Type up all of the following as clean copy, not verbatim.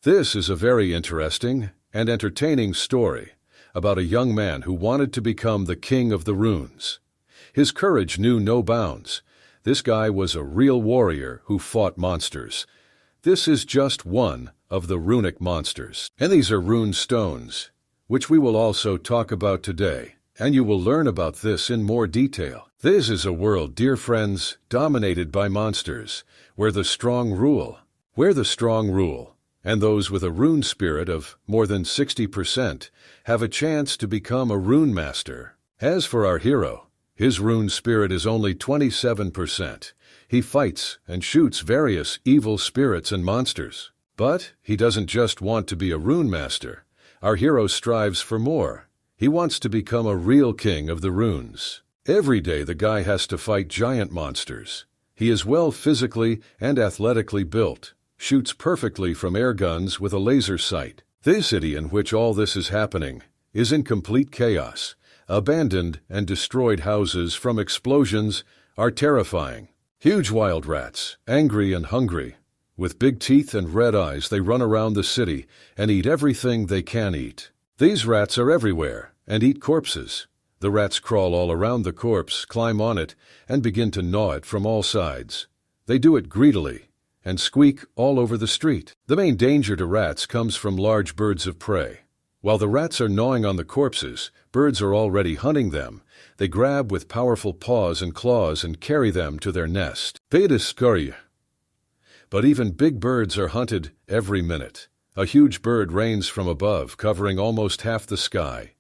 This is a very interesting and entertaining story about a young man who wanted to become the king of the runes. His courage knew no bounds. This guy was a real warrior who fought monsters. This is just one of the runic monsters. And these are rune stones, which we will also talk about today. And you will learn about this in more detail. This is a world, dear friends, dominated by monsters, where the strong rule. And those with a rune spirit of more than 60% have a chance to become a rune master. As for our hero, his rune spirit is only 27%. He fights and shoots various evil spirits and monsters. But he doesn't just want to be a rune master. Our hero strives for more. He wants to become a real king of the runes. Every day the guy has to fight giant monsters. He is well physically and athletically built, shoots perfectly from air guns with a laser sight. The city in which all this is happening is in complete chaos. Abandoned and destroyed houses from explosions are terrifying. Huge wild rats, angry and hungry. With big teeth and red eyes, they run around the city and eat everything they can eat. These rats are everywhere and eat corpses. The rats crawl all around the corpse, climb on it, and begin to gnaw it from all sides. They do it greedily and squeak all over the street. The main danger to rats comes from large birds of prey. While the rats are gnawing on the corpses, birds are already hunting them. They grab with powerful paws and claws and carry them to their nest. But even big birds are hunted every minute. A huge bird rains from above, covering almost half the sky.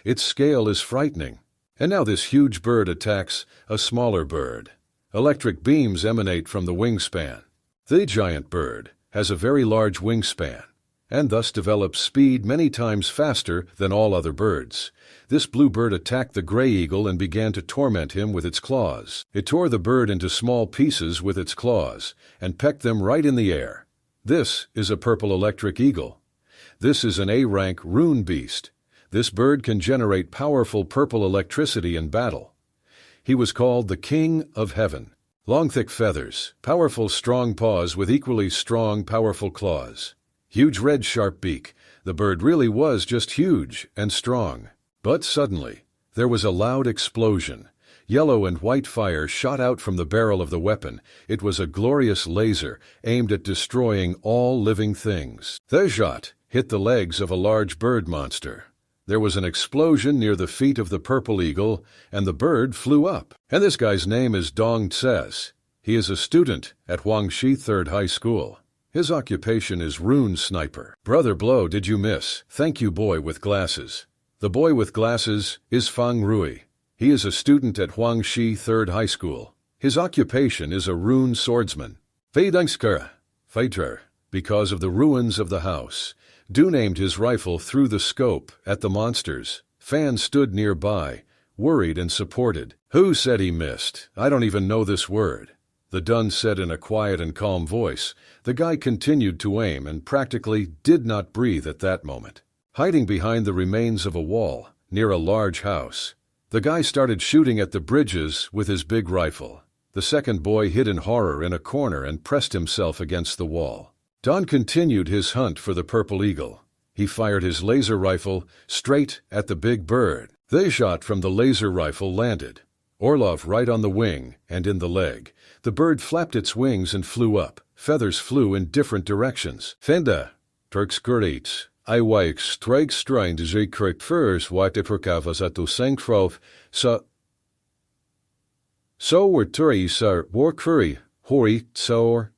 Its scale is frightening. And now this huge bird attacks a smaller bird. Electric beams emanate from the wingspan. The giant bird has a very large wingspan, and thus develops speed many times faster than all other birds. This blue bird attacked the gray eagle and began to torment him with its claws. It tore the bird into small pieces with its claws and pecked them right in the air. This is a purple electric eagle. This is an A-rank rune beast. This bird can generate powerful purple electricity in battle. He was called the King of Heaven. Long thick feathers, powerful strong paws with equally strong powerful claws. Huge red sharp beak. The bird really was just huge and strong. But suddenly, there was a loud explosion. Yellow and white fire shot out from the barrel of the weapon. It was a glorious laser aimed at destroying all living things. The shot hit the legs of a large bird monster. There was an explosion near the feet of the purple eagle, and the bird flew up. And this guy's name is Dong Tses. He is a student at Huangshi 3rd High School. His occupation is rune sniper. Brother Blow, did you miss? Thank you, boy with glasses. The boy with glasses is Fang Rui. He is a student at Huangshi 3rd High School. His occupation is a rune swordsman. Fighter, because of the ruins of the house. Du aimed his rifle through the scope at the monsters. Fan stood nearby, worried and supported. Who said he missed? I don't even know this word. The Dun said in a quiet and calm voice. The guy continued to aim and practically did not breathe at that moment. Hiding behind the remains of a wall, near a large house, the guy started shooting at the bridges with his big rifle. The second boy hid in horror in a corner and pressed himself against the wall. Don continued his hunt for the purple eagle. He fired his laser rifle straight at the big bird. The shot from the laser rifle landed Orlov right on the wing and in the leg. The bird flapped its wings and flew up. Feathers flew in different directions. Fenda, Turks Kurits. I wijk strike strain de zekerheid first wat de perkavas at to sankfrov so were turi sir war curry hori sour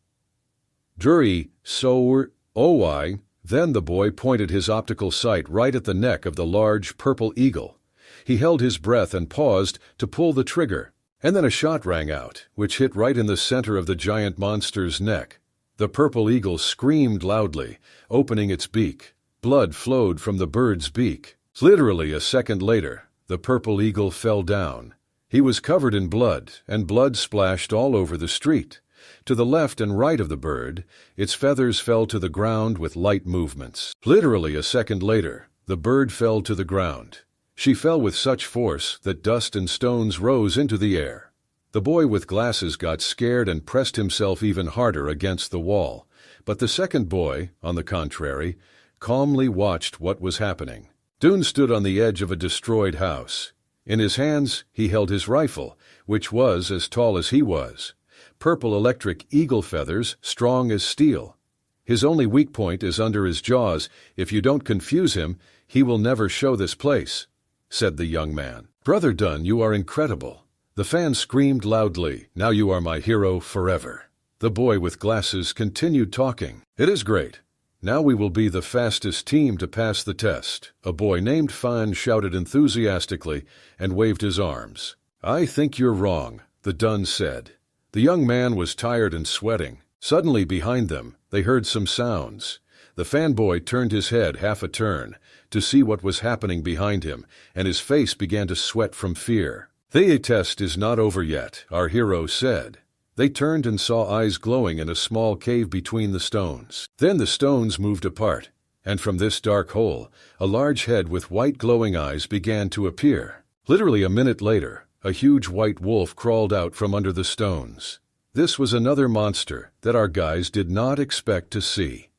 duri sour oi. Then the boy pointed his optical sight right at the neck of the large purple eagle. He held his breath and paused to pull the trigger. And then a shot rang out, which hit right in the center of the giant monster's neck. The purple eagle screamed loudly, opening its beak. Blood flowed from the bird's beak. Literally a second later, the purple eagle fell down. He was covered in blood, and blood splashed all over the street. To the left and right of the bird, its feathers fell to the ground with light movements. Literally a second later, the bird fell to the ground. She fell with such force that dust and stones rose into the air. The boy with glasses got scared and pressed himself even harder against the wall, But the second boy, on the contrary, calmly watched what was happening. Dune stood on the edge of a destroyed house. In his hands, he held his rifle, which was as tall as he was. Purple electric eagle feathers, strong as steel. His only weak point is under his jaws. If you don't confuse him, he will never show this place, said the young man. Brother Dun, you are incredible. The fans screamed loudly. Now you are my hero forever. The boy with glasses continued talking. It is great. Now we will be the fastest team to pass the test. A boy named Fan shouted enthusiastically and waved his arms. I think you're wrong, the Dun said. The young man was tired and sweating. Suddenly behind them, they heard some sounds. The fanboy turned his head half a turn to see what was happening behind him, and his face began to sweat from fear. The test is not over yet, our hero said. They turned and saw eyes glowing in a small cave between the stones. Then the stones moved apart, and from this dark hole, a large head with white glowing eyes began to appear. Literally a minute later, a huge white wolf crawled out from under the stones. This was another monster that our guys did not expect to see.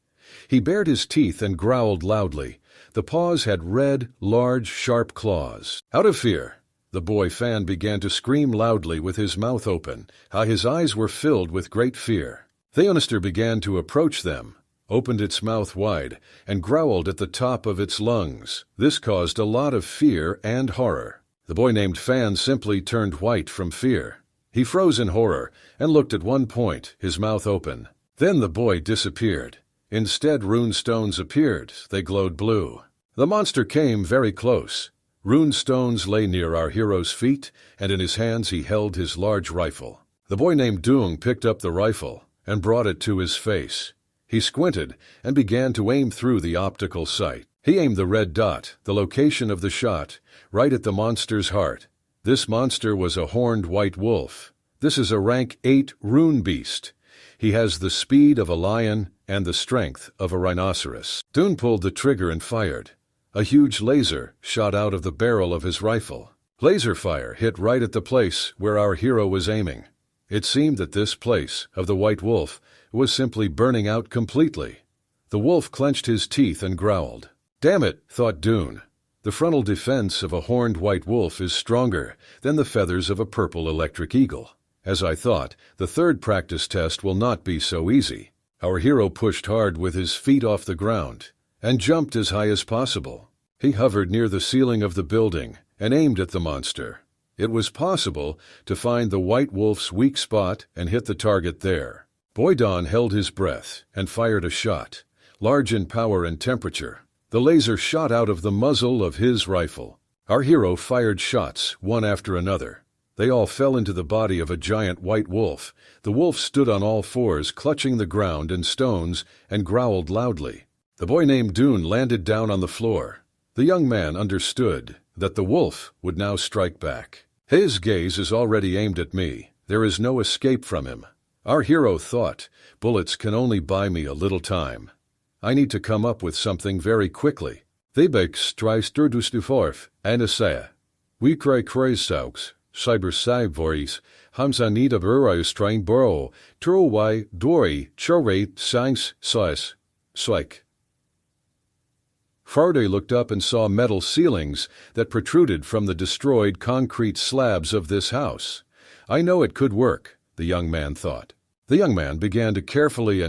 He bared his teeth and growled loudly. The paws had red, large, sharp claws. Out of fear, the boy Fan began to scream loudly with his mouth open. His eyes were filled with great fear. The monster began to approach them, opened its mouth wide, and growled at the top of its lungs. This caused a lot of fear and horror. The boy named Fan simply turned white from fear. He froze in horror and looked at one point, his mouth open. Then the boy disappeared. Instead, rune stones appeared. They glowed blue. The monster came very close. Rune stones lay near our hero's feet, and in his hands he held his large rifle. The boy named Dung picked up the rifle and brought it to his face. He squinted and began to aim through the optical sight. He aimed the red dot, the location of the shot, right at the monster's heart. This monster was a horned white wolf. This is a rank 8 rune beast. He has the speed of a lion and the strength of a rhinoceros. Dung pulled the trigger and fired. A huge laser shot out of the barrel of his rifle. Laser fire hit right at the place where our hero was aiming. It seemed that this place of the white wolf was simply burning out completely. The wolf clenched his teeth and growled. Damn it, thought Dune. The frontal defense of a horned white wolf is stronger than the feathers of a purple electric eagle. As I thought, the third practice test will not be so easy. Our hero pushed hard with his feet off the ground and jumped as high as possible. He hovered near the ceiling of the building and aimed at the monster. It was possible to find the white wolf's weak spot and hit the target there. Boydon held his breath and fired a shot, large in power and temperature. The laser shot out of the muzzle of his rifle. Our hero fired shots, one after another. They all fell into the body of a giant white wolf. The wolf stood on all fours, clutching the ground and stones, and growled loudly. The boy named Dune landed down on the floor. The young man understood that the wolf would now strike back. His gaze is already aimed at me. There is no escape from him. Our hero thought, bullets can only buy me a little time. I need to come up with something very quickly. They beg strijster dus de vorf, anicap. We cry kreisauks, cyber cyboris, hamza nida burrows train burrow, turowai, dori, chore, sangs, sais, swike. Faraday looked up and saw metal ceilings that protruded from the destroyed concrete slabs of this house. I know it could work, the young man thought. The young man began to carefully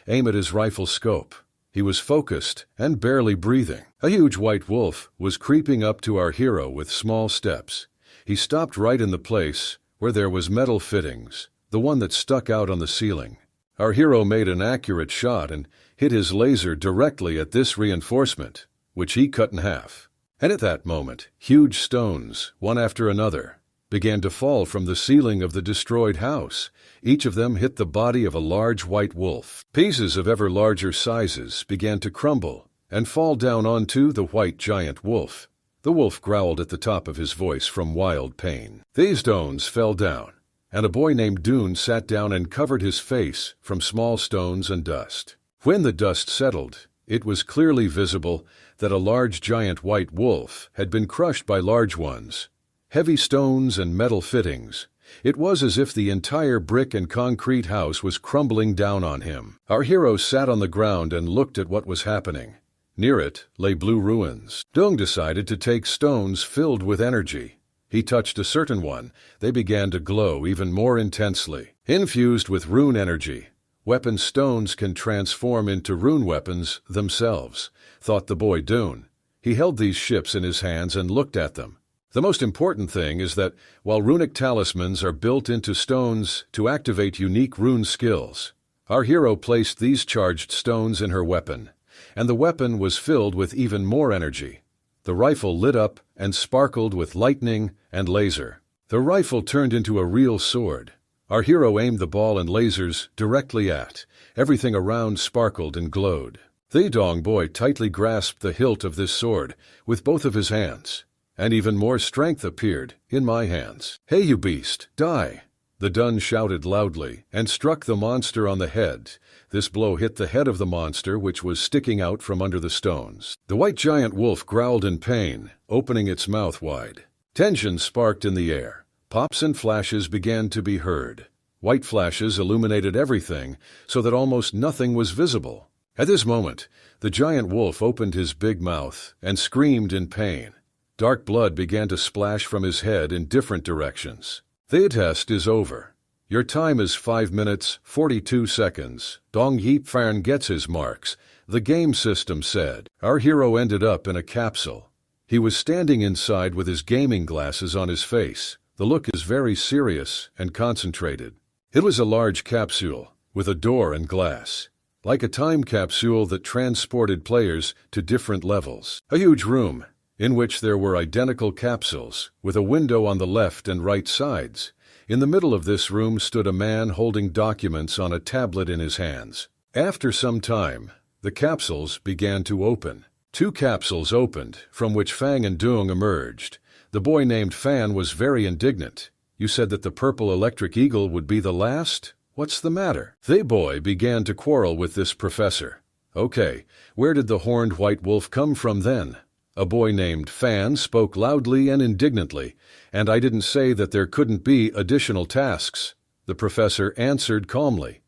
aim at his rifle scope. He was focused and barely breathing. A huge white wolf was creeping up to our hero with small steps. He stopped right in the place where there was metal fittings, the one that stuck out on the ceiling. Our hero made an accurate shot and hit his laser directly at this reinforcement, which he cut in half. And at that moment, huge stones, one after another, began to fall from the ceiling of the destroyed house. Each of them hit the body of a large white wolf. Pieces of ever larger sizes began to crumble and fall down onto the white giant wolf. The wolf growled at the top of his voice from wild pain. These stones fell down, and a boy named Dune sat down and covered his face from small stones and dust. When the dust settled, it was clearly visible that a large giant white wolf had been crushed by large ones. Heavy stones and metal fittings It was as if the entire brick and concrete house was crumbling down on him. Our hero sat on the ground and looked at what was happening. Near it lay blue ruins. Dung decided to take stones filled with energy. He touched a certain one. They began to glow even more intensely. Infused with rune energy, weapon stones can transform into rune weapons themselves, thought the boy Dune. He held these ships in his hands and looked at them. The most important thing is that while runic talismans are built into stones to activate unique rune skills, our hero placed these charged stones in her weapon, and the weapon was filled with even more energy. The rifle lit up and sparkled with lightning and laser. The rifle turned into a real sword. Our hero aimed the ball and lasers directly at. Everything around sparkled and glowed. The Dong boy tightly grasped the hilt of this sword with both of his hands, and even more strength appeared in my hands. "Hey, you beast, die!" The Dun shouted loudly and struck the monster on the head. This blow hit the head of the monster, which was sticking out from under the stones. The white giant wolf growled in pain, opening its mouth wide. Tension sparked in the air. Pops and flashes began to be heard. White flashes illuminated everything so that almost nothing was visible. At this moment, the giant wolf opened his big mouth and screamed in pain. Dark blood began to splash from his head in different directions. "The test is over. Your time is 5 minutes, 42 seconds. Dong Yip Fan gets his marks," the game system said. Our hero ended up in a capsule. He was standing inside with his gaming glasses on his face. The look is very serious and concentrated. It was a large capsule with a door and glass, like a time capsule that transported players to different levels. A huge room in which there were identical capsules with a window on the left and right sides. In the middle of this room stood a man holding documents on a tablet in his hands. After some time, the capsules began to open. 2 capsules opened, from which Fang and Dung emerged. The boy named Fan was very indignant. "You said that the purple electric eagle would be the last? What's the matter?" The boy began to quarrel with this professor. "Okay, where did the horned white wolf come from then?" A boy named Fan spoke loudly and indignantly. "And I didn't say that there couldn't be additional tasks." The professor answered calmly.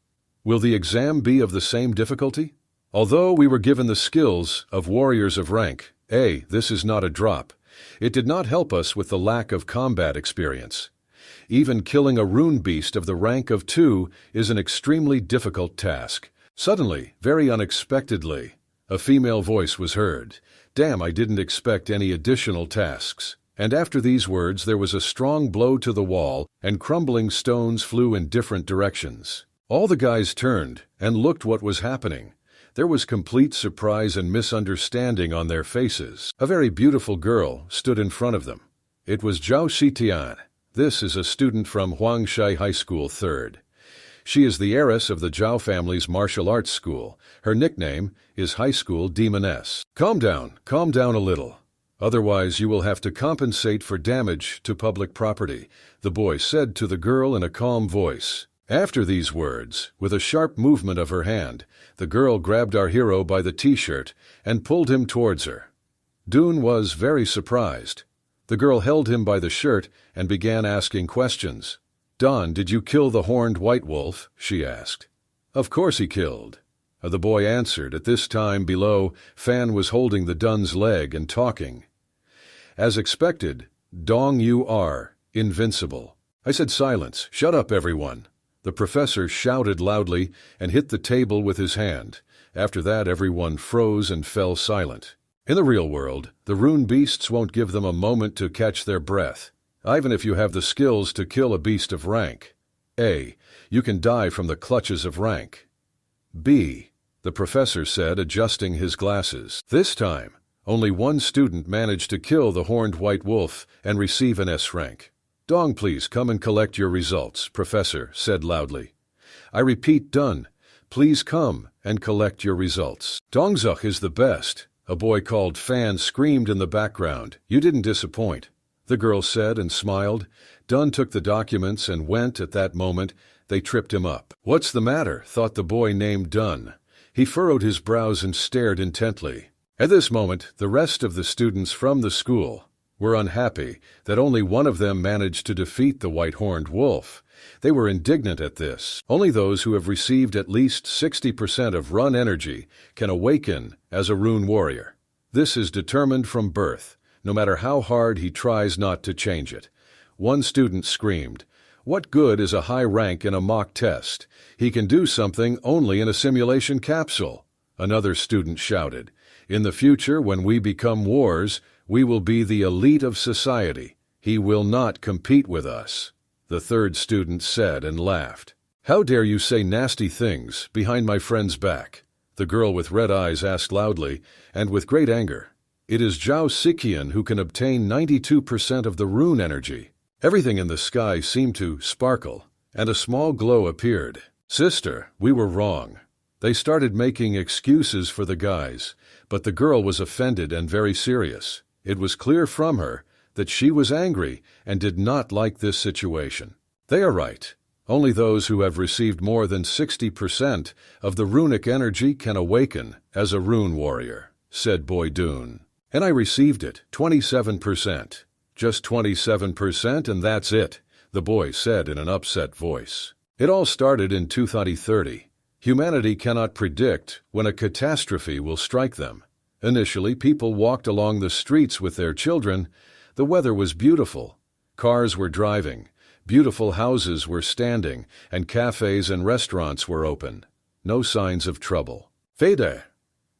"Will the exam be of the same difficulty? Although we were given the skills of warriors of rank A, this is not a drop. It did not help us with the lack of combat experience. Even killing a rune beast of the rank of 2 is an extremely difficult task." Suddenly, very unexpectedly, a female voice was heard. "Damn, I didn't expect any additional tasks." And after these words there was a strong blow to the wall, and crumbling stones flew in different directions. All the guys turned and looked what was happening. There was complete surprise and misunderstanding on their faces. A very beautiful girl stood in front of them. It was Zhao Xitian. This is a student from Huangshai High School 3rd. She is the heiress of the Zhao family's martial arts school. Her nickname is High School Demoness. Calm down a little. Otherwise you will have to compensate for damage to public property," the boy said to the girl in a calm voice. After these words, with a sharp movement of her hand, the girl grabbed our hero by the t-shirt and pulled him towards her. Dune was very surprised. The girl held him by the shirt and began asking questions. "Don, did you kill the horned white wolf?" she asked. "Of course he killed," the boy answered. At this time below, Fan was holding the Dun's leg and talking. "As expected, Dong, you are invincible." I said, "Silence, shut up everyone." The professor shouted loudly and hit the table with his hand. After that everyone froze and fell silent. In the real world, the rune beasts won't give them a moment to catch their breath. Even if you have the skills to kill a beast of rank A, you can die from the clutches of rank B, the professor said, adjusting his glasses. This time, only one student managed to kill the horned white wolf and receive an S rank. "Dong, please come and collect your results," Professor said loudly. "I repeat, Dun, please come and collect your results." "Dongzuk is the best," a boy called Fan screamed in the background. "You didn't disappoint," the girl said and smiled. Dun took the documents and went. At that moment, they tripped him up. "What's the matter?" thought the boy named Dun. He furrowed his brows and stared intently. At this moment, the rest of the students from the school were unhappy that only one of them managed to defeat the white-horned wolf. They were indignant at this. Only those who have received at least 60% of run energy can awaken as a rune warrior. This is determined from birth, no matter how hard he tries not to change it. One student screamed, "What good is a high rank in a mock test? He can do something only in a simulation capsule." Another student shouted, "In the future, when we become wars, we will be the elite of society. He will not compete with us." The third student said and laughed, "How dare you say nasty things behind my friend's back?" The girl with red eyes asked loudly and with great anger, "It is Zhao Siqian who can obtain 92% of the rune energy." Everything in the sky seemed to sparkle, and a small glow appeared. "Sister, we were wrong." They started making excuses for the guys, but the girl was offended and very serious. It was clear from her that she was angry and did not like this situation. "They are right. Only those who have received more than 60% of the runic energy can awaken as a rune warrior," said Boy Dune. "And I received it, 27%. Just 27% and that's it," the boy said in an upset voice. "It all started in 2030. Humanity cannot predict when a catastrophe will strike them. Initially, people walked along the streets with their children. The weather was beautiful. Cars were driving. Beautiful houses were standing, and cafes and restaurants were open. No signs of trouble. Fade.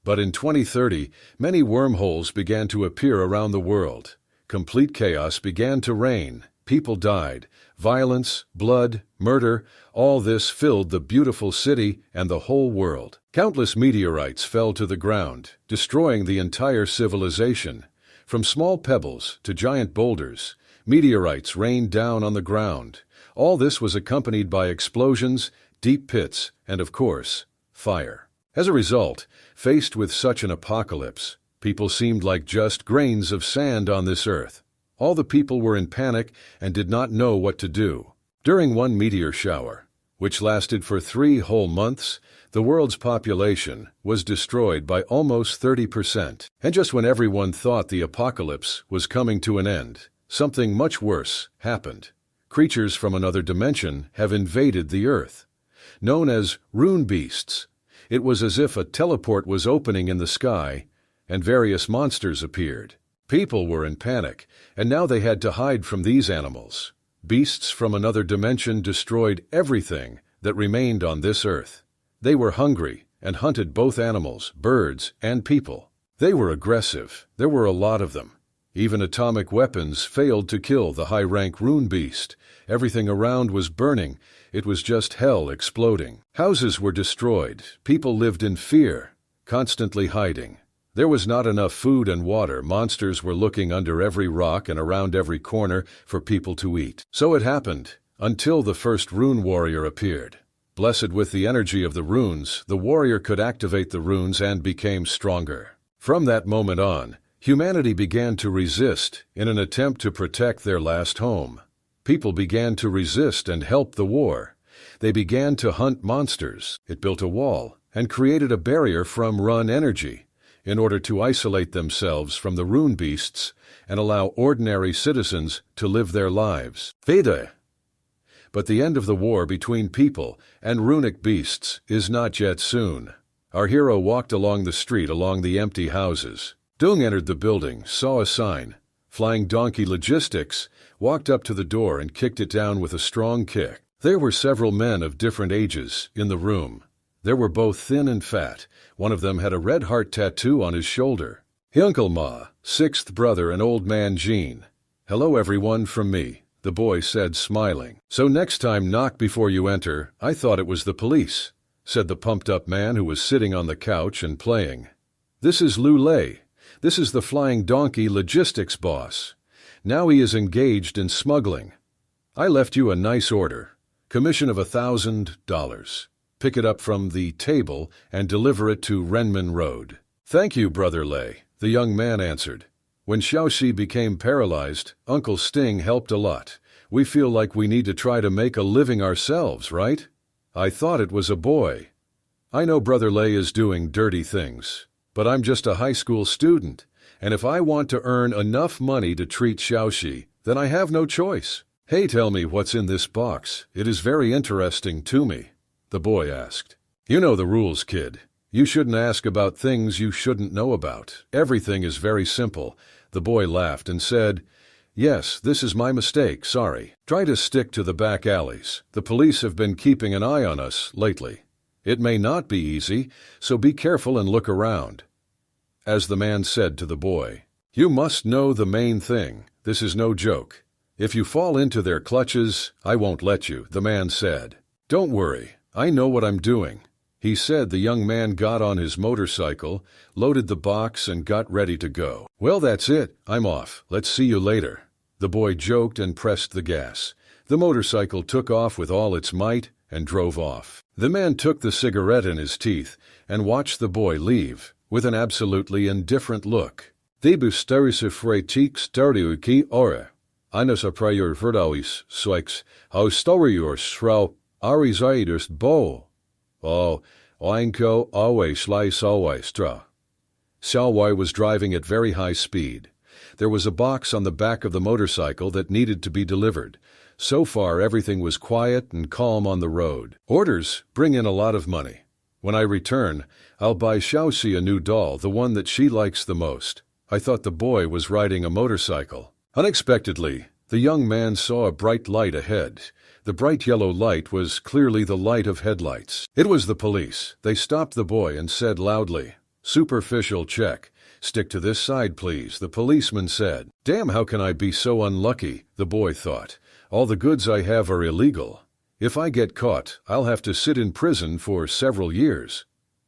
But in 2030, many wormholes began to appear around the world. Complete chaos began to reign. People died. Violence, blood, murder, all this filled the beautiful city and the whole world. Countless meteorites fell to the ground, destroying the entire civilization. From small pebbles to giant boulders, meteorites rained down on the ground. All this was accompanied by explosions, deep pits, and, of course, fire. As a result, faced with such an apocalypse, people seemed like just grains of sand on this earth. All the people were in panic and did not know what to do. During one meteor shower, which lasted for 3 whole months, the world's population was destroyed by almost 30%. And just when everyone thought the apocalypse was coming to an end, something much worse happened. Creatures from another dimension have invaded the earth. Known as rune beasts, it was as if a teleport was opening in the sky, and various monsters appeared. People were in panic, and now they had to hide from these animals. Beasts from another dimension destroyed everything that remained on this earth. They were hungry and hunted both animals, birds, and people. They were aggressive. There were a lot of them. Even atomic weapons failed to kill the high-rank rune beast. Everything around was burning. It was just hell exploding. Houses were destroyed. People lived in fear, constantly hiding. There was not enough food and water. Monsters were looking under every rock and around every corner for people to eat. So it happened, until the first rune warrior appeared. Blessed with the energy of the runes, the warrior could activate the runes and became stronger. From that moment on, humanity began to resist in an attempt to protect their last home. People began to resist and help the war. They began to hunt monsters. It built a wall and created a barrier from run energy, in order to isolate themselves from the rune beasts and allow ordinary citizens to live their lives. Veda. But the end of the war between people and runic beasts is not yet soon. Our hero walked along the street along the empty houses. Dung entered the building, saw a sign, Flying Donkey Logistics, walked up to the door and kicked it down with a strong kick. There were several men of different ages in the room. They were both thin and fat. One of them had a red heart tattoo on his shoulder. Uncle Ma, 6th brother and old man Jean. "Hello everyone from me," the boy said, smiling. "So next time knock before you enter. I thought it was the police," said the pumped-up man who was sitting on the couch and playing. "This is Lu Lei. This is the Flying Donkey Logistics boss. Now he is engaged in smuggling. I left you a nice order. Commission of $1,000. Pick it up from the table and deliver it to Renmin Road." "Thank you, Brother Lei," the young man answered. "When Xiaoxi became paralyzed, Uncle Sting helped a lot. We feel like we need to try to make a living ourselves, right? I thought it was a boy. I know Brother Lei is doing dirty things, but I'm just a high school student. and if I want to earn enough money to treat Xiaoxi, then I have no choice. Hey, tell me what's in this box. It is very interesting to me, the boy asked. You know the rules, kid. You shouldn't ask about things you shouldn't know about. Everything is very simple. The boy laughed and said, Yes, this is my mistake, sorry. Try to stick to the back alleys. The police have been keeping an eye on us lately. It may not be easy, so be careful and look around. As the man said to the boy, You must know the main thing. This is no joke. If you fall into their clutches, I won't let you, the man said. Don't worry, I know what I'm doing. He said. The young man got on his motorcycle, loaded the box, and got ready to go. Well, that's it. I'm off. Let's see you later. The boy joked and pressed the gas. The motorcycle took off with all its might and drove off. The man took the cigarette in his teeth and watched the boy leave with an absolutely indifferent look. De busterise fretik stereuki ore. Eines aprior verdauis swix, haustorior shrau, arizaidus bo. Oh, oinko always slice always stra. Xiaowai was driving at very high speed. There was a box on the back of the motorcycle that needed to be delivered. So far, everything was quiet and calm on the road. Orders bring in a lot of money. When I return, I'll buy Xiaoxi a new doll, the one that she likes the most. I thought the boy was riding a motorcycle. Unexpectedly, the young man saw a bright light ahead. The bright yellow light was clearly the light of headlights. It was the police. They stopped the boy and said loudly, Superficial check. Stick to this side, please, the policeman said. Damn, how can I be so unlucky, the boy thought. All the goods I have are illegal. If I get caught, I'll have to sit in prison for several years.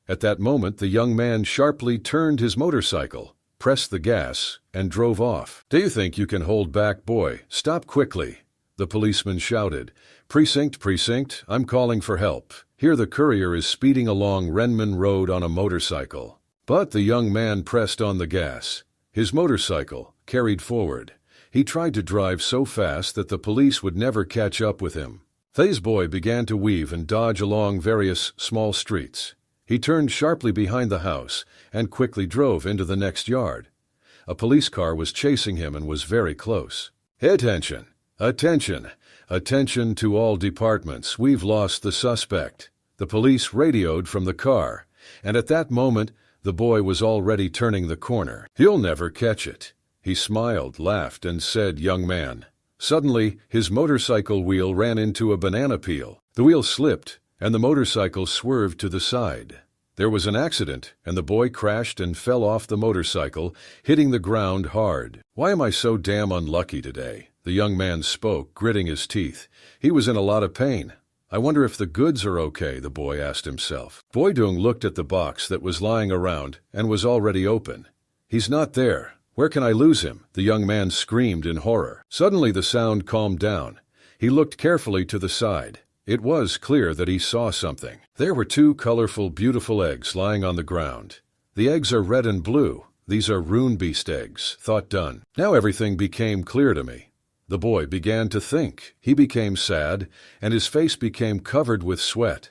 At that moment, the young man sharply turned his motorcycle, pressed the gas, and drove off. Do you think you can hold back, boy? Stop quickly, the policeman shouted. Precinct, I'm calling for help. Here the courier is speeding along Renmin Road on a motorcycle. But the young man pressed on the gas. His motorcycle carried forward. He tried to drive so fast that the police would never catch up with him. Thay's boy began to weave and dodge along various small streets. He turned sharply behind the house and quickly drove into the next yard. A police car was chasing him and was very close. Attention! Attention! Attention to all departments. We've lost the suspect. The police radioed from the car, and at that moment, the boy was already turning the corner. You'll never catch it. He smiled, laughed, and said, Young man. Suddenly, his motorcycle wheel ran into a banana peel. The wheel slipped, and the motorcycle swerved to the side. There was an accident, and the boy crashed and fell off the motorcycle, hitting the ground hard. Why am I so damn unlucky today? The young man spoke, gritting his teeth. He was in a lot of pain. I wonder if the goods are okay, the boy asked himself. Boydung looked at the box that was lying around and was already open. He's not there. Where can I lose him? The young man screamed in horror. Suddenly the sound calmed down. He looked carefully to the side. It was clear that he saw something. There were two colorful, beautiful eggs lying on the ground. The eggs are red and blue. These are rune beast eggs, thought Dunn. Now everything became clear to me. The boy began to think. He became sad, and his face became covered with sweat.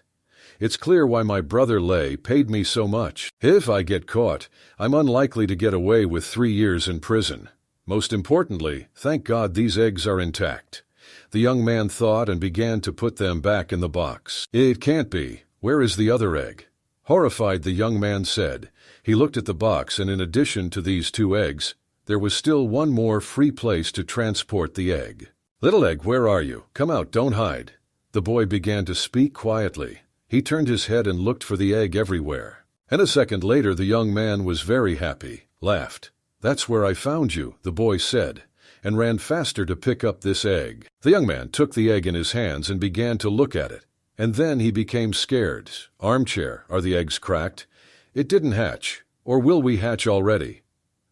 It's clear why my brother Lei paid me so much. If I get caught, I'm unlikely to get away with 3 years in prison. Most importantly, thank God these eggs are intact. The young man thought and began to put them back in the box. It can't be. Where is the other egg? Horrified, the young man said. He looked at the box, and in addition to these 2 eggs, there was still one more free place to transport the egg. Little egg, where are you? Come out, don't hide. The boy began to speak quietly. He turned his head and looked for the egg everywhere. And a second later, the young man was very happy, laughed. That's where I found you, the boy said, and ran faster to pick up this egg. The young man took the egg in his hands and began to look at it. And then he became scared. Armchair, are the eggs cracked? It didn't hatch. Or will we hatch already?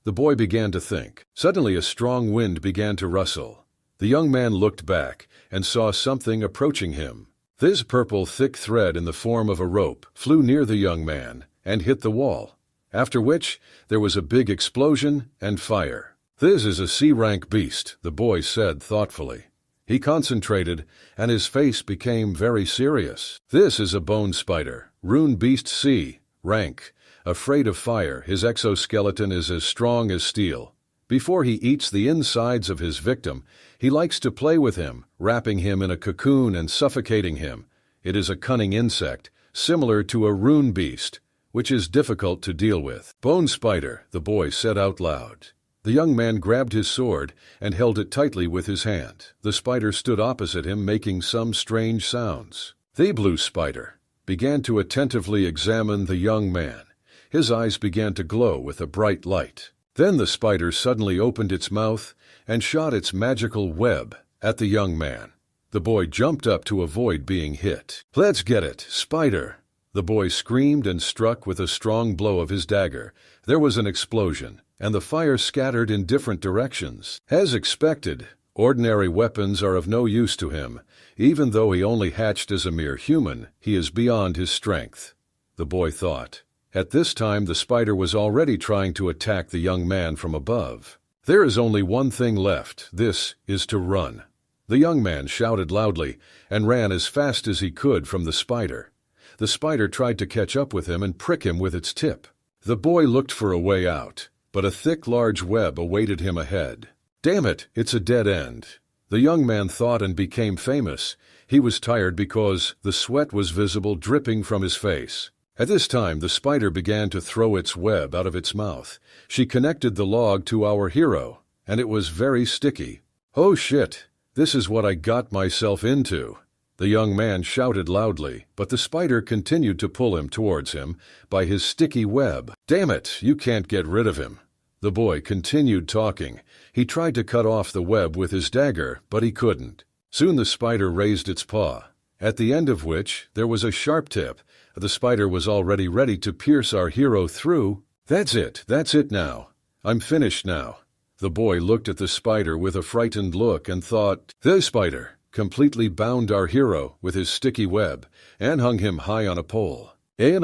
The boy began to think. Suddenly a strong wind began to rustle. The young man looked back and saw something approaching him. This purple thick thread in the form of a rope flew near the young man and hit the wall, after which there was a big explosion and fire. This is a C-rank beast, the boy said thoughtfully. He concentrated, and his face became very serious. This is a bone spider, rune beast C, rank. Afraid of fire, his exoskeleton is as strong as steel. Before he eats the insides of his victim, he likes to play with him, wrapping him in a cocoon and suffocating him. It is a cunning insect, similar to a rune beast, which is difficult to deal with. "Bone spider," the boy said out loud. The young man grabbed his sword and held it tightly with his hand. The spider stood opposite him, making some strange sounds. The blue spider began to attentively examine the young man. His eyes began to glow with a bright light. Then the spider suddenly opened its mouth and shot its magical web at the young man. The boy jumped up to avoid being hit. "Let's get it, spider!" The boy screamed and struck with a strong blow of his dagger. There was an explosion, and the fire scattered in different directions. As expected, ordinary weapons are of no use to him. Even though he only hatched as a mere human, he is beyond his strength, the boy thought. At this time, the spider was already trying to attack the young man from above. "There is only one thing left. This is to run." The young man shouted loudly and ran as fast as he could from the spider. The spider tried to catch up with him and prick him with its tip. The boy looked for a way out, but a thick, large web awaited him ahead. "Damn it, it's a dead end." The young man thought and became famous. He was tired because the sweat was visible dripping from his face. At this time, the spider began to throw its web out of its mouth. She connected the log to our hero, and it was very sticky. "Oh shit, this is what I got myself into." The young man shouted loudly, but the spider continued to pull him towards him by his sticky web. "Damn it, you can't get rid of him." The boy continued talking. He tried to cut off the web with his dagger, but he couldn't. Soon the spider raised its paw, at the end of which there was a sharp tip. The spider was already ready to pierce our hero through. That's it now. I'm finished now." The boy looked at the spider with a frightened look and thought, "The spider completely bound our hero with his sticky web and hung him high on a pole. The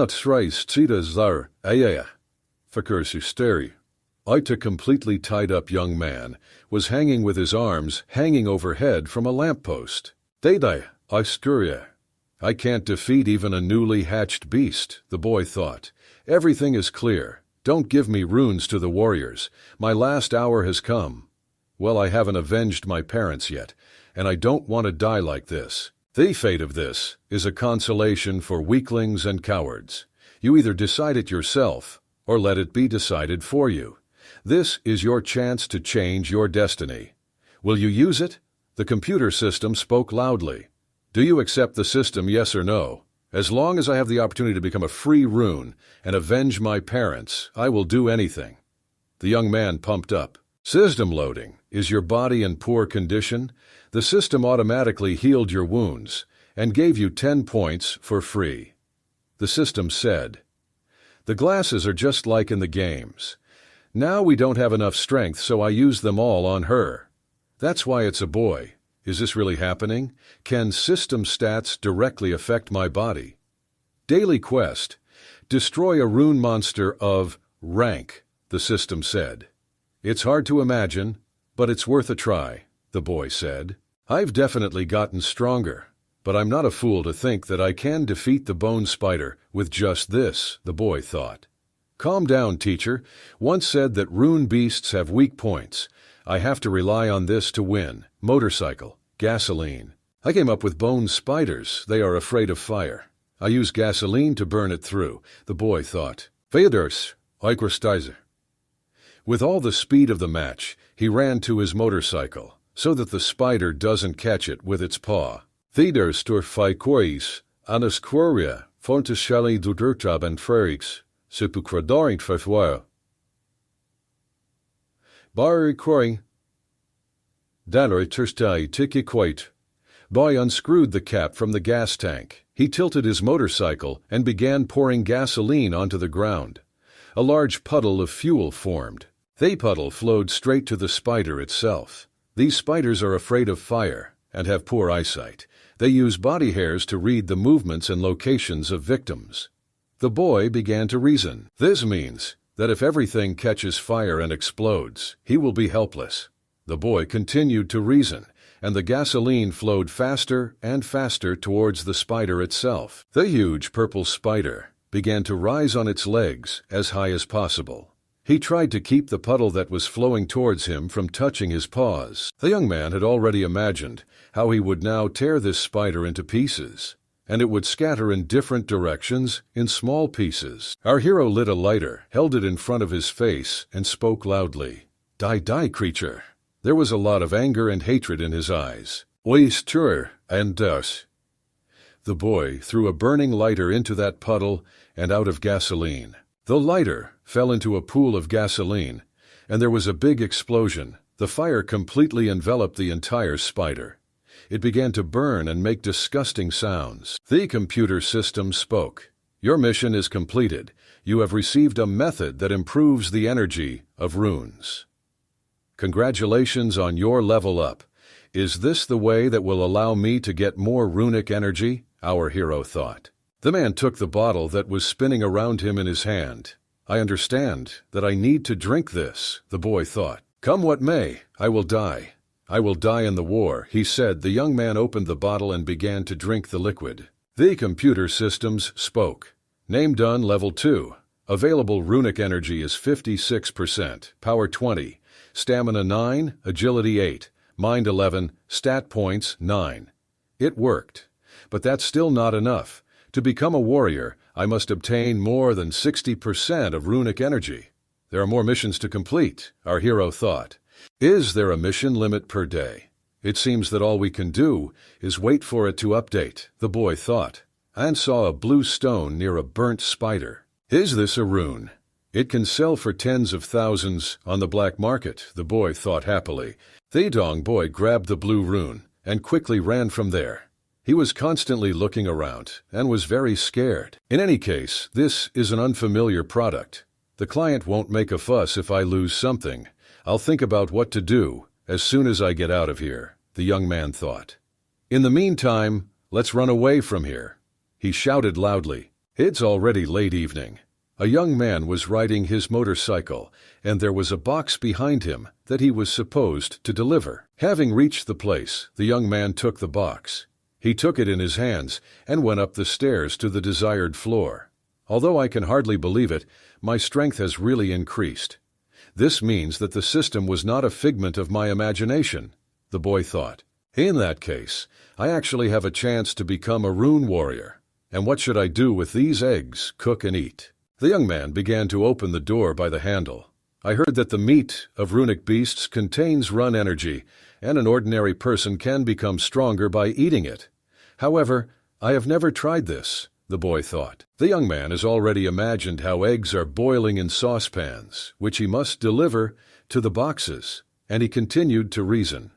completely tied-up young man was hanging with his arms hanging overhead from a lamppost. I can't defeat even a newly hatched beast," the boy thought. "Everything is clear. Don't give me runes to the warriors. My last hour has come. Well, I haven't avenged my parents yet, and I don't want to die like this. The fate of this is a consolation for weaklings and cowards. You either decide it yourself, or let it be decided for you. This is your chance to change your destiny. Will you use it?" The computer system spoke loudly. "Do you accept the system, yes or no? As long as I have the opportunity to become a free rune and avenge my parents, I will do anything." The young man pumped up. "System loading. Is your body in poor condition? The system automatically healed your wounds and gave you 10 points for free." The system said, "The glasses are just like in the games. Now we don't have enough strength, so I use them all on her. That's why it's a boy. Is this really happening? Can system stats directly affect my body?" Daily quest. Destroy a rune monster of rank, the system said. "It's hard to imagine, but it's worth a try," the boy said. "I've definitely gotten stronger, but I'm not a fool to think that I can defeat the bone spider with just this," the boy thought. "Calm down, teacher. Once said that rune beasts have weak points. I have to rely on this to win. Motorcycle, gasoline. I came up with bone spiders. They are afraid of fire. I use gasoline to burn it through," the boy thought. "Feodors, Eichristizer." With all the speed of the match, he ran to his motorcycle, so that the spider doesn't catch it with its paw. "Feodors Turfikois, Anasquoria, Fonticelli Dudurtab and Frerix, Supukradorint Fefoil. Barry Croy. Dallery Turstai Tiki Quite." Boy unscrewed the cap from the gas tank. He tilted his motorcycle and began pouring gasoline onto the ground. A large puddle of fuel formed. The puddle flowed straight to the spider itself. These spiders are afraid of fire and have poor eyesight. They use body hairs to read the movements and locations of victims. The boy began to reason. This means that if everything catches fire and explodes, he will be helpless. The boy continued to reason, and the gasoline flowed faster and faster towards the spider itself. The huge purple spider began to rise on its legs as high as possible. He tried to keep the puddle that was flowing towards him from touching his paws. The young man had already imagined how he would now tear this spider into pieces, and it would scatter in different directions in small pieces. Our hero lit a lighter, held it in front of his face, and spoke loudly. "Die, die, creature." There was a lot of anger and hatred in his eyes. "Oyster and das." The boy threw a burning lighter into that puddle and out of gasoline. The lighter fell into a pool of gasoline, and there was a big explosion. The fire completely enveloped the entire spider. It began to burn and make disgusting sounds. The computer system spoke. "Your mission is completed. You have received a method that improves the energy of runes. Congratulations on your level up. Is this the way that will allow me to get more runic energy?" our hero thought. The man took the bottle that was spinning around him in his hand. "I understand that I need to drink this," the boy thought. "Come what may, I will die. I will die in the war," he said. The young man opened the bottle and began to drink the liquid. The computer systems spoke. "Name done, level 2. Available runic energy is 56%, power 20, stamina 9, agility 8, mind 11, stat points 9. It worked. But that's still not enough. To become a warrior, I must obtain more than 60% of runic energy. There are more missions to complete," our hero thought. "Is there a mission limit per day? It seems that all we can do is wait for it to update," the boy thought, and saw a blue stone near a burnt spider. "Is this a rune? It can sell for tens of thousands on the black market," the boy thought happily. The dong boy grabbed the blue rune and quickly ran from there. He was constantly looking around and was very scared. "In any case, this is an unfamiliar product. The client won't make a fuss if I lose something. I'll think about what to do as soon as I get out of here," the young man thought. "In the meantime, let's run away from here," he shouted loudly. It's already late evening. A young man was riding his motorcycle, and there was a box behind him that he was supposed to deliver. Having reached the place, the young man took the box. He took it in his hands and went up the stairs to the desired floor. "Although I can hardly believe it, my strength has really increased. This means that the system was not a figment of my imagination," the boy thought. "In that case, I actually have a chance to become a rune warrior. And what should I do with these eggs, cook and eat?" The young man began to open the door by the handle. "I heard that the meat of runic beasts contains run energy, and an ordinary person can become stronger by eating it. However, I have never tried this," the boy thought. The young man has already imagined how eggs are boiling in saucepans, which he must deliver to the boxes, and he continued to reason.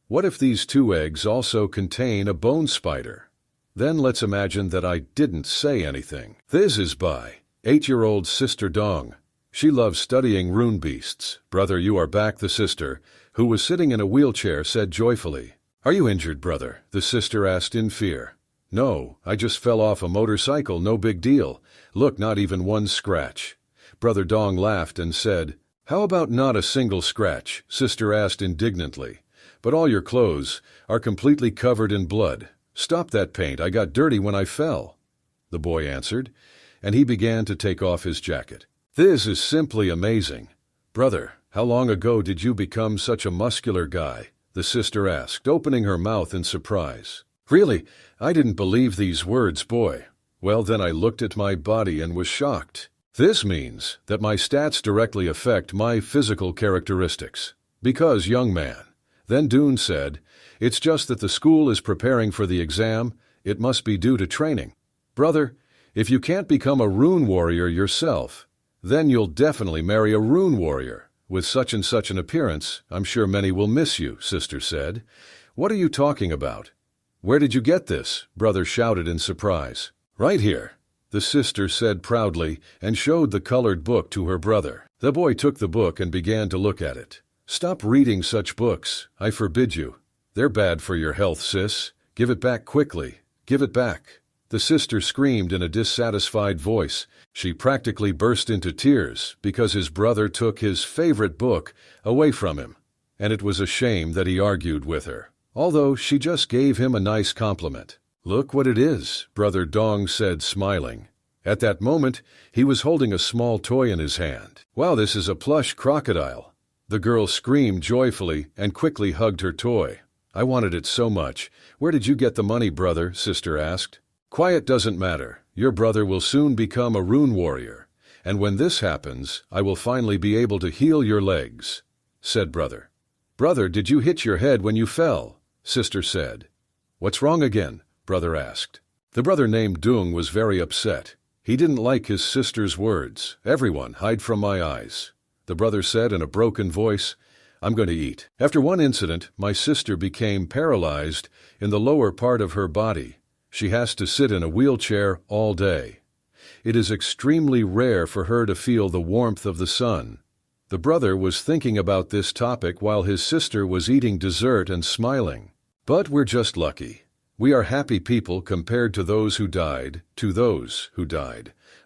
What if these 2 eggs also contain a bone spider? Then let's imagine that I didn't say anything. This is by 8-year-old Sister Dong. She loves studying rune beasts. "Brother, you are back," the sister, who was sitting in a wheelchair, said joyfully. "Are you injured, brother?" the sister asked in fear. "No, I just fell off a motorcycle, no big deal. Look, not even one scratch." Brother Dong laughed and said, "How about not a single scratch?" Sister asked indignantly. "But all your clothes are completely covered in blood. Stop that paint, I got dirty when I fell," the boy answered, and he began to take off his jacket. "This is simply amazing. Brother, how long ago did you become such a muscular guy?" the sister asked, opening her mouth in surprise. "Really, I didn't believe these words, boy. Well, then I looked at my body and was shocked. This means that my stats directly affect my physical characteristics. Because, young man," then Dune said, "it's just that the school is preparing for the exam. It must be due to training. Brother, if you can't become a rune warrior yourself, then you'll definitely marry a rune warrior. With such and such an appearance, I'm sure many will miss you," Sister said. "What are you talking about? Where did you get this?" Brother shouted in surprise. "Right here," the sister said proudly and showed the colored book to her brother. The boy took the book and began to look at it. "Stop reading such books. I forbid you. They're bad for your health, sis. Give it back quickly. Give it back," the sister screamed in a dissatisfied voice. She practically burst into tears because his brother took his favorite book away from him, and it was a shame that he argued with her, although she just gave him a nice compliment. "Look what it is," Brother Dong said, smiling. At that moment, he was holding a small toy in his hand. "Wow, this is a plush crocodile." The girl screamed joyfully and quickly hugged her toy. "I wanted it so much. Where did you get the money, brother?" Sister asked. "Quiet, doesn't matter. Your brother will soon become a rune warrior. And when this happens, I will finally be able to heal your legs," said brother. "Brother, did you hit your head when you fell?" Sister said. "What's wrong again?" brother asked. The brother named Dung was very upset. He didn't like his sister's words. "Everyone, hide from my eyes," the brother said in a broken voice. "I'm going to eat." After one incident, my sister became paralyzed in the lower part of her body. She has to sit in a wheelchair all day. It is extremely rare for her to feel the warmth of the sun. The brother was thinking about this topic while his sister was eating dessert and smiling. But we're just lucky. We are happy people compared to those who died,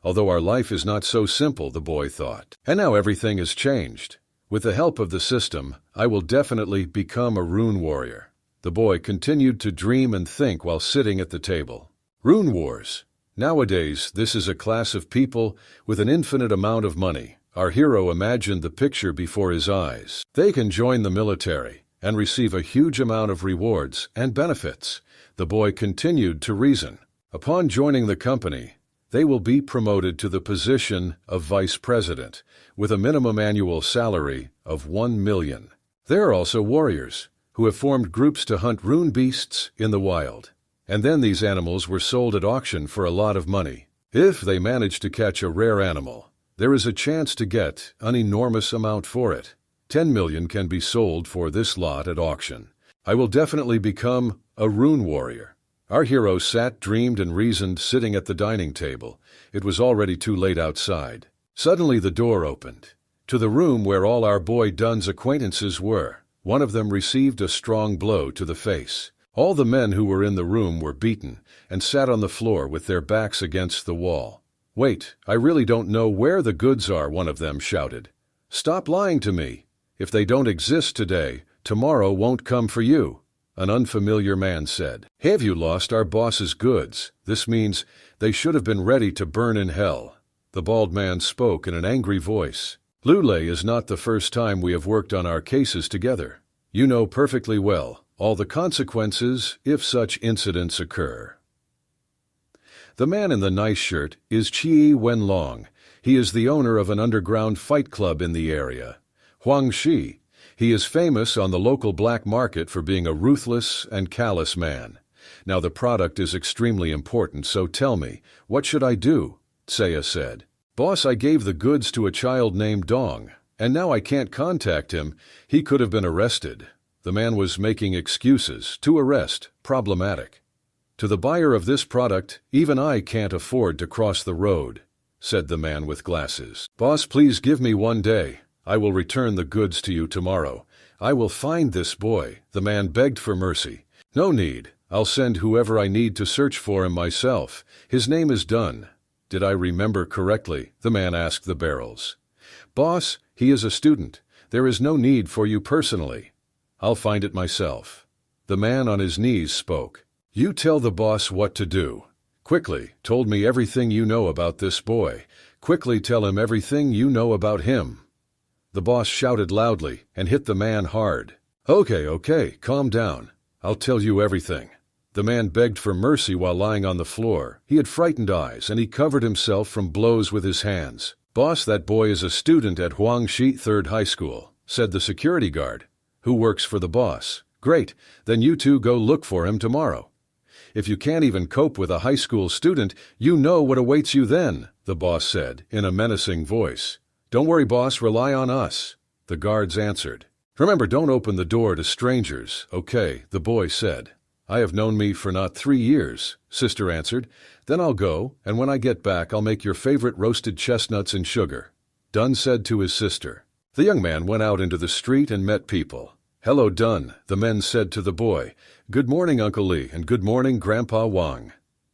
Although our life is not so simple, the boy thought. And now everything has changed. With the help of the system, I will definitely become a rune warrior. The boy continued to dream and think while sitting at the table. Rune wars. Nowadays, this is a class of people with an infinite amount of money. Our hero imagined the picture before his eyes. They can join the military and receive a huge amount of rewards and benefits. The boy continued to reason. Upon joining the company, they will be promoted to the position of vice president with a minimum annual salary of 1 million. There are also warriors who have formed groups to hunt rune beasts in the wild. And then these animals were sold at auction for a lot of money. If they manage to catch a rare animal, there is a chance to get an enormous amount for it. 10 million can be sold for this lot at auction. I will definitely become a rune warrior. Our hero sat, dreamed, and reasoned sitting at the dining table. It was already too late outside. Suddenly the door opened. To the room where all our boy Dun's acquaintances were. One of them received a strong blow to the face. All the men who were in the room were beaten and sat on the floor with their backs against the wall. "Wait, I really don't know where the goods are," one of them shouted. "Stop lying to me. If they don't exist today, tomorrow won't come for you," an unfamiliar man said. "Have you lost our boss's goods? This means they should have been ready to burn in hell." The bald man spoke in an angry voice. "Lule is not the first time we have worked on our cases together. You know perfectly well all the consequences if such incidents occur." The man in the nice shirt is Qi Wenlong. He is the owner of an underground fight club in the area. Huang Shi. He is famous on the local black market for being a ruthless and callous man. Now the product is extremely important, so tell me, what should I do? Tsaya said. "Boss, I gave the goods to a child named Dong, and now I can't contact him. He could have been arrested." The man was making excuses. To arrest, problematic. "To the buyer of this product, even I can't afford to cross the road," said the man with glasses. "Boss, please give me 1 day. I will return the goods to you tomorrow. I will find this boy." The man begged for mercy. "No need. I'll send whoever I need to search for him myself. His name is Dun." "Did I remember correctly?" the man asked the barrels. "Boss, he is a student. There is no need for you personally. I'll find it myself." The man on his knees spoke. "You tell the boss what to do. Quickly, told me everything you know about this boy. Quickly tell him everything you know about him." The boss shouted loudly and hit the man hard. Okay, calm down. I'll tell you everything." The man begged for mercy while lying on the floor. He had frightened eyes, and he covered himself from blows with his hands. "Boss, that boy is a student at Huangshi 3rd High School," said the security guard, who works for the boss. "Great, then you two go look for him tomorrow. If you can't even cope with a high school student, you know what awaits you then," the boss said in a menacing voice. "Don't worry, boss, rely on us," the guards answered. "Remember, don't open the door to strangers." "Okay," the boy said. "I have known me for not 3 years," Sister answered. "Then I'll go, and when I get back I'll make your favorite roasted chestnuts and sugar," Dun said to his sister. The young man went out into the street and met people. "Hello, Dun," the men said to the boy. "Good morning, Uncle Lee, and good morning, Grandpa Wang."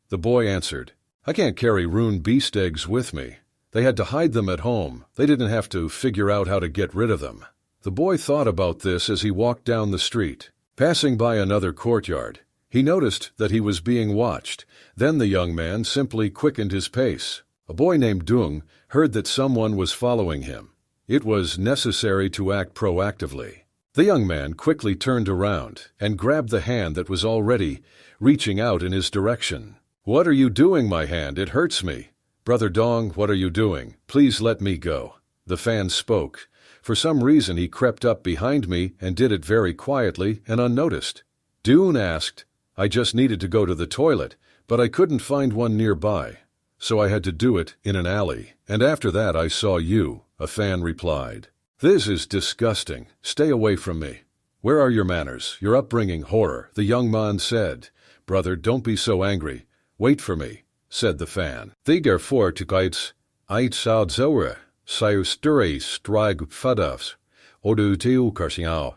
The boy answered, "I can't carry rune beast eggs with me. They had to hide them at home. They didn't have to figure out how to get rid of them." The boy thought about this as he walked down the street. Passing by another courtyard, he noticed that he was being watched. Then the young man simply quickened his pace. A boy named Dung heard that someone was following him. It was necessary to act proactively. The young man quickly turned around and grabbed the hand that was already reaching out in his direction. "What are you doing, my hand? It hurts me." "Brother Dong, what are you doing? Please let me go." The fan spoke. For some reason he crept up behind me and did it very quietly and unnoticed. Dune asked, "I just needed to go to the toilet, but I couldn't find one nearby. So I had to do it in an alley, and after that I saw you," a fan replied. "This is disgusting. Stay away from me." "Where are your manners, your upbringing, horror?" the young man said. "Brother, don't be so angry. Wait for me," said the fan. "Thiger fortights, Zora, Siusture Strig Fadavs, Odu Tiu Karsiao."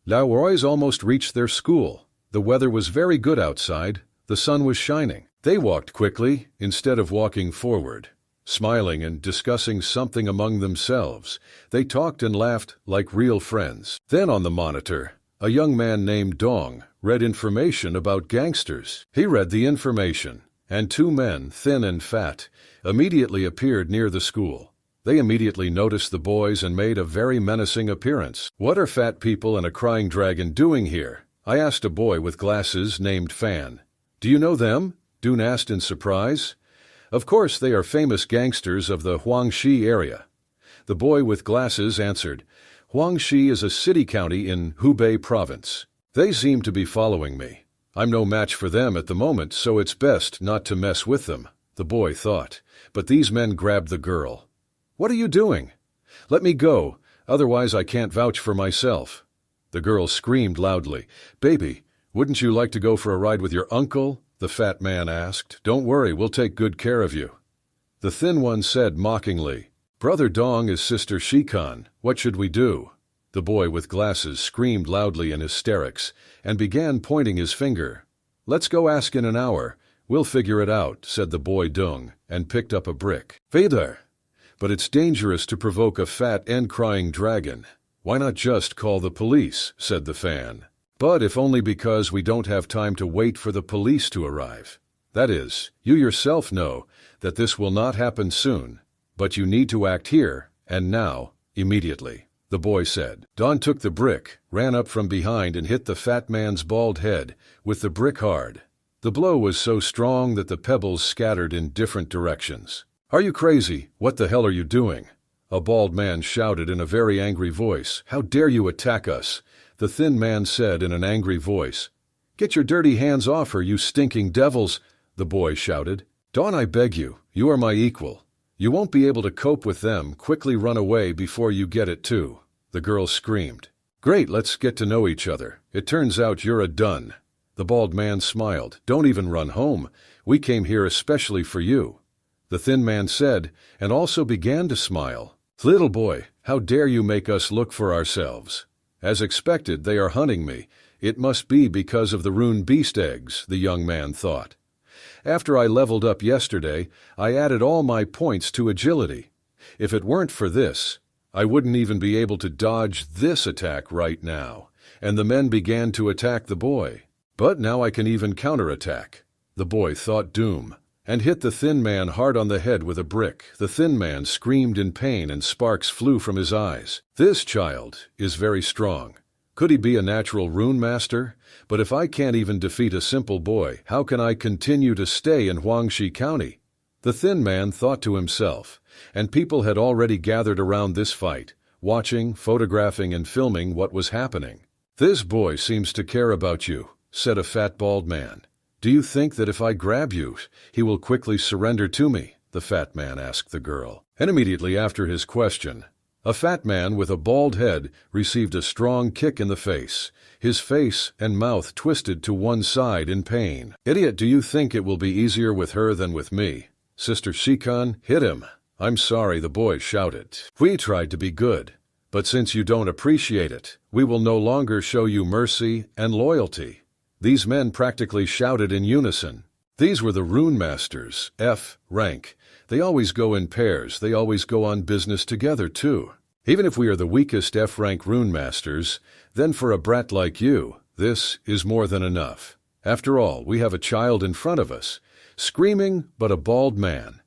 Lauroys almost reached their school. The weather was very good outside. The sun was shining. They walked quickly instead of walking forward. Smiling and discussing something among themselves, they talked and laughed like real friends. Then on the monitor, a young man named Dong read information about gangsters. He read the information, and two men, thin and fat, immediately appeared near the school. They immediately noticed the boys and made a very menacing appearance. "What are fat people and a crying dragon doing here?" I asked a boy with glasses named Fan. "Do you know them?" Dune asked in surprise. "Of course, they are famous gangsters of the Huangshi area." The boy with glasses answered, "Huangshi is a city-county in Hubei province. They seem to be following me. I'm no match for them at the moment, so it's best not to mess with them," the boy thought. But these men grabbed the girl. "What are you doing?" "Let me go, otherwise I can't vouch for myself." The girl screamed loudly. "Baby, wouldn't you like to go for a ride with your uncle?" the fat man asked. "Don't worry, we'll take good care of you." The thin one said mockingly, "Brother Dong is Sister Shikan. What should we do?" The boy with glasses screamed loudly in hysterics and began pointing his finger. "Let's go ask in an hour. We'll figure it out," said the boy Dung, and picked up a brick. "Vader! But it's dangerous to provoke a fat and crying dragon. Why not just call the police?" said the fan. "But if only because we don't have time to wait for the police to arrive. That is, you yourself know that this will not happen soon, but you need to act here and now, immediately," the boy said. Don took the brick, ran up from behind and hit the fat man's bald head with the brick hard. The blow was so strong that the pebbles scattered in different directions. "Are you crazy? What the hell are you doing?" a bald man shouted in a very angry voice. "How dare you attack us?" the thin man said in an angry voice. "Get your dirty hands off her, you stinking devils," the boy shouted. "Don, I beg you, you are my equal. You won't be able to cope with them. Quickly run away before you get it too," the girl screamed. "Great, let's get to know each other. It turns out you're a dun." The bald man smiled. "Don't even run home. We came here especially for you," the thin man said, and also began to smile. "Little boy, how dare you make us look for ourselves? As expected, they are hunting me. It must be because of the rune beast eggs," the young man thought. "After I leveled up yesterday, I added all my points to agility. If it weren't for this, I wouldn't even be able to dodge this attack right now." And the men began to attack the boy. "But now I can even counterattack," the boy thought doom, and hit the thin man hard on the head with a brick. The thin man screamed in pain and sparks flew from his eyes. "This child is very strong. Could he be a natural rune master? But if I can't even defeat a simple boy, how can I continue to stay in Huangshi County?" the thin man thought to himself, and people had already gathered around this fight, watching, photographing, and filming what was happening. "This boy seems to care about you," said a fat bald man. "Do you think that if I grab you, he will quickly surrender to me?" the fat man asked the girl. And immediately after his question, a fat man with a bald head received a strong kick in the face. His face and mouth twisted to one side in pain. "Idiot, do you think it will be easier with her than with me? Sister Shikan, hit him." "I'm sorry," the boy shouted. "We tried to be good, but since you don't appreciate it, we will no longer show you mercy and loyalty." These men practically shouted in unison. These were the rune masters, F rank. They always go in pairs. They always go on business together too. "Even if we are the weakest F rank rune masters, then for a brat like you, This is more than enough. After all, we have a child in front of us, screaming but a bald man.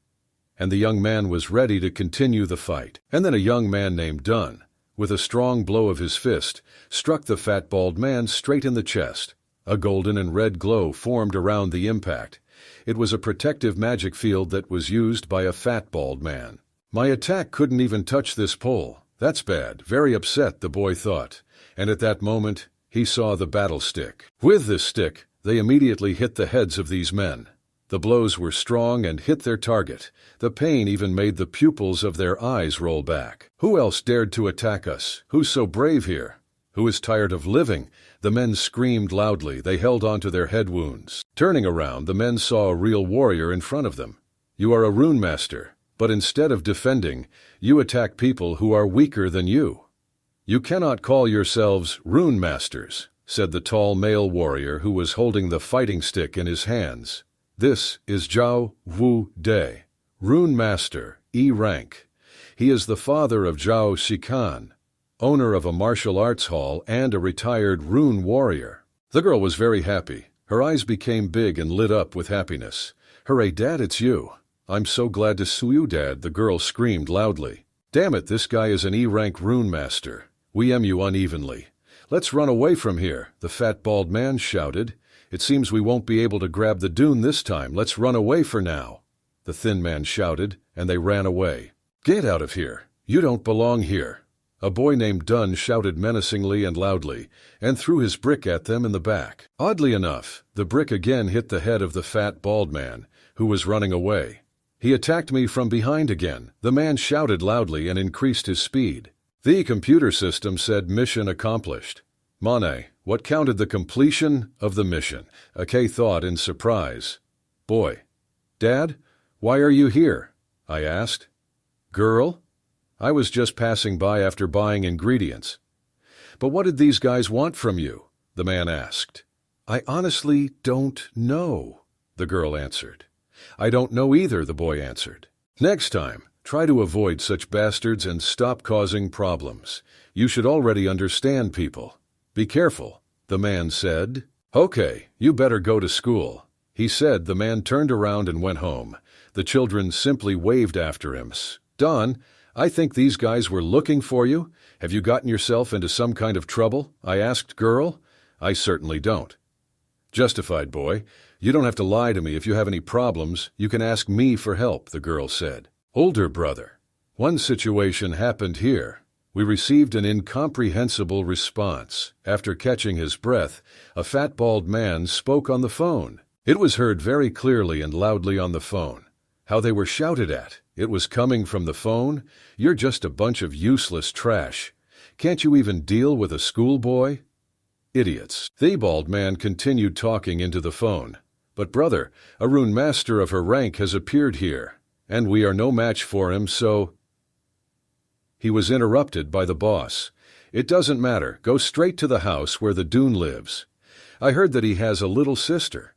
And the young man was ready to continue the fight. And then a young man named Dunn, with a strong blow of his fist, struck the fat bald man straight in the chest. A golden and red glow formed around the impact. It was a protective magic field that was used by a fat bald man. My attack couldn't even touch this pole. That's bad. Very upset, the boy thought. And at that moment, he saw the battle stick. With this stick, they immediately hit the heads of these men. The blows were strong and hit their target. The pain even made the pupils of their eyes roll back. Who else dared to attack us? Who's so brave here? Who is tired of living? The men screamed loudly. They held on to their head wounds. Turning around, the men saw a real warrior in front of them. You are a rune master, but instead of defending, you attack people who are weaker than you. You cannot call yourselves rune masters, said the tall male warrior who was holding the fighting stick in his hands. This is Zhao Wu Dai, Rune Master, E rank. He is the father of Zhao Shikan, owner of a martial arts hall and a retired rune warrior. The girl was very happy. Her eyes became big and lit up with happiness. Hooray, Dad, it's you. I'm so glad to see you, Dad, the girl screamed loudly. Damn it, this guy is an E rank rune master. We aim you unevenly. Let's run away from here, the fat bald man shouted. It seems we won't be able to grab the dune this time. Let's run away for now. The thin man shouted, and they ran away. Get out of here. You don't belong here. A boy named Dunn shouted menacingly and loudly, and threw his brick at them in the back. Oddly enough, the brick again hit the head of the fat bald man, who was running away. He attacked me from behind again. The man shouted loudly and increased his speed. The computer system said mission accomplished. Monet, what counted the completion of the mission? Akay thought in surprise. Boy. Dad, why are you here? I asked. Girl? I was just passing by after buying ingredients. But what did these guys want from you? The man asked. I honestly don't know, the girl answered. I don't know either, the boy answered. Next time, try to avoid such bastards and stop causing problems. You should already understand people. Be careful, the man said. Okay, you better go to school, he said. The man turned around and went home. The children simply waved after him. Don, I think these guys were looking for you. Have you gotten yourself into some kind of trouble? I asked. Girl, I certainly don't. Justified, boy. You don't have to lie to me. If you have any problems, you can ask me for help, the girl said. Older brother. One situation happened here. We received an incomprehensible response. After catching his breath, a fat bald man spoke on the phone. It was heard very clearly and loudly on the phone. How they were shouted at. It was coming from the phone. You're just a bunch of useless trash. Can't you even deal with a schoolboy? Idiots. The bald man continued talking into the phone. But brother, a rune master of her rank has appeared here, and we are no match for him, so... He was interrupted by the boss. It doesn't matter. Go straight to the house where the Dune lives. I heard that he has a little sister.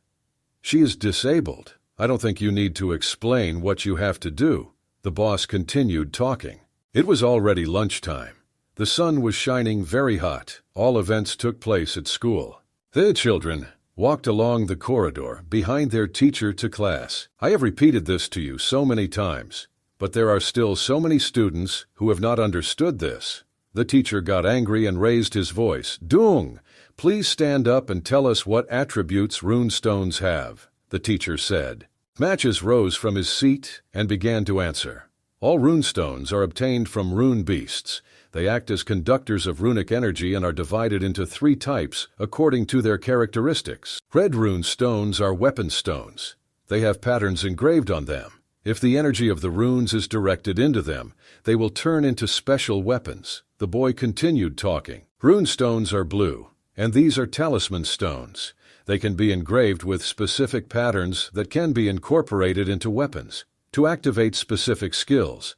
She is disabled. I don't think you need to explain what you have to do. The boss continued talking. It was already lunchtime. The sun was shining very hot. All events took place at school. The children walked along the corridor behind their teacher to class. I have repeated this to you so many times. But there are still so many students who have not understood this. The teacher got angry and raised his voice. Dung, please stand up and tell us what attributes rune stones have, the teacher said. Matches rose from his seat and began to answer. All rune stones are obtained from rune beasts. They act as conductors of runic energy and are divided into 3 types according to their characteristics. Red rune stones are weapon stones. They have patterns engraved on them. If the energy of the runes is directed into them, they will turn into special weapons. The boy continued talking. Rune stones are blue, and these are talisman stones. They can be engraved with specific patterns that can be incorporated into weapons to activate specific skills.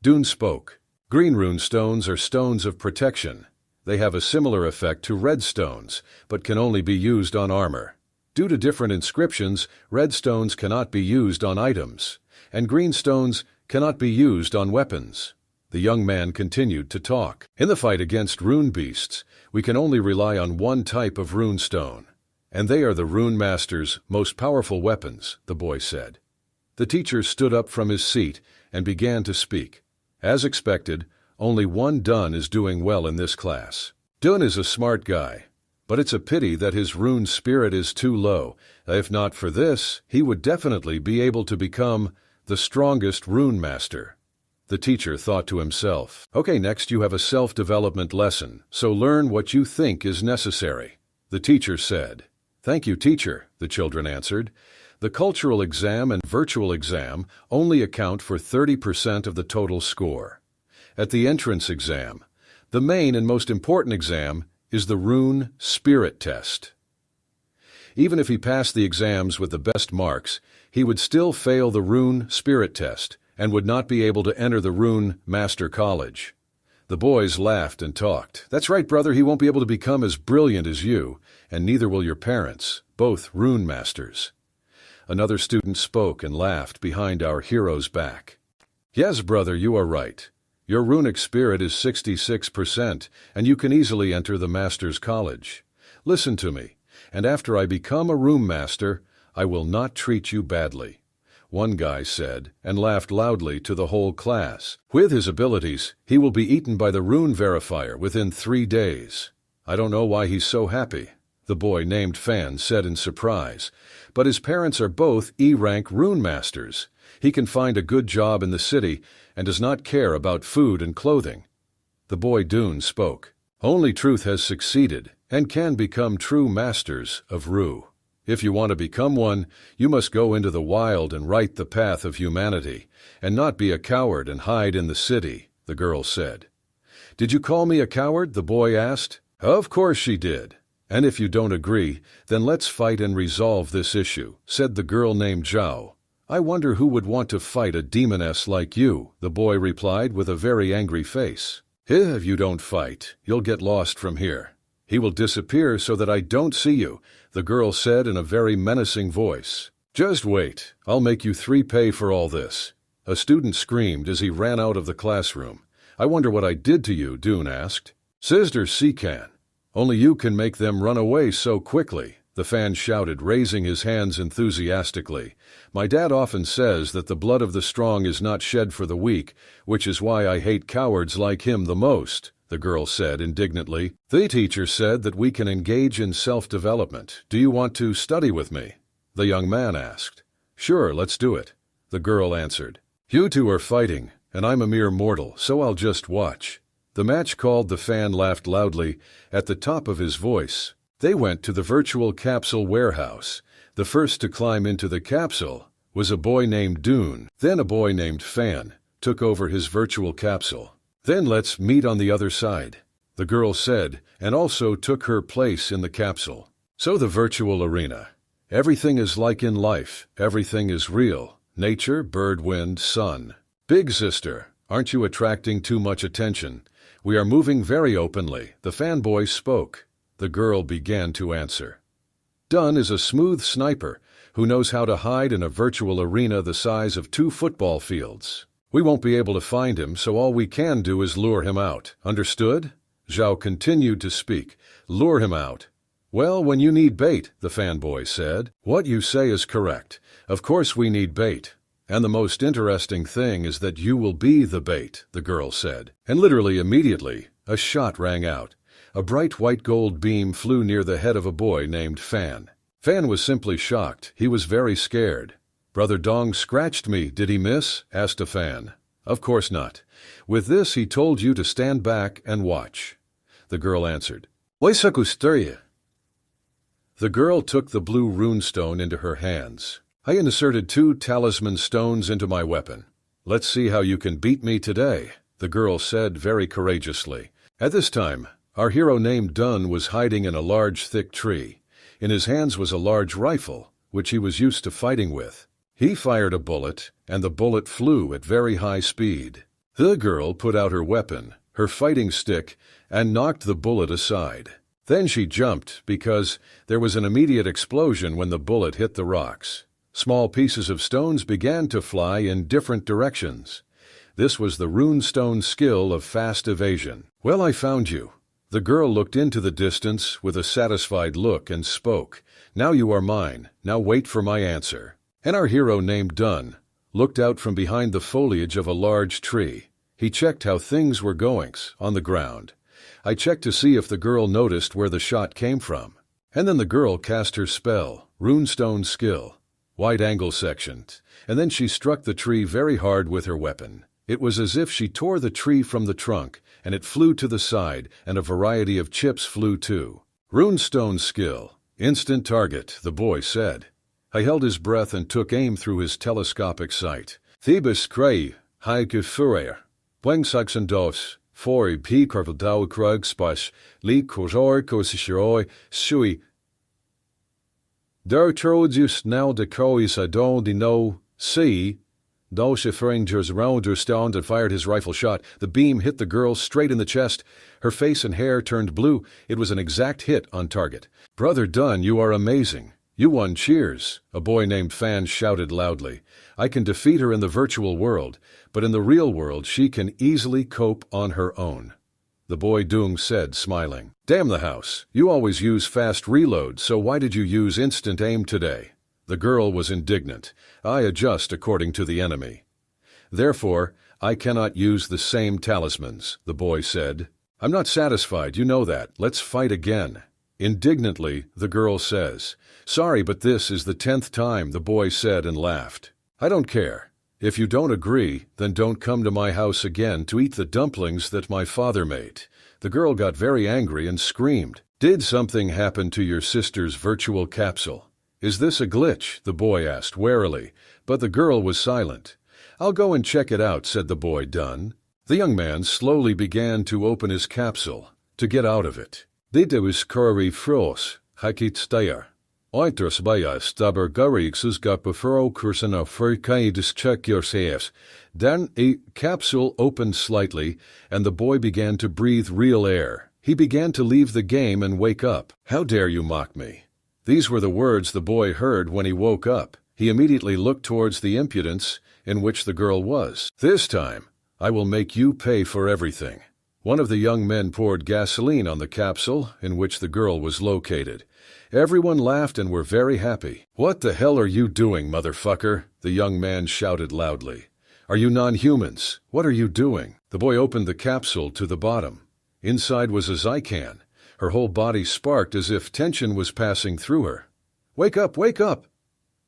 Dune spoke. Green rune stones are stones of protection. They have a similar effect to red stones, but can only be used on armor. Due to different inscriptions, red stones cannot be used on items, and green stones cannot be used on weapons. The young man continued to talk. In the fight against rune beasts, we can only rely on one type of rune stone, and they are the rune master's most powerful weapons, the boy said. The teacher stood up from his seat and began to speak. As expected, only one Dun is doing well in this class. Dun is a smart guy, but it's a pity that his rune spirit is too low. If not for this, he would definitely be able to become the strongest rune master. The teacher thought to himself, okay, next you have a self-development lesson, so learn what you think is necessary. The teacher said. Thank you, teacher, the children answered. The cultural exam and virtual exam only account for 30% of the total score. At the entrance exam, the main and most important exam is the rune spirit test. Even if he passed the exams with the best marks, he would still fail the rune spirit test and would not be able to enter the rune master college. The boys laughed and talked. That's right, brother, he won't be able to become as brilliant as you, and neither will your parents, both rune masters. Another student spoke and laughed behind our hero's back. Yes, brother, you are right. Your runic spirit is 66%, and you can easily enter the master's college. Listen to me, and after I become a rune master, I will not treat you badly. One guy said, and laughed loudly to the whole class. With his abilities, he will be eaten by the rune verifier within 3 days. I don't know why he's so happy, the boy named Fan said in surprise, but his parents are both E-rank rune masters. He can find a good job in the city and does not care about food and clothing. The boy Dune spoke. Only truth has succeeded and can become true masters of Ru. If you want to become one, you must go into the wild and right the path of humanity, and not be a coward and hide in the city, the girl said. Did you call me a coward? The boy asked. Of course she did. And if you don't agree, then let's fight and resolve this issue, said the girl named Zhao. I wonder who would want to fight a demoness like you, the boy replied with a very angry face. If you don't fight, you'll get lost from here. He will disappear so that I don't see you, the girl said in a very menacing voice. Just wait, I'll make you 3 pay for all this. A student screamed as he ran out of the classroom. I wonder what I did to you, Dune asked. Sister Secan, only you can make them run away so quickly, the fan shouted, raising his hands enthusiastically. My dad often says that the blood of the strong is not shed for the weak, which is why I hate cowards like him the most, the girl said indignantly. The teacher said that we can engage in self-development. Do you want to study with me? The young man asked. Sure, let's do it, the girl answered. You two are fighting, and I'm a mere mortal, so I'll just watch. The match called. The fan laughed loudly at the top of his voice. They went to the virtual capsule warehouse. The first to climb into the capsule was a boy named Dune. Then a boy named Fan took over his virtual capsule. Then let's meet on the other side, the girl said, and also took her place in the capsule. So the virtual arena. Everything is like in life. Everything is real. Nature, bird, wind, sun. Big sister, aren't you attracting too much attention? We are moving very openly, the fanboy spoke. The girl began to answer. Dun is a smooth sniper who knows how to hide in a virtual arena the size of 2 football fields. We won't be able to find him, so all we can do is lure him out. Understood? Zhao continued to speak. Lure him out. Well, when you need bait, the fanboy said. What you say is correct. Of course we need bait. And the most interesting thing is that you will be the bait, the girl said. And literally immediately, a shot rang out. A bright white gold beam flew near the head of a boy named Fan. Fan was simply shocked. He was very scared. Brother Dong scratched me. Did he miss? Asked a Fan. Of course not. With this he told you to stand back and watch. The girl answered. The girl took the blue runestone into her hands. I inserted 2 talisman stones into my weapon. Let's see how you can beat me today, the girl said very courageously. At this time, our hero named Dun was hiding in a large thick tree. In his hands was a large rifle, which he was used to fighting with. He fired a bullet, and the bullet flew at very high speed. The girl put out her weapon, her fighting stick, and knocked the bullet aside. Then she jumped because there was an immediate explosion when the bullet hit the rocks. Small pieces of stones began to fly in different directions. This was the runestone skill of fast evasion. "Well, I found you." The girl looked into the distance with a satisfied look and spoke. "Now you are mine. Now wait for my answer." And our hero, named Dunn, looked out from behind the foliage of a large tree. He checked how things were going on the ground. I checked to see if the girl noticed where the shot came from. And then the girl cast her spell, runestone skill, wide angle section, and then she struck the tree very hard with her weapon. It was as if she tore the tree from the trunk, and it flew to the side, and a variety of chips flew too. "Runestone skill, instant target," the boy said. I held his breath and took aim through his telescopic sight. "Thebes krei, high gefurer. Bweng saxen dos, for p carvaldau krug spas, li kozor kosishiroi, sui. Der trodzius now de crois adon di no, see." Dos Rangers round her stand and fired his rifle shot. The beam hit the girl straight in the chest. Her face and hair turned blue. It was an exact hit on target. "Brother Dunn, you are amazing. You won, cheers," a boy named Fan shouted loudly. "I can defeat her in the virtual world, but in the real world she can easily cope on her own." The boy Dung said, smiling. "Damn the house. You always use fast reload, so why did you use instant aim today?" The girl was indignant. "I adjust according to the enemy. Therefore, I cannot use the same talismans," the boy said. "I'm not satisfied, you know that. Let's fight again." Indignantly, the girl says. "Sorry, but this is the 10th time," the boy said and laughed. "I don't care. If you don't agree, then don't come to my house again to eat the dumplings that my father made." The girl got very angry and screamed. "Did something happen to your sister's virtual capsule? Is this a glitch?" the boy asked warily, but the girl was silent. "I'll go and check it out," said the boy Dunn. The young man slowly began to open his capsule, to get out of it. "Dita was curry fros, hakit stayer. Oitros baya staber garixus gapafuro kursana furkaidis check yourselves." Then a capsule opened slightly, and the boy began to breathe real air. He began to leave the game and wake up. "How dare you mock me?" These were the words the boy heard when he woke up. He immediately looked towards the impudence in which the girl was. "This time, I will make you pay for everything." One of the young men poured gasoline on the capsule in which the girl was located. Everyone laughed and were very happy. "What the hell are you doing, motherfucker?" the young man shouted loudly. "Are you non-humans? What are you doing?" The boy opened the capsule to the bottom. Inside was a Zycan. Her whole body sparked as if tension was passing through her. "Wake up, wake up!"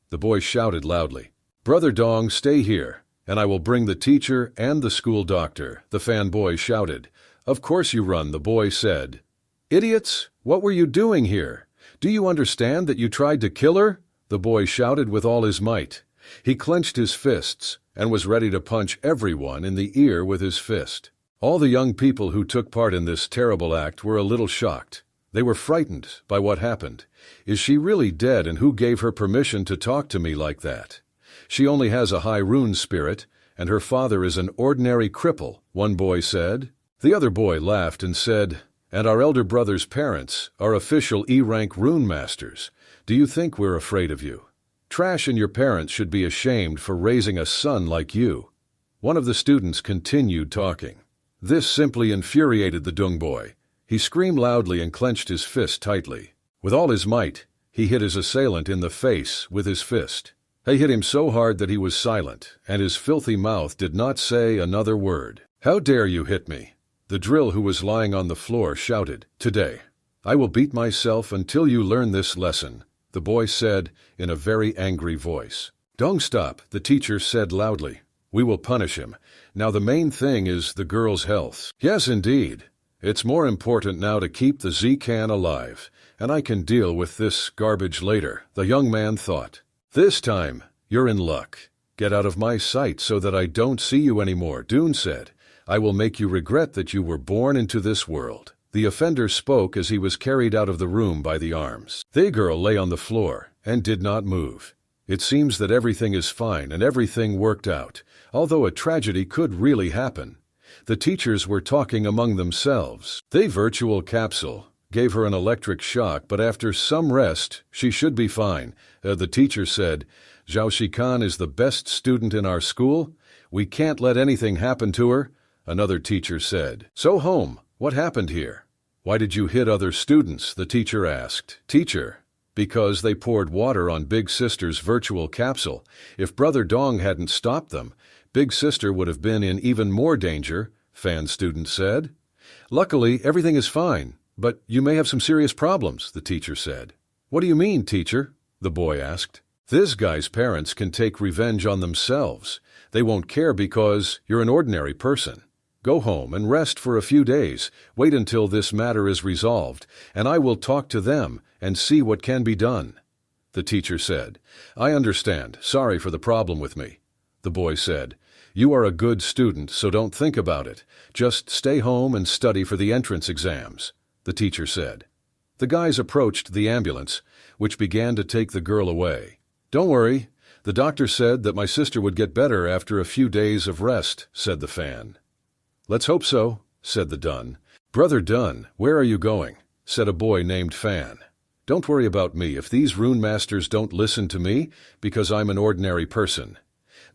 the boy shouted loudly. "Brother Dong, stay here, and I will bring the teacher and the school doctor," the fanboy shouted. "Of course you run," the boy said. "Idiots, what were you doing here? Do you understand that you tried to kill her?" the boy shouted with all his might. He clenched his fists and was ready to punch everyone in the ear with his fist. All the young people who took part in this terrible act were a little shocked. They were frightened by what happened. "Is she really dead, and who gave her permission to talk to me like that? She only has a high rune spirit, and her father is an ordinary cripple," one boy said. The other boy laughed and said, "And our elder brother's parents are official E-rank rune masters. Do you think we're afraid of you? Trash and your parents should be ashamed for raising a son like you." One of the students continued talking. This simply infuriated the Dung boy. He screamed loudly and clenched his fist tightly. With all his might, he hit his assailant in the face with his fist. He hit him so hard that he was silent, and his filthy mouth did not say another word. "How dare you hit me?" the drill who was lying on the floor shouted. "Today, I will beat myself until you learn this lesson," the boy said in a very angry voice. "Don't stop," the teacher said loudly. "We will punish him. Now the main thing is the girl's health." "Yes, indeed. It's more important now to keep the Z-Can alive, and I can deal with this garbage later," the young man thought. "This time, you're in luck. Get out of my sight so that I don't see you anymore," Dune said. "I will make you regret that you were born into this world." The offender spoke as he was carried out of the room by the arms. The girl lay on the floor and did not move. It seems that everything is fine and everything worked out, although a tragedy could really happen. The teachers were talking among themselves. The virtual capsule gave her an electric shock, but after some rest, she should be fine. The teacher said, Zhao Shikan is the best student in our school. We can't let anything happen to her, another teacher said. So home, what happened here? Why did you hit other students? The teacher asked. Teacher, because they poured water on Big Sister's virtual capsule. If Brother Dong hadn't stopped them, Big Sister would have been in even more danger, fan student said. Luckily, everything is fine, but you may have some serious problems, the teacher said. What do you mean, teacher? The boy asked. This guy's parents can take revenge on themselves. They won't care because you're an ordinary person. Go home and rest for a few days. Wait until this matter is resolved, and I will talk to them and see what can be done. The teacher said. I understand. Sorry for the problem with me. The boy said. You are a good student, so don't think about it. Just stay home and study for the entrance exams, the teacher said. The guys approached the ambulance, which began to take the girl away. Don't worry. The doctor said that my sister would get better after a few days of rest, said the fan. Let's hope so, said the Dun. Brother Dun, where are you going? Said a boy named Fan. Don't worry about me if these rune masters don't listen to me because I'm an ordinary person.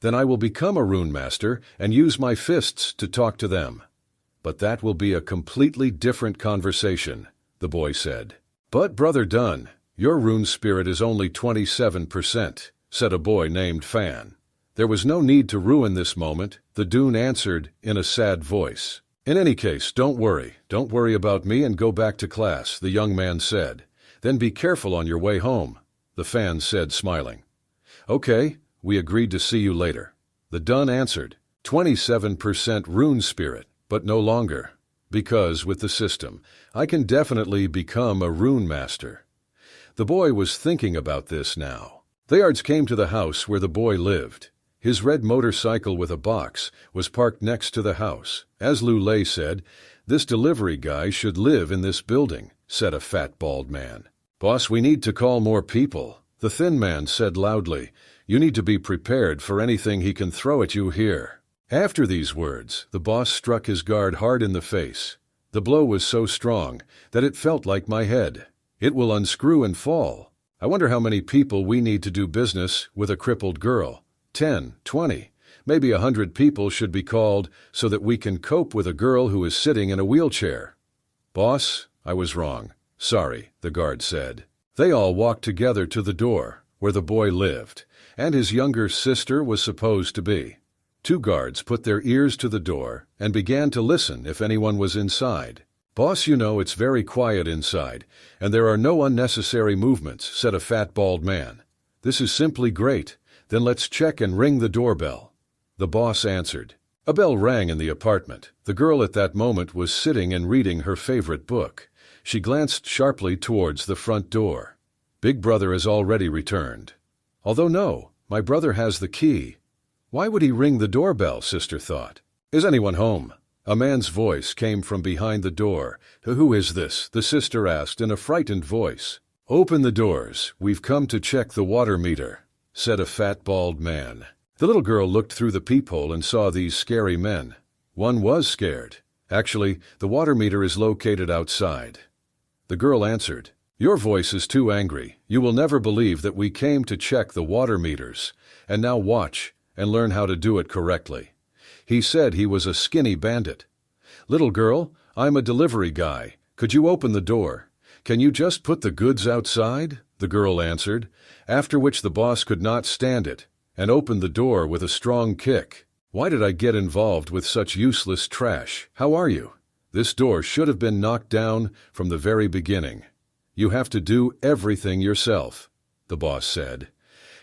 Then I will become a rune master and use my fists to talk to them. But that will be a completely different conversation, the boy said. But Brother Dun, your rune spirit is only 27%, said a boy named Fan. There was no need to ruin this moment, the Dune answered in a sad voice. In any case, don't worry about me and go back to class, the young man said. Then be careful on your way home, the Fan said smiling. Okay, we agreed to see you later. The Dun answered, 27% rune spirit, but no longer. Because with the system, I can definitely become a rune master. The boy was thinking about this now. The Yards came to the house where the boy lived. His red motorcycle with a box was parked next to the house. As Lu Lei said, this delivery guy should live in this building, said a fat bald man. Boss, we need to call more people, the thin man said loudly. You need to be prepared for anything he can throw at you here. After these words, the boss struck his guard hard in the face. The blow was so strong that it felt like my head. It will unscrew and fall. I wonder how many people we need to do business with a crippled girl. 10, 20, maybe 100 people should be called so that we can cope with a girl who is sitting in a wheelchair. Boss, I was wrong. Sorry, the guard said. They all walked together to the door, where the boy lived, and his younger sister was supposed to be. 2 guards put their ears to the door and began to listen if anyone was inside. Boss, you know it's very quiet inside, and there are no unnecessary movements, said a fat bald man. This is simply great. Then let's check and ring the doorbell. The boss answered. A bell rang in the apartment. The girl at that moment was sitting and reading her favorite book. She glanced sharply towards the front door. Big brother has already returned. Although no, my brother has the key. Why would he ring the doorbell, sister thought. Is anyone home? A man's voice came from behind the door. Who is this? The sister asked in a frightened voice. Open the doors. We've come to check the water meter, said a fat bald man. The little girl looked through the peephole and saw these scary men. One was scared. Actually, the water meter is located outside. The girl answered, Your voice is too angry. You will never believe that we came to check the water meters. And now watch and learn how to do it correctly. He said he was a skinny bandit. Little girl, I'm a delivery guy. Could you open the door? Can you just put the goods outside? The girl answered, after which the boss could not stand it and opened the door with a strong kick. Why did I get involved with such useless trash? How are you? This door should have been knocked down from the very beginning. You have to do everything yourself, the boss said.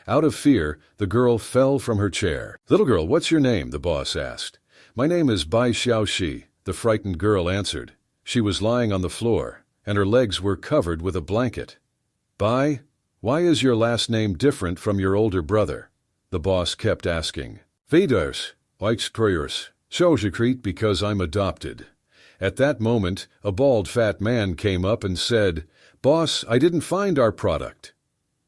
Out of fear, the girl fell from her chair. Little girl, what's your name? The boss asked. My name is Bai Xiaoxi, the frightened girl answered. She was lying on the floor, and her legs were covered with a blanket. Bai, why is your last name different from your older brother? The boss kept asking. Vidars, Oixpruyers, Shojikrit, because I'm adopted. At that moment, a bald fat man came up and said, Boss, I didn't find our product.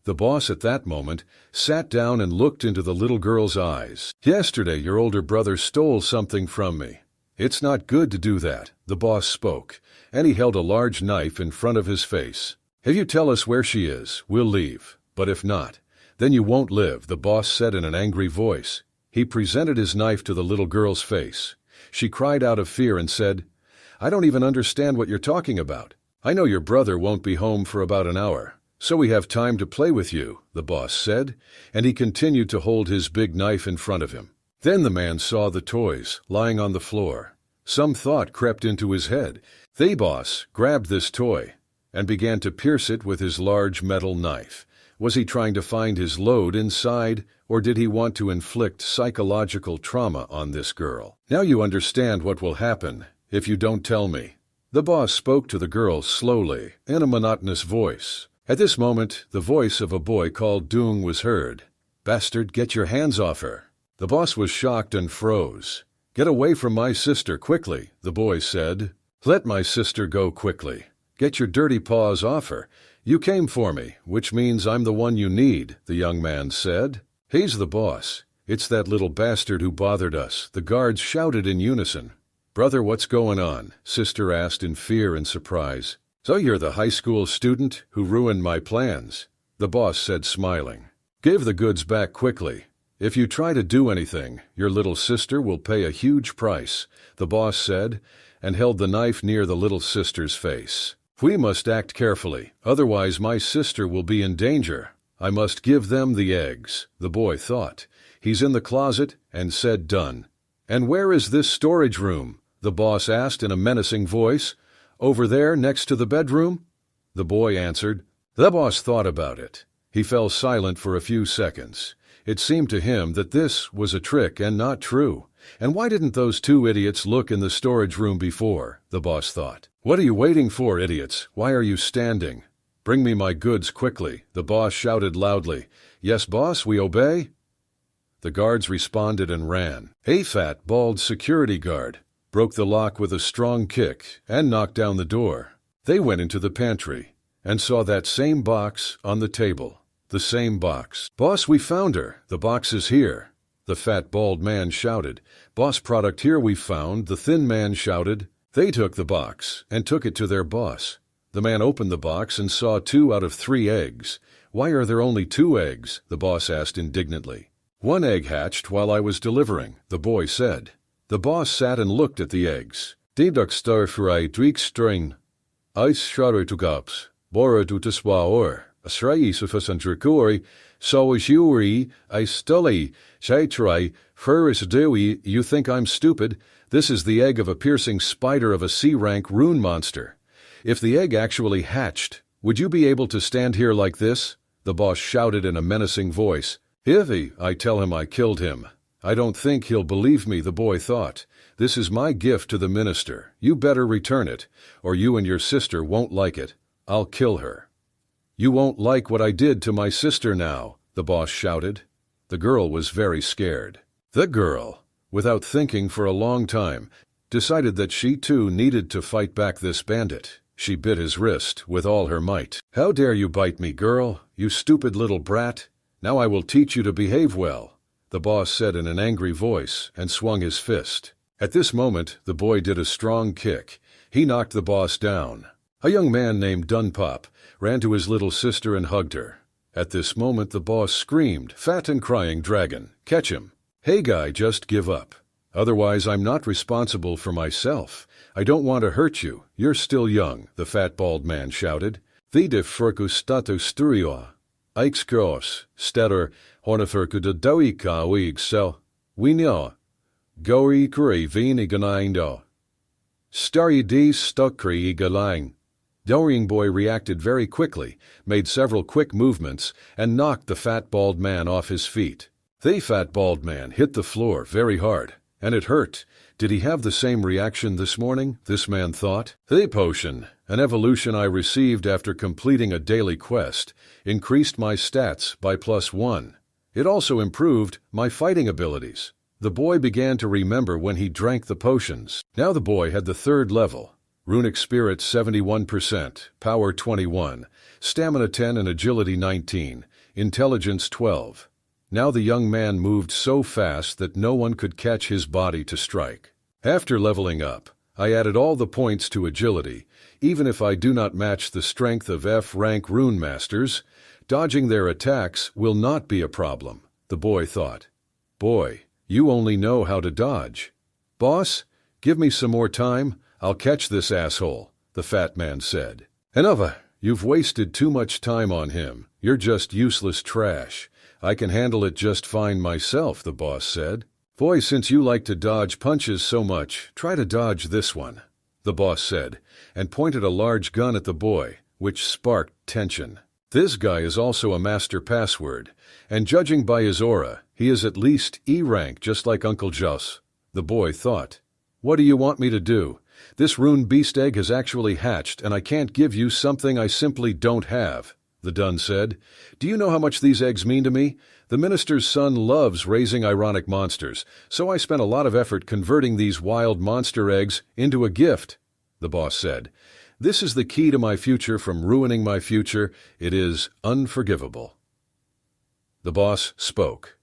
The boss at that moment sat down and looked into the little girl's eyes. Yesterday, your older brother stole something from me. It's not good to do that, the boss spoke, and he held a large knife in front of his face. If you tell us where she is, we'll leave. But if not, Then you won't live, the boss said in an angry voice. He presented his knife to the little girl's face. She cried out of fear and said, I don't even understand what you're talking about. I know your brother won't be home for about an hour, so we have time to play with you, the boss said, and he continued to hold his big knife in front of him. Then the man saw the toys lying on the floor. Some thought crept into his head. The boss grabbed this toy and began to pierce it with his large metal knife. Was he trying to find his load inside, or did he want to inflict psychological trauma on this girl? Now you understand what will happen if you don't tell me. The boss spoke to the girl slowly, in a monotonous voice. At this moment, the voice of a boy called Doong was heard. Bastard, get your hands off her. The boss was shocked and froze. Get away from my sister quickly, the boy said. Let my sister go quickly. Get your dirty paws off her. You came for me, which means I'm the one you need, the young man said. He's the boss. It's that little bastard who bothered us, the guards shouted in unison. Brother, what's going on? Sister asked in fear and surprise. So you're the high school student who ruined my plans, the boss said smiling. Give the goods back quickly. If you try to do anything, your little sister will pay a huge price, the boss said, and held the knife near the little sister's face. We must act carefully, otherwise my sister will be in danger. I must give them the eggs, the boy thought. He's in the closet and said done. And where is this storage room? The boss asked in a menacing voice. Over there next to the bedroom? The boy answered. The boss thought about it. He fell silent for a few seconds. It seemed to him that this was a trick and not true. And why didn't those two idiots look in the storage room before? The boss thought. What are you waiting for, idiots? Why are you standing? Bring me my goods quickly, the boss shouted loudly. Yes, boss, we obey. The guards responded and ran. A fat, bald security guard broke the lock with a strong kick and knocked down the door. They went into the pantry and saw that same box on the table. The same box. Boss, we found her. The box is here. The fat, bald man shouted. Boss, product here we found, the thin man shouted. They took the box and took it to their boss. The man opened the box and saw 2 out of 3 eggs. Why are there only 2 eggs? The boss asked indignantly. 1 egg hatched while I was delivering, the boy said. The boss sat and looked at the eggs. Deduct star fry dreek string. Ice shudder to gops. Bora du teswaor. Asrai sufasandrikuri. So is yuri. I stully. Shaitrai. Furis dewi. You think I'm stupid? This is the egg of a piercing spider of a C-rank rune monster. If the egg actually hatched, would you be able to stand here like this? The boss shouted in a menacing voice. If I tell him I killed him, I don't think he'll believe me, the boy thought. This is my gift to the minister. You better return it, or you and your sister won't like it. I'll kill her. You won't like what I did to my sister now, the boss shouted. The girl was very scared. The girl, without thinking for a long time, decided that she too needed to fight back this bandit. She bit his wrist with all her might. How dare you bite me, girl, you stupid little brat? Now I will teach you to behave well, the boss said in an angry voice and swung his fist. At this moment, the boy did a strong kick. He knocked the boss down. A young man named Dunpop ran to his little sister and hugged her. At this moment, the boss screamed, Fat and crying dragon, catch him. Hey guy, just give up. Otherwise, I'm not responsible for myself. I don't want to hurt you. You're still young, the fat bald man shouted. Vida furku statu sturio. Ikskros, statter, hornefurku de doika weeg so. We know. Gori kuri vini ganaindo. Starry d stukri galang. Dorring boy reacted very quickly, made several quick movements, and knocked the fat bald man off his feet. The fat bald man hit the floor very hard, and it hurt. Did he have the same reaction this morning? This man thought. The potion, an evolution I received after completing a daily quest, increased my stats by +1. It also improved my fighting abilities. The boy began to remember when he drank the potions. Now the boy had the 3rd level. Runic Spirit 71%, Power 21, Stamina 10 and Agility 19, Intelligence 12. Now the young man moved so fast that no one could catch his body to strike. After leveling up, I added all the points to agility, even if I do not match the strength of F-rank rune masters. Dodging their attacks will not be a problem, the boy thought. Boy, you only know how to dodge. Boss, give me some more time. I'll catch this asshole, the fat man said. Enough, you've wasted too much time on him. You're just useless trash. I can handle it just fine myself, the boss said. Boy, since you like to dodge punches so much, try to dodge this one, the boss said, and pointed a large gun at the boy, which sparked tension. This guy is also a master password, and judging by his aura, he is at least E rank just like Uncle Joss, the boy thought. What do you want me to do? This rune beast egg has actually hatched, and I can't give you something I simply don't have, the Dun said. Do you know how much these eggs mean to me? The minister's son loves raising ironic monsters, so I spent a lot of effort converting these wild monster eggs into a gift, the boss said. This is the key to my future from ruining my future. It is unforgivable. The boss spoke.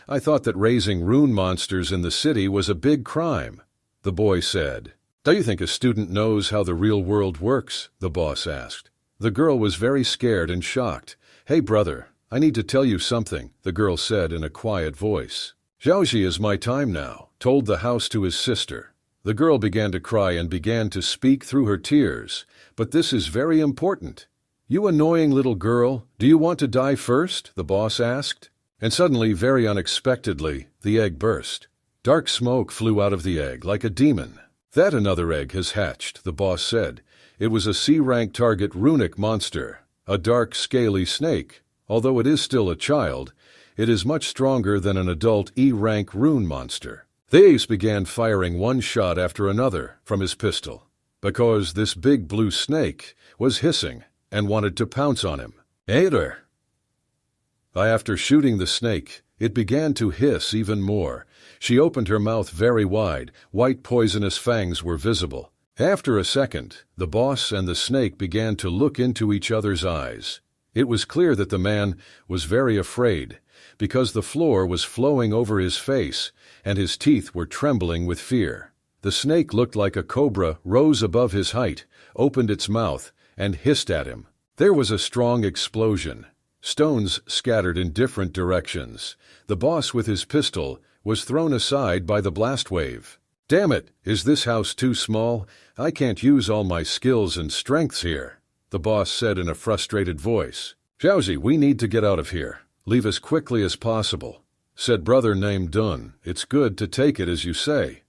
I thought that raising rune monsters in the city was a big crime, the boy said. Do you think a student knows how the real world works? The boss asked. The girl was very scared and shocked. Hey, brother, I need to tell you something, the girl said in a quiet voice. Xiaoxi is my time now, told the house to his sister. The girl began to cry and began to speak through her tears. But this is very important. You annoying little girl, do you want to die first? The boss asked. And suddenly, very unexpectedly, the egg burst. Dark smoke flew out of the egg like a demon. That another egg has hatched, the boss said. It was a C-rank target runic monster, a dark, scaly snake. Although it is still a child, it is much stronger than an adult E-rank rune monster. The ace began firing one shot after another from his pistol, because this big blue snake was hissing and wanted to pounce on him. Ader! After shooting the snake, it began to hiss even more. She opened her mouth very wide. White poisonous fangs were visible. After a second, the boss and the snake began to look into each other's eyes. It was clear that the man was very afraid, because the floor was flowing over his face, and his teeth were trembling with fear. The snake looked like a cobra, rose above his height, opened its mouth, and hissed at him. There was a strong explosion. Stones scattered in different directions. The boss with his pistol was thrown aside by the blast wave. Damn it, is this house too small? I can't use all my skills and strengths here, the boss said in a frustrated voice. Xiaoxi, we need to get out of here. Leave as quickly as possible, said brother named Dun. It's good to take it as you say.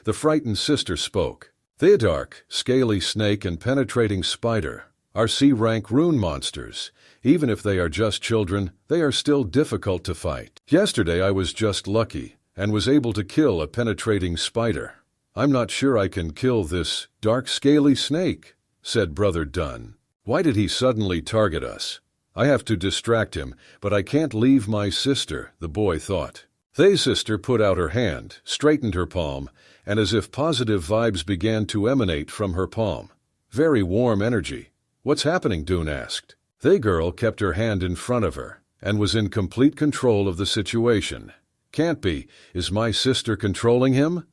The frightened sister spoke. The dark, scaly snake and penetrating spider are C-rank rune monsters. Even if they are just children, they are still difficult to fight. Yesterday I was just lucky and was able to kill a penetrating spider. I'm not sure I can kill this dark scaly snake, said brother Dun. Why did he suddenly target us? I have to distract him, but I can't leave my sister, the boy thought. The sister put out her hand, straightened her palm, and as if positive vibes began to emanate from her palm. Very warm energy. What's happening? Dun asked. The girl kept her hand in front of her and was in complete control of the situation. Can't be. Is my sister controlling him?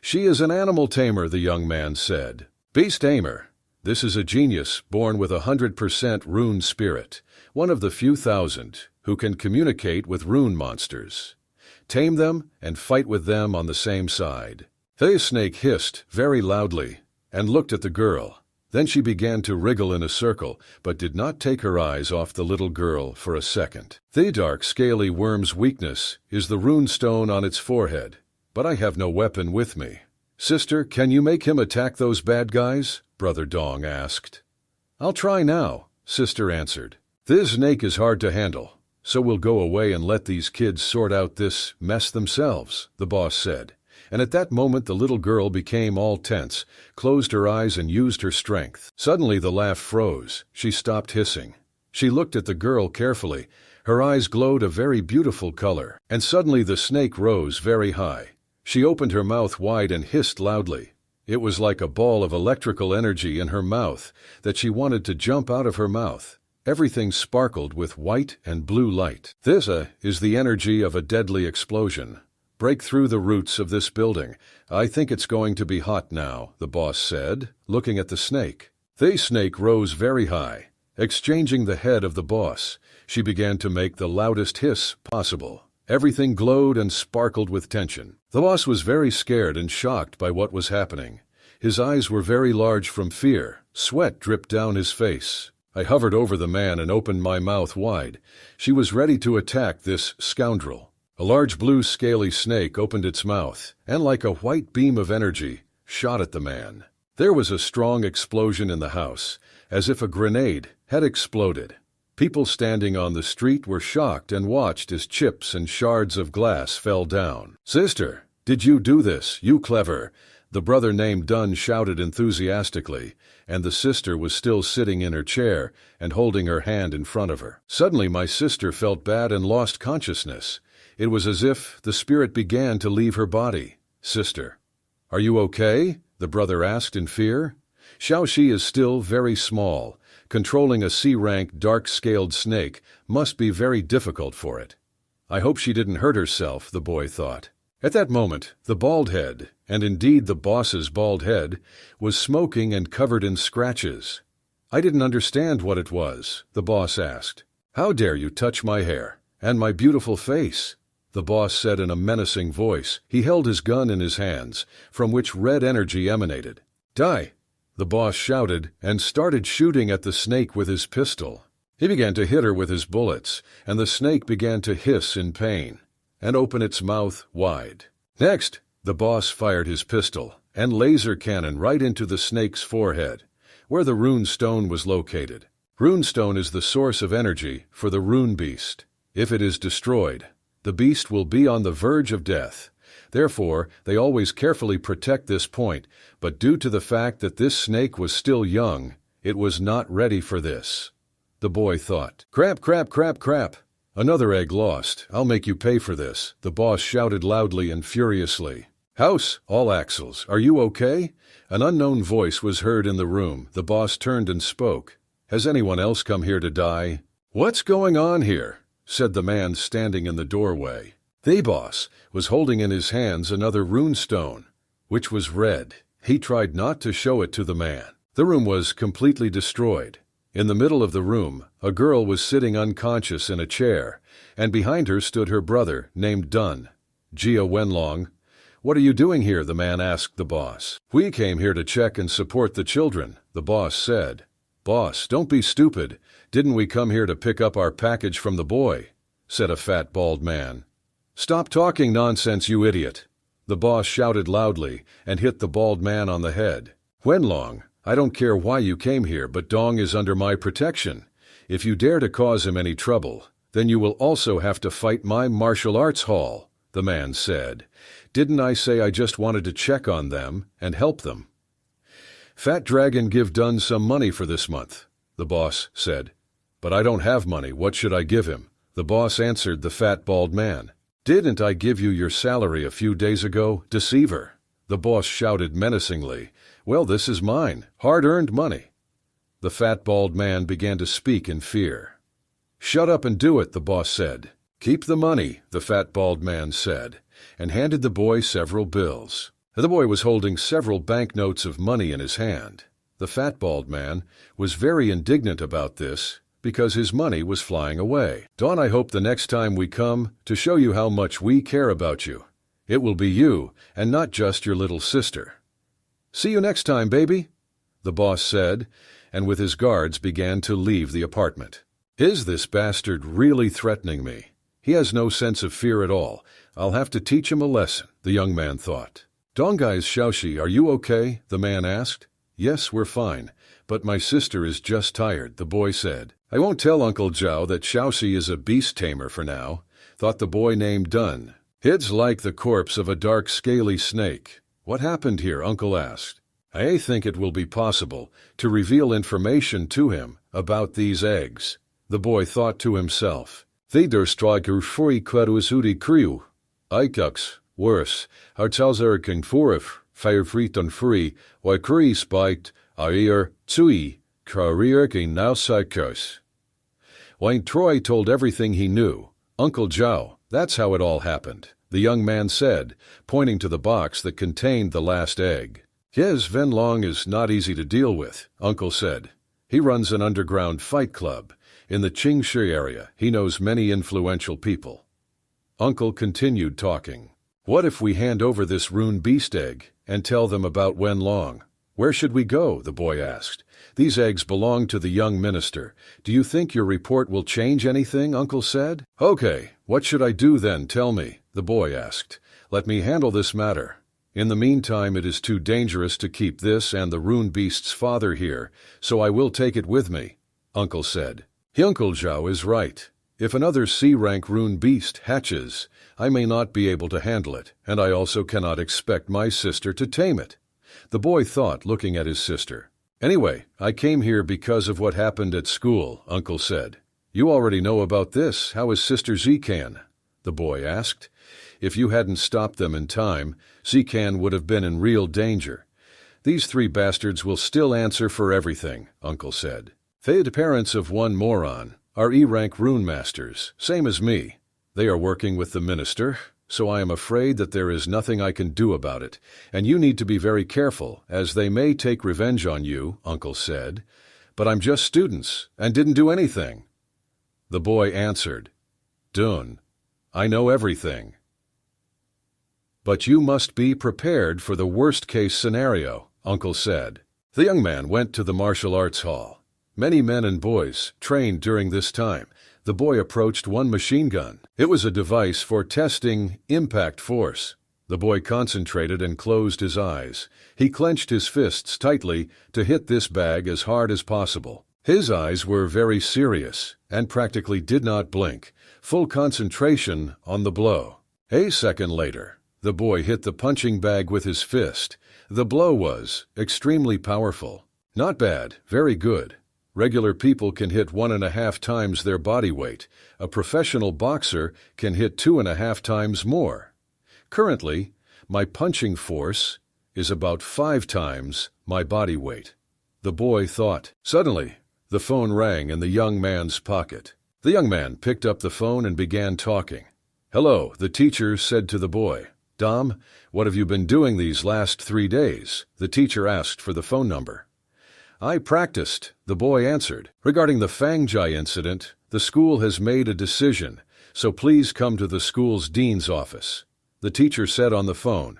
She is an animal tamer, the young man said. Beast tamer. This is a genius born with 100% rune spirit, one of the few thousand who can communicate with rune monsters. Tame them and fight with them on the same side. The snake hissed very loudly and looked at the girl. Then she began to wriggle in a circle, but did not take her eyes off the little girl for a second. The dark, scaly worm's weakness is the rune stone on its forehead, but I have no weapon with me. Sister, can you make him attack those bad guys? Brother Dong asked. I'll try now, sister answered. This snake is hard to handle, so we'll go away and let these kids sort out this mess themselves, the boss said. And at that moment the little girl became all tense, closed her eyes and used her strength. Suddenly the laugh froze. She stopped hissing. She looked at the girl carefully. Her eyes glowed a very beautiful color. And suddenly the snake rose very high. She opened her mouth wide and hissed loudly. It was like a ball of electrical energy in her mouth that she wanted to jump out of her mouth. Everything sparkled with white and blue light. This is the energy of a deadly explosion. Break through the roots of this building. I think it's going to be hot now, the boss said, looking at the snake. The snake rose very high. Exchanging the head of the boss, she began to make the loudest hiss possible. Everything glowed and sparkled with tension. The boss was very scared and shocked by what was happening. His eyes were very large from fear. Sweat dripped down his face. I hovered over the man and opened my mouth wide. She was ready to attack this scoundrel. A large blue scaly snake opened its mouth, and like a white beam of energy, shot at the man. There was a strong explosion in the house, as if a grenade had exploded. People standing on the street were shocked and watched as chips and shards of glass fell down. "Sister, did you do this, you clever?" The brother named Dunn shouted enthusiastically, and the sister was still sitting in her chair and holding her hand in front of her. Suddenly my sister felt bad and lost consciousness. It was as if the spirit began to leave her body. "Sister, are you okay?" the brother asked in fear. Xiaoxi is still very small. Controlling a C-rank dark-scaled snake must be very difficult for it. I hope she didn't hurt herself, the boy thought. At that moment, the bald head, and indeed the boss's bald head, was smoking and covered in scratches. I didn't understand what it was, the boss asked. "How dare you touch my hair and my beautiful face?" the boss said in a menacing voice. He held his gun in his hands, from which red energy emanated. "Die!" the boss shouted and started shooting at the snake with his pistol. He began to hit her with his bullets, and the snake began to hiss in pain and open its mouth wide. Next, the boss fired his pistol and laser cannon right into the snake's forehead, where the rune stone was located. Rune stone is the source of energy for the rune beast. If it is destroyed, the beast will be on the verge of death. Therefore, they always carefully protect this point, but due to the fact that this snake was still young, it was not ready for this. The boy thought, "Crap, crap, crap, crap. Another egg lost. I'll make you pay for this," the boss shouted loudly and furiously. "House, all axles, are you okay?" An unknown voice was heard in the room. The boss turned and spoke. "Has anyone else come here to die?" "What's going on here?" said the man standing in the doorway. The boss was holding in his hands another rune stone, which was red. He tried not to show it to the man. The room was completely destroyed. In the middle of the room, a girl was sitting unconscious in a chair, and behind her stood her brother, named Dun. "Jia Wenlong, what are you doing here?" the man asked the boss. "We came here to check and support the children," the boss said. "Boss, don't be stupid. Didn't we come here to pick up our package from the boy?" said a fat bald man. "Stop talking nonsense, you idiot!" the boss shouted loudly and hit the bald man on the head. "Wenlong, I don't care why you came here, but Dong is under my protection. If you dare to cause him any trouble, then you will also have to fight my martial arts hall," the man said. "Didn't I say I just wanted to check on them and help them?" "Fat Dragon give Dun some money for this month," the boss said. "But I don't have money. What should I give him?" the boss answered the fat bald man. "Didn't I give you your salary a few days ago, deceiver?" the boss shouted menacingly. "Well, this is mine, hard-earned money." The fat bald man began to speak in fear. "Shut up and do it," the boss said. "Keep the money," the fat bald man said, and handed the boy several bills. The boy was holding several banknotes of money in his hand. The fat bald man was very indignant about this because his money was flying away. "Dawn, I hope the next time we come to show you how much we care about you, it will be you and not just your little sister. See you next time, baby," the boss said, and with his guards began to leave the apartment. Is this bastard really threatening me? He has no sense of fear at all. I'll have to teach him a lesson, the young man thought. "Dongai's Xiaoxi, are you okay?" the man asked. "Yes, we're fine, but my sister is just tired," the boy said. "I won't tell Uncle Zhao that Xiaoxi is a beast tamer for now," thought the boy named Dun. "It's like the corpse of a dark scaly snake." "What happened here?" Uncle asked. "I think it will be possible to reveal information to him about these eggs," the boy thought to himself. "Theder striker free kwadusudi crew. Icux, worse, hartauserken forif, firefriton free, wakri spiked, air, tsui, karierke now psychos." When Troy told everything he knew, "Uncle Zhao, that's how it all happened," the young man said, pointing to the box that contained the last egg. "Yes, Venlong is not easy to deal with," Uncle said. He runs an underground fight club. In the Qingshi area, he knows many influential people. Uncle continued talking. What if we hand over this rune beast egg and tell them about Wenlong? Where should we go? The boy asked. These eggs belong to the young minister. Do you think your report will change anything? Uncle said. Okay, what should I do then? Tell me, the boy asked. Let me handle this matter. In the meantime, it is too dangerous to keep this and the rune beast's father here, so I will take it with me, Uncle said. Uncle Zhao is right. If another C-rank rune beast hatches, I may not be able to handle it, and I also cannot expect my sister to tame it. The boy thought, looking at his sister. Anyway, I came here because of what happened at school, Uncle said. You already know about this. How is Sister Zikan? The boy asked. If you hadn't stopped them in time, Zikan would have been in real danger. These three bastards will still answer for everything, Uncle said. The parents of one moron are E-rank rune masters, same as me. They are working with the minister, so I am afraid that there is nothing I can do about it, and you need to be very careful, as they may take revenge on you, Uncle said. But I'm just students, and didn't do anything. The boy answered, Dun, I know everything. But you must be prepared for the worst-case scenario, Uncle said. The young man went to the martial arts hall. Many men and boys trained during this time. The boy approached one machine gun. It was a device for testing impact force. The boy concentrated and closed his eyes. He clenched his fists tightly to hit this bag as hard as possible. His eyes were very serious and practically did not blink, full concentration on the blow. A second later, the boy hit the punching bag with his fist. The blow was extremely powerful. Not bad, very good. Regular people can hit 1.5 times their body weight. A professional boxer can hit 2.5 times more. Currently, my punching force is about 5 times my body weight. The boy thought. Suddenly, the phone rang in the young man's pocket. The young man picked up the phone and began talking. Hello, the teacher said to the boy. Dom, what have you been doing these last 3 days? The teacher asked for the phone number. I practiced, the boy answered. Regarding the Fangjai incident, the school has made a decision, so please come to the school's dean's office. The teacher said on the phone.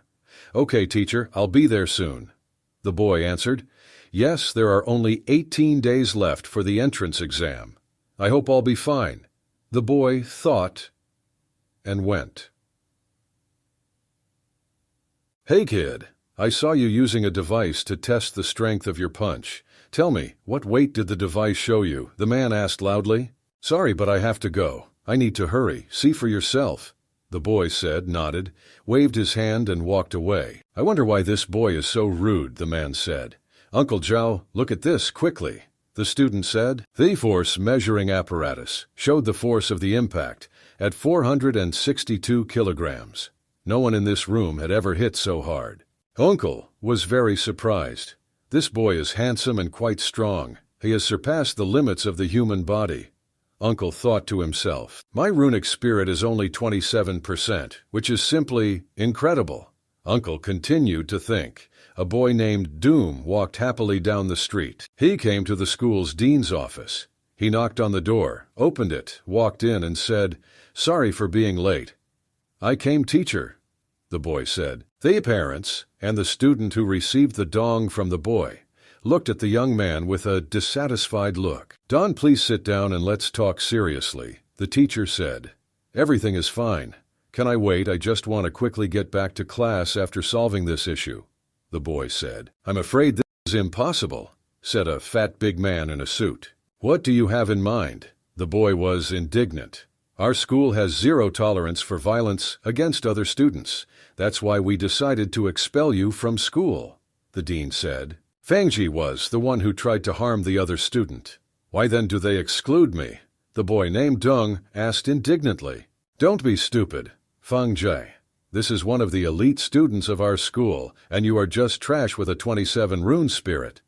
Okay, teacher, I'll be there soon. The boy answered. Yes, there are only 18 days left for the entrance exam. I hope I'll be fine. The boy thought and went. Hey kid, I saw you using a device to test the strength of your punch. Tell me, what weight did the device show you? The man asked loudly. Sorry, but I have to go. I need to hurry. See for yourself. The boy said, nodded, waved his hand and walked away. I wonder why this boy is so rude, the man said. Uncle Zhao, look at this quickly. The student said. The force measuring apparatus showed the force of the impact at 462 kilograms. No one in this room had ever hit so hard. Uncle was very surprised. This boy is handsome and quite strong. He has surpassed the limits of the human body. Uncle thought to himself, my runic spirit is only 27%, which is simply incredible. Uncle continued to think. A boy named Doom walked happily down the street. He came to the school's dean's office. He knocked on the door, opened it, walked in and said, Sorry for being late. I came, teacher, the boy said. The parents and the student who received the dong from the boy looked at the young man with a dissatisfied look. Don, please sit down and let's talk seriously, the teacher said. Everything is fine. Can I wait? I just want to quickly get back to class after solving this issue, the boy said. I'm afraid this is impossible, said a fat big man in a suit. What do you have in mind? The boy was indignant. Our school has zero tolerance for violence against other students. That's why we decided to expel you from school, the dean said. Fangji was the one who tried to harm the other student. Why then do they exclude me? The boy named Deng asked indignantly. Don't be stupid, Fangjai. This is one of the elite students of our school, and you are just trash with a 27 rune spirit.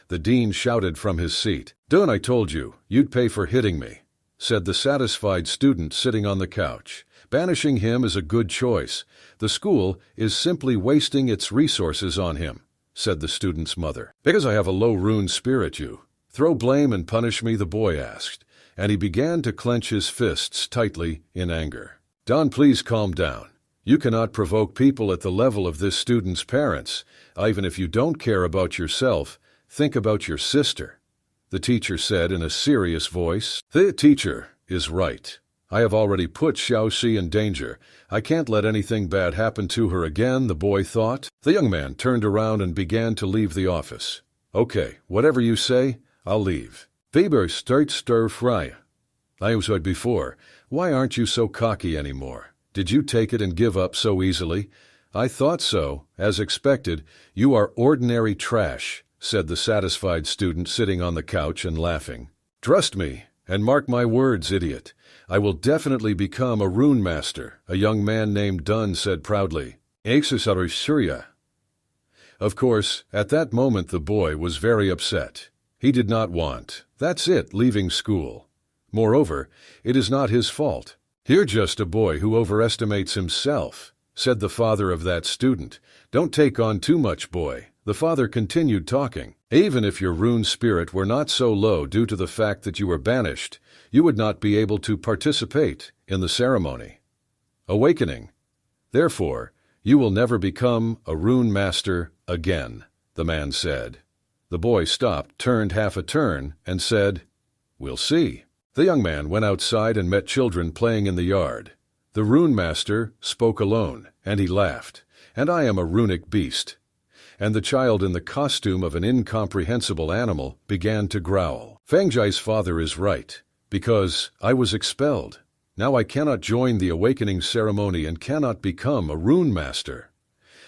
The dean shouted from his seat. Deng, I told you, you'd pay for hitting me, said the satisfied student sitting on the couch. Banishing him is a good choice. The school is simply wasting its resources on him, said the student's mother. Because I have a low rune spirit, you Throw blame and punish me, the boy asked, and he began to clench his fists tightly in anger. Don, please calm down. You cannot provoke people at the level of this student's parents. Even if you don't care about yourself, think about your sister, the teacher said in a serious voice. The teacher is right. I have already put Xiaoxi in danger. I can't let anything bad happen to her again, the boy thought. The young man turned around and began to leave the office. Okay, whatever you say, I'll leave. Weber start stir fry. I was right before. Why aren't you so cocky anymore? Did you take it and give up so easily? I thought so. As expected, you are ordinary trash, said the satisfied student sitting on the couch and laughing. Trust me, and mark my words, idiot. I will definitely become a rune master, a young man named Dunn said proudly. Surya. Of course, at that moment the boy was very upset. He did not want, that's it, leaving school. Moreover, it is not his fault. You're just a boy who overestimates himself, said the father of that student. Don't take on too much, boy. The father continued talking. Even if your rune spirit were not so low due to the fact that you were banished, you would not be able to participate in the ceremony. Awakening. Therefore, you will never become a rune master again, the man said. The boy stopped, turned half a turn, and said, We'll see. The young man went outside and met children playing in the yard. The rune master spoke alone, and he laughed, and I am a runic beast. And the child in the costume of an incomprehensible animal began to growl. Fangjai's father is right, because I was expelled. Now I cannot join the awakening ceremony and cannot become a rune master.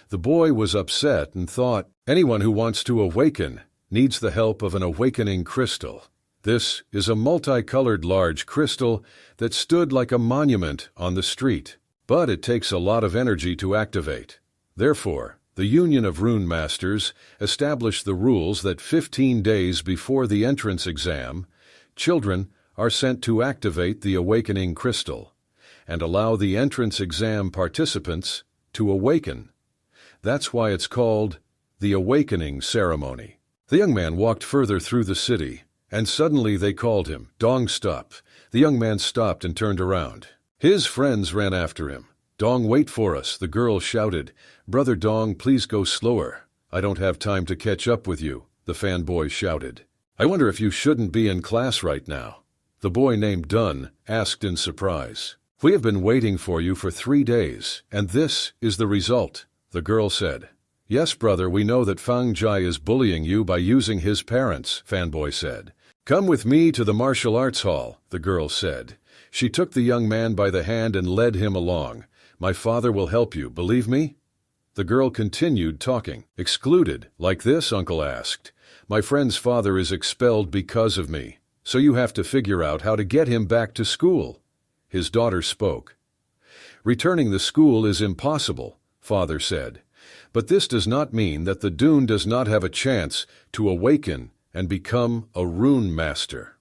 The boy was upset and thought, anyone who wants to awaken needs the help of an awakening crystal. This is a multicolored large crystal that stood like a monument on the street, but it takes a lot of energy to activate. Therefore, the Union of Rune Masters established the rules that 15 days before the entrance exam, children are sent to activate the awakening crystal and allow the entrance exam participants to awaken. That's why it's called the awakening ceremony. The young man walked further through the city, and suddenly they called him. Dong, stop. The young man stopped and turned around. His friends ran after him. Dong, wait for us, the girl shouted. Brother Dong, please go slower. I don't have time to catch up with you, the fanboy shouted. I wonder if you shouldn't be in class right now. The boy named Dunn asked in surprise. We have been waiting for you for 3 days, and this is the result, the girl said. Yes, brother, we know that Fang Jai is bullying you by using his parents, fanboy said. Come with me to the martial arts hall, the girl said. She took the young man by the hand and led him along. My father will help you, believe me? The girl continued talking. Excluded, like this, uncle asked. My friend's father is expelled because of me, so you have to figure out how to get him back to school. His daughter spoke. Returning the school is impossible, father said. But this does not mean that the Dune does not have a chance to awaken and become a rune master.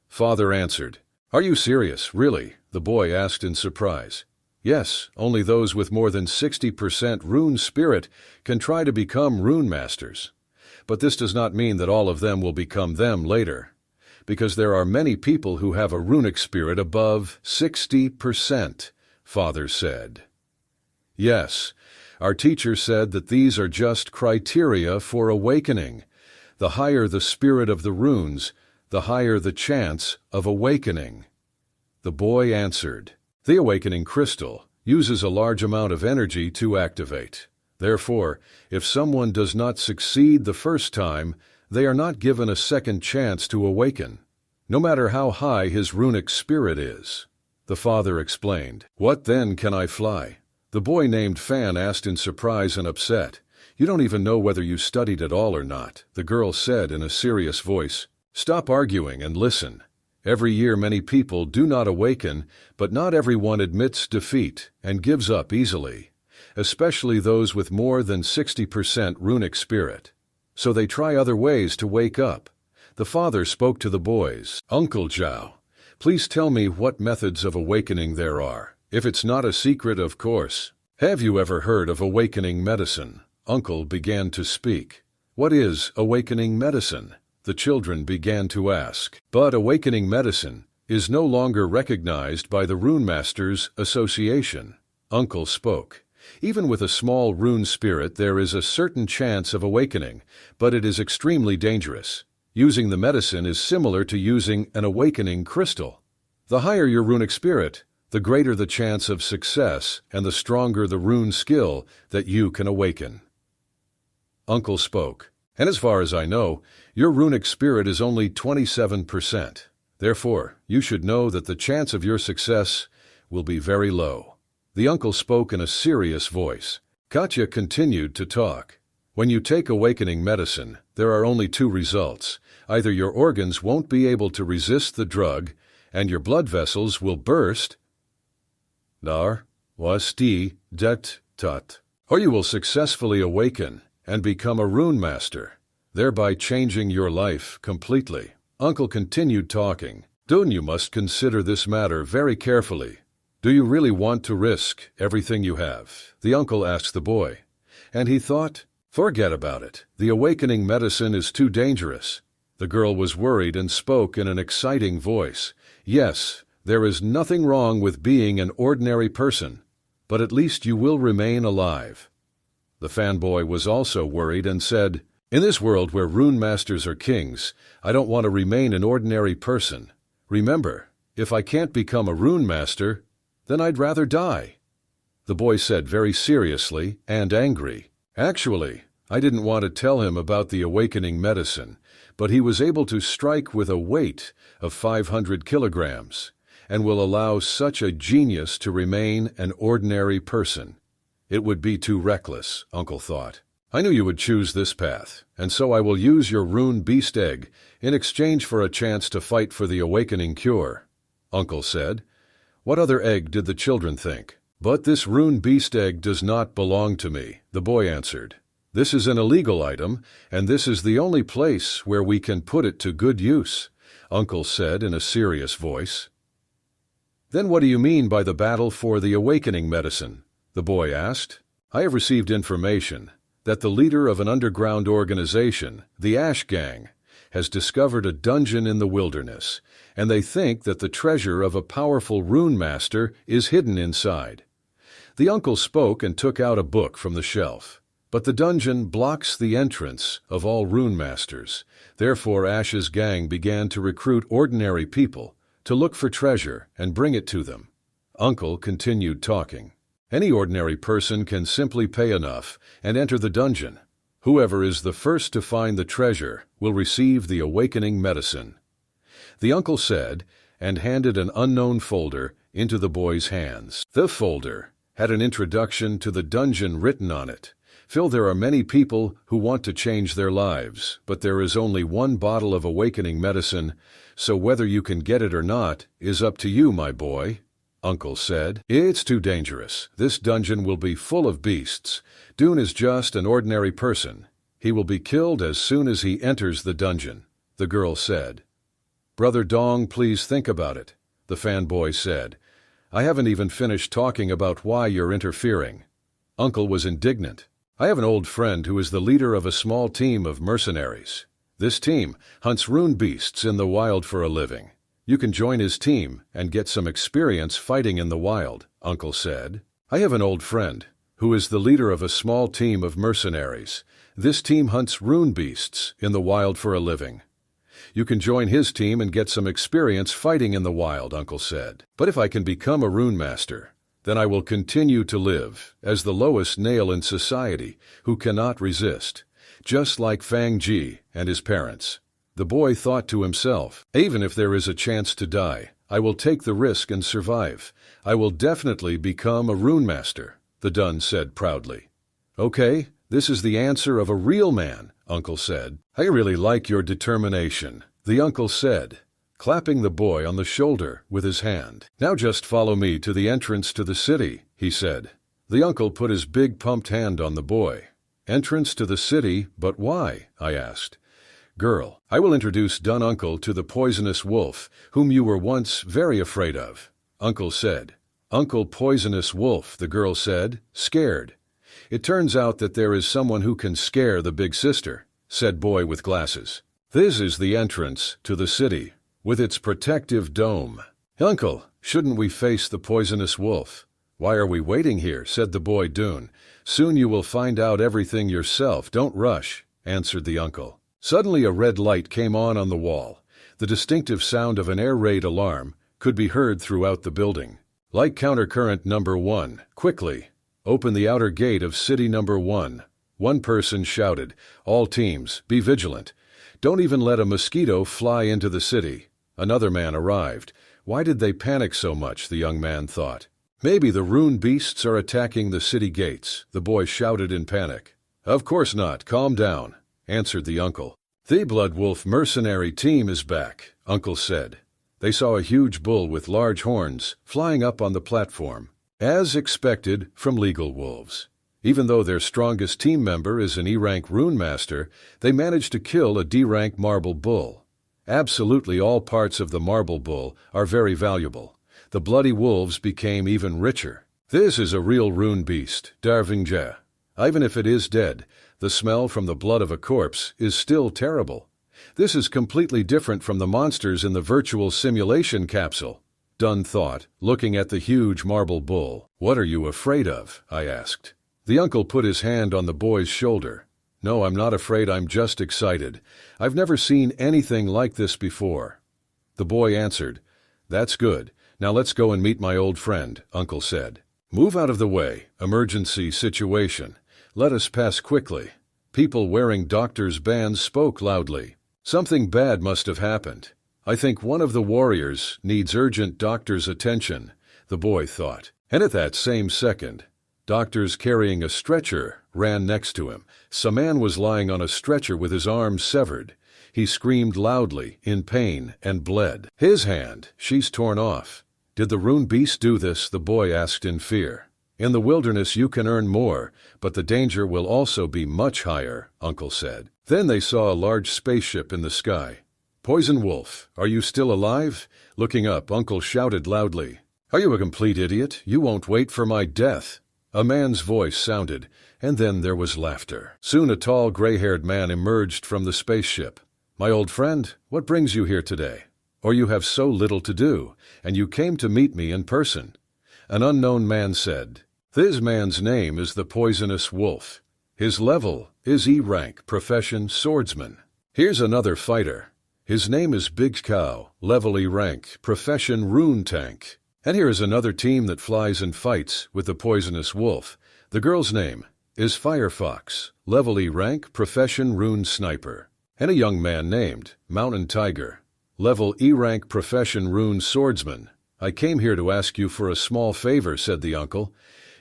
Father answered. Are you serious, really? The boy asked in surprise. Yes, only those with more than 60% rune spirit can try to become rune masters. But this does not mean that all of them will become them later, because there are many people who have a runic spirit above 60%, Father said. Yes, our teacher said that these are just criteria for awakening. The higher the spirit of the runes, the higher the chance of awakening. The boy answered. The awakening crystal uses a large amount of energy to activate. Therefore, if someone does not succeed the first time, they are not given a second chance to awaken, no matter how high his runic spirit is. The father explained. What then can I fly? The boy named Fan asked in surprise and upset. You don't even know whether you studied at all or not, the girl said in a serious voice. Stop arguing and listen. Every year many people do not awaken, but not everyone admits defeat and gives up easily, especially those with more than 60% runic spirit. So they try other ways to wake up. The father spoke to the boys. Uncle Zhao, please tell me what methods of awakening there are. If it's not a secret, of course. Have you ever heard of awakening medicine? Uncle began to speak. What is awakening medicine? the children began to ask. But awakening medicine is no longer recognized by the Rune Masters Association. Uncle spoke. Even with a small rune spirit, there is a certain chance of awakening, but it is extremely dangerous. Using the medicine is similar to using an awakening crystal. The higher your runic spirit, the greater the chance of success and the stronger the rune skill that you can awaken. Uncle spoke. And as far as I know, your runic spirit is only 27%. Therefore, you should know that the chance of your success will be very low. The uncle spoke in a serious voice. Katya continued to talk. When you take awakening medicine, there are only two results. Either your organs won't be able to resist the drug, and your blood vessels will burst, or you will successfully awaken and become a rune master, thereby changing your life completely. Uncle continued talking. Dun, you must consider this matter very carefully. Do you really want to risk everything you have? The uncle asked the boy. And he thought, forget about it. The awakening medicine is too dangerous. The girl was worried and spoke in an exciting voice. Yes, there is nothing wrong with being an ordinary person, but at least you will remain alive. The fanboy was also worried and said, in this world where rune masters are kings, I don't want to remain an ordinary person. Remember, if I can't become a rune master, then I'd rather die. The boy said very seriously and angry. Actually, I didn't want to tell him about the awakening medicine, but he was able to strike with a weight of 500 kilograms and will allow such a genius to remain an ordinary person. It would be too reckless, Uncle thought. I knew you would choose this path, and so I will use your rune beast egg in exchange for a chance to fight for the awakening cure, Uncle said. What other egg did the children think? But this rune beast egg does not belong to me, the boy answered. This is an illegal item, and this is the only place where we can put it to good use, Uncle said in a serious voice. Then what do you mean by the battle for the awakening medicine? The boy asked. I have received information that the leader of an underground organization, the Ash Gang, has discovered a dungeon in the wilderness, and they think that the treasure of a powerful rune master is hidden inside. The uncle spoke and took out a book from the shelf. But the dungeon blocks the entrance of all rune masters. Therefore Ash's gang began to recruit ordinary people to look for treasure and bring it to them. Uncle continued talking. Any ordinary person can simply pay enough and enter the dungeon. Whoever is the first to find the treasure will receive the awakening medicine. The uncle said, and handed an unknown folder into the boy's hands. The folder had an introduction to the dungeon written on it. Phil, there are many people who want to change their lives, but there is only one bottle of awakening medicine, so whether you can get it or not is up to you, my boy, Uncle said. It's too dangerous. This dungeon will be full of beasts. Dune is just an ordinary person. He will be killed as soon as he enters the dungeon, the girl said. Brother Dong, please think about it, the fanboy said. I haven't even finished talking about why you're interfering. Uncle was indignant. I have an old friend who is the leader of a small team of mercenaries. This team hunts rune beasts in the wild for a living. You can join his team and get some experience fighting in the wild, Uncle said. I have an old friend who is the leader of a small team of mercenaries. This team hunts rune beasts in the wild for a living. You can join his team and get some experience fighting in the wild, Uncle said. But if I can become a rune master, then I will continue to live as the lowest nail in society who cannot resist, just like Fang Ji and his parents. The boy thought to himself, even if there is a chance to die, I will take the risk and survive. I will definitely become a rune master, the Dun said proudly. Okay, this is the answer of a real man, Uncle said. I really like your determination, the uncle said, clapping the boy on the shoulder with his hand. Now just follow me to the entrance to the city, he said. The uncle put his big pumped hand on the boy. Entrance to the city, but why? I asked. Girl, I will introduce Dun Uncle to the poisonous wolf, whom you were once very afraid of, Uncle said. Uncle Poisonous Wolf, the girl said, scared. It turns out that there is someone who can scare the big sister, said boy with glasses. This is the entrance to the city, with its protective dome. Uncle, shouldn't we face the poisonous wolf? Why are we waiting here? Said the boy Dune. Soon you will find out everything yourself. Don't rush, answered the uncle. Suddenly a red light came on the wall. The distinctive sound of an air raid alarm could be heard throughout the building. Like countercurrent number 1, quickly, open the outer gate of city number 1. One person shouted, all teams, be vigilant. Don't even let a mosquito fly into the city. Another man arrived. Why did they panic so much, the young man thought. Maybe the rune beasts are attacking the city gates, the boy shouted in panic. Of course not, calm down, answered the uncle. The Blood Wolf mercenary team is back, Uncle said. They saw a huge bull with large horns flying up on the platform, as expected from legal wolves. Even though their strongest team member is an E-rank rune master, they managed to kill a D-rank marble bull. Absolutely all parts of the marble bull are very valuable. The bloody wolves became even richer. This is a real rune beast, Darvingja. Even if it is dead, the smell from the blood of a corpse is still terrible. This is completely different from the monsters in the virtual simulation capsule. Dunn thought, looking at the huge marble bull. What are you afraid of? I asked. The uncle put his hand on the boy's shoulder. No, I'm not afraid, I'm just excited. I've never seen anything like this before. The boy answered, That's good. Now let's go and meet my old friend, Uncle said. Move out of the way, emergency situation. Let us pass quickly. People wearing doctors' bands spoke loudly. Something bad must have happened. I think one of the warriors needs urgent doctor's attention, the boy thought. And at that same second, doctors carrying a stretcher ran next to him. Some man was lying on a stretcher with his arms severed. He screamed loudly, in pain, and bled. His hand, she's torn off. Did the rune beast do this? The boy asked in fear. In the wilderness you can earn more, but the danger will also be much higher, Uncle said. Then they saw a large spaceship in the sky. Poison Wolf, are you still alive? Looking up, Uncle shouted loudly. Are you a complete idiot? You won't wait for my death. A man's voice sounded, and then there was laughter. Soon a tall, gray-haired man emerged from the spaceship. My old friend, what brings you here today? Or you have so little to do, and you came to meet me in person. An unknown man said, This man's name is the Poisonous Wolf. His level is E-rank, profession swordsman. Here's another fighter. His name is Big Cow, level E-rank, profession rune tank. And here is another team that flies and fights with the Poisonous Wolf. The girl's name is Firefox, level E-rank, profession rune sniper. And a young man named Mountain Tiger, level E-rank, profession rune swordsman. I came here to ask you for a small favor, said the uncle.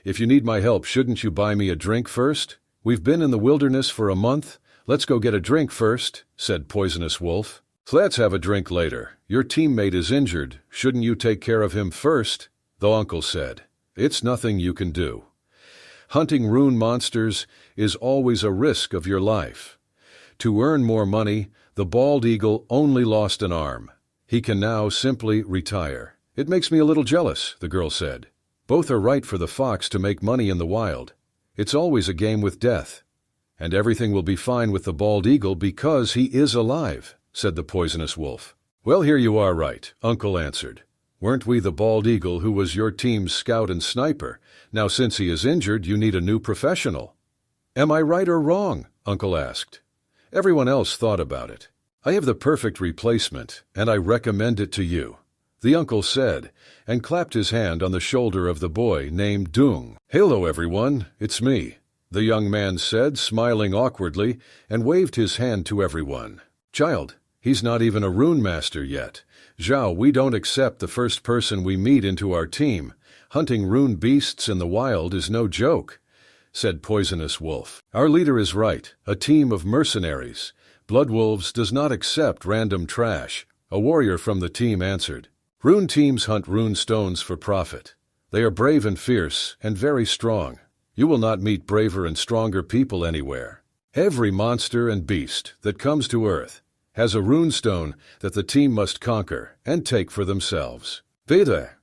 If you need my help, shouldn't you buy me a drink first? We've been in the wilderness for a month. Let's go get a drink first, said Poisonous Wolf. Let's have a drink later. Your teammate is injured. Shouldn't you take care of him first? The uncle said. It's nothing you can do. Hunting rune monsters is always a risk of your life. To earn more money, the bald eagle only lost an arm. He can now simply retire. It makes me a little jealous, the girl said. Both are right for the fox to make money in the wild. It's always a game with death. And everything will be fine with the bald eagle because he is alive, said the Poisonous Wolf. Well, here you are right, Uncle answered. Weren't we the bald eagle who was your team's scout and sniper? Now since he is injured, you need a new professional. Am I right or wrong? Uncle asked. Everyone else thought about it. I have the perfect replacement, and I recommend it to you, the uncle said, and clapped his hand on the shoulder of the boy named Dung. Hello, everyone, it's me, the young man said, smiling awkwardly, and waved his hand to everyone. Child, he's not even a rune master yet. Zhao, we don't accept the first person we meet into our team. Hunting rune beasts in the wild is no joke, said Poisonous Wolf. Our leader is right, a team of mercenaries. Blood Wolves does not accept random trash, a warrior from the team answered. Rune teams hunt rune stones for profit. They are brave and fierce and very strong. You will not meet braver and stronger people anywhere. Every monster and beast that comes to Earth has a rune stone that the team must conquer and take for themselves. Be there.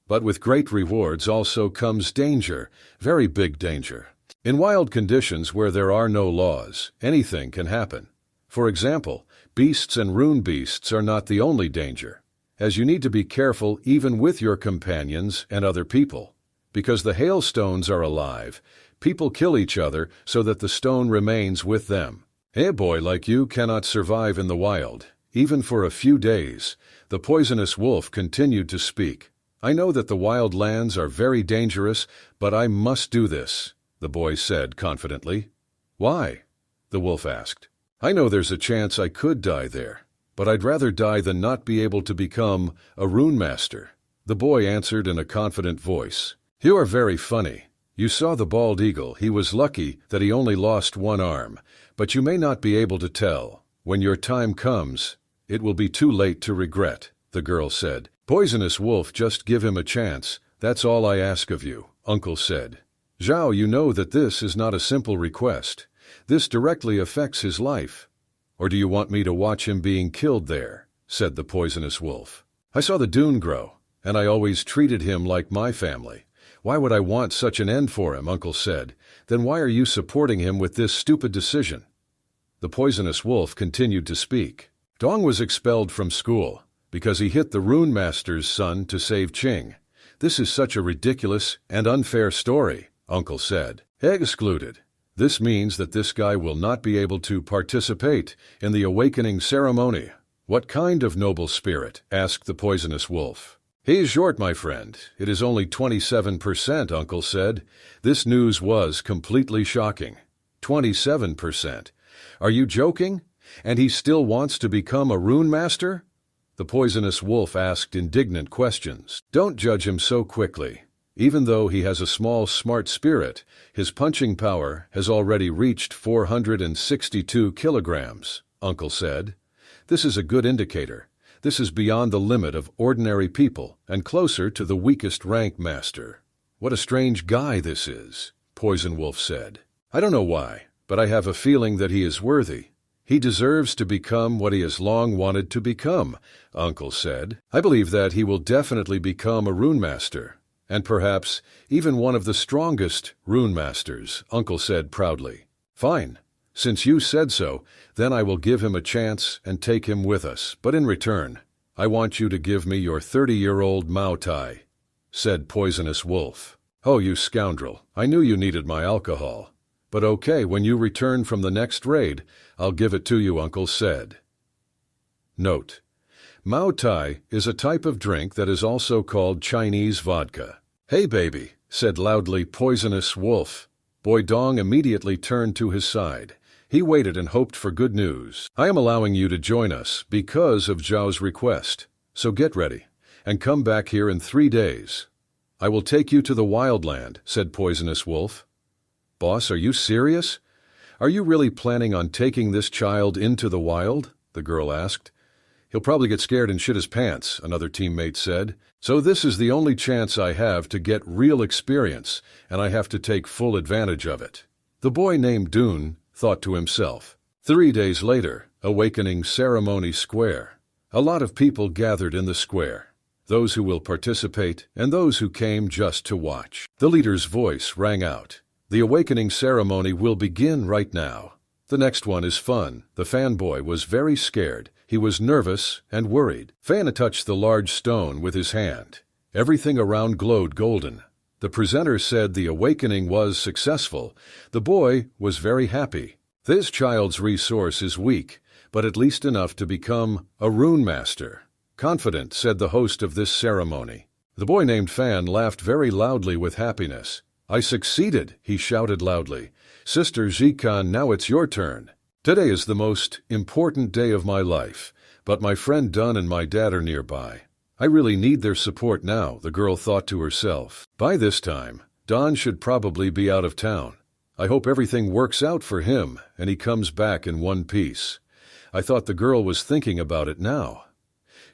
But with great rewards also comes danger, very big danger. In wild conditions where there are no laws, anything can happen. For example, Beasts and rune beasts are not the only danger, as you need to be careful even with your companions and other people. Because the hailstones are alive, people kill each other so that the stone remains with them. A boy like you cannot survive in the wild, even for a few days. The poisonous wolf continued to speak. I know that the wild lands are very dangerous, but I must do this, the boy said confidently. Why? The wolf asked. I know there's a chance I could die there, but I'd rather die than not be able to become a rune master, the boy answered in a confident voice. You are very funny. You saw the bald eagle. He was lucky that he only lost one arm, but you may not be able to tell. When your time comes, it will be too late to regret, the girl said. Poisonous wolf, just give him a chance. That's all I ask of you, Uncle said. Zhao, you know that this is not a simple request. This directly affects his life. Or do you want me to watch him being killed there? Said the poisonous wolf. I saw the dune grow, and I always treated him like my family. Why would I want such an end for him? Uncle said. Then why are you supporting him with this stupid decision? The poisonous wolf continued to speak. Dong was expelled from school because he hit the rune master's son to save Qing. This is such a ridiculous and unfair story, Uncle said. Excluded. This means that this guy will not be able to participate in the awakening ceremony. What kind of noble spirit? Asked the poisonous wolf. He's short, my friend. It is only 27%, Uncle said. This news was completely shocking. 27%? Are you joking? And he still wants to become a rune master? The poisonous wolf asked indignant questions. Don't judge him so quickly. Even though he has a small, smart spirit, his punching power has already reached 462 kilograms, Uncle said. This is a good indicator. This is beyond the limit of ordinary people and closer to the weakest rank master. What a strange guy this is, Poison Wolf said. I don't know why, but I have a feeling that he is worthy. He deserves to become what he has long wanted to become, Uncle said. I believe that he will definitely become a rune master, and perhaps even one of the strongest rune masters, Uncle said proudly. Fine. Since you said so, then I will give him a chance and take him with us. But in return, I want you to give me your 30-year-old Mao Tai, said Poisonous Wolf. Oh, you scoundrel. I knew you needed my alcohol. But okay, when you return from the next raid, I'll give it to you, Uncle said. Note: Mao Tai is a type of drink that is also called Chinese vodka. Hey, baby, said loudly Poisonous Wolf. Boy Dong immediately turned to his side. He waited and hoped for good news. I am allowing you to join us because of Zhao's request. So get ready and come back here in 3 days. I will take you to the wildland, said Poisonous Wolf. Boss, are you serious? Are you really planning on taking this child into the wild? The girl asked. He'll probably get scared and shit his pants, another teammate said. So this is the only chance I have to get real experience, and I have to take full advantage of it. The boy named Dune thought to himself. 3 days later, Awakening Ceremony Square. A lot of people gathered in the square. Those who will participate and those who came just to watch. The leader's voice rang out. The awakening ceremony will begin right now. The next one is fun. The fanboy was very scared. He was nervous and worried. Fan touched the large stone with his hand. Everything around glowed golden. The presenter said the awakening was successful. The boy was very happy. This child's resource is weak, but at least enough to become a rune master. Confident, said the host of this ceremony. The boy named Fan laughed very loudly with happiness. I succeeded, he shouted loudly. Sister Zikan, now it's your turn. Today is the most important day of my life, but my friend Dun and my dad are nearby. I really need their support now, the girl thought to herself. By this time, Don should probably be out of town. I hope everything works out for him and he comes back in one piece. I thought the girl was thinking about it now.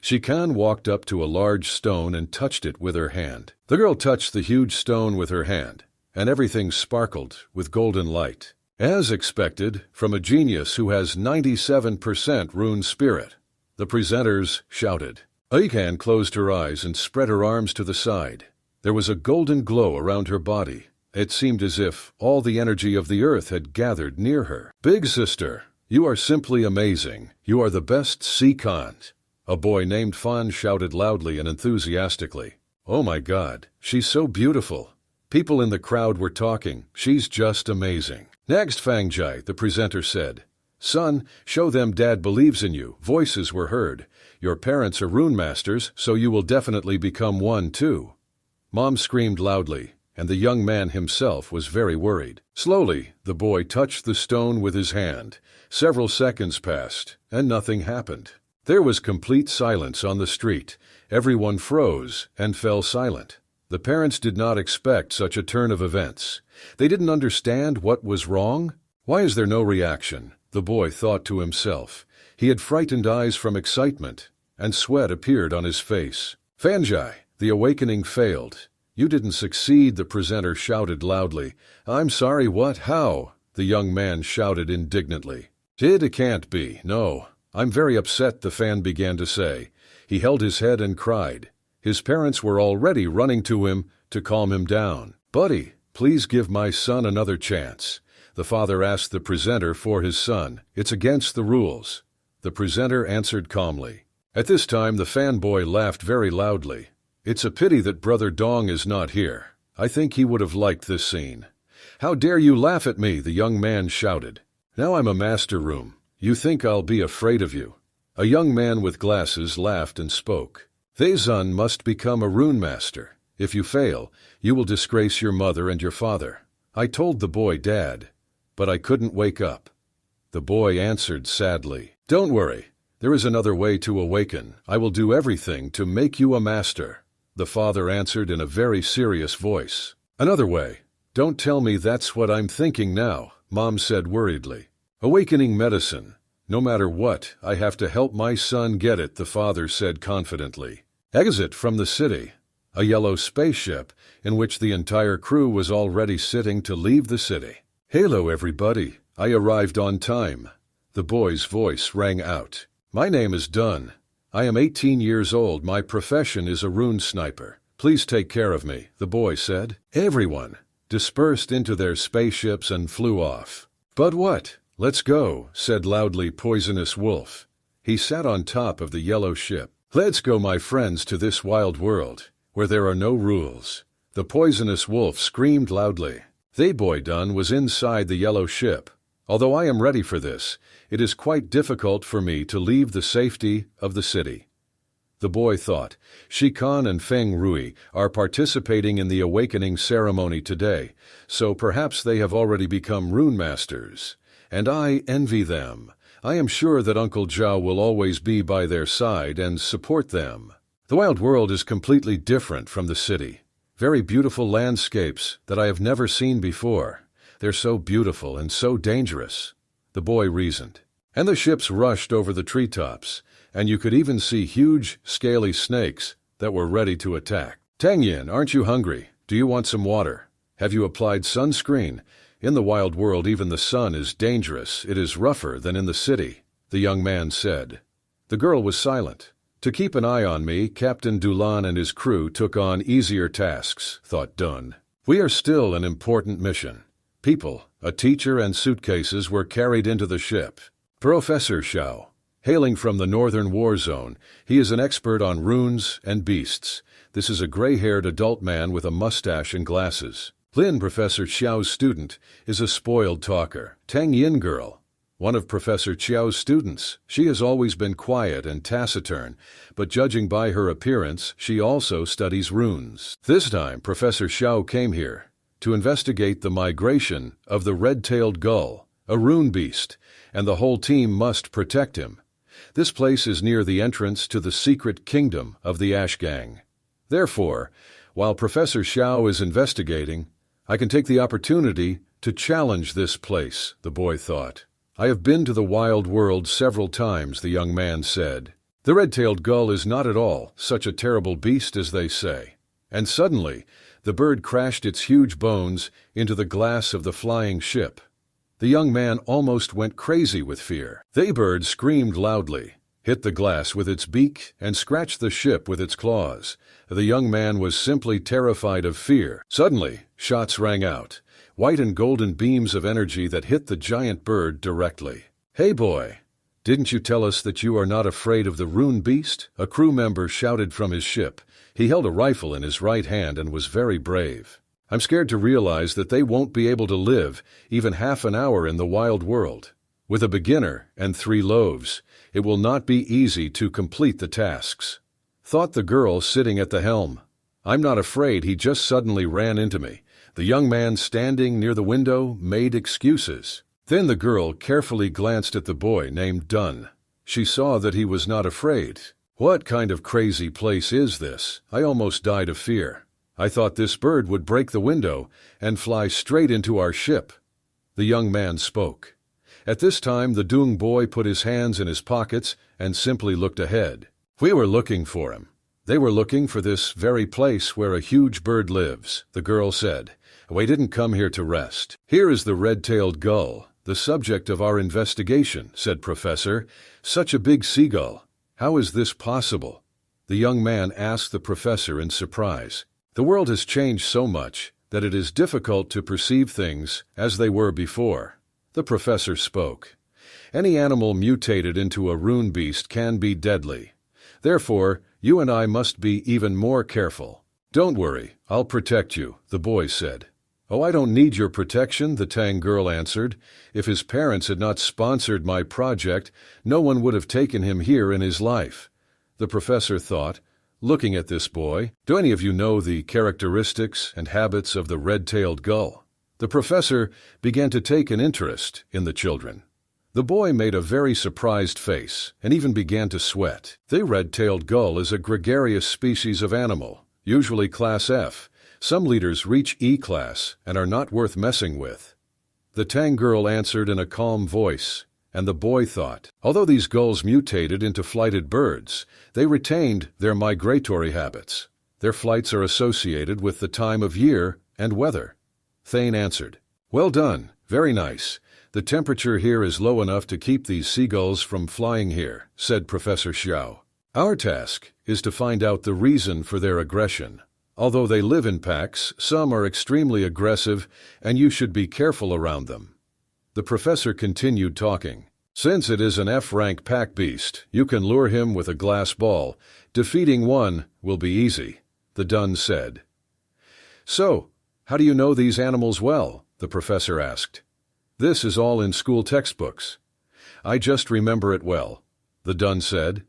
Shikan walked up to a large stone and touched it with her hand. The girl touched the huge stone with her hand, and everything sparkled with golden light. As expected, from a genius who has 97% rune spirit, the presenters shouted. Aikan closed her eyes and spread her arms to the side. There was a golden glow around her body. It seemed as if all the energy of the earth had gathered near her. Big sister, "You are simply amazing. You are the best sea kant." A boy named Fan shouted loudly and enthusiastically. "Oh my God, she's so beautiful." People in the crowd were talking. "She's just amazing." "Next, Fangjai," the presenter said. "Son, show them Dad believes in you." Voices were heard. "Your parents are rune masters, so you will definitely become one too." Mom screamed loudly, and the young man himself was very worried. Slowly, the boy touched the stone with his hand. Several seconds passed, and nothing happened. There was complete silence on the street. Everyone froze and fell silent. The parents did not expect such a turn of events. They didn't understand what was wrong. "Why is there no reaction?" the boy thought to himself. He had frightened eyes from excitement, and sweat appeared on his face. "Fangjai, the awakening failed. You didn't succeed," the presenter shouted loudly. "I'm sorry, what? How?" the young man shouted indignantly. "It can't be. No. I'm very upset," the fan began to say. He held his head and cried. His parents were already running to him to calm him down. "Buddy, please give my son another chance." The father asked the presenter for his son. "It's against the rules." The presenter answered calmly. At this time, the fanboy laughed very loudly. "It's a pity that Brother Dong is not here. I think he would have liked this scene." "How dare you laugh at me?" the young man shouted. "Now I'm a master room. You think I'll be afraid of you?" A young man with glasses laughed and spoke. "They son must become a rune master. If you fail, you will disgrace your mother and your father." I told the boy, "Dad, but I couldn't wake up." The boy answered sadly, "Don't worry. There is another way to awaken. I will do everything to make you a master." The father answered in a very serious voice. "Another way? Don't tell me that's what I'm thinking now," Mom said worriedly. "Awakening medicine. No matter what, I have to help my son get it," the father said confidently. Exit from the city. A yellow spaceship in which the entire crew was already sitting to leave the city. "Hello everybody, I arrived on time." The boy's voice rang out. "My name is Dunn. I am 18 years old. My profession is a rune sniper. Please take care of me," the boy said. Everyone dispersed into their spaceships and flew off. "But what? Let's go," said loudly Poisonous Wolf. He sat on top of the yellow ship. "Let's go, my friends, to this wild world, where there are no rules." The Poisonous Wolf screamed loudly. The boy Dunn was inside the yellow ship. "Although I am ready for this, it is quite difficult for me to leave the safety of the city." The boy thought, "Shikan and Feng Rui are participating in the awakening ceremony today, so perhaps they have already become rune masters. And I envy them. I am sure that Uncle Zhao will always be by their side and support them." The wild world is completely different from the city. Very beautiful landscapes that I have never seen before. They're so beautiful and so dangerous, the boy reasoned. And the ships rushed over the treetops, and you could even see huge, scaly snakes that were ready to attack. "Tang Yin, aren't you hungry? Do you want some water? Have you applied sunscreen? In the wild world, even the sun is dangerous. It is rougher than in the city," the young man said. The girl was silent. "To keep an eye on me, Captain Dulan and his crew took on easier tasks," thought Dunn. "We are still an important mission." People, a teacher and suitcases were carried into the ship. Professor Xiao, hailing from the northern war zone, he is an expert on runes and beasts. This is a gray-haired adult man with a mustache and glasses. Lin, Professor Xiao's student, is a spoiled talker. Tang Yin girl, one of Professor Xiao's students. She has always been quiet and taciturn, but judging by her appearance, she also studies runes. This time, Professor Xiao came here to investigate the migration of the red-tailed gull, a rune beast, and the whole team must protect him. This place is near the entrance to the secret kingdom of the Ash Gang. Therefore, while Professor Xiao is investigating, I can take the opportunity to challenge this place, the boy thought. "I have been to the wild world several times," the young man said. "The red-tailed gull is not at all such a terrible beast as they say." And suddenly, the bird crashed its huge bones into the glass of the flying ship. The young man almost went crazy with fear. The bird screamed loudly, hit the glass with its beak, and scratched the ship with its claws. The young man was simply terrified of fear. Suddenly, shots rang out, white and golden beams of energy that hit the giant bird directly. "Hey boy, didn't you tell us that you are not afraid of the rune beast?" a crew member shouted from his ship. He held a rifle in his right hand and was very brave. "I'm scared to realize that they won't be able to live even half an hour in the wild world. With a beginner and 3 loaves, it will not be easy to complete the tasks," thought the girl sitting at the helm. "I'm not afraid, he just suddenly ran into me." The young man standing near the window made excuses. Then the girl carefully glanced at the boy named Dunn. She saw that he was not afraid. "What kind of crazy place is this? I almost died of fear. I thought this bird would break the window and fly straight into our ship." The young man spoke. At this time, the Dung boy put his hands in his pockets and simply looked ahead. "We were looking for him. They were looking for this very place where a huge bird lives," the girl said. "We didn't come here to rest. Here is the red-tailed gull, the subject of our investigation," said Professor. "Such a big seagull. How is this possible?" The young man asked the professor in surprise. "The world has changed so much that it is difficult to perceive things as they were before," the professor spoke. "Any animal mutated into a rune beast can be deadly. Therefore, you and I must be even more careful." "Don't worry, I'll protect you," the boy said. "Oh, I don't need your protection," the Tang girl answered. "If his parents had not sponsored my project, no one would have taken him here in his life." The professor thought, looking at this boy, "Do any of you know the characteristics and habits of the red-tailed gull?" The professor began to take an interest in the children. The boy made a very surprised face and even began to sweat. The red-tailed gull is a gregarious species of animal, usually class F. Some leaders reach E class and are not worth messing with. The Tang girl answered in a calm voice, and the boy thought, although these gulls mutated into flighted birds, they retained their migratory habits. Their flights are associated with the time of year and weather. Thane answered, "Well done, very nice. The temperature here is low enough to keep these seagulls from flying here," said Professor Xiao. "Our task is to find out the reason for their aggression. Although they live in packs, some are extremely aggressive, and you should be careful around them." The professor continued talking. "Since it is an F-rank pack beast, you can lure him with a glass ball. Defeating one will be easy," the Dun said. "So, how do you know these animals well?" the professor asked. "This is all in school textbooks." "I just remember it well," the Dun said.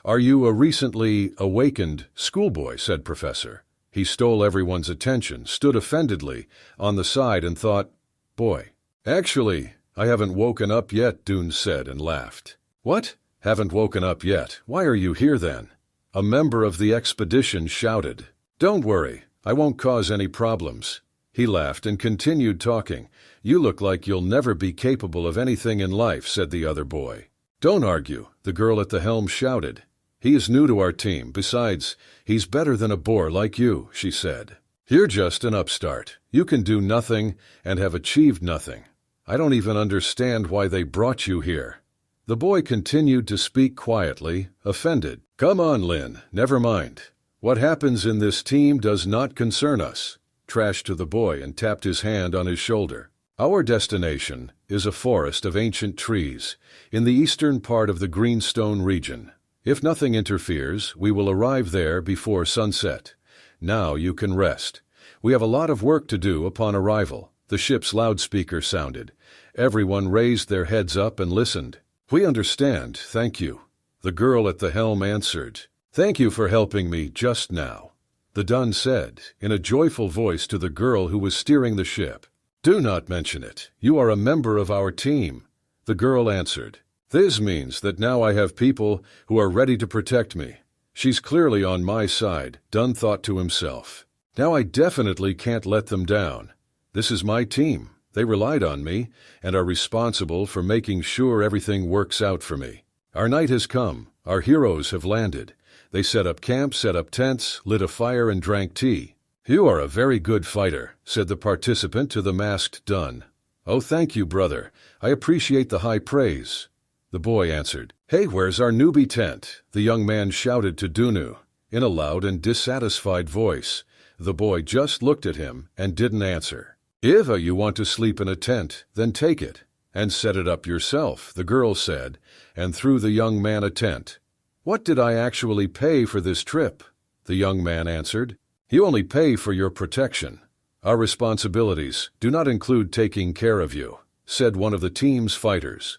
"Are you a recently awakened schoolboy?" said Professor. He stole everyone's attention, stood offendedly on the side and thought, "Boy." "Actually, I haven't woken up yet," Dune said and laughed. "What? Haven't woken up yet? Why are you here then?" A member of the expedition shouted. "Don't worry, I won't cause any problems." He laughed and continued talking. "You look like you'll never be capable of anything in life," said the other boy. "Don't argue," the girl at the helm shouted. "He is new to our team. Besides, he's better than a bore like you," she said. "You're just an upstart. You can do nothing and have achieved nothing. I don't even understand why they brought you here." The boy continued to speak quietly, offended. "Come on, Lin, never mind. What happens in this team does not concern us." Trashed to the boy and tapped his hand on his shoulder. "Our destination is a forest of ancient trees in the eastern part of the Greenstone region. If nothing interferes, we will arrive there before sunset. Now you can rest. We have a lot of work to do upon arrival." The ship's loudspeaker sounded. Everyone raised their heads up and listened. "We understand, thank you," the girl at the helm answered. "Thank you for helping me just now," the Dun said in a joyful voice to the girl who was steering the ship. "Do not mention it. You are a member of our team," the girl answered. "This means that now I have people who are ready to protect me. She's clearly on my side," Dun thought to himself. "Now I definitely can't let them down. This is my team. They relied on me and are responsible for making sure everything works out for me. Our night has come. Our heroes have landed. They set up camp, set up tents, lit a fire, and drank tea." "You are a very good fighter," said the participant to the masked Dun. "Oh, thank you, brother. I appreciate the high praise," the boy answered. "Hey, where's our newbie tent?" the young man shouted to Dunu in a loud and dissatisfied voice. The boy just looked at him and didn't answer. "If you want to sleep in a tent, then take it, And set it up yourself, the girl said, and threw the young man a tent. What did I actually pay for this trip? The young man answered. You only pay for your protection. Our responsibilities do not include taking care of you, said one of the team's fighters.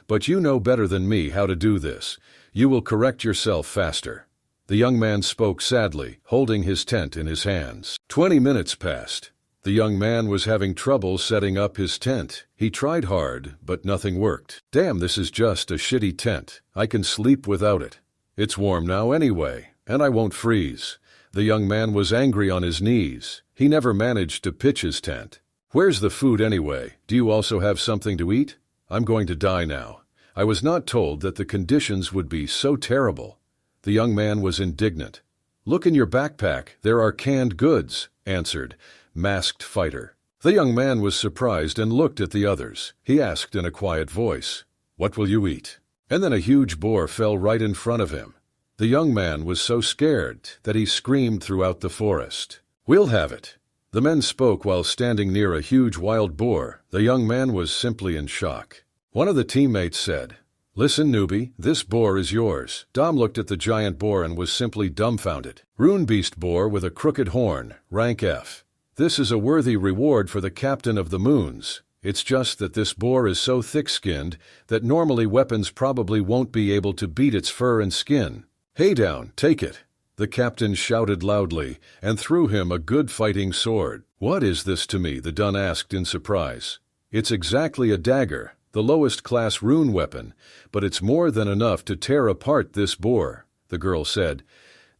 But you know better than me how to do this. You will correct yourself faster. The young man spoke sadly, holding his tent in his hands. 20 minutes passed. The young man was having trouble setting up his tent. He tried hard, but nothing worked. Damn, this is just a shitty tent. I can sleep without it. It's warm now anyway, and I won't freeze. The young man was angry on his knees. He never managed to pitch his tent. Where's the food anyway? Do you also have something to eat? I'm going to die now. I was not told that the conditions would be so terrible. The young man was indignant. Look in your backpack. There are canned goods, answered masked fighter. The young man was surprised and looked at the others. He asked in a quiet voice, "What will you eat?" And then a huge boar fell right in front of him. The young man was so scared that he screamed throughout the forest. We'll have it. The men spoke while standing near a huge wild boar. The young man was simply in shock. One of the teammates said, Listen, newbie, this boar is yours. Dom looked at the giant boar and was simply dumbfounded. Rune beast boar with a crooked horn, rank F. This is a worthy reward for the captain of the moons. It's just that this boar is so thick-skinned that normally weapons probably won't be able to beat its fur and skin. Hey down, take it. The captain shouted loudly and threw him a good fighting sword. What is this to me? The Dun asked in surprise. It's exactly a dagger, the lowest class rune weapon, but it's more than enough to tear apart this boar, the girl said.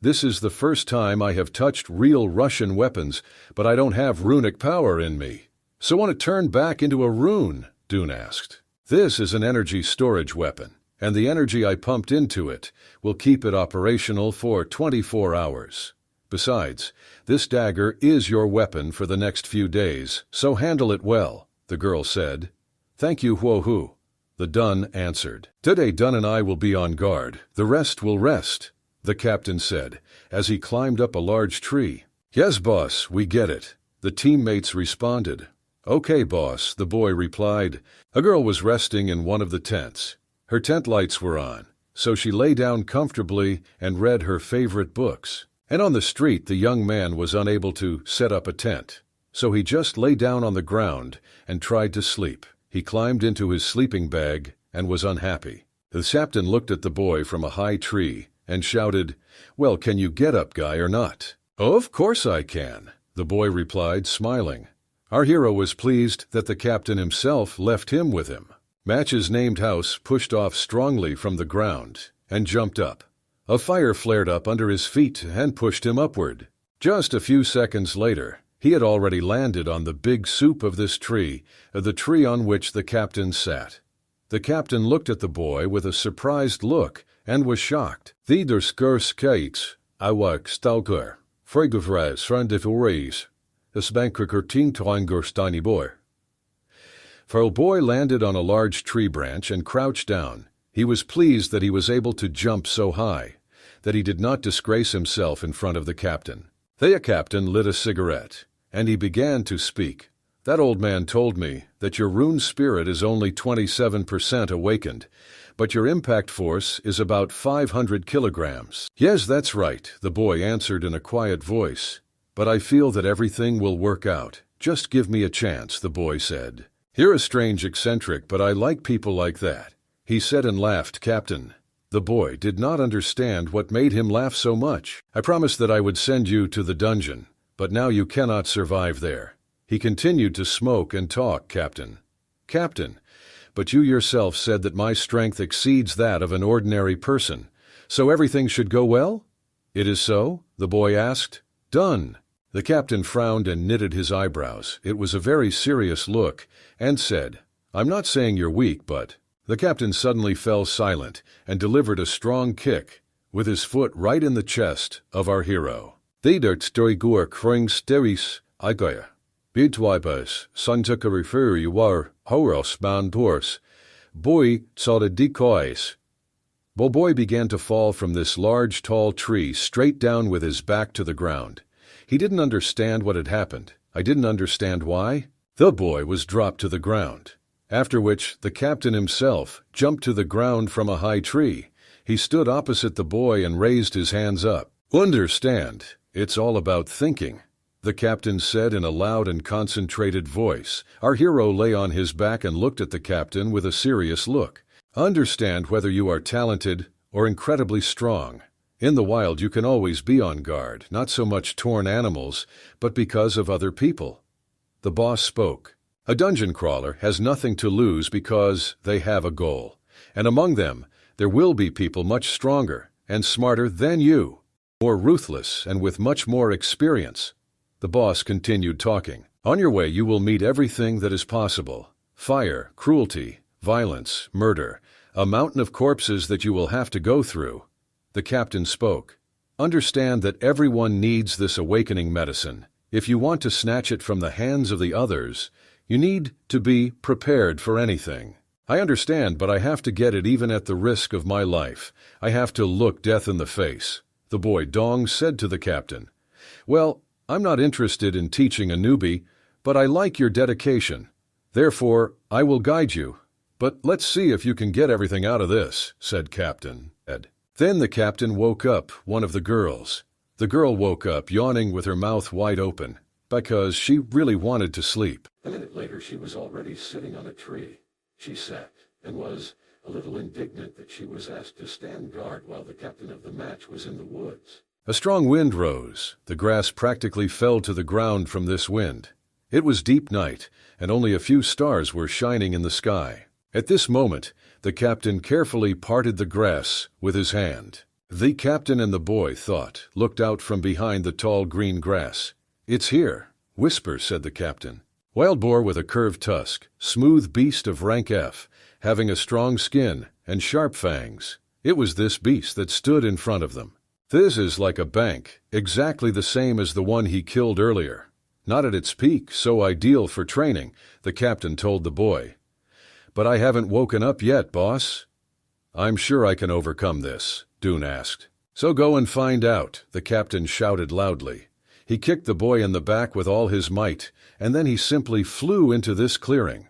This is the first time I have touched real Russian weapons, but I don't have runic power in me. So want to turn back into a rune? Dune asked. This is an energy storage weapon, and the energy I pumped into it will keep it operational for 24 hours. Besides, this dagger is your weapon for the next few days, so handle it well, the girl said. Thank you, Huohu, the Dun answered. Today Dun and I will be on guard. The rest will rest, the captain said, as he climbed up a large tree. Yes, boss, we get it, the teammates responded. Okay, boss, the boy replied. A girl was resting in one of the tents. Her tent lights were on, so she lay down comfortably and read her favorite books. And on the street, the young man was unable to set up a tent, so he just lay down on the ground and tried to sleep. He climbed into his sleeping bag and was unhappy. The captain looked at the boy from a high tree and shouted, Well, can you get up, guy, or not? Oh, of course I can, the boy replied, smiling. Our hero was pleased that the captain himself left him with him. Match's named house pushed off strongly from the ground and jumped up. A fire flared up under his feet and pushed him upward. Just a few seconds later, he had already landed on the big soup of this tree, the tree on which the captain sat. The captain looked at the boy with a surprised look and was shocked. The der skurs awak stalker, frigavras randivores, the spanker ting boy. For a boy landed on a large tree branch and crouched down. He was pleased that he was able to jump so high, that he did not disgrace himself in front of the captain. The captain lit a cigarette, and he began to speak. That old man told me that your rune spirit is only 27% awakened, but your impact force is about 500 kilograms. Yes, that's right, the boy answered in a quiet voice. But I feel that everything will work out. Just give me a chance, the boy said. You're a strange eccentric, but I like people like that, he said and laughed. Captain. The boy did not understand what made him laugh so much. I promised that I would send you to the dungeon, but now you cannot survive there. He continued to smoke and talk. Captain. Captain, but you yourself said that my strength exceeds that of an ordinary person, so everything should go well? It is so? The boy asked. Done. The captain frowned and knitted his eyebrows. It was a very serious look, and said, I'm not saying you're weak, but... The captain suddenly fell silent and delivered a strong kick with his foot right in the chest of our hero. The der storigur kring steris igaya. Bidwibus, santuka referi war horos mandors. Boy saw the decoys. Boy began to fall from this large tall tree straight down with his back to the ground. He didn't understand what had happened. I didn't understand why. The boy was dropped to the ground, After which, the captain himself jumped to the ground from a high tree. He stood opposite the boy and raised his hands up. "Understand, it's all about thinking," the captain said in a loud and concentrated voice. Our hero lay on his back and looked at the captain with a serious look. "Understand whether you are talented or incredibly strong. In the wild you can always be on guard, not so much torn animals, but because of other people." The boss spoke. "A dungeon crawler has nothing to lose because they have a goal. And among them, there will be people much stronger and smarter than you, more ruthless and with much more experience." The boss continued talking. "On your way you will meet everything that is possible. Fire, cruelty, violence, murder, a mountain of corpses that you will have to go through." The captain spoke. "Understand that everyone needs this awakening medicine. If you want to snatch it from the hands of the others, you need to be prepared for anything. I understand, but I have to get it even at the risk of my life. I have to look death in the face," the boy Dong said to the captain. "Well, I'm not interested in teaching a newbie, but I like your dedication. Therefore, I will guide you. But let's see if you can get everything out of this," said Captain Ed. Then the captain woke up one of the girls. The girl woke up yawning with her mouth wide open, because she really wanted to sleep. A minute later she was already sitting on a tree. She sat and was a little indignant that she was asked to stand guard while the captain of the match was in the woods. A strong wind rose. The grass practically fell to the ground from this wind. It was deep night, and only a few stars were shining in the sky. At this moment, the captain carefully parted the grass with his hand. The captain and the boy looked out from behind the tall green grass. "It's here," whisper said the captain. Wild boar with a curved tusk, smooth beast of rank F, having a strong skin and sharp fangs. It was this beast that stood in front of them. "This is like a bank, exactly the same as the one he killed earlier. Not at its peak, so ideal for training," the captain told the boy. "But I haven't woken up yet, boss." "I'm sure I can overcome this," Dune asked. "So go and find out," the captain shouted loudly. He kicked the boy in the back with all his might, and then he simply flew into this clearing,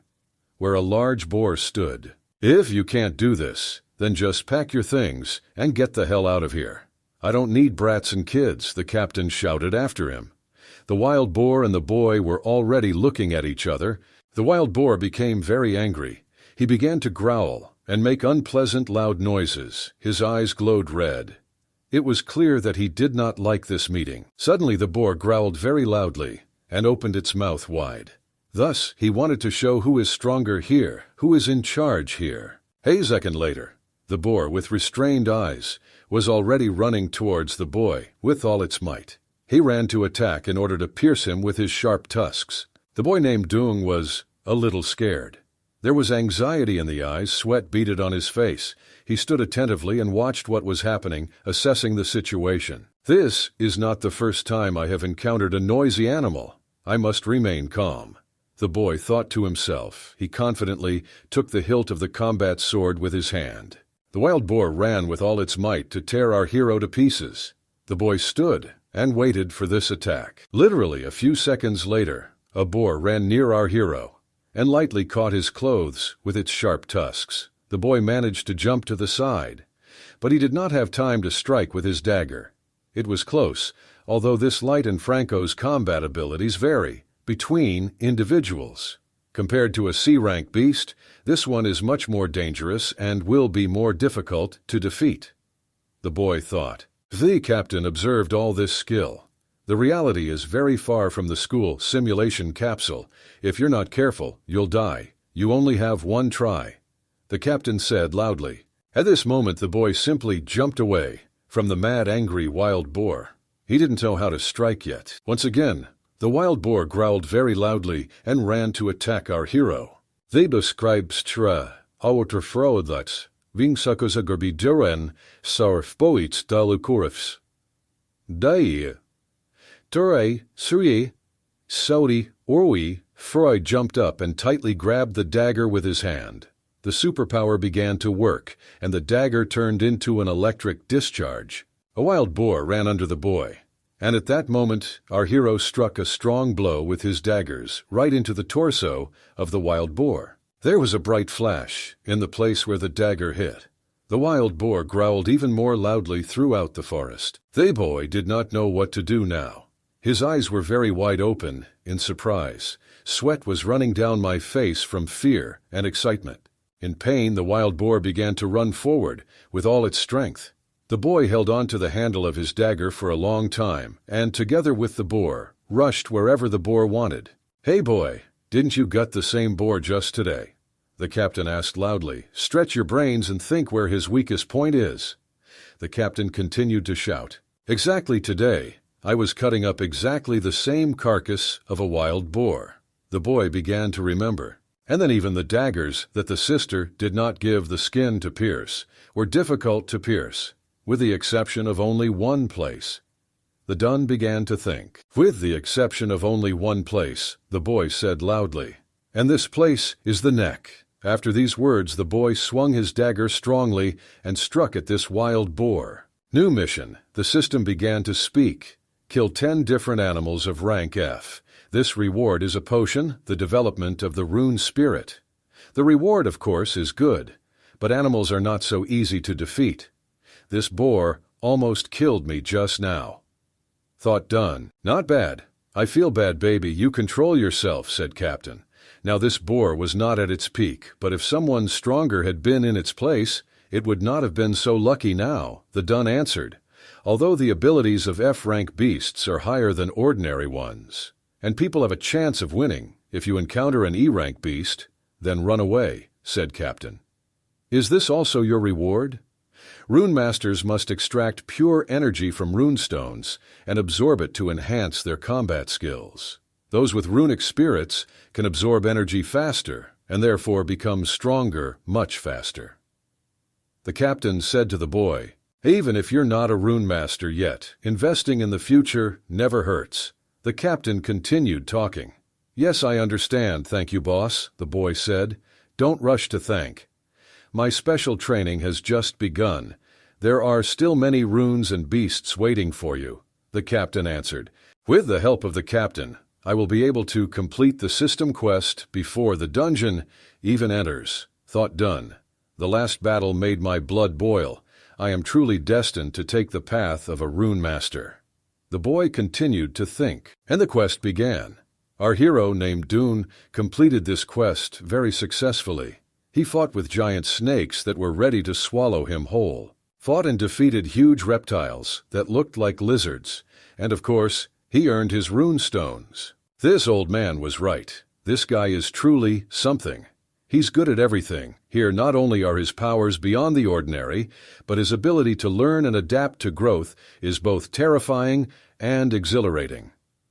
where a large boar stood. "If you can't do this, then just pack your things and get the hell out of here. I don't need brats and kids," the captain shouted after him. The wild boar and the boy were already looking at each other. The wild boar became very angry. He began to growl and make unpleasant loud noises. His eyes glowed red. It was clear that he did not like this meeting. Suddenly the boar growled very loudly and opened its mouth wide. Thus, he wanted to show who is stronger here, who is in charge here. A second later, the boar, with restrained eyes, was already running towards the boy with all its might. He ran to attack in order to pierce him with his sharp tusks. The boy named Dung was a little scared. There was anxiety in the eyes, sweat beaded on his face. He stood attentively and watched what was happening, assessing the situation. "This is not the first time I have encountered a noisy animal. I must remain calm," the boy thought to himself. He confidently took the hilt of the combat sword with his hand. The wild boar ran with all its might to tear our hero to pieces. The boy stood and waited for this attack. Literally a few seconds later, a boar ran near our hero and lightly caught his clothes with its sharp tusks. The boy managed to jump to the side, but he did not have time to strike with his dagger. It was close, although this light and Franco's combat abilities vary between individuals. Compared to a C-rank beast, this one is much more dangerous and will be more difficult to defeat, the boy thought. The captain observed all this skill. The reality is very far from the school simulation capsule. If you're not careful, you'll die. You only have one try, the captain said loudly. At this moment the boy simply jumped away from the mad, angry wild boar. He didn't know how to strike yet. Once again, the wild boar growled very loudly and ran to attack our hero. They describes tra auterfroedlets, vingsakosa gorbiduren, sarfboits dalukurifs. Dai. Ture, Suri, Saudi, Orwi, Freud jumped up and tightly grabbed the dagger with his hand. The superpower began to work, and the dagger turned into an electric discharge. A wild boar ran under the boy, and at that moment our hero struck a strong blow with his daggers right into the torso of the wild boar. There was a bright flash in the place where the dagger hit. The wild boar growled even more loudly throughout the forest. The boy did not know what to do now. His eyes were very wide open in surprise. Sweat was running down my face from fear and excitement. In pain, the wild boar began to run forward with all its strength. The boy held on to the handle of his dagger for a long time, and together with the boar, rushed wherever the boar wanted. "Hey boy, didn't you gut the same boar just today?" the captain asked loudly. "Stretch your brains and think where his weakest point is." The captain continued to shout. "Exactly today, I was cutting up exactly the same carcass of a wild boar." The boy began to remember. And then even the daggers that the sister did not give the skin to pierce were difficult to pierce, with the exception of only one place. The Dun began to think. "With the exception of only one place," the boy said loudly. "And this place is the neck." After these words, the boy swung his dagger strongly and struck at this wild boar. New mission. The system began to speak. Kill 10 different animals of rank F. This reward is a potion, the development of the rune spirit. The reward, of course, is good, but animals are not so easy to defeat. This boar almost killed me just now. Thought Dun. "Not bad. I feel bad, baby. You control yourself," said Captain. Now this boar was not at its peak, but if someone stronger had been in its place, it would not have been so lucky now, the Dun answered. Although the abilities of F-rank beasts are higher than ordinary ones, and people have a chance of winning, if you encounter an E-rank beast, then run away, said Captain. "Is this also your reward?" Rune masters must extract pure energy from rune stones and absorb it to enhance their combat skills. Those with runic spirits can absorb energy faster and therefore become stronger much faster. The captain said to the boy, "Even if you're not a rune master yet, investing in the future never hurts." The captain continued talking. "Yes, I understand, thank you, boss," the boy said. "Don't rush to thank. My special training has just begun. There are still many runes and beasts waiting for you," the captain answered. "With the help of the captain, I will be able to complete the system quest before the dungeon even enters," thought Dun. "The last battle made my blood boil. I am truly destined to take the path of a rune master." The boy continued to think, and the quest began. Our hero named Dune completed this quest very successfully. He fought with giant snakes that were ready to swallow him whole, fought and defeated huge reptiles that looked like lizards, and of course, he earned his rune stones. This old man was right. This guy is truly something. He's good at everything. Here not only are his powers beyond the ordinary, but his ability to learn and adapt to growth is both terrifying and exhilarating.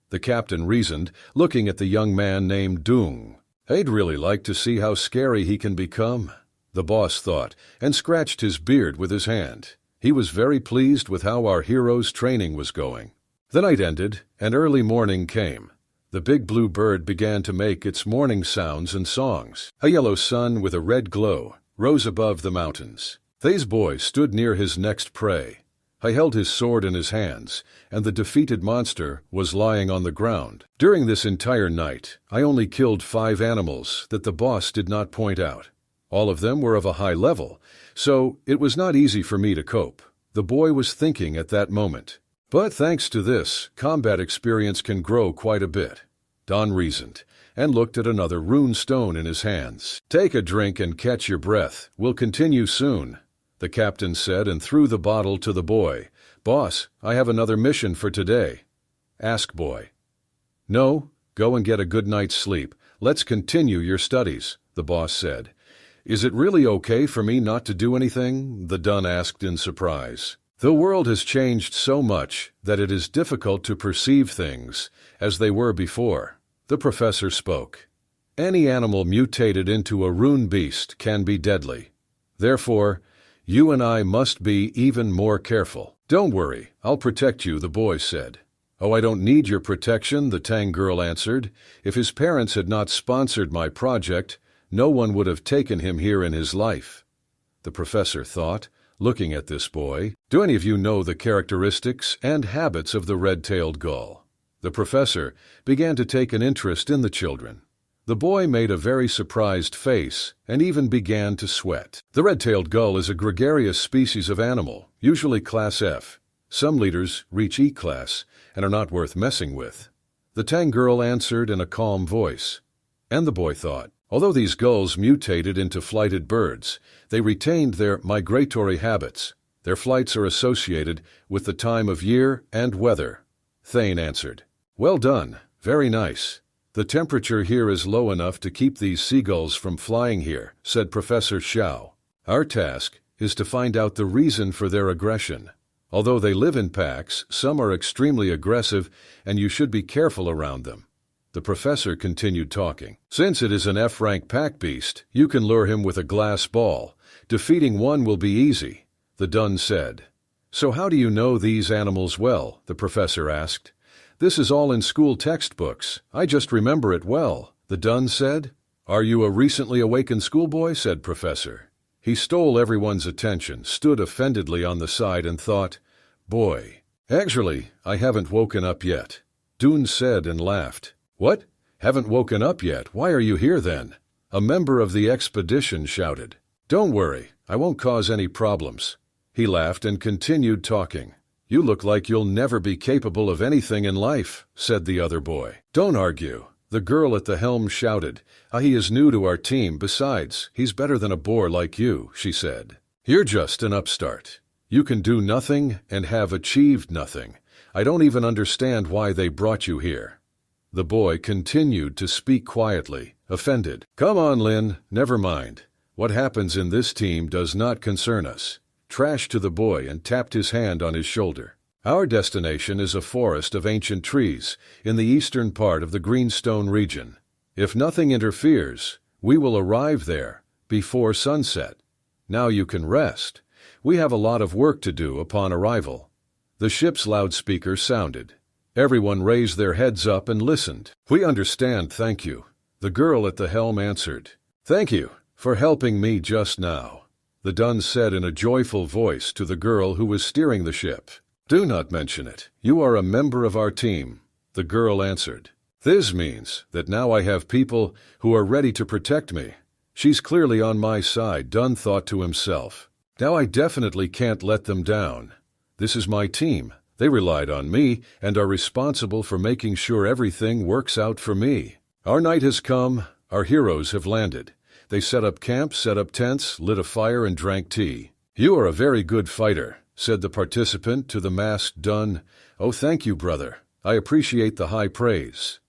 The captain reasoned, looking at the young man named Dung. "I'd really like to see how scary he can become," the boss thought, and scratched his beard with his hand. He was very pleased with how our hero's training was going. The night ended, and early morning came. The big blue bird began to make its morning sounds and songs. A yellow sun with a red glow rose above the mountains. Thay's boy stood near his next prey. I held his sword in his hands, and the defeated monster was lying on the ground. During this entire night, I only killed 5 animals that the boss did not point out. All of them were of a high level, so it was not easy for me to cope. The boy was thinking at that moment. But thanks to this, combat experience can grow quite a bit. Don reasoned, and looked at another rune stone in his hands. "Take a drink and catch your breath. We'll continue soon," the captain said and threw the bottle to the boy. "Boss, I have another mission for today." "Ask, boy." "No, go and get a good night's sleep. Let's continue your studies," the boss said. "Is it really okay for me not to do anything?" the Dun asked in surprise. "The world has changed so much that it is difficult to perceive things as they were before," the professor spoke. "Any animal mutated into a rune beast can be deadly. Therefore, you and I must be even more careful." "Don't worry, I'll protect you," the boy said. "Oh, I don't need your protection," the Tang girl answered. "If his parents had not sponsored my project, no one would have taken him here in his life," the professor thought, looking at this boy. "Do any of you know the characteristics and habits of the red-tailed gull?" The professor began to take an interest in the children. The boy made a very surprised face and even began to sweat. The red-tailed gull is a gregarious species of animal, usually Class F. Some leaders reach E class and are not worth messing with. The Tang girl answered in a calm voice. And the boy thought, although these gulls mutated into flighted birds, they retained their migratory habits. Their flights are associated with the time of year and weather. Thane answered. Well done, very nice. The temperature here is low enough to keep these seagulls from flying here, said Professor Xiao. Our task is to find out the reason for their aggression. Although they live in packs, some are extremely aggressive and you should be careful around them. The professor continued talking. Since it is an F-rank pack beast, you can lure him with a glass ball. Defeating one will be easy, the Dun said. So how do you know these animals well? The professor asked. This is all in school textbooks. I just remember it well, the Dun said. Are you a recently awakened schoolboy? Said Professor. He stole everyone's attention, stood offendedly on the side and thought, boy. Actually, I haven't woken up yet, Dun said and laughed. What? Haven't woken up yet? Why are you here then? A member of the expedition shouted. Don't worry, I won't cause any problems. He laughed and continued talking. You look like you'll never be capable of anything in life, said the other boy. Don't argue, the girl at the helm shouted. He is new to our team. Besides, he's better than a boor like you, she said. You're just an upstart. You can do nothing and have achieved nothing. I don't even understand why they brought you here. The boy continued to speak quietly, offended. Come on, Lin, never mind. What happens in this team does not concern us. Trashed to the boy and tapped his hand on his shoulder. Our destination is a forest of ancient trees in the eastern part of the Greenstone region. If nothing interferes, we will arrive there before sunset. Now you can rest. We have a lot of work to do upon arrival. The ship's loudspeaker sounded. Everyone raised their heads up and listened. We understand, thank you. The girl at the helm answered. Thank you for helping me just now, the Dun said in a joyful voice to the girl who was steering the ship. Do not mention it. You are a member of our team, the girl answered. This means that now I have people who are ready to protect me. She's clearly on my side, Dun thought to himself. Now I definitely can't let them down. This is my team. They relied on me and are responsible for making sure everything works out for me. Our night has come. Our heroes have landed. They set up camp, set up tents, lit a fire, and drank tea. You are a very good fighter, said the participant to the masked Dun. Oh, thank you, brother. I appreciate the high praise.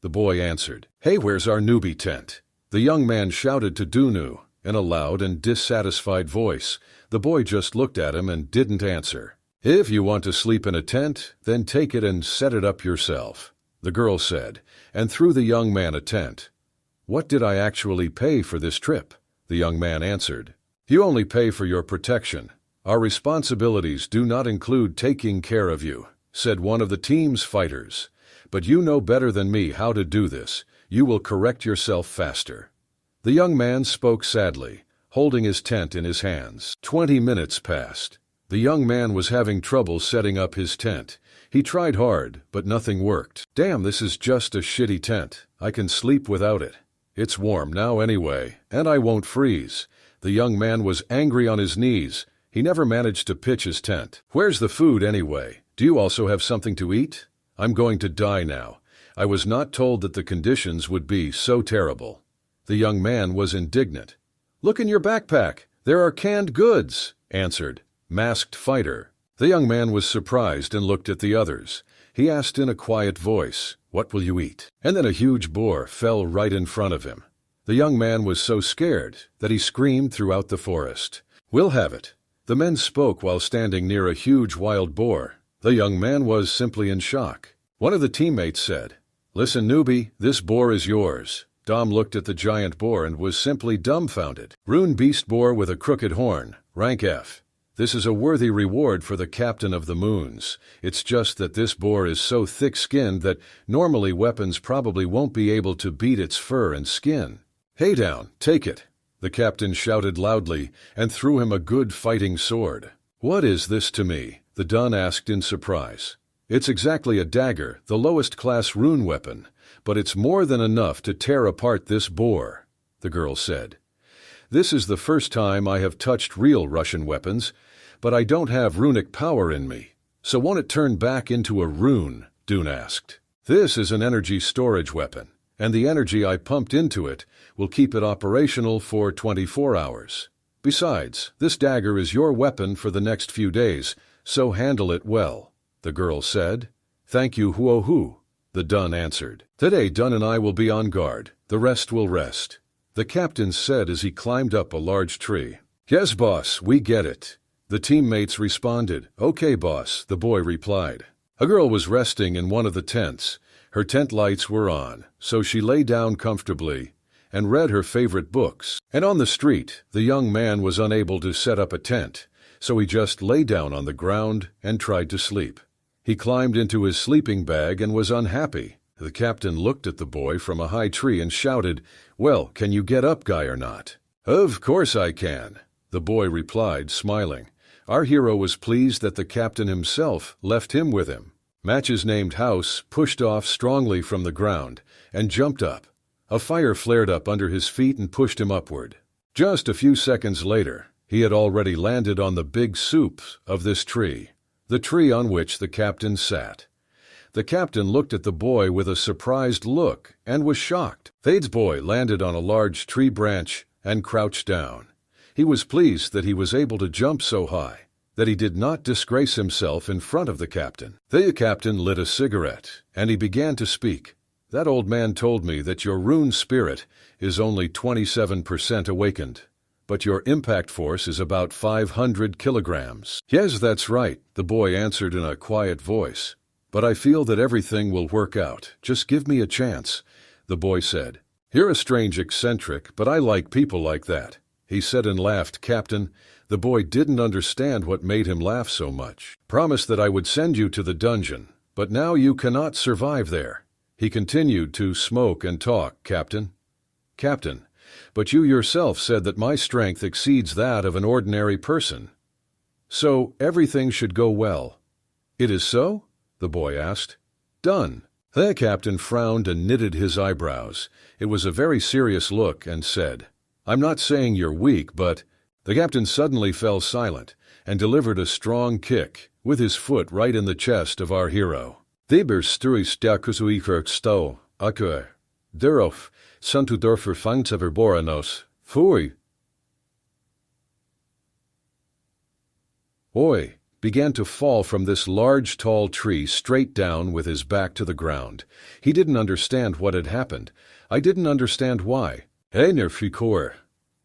The boy answered. Hey, where's our newbie tent? The young man shouted to Dunu in a loud and dissatisfied voice. The boy just looked at him and didn't answer. If you want to sleep in a tent, then take it and set it up yourself, the girl said, and threw the young man a tent. What did I actually pay for this trip? The young man answered. You only pay for your protection. Our responsibilities do not include taking care of you, said one of the team's fighters. But you know better than me how to do this. You will correct yourself faster. The young man spoke sadly, holding his tent in his hands. 20 minutes passed. The young man was having trouble setting up his tent. He tried hard, but nothing worked. Damn, this is just a shitty tent. I can sleep without it. It's warm now anyway, and I won't freeze. The young man was angry on his knees. He never managed to pitch his tent. Where's the food anyway? Do you also have something to eat? I'm going to die now. I was not told that the conditions would be so terrible. The young man was indignant. Look in your backpack. There are canned goods, answered masked fighter. The young man was surprised and looked at the others. He asked in a quiet voice, What will you eat? And then a huge boar fell right in front of him. The young man was so scared that he screamed throughout the forest. We'll have it. The men spoke while standing near a huge wild boar. The young man was simply in shock. One of the teammates said, Listen, newbie, this boar is yours. Dom looked at the giant boar and was simply dumbfounded. Rune beast boar with a crooked horn, rank F. This is a worthy reward for the captain of the moons. It's just that this boar is so thick-skinned that normally weapons probably won't be able to beat its fur and skin. Hey down, take it. The captain shouted loudly and threw him a good fighting sword. What is this to me? The Dun asked in surprise. It's exactly a dagger, the lowest class rune weapon, but it's more than enough to tear apart this boar," the girl said. "This is the first time I have touched real Russian weapons, but I don't have runic power in me. So won't it turn back into a rune?" Dune asked. "This is an energy storage weapon, and the energy I pumped into it will keep it operational for 24 hours. Besides, this dagger is your weapon for the next few days, so handle it well," the girl said. "Thank you, Huohu," the Dun answered. "Today Dun and I will be on guard. The rest will rest," the captain said as he climbed up a large tree. "Yes, boss, we get it," the teammates responded. "Okay, boss," the boy replied. A girl was resting in one of the tents. Her tent lights were on, so she lay down comfortably and read her favorite books. And on the street, the young man was unable to set up a tent, so he just lay down on the ground and tried to sleep. He climbed into his sleeping bag and was unhappy. The captain looked at the boy from a high tree and shouted, "Well, can you get up, guy, or not?" "Of course I can," the boy replied, smiling. Our hero was pleased that the captain himself left him with him. Match's named house pushed off strongly from the ground and jumped up. A fire flared up under his feet and pushed him upward. Just a few seconds later, he had already landed on the big soups of this tree, the tree on which the captain sat. The captain looked at the boy with a surprised look and was shocked. Thade's boy landed on a large tree branch and crouched down. He was pleased that he was able to jump so high that he did not disgrace himself in front of the captain. The captain lit a cigarette, and he began to speak. "That old man told me that your rune spirit is only 27% awakened, but your impact force is about 500 kilograms. "Yes, that's right," the boy answered in a quiet voice. "But I feel that everything will work out. Just give me a chance," the boy said. "You're a strange eccentric, but I like people like that," he said and laughed. "Captain," the boy didn't understand what made him laugh so much. "Promised that I would send you to the dungeon, but now you cannot survive there." He continued to smoke and talk. "Captain, but you yourself said that my strength exceeds that of an ordinary person. So everything should go well." "It is so?" the boy asked. "Done." The captain frowned and knitted his eyebrows. It was a very serious look and said, "I'm not saying you're weak, but—" The captain suddenly fell silent and delivered a strong kick with his foot right in the chest of our hero. "Deber stuistakusuiker sto, akur. Derof, santudorfer fangtseverboranos, fui." Boy began to fall from this large, tall tree straight down with his back to the ground. He didn't understand what had happened. I didn't understand why. "Einer fikor.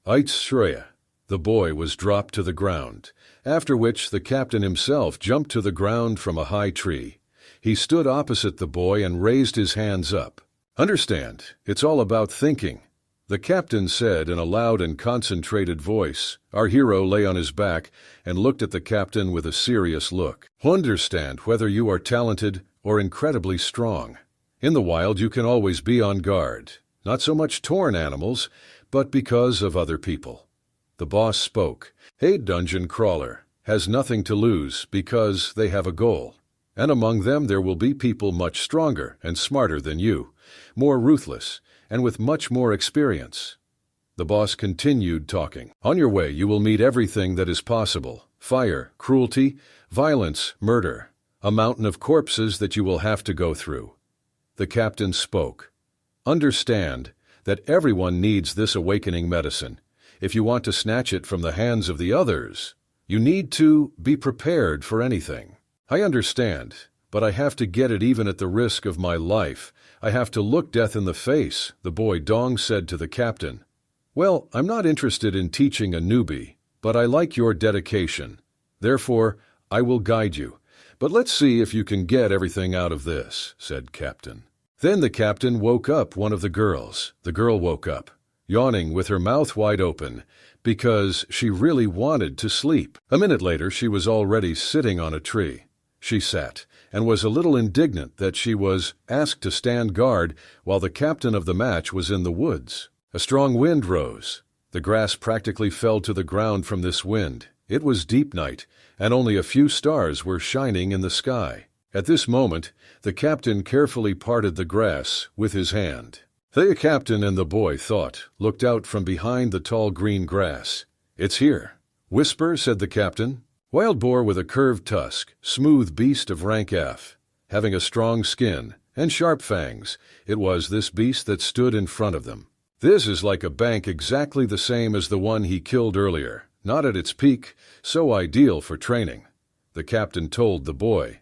Eitshreya." The boy was dropped to the ground, after which the captain himself jumped to the ground from a high tree. He stood opposite the boy and raised his hands up. "Understand, it's all about thinking," the captain said in a loud and concentrated voice. Our hero lay on his back and looked at the captain with a serious look. "Understand whether you are talented or incredibly strong. In the wild you can always be on guard, not so much torn animals, but because of other people." The boss spoke. "A dungeon crawler has nothing to lose because they have a goal. And among them there will be people much stronger and smarter than you, more ruthless, and with much more experience." The boss continued talking. "On your way you will meet everything that is possible: fire, cruelty, violence, murder, a mountain of corpses that you will have to go through." The captain spoke. "Understand that everyone needs this awakening medicine. If you want to snatch it from the hands of the others, you need to be prepared for anything. I understand, but I have to get it even at the risk of my life. I have to look death in the face," the boy Dong said to the captain. "Well, I'm not interested in teaching a newbie, but I like your dedication. Therefore, I will guide you. But let's see if you can get everything out of this," said Captain. Then the captain woke up one of the girls. The girl woke up, yawning with her mouth wide open, because she really wanted to sleep. A minute later, she was already sitting on a tree. She sat and was a little indignant that she was asked to stand guard while the captain of the match was in the woods. A strong wind rose. The grass practically fell to the ground from this wind. It was deep night, and only a few stars were shining in the sky. At this moment, the captain carefully parted the grass with his hand. The captain and the boy looked out from behind the tall green grass. "It's here." "Whisper," said the captain. Wild boar with a curved tusk, smooth beast of rank F, having a strong skin and sharp fangs, it was this beast that stood in front of them. "This is like a bank exactly the same as the one he killed earlier, not at its peak, so ideal for training," the captain told the boy.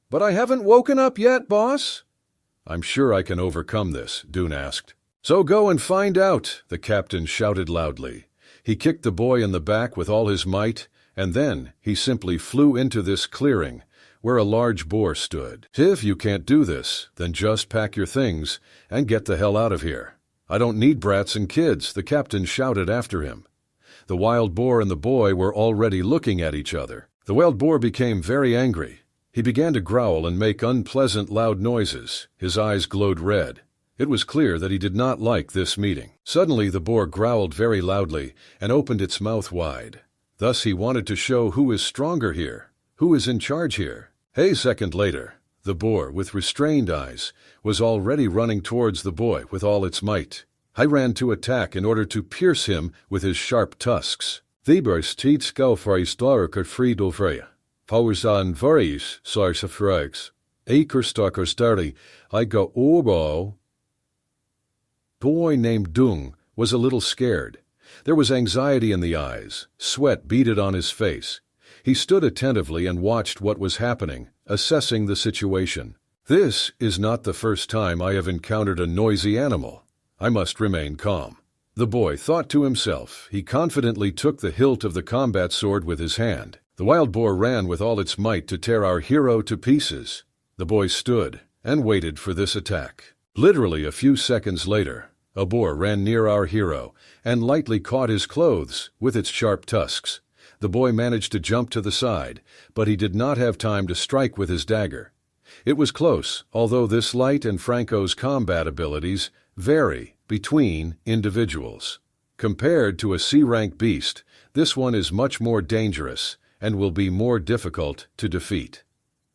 "But I haven't woken up yet, boss." "I'm sure I can overcome this," Dune asked. "So go and find out," the captain shouted loudly. He kicked the boy in the back with all his might, and then he simply flew into this clearing where a large boar stood. "If you can't do this, then just pack your things and get the hell out of here." "I don't need brats and kids," the captain shouted after him. The wild boar and the boy were already looking at each other. The wild boar became very angry. He began to growl and make unpleasant loud noises. His eyes glowed red. It was clear that he did not like this meeting. Suddenly the boar growled very loudly and opened its mouth wide. Thus he wanted to show who is stronger here, who is in charge here. A second later, the boar, with restrained eyes, was already running towards the boy with all its might. He ran to attack in order to pierce him with his sharp tusks. "The burst teats go for historical friedel powers on various source of frogs. Akerstalker sturdy, I go obo." Boy named Dung was a little scared. There was anxiety in the eyes, sweat beaded on his face. He stood attentively and watched what was happening, assessing the situation. "This is not the first time I have encountered a noisy animal. I must remain calm." The boy thought to himself. He confidently took the hilt of the combat sword with his hand. The wild boar ran with all its might to tear our hero to pieces. The boy stood and waited for this attack. Literally a few seconds later, a boar ran near our hero and lightly caught his clothes with its sharp tusks. The boy managed to jump to the side, but he did not have time to strike with his dagger. It was close, although this light and Franco's combat abilities vary between individuals. Compared to a C-rank beast, this one is much more dangerous and will be more difficult to defeat.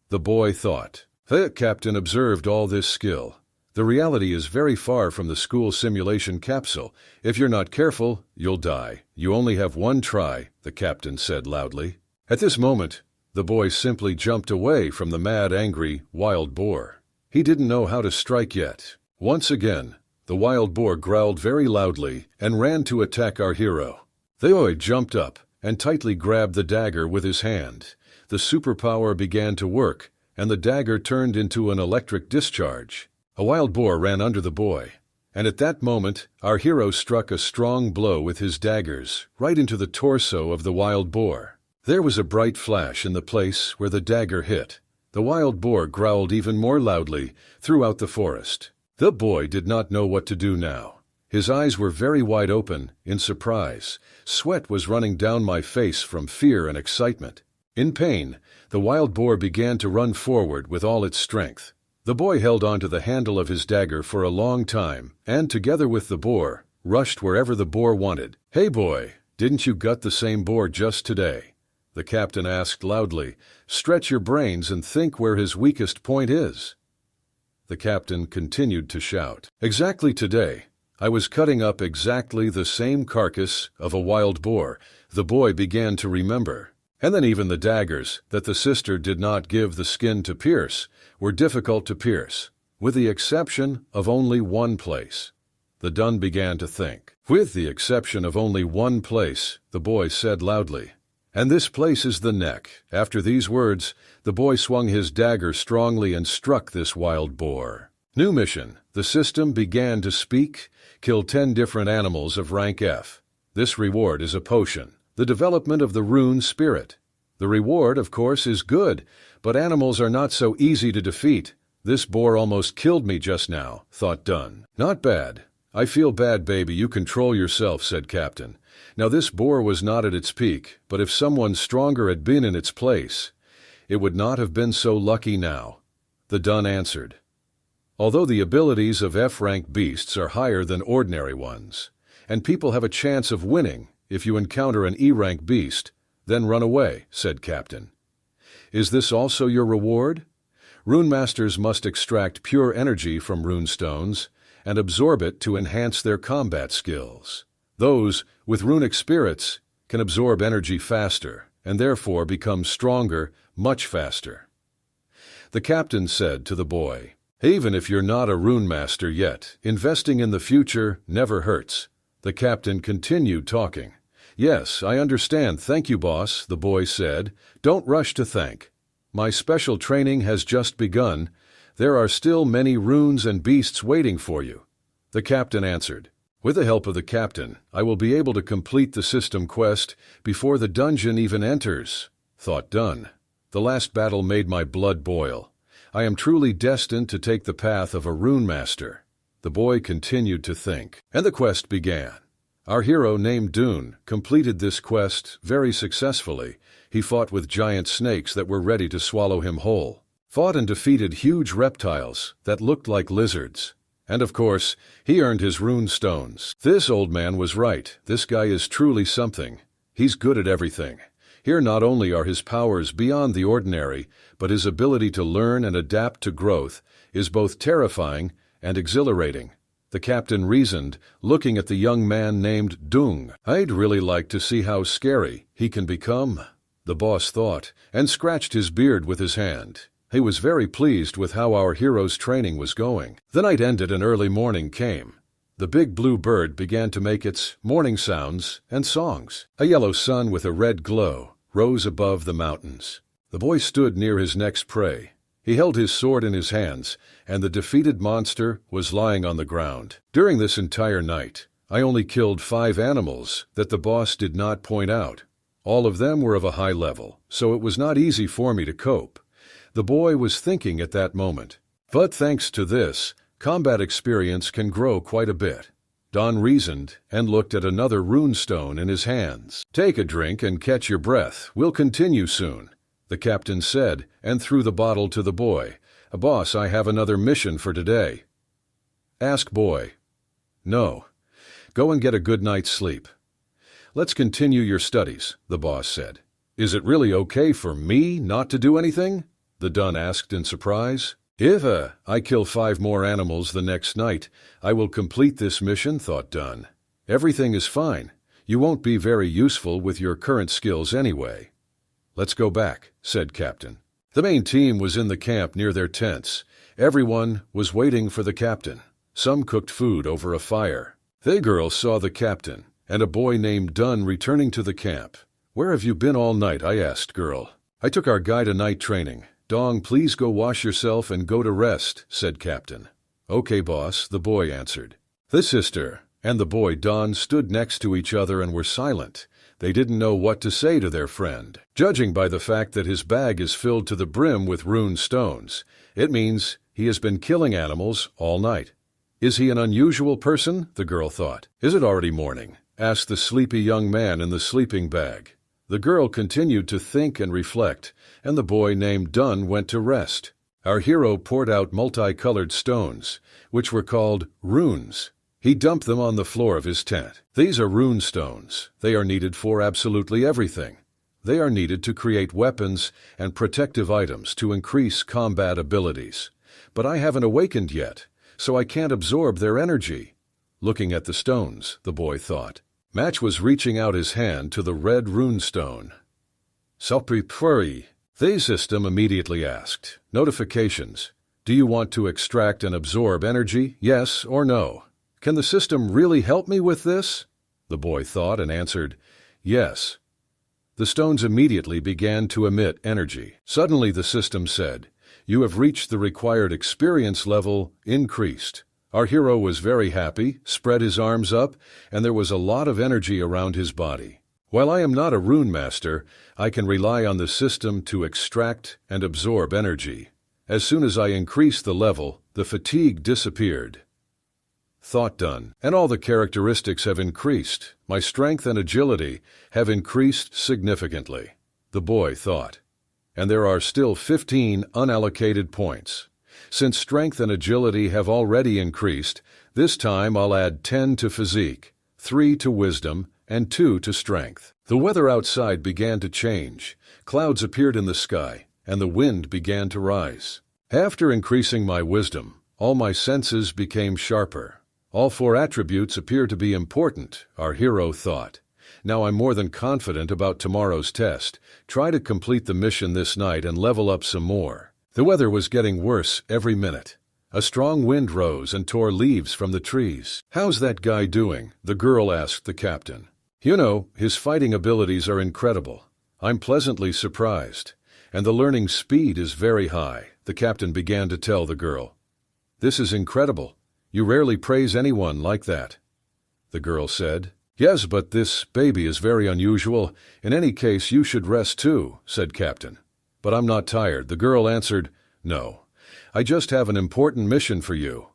The boy thought. The captain observed all this skill. The reality is very far from the school simulation capsule. If you're not careful, you'll die. You only have one try, the captain said loudly. At this moment, the boy simply jumped away from the mad, angry, wild boar. He didn't know how to strike yet. Once again, the wild boar growled very loudly and ran to attack our hero. The boy jumped up and tightly grabbed the dagger with his hand. The superpower began to work, and the dagger turned into an electric discharge. A wild boar ran under the boy, and at that moment, our hero struck a strong blow with his daggers right into the torso of the wild boar. There was a bright flash in the place where the dagger hit. The wild boar growled even more loudly throughout the forest. The boy did not know what to do now. His eyes were very wide open in surprise. Sweat was running down my face from fear and excitement. In pain, the wild boar began to run forward with all its strength. The boy held on to the handle of his dagger for a long time, and together with the boar, rushed wherever the boar wanted. "Hey boy, didn't you gut the same boar just today?" the captain asked loudly. "Stretch your brains and think where his weakest point is." The captain continued to shout. "Exactly today, I was cutting up exactly the same carcass of a wild boar." The boy began to remember. And then even the daggers that the sister did not give the skin to pierce were difficult to pierce, with the exception of only one place. The Dun began to think. "With the exception of only one place," the boy said loudly. "And this place is the neck." After these words, the boy swung his dagger strongly and struck this wild boar. New mission. The system began to speak. Kill 10 different animals of rank F. This reward is a potion. The development of the rune spirit. The reward, of course, is good, but animals are not so easy to defeat. "This boar almost killed me just now," thought Dun. "Not bad. I feel bad, baby. You control yourself," said Captain. Now this boar was not at its peak, but if someone stronger had been in its place, it would not have been so lucky now. The Dun answered. Although the abilities of F-rank beasts are higher than ordinary ones, and people have a chance of winning if you encounter an E-rank beast, then run away, said Captain. "Is this also your reward?" Rune masters must extract pure energy from rune stones and absorb it to enhance their combat skills. Those with runic spirits can absorb energy faster and therefore become stronger much faster. The captain said to the boy, "Even if you're not a rune master yet, investing in the future never hurts." The captain continued talking. "Yes, I understand. Thank you, boss," the boy said. "Don't rush to thank. My special training has just begun. There are still many runes and beasts waiting for you." The captain answered. "With the help of the captain, I will be able to complete the system quest before the dungeon even enters." Thought done. The last battle made my blood boil. I am truly destined to take the path of a rune master. The boy continued to think, and the quest began. Our hero named Dune completed this quest very successfully. He fought with giant snakes that were ready to swallow him whole, fought and defeated huge reptiles that looked like lizards. And of course, he earned his rune stones. This old man was right. This guy is truly something. He's good at everything. Here not only are his powers beyond the ordinary, but his ability to learn and adapt to growth is both terrifying and exhilarating. The captain reasoned, looking at the young man named Dung. "I'd really like to see how scary he can become," the boss thought, and scratched his beard with his hand. He was very pleased with how our hero's training was going. The night ended and early morning came. The big blue bird began to make its morning sounds and songs. A yellow sun with a red glow rose above the mountains. The boy stood near his next prey. He held his sword in his hands, and the defeated monster was lying on the ground. During this entire night, I only killed 5 animals that the boss did not point out. All of them were of a high level, so it was not easy for me to cope. The boy was thinking at that moment. But thanks to this, combat experience can grow quite a bit. Don reasoned and looked at another rune stone in his hands. "Take a drink and catch your breath. We'll continue soon," the captain said, and threw the bottle to the boy. "Boss, I have another mission for today." "Ask boy." "No. Go and get a good night's sleep." "Let's continue your studies," the boss said. "Is it really okay for me not to do anything?" the Dun asked in surprise. "If I kill 5 more animals the next night, I will complete this mission," thought Dun. "Everything is fine. You won't be very useful with your current skills anyway." "Let's go back," said Captain. The main team was in the camp near their tents. Everyone was waiting for the captain. Some cooked food over a fire. The girl saw the captain and a boy named Dun returning to the camp. "Where have you been all night?" I asked girl. "I took our guy to night training." "Dong, please go wash yourself and go to rest," said Captain. "Okay, boss," the boy answered. The sister and the boy Don stood next to each other and were silent. They didn't know what to say to their friend. Judging by the fact that his bag is filled to the brim with rune stones, it means he has been killing animals all night. "Is he an unusual person?" the girl thought. "Is it already morning?" asked the sleepy young man in the sleeping bag. The girl continued to think and reflect, and the boy named Dun went to rest. Our hero poured out multicolored stones, which were called runes. He dumped them on the floor of his tent. "These are rune stones. They are needed for absolutely everything. They are needed to create weapons and protective items to increase combat abilities. But I haven't awakened yet, so I can't absorb their energy." Looking at the stones, the boy thought. Match was reaching out his hand to the red rune stone. "Sapri-puri," the system immediately asked. "Notifications. Do you want to extract and absorb energy, yes or no? Can the system really help me with this?" The boy thought and answered, "Yes." The stones immediately began to emit energy. Suddenly the system said, "You have reached the required experience level increased." Our hero was very happy, spread his arms up, and there was a lot of energy around his body. While I am not a rune master, I can rely on the system to extract and absorb energy. As soon as I increased the level, the fatigue disappeared. Thought done, and all the characteristics have increased. My strength and agility have increased significantly, the boy thought. And there are still 15 unallocated points. Since strength and agility have already increased, this time I'll add 10 to physique, 3 to wisdom, and 2 to strength. The weather outside began to change. Clouds appeared in the sky, and the wind began to rise. After increasing my wisdom, all my senses became sharper. All 4 attributes appear to be important, our hero thought. Now I'm more than confident about tomorrow's test. Try to complete the mission this night and level up some more. The weather was getting worse every minute. A strong wind rose and tore leaves from the trees. "How's that guy doing?" the girl asked the captain. "You know, his fighting abilities are incredible. I'm pleasantly surprised. And the learning speed is very high," the captain began to tell the girl. "This is incredible. You rarely praise anyone like that," the girl said. "Yes, but this baby is very unusual. In any case, you should rest too," said Captain. "But I'm not tired," the girl answered. "No, I just have an important mission for you."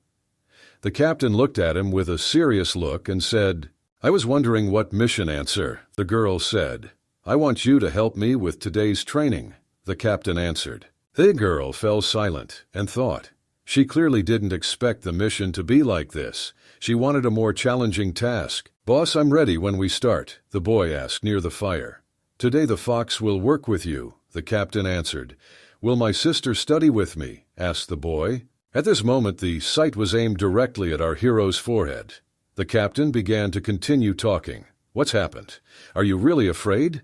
The captain looked at him with a serious look and said, "I was wondering what mission answer," the girl said. "I want you to help me with today's training," the captain answered. The girl fell silent and thought. She clearly didn't expect the mission to be like this. She wanted a more challenging task. "Boss, I'm ready when we start," the boy asked near the fire. "Today the fox will work with you," the captain answered. "Will my sister study with me?" asked the boy. At this moment the sight was aimed directly at our hero's forehead. The captain began to continue talking. "What's happened? Are you really afraid?"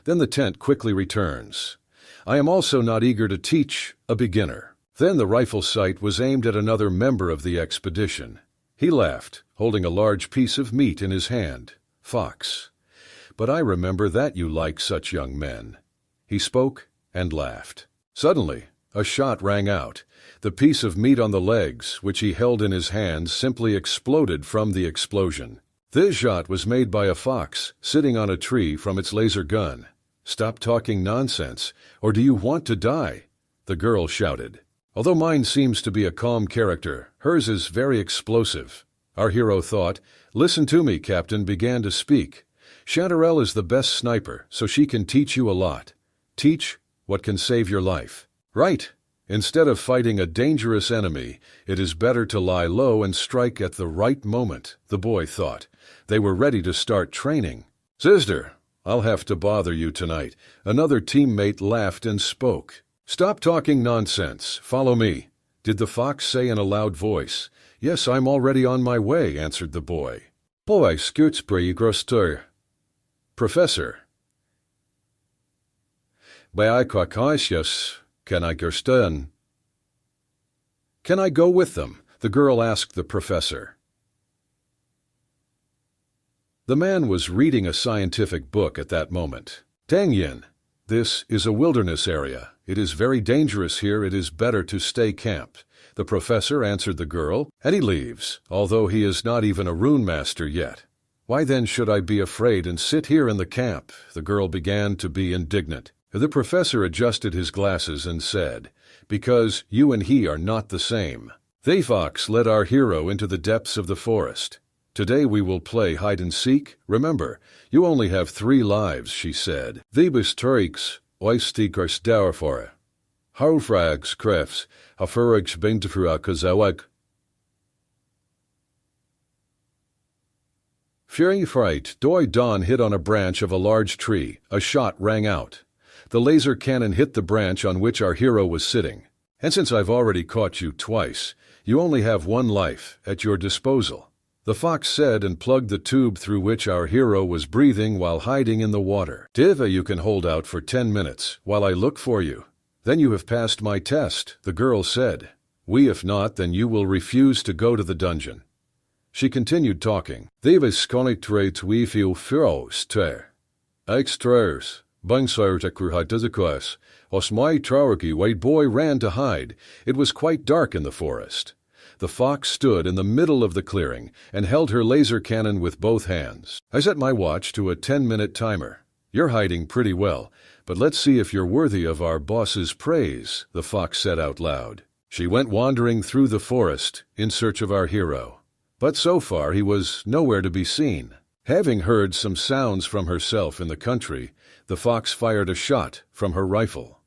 Then the tent quickly returns. "I am also not eager to teach a beginner." Then the rifle sight was aimed at another member of the expedition. He laughed, holding a large piece of meat in his hand. "Fox. But I remember that you like such young men." He spoke and laughed. Suddenly, a shot rang out. The piece of meat on the legs, which he held in his hand, simply exploded from the explosion. This shot was made by a fox sitting on a tree from its laser gun. "Stop talking nonsense, or do you want to die?" the girl shouted. Although mine seems to be a calm character, hers is very explosive. Our hero thought. "Listen to me," Captain began to speak. "Chanterelle is the best sniper, so she can teach you a lot. Teach what can save your life. Right? Instead of fighting a dangerous enemy, it is better to lie low and strike at the right moment," the boy thought. They were ready to start training. "Sister, I'll have to bother you tonight," another teammate laughed and spoke. "Stop talking nonsense. Follow me," did the fox say in a loud voice. "Yes, I'm already on my way," answered the boy. "Boy, scoots pretty groster." "Professor." "By I quacacious, can I gersten?" "Can I go with them?" the girl asked the professor. The man was reading a scientific book at that moment. "Tang Yin, this is a wilderness area. It is very dangerous here. It is better to stay camped," the professor answered the girl, "and he leaves, although he is not even a rune master yet. Why then should I be afraid and sit here in the camp?" The girl began to be indignant. The professor adjusted his glasses and said, "Because you and he are not the same. The fox led our hero into the depths of the forest. Today we will play hide and seek. Remember, you only have 3 lives," she said. "The bestriks oistigers daarvoor. Houfrags krefs, hafurigs bintefrua kazawag." Fury fright, Doi Don hit on a branch of a large tree. A shot rang out. The laser cannon hit the branch on which our hero was sitting. "And since I've already caught you twice, you only have 1 life at your disposal," the fox said and plugged the tube through which our hero was breathing while hiding in the water. "Diva, you can hold out for 10 minutes while I look for you. Then you have passed my test," the girl said. If not, then you will refuse to go to the dungeon." She continued talking. "Diva skonnitrate we feel furrows ter. Extras. Os my traurgi white boy ran to hide. It was quite dark in the forest. The fox stood in the middle of the clearing and held her laser cannon with both hands. I set my watch to a 10-minute timer. "You're hiding pretty well, but let's see if you're worthy of our boss's praise," the fox said out loud. She went wandering through the forest in search of our hero. But so far he was nowhere to be seen. Having heard some sounds from herself in the country, the fox fired a shot from her rifle.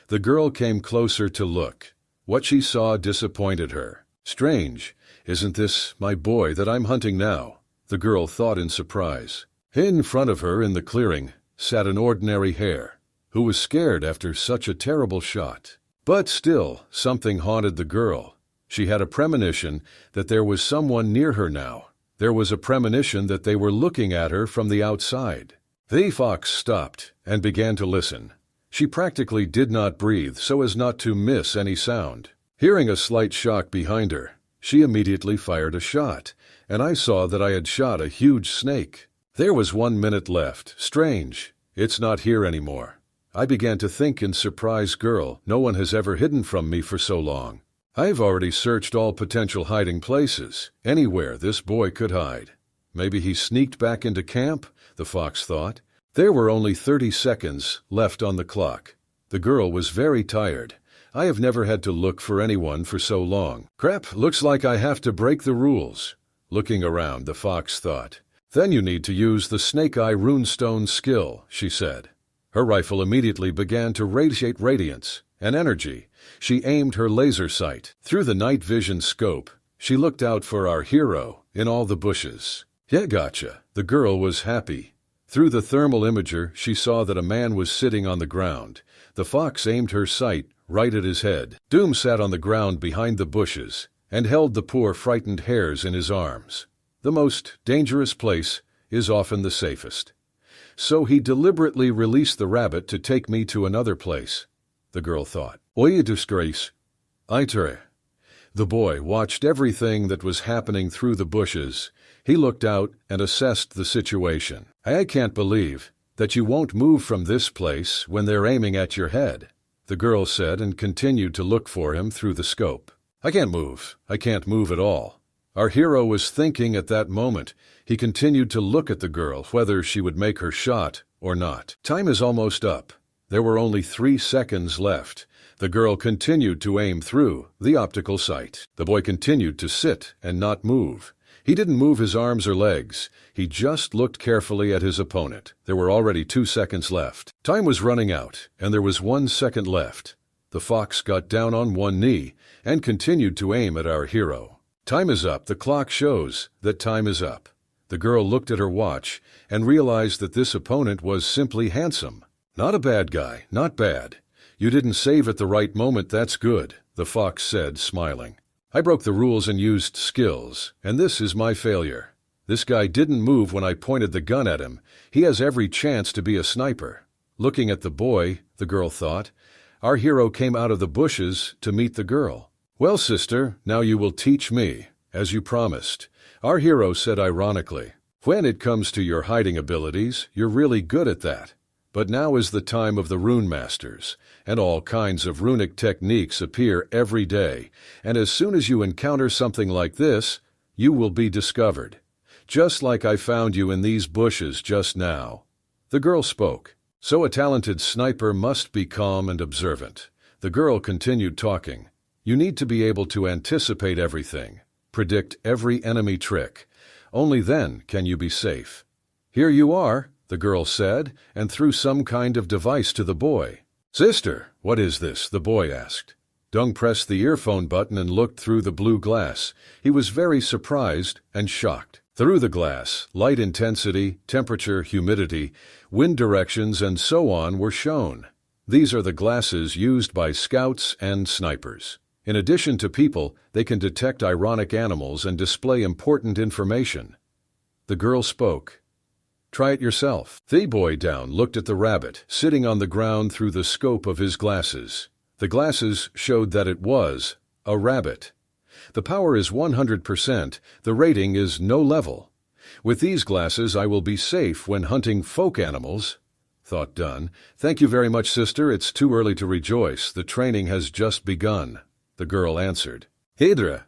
The girl came closer to look. What she saw disappointed her. "Strange, isn't this my boy that I'm hunting now?" the girl thought in surprise. In front of her in the clearing sat an ordinary hare. who was scared after such a terrible shot. But still, something haunted the girl. She had a premonition that there was someone near her now. There was a premonition that they were looking at her from the outside. The fox stopped and began to listen. She practically did not breathe so as not to miss any sound. Hearing a slight shock behind her, she immediately fired a shot, and I saw that I had shot a huge snake. There was 1 minute left. Strange. It's not here anymore. I began to think in surprise, girl, no one has ever hidden from me for so long. I've already searched all potential hiding places, anywhere this boy could hide. Maybe he sneaked back into camp, the fox thought. There were only 30 seconds left on the clock. The girl was very tired. I have never had to look for anyone for so long. Crap, looks like I have to break the rules. Looking around, the fox thought. Then you need to use the snake-eye runestone skill, she said. Her rifle immediately began to radiate radiance and energy. She aimed her laser sight. Through the night vision scope, she looked out for our hero in all the bushes. Yeah, gotcha. The girl was happy. Through the thermal imager, she saw that a man was sitting on the ground. The fox aimed her sight right at his head. Doom sat on the ground behind the bushes and held the poor frightened hares in his arms. The most dangerous place is often the safest. So he deliberately released the rabbit to take me to another place, the girl thought. Oye disgrace. Itere. The boy watched everything that was happening through the bushes. He looked out and assessed the situation. I can't believe that you won't move from this place when they're aiming at your head, the girl said and continued to look for him through the scope. I can't move. I can't move at all. Our hero was thinking at that moment. He continued to look at the girl, whether she would make her shot or not. Time is almost up. There were only 3 seconds left. The girl continued to aim through the optical sight. The boy continued to sit and not move. He didn't move his arms or legs. He just looked carefully at his opponent. There were already 2 seconds left. Time was running out, and there was 1 second left. The fox got down on one knee and continued to aim at our hero. Time is up. The clock shows that time is up. The girl looked at her watch and realized that this opponent was simply handsome. Not a bad guy, not bad. You didn't save at the right moment, that's good, the fox said, smiling. I broke the rules and used skills, and this is my failure. This guy didn't move when I pointed the gun at him. He has every chance to be a sniper. Looking at the boy, the girl thought, our hero came out of the bushes to meet the girl. Well, sister, now you will teach me, as you promised, our hero said ironically. When it comes to your hiding abilities, you're really good at that. But now is the time of the rune masters, and all kinds of runic techniques appear every day, and as soon as you encounter something like this, you will be discovered. Just like I found you in these bushes just now. The girl spoke. So a talented sniper must be calm and observant. The girl continued talking. You need to be able to anticipate everything, predict every enemy trick. Only then can you be safe. Here you are, the girl said, and threw some kind of device to the boy. Sister, what is this? The boy asked. Dung pressed the earphone button and looked through the blue glass. He was very surprised and shocked. Through the glass, light intensity, temperature, humidity, wind directions, and so on were shown. These are the glasses used by scouts and snipers. In addition to people, they can detect ironic animals and display important information. The girl spoke. Try it yourself. The boy down looked at the rabbit, sitting on the ground through the scope of his glasses. The glasses showed that it was a rabbit. The power is 100%. The rating is no level. With these glasses, I will be safe when hunting folk animals, thought Dunn. Thank you very much, sister. It's too early to rejoice. The training has just begun. The girl answered. Hydra,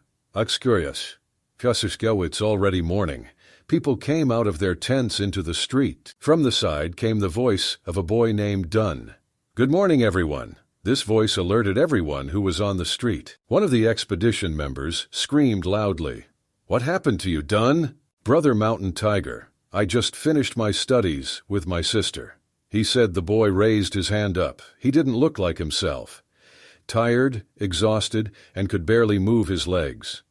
curious. It's already morning. People came out of their tents into the street. From the side came the voice of a boy named Dunn. Good morning, everyone. This voice alerted everyone who was on the street. One of the expedition members screamed loudly. What happened to you, Dunn? Brother Mountain Tiger, I just finished my studies with my sister. He said. The boy raised his hand up. He didn't look like himself. Tired, exhausted, and could barely move his legs.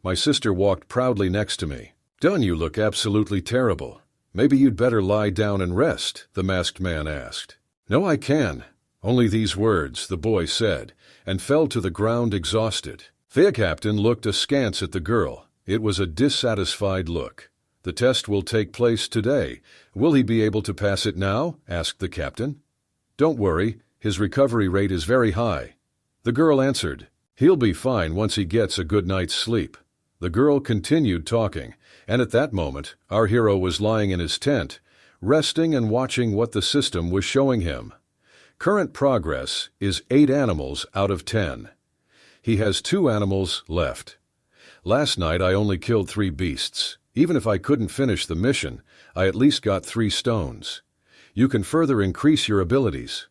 My sister walked proudly next to me. Dunn, you look absolutely terrible. Maybe you'd better lie down and rest, the masked man asked. No, I can. Only these words, the boy said, and fell to the ground exhausted. The captain looked askance at the girl. It was a dissatisfied look. The test will take place today. Will he be able to pass it now? Asked the captain. Don't worry, his recovery rate is very high. The girl answered. He'll be fine once he gets a good night's sleep. The girl continued talking, and at that moment, our hero was lying in his tent, resting and watching what the system was showing him. Current progress is 8 animals out of 10. He has 2 animals left. Last night I only killed 3 beasts. Even if I couldn't finish the mission, I at least got 3 stones. You can further increase your abilities.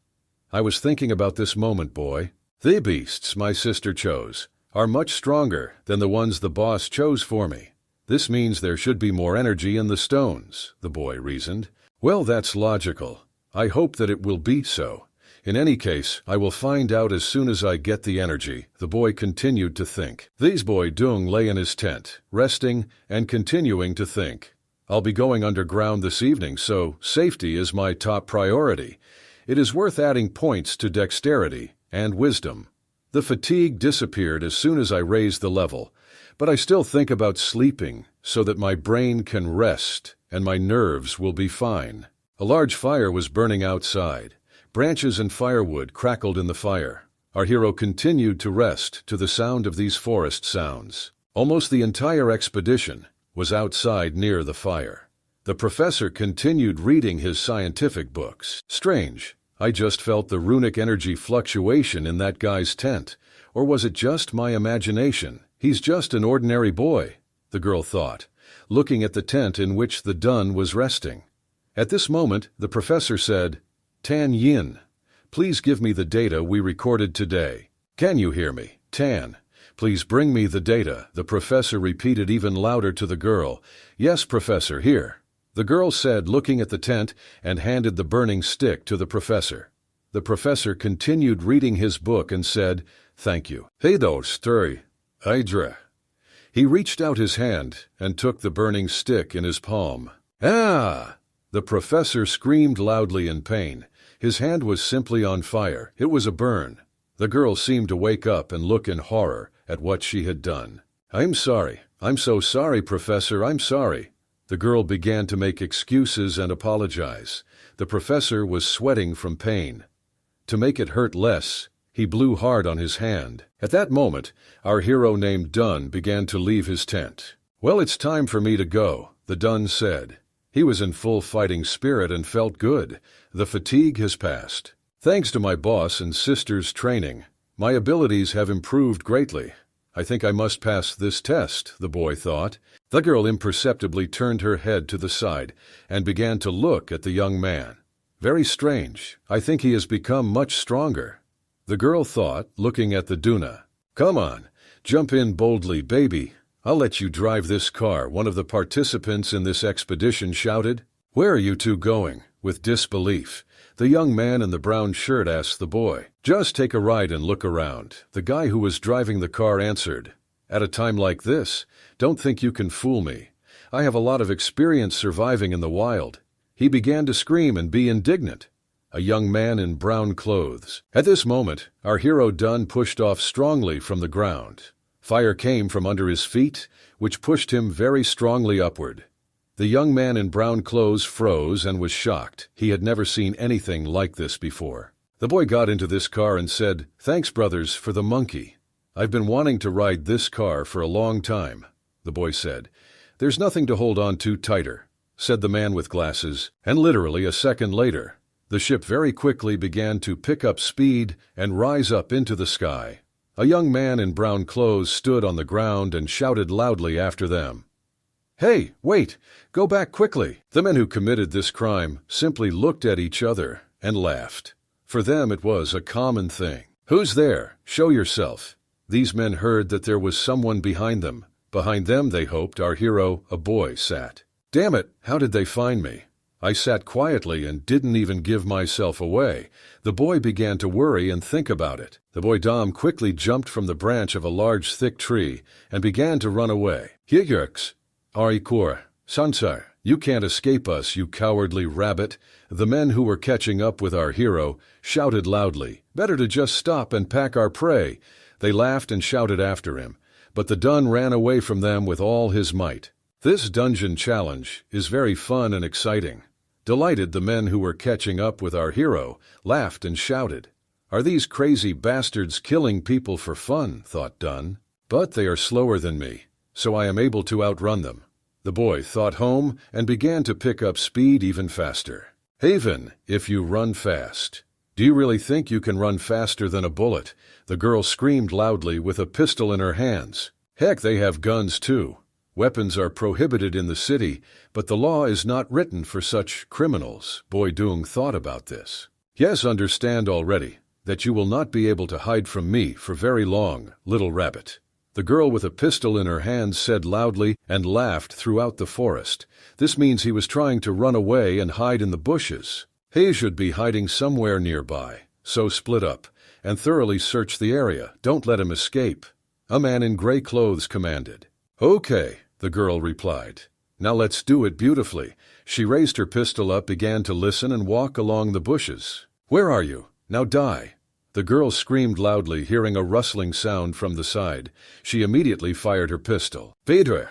I was thinking about this moment, boy. The beasts my sister chose are much stronger than the ones the boss chose for me. This means there should be more energy in the stones, the boy reasoned. Well, that's logical. I hope that it will be so. In any case, I will find out as soon as I get the energy, the boy continued to think. This boy Dung lay in his tent, resting and continuing to think. I'll be going underground this evening, so safety is my top priority. It is worth adding points to dexterity and wisdom. The fatigue disappeared as soon as I raised the level, but I still think about sleeping so that my brain can rest and my nerves will be fine. A large fire was burning outside. Branches and firewood crackled in the fire. Our hero continued to rest to the sound of these forest sounds. Almost the entire expedition was outside near the fire. The professor continued reading his scientific books. Strange, I just felt the runic energy fluctuation in that guy's tent. Or was it just my imagination? He's just an ordinary boy, the girl thought, looking at the tent in which the Dun was resting. At this moment, the professor said, Tan Yin, please give me the data we recorded today. Can you hear me? Tan, please bring me the data, the professor repeated even louder to the girl. Yes, professor, here. The girl said, looking at the tent, and handed the burning stick to the professor. The professor continued reading his book and said, Thank you. Hey, story, Hydra. He reached out his hand and took the burning stick in his palm. Ah! The professor screamed loudly in pain. His hand was simply on fire. It was a burn. The girl seemed to wake up and look in horror at what she had done. I'm sorry. I'm so sorry, Professor. I'm sorry. The girl began to make excuses and apologize. The professor was sweating from pain. To make it hurt less, he blew hard on his hand. At that moment, our hero named Dun began to leave his tent. Well, it's time for me to go, the Dun said. He was in full fighting spirit and felt good. The fatigue has passed. Thanks to my boss and sister's training, my abilities have improved greatly. I think I must pass this test, the boy thought. The girl imperceptibly turned her head to the side and began to look at the young man. Very strange. I think he has become much stronger. The girl thought, looking at the Duna. Come on, jump in boldly, baby. I'll let you drive this car, one of the participants in this expedition shouted. Where are you two going? With disbelief, the young man in the brown shirt asked the boy. Just take a ride and look around, the guy who was driving the car answered. At a time like this, don't think you can fool me. I have a lot of experience surviving in the wild. He began to scream and be indignant. A young man in brown clothes. At this moment, our hero Dun pushed off strongly from the ground. Fire came from under his feet, which pushed him very strongly upward. The young man in brown clothes froze and was shocked. He had never seen anything like this before. The boy got into this car and said, Thanks, brothers, for the monkey. I've been wanting to ride this car for a long time, the boy said. There's nothing to hold on to tighter, said the man with glasses, and literally a second later, the ship very quickly began to pick up speed and rise up into the sky. A young man in brown clothes stood on the ground and shouted loudly after them. Hey, wait! Go back quickly! The men who committed this crime simply looked at each other and laughed. For them it was a common thing. Who's there? Show yourself. These men heard that there was someone behind them. Behind them, they hoped, our hero, a boy, sat. Damn it, how did they find me? I sat quietly and didn't even give myself away. The boy began to worry and think about it. The boy Dom quickly jumped from the branch of a large thick tree and began to run away. Hiyurks, Arikor, Sansar, "You can't escape us, you cowardly rabbit." The men who were catching up with our hero shouted loudly, "Better to just stop and pack our prey." They laughed and shouted after him, but the Dun ran away from them with all his might. This dungeon challenge is very fun and exciting. Delighted, the men who were catching up with our hero laughed and shouted. "Are these crazy bastards killing people for fun?" thought Dun. "But they are slower than me, so I am able to outrun them." The boy thought home and began to pick up speed even faster. "Haven, if you run fast." "Do you really think you can run faster than a bullet?" The girl screamed loudly with a pistol in her hands. "Heck, they have guns too. Weapons are prohibited in the city, but the law is not written for such criminals." Boy Doong thought about this. "Yes, understand already that you will not be able to hide from me for very long, little rabbit." The girl with a pistol in her hand said loudly and laughed throughout the forest. This means he was trying to run away and hide in the bushes. He should be hiding somewhere nearby, so split up and thoroughly search the area. Don't let him escape. A man in gray clothes commanded. "Okay," the girl replied. "Now let's do it beautifully." She raised her pistol up, began to listen and walk along the bushes. "Where are you? Now die." The girl screamed loudly, hearing a rustling sound from the side. She immediately fired her pistol. "Vader!"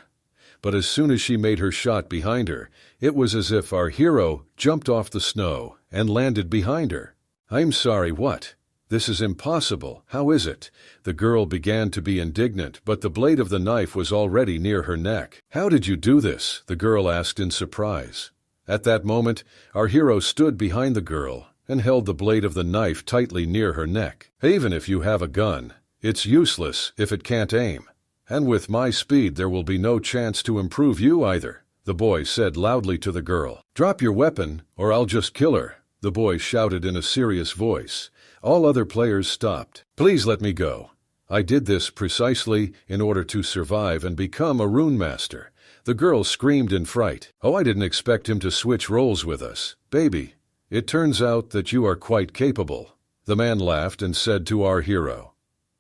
But as soon as she made her shot behind her, it was as if our hero jumped off the snow and landed behind her. "I'm sorry, what? This is impossible. How is it?" The girl began to be indignant, but the blade of the knife was already near her neck. "How did you do this?" the girl asked in surprise. At that moment, our hero stood behind the girl and held the blade of the knife tightly near her neck. "Even if you have a gun, it's useless if it can't aim. And with my speed there will be no chance to improve you either," the boy said loudly to the girl. "Drop your weapon, or I'll just kill her," the boy shouted in a serious voice. All other players stopped. "Please let me go. I did this precisely in order to survive and become a rune master." The girl screamed in fright. "Oh, I didn't expect him to switch roles with us. Baby, it turns out that you are quite capable." The man laughed and said to our hero,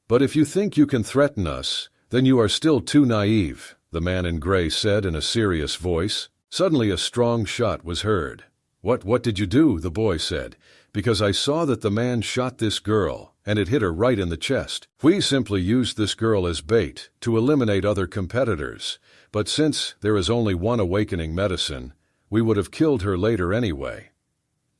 "But if you think you can threaten us, then you are still too naive," the man in gray said in a serious voice. Suddenly a strong shot was heard. What did you do?" the boy said. "Because I saw that the man shot this girl, and it hit her right in the chest. We simply used this girl as bait to eliminate other competitors, but since there is only one awakening medicine, we would have killed her later anyway."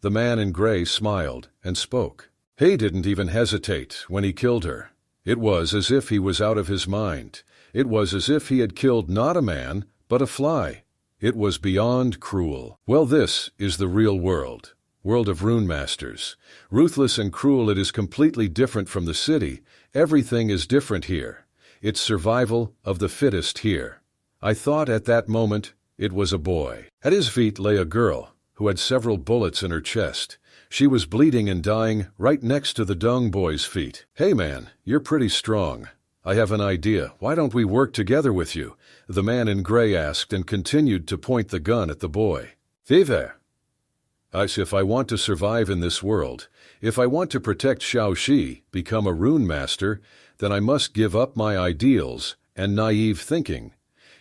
The man in gray smiled and spoke. He didn't even hesitate when he killed her. It was as if he was out of his mind. It was as if he had killed not a man, but a fly. It was beyond cruel. Well, this is the real world. World of rune masters. Ruthless and cruel, it is completely different from the city. Everything is different here. It's survival of the fittest here. I thought at that moment it was a boy. At his feet lay a girl who had several bullets in her chest. She was bleeding and dying right next to the dung boy's feet. "Hey man, you're pretty strong. I have an idea. Why don't we work together with you?" the man in gray asked and continued to point the gun at the boy. "Vive! If I want to survive in this world, if I want to protect Shaoxi, become a rune master, then I must give up my ideals and naive thinking.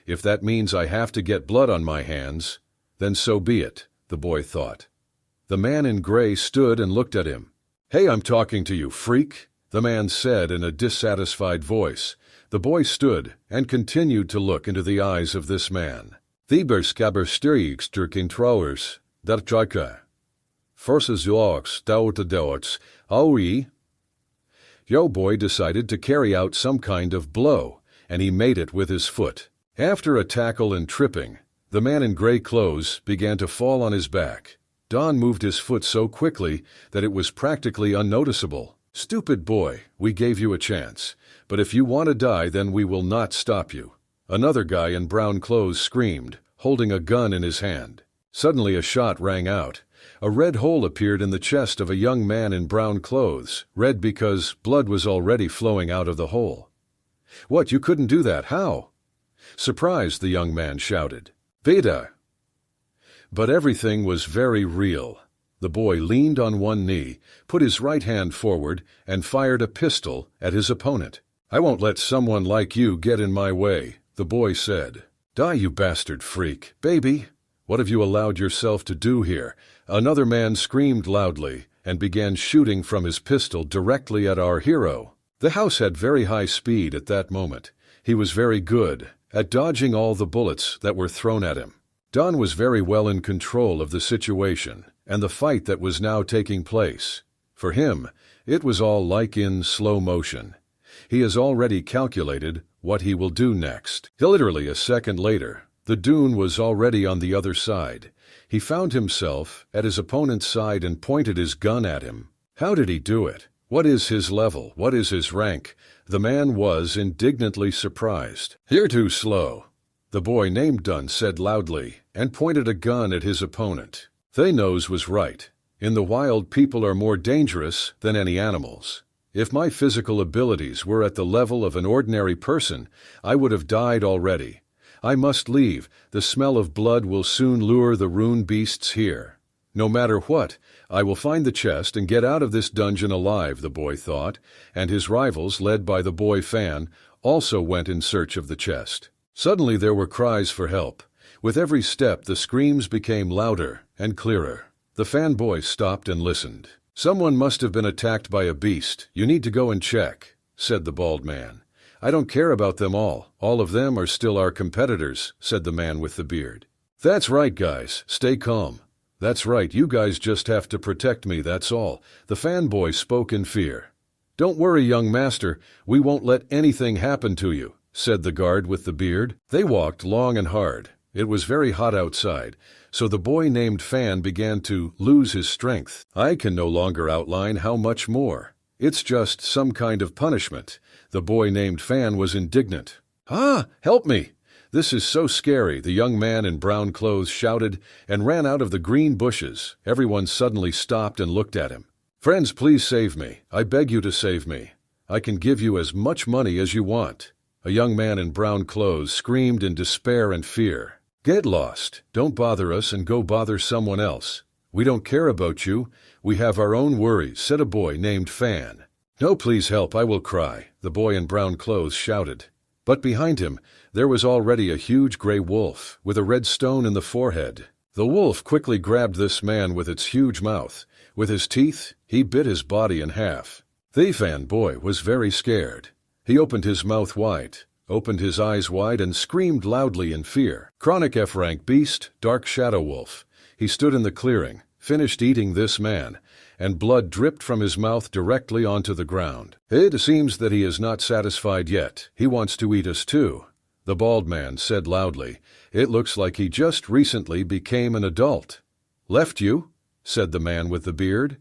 If that means I have to get blood on my hands, then so be it," the boy thought. The man in gray stood and looked at him. "Hey, I'm talking to you, freak," the man said in a dissatisfied voice. The boy stood and continued to look into the eyes of this man. "Thieber skabberstyriksterkin trouwers, dat jaka. Forces joks, douwte dots, aui." Yo boy decided to carry out some kind of blow, and he made it with his foot. After a tackle and tripping, the man in gray clothes began to fall on his back. Don moved his foot so quickly that it was practically unnoticeable. "Stupid boy, we gave you a chance, but if you want to die, then we will not stop you," another guy in brown clothes screamed, holding a gun in his hand. Suddenly a shot rang out. A red hole appeared in the chest of a young man in brown clothes, red because blood was already flowing out of the hole. "What, you couldn't do that? How?" Surprised, the young man shouted. "Veda!" But everything was very real. The boy leaned on one knee, put his right hand forward, and fired a pistol at his opponent. "I won't let someone like you get in my way," the boy said. "Die, you bastard freak. Baby, What have you allowed yourself to do here? Another man screamed loudly and began shooting from his pistol directly at our hero. The house had very high speed at that moment. He was very good at dodging all the bullets that were thrown at him. Don was very well in control of the situation and the fight that was now taking place. For him, it was all like in slow motion. He has already calculated what he will do next. Literally a second later, the dune was already on the other side. He found himself at his opponent's side and pointed his gun at him. How did he do it? What is his level? What is his rank? The man was indignantly surprised. "You're too slow," the boy named Dunn said loudly and pointed a gun at his opponent. They knows was right. In the wild, people are more dangerous than any animals. If my physical abilities were at the level of an ordinary person, I would have died already. I must leave. The smell of blood will soon lure the rune beasts here. No matter what, I will find the chest and get out of this dungeon alive, the boy thought, and his rivals, led by the boy Fan, also went in search of the chest. Suddenly there were cries for help. With every step the screams became louder and clearer. The fanboy stopped and listened. "Someone must have been attacked by a beast. You need to go and check," said the bald man. "I don't care about them all. All of them are still our competitors," said the man with the beard. "That's right, guys. Stay calm. That's right, you guys just have to protect me, that's all." The fanboy spoke in fear. "Don't worry, young master. We won't let anything happen to you," said the guard with the beard. They walked long and hard. It was very hot outside, so the boy named Fan began to lose his strength. "I can no longer outline how much more. It's just some kind of punishment." The boy named Fan was indignant. "Ah, help me! This is so scary," the young man in brown clothes shouted and ran out of the green bushes. Everyone suddenly stopped and looked at him. "Friends, please save me. I beg you to save me. I can give you as much money as you want." A young man in brown clothes screamed in despair and fear. "Get lost. Don't bother us and go bother someone else. We don't care about you. We have our own worries," said a boy named Fan. "No, please help. I will cry," the boy in brown clothes shouted. But behind him, there was already a huge gray wolf with a red stone in the forehead. The wolf quickly grabbed this man with its huge mouth. With his teeth, he bit his body in half. The fanboy was very scared. He opened his mouth wide, opened his eyes wide, and screamed loudly in fear. Chronic F rank beast, dark shadow wolf. He stood in the clearing, finished eating this man, and blood dripped from his mouth directly onto the ground. "It seems that he is not satisfied yet. He wants to eat us too," the bald man said loudly. "It looks like he just recently became an adult." "Left you?" said the man with the beard.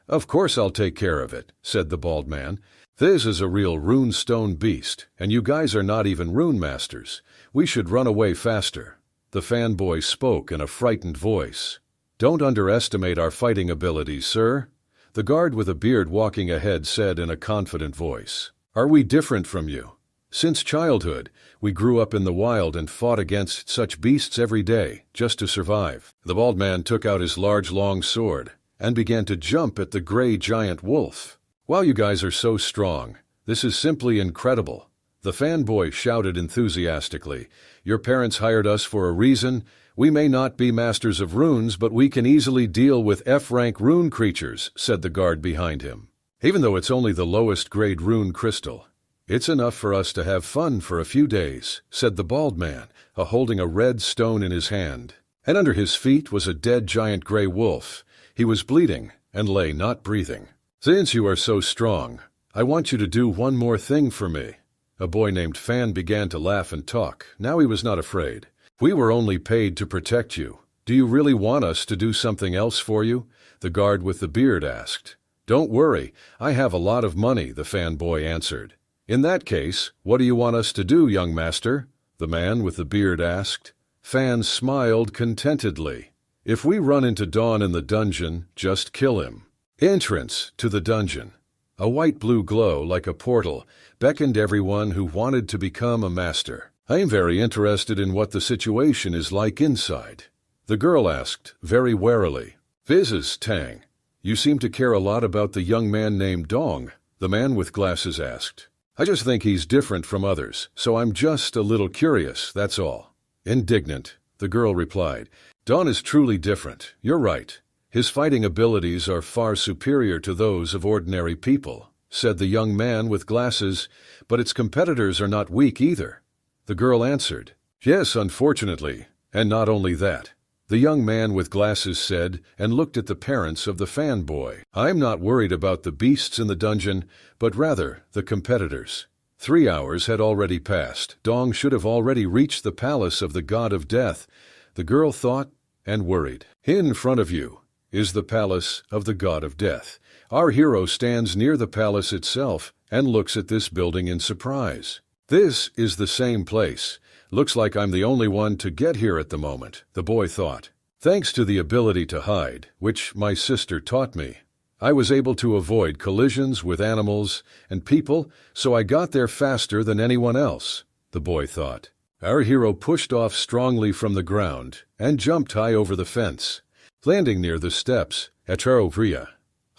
"Of course I'll take care of it," said the bald man. "This is a real rune stone beast, and you guys are not even rune masters. We should run away faster." The fanboy spoke in a frightened voice. "Don't underestimate our fighting abilities, sir," the guard with a beard walking ahead said in a confident voice. "Are we different from you? Since childhood, we grew up in the wild and fought against such beasts every day, just to survive." The bald man took out his large long sword and began to jump at the gray giant wolf. "Wow, you guys are so strong. This is simply incredible," the fanboy shouted enthusiastically. "Your parents hired us for a reason. We may not be masters of runes, but we can easily deal with F-rank rune creatures," said the guard behind him. "Even though it's only the lowest grade rune crystal, it's enough for us to have fun for a few days," said the bald man, holding a red stone in his hand. And under his feet was a dead giant gray wolf. He was bleeding and lay not breathing. "Since you are so strong, I want you to do one more thing for me." A boy named Fan began to laugh and talk. Now he was not afraid. "We were only paid to protect you. Do you really want us to do something else for you?" the guard with the beard asked. "Don't worry, I have a lot of money," the fanboy answered. "In that case, what do you want us to do, young master?" the man with the beard asked. Fan smiled contentedly. "If we run into Dawn in the dungeon, just kill him." Entrance to the dungeon. A white-blue glow like a portal beckoned everyone who wanted to become a master. "I am very interested in what the situation is like inside," the girl asked very warily. "Mrs. Tang, you seem to care a lot about the young man named Dong," the man with glasses asked. "I just think he's different from others, so I'm just a little curious, that's all." Indignant, the girl replied. Dawn is truly different. You're right. His fighting abilities are far superior to those of ordinary people, said the young man with glasses, but its competitors are not weak either. The girl answered, Yes, unfortunately, and not only that. The young man with glasses said, and looked at the parents of the fanboy. I'm not worried about the beasts in the dungeon, but rather the competitors. 3 hours had already passed. Dong should have already reached the palace of the god of death, the girl thought and worried. In front of you is the palace of the god of death. Our hero stands near the palace itself and looks at this building in surprise. This is the same place. Looks like I'm the only one to get here at the moment, the boy thought. Thanks to the ability to hide, which my sister taught me, I was able to avoid collisions with animals and people, so I got there faster than anyone else, the boy thought. Our hero pushed off strongly from the ground and jumped high over the fence, landing near the steps. Echarovria.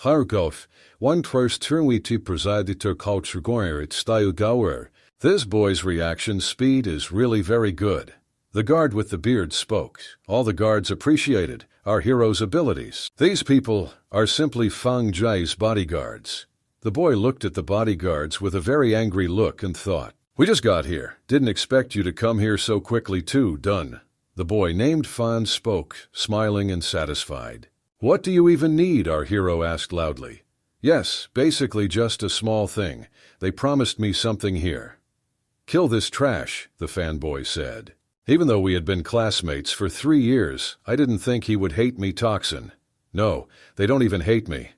Hargov, one first turnwiti presiditer culture its style gower. This boy's reaction speed is really very good. The guard with the beard spoke. All the guards appreciated our hero's abilities. These people are simply Fang Jai's bodyguards. The boy looked at the bodyguards with a very angry look and thought, We just got here. Didn't expect you to come here so quickly too, done. The boy named Fan spoke, smiling and satisfied. What do you even need? Our hero asked loudly. Yes, basically just a small thing. They promised me something here. Kill this trash, the fanboy said. Even though we had been classmates for 3 years, I didn't think he would hate me. Toxin. No, they don't even hate me.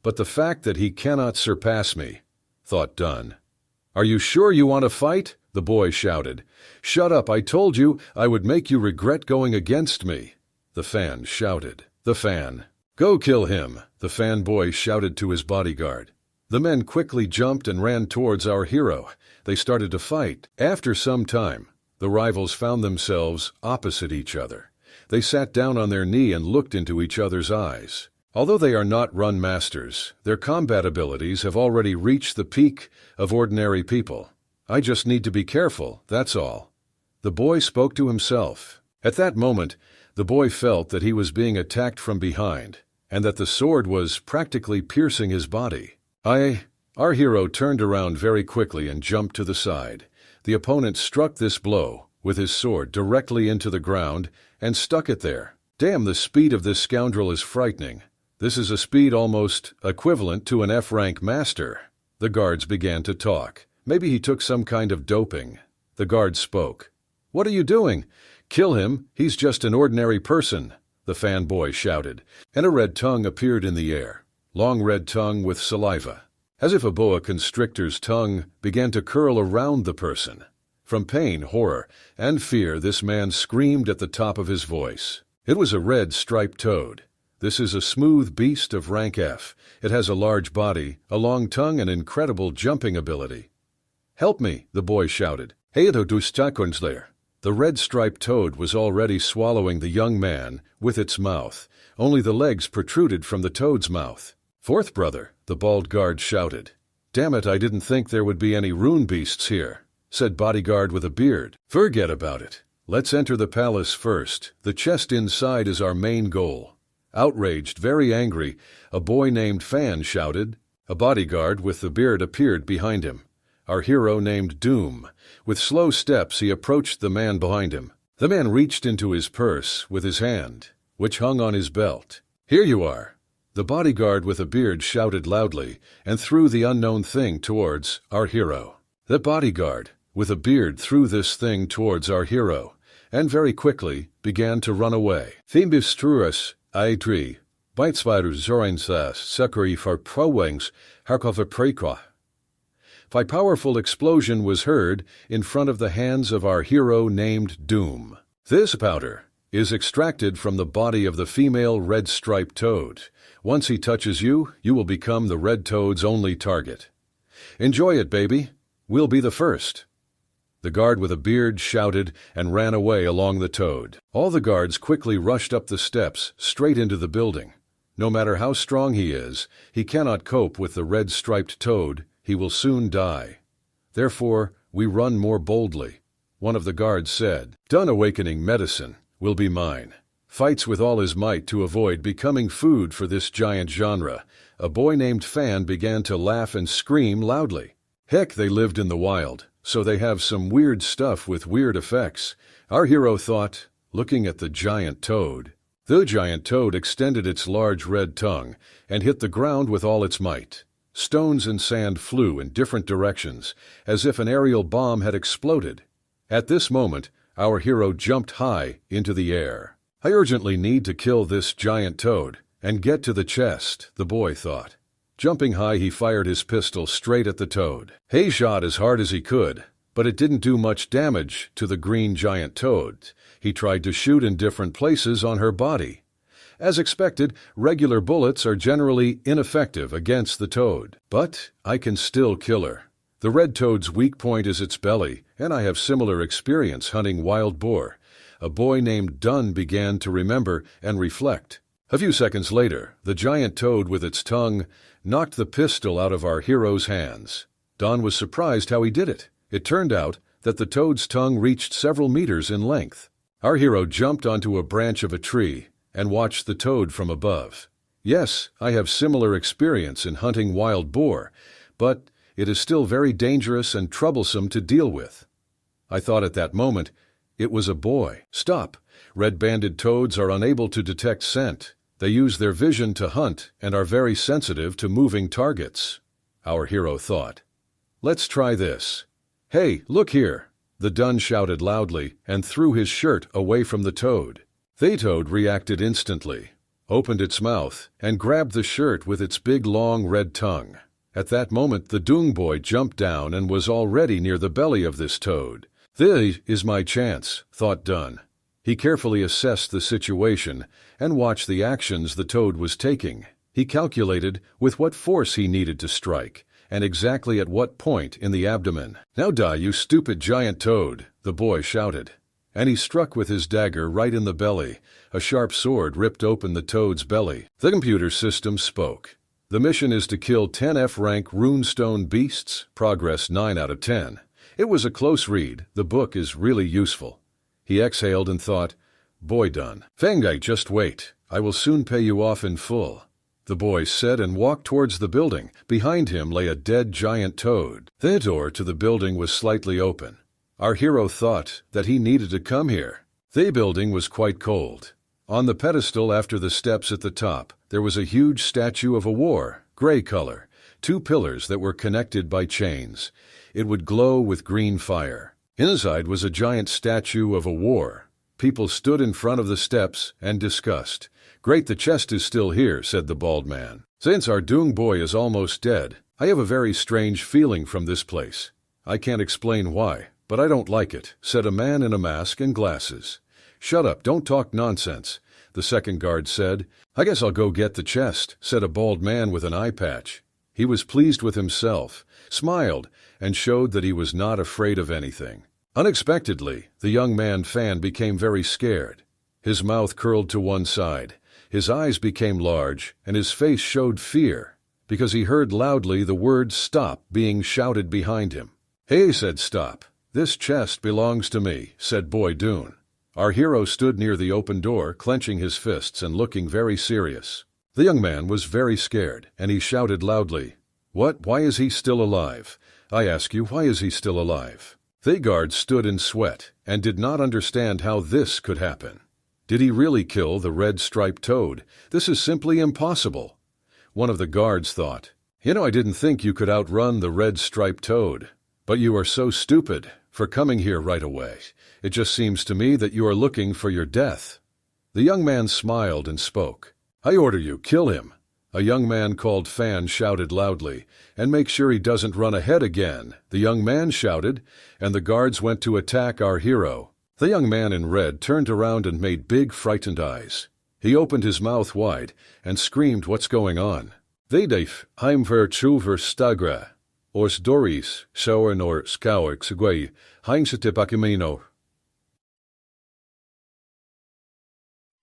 But the fact that he cannot surpass me, thought Dunn. Are you sure you want to fight? The boy shouted. Shut up, I told you I would make you regret going against me. The fan shouted. The fan. Go kill him, the fanboy shouted to his bodyguard. The men quickly jumped and ran towards our hero. They started to fight. After some time, the rivals found themselves opposite each other. They sat down on their knee and looked into each other's eyes. Although they are not run masters, their combat abilities have already reached the peak of ordinary people. I just need to be careful, that's all. The boy spoke to himself. At that moment, the boy felt that he was being attacked from behind, and that the sword was practically piercing his body. Our hero turned around very quickly and jumped to the side. The opponent struck this blow with his sword directly into the ground and stuck it there. Damn, the speed of this scoundrel is frightening. This is a speed almost equivalent to an F-rank master. The guards began to talk. Maybe he took some kind of doping. The guard spoke. What are you doing? Kill him. He's just an ordinary person, the fanboy shouted, and a red tongue appeared in the air. Long red tongue with saliva. As if a boa constrictor's tongue began to curl around the person. From pain, horror, and fear, this man screamed at the top of his voice. It was a red striped toad. This is a smooth beast of rank F. It has a large body, a long tongue, and incredible jumping ability. Help me, the boy shouted. Heito dustakunzler. The red striped toad was already swallowing the young man with its mouth. Only the legs protruded from the toad's mouth. Fourth brother, the bald guard shouted. Damn it, I didn't think there would be any rune beasts here, said bodyguard with a beard. Forget about it. Let's enter the palace first. The chest inside is our main goal. Outraged, very angry, a boy named Fan shouted. A bodyguard with the beard appeared behind him. Our hero named Doom. With slow steps he approached the man behind him. The man reached into his purse with his hand, which hung on his belt. Here you are. The bodyguard with a beard shouted loudly and threw the unknown thing towards our hero. The bodyguard with a beard threw this thing towards our hero, and very quickly began to run away. Thembistruus, I3, Beitspider Zorensas, Sekari for Prowings, Harkova Prekra. A powerful explosion was heard in front of the hands of our hero named Doom. This powder is extracted from the body of the female red-striped toad. Once he touches you, you will become the red toad's only target. Enjoy it, baby. We'll be the first. The guard with a beard shouted and ran away along the toad. All the guards quickly rushed up the steps, straight into the building. No matter how strong he is, he cannot cope with the red-striped toad. He will soon die. Therefore, we run more boldly. One of the guards said, Done awakening medicine will be mine. fights with all his might to avoid becoming food for this giant genre. A boy named Fan began to laugh and scream loudly. Heck, they lived in the wild, so they have some weird stuff with weird effects, our hero thought, looking at the giant toad. The giant toad extended its large red tongue and hit the ground with all its might. Stones and sand flew in different directions, as if an aerial bomb had exploded. At this moment, our hero jumped high into the air. I urgently need to kill this giant toad and get to the chest, the boy thought. Jumping high, he fired his pistol straight at the toad. He shot as hard as he could, but it didn't do much damage to the green giant toad. He tried to shoot in different places on her body. As expected, regular bullets are generally ineffective against the toad, but I can still kill her. The red toad's weak point is its belly, and I have similar experience hunting wild boar. A boy named Dunn began to remember and reflect. A few seconds later, the giant toad with its tongue knocked the pistol out of our hero's hands. Dunn was surprised how he did it. It turned out that the toad's tongue reached several meters in length. Our hero jumped onto a branch of a tree and watched the toad from above. Yes, I have similar experience in hunting wild boar, but it is still very dangerous and troublesome to deal with. I thought at that moment, it was a boy. Stop! Red-banded toads are unable to detect scent. They use their vision to hunt and are very sensitive to moving targets. Our hero thought. Let's try this. Hey, look here! The Dun shouted loudly and threw his shirt away from the toad. The toad reacted instantly, opened its mouth, and grabbed the shirt with its big long red tongue. At that moment the Dung boy jumped down and was already near the belly of this toad. This is my chance, thought Dun. He carefully assessed the situation and watched the actions the toad was taking. He calculated with what force he needed to strike, and exactly at what point in the abdomen. Now die, you stupid giant toad, the boy shouted. And he struck with his dagger right in the belly. A sharp sword ripped open the toad's belly. The computer system spoke. The mission is to kill 10 F-rank runestone beasts, progress 9 out of 10. It was a close read. The book is really useful. He exhaled and thought, Boy Dun. Fangai, just wait. I will soon pay you off in full. The boy said and walked towards the building. Behind him lay a dead giant toad. The door to the building was slightly open. Our hero thought that he needed to come here. The building was quite cold. On the pedestal after the steps at the top, there was a huge statue of a war, gray color, 2 pillars that were connected by chains. It would glow with green fire. Inside was a giant statue of a war. People stood in front of the steps and discussed. Great, the chest is still here, said the bald man. Since our Dung boy is almost dead, I have a very strange feeling from this place. I can't explain why, but I don't like it, said a man in a mask and glasses. Shut up, don't talk nonsense, the second guard said. I guess I'll go get the chest, said a bald man with an eye patch. He was pleased with himself, smiled, and showed that he was not afraid of anything. Unexpectedly, the young man Fan became very scared. His mouth curled to one side, his eyes became large, and his face showed fear, because he heard loudly the word stop being shouted behind him. Hey, said Stop. This chest belongs to me, said Boy Dune. Our hero stood near the open door, clenching his fists and looking very serious. The young man was very scared, and he shouted loudly, What? Why is he still alive? I ask you, why is he still alive? The guard stood in sweat and did not understand how this could happen. Did he really kill the red-striped toad? This is simply impossible. One of the guards thought, I didn't think you could outrun the red-striped toad. But you are so stupid for coming here right away. It just seems to me that you are looking for your death. The young man smiled and spoke. I order you, kill him. A young man called Fan shouted loudly, and make sure he doesn't run ahead again. The young man shouted, and the guards went to attack our hero. The young man in red turned around and made big frightened eyes. He opened his mouth wide and screamed, What's going on? They'def, I'm ver chuver stagra. Ors doris, sauer nor skauer xigway, heinsetipakimino.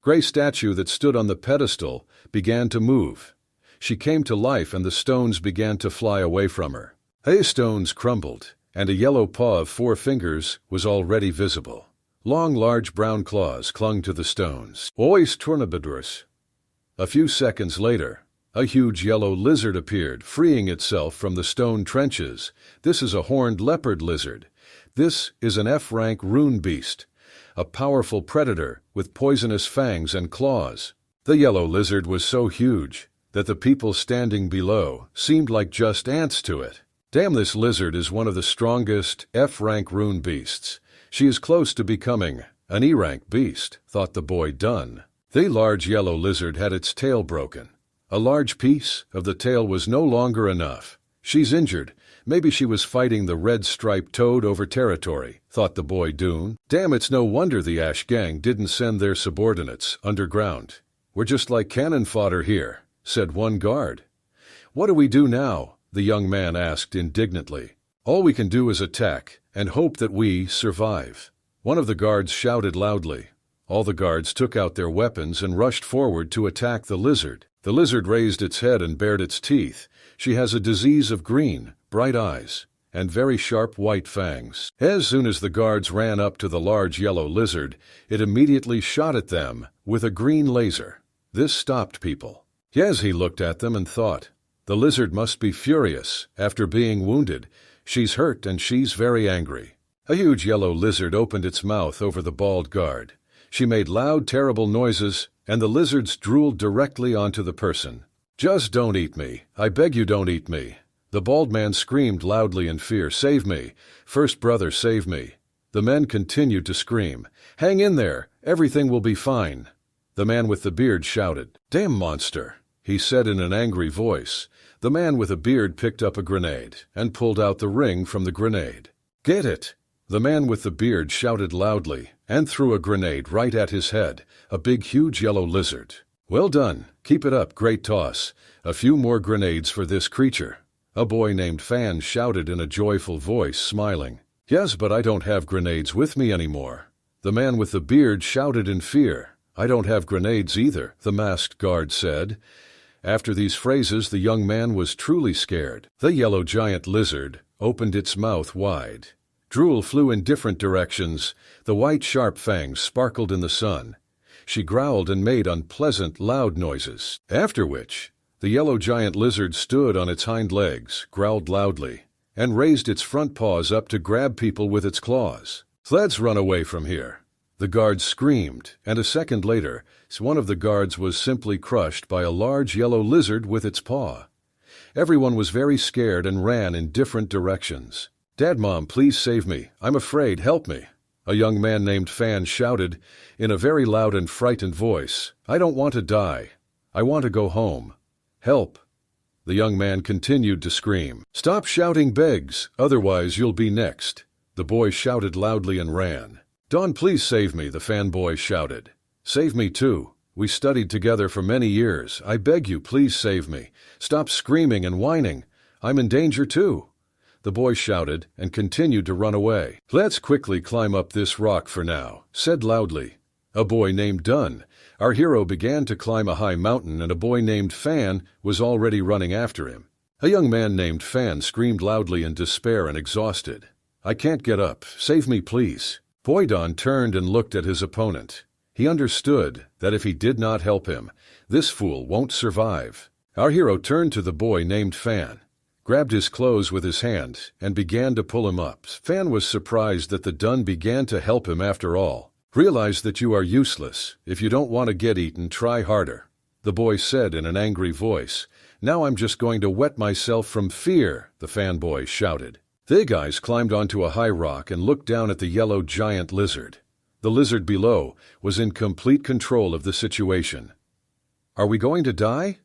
Gray statue that stood on the pedestal began to move. She came to life and the stones began to fly away from her. Stones crumbled, and a yellow paw of 4 fingers was already visible. Long, large brown claws clung to the stones. Ois tornabidurus. A few seconds later, a huge yellow lizard appeared, freeing itself from the stone trenches. This is a horned leopard lizard. This is an F-rank rune beast, a powerful predator with poisonous fangs and claws. The yellow lizard was so huge that the people standing below seemed like just ants to it. Damn, this lizard is one of the strongest F-rank rune beasts. She is close to becoming an E-rank beast, thought the boy Dunn. The large yellow lizard had its tail broken. A large piece of the tail was no longer enough. She's injured. Maybe she was fighting the red-striped toad over territory, thought the boy Dune. Damn, it's no wonder the Ash Gang didn't send their subordinates underground. We're just like cannon fodder here, said one guard. What do we do now? The young man asked indignantly. All we can do is attack and hope that we survive. One of the guards shouted loudly. All the guards took out their weapons and rushed forward to attack the lizard. The lizard raised its head and bared its teeth. She has a disease of green, bright eyes, and very sharp white fangs. As soon as the guards ran up to the large yellow lizard, it immediately shot at them with a green laser. This stopped people. Yes, he looked at them and thought, the lizard must be furious after being wounded. She's hurt and she's very angry. A huge yellow lizard opened its mouth over the bald guard. She made loud, terrible noises, and the lizards drooled directly onto the person. Just don't eat me. I beg you, don't eat me. The bald man screamed loudly in fear. Save me. First brother, save me. The men continued to scream. Hang in there. Everything will be fine. The man with the beard shouted. Damn monster, he said in an angry voice. The man with a beard picked up a grenade and pulled out the ring from the grenade. Get it! The man with the beard shouted loudly and threw a grenade right at his head, a big, huge yellow lizard. Well done. Keep it up. Great toss. A few more grenades for this creature. A boy named Fan shouted in a joyful voice, smiling. Yes, but I don't have grenades with me anymore. The man with the beard shouted in fear. I don't have grenades either, the masked guard said. After these phrases, the young man was truly scared. The yellow giant lizard opened its mouth wide. Drool flew in different directions. The white sharp fangs sparkled in the sun. She growled and made unpleasant, loud noises. After which, the yellow giant lizard stood on its hind legs, growled loudly, and raised its front paws up to grab people with its claws. Let's run away from here. The guards screamed, and a second later, one of the guards was simply crushed by a large yellow lizard with its paw. Everyone was very scared and ran in different directions. Dad, Mom, please save me. I'm afraid. Help me. A young man named Fan shouted in a very loud and frightened voice. I don't want to die. I want to go home. Help. The young man continued to scream. Stop shouting, begs, otherwise you'll be next. The boy shouted loudly and ran. Don, please save me, the fanboy shouted. Save me too. We studied together for many years. I beg you, please save me. Stop screaming and whining. I'm in danger too. The boy shouted and continued to run away. Let's quickly climb up this rock for now, said loudly. A boy named Dunn. Our hero began to climb a high mountain and a boy named Fan was already running after him. A young man named Fan screamed loudly in despair and exhausted. I can't get up. Save me, please. Boy Don turned and looked at his opponent. He understood that if he did not help him, this fool won't survive. Our hero turned to the boy named Fan, grabbed his clothes with his hand, and began to pull him up. Fan was surprised that the Dun began to help him after all. Realize that you are useless. If you don't want to get eaten, try harder, the boy said in an angry voice. Now I'm just going to wet myself from fear, the fanboy shouted. The guys climbed onto a high rock and looked down at the yellow giant lizard. The lizard below was in complete control of the situation. Are we going to die?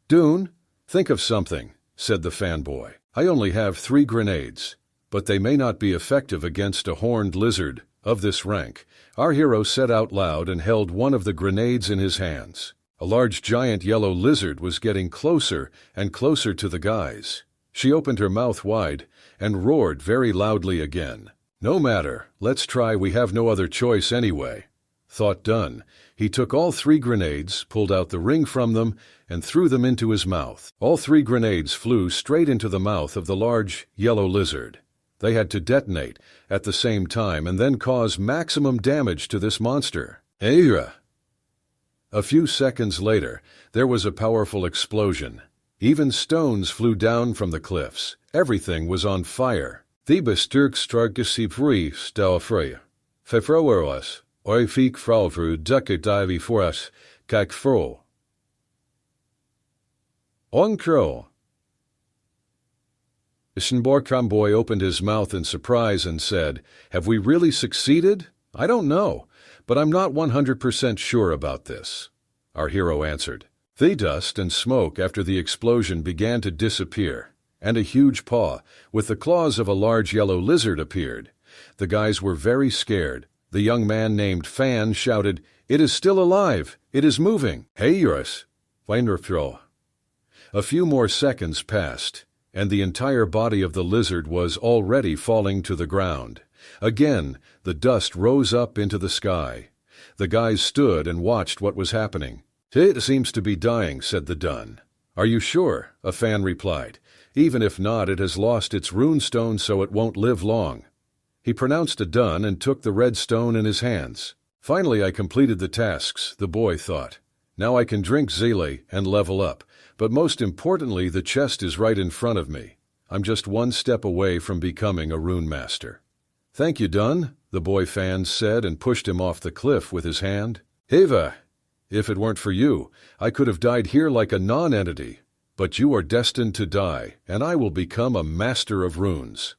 Dune, think of something, said the fanboy. I only have 3 grenades, but they may not be effective against a horned lizard of this rank. Our hero said out loud and held one of the grenades in his hands. A large giant yellow lizard was getting closer and closer to the guys. She opened her mouth wide and roared very loudly again. No matter, let's try, we have no other choice anyway, thought Dunn. He took all 3 grenades, pulled out the ring from them, and threw them into his mouth. All 3 grenades flew straight into the mouth of the large yellow lizard. They had to detonate at the same time and then cause maximum damage to this monster. A few seconds later, there was a powerful explosion. Even stones flew down from the cliffs. Everything was on fire. The bestuurgsstraatgesipri stelfree. Fefroeros, oifik fralvru dukke divi foras, kijk fro. Onkro. Shinborkamboy opened his mouth in surprise and said, "Have we really succeeded? I don't know, but I'm not 100% sure about this." Our hero answered. The dust and smoke after the explosion began to disappear, and a huge paw, with the claws of a large yellow lizard, appeared. The guys were very scared. The young man named Fan shouted, "It is still alive! It is moving! Hey, Eurus! Weinrfro." A few more seconds passed, and the entire body of the lizard was already falling to the ground. Again, the dust rose up into the sky. The guys stood and watched what was happening. "It seems to be dying," said the Dun. "Are you sure?" a fan replied. "Even if not, it has lost its runestone, so it won't live long." He pronounced a dun and took the red stone in his hands. "Finally I completed the tasks," the boy thought. "Now I can drink Zele and level up, but most importantly the chest is right in front of me. I'm just one step away from becoming a rune master." "Thank you, Dun," the boy fan said and pushed him off the cliff with his hand. "Heva, if it weren't for you, I could have died here like a non-entity. But you are destined to die, and I will become a master of runes."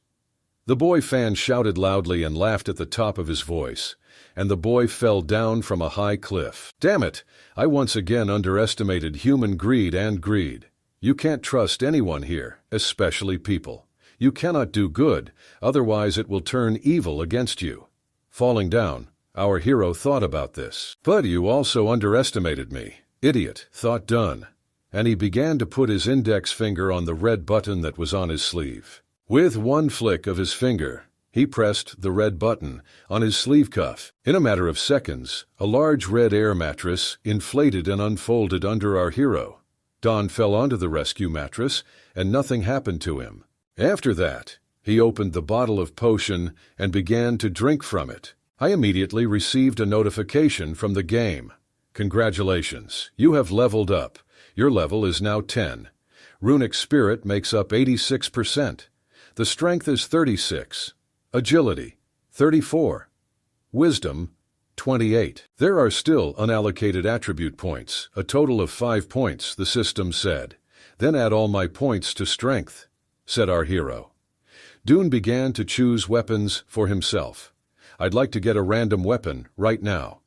The boy fan shouted loudly and laughed at the top of his voice, and the boy fell down from a high cliff. "Damn it! I once again underestimated human greed and greed. You can't trust anyone here, especially people. You cannot do good, otherwise it will turn evil against you." Falling down, our hero thought about this. "But you also underestimated me, idiot," thought Dun, and he began to put his index finger on the red button that was on his sleeve. With one flick of his finger, he pressed the red button on his sleeve cuff. In a matter of seconds, a large red air mattress inflated and unfolded under our hero. Don fell onto the rescue mattress, and nothing happened to him. After that, he opened the bottle of potion and began to drink from it. I immediately received a notification from the game. "Congratulations, you have leveled up. Your level is now 10. Runic Spirit makes up 86%. The Strength is 36. Agility, 34. Wisdom, 28. There are still unallocated attribute points, a total of 5 points, the system said. Then add all my points to Strength," said our hero. Dune began to choose weapons for himself. "I'd like to get a random weapon right now."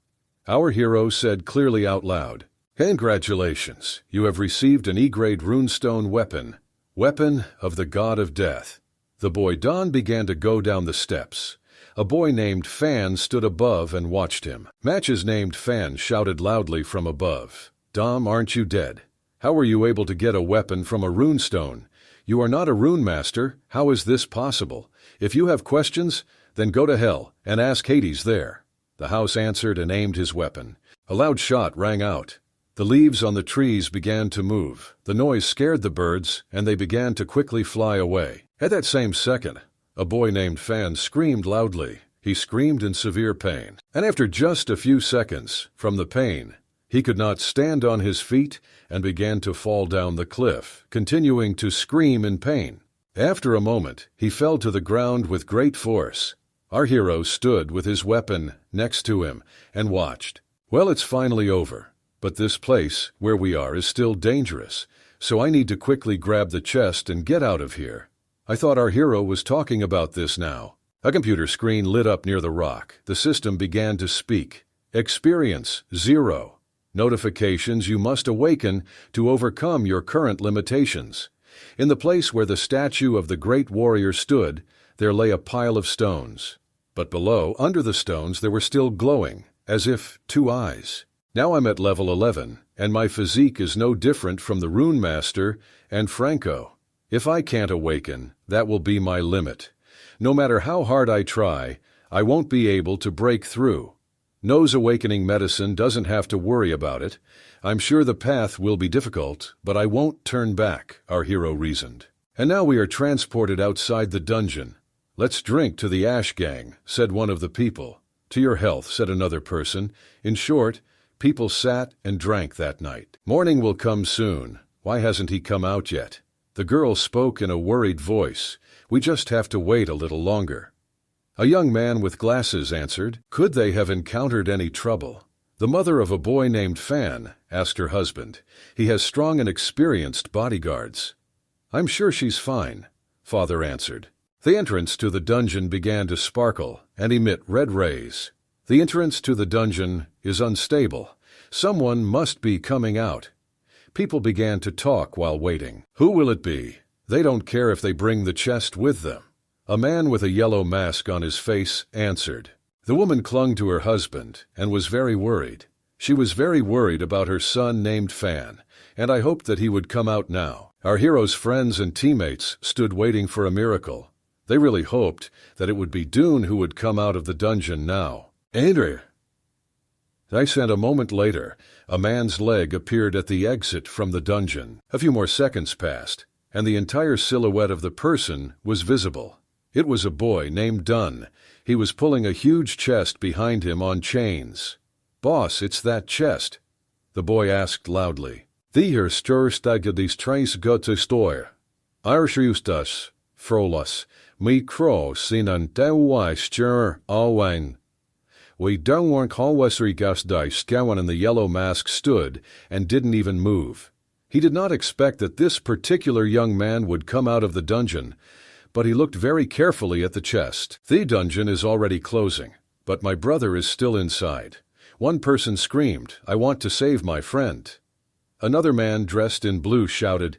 Our hero said clearly out loud, "Congratulations, you have received an E-grade runestone weapon. Weapon of the God of Death." The boy Don began to go down the steps. A boy named Fan stood above and watched him. Matches named Fan shouted loudly from above, "Dom, aren't you dead? How were you able to get a weapon from a runestone? You are not a rune master. How is this possible? If you have questions, then go to hell and ask Hades there." The house answered and aimed his weapon. A loud shot rang out. The leaves on the trees began to move. The noise scared the birds, and they began to quickly fly away. At that same second, a boy named Fan screamed loudly. He screamed in severe pain. And after just a few seconds, from the pain, he could not stand on his feet and began to fall down the cliff, continuing to scream in pain. After a moment, he fell to the ground with great force. Our hero stood with his weapon next to him and watched. "Well, it's finally over. But this place, where we are, is still dangerous, so I need to quickly grab the chest and get out of here." I thought our hero was talking about this now. A computer screen lit up near the rock. The system began to speak. "Experience 0. Notifications you must awaken to overcome your current limitations." In the place where the statue of the great warrior stood, there lay a pile of stones. But below, under the stones, there were still glowing, as if 2 eyes. Now I'm at level 11, and my physique is no different from the Rune Master and Franco. If I can't awaken, that will be my limit. No matter how hard I try, I won't be able to break through. Nose awakening medicine doesn't have to worry about it. I'm sure the path will be difficult, but I won't turn back, our hero reasoned. And now we are transported outside the dungeon. "Let's drink to the Ash Gang," said one of the people. "To your health," said another person. In short, people sat and drank that night. "Morning will come soon. Why hasn't he come out yet?" The girl spoke in a worried voice. "We just have to wait a little longer." A young man with glasses answered. Could they have encountered any trouble? The mother of a boy named Fan asked her husband. He has strong and experienced bodyguards. "I'm sure she's fine," father answered. The entrance to the dungeon began to sparkle and emit red rays. The entrance to the dungeon is unstable. Someone must be coming out. People began to talk while waiting. Who will it be? They don't care if they bring the chest with them. A man with a yellow mask on his face answered. The woman clung to her husband and was very worried. She was very worried about her son named Fan, and I hoped that he would come out now. Our hero's friends and teammates stood waiting for a miracle. They really hoped that it would be Dune who would come out of the dungeon now. Enro! A moment later, a man's leg appeared at the exit from the dungeon. A few more seconds passed, and the entire silhouette of the person was visible. It was a boy named Dunn. He was pulling a huge chest behind him on chains. "Boss, it's that chest," the boy asked loudly. "The hier största dis trace gotte stoer. Arsjustas, frolas, me crow sinan dewai stjur alwain." We don't want Hallwessery gas dice. Gowan in the yellow mask stood and didn't even move. He did not expect that this particular young man would come out of the dungeon, but he looked very carefully at the chest. "The dungeon is already closing, but my brother is still inside." One person screamed, "I want to save my friend." Another man dressed in blue shouted,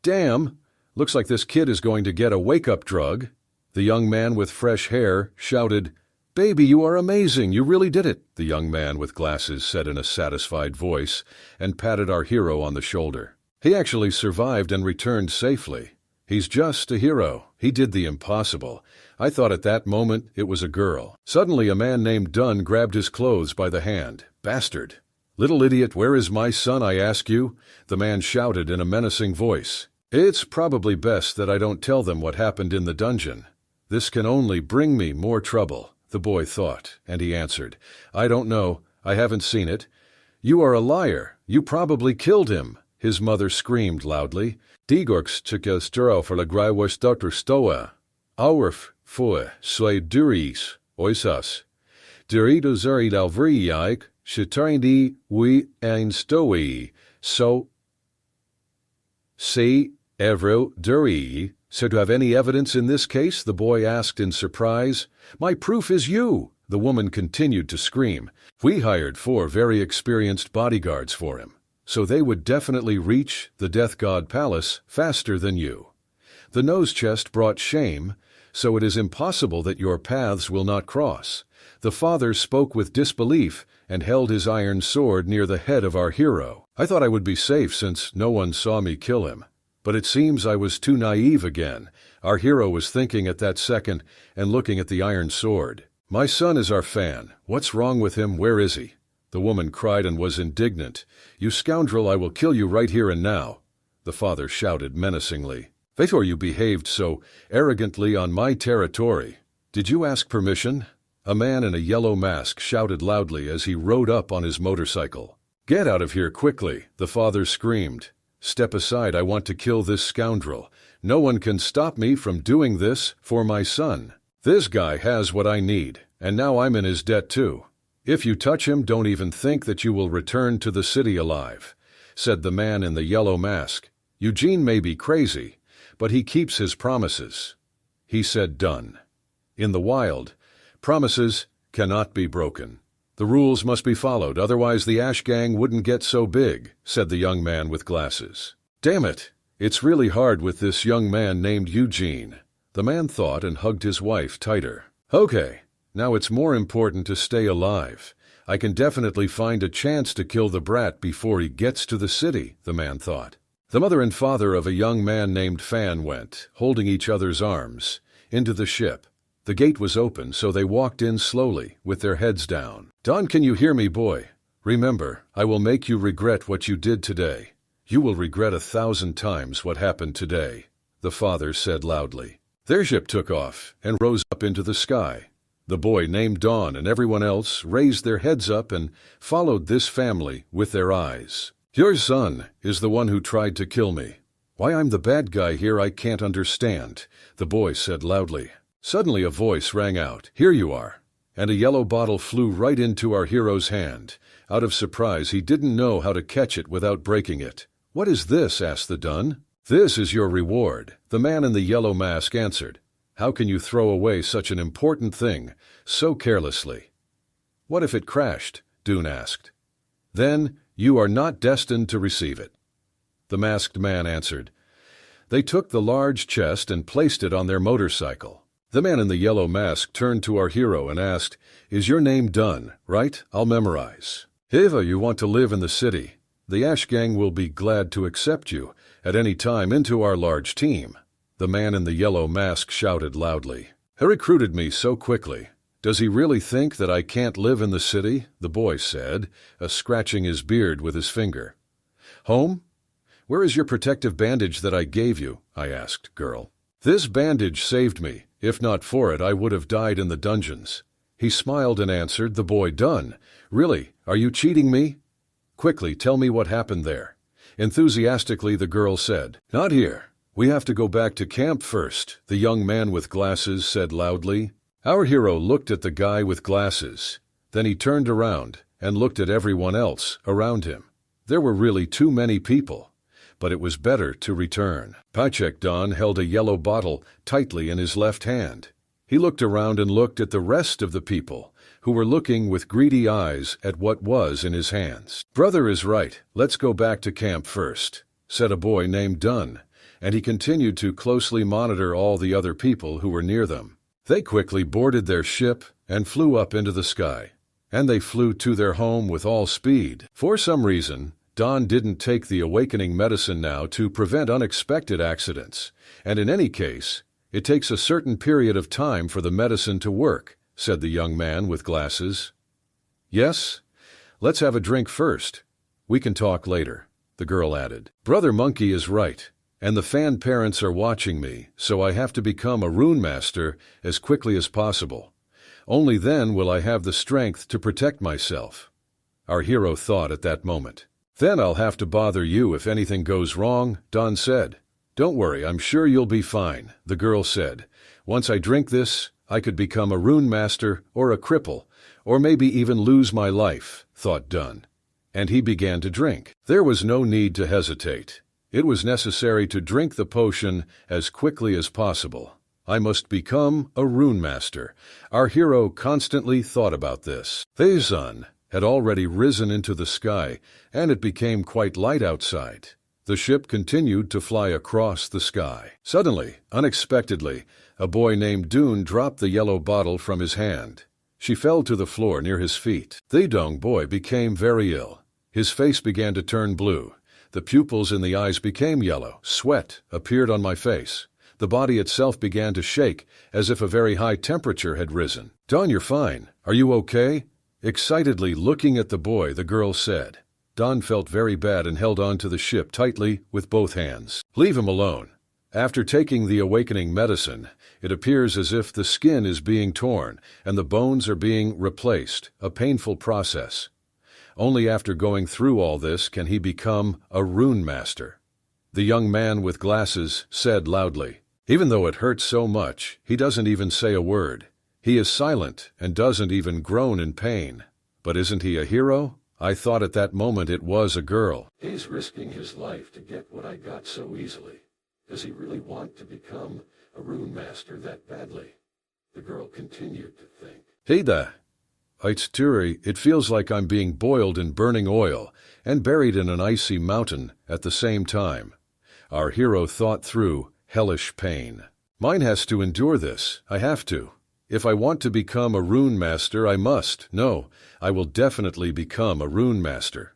"Damn! Looks like this kid is going to get a wake-up drug." The young man with fresh hair shouted, "Baby, you are amazing! You really did it!" The young man with glasses said in a satisfied voice and patted our hero on the shoulder. "He actually survived and returned safely. He's just a hero. He did the impossible." I thought at that moment it was a girl. Suddenly a man named Dunn grabbed his clothes by the hand. "Bastard! Little idiot, where is my son, I ask you?" the man shouted in a menacing voice. "It's probably best that I don't tell them what happened in the dungeon. This can only bring me more trouble," the boy thought, and he answered, "I don't know. I haven't seen it." "You are a liar. You probably killed him," his mother screamed loudly. "Digorks chika sturo for la grywas dotter stoa. Aurf foe slay duris oisas. Durido zuri dalvriyaik shitarindi we ein stoi. So say evro duri." "So to have any evidence in this case?" the boy asked in surprise. "My proof is you," the woman continued to scream. "We hired 4 very experienced bodyguards for him, so they would definitely reach the Death God Palace faster than you. The nose chest brought shame, so it is impossible that your paths will not cross." The father spoke with disbelief and held his iron sword near the head of our hero. I thought I would be safe since no one saw me kill him. But it seems I was too naive again. Our hero was thinking at that second and looking at the iron sword. "My son is our Fan. What's wrong with him? Where is he?" The woman cried and was indignant. "You scoundrel, I will kill you right here and now," the father shouted menacingly. "Before you behaved so arrogantly on my territory. Did you ask permission?" A man in a yellow mask shouted loudly as he rode up on his motorcycle. "Get out of here quickly," the father screamed. "Step aside, I want to kill this scoundrel. No one can stop me from doing this for my son. This guy has what I need, and now I'm in his debt too. If you touch him, don't even think that you will return to the city alive," said the man in the yellow mask. "Eugene may be crazy, but he keeps his promises," he said. Done. In the wild, promises cannot be broken. The rules must be followed, otherwise the Ash Gang wouldn't get so big, said the young man with glasses. "Damn it! It's really hard with this young man named Eugene," the man thought and hugged his wife tighter. "Okay, now it's more important to stay alive. I can definitely find a chance to kill the brat before he gets to the city," the man thought. The mother and father of a young man named Fan went, holding each other's arms, into the ship. The gate was open, so they walked in slowly, with their heads down. "Don, can you hear me, boy? Remember, I will make you regret what you did today. You will regret 1,000 times what happened today," the father said loudly. Their ship took off and rose up into the sky. The boy named Dawn and everyone else raised their heads up and followed this family with their eyes. Your son is the one who tried to kill me. Why I'm the bad guy here I can't understand, the boy said loudly. Suddenly a voice rang out, "Here you are," and a yellow bottle flew right into our hero's hand. Out of surprise, he didn't know how to catch it without breaking it. "What is this?" asked the Dun. "This is your reward," the man in the yellow mask answered. "How can you throw away such an important thing so carelessly?" "What if it crashed?" Dune asked. "Then you are not destined to receive it," the masked man answered. They took the large chest and placed it on their motorcycle. The man in the yellow mask turned to our hero and asked, "Is your name Dun, right? I'll memorize. If you want to live in the city, the Ash Gang will be glad to accept you at any time into our large team," the man in the yellow mask shouted loudly. "He recruited me so quickly. Does he really think that I can't live in the city?" the boy said, scratching his beard with his finger. "Home? Where is your protective bandage that I gave you?" I asked, girl. "This bandage saved me. If not for it, I would have died in the dungeons." He smiled and answered, "The boy Dun. Really, are you cheating me? Quickly, tell me what happened there." Enthusiastically, the girl said, "Not here. We have to go back to camp first," the young man with glasses said loudly. Our hero looked at the guy with glasses. Then he turned around and looked at everyone else around him. There were really too many people, but it was better to return. Pachek Don held a yellow bottle tightly in his left hand. He looked around and looked at the rest of the people, who were looking with greedy eyes at what was in his hands. "Brother is right. Let's go back to camp first," said a boy named Dun, and he continued to closely monitor all the other people who were near them. They quickly boarded their ship and flew up into the sky, and they flew to their home with all speed. For some reason, Don didn't take the awakening medicine now to prevent unexpected accidents, and in any case, it takes a certain period of time for the medicine to work, said the young man with glasses. "Yes? Let's have a drink first. We can talk later," the girl added. "Brother Monkey is right, and the fan parents are watching me, so I have to become a rune master as quickly as possible. Only then will I have the strength to protect myself," our hero thought at that moment. "Then I'll have to bother you if anything goes wrong," Don said. "Don't worry, I'm sure you'll be fine," the girl said. "Once I drink this, I could become a rune master or a cripple, or maybe even lose my life," thought Dun. And he began to drink. There was no need to hesitate. It was necessary to drink the potion as quickly as possible. I must become a rune master. Our hero constantly thought about this. The sun had already risen into the sky, and it became quite light outside. The ship continued to fly across the sky. Suddenly, unexpectedly, a boy named Dune dropped the yellow bottle from his hand. She fell to the floor near his feet. The young boy became very ill. His face began to turn blue. The pupils in the eyes became yellow. Sweat appeared on my face. The body itself began to shake, as if a very high temperature had risen. "Don, you're fine. Are you okay?" Excitedly looking at the boy, the girl said. Don felt very bad and held on to the ship tightly with both hands. "Leave him alone. After taking the awakening medicine, it appears as if the skin is being torn and the bones are being replaced, a painful process. Only after going through all this can he become a rune master," the young man with glasses said loudly. Even though it hurts so much, he doesn't even say a word. He is silent and doesn't even groan in pain. But isn't he a hero? I thought at that moment it was a girl. He's risking his life to get what I got so easily. Does he really want to become a rune master that badly? The girl continued to think. Hey there. It's Turi. It feels like I'm being boiled in burning oil and buried in an icy mountain at the same time. Our hero thought through hellish pain. Mine has to endure this. I have to. If I want to become a rune master, I must. No, I will definitely become a rune master.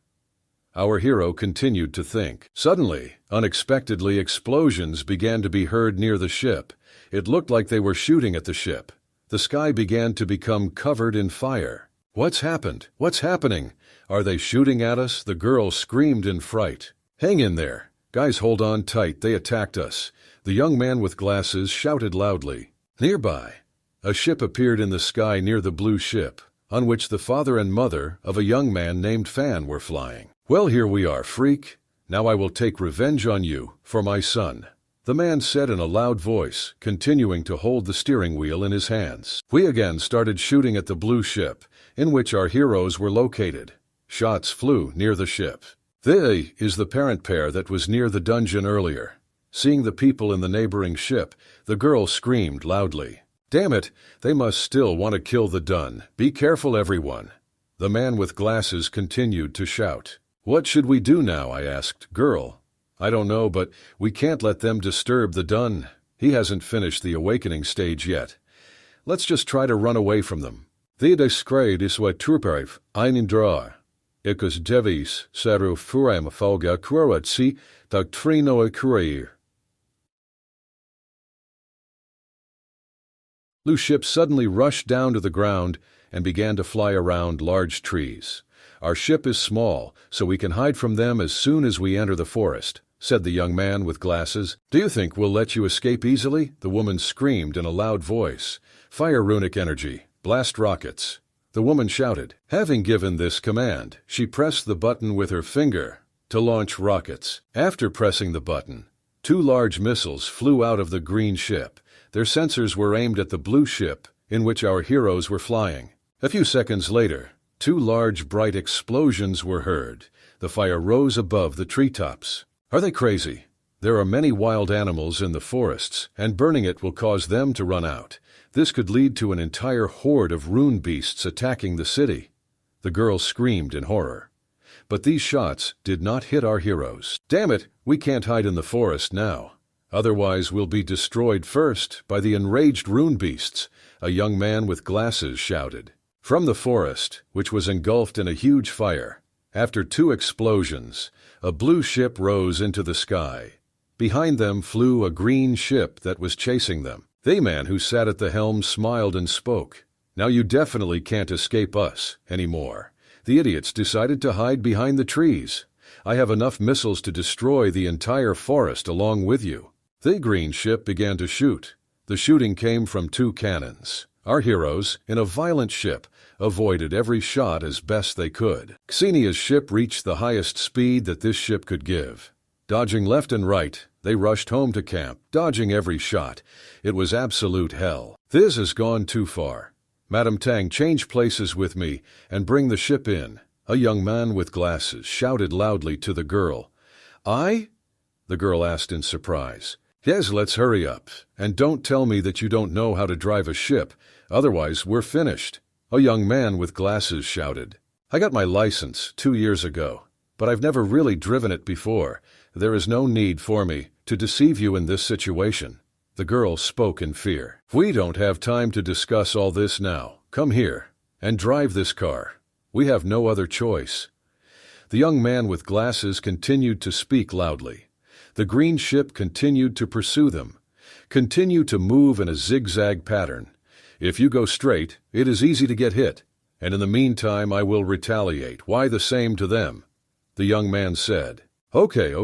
Our hero continued to think. Suddenly, unexpectedly, explosions began to be heard near the ship. It looked like they were shooting at the ship. The sky began to become covered in fire. "What's happened? What's happening? Are they shooting at us?" the girl screamed in fright. "Hang in there. Guys, hold on tight. They attacked us. The young man with glasses shouted loudly. Nearby, a ship appeared in the sky near the blue ship, on which the father and mother of a young man named Fan were flying. Well, here we are, freak. Now I will take revenge on you for my son, the man said in a loud voice, continuing to hold the steering wheel in his hands. We again started shooting at the blue ship, in which our heroes were located. Shots flew near the ship. They is the parent pair that was near the dungeon earlier. Seeing the people in the neighboring ship, the girl screamed loudly. Damn it, they must still want to kill the Dun. Be careful, everyone. The man with glasses continued to shout. What should we do now? I asked. Girl. I don't know, but we can't let them disturb the Dun. He hasn't finished the awakening stage yet. Let's just try to run away from them. The descred is what turperiv, einen draw. Ikus devis, saru furam folga kuratsi, doctrino curir. Blue ship suddenly rushed down to the ground and began to fly around large trees. Our ship is small, so we can hide from them as soon as we enter the forest, said the young man with glasses. Do you think we'll let you escape easily? The woman screamed in a loud voice. Fire runic energy. Blast rockets. The woman shouted. Having given this command, she pressed the button with her finger to launch rockets. After pressing the button, 2 large missiles flew out of the green ship. Their sensors were aimed at the blue ship, in which our heroes were flying. A few seconds later, 2 large bright explosions were heard. The fire rose above the treetops. Are they crazy? There are many wild animals in the forests, and burning it will cause them to run out. This could lead to an entire horde of rune beasts attacking the city. The girl screamed in horror. But these shots did not hit our heroes. Damn it, we can't hide in the forest now. Otherwise we'll be destroyed first by the enraged rune beasts, a young man with glasses shouted. From the forest, which was engulfed in a huge fire, after 2 explosions, a blue ship rose into the sky. Behind them flew a green ship that was chasing them. The man who sat at the helm smiled and spoke. Now you definitely can't escape us anymore. The idiots decided to hide behind the trees. I have enough missiles to destroy the entire forest along with you. The green ship began to shoot. The shooting came from 2 cannons. Our heroes, in a violent ship, avoided every shot as best they could. Xenia's ship reached the highest speed that this ship could give. Dodging left and right, they rushed home to camp, dodging every shot. It was absolute hell. This has gone too far. Madam Tang, change places with me and bring the ship in. A young man with glasses shouted loudly to the girl. I? The girl asked in surprise. Yes, let's hurry up. And don't tell me that you don't know how to drive a ship. Otherwise, we're finished. A young man with glasses shouted. I got my license 2 years ago, but I've never really driven it before. There is no need for me to deceive you in this situation. The girl spoke in fear. We don't have time to discuss all this now. Come here and drive this car. We have no other choice. The young man with glasses continued to speak loudly. The green ship continued to pursue them. Continue to move in a zigzag pattern. If you go straight, it is easy to get hit, and in the meantime I will retaliate. Why the same to them? The young man said. Okay,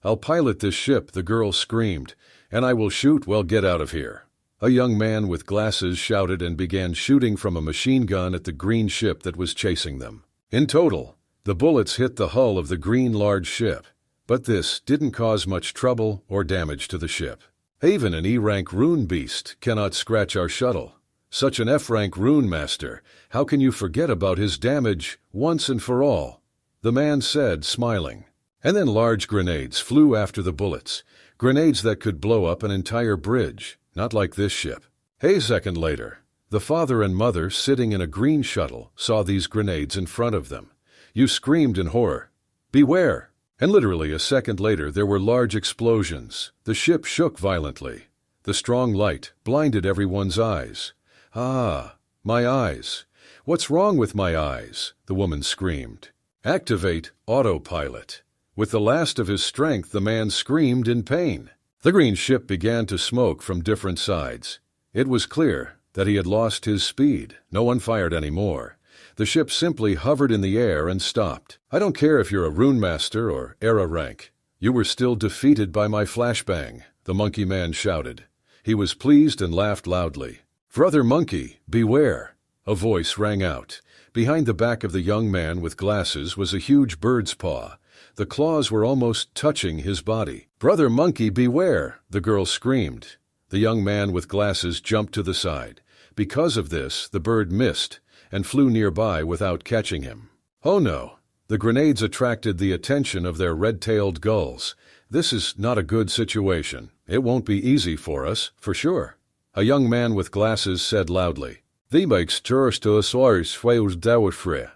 I'll pilot this ship, the girl screamed, and I will shoot. Well, get out of here. A young man with glasses shouted and began shooting from a machine gun at the green ship that was chasing them. In total, the bullets hit the hull of the green large ship, but this didn't cause much trouble or damage to the ship. Even an E-rank rune beast cannot scratch our shuttle. Such an F-rank rune master, how can you forget about his damage once and for all? The man said, smiling. And then large grenades flew after the bullets, grenades that could blow up an entire bridge, not like this ship. A second later, the father and mother sitting in a green shuttle saw these grenades in front of them. You screamed in horror. Beware! And literally a second later there were large explosions. The ship shook violently. The strong light blinded everyone's eyes. Ah, my eyes. What's wrong with my eyes? The woman screamed. Activate autopilot. With the last of his strength, the man screamed in pain. The green ship began to smoke from different sides. It was clear that he had lost his speed. No one fired anymore. The ship simply hovered in the air and stopped. I don't care if you're a rune master or era rank. You were still defeated by my flashbang, the monkey man shouted. He was pleased and laughed loudly. "Brother Monkey, beware!" A voice rang out. Behind the back of the young man with glasses was a huge bird's paw. The claws were almost touching his body. "Brother Monkey, beware!" the girl screamed. The young man with glasses jumped to the side. Because of this, the bird missed and flew nearby without catching him. Oh no! The grenades attracted the attention of their red-tailed gulls. "This is not a good situation. It won't be easy for us, for sure." A young man with glasses said loudly, "The makes touristosaurus fails dawafre.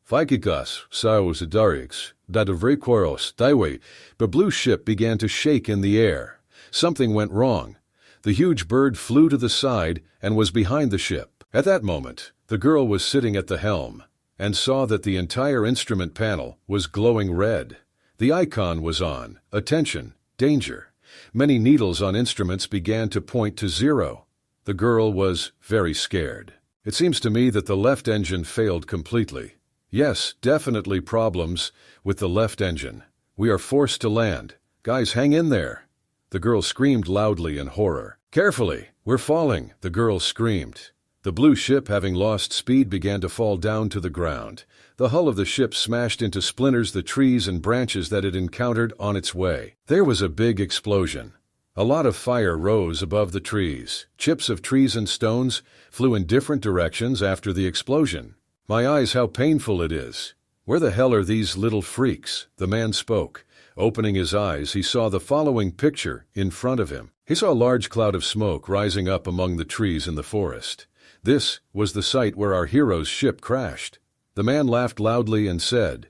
Vikigas, saus darix, that of recoros, daiwe." The blue ship began to shake in the air. Something went wrong. The huge bird flew to the side and was behind the ship. At that moment, the girl was sitting at the helm and saw that the entire instrument panel was glowing red. The icon was on, attention, danger. Many needles on instruments began to point to 0. The girl was very scared. "It seems to me that the left engine failed completely." "Yes, definitely problems with the left engine. We are forced to land. Guys, hang in there." The girl screamed loudly in horror. "Carefully, we're falling," the girl screamed. The blue ship, having lost speed, began to fall down to the ground. The hull of the ship smashed into splinters the trees and branches that it encountered on its way. There was a big explosion. A lot of fire rose above the trees. Chips of trees and stones flew in different directions after the explosion. "My eyes, how painful it is. Where the hell are these little freaks?" The man spoke. Opening his eyes, he saw the following picture in front of him. He saw a large cloud of smoke rising up among the trees in the forest. This was the site where our hero's ship crashed. The man laughed loudly and said,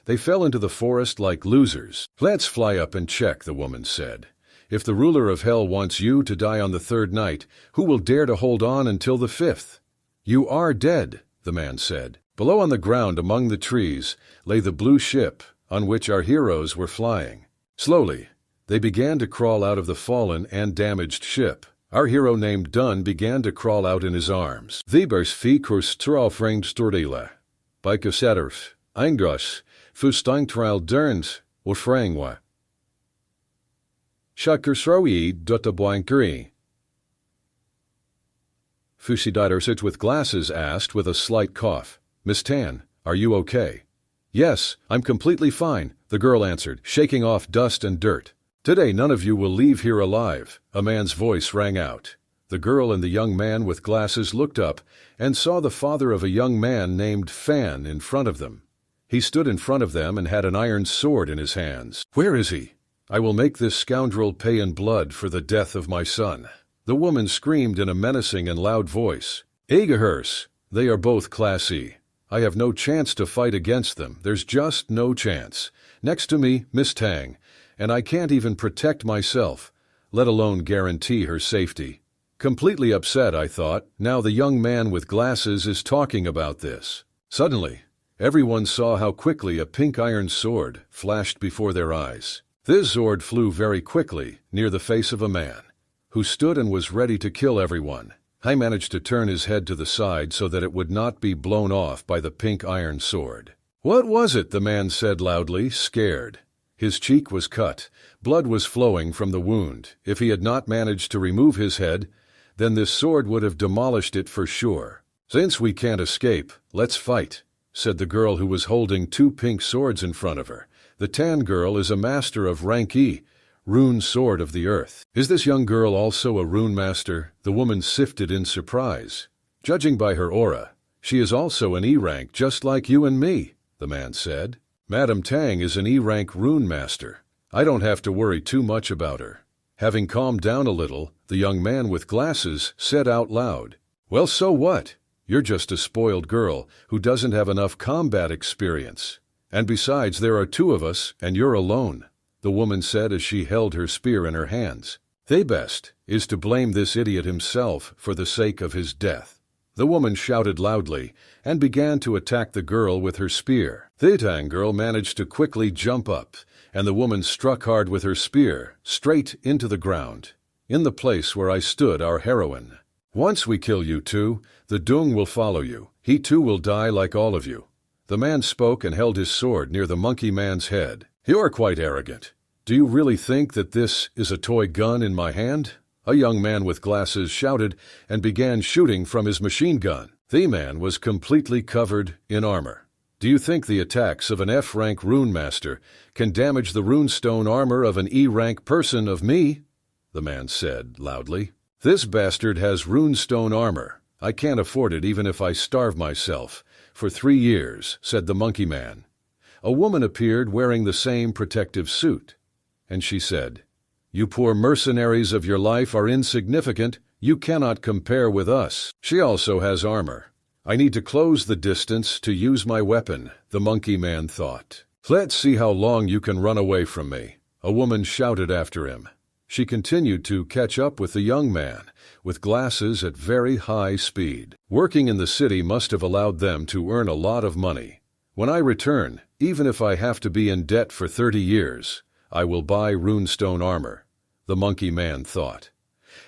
"They fell into the forest like losers." "Let's fly up and check," the woman said. "If the ruler of hell wants you to die on the 3rd night, who will dare to hold on until the 5th? "You are dead," the man said. Below on the ground among the trees lay the blue ship on which our heroes were flying. Slowly, they began to crawl out of the fallen and damaged ship. Our hero named Dunn began to crawl out in his arms. "Thebers ficus tralfranged stordila. Bikasaturf, Eingros, Fustangtral Derns, or Frangwa. Shakursroi Dutabuankri." Fusididersit with glasses asked with a slight cough, "Miss Tan, are you okay?" "Yes, I'm completely fine," the girl answered, shaking off dust and dirt. "Today none of you will leave here alive," a man's voice rang out. The girl and the young man with glasses looked up and saw the father of a young man named Fan in front of them. He stood in front of them and had an iron sword in his hands. "Where is he? I will make this scoundrel pay in blood for the death of my son." The woman screamed in a menacing and loud voice. "Agahers, they are both Class E. I have no chance to fight against them. There's just no chance. Next to me, Miss Tang, and I can't even protect myself, let alone guarantee her safety." Completely upset, I thought, now the young man with glasses is talking about this. Suddenly, everyone saw how quickly a pink iron sword flashed before their eyes. This sword flew very quickly near the face of a man, who stood and was ready to kill everyone. I managed to turn his head to the side so that it would not be blown off by the pink iron sword. "What was it?" the man said loudly, scared. His cheek was cut. Blood was flowing from the wound. If he had not managed to remove his head, then this sword would have demolished it for sure. "Since we can't escape, let's fight," said the girl who was holding 2 pink swords in front of her. The tan girl is a master of rank E, Rune Sword of the Earth. "Is this young girl also a rune master?" The woman sifted in surprise. "Judging by her aura, she is also an E rank just like you and me," the man said. "Madam Tang is an E rank rune master. I don't have to worry too much about her." Having calmed down a little, the young man with glasses said out loud, "Well, so what? You're just a spoiled girl who doesn't have enough combat experience. And besides, there are 2 of us, and you're alone," the woman said as she held her spear in her hands. "The best is to blame this idiot himself for the sake of his death." The woman shouted loudly and began to attack the girl with her spear. The Tang girl managed to quickly jump up, and the woman struck hard with her spear, straight into the ground, in the place where I stood, our heroine. "Once we kill you 2, the Dung will follow you. He too will die like all of you." The man spoke and held his sword near the monkey man's head. "You're quite arrogant. Do you really think that this is a toy gun in my hand? A young man with glasses shouted and began shooting from his machine gun. The man was completely covered in armor. Do you think the attacks of an F-rank rune master can damage the runestone armor of an E-rank person of me? The man said loudly. This bastard has runestone armor. I can't afford it even if I starve myself. For 3 years, said the monkey man. A woman appeared wearing the same protective suit, and she said, "You poor mercenaries of your life are insignificant. You cannot compare with us." She also has armor. I need to close the distance to use my weapon, the monkey man thought. Let's see how long you can run away from me, a woman shouted after him. She continued to catch up with the young man, with glasses at very high speed. Working in the city must have allowed them to earn a lot of money. When I return, even if I have to be in debt for 30 years, I will buy runestone armor, the monkey man thought.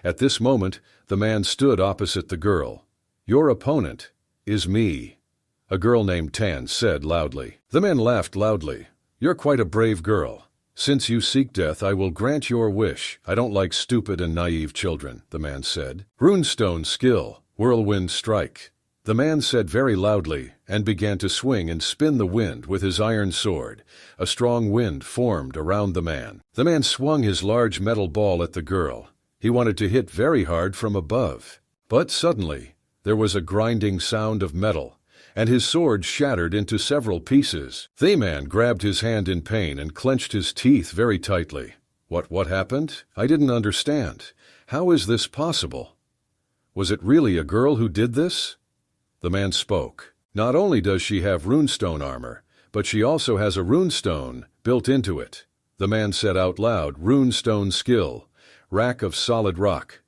At this moment, the man stood opposite the girl. Your opponent is me, a girl named Tan said loudly. The men laughed loudly. You're quite a brave girl. Since you seek death, I will grant your wish. I don't like stupid and naive children, the man said. Runestone skill, whirlwind strike. The man said very loudly and began to swing and spin the wind with his iron sword. A strong wind formed around the man. The man swung his large metal ball at the girl. He wanted to hit very hard from above. But suddenly, there was a grinding sound of metal, and his sword shattered into several pieces. The man grabbed his hand in pain and clenched his teeth very tightly. What happened? I didn't understand. How is this possible? Was it really a girl who did this? The man spoke. Not only does she have runestone armor, but she also has a runestone built into it. The man said out loud, runestone skill, rack of solid rock.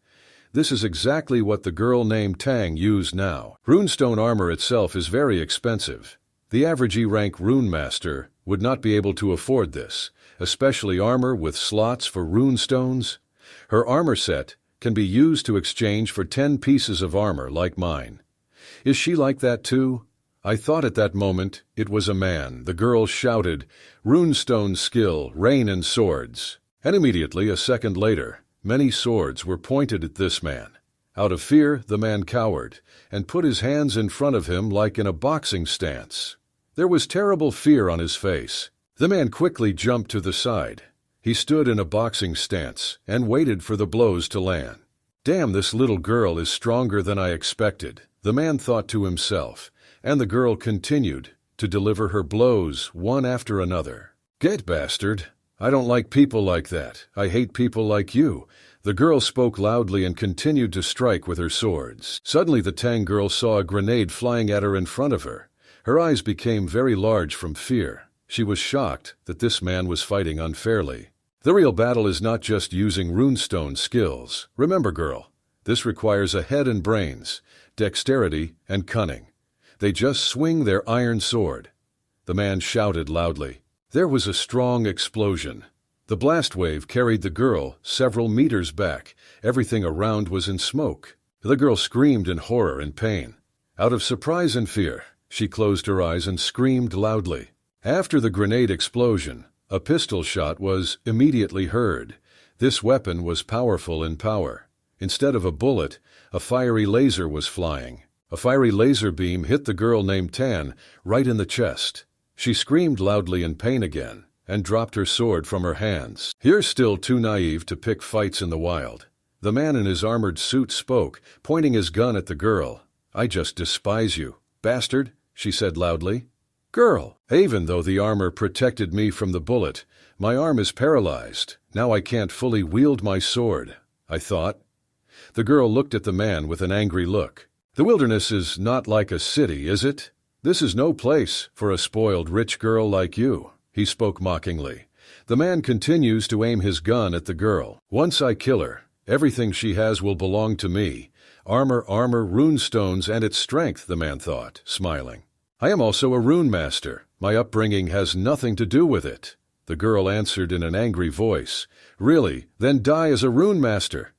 This is exactly what the girl named Tang used now. Runestone armor itself is very expensive. The average E-rank rune master would not be able to afford this, especially armor with slots for runestones. Her armor set can be used to exchange for 10 pieces of armor like mine. Is she like that too? I thought at that moment it was a man. The girl shouted, runestone skill, rain and swords. And immediately, a second later, many swords were pointed at this man. Out of fear, the man cowered and put his hands in front of him like in a boxing stance. There was terrible fear on his face. The man quickly jumped to the side. He stood in a boxing stance and waited for the blows to land. Damn, this little girl is stronger than I expected, the man thought to himself, and the girl continued to deliver her blows one after another. Get bastard! I don't like people like that. I hate people like you. The girl spoke loudly and continued to strike with her swords. Suddenly the Tang girl saw a grenade flying at her in front of her. Her eyes became very large from fear. She was shocked that this man was fighting unfairly. The real battle is not just using runestone skills. Remember, girl, this requires a head and brains, dexterity and cunning. They just swing their iron sword. The man shouted loudly. There was a strong explosion. The blast wave carried the girl several meters back. Everything around was in smoke. The girl screamed in horror and pain. Out of surprise and fear, she closed her eyes and screamed loudly. After the grenade explosion, a pistol shot was immediately heard. This weapon was powerful in power. Instead of a bullet, a fiery laser was flying. A fiery laser beam hit the girl named Tan right in the chest. She screamed loudly in pain again and dropped her sword from her hands. You're still too naive to pick fights in the wild. The man in his armored suit spoke, pointing his gun at the girl. I just despise you, bastard, she said loudly. Girl, even though the armor protected me from the bullet, my arm is paralyzed. Now I can't fully wield my sword, I thought. The girl looked at the man with an angry look. The wilderness is not like a city, is it? This is no place for a spoiled rich girl like you, he spoke mockingly. The man continues to aim his gun at the girl. Once I kill her, everything she has will belong to me. Armor, runestones, and its strength, the man thought, smiling. I am also a rune master. My upbringing has nothing to do with it. The girl answered in an angry voice. Really? Then die as a rune master,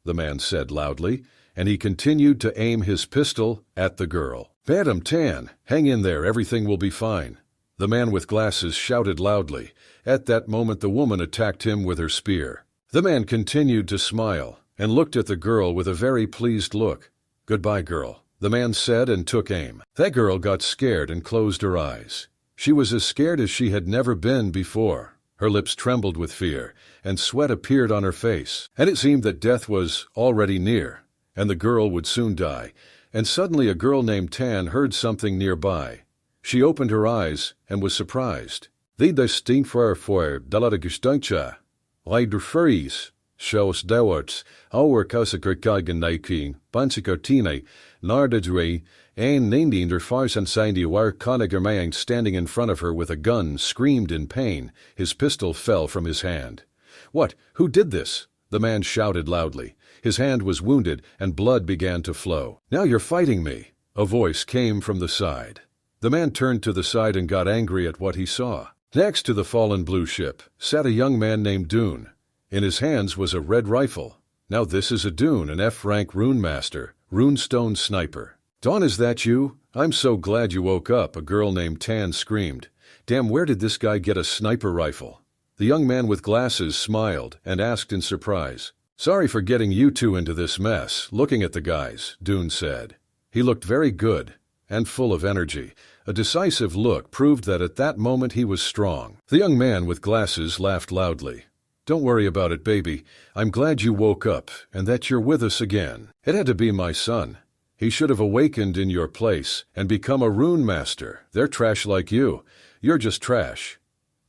the man said loudly, and he continued to aim his pistol at the girl. Madam Tan, hang in there, everything will be fine, The man with glasses shouted loudly. At that moment the woman attacked him with her spear. The man continued to smile and looked at the girl with a very pleased look. "Goodbye, girl," the man said and took aim. That girl got scared and closed her eyes. She was as scared as she had never been before. Her lips trembled with fear, and sweat appeared on her face, and it seemed that death was already near, and the girl would soon die. And suddenly a girl named Tan heard something nearby. She opened her eyes and was surprised. "Die distinct voor de gestuntje. Leider furries. Shows dowards. Our kausakerkagen naiking. Bansikartine. Nardadre. And Nindin der Farsan Sindi war Konigermayang standing in front of her with a gun screamed in pain. His pistol fell from his hand. "What? Who did this?" The man shouted loudly. His hand was wounded and blood began to flow. "Now you're fighting me." A voice came from the side. The man turned to the side and got angry at what he saw. Next to the fallen blue ship sat a young man named Dune. In his hands was a red rifle. Now this is a Dune, an F-rank rune master, runestone sniper. "Dawn, is that you? I'm so glad you woke up," a girl named Tan screamed. "Damn, where did this guy get a sniper rifle?" The young man with glasses smiled and asked in surprise. "Sorry for getting you two into this mess." Looking at the guys, Dune said. He looked very good and full of energy. A decisive look proved that at that moment he was strong. The young man with glasses laughed loudly. "Don't worry about it, baby. I'm glad you woke up and that you're with us again. It had to be my son. He should have awakened in your place and become a rune master. They're trash like you. You're just trash."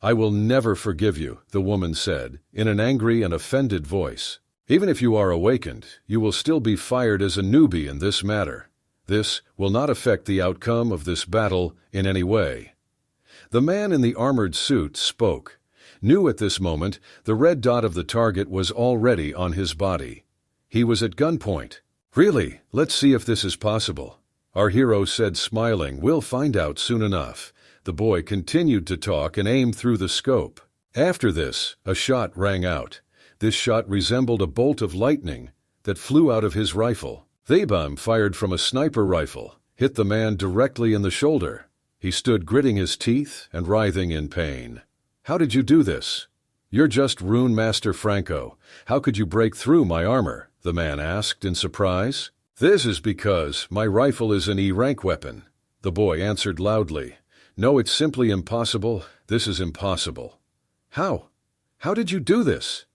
"I will never forgive you," the woman said, in an angry and offended voice. "Even if you are awakened, you will still be fired as a newbie in this matter. This will not affect the outcome of this battle in any way." The man in the armored suit spoke. Knew at this moment the red dot of the target was already on his body. He was at gunpoint. "Really? Let's see if this is possible," our hero said, smiling. "We'll find out soon enough." The boy continued to talk and aimed through the scope. After this, a shot rang out. This shot resembled a bolt of lightning that flew out of his rifle. The bomb, fired from a sniper rifle, hit the man directly in the shoulder. He stood gritting his teeth and writhing in pain. "How did you do this?" "You're just Rune Master Franco. How could you break through my armor?" the man asked in surprise. "This is because my rifle is an E-rank weapon," the boy answered loudly. "No, it's simply impossible. This is impossible." "How? How did you do this?"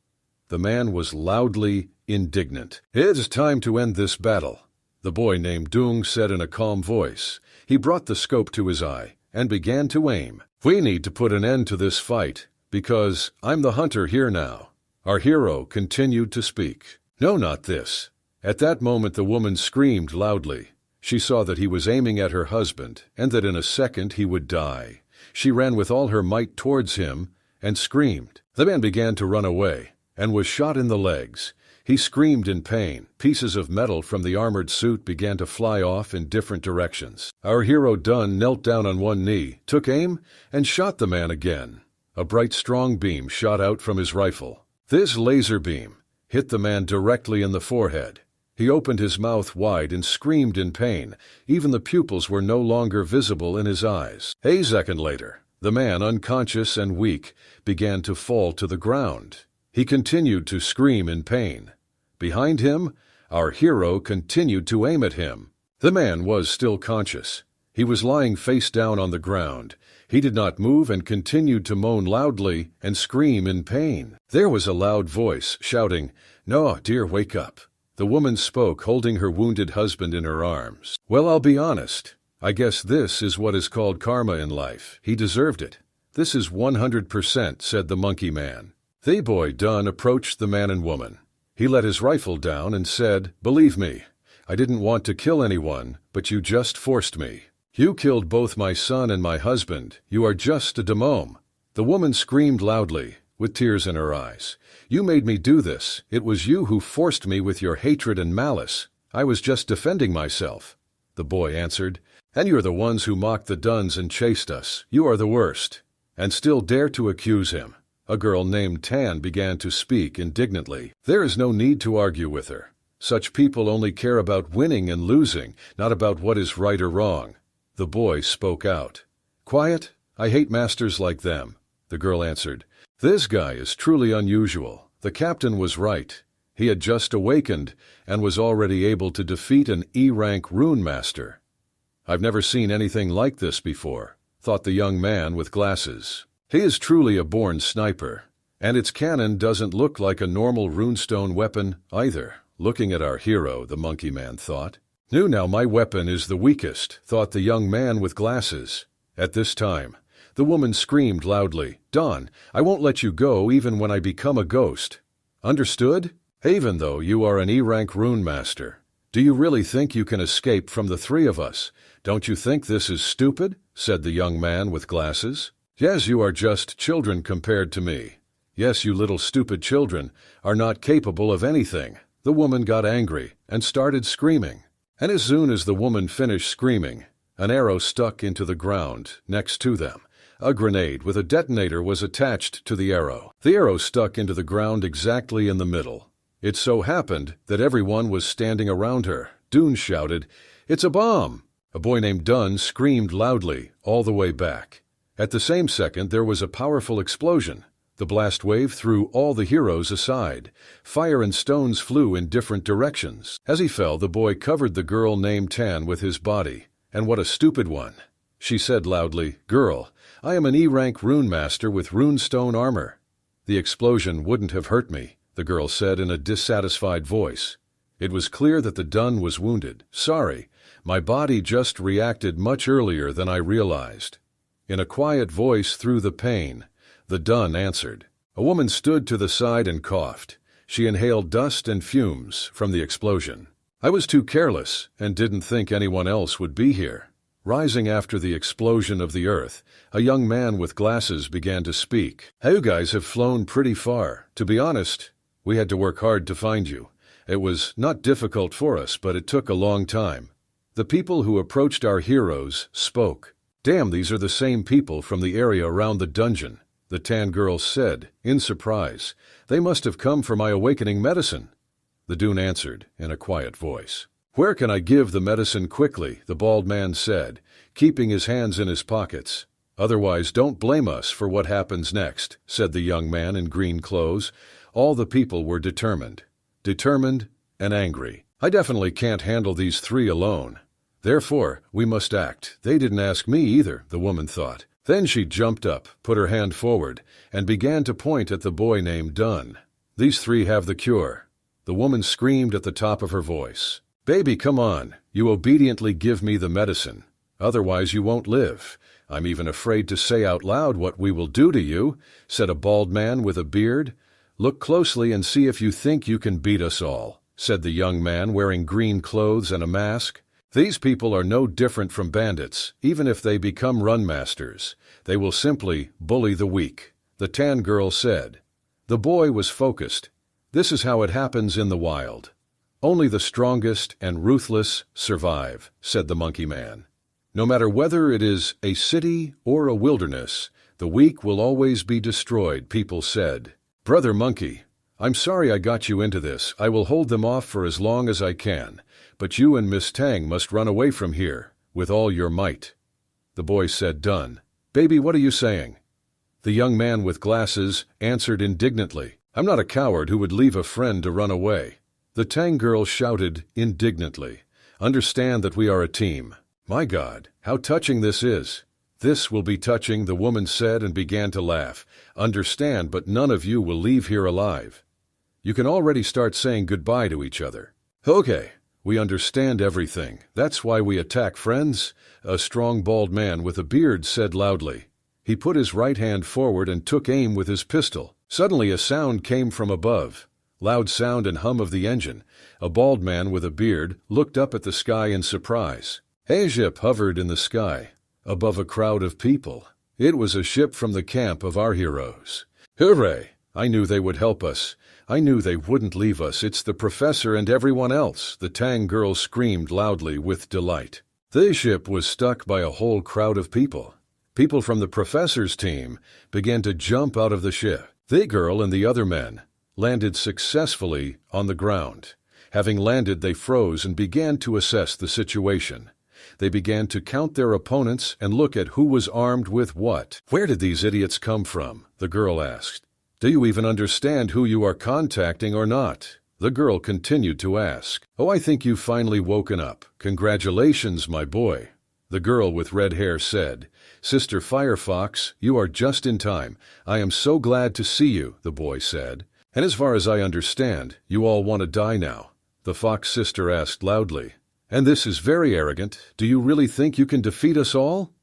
The man was loudly indignant. "It's time to end this battle," the boy named Dung said in a calm voice. He brought the scope to his eye and began to aim. "We need to put an end to this fight, because I'm the hunter here now." Our hero continued to speak. "No, not this." At that moment the woman screamed loudly. She saw that he was aiming at her husband and that in a second he would die. She ran with all her might towards him and screamed. The man began to run away and was shot in the legs. He screamed in pain. Pieces of metal from the armored suit began to fly off in different directions. Our hero Dunn knelt down on one knee, took aim, and shot the man again. A bright, strong beam shot out from his rifle. This laser beam hit the man directly in the forehead. He opened his mouth wide and screamed in pain. Even the pupils were no longer visible in his eyes. A second later, the man, unconscious and weak, began to fall to the ground. He continued to scream in pain. Behind him, our hero continued to aim at him. The man was still conscious. He was lying face down on the ground. He did not move and continued to moan loudly and scream in pain. There was a loud voice shouting, "No, dear, wake up." The woman spoke, holding her wounded husband in her arms. "Well, I'll be honest. I guess this is what is called karma in life. He deserved it. This is 100%, said the monkey man. The boy Dunn approached the man and woman. He let his rifle down and said, "Believe me, I didn't want to kill anyone, but you just forced me. You killed both my son and my husband. You are just a demon." The woman screamed loudly, with tears in her eyes. "You made me do this. It was you who forced me with your hatred and malice. I was just defending myself." The boy answered, "And you're the ones who mocked the Duns and chased us. You are the worst." And still dare to accuse him. A girl named Tan began to speak indignantly. "There is no need to argue with her. Such people only care about winning and losing, not about what is right or wrong." The boy spoke out. "Quiet? I hate masters like them, the girl answered. This guy is truly unusual. The captain was right. He had just awakened and was already able to defeat an E-rank rune master. I've never seen anything like this before, thought the young man with glasses. He is truly a born sniper, and its cannon doesn't look like a normal runestone weapon either. Looking at our hero, the monkey man thought. Now my weapon is the weakest, thought the young man with glasses. At this time, the woman screamed loudly, Don, I won't let you go even when I become a ghost. Understood? Even though you are an E-rank rune master, do you really think you can escape from the three of us? Don't you think this is stupid? Said the young man with glasses. Yes, you are just children compared to me. Yes, you little stupid children are not capable of anything. The woman got angry and started screaming. And as soon as the woman finished screaming, an arrow stuck into the ground next to them. A grenade with a detonator was attached to the arrow. The arrow stuck into the ground exactly in the middle. It so happened that everyone was standing around her. Dune shouted, It's a bomb! A boy named Dunn screamed loudly all the way back. At the same second, there was a powerful explosion. The blast wave threw all the heroes aside. Fire and stones flew in different directions. As he fell, the boy covered the girl named Tan with his body. And what a stupid one! She said loudly, Girl, I am an E-rank rune master with runestone armor. The explosion wouldn't have hurt me, the girl said in a dissatisfied voice. It was clear that the Dun was wounded. Sorry, my body just reacted much earlier than I realized. In a quiet voice through the pain, the Dun answered. A woman stood to the side and coughed. She inhaled dust and fumes from the explosion. I was too careless and didn't think anyone else would be here. Rising after the explosion of the earth, a young man with glasses began to speak. Hey, you guys have flown pretty far. To be honest, we had to work hard to find you. It was not difficult for us, but it took a long time. The people who approached our heroes spoke. Damn, these are the same people from the area around the dungeon, the tan girl said, in surprise. They must have come for my awakening medicine. The Dune answered in a quiet voice. Where can I give the medicine quickly? The bald man said, keeping his hands in his pockets. Otherwise, don't blame us for what happens next, said the young man in green clothes. All the people were determined and angry. I definitely can't handle these three alone. Therefore, we must act. They didn't ask me either, the woman thought. Then she jumped up, put her hand forward, and began to point at the boy named Dunn. These three have the cure. The woman screamed at the top of her voice. Baby, come on. You obediently give me the medicine. Otherwise you won't live. I'm even afraid to say out loud what we will do to you, said a bald man with a beard. Look closely and see if you think you can beat us all, said the young man wearing green clothes and a mask. These people are no different from bandits, even if they become run masters. They will simply bully the weak, the tan girl said. The boy was focused. This is how it happens in the wild. Only the strongest and ruthless survive, said the monkey man. No matter whether it is a city or a wilderness, the weak will always be destroyed, people said. Brother Monkey, I'm sorry I got you into this. I will hold them off for as long as I can. But you and Miss Tang must run away from here, with all your might. The boy said, Done. Baby, what are you saying? The young man with glasses answered indignantly. I'm not a coward who would leave a friend to run away. The Tang girl shouted indignantly. Understand that we are a team. My God, how touching this is. This will be touching, the woman said and began to laugh. Understand, but none of you will leave here alive. You can already start saying goodbye to each other. Okay. We understand everything. That's why we attack, friends, a strong bald man with a beard said loudly. He put his right hand forward and took aim with his pistol. Suddenly a sound came from above. Loud sound and hum of the engine. A bald man with a beard looked up at the sky in surprise. A ship hovered in the sky, above a crowd of people. It was a ship from the camp of our heroes. Hooray! I knew they would help us. I knew they wouldn't leave us. It's the professor and everyone else, the Tang girl screamed loudly with delight. The ship was stuck by a whole crowd of people. People from the professor's team began to jump out of the ship. The girl and the other men landed successfully on the ground. Having landed, they froze and began to assess the situation. They began to count their opponents and look at who was armed with what. "Where did these idiots come from?" the girl asked. "Do you even understand who you are contacting or not?" The girl continued to ask. "Oh, I think you've finally woken up. Congratulations, my boy," the girl with red hair said. "Sister Firefox, you are just in time. I am so glad to see you," the boy said. "And as far as I understand, you all want to die now," the fox sister asked loudly. "And this is very arrogant. Do you really think you can defeat us all?"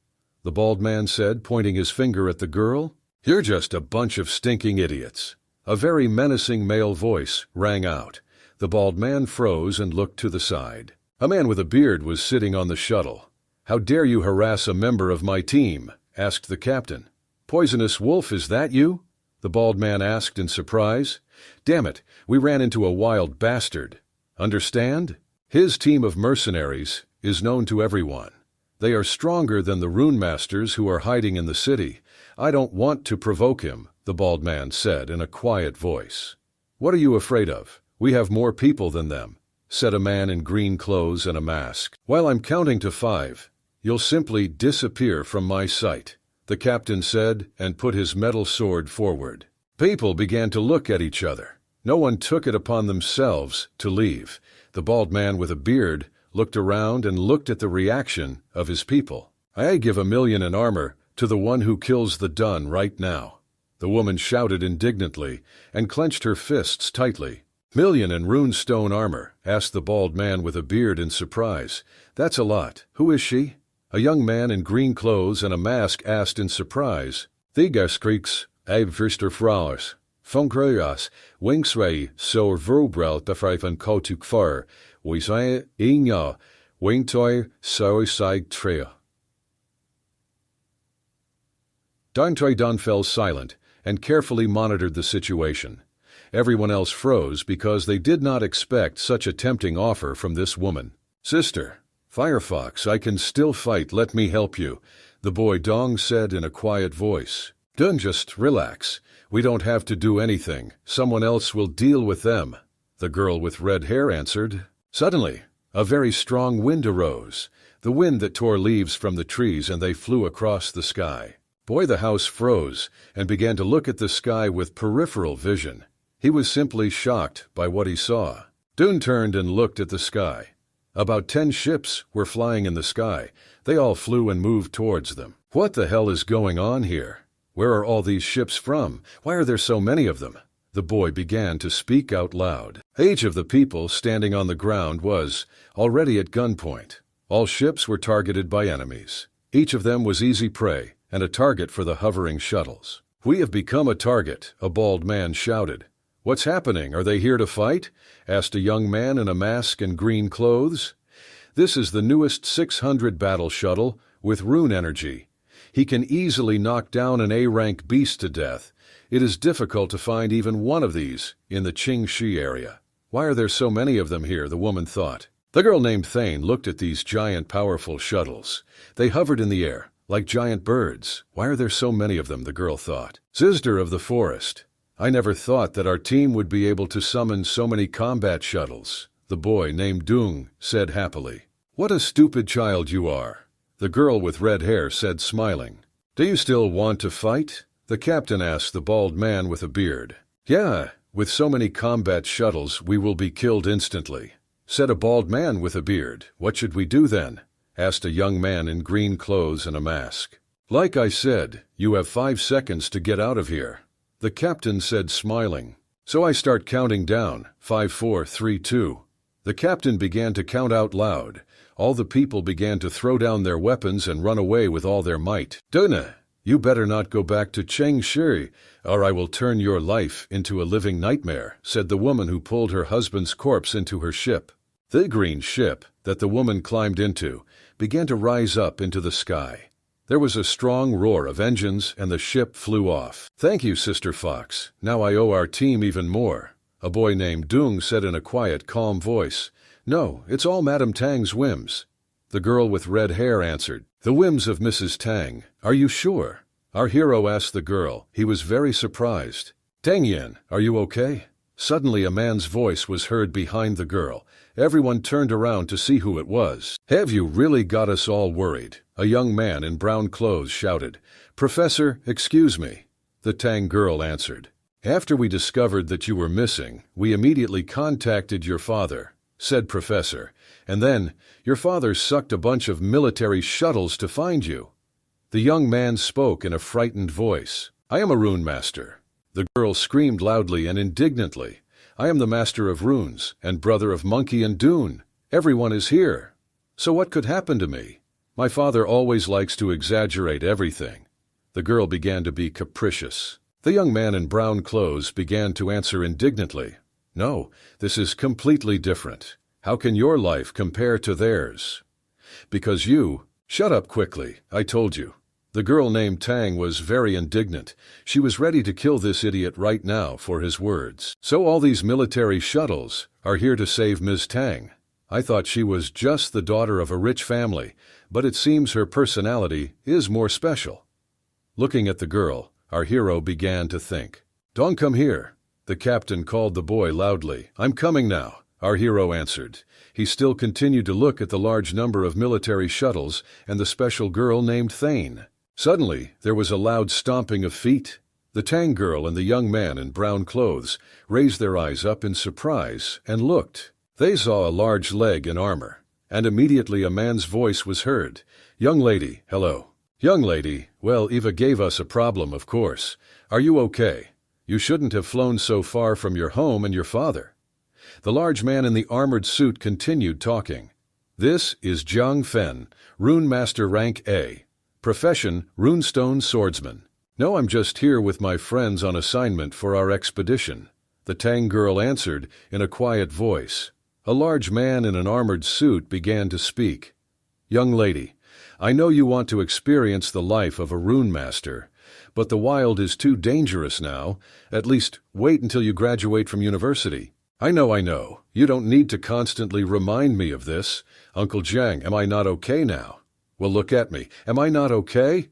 the bald man said, pointing his finger at the girl. "You're just a bunch of stinking idiots." A very menacing male voice rang out. The bald man froze and looked to the side. A man with a beard was sitting on the shuttle. "How dare you harass a member of my team?" asked the captain. "Poisonous Wolf, is that you?" the bald man asked in surprise. "Damn it, we ran into a wild bastard. Understand? His team of mercenaries is known to everyone. They are stronger than the rune masters who are hiding in the city. I don't want to provoke him," the bald man said in a quiet voice. "What are you afraid of? We have more people than them," said a man in green clothes and a mask. "While I'm counting to 5, you'll simply disappear from my sight," the captain said and put his metal sword forward. People began to look at each other. No one took it upon themselves to leave. The bald man with a beard looked around and looked at the reaction of his people. "I give 1,000,000 in armor to the one who kills the Dun right now," the woman shouted indignantly and clenched her fists tightly. "1,000,000 in runestone armor?" asked the bald man with a beard in surprise. "That's a lot. Who is she?" A young man in green clothes and a mask asked in surprise. "Thiggerskrieks, Eibversterfraus, Funkreas, Wingsway, so Verbrelt befreifen Kotuk Fur, Wisai, Inja, Wingtoy, Soisig Trea." Dantoy Dun fell silent and carefully monitored the situation. Everyone else froze because they did not expect such a tempting offer from this woman. "Sister Firefox, I can still fight. Let me help you," the boy Dong said in a quiet voice. "Dun, just relax. We don't have to do anything. Someone else will deal with them," the girl with red hair answered. Suddenly, a very strong wind arose, the wind that tore leaves from the trees and they flew across the sky. Boy the House froze and began to look at the sky with peripheral vision. He was simply shocked by what he saw. Dun turned and looked at the sky. About 10 ships were flying in the sky. They all flew and moved towards them. "What the hell is going on here? Where are all these ships from? Why are there so many of them?" the boy began to speak out loud. Each of the people standing on the ground was already at gunpoint. All ships were targeted by enemies. Each of them was easy prey and a target for the hovering shuttles. "We have become a target," a bald man shouted. "What's happening? Are they here to fight?" asked a young man in a mask and green clothes. "This is the newest 600 battle shuttle with rune energy. He can easily knock down an A-rank beast to death. It is difficult to find even one of these in the Qingxi area." "Why are there so many of them here?" the woman thought. The girl named Thane looked at these giant, powerful shuttles. They hovered in the air, like giant birds. "Why are there so many of them?" the girl thought. "Sister of the forest, I never thought that our team would be able to summon so many combat shuttles," the boy named Dung said happily. "What a stupid child you are," the girl with red hair said, smiling. "Do you still want to fight?" the captain asked the bald man with a beard. "Yeah, with so many combat shuttles we will be killed instantly," said a bald man with a beard. "What should we do then?" asked a young man in green clothes and a mask. "Like I said, you have 5 seconds to get out of here," the captain said, smiling. "So I start counting down. 5, 4, 3, 2. The captain began to count out loud. All the people began to throw down their weapons and run away with all their might. "Duna, you better not go back to Chengshi, or I will turn your life into a living nightmare," said the woman who pulled her husband's corpse into her ship. The green ship that the woman climbed into began to rise up into the sky. There was a strong roar of engines and the ship flew off. "Thank you, Sister Fox. Now I owe our team even more," a boy named Dung said in a quiet, calm voice. "No, it's all Madame Tang's whims," the girl with red hair answered. "The whims of Mrs. Tang. Are you sure?" our hero asked the girl. He was very surprised. "Tang Yin, are you okay?" Suddenly a man's voice was heard behind the girl. Everyone turned around to see who it was. "Have you really got us all worried?" A young man in brown clothes shouted. "Professor, excuse me," the Tang girl answered. "After we discovered that you were missing, we immediately contacted your father," said Professor, "and then your father sucked a bunch of military shuttles to find you." The young man spoke in a frightened voice. "I am a rune master." The girl screamed loudly and indignantly. "I am the master of runes and brother of Monkey and Dune. Everyone is here. So what could happen to me? My father always likes to exaggerate everything." The girl began to be capricious. The young man in brown clothes began to answer indignantly. "No, this is completely different. How can your life compare to theirs? Because you—" "Shut up quickly, I told you." The girl named Tang was very indignant. She was ready to kill this idiot right now for his words. "So all these military shuttles are here to save Ms. Tang. I thought she was just the daughter of a rich family, but it seems her personality is more special." Looking at the girl, our hero began to think. "Don't come here," the captain called the boy loudly. "I'm coming now," our hero answered. He still continued to look at the large number of military shuttles and the special girl named Thane. Suddenly, there was a loud stomping of feet. The Tang girl and the young man in brown clothes raised their eyes up in surprise and looked. They saw a large leg in armor, and immediately a man's voice was heard. "Young lady, hello." "Young lady, well, Eva gave us a problem, of course. Are you okay? You shouldn't have flown so far from your home and your father." The large man in the armored suit continued talking. "This is Jiang Fen, Rune Master Rank A. Profession, Runestone Swordsman. No, I'm just here with my friends on assignment for our expedition," the Tang girl answered in a quiet voice. A large man in an armored suit began to speak. "Young lady, I know you want to experience the life of a rune master, but the wild is too dangerous now. At least wait until you graduate from university." I know. You don't need to constantly remind me of this. Uncle Jiang, am I not okay now? Well, look at me. Am I not okay?"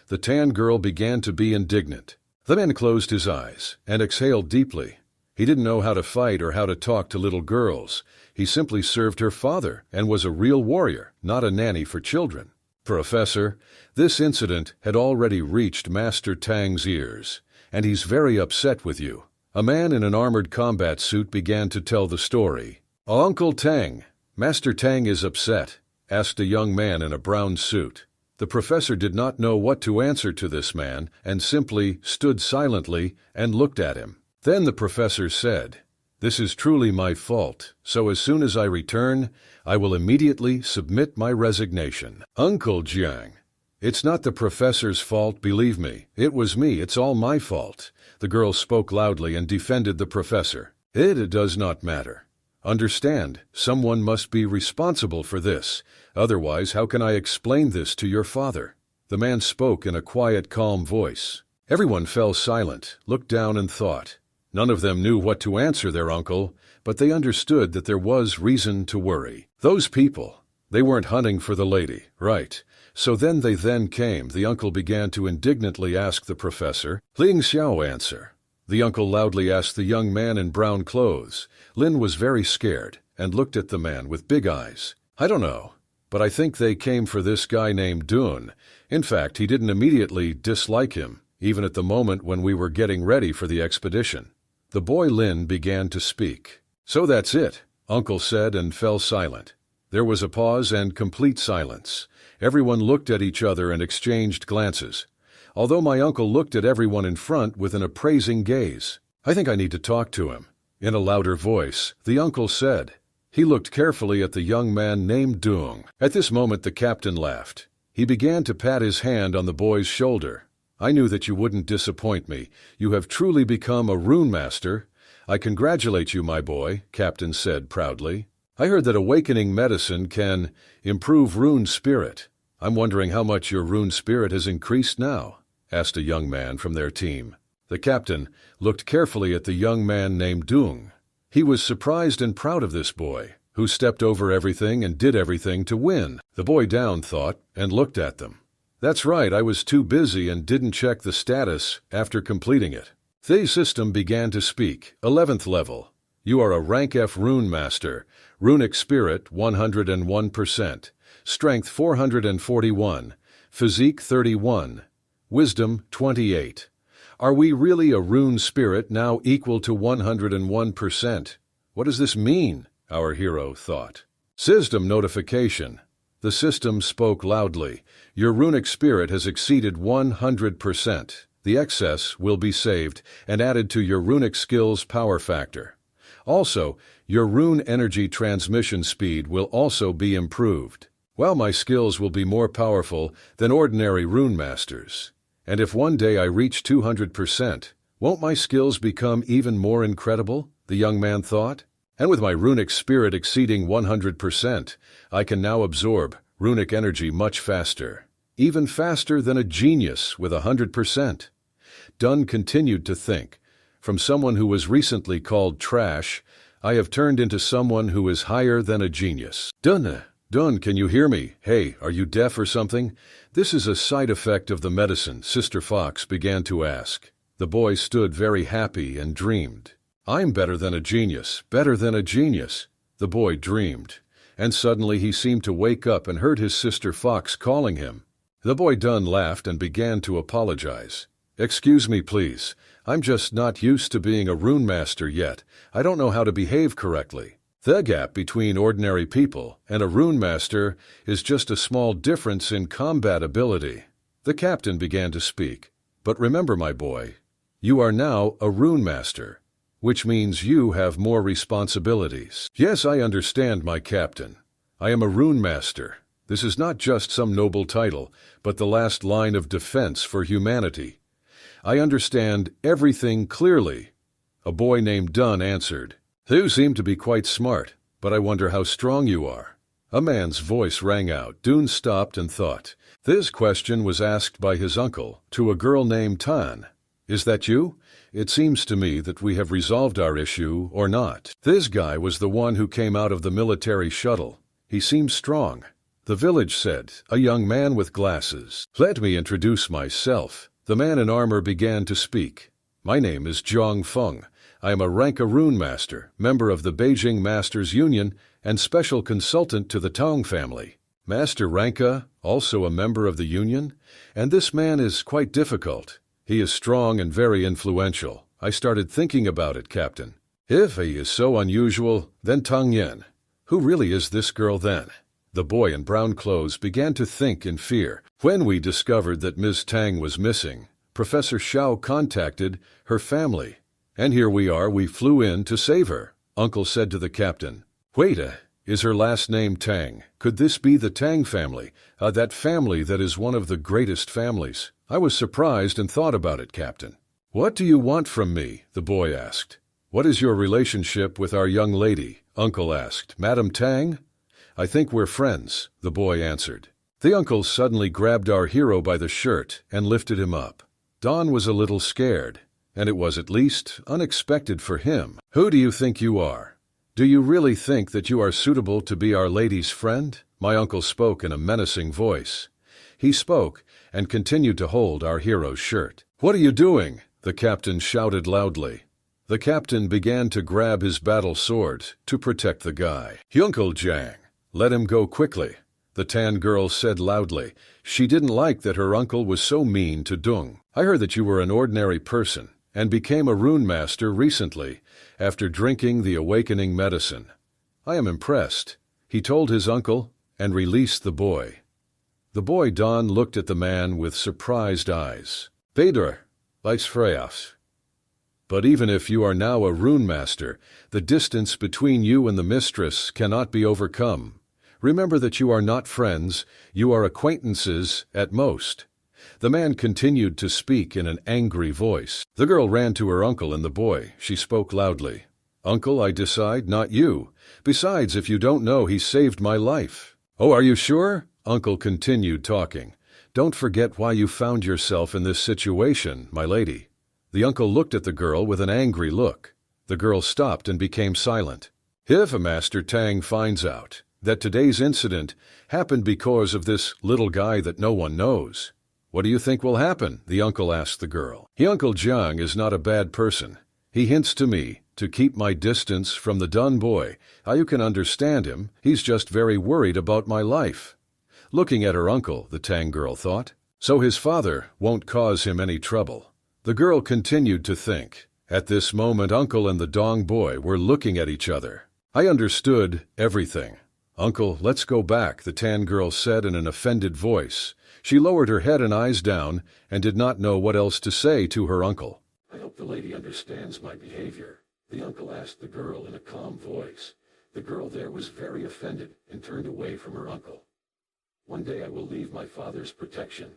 The tan girl began to be indignant. The man closed his eyes and exhaled deeply. He didn't know how to fight or how to talk to little girls. He simply served her father and was a real warrior, not a nanny for children. "Professor, this incident had already reached Master Tang's ears, and he's very upset with you." A man in an armored combat suit began to tell the story. "Uncle Tang, Master Tang is upset," asked a young man in a brown suit. The professor did not know what to answer to this man and simply stood silently and looked at him. Then the professor said, "This is truly my fault, so as soon as I return, I will immediately submit my resignation." "Uncle Jiang, it's not the professor's fault, believe me. It was me, it's all my fault." The girl spoke loudly and defended the professor. "It does not matter. Understand, someone must be responsible for this. Otherwise, how can I explain this to your father?" The man spoke in a quiet, calm voice. Everyone fell silent, looked down and thought. None of them knew what to answer their uncle, but they understood that there was reason to worry. Those people, they weren't hunting for the lady, right? So then they came. The uncle began to indignantly ask the professor. "Ling Xiao answer." The uncle loudly asked the young man in brown clothes. Lin was very scared and looked at the man with big eyes. "I don't know, but I think they came for this guy named Dune. In fact, he didn't immediately dislike him, even at the moment when we were getting ready for the expedition." The boy Lin began to speak. "So that's it," Uncle said and fell silent. There was a pause and complete silence. Everyone looked at each other and exchanged glances. Although my uncle looked at everyone in front with an appraising gaze. "I think I need to talk to him," in a louder voice, the uncle said. He looked carefully at the young man named Dung. At this moment the captain laughed. He began to pat his hand on the boy's shoulder. "I knew that you wouldn't disappoint me. You have truly become a rune master. I congratulate you, my boy," Captain said proudly. "I heard that awakening medicine can improve rune spirit. I'm wondering how much your rune spirit has increased now?" asked a young man from their team. The captain looked carefully at the young man named Dung. He was surprised and proud of this boy, who stepped over everything and did everything to win. The boy down thought and looked at them. "That's right, I was too busy and didn't check the status after completing it." The system began to speak. 11th level. You are a rank F rune master. Runic spirit 101%. Strength 441. Physique 31. Wisdom 28. Are we really a rune spirit now equal to 101%? What does this mean? Our hero thought. System notification. The system spoke loudly. Your runic spirit has exceeded 100%. The excess will be saved and added to your runic skills power factor. Also, your rune energy transmission speed will also be improved. While my skills will be more powerful than ordinary rune masters. And if one day I reach 200%, won't my skills become even more incredible? The young man thought. And with my runic spirit exceeding 100%, I can now absorb runic energy much faster. Even faster than a genius with 100%. Dunn continued to think. From someone who was recently called trash, I have turned into someone who is higher than a genius. Dunn, can you hear me? Hey, are you deaf or something? This is a side effect of the medicine, Sister Fox began to ask. The boy stood very happy and dreamed. I'm better than a genius, better than a genius. The boy dreamed. And suddenly he seemed to wake up and heard his sister Fox calling him. The boy Dunn laughed and began to apologize. Excuse me, please. I'm just not used to being a rune master yet. I don't know how to behave correctly. The gap between ordinary people and a rune master is just a small difference in combat ability. The captain began to speak. But remember, my boy, you are now a rune master, which means you have more responsibilities. Yes, I understand, my captain. I am a rune master. This is not just some noble title, but the last line of defense for humanity. I understand everything clearly. A boy named Dunn answered. You seem to be quite smart, but I wonder how strong you are. A man's voice rang out. Dunn stopped and thought. This question was asked by his uncle to a girl named Tan. Is that you? It seems to me that we have resolved our issue or not. This guy was the one who came out of the military shuttle. He seems strong. The village said, a young man with glasses. Let me introduce myself. The man in armor began to speak. My name is Zhang Feng. I am a Ranka rune master, member of the Beijing Masters Union, and special consultant to the Tong family. Master Ranka, also a member of the union? And this man is quite difficult. He is strong and very influential. I started thinking about it, Captain. If he is so unusual, then Tang Yen. Who really is this girl then? The boy in brown clothes began to think in fear. When we discovered that Ms. Tang was missing, Professor Xiao contacted her family. And here we flew in to save her, Uncle said to the captain. Wait, is her last name Tang? Could this be the Tang family? That family that is one of the greatest families. I was surprised and thought about it, Captain. What do you want from me? The boy asked. What is your relationship with our young lady? Uncle asked. Madam Tang? I think we're friends, the boy answered. The uncle suddenly grabbed our hero by the shirt and lifted him up. Don was a little scared, and it was at least unexpected for him. Who do you think you are? Do you really think that you are suitable to be our lady's friend? My uncle spoke in a menacing voice. He spoke and continued to hold our hero's shirt. What are you doing? The captain shouted loudly. The captain began to grab his battle sword to protect the guy. Uncle Jiang, let him go quickly, the tan girl said loudly. She didn't like that her uncle was so mean to Dung. I heard that you were an ordinary person and became a rune master recently after drinking the awakening medicine. I am impressed, he told his uncle and released the boy. The boy Don looked at the man with surprised eyes. Pedro, likes Freyas. But even if you are now a rune master, the distance between you and the mistress cannot be overcome. Remember that you are not friends, you are acquaintances at most. The man continued to speak in an angry voice. The girl ran to her uncle and the boy. She spoke loudly. Uncle, I decide, not you. Besides, if you don't know, he saved my life. Oh, are you sure? Uncle continued talking. Don't forget why you found yourself in this situation, my lady. The uncle looked at the girl with an angry look. The girl stopped and became silent. If Master Tang finds out that today's incident happened because of this little guy that no one knows, What do you think will happen? The uncle asked the girl. Uncle Jiang is not a bad person. He hints to me to keep my distance from the Dun boy. You can understand him. He's just very worried about my life. Looking at her uncle, the Tang girl thought. So his father won't cause him any trouble. The girl continued to think. At this moment, uncle and the Dong boy were looking at each other. I understood everything. Uncle, let's go back, the Tan girl said in an offended voice. She lowered her head and eyes down and did not know what else to say to her uncle. I hope the lady understands my behavior, the uncle asked the girl in a calm voice. The girl there was very offended and turned away from her uncle. One day I will leave my father's protection.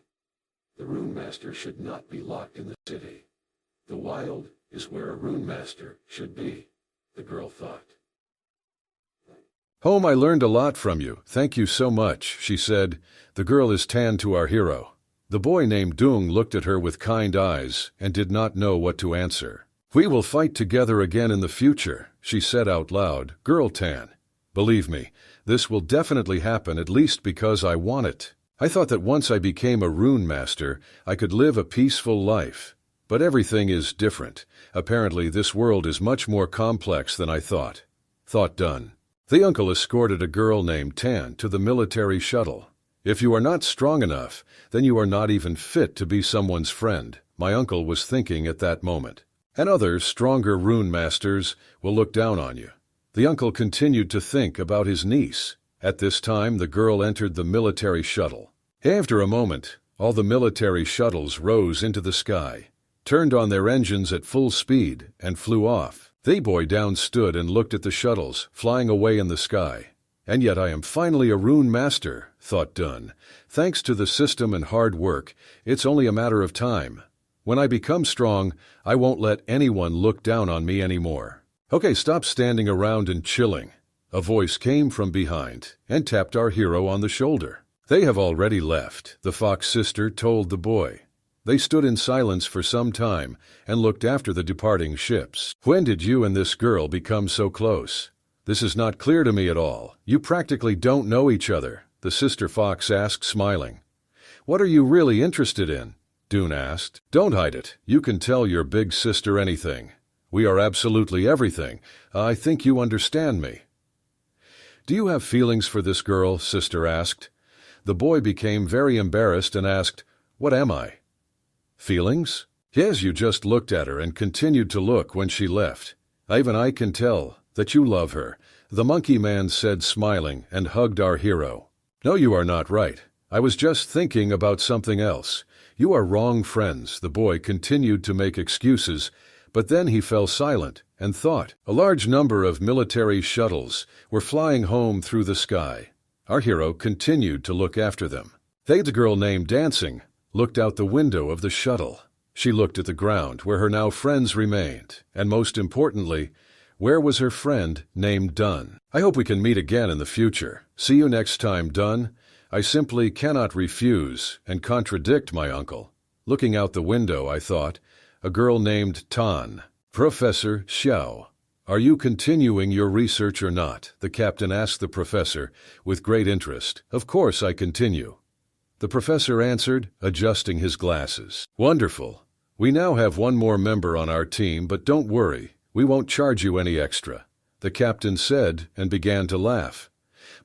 The rune master should not be locked in the city. The wild is where a rune master should be, the girl thought. Home, I learned a lot from you. Thank you so much, she said. The girl is Tan to our hero. The boy named Dung looked at her with kind eyes and did not know what to answer. We will fight together again in the future, she said out loud. Girl Tan, believe me, this will definitely happen, at least because I want it. I thought that once I became a rune master, I could live a peaceful life. But everything is different. Apparently this world is much more complex than I thought. Thought done. The uncle escorted a girl named Tan to the military shuttle. If you are not strong enough, then you are not even fit to be someone's friend, my uncle was thinking at that moment. And other, stronger rune masters will look down on you. The uncle continued to think about his niece. At this time, the girl entered the military shuttle. After a moment, all the military shuttles rose into the sky, turned on their engines at full speed, and flew off. The boy down stood and looked at the shuttles, flying away in the sky. And yet I am finally a rune master, thought Dun. Thanks to the system and hard work, it's only a matter of time. When I become strong, I won't let anyone look down on me anymore. Okay, stop standing around and chilling. A voice came from behind and tapped our hero on the shoulder. They have already left, the fox sister told the boy. They stood in silence for some time and looked after the departing ships. When did you and this girl become so close? This is not clear to me at all. You practically don't know each other, the sister fox asked, smiling. What are you really interested in? Dune asked. Don't hide it. You can tell your big sister anything. We are absolutely everything. I think you understand me. Do you have feelings for this girl? Sister asked. The boy became very embarrassed and asked, What am I? Feelings? Yes, you just looked at her and continued to look when she left. Even I can tell that you love her, the monkey man said, smiling, and hugged our hero. No, you are not right. I was just thinking about something else. You are wrong, friends. The boy continued to make excuses, but then he fell silent and thought. A large number of military shuttles were flying home through the sky. Our hero continued to look after them. The girl named Dancing looked out the window of the shuttle. She looked at the ground where her now friends remained, and most importantly, where was her friend named Dun. I hope we can meet again in the future. See you next time, Dun. I simply cannot refuse and contradict my uncle. Looking out the window, I thought, a girl named Tan. Professor Xiao, are you continuing your research or not? The captain asked the professor with great interest. Of course I continue. The professor answered, adjusting his glasses. Wonderful. We now have one more member on our team, but don't worry. We won't charge you any extra, the captain said and began to laugh.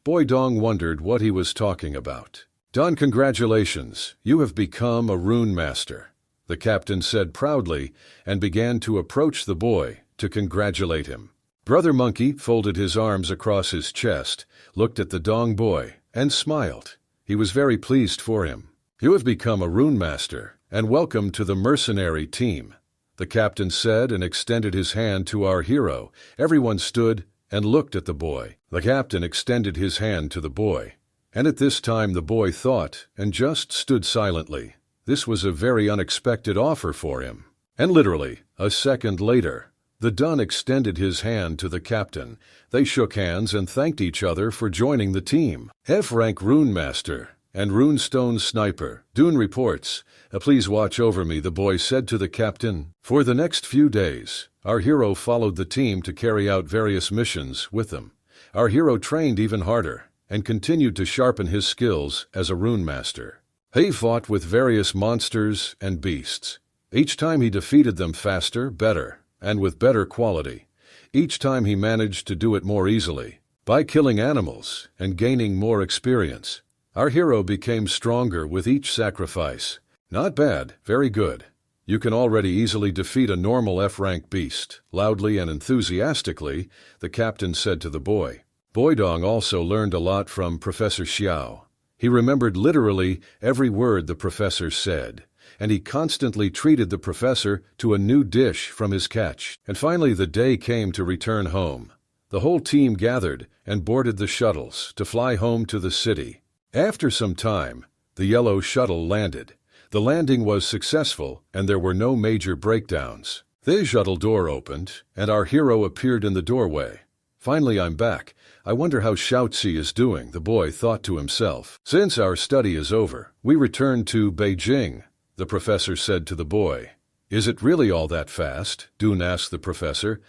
Boy Dong wondered what he was talking about. Don, congratulations. You have become a rune master, the captain said proudly and began to approach the boy to congratulate him. Brother Monkey folded his arms across his chest, looked at the Dong boy, and smiled. He was very pleased for him. You have become a rune master, and welcome to the mercenary team, the captain said and extended his hand to our hero. Everyone stood and looked at the boy. The captain extended his hand to the boy, and at this time the boy thought and just stood silently. This was a very unexpected offer for him. And literally, a second later, the Dun extended his hand to the captain. They shook hands and thanked each other for joining the team. F-rank Rune Master and Runestone Sniper, Dune reports. Please watch over me, the boy said to the captain. For the next few days, our hero followed the team to carry out various missions with them. Our hero trained even harder and continued to sharpen his skills as a rune master. He fought with various monsters and beasts. Each time he defeated them faster, better, and with better quality. Each time he managed to do it more easily, by killing animals and gaining more experience. Our hero became stronger with each sacrifice. Not bad, very good. You can already easily defeat a normal F-rank beast. Loudly and enthusiastically, the captain said to the boy. Boydong also learned a lot from Professor Xiao. He remembered literally every word the professor said, and he constantly treated the professor to a new dish from his catch. And finally the day came to return home. The whole team gathered and boarded the shuttles to fly home to the city. After some time, the yellow shuttle landed. The landing was successful, and there were no major breakdowns. The shuttle door opened, and our hero appeared in the doorway. Finally, I'm back. I wonder how Xiaozi is doing, the boy thought to himself. Since our study is over, we return to Beijing, the professor said to the boy. Is it really all that fast? Dun asked the professor.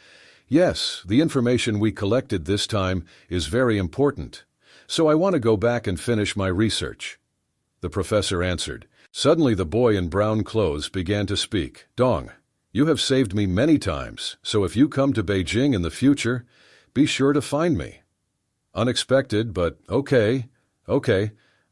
Yes, the information we collected this time is very important. So I want to go back and finish my research. The professor answered. Suddenly the boy in brown clothes began to speak. Dong, you have saved me many times, so if you come to Beijing in the future, be sure to find me. Unexpected, but okay,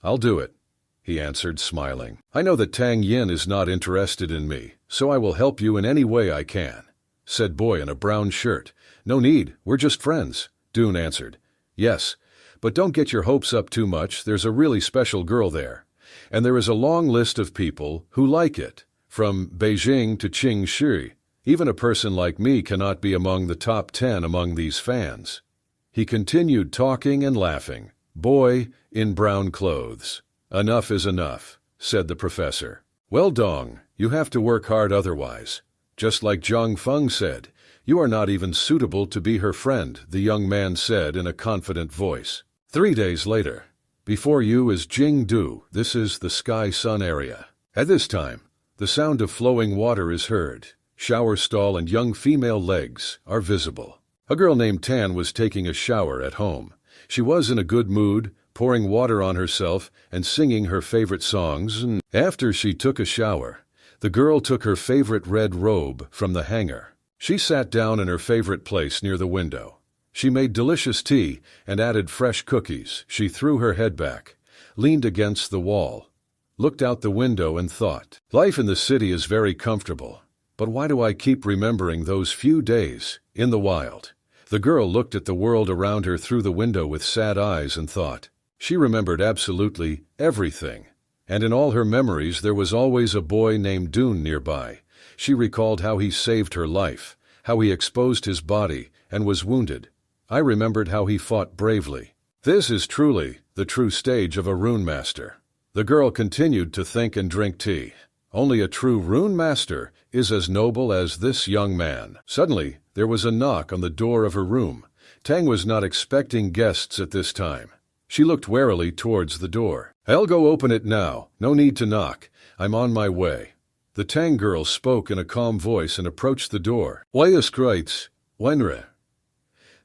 I'll do it, he answered, smiling. I know that Tang Yin is not interested in me, so I will help you in any way I can, said boy in a brown shirt. No need, we're just friends, Dun answered. Yes, but don't get your hopes up too much, there's a really special girl there. And there is a long list of people who like it, from Beijing to Qingshi. Even a person like me cannot be among the top 10 among these fans. He continued talking and laughing. Boy in brown clothes. Enough is enough, said the professor. Well, Dong, you have to work hard otherwise. Just like Zhang Feng said, you are not even suitable to be her friend, the young man said in a confident voice. 3 days later. Before you is Jingdu, this is the Sky Sun area. At this time, the sound of flowing water is heard. Shower stall and young female legs are visible. A girl named Tan was taking a shower at home. She was in a good mood, pouring water on herself and singing her favorite songs, and after she took a shower, the girl took her favorite red robe from the hanger. She sat down in her favorite place near the window. She made delicious tea and added fresh cookies. She threw her head back, leaned against the wall, looked out the window and thought, life in the city is very comfortable, but why do I keep remembering those few days in the wild? The girl looked at the world around her through the window with sad eyes and thought. She remembered absolutely everything, and in all her memories there was always a boy named Dun nearby. She recalled how he saved her life, how he exposed his body and was wounded. I remembered how he fought bravely. This is truly the true stage of a rune master. The girl continued to think and drink tea. Only a true rune master is as noble as this young man. Suddenly, there was a knock on the door of her room. Tang was not expecting guests at this time. She looked warily towards the door. I'll go open it now. No need to knock. I'm on my way. The Tang girl spoke in a calm voice and approached the door. Wenre.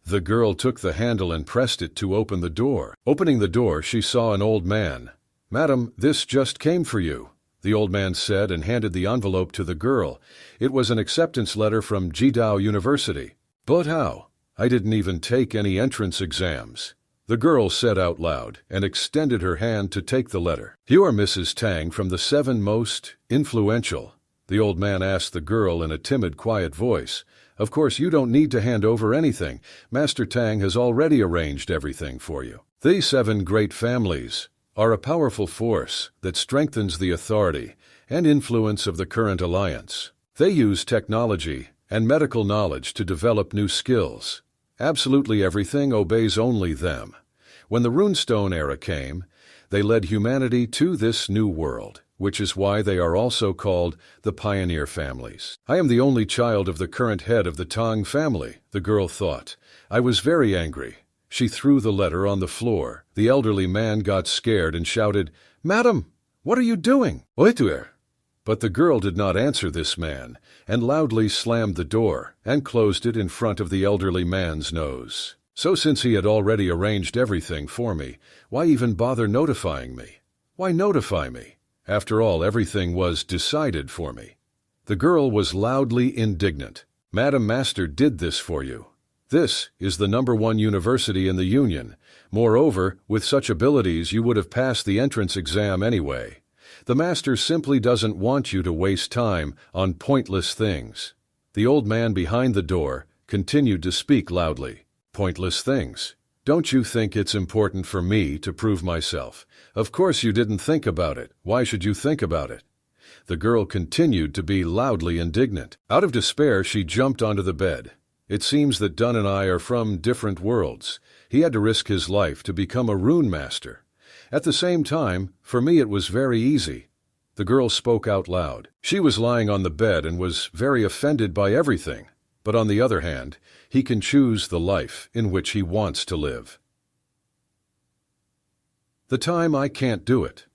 The girl took the handle and pressed it to open the door. Opening the door, she saw an old man. Madam, this just came for you, the old man said and handed the envelope to the girl. It was an acceptance letter from Jidao University. But how? I didn't even take any entrance exams. The girl said out loud and extended her hand to take the letter. You are Mrs. Tang from the 7 most influential, the old man asked the girl in a timid, quiet voice. Of course, you don't need to hand over anything. Master Tang has already arranged everything for you. These 7 great families are a powerful force that strengthens the authority and influence of the current alliance. They use technology and medical knowledge to develop new skills. Absolutely everything obeys only them. When the Runestone era came, they led humanity to this new world, which is why they are also called the pioneer families. I am the only child of the current head of the Tang family, the girl thought. I was very angry. She threw the letter on the floor. The elderly man got scared and shouted, Madam, what are you doing? Oituer. But the girl did not answer this man, and loudly slammed the door and closed it in front of the elderly man's nose. So since he had already arranged everything for me, why even bother notifying me? Why notify me? After all, everything was decided for me. The girl was loudly indignant. Madam Master did this for you. This is the #1 university in the Union. Moreover, with such abilities you would have passed the entrance exam anyway. The master simply doesn't want you to waste time on pointless things. The old man behind the door continued to speak loudly. Pointless things. Don't you think it's important for me to prove myself? Of course you didn't think about it. Why should you think about it? The girl continued to be loudly indignant. Out of despair, she jumped onto the bed. It seems that Dunn and I are from different worlds. He had to risk his life to become a rune master. At the same time, for me it was very easy. The girl spoke out loud. She was lying on the bed and was very offended by everything. But on the other hand, he can choose the life in which he wants to live. The time I can't do it.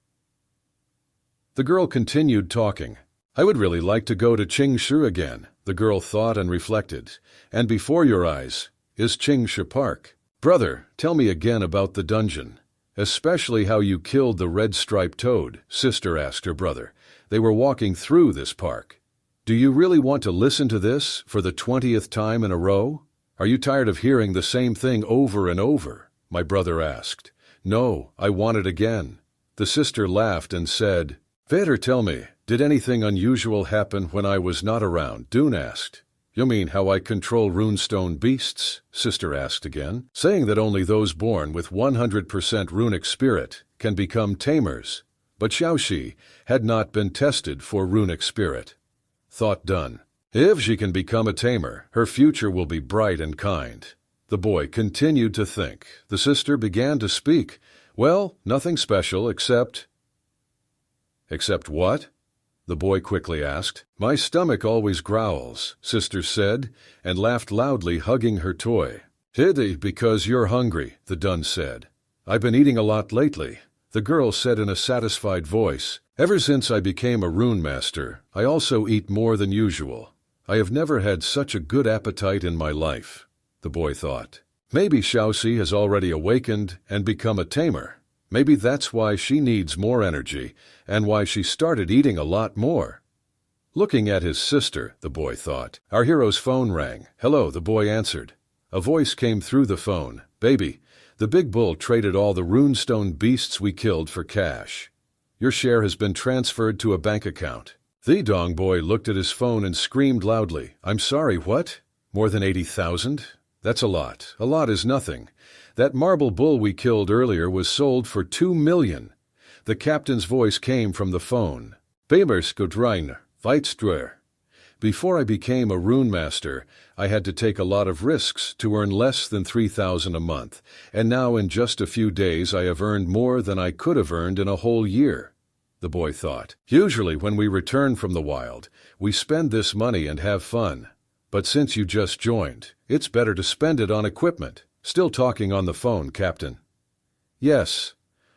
The girl continued talking. I would really like to go to Qingshu again, the girl thought and reflected. And before your eyes is Qingshu Park. Brother, tell me again about the dungeon. Especially how you killed the red-striped toad, sister asked her brother. They were walking through this park. Do you really want to listen to this for the 20th time in a row? Are you tired of hearing the same thing over and over? My brother asked. No, I want it again. The sister laughed and said, Better tell me, did anything unusual happen when I was not around? Dune asked. You mean how I control runestone beasts? Sister asked again, saying that only those born with 100% runic spirit can become tamers. But Xiaoxi had not been tested for runic spirit. Thought Dun. If she can become a tamer, her future will be bright and kind. The boy continued to think. The sister began to speak. Well, nothing special except... Except what? The boy quickly asked. My stomach always growls, sister said, and laughed loudly, hugging her toy. Hiddy, because you're hungry, the Dun said. I've been eating a lot lately, the girl said in a satisfied voice. Ever since I became a rune master, I also eat more than usual. I have never had such a good appetite in my life, the boy thought. Maybe Xiaoxi has already awakened and become a tamer. Maybe that's why she needs more energy and why she started eating a lot more. Looking at his sister, the boy thought. Our hero's phone rang. Hello, the boy answered. A voice came through the phone. Baby, the big bull traded all the runestone beasts we killed for cash. Your share has been transferred to a bank account. The dong boy looked at his phone and screamed loudly. I'm sorry, what? More than 80,000? That's a lot. A lot is nothing. That marble bull we killed earlier was sold for 2 million. The captain's voice came from the phone. Bemerskudreiner, Weitstruer. Before I became a rune master, I had to take a lot of risks to earn less than 3,000 a month, and now in just a few days I have earned more than I could have earned in a whole year, the boy thought. Usually when we return from the wild, we spend this money and have fun. But since you just joined, it's better to spend it on equipment. Still talking on the phone, Captain. Yes,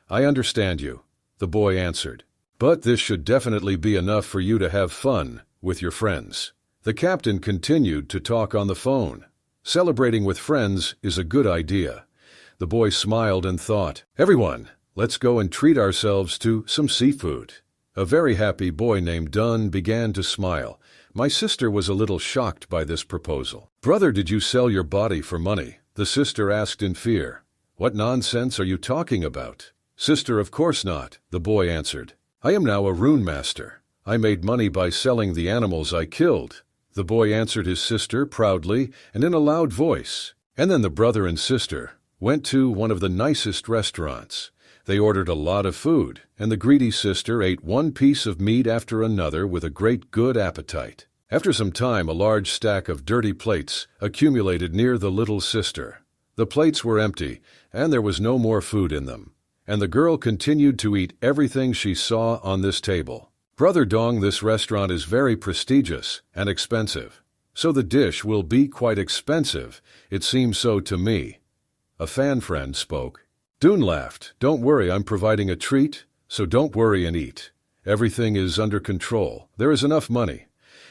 I understand you, the boy answered. But this should definitely be enough for you to have fun with your friends. The captain continued to talk on the phone. Celebrating with friends is a good idea. The boy smiled and thought, Everyone, let's go and treat ourselves to some seafood. A very happy boy named Dun began to smile. My sister was a little shocked by this proposal. Brother, did you sell your body for money? The sister asked in fear. What nonsense are you talking about? Sister, of course not, the boy answered. I am now a rune master. I made money by selling the animals I killed. The boy answered his sister proudly and in a loud voice. And then the brother and sister went to one of the nicest restaurants. They ordered a lot of food, and the greedy sister ate one piece of meat after another with a great good appetite. After some time, a large stack of dirty plates accumulated near the little sister. The plates were empty, and there was no more food in them. And the girl continued to eat everything she saw on this table. Brother Dong, this restaurant is very prestigious and expensive. So the dish will be quite expensive. It seems so to me. A fan friend spoke. Dune laughed. Don't worry, I'm providing a treat, so don't worry and eat. Everything is under control. There is enough money.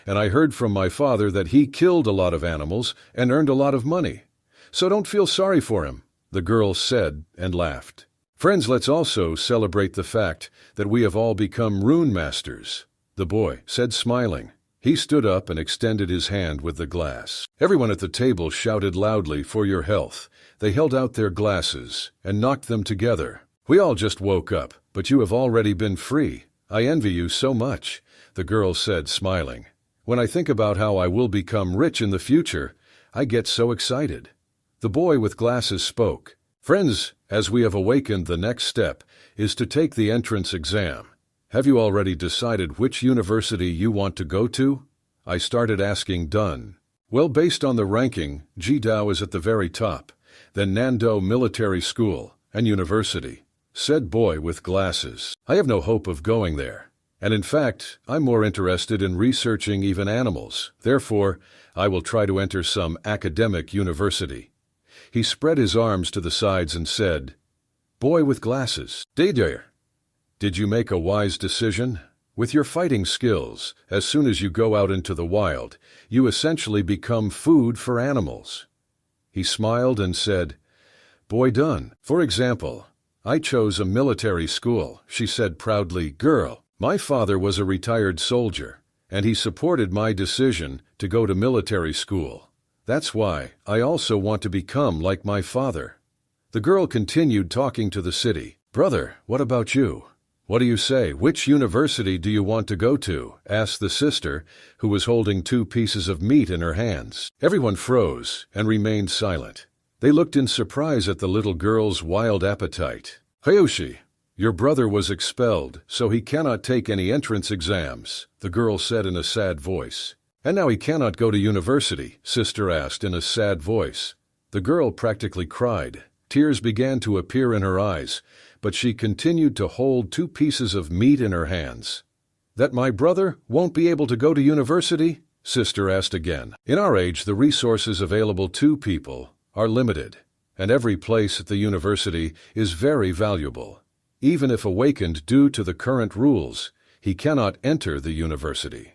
And I heard from my father that he killed a lot of animals and earned a lot of money. So don't feel sorry for him, the girl said and laughed. Friends, let's also celebrate the fact that we have all become rune masters, the boy said, smiling. He stood up and extended his hand with the glass. Everyone at the table shouted loudly for your health. They held out their glasses and knocked them together. We all just woke up, but you have already been free. I envy you so much, the girl said, smiling. When I think about how I will become rich in the future, I get so excited. The boy with glasses spoke. Friends, as we have awakened, the next step is to take the entrance exam. Have you already decided which university you want to go to? I started asking Dun. Well, based on the ranking, Jidao is at the very top, then Nando Military School and University, said boy with glasses. I have no hope of going there. And in fact, I'm more interested in researching even animals. Therefore, I will try to enter some academic university. He spread his arms to the sides and said, Boy with glasses, Dader. Did you make a wise decision? With your fighting skills, as soon as you go out into the wild, you essentially become food for animals. He smiled and said, Boy done. For example, I chose a military school, she said proudly. Girl, my father was a retired soldier, and he supported my decision to go to military school. That's why I also want to become like my father. The girl continued talking to the city. Brother, what about you? What do you say? Which university do you want to go to? Asked the sister, who was holding 2 pieces of meat in her hands. Everyone froze and remained silent. They looked in surprise at the little girl's wild appetite. Hayoshi, your brother was expelled, so he cannot take any entrance exams, the girl said in a sad voice. And now he cannot go to university, sister asked in a sad voice. The girl practically cried. Tears began to appear in her eyes, but she continued to hold 2 pieces of meat in her hands. That my brother won't be able to go to university? Sister asked again. In our age, the resources available to people are limited, and every place at the university is very valuable. Even if awakened due to the current rules, he cannot enter the university.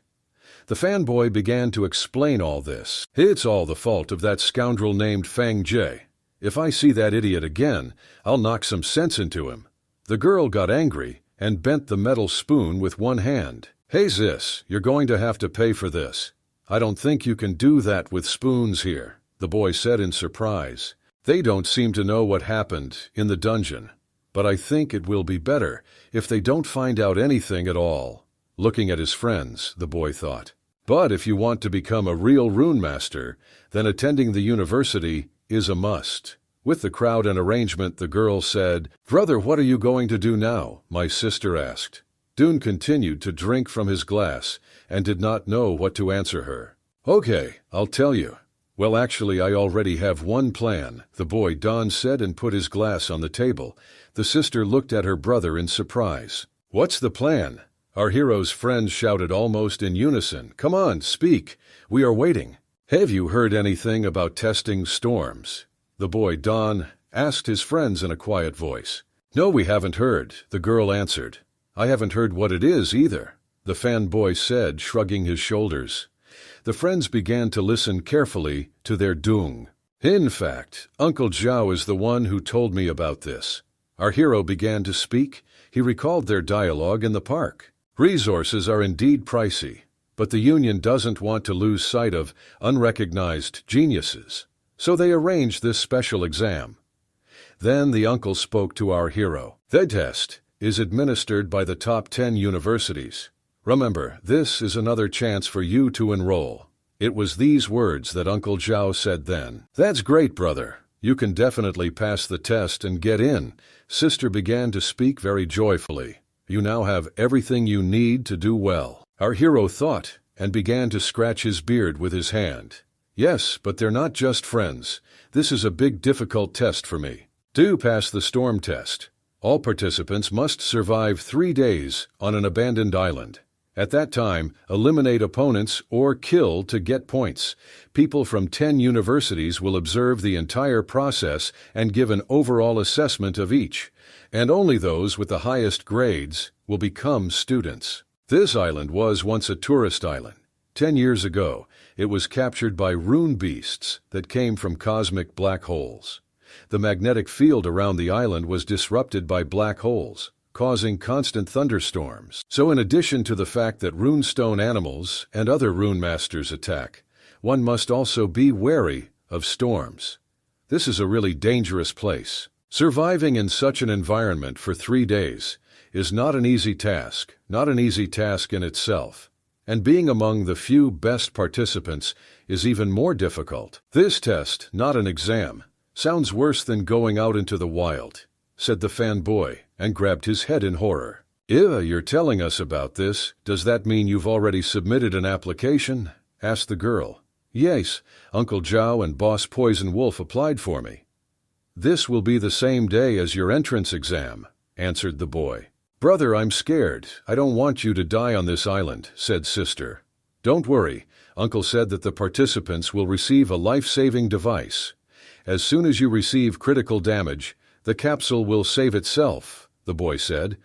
The fanboy began to explain all this. It's all the fault of that scoundrel named Fang Jie. If I see that idiot again, I'll knock some sense into him. The girl got angry and bent the metal spoon with one hand. Hey sis, you're going to have to pay for this. I don't think you can do that with spoons here, the boy said in surprise. They don't seem to know what happened in the dungeon, but I think it will be better if they don't find out anything at all. Looking at his friends, the boy thought. But if you want to become a real rune master, then attending the university is a must. With the crowd and arrangement, the girl said, Brother, what are you going to do now? My sister asked. Dune continued to drink from his glass and did not know what to answer her. Okay, I'll tell you. Well, actually, I already have one plan, the boy Don said and put his glass on the table. The sister looked at her brother in surprise. What's the plan? Our hero's friends shouted almost in unison. Come on, speak. We are waiting. Have you heard anything about testing storms? The boy Don asked his friends in a quiet voice. No, we haven't heard, the girl answered. I haven't heard what it is either, the fanboy said, shrugging his shoulders. The friends began to listen carefully to their dung. In fact, Uncle Zhao is the one who told me about this. Our hero began to speak. He recalled their dialogue in the park. Resources are indeed pricey, but the Union doesn't want to lose sight of unrecognized geniuses, so they arranged this special exam. Then the uncle spoke to our hero. The test is administered by the top 10 universities. Remember, this is another chance for you to enroll. It was these words that Uncle Zhao said then. That's great, brother. You can definitely pass the test and get in. Sister began to speak very joyfully. You now have everything you need to do well. Our hero thought and began to scratch his beard with his hand. Yes, but they're not just friends. This is a big difficult test for me. Do pass the storm test. All participants must survive 3 days on an abandoned island. At that time, eliminate opponents or kill to get points. People from 10 universities will observe the entire process and give an overall assessment of each, and only those with the highest grades will become students. This island was once a tourist island. 10 years ago, it was captured by rune beasts that came from cosmic black holes. The magnetic field around the island was disrupted by black holes, causing constant thunderstorms. So in addition to the fact that runestone animals and other rune masters attack, one must also be wary of storms. This is a really dangerous place. Surviving in such an environment for 3 days is not an easy task, not an easy task in itself. And being among the few best participants is even more difficult. This test, not an exam, sounds worse than going out into the wild, said the fanboy, and grabbed his head in horror. Ew, you're telling us about this. Does that mean you've already submitted an application? Asked the girl. Yes, Uncle Zhao and Boss Poison Wolf applied for me. This will be the same day as your entrance exam, answered the boy. Brother, I'm scared. I don't want you to die on this island, said sister. Don't worry. Uncle said that the participants will receive a life-saving device. As soon as you receive critical damage, the capsule will save itself, the boy said.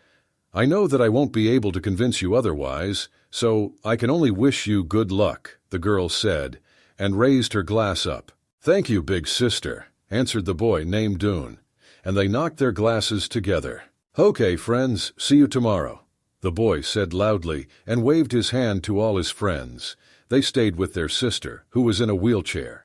I know that I won't be able to convince you otherwise, so I can only wish you good luck, the girl said, and raised her glass up. Thank you, big sister, answered the boy named Dune, and they knocked their glasses together. Okay, friends, see you tomorrow, the boy said loudly and waved his hand to all his friends. They stayed with their sister, who was in a wheelchair.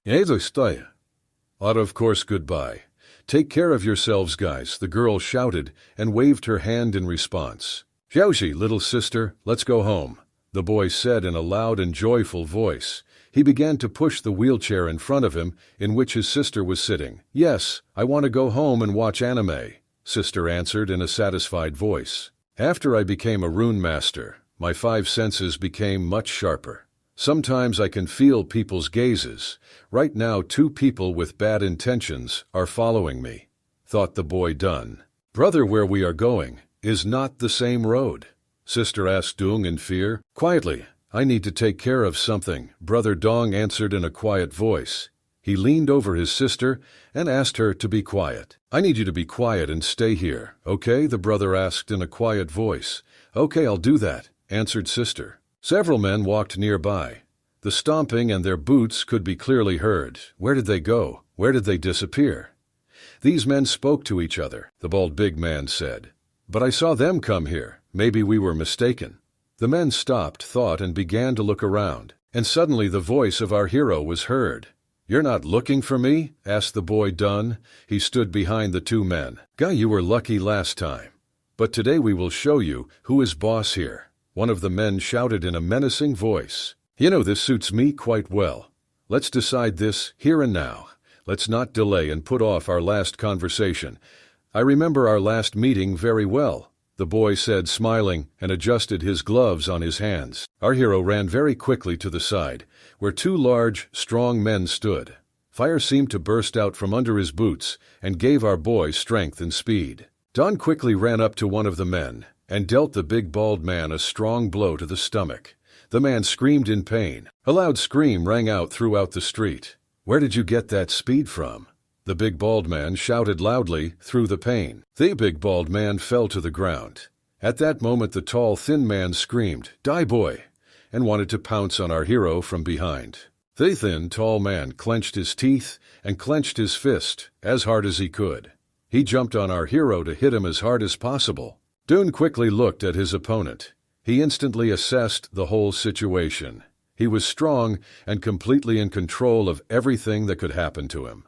Of course, goodbye. Take care of yourselves, guys, the girl shouted and waved her hand in response. Xiaoxi, little sister, let's go home, the boy said in a loud and joyful voice. He began to push the wheelchair in front of him, in which his sister was sitting. Yes, I want to go home and watch anime, sister answered in a satisfied voice. After I became a rune master, my 5 senses became much sharper. Sometimes I can feel people's gazes. Right now 2 people with bad intentions are following me, thought the boy Dun. Brother, where we are going is not the same road, sister asked Dung in fear. Quietly, I need to take care of something, brother Dong answered in a quiet voice. He leaned over his sister and asked her to be quiet. I need you to be quiet and stay here, okay? The brother asked in a quiet voice. Okay, I'll do that, answered sister. Several men walked nearby. The stomping and their boots could be clearly heard. Where did they go? Where did they disappear? These men spoke to each other, the bald big man said. But I saw them come here. Maybe we were mistaken. The men stopped, thought, and began to look around. And suddenly the voice of our hero was heard. You're not looking for me? Asked the boy Dun. He stood behind the 2 men. Guy, you were lucky last time. But today we will show you who is boss here. One of the men shouted in a menacing voice. You know, this suits me quite well. Let's decide this here and now. Let's not delay and put off our last conversation. I remember our last meeting very well, the boy said, smiling, and adjusted his gloves on his hands. Our hero ran very quickly to the side, where 2 large, strong men stood. Fire seemed to burst out from under his boots and gave our boy strength and speed. Don quickly ran up to one of the men and dealt the big bald man a strong blow to the stomach. The man screamed in pain. A loud scream rang out throughout the street. Where did you get that speed from? The big bald man shouted loudly through the pain. The big bald man fell to the ground. At that moment the tall thin man screamed, Die boy, and wanted to pounce on our hero from behind. The thin tall man clenched his teeth and clenched his fist as hard as he could. He jumped on our hero to hit him as hard as possible. Dune quickly looked at his opponent. He instantly assessed the whole situation. He was strong and completely in control of everything that could happen to him.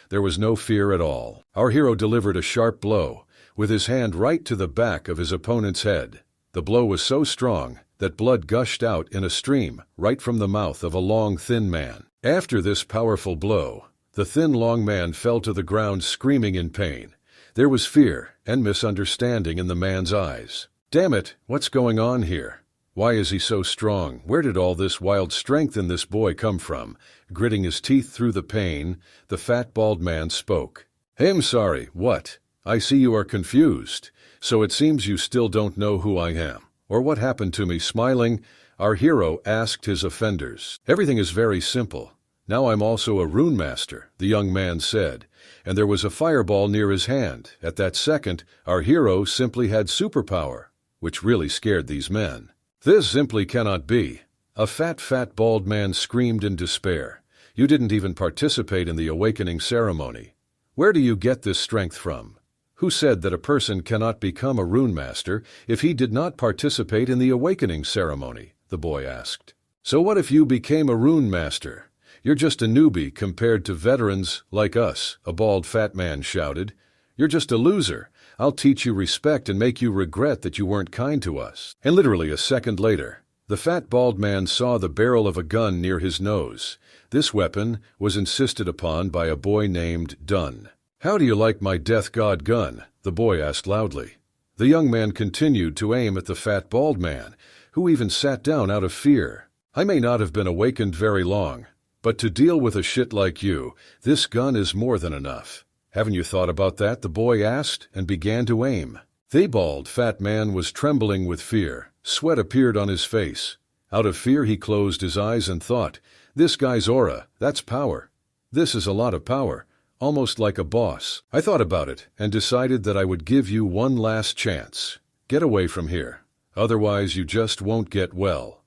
There was no fear at all. Our hero delivered a sharp blow, with his hand right to the back of his opponent's head. The blow was so strong that blood gushed out in a stream right from the mouth of a long, thin man. After this powerful blow, the thin, long man fell to the ground screaming in pain. There was fear and misunderstanding in the man's eyes. Damn it, what's going on here? Why is he so strong? Where did all this wild strength in this boy come from? Gritting his teeth through the pain, the fat bald man spoke. I'm sorry, what? I see you are confused. So it seems you still don't know who I am, or what happened to me. Smiling, our hero asked his offenders. Everything is very simple. Now I'm also a rune master, the young man said, and there was a fireball near his hand. At that second, our hero simply had superpower, which really scared these men. This simply cannot be. A fat bald man screamed in despair. You didn't even participate in the awakening ceremony. Where do you get this strength from? Who said that a person cannot become a rune master if he did not participate in the awakening ceremony? The boy asked. So what if you became a rune master? You're just a newbie compared to veterans like us, a bald fat man shouted. You're just a loser. I'll teach you respect and make you regret that you weren't kind to us. And literally a second later, the fat bald man saw the barrel of a gun near his nose. This weapon was insisted upon by a boy named Dunn. How do you like my death god gun? The boy asked loudly. The young man continued to aim at the fat bald man, who even sat down out of fear. I may not have been awakened very long, but to deal with a shit like you, this gun is more than enough. Haven't you thought about that? The boy asked and began to aim. The bald fat man was trembling with fear. Sweat appeared on his face. Out of fear he closed his eyes and thought, this guy's aura, that's power. This is a lot of power, almost like a boss. I thought about it and decided that I would give you one last chance. Get away from here. Otherwise you just won't get well.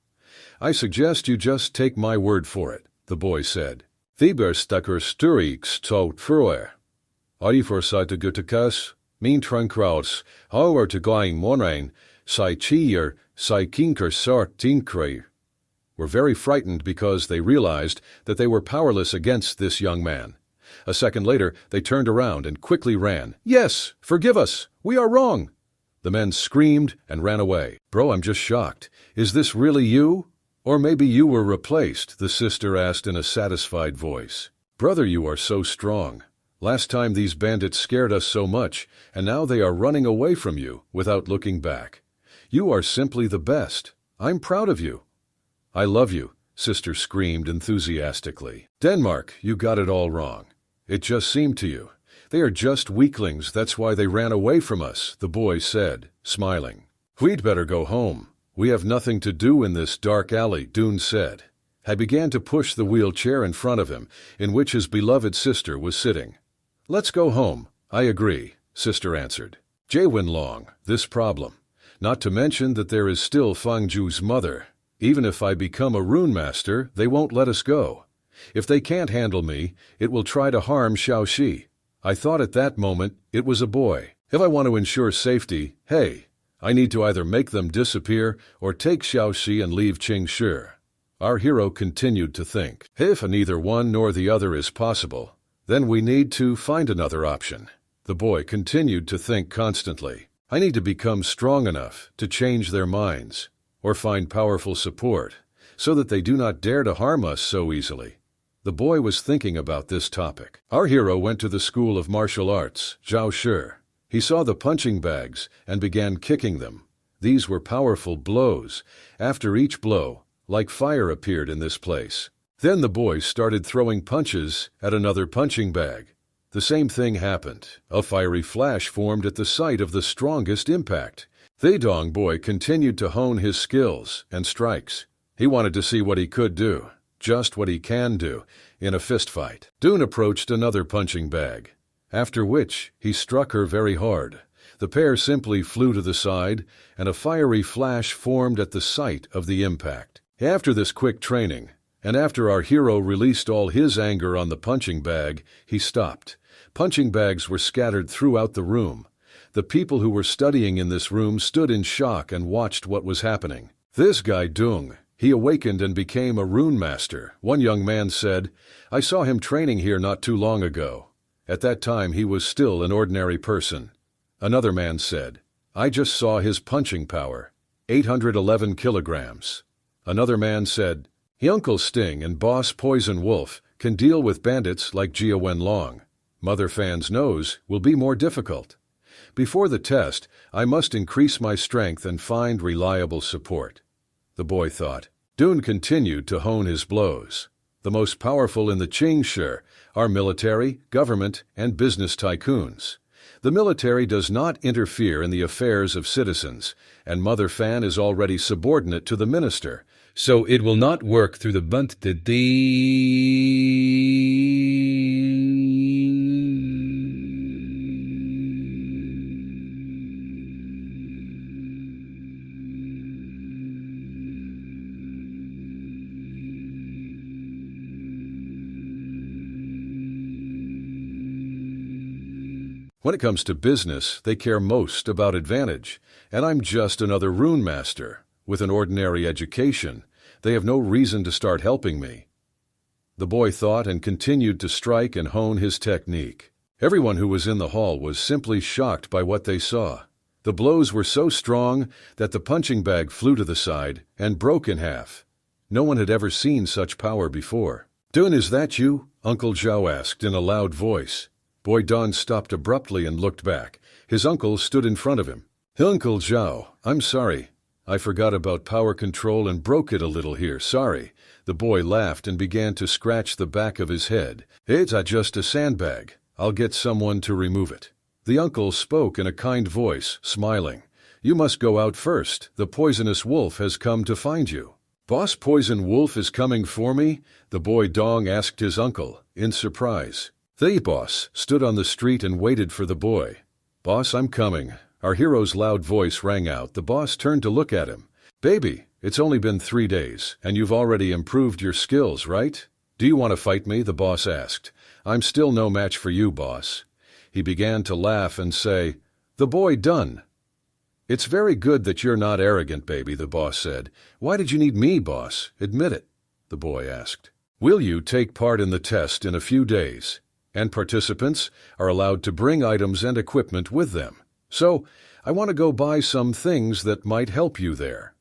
I suggest you just take my word for it, the boy said. Thieber stucker sturix tot fruer. For site gutakas, mean trunkraus, however to going morain, sai chier, sai kinker sart tinkre. Were very frightened because they realized that they were powerless against this young man. A second later, they turned around and quickly ran. Yes, forgive us. We are wrong. The men screamed and ran away. Bro, I'm just shocked. Is this really you? Or maybe you were replaced, the sister asked in a satisfied voice. Brother, you are so strong. Last time these bandits scared us so much, and now they are running away from you without looking back. You are simply the best. I'm proud of you. I love you, sister screamed enthusiastically. Denmark, you got it all wrong. It just seemed to you. They are just weaklings, that's why they ran away from us, the boy said, smiling. We'd better go home. We have nothing to do in this dark alley, Dune said. I began to push the wheelchair in front of him, in which his beloved sister was sitting. Let's go home. I agree, sister answered. Jaewin Long, this problem. Not to mention that there is still Fangju's mother. Even if I become a rune master, they won't let us go. If they can't handle me, it will try to harm Xiaoxi. I thought at that moment it was a boy. If I want to ensure safety, hey, I need to either make them disappear or take Xiaoxi and leave Qingshi. Our hero continued to think. If neither one nor the other is possible, then we need to find another option. The boy continued to think constantly. I need to become strong enough to change their minds, or find powerful support, so that they do not dare to harm us so easily. The boy was thinking about this topic. Our hero went to the school of martial arts, Zhao Shi. He saw the punching bags and began kicking them. These were powerful blows. After each blow, like fire appeared in this place. Then the boy started throwing punches at another punching bag. The same thing happened. A fiery flash formed at the site of the strongest impact. The Dong boy continued to hone his skills and strikes. He wanted to see what he could do, just what he can do, in a fist fight. Dune approached another punching bag, after which he struck her very hard. The pair simply flew to the side, and a fiery flash formed at the site of the impact. After this quick training, and after our hero released all his anger on the punching bag, he stopped. Punching bags were scattered throughout the room. The people who were studying in this room stood in shock and watched what was happening. This guy Dung, he awakened and became a rune master. One young man said, I saw him training here not too long ago. At that time he was still an ordinary person. Another man said, I just saw his punching power, 811 kilograms. Another man said, Uncle Sting and Boss Poison Wolf can deal with bandits like Jia Wenlong. Mother Fan's nose will be more difficult. Before the test, I must increase my strength and find reliable support. The boy thought. Dune continued to hone his blows. The most powerful in the Qingshi are military, government, and business tycoons. The military does not interfere in the affairs of citizens, and Mother Fan is already subordinate to the minister, so it will not work through the bunt the When it comes to business, they care most about advantage, and I'm just another rune master. With an ordinary education, they have no reason to start helping me." The boy thought and continued to strike and hone his technique. Everyone who was in the hall was simply shocked by what they saw. The blows were so strong that the punching bag flew to the side and broke in half. No one had ever seen such power before. "Dun, is that you?" Uncle Zhao asked in a loud voice. Boy Don stopped abruptly and looked back. His uncle stood in front of him. "Uncle Zhao, I'm sorry. I forgot about power control and broke it a little here, sorry." The boy laughed and began to scratch the back of his head. "It's just a sandbag. I'll get someone to remove it." The uncle spoke in a kind voice, smiling. "You must go out first. The poisonous wolf has come to find you." "Boss Poison Wolf is coming for me?" the boy Dong asked his uncle, in surprise. The boss stood on the street and waited for the boy. "Boss, I'm coming." Our hero's loud voice rang out. The boss turned to look at him. "Baby, it's only been 3 days, and you've already improved your skills, right? Do you want to fight me?" the boss asked. "I'm still no match for you, boss." He began to laugh and say, "The boy done." "It's very good that you're not arrogant, baby," the boss said. "Why did you need me, boss? Admit it," the boy asked. "Will you take part in the test in a few days? And participants are allowed to bring items and equipment with them. So, I want to go buy some things that might help you there,"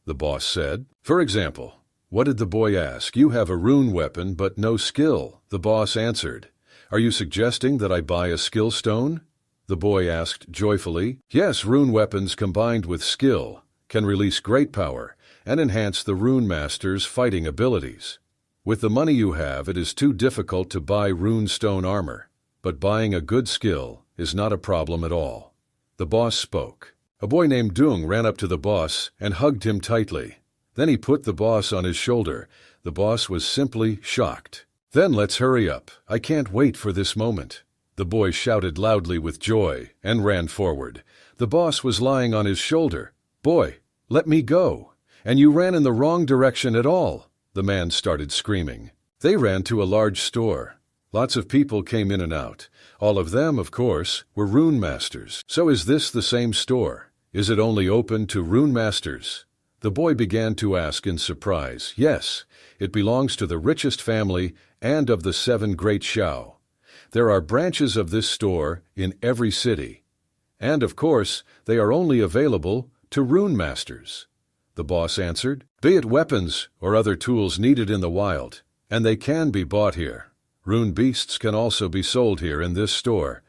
the boss said. "For example," what did the boy ask? "You have a rune weapon, but no skill," the boss answered. "Are you suggesting that I buy a skill stone?" the boy asked joyfully. "Yes, rune weapons combined with skill can release great power and enhance the rune master's fighting abilities. With the money you have, it is too difficult to buy rune stone armor, but buying a good skill is not a problem at all," the boss spoke. A boy named Dung ran up to the boss and hugged him tightly. Then he put the boss on his shoulder. The boss was simply shocked. "Then let's hurry up. I can't wait for this moment," the boy shouted loudly with joy and ran forward. The boss was lying on his shoulder. "Boy, let me go. And you ran in the wrong direction at all," the man started screaming. They ran to a large store. Lots of people came in and out. All of them, of course, were rune masters. "So is this the same store? Is it only open to rune masters?" the boy began to ask in surprise. "Yes, it belongs to the richest family and of the 7 great Xiao. There are branches of this store in every city. And, of course, they are only available to rune masters," the boss answered. "Be it weapons or other tools needed in the wild, and they can be bought here. Rune beasts can also be sold here in this store,"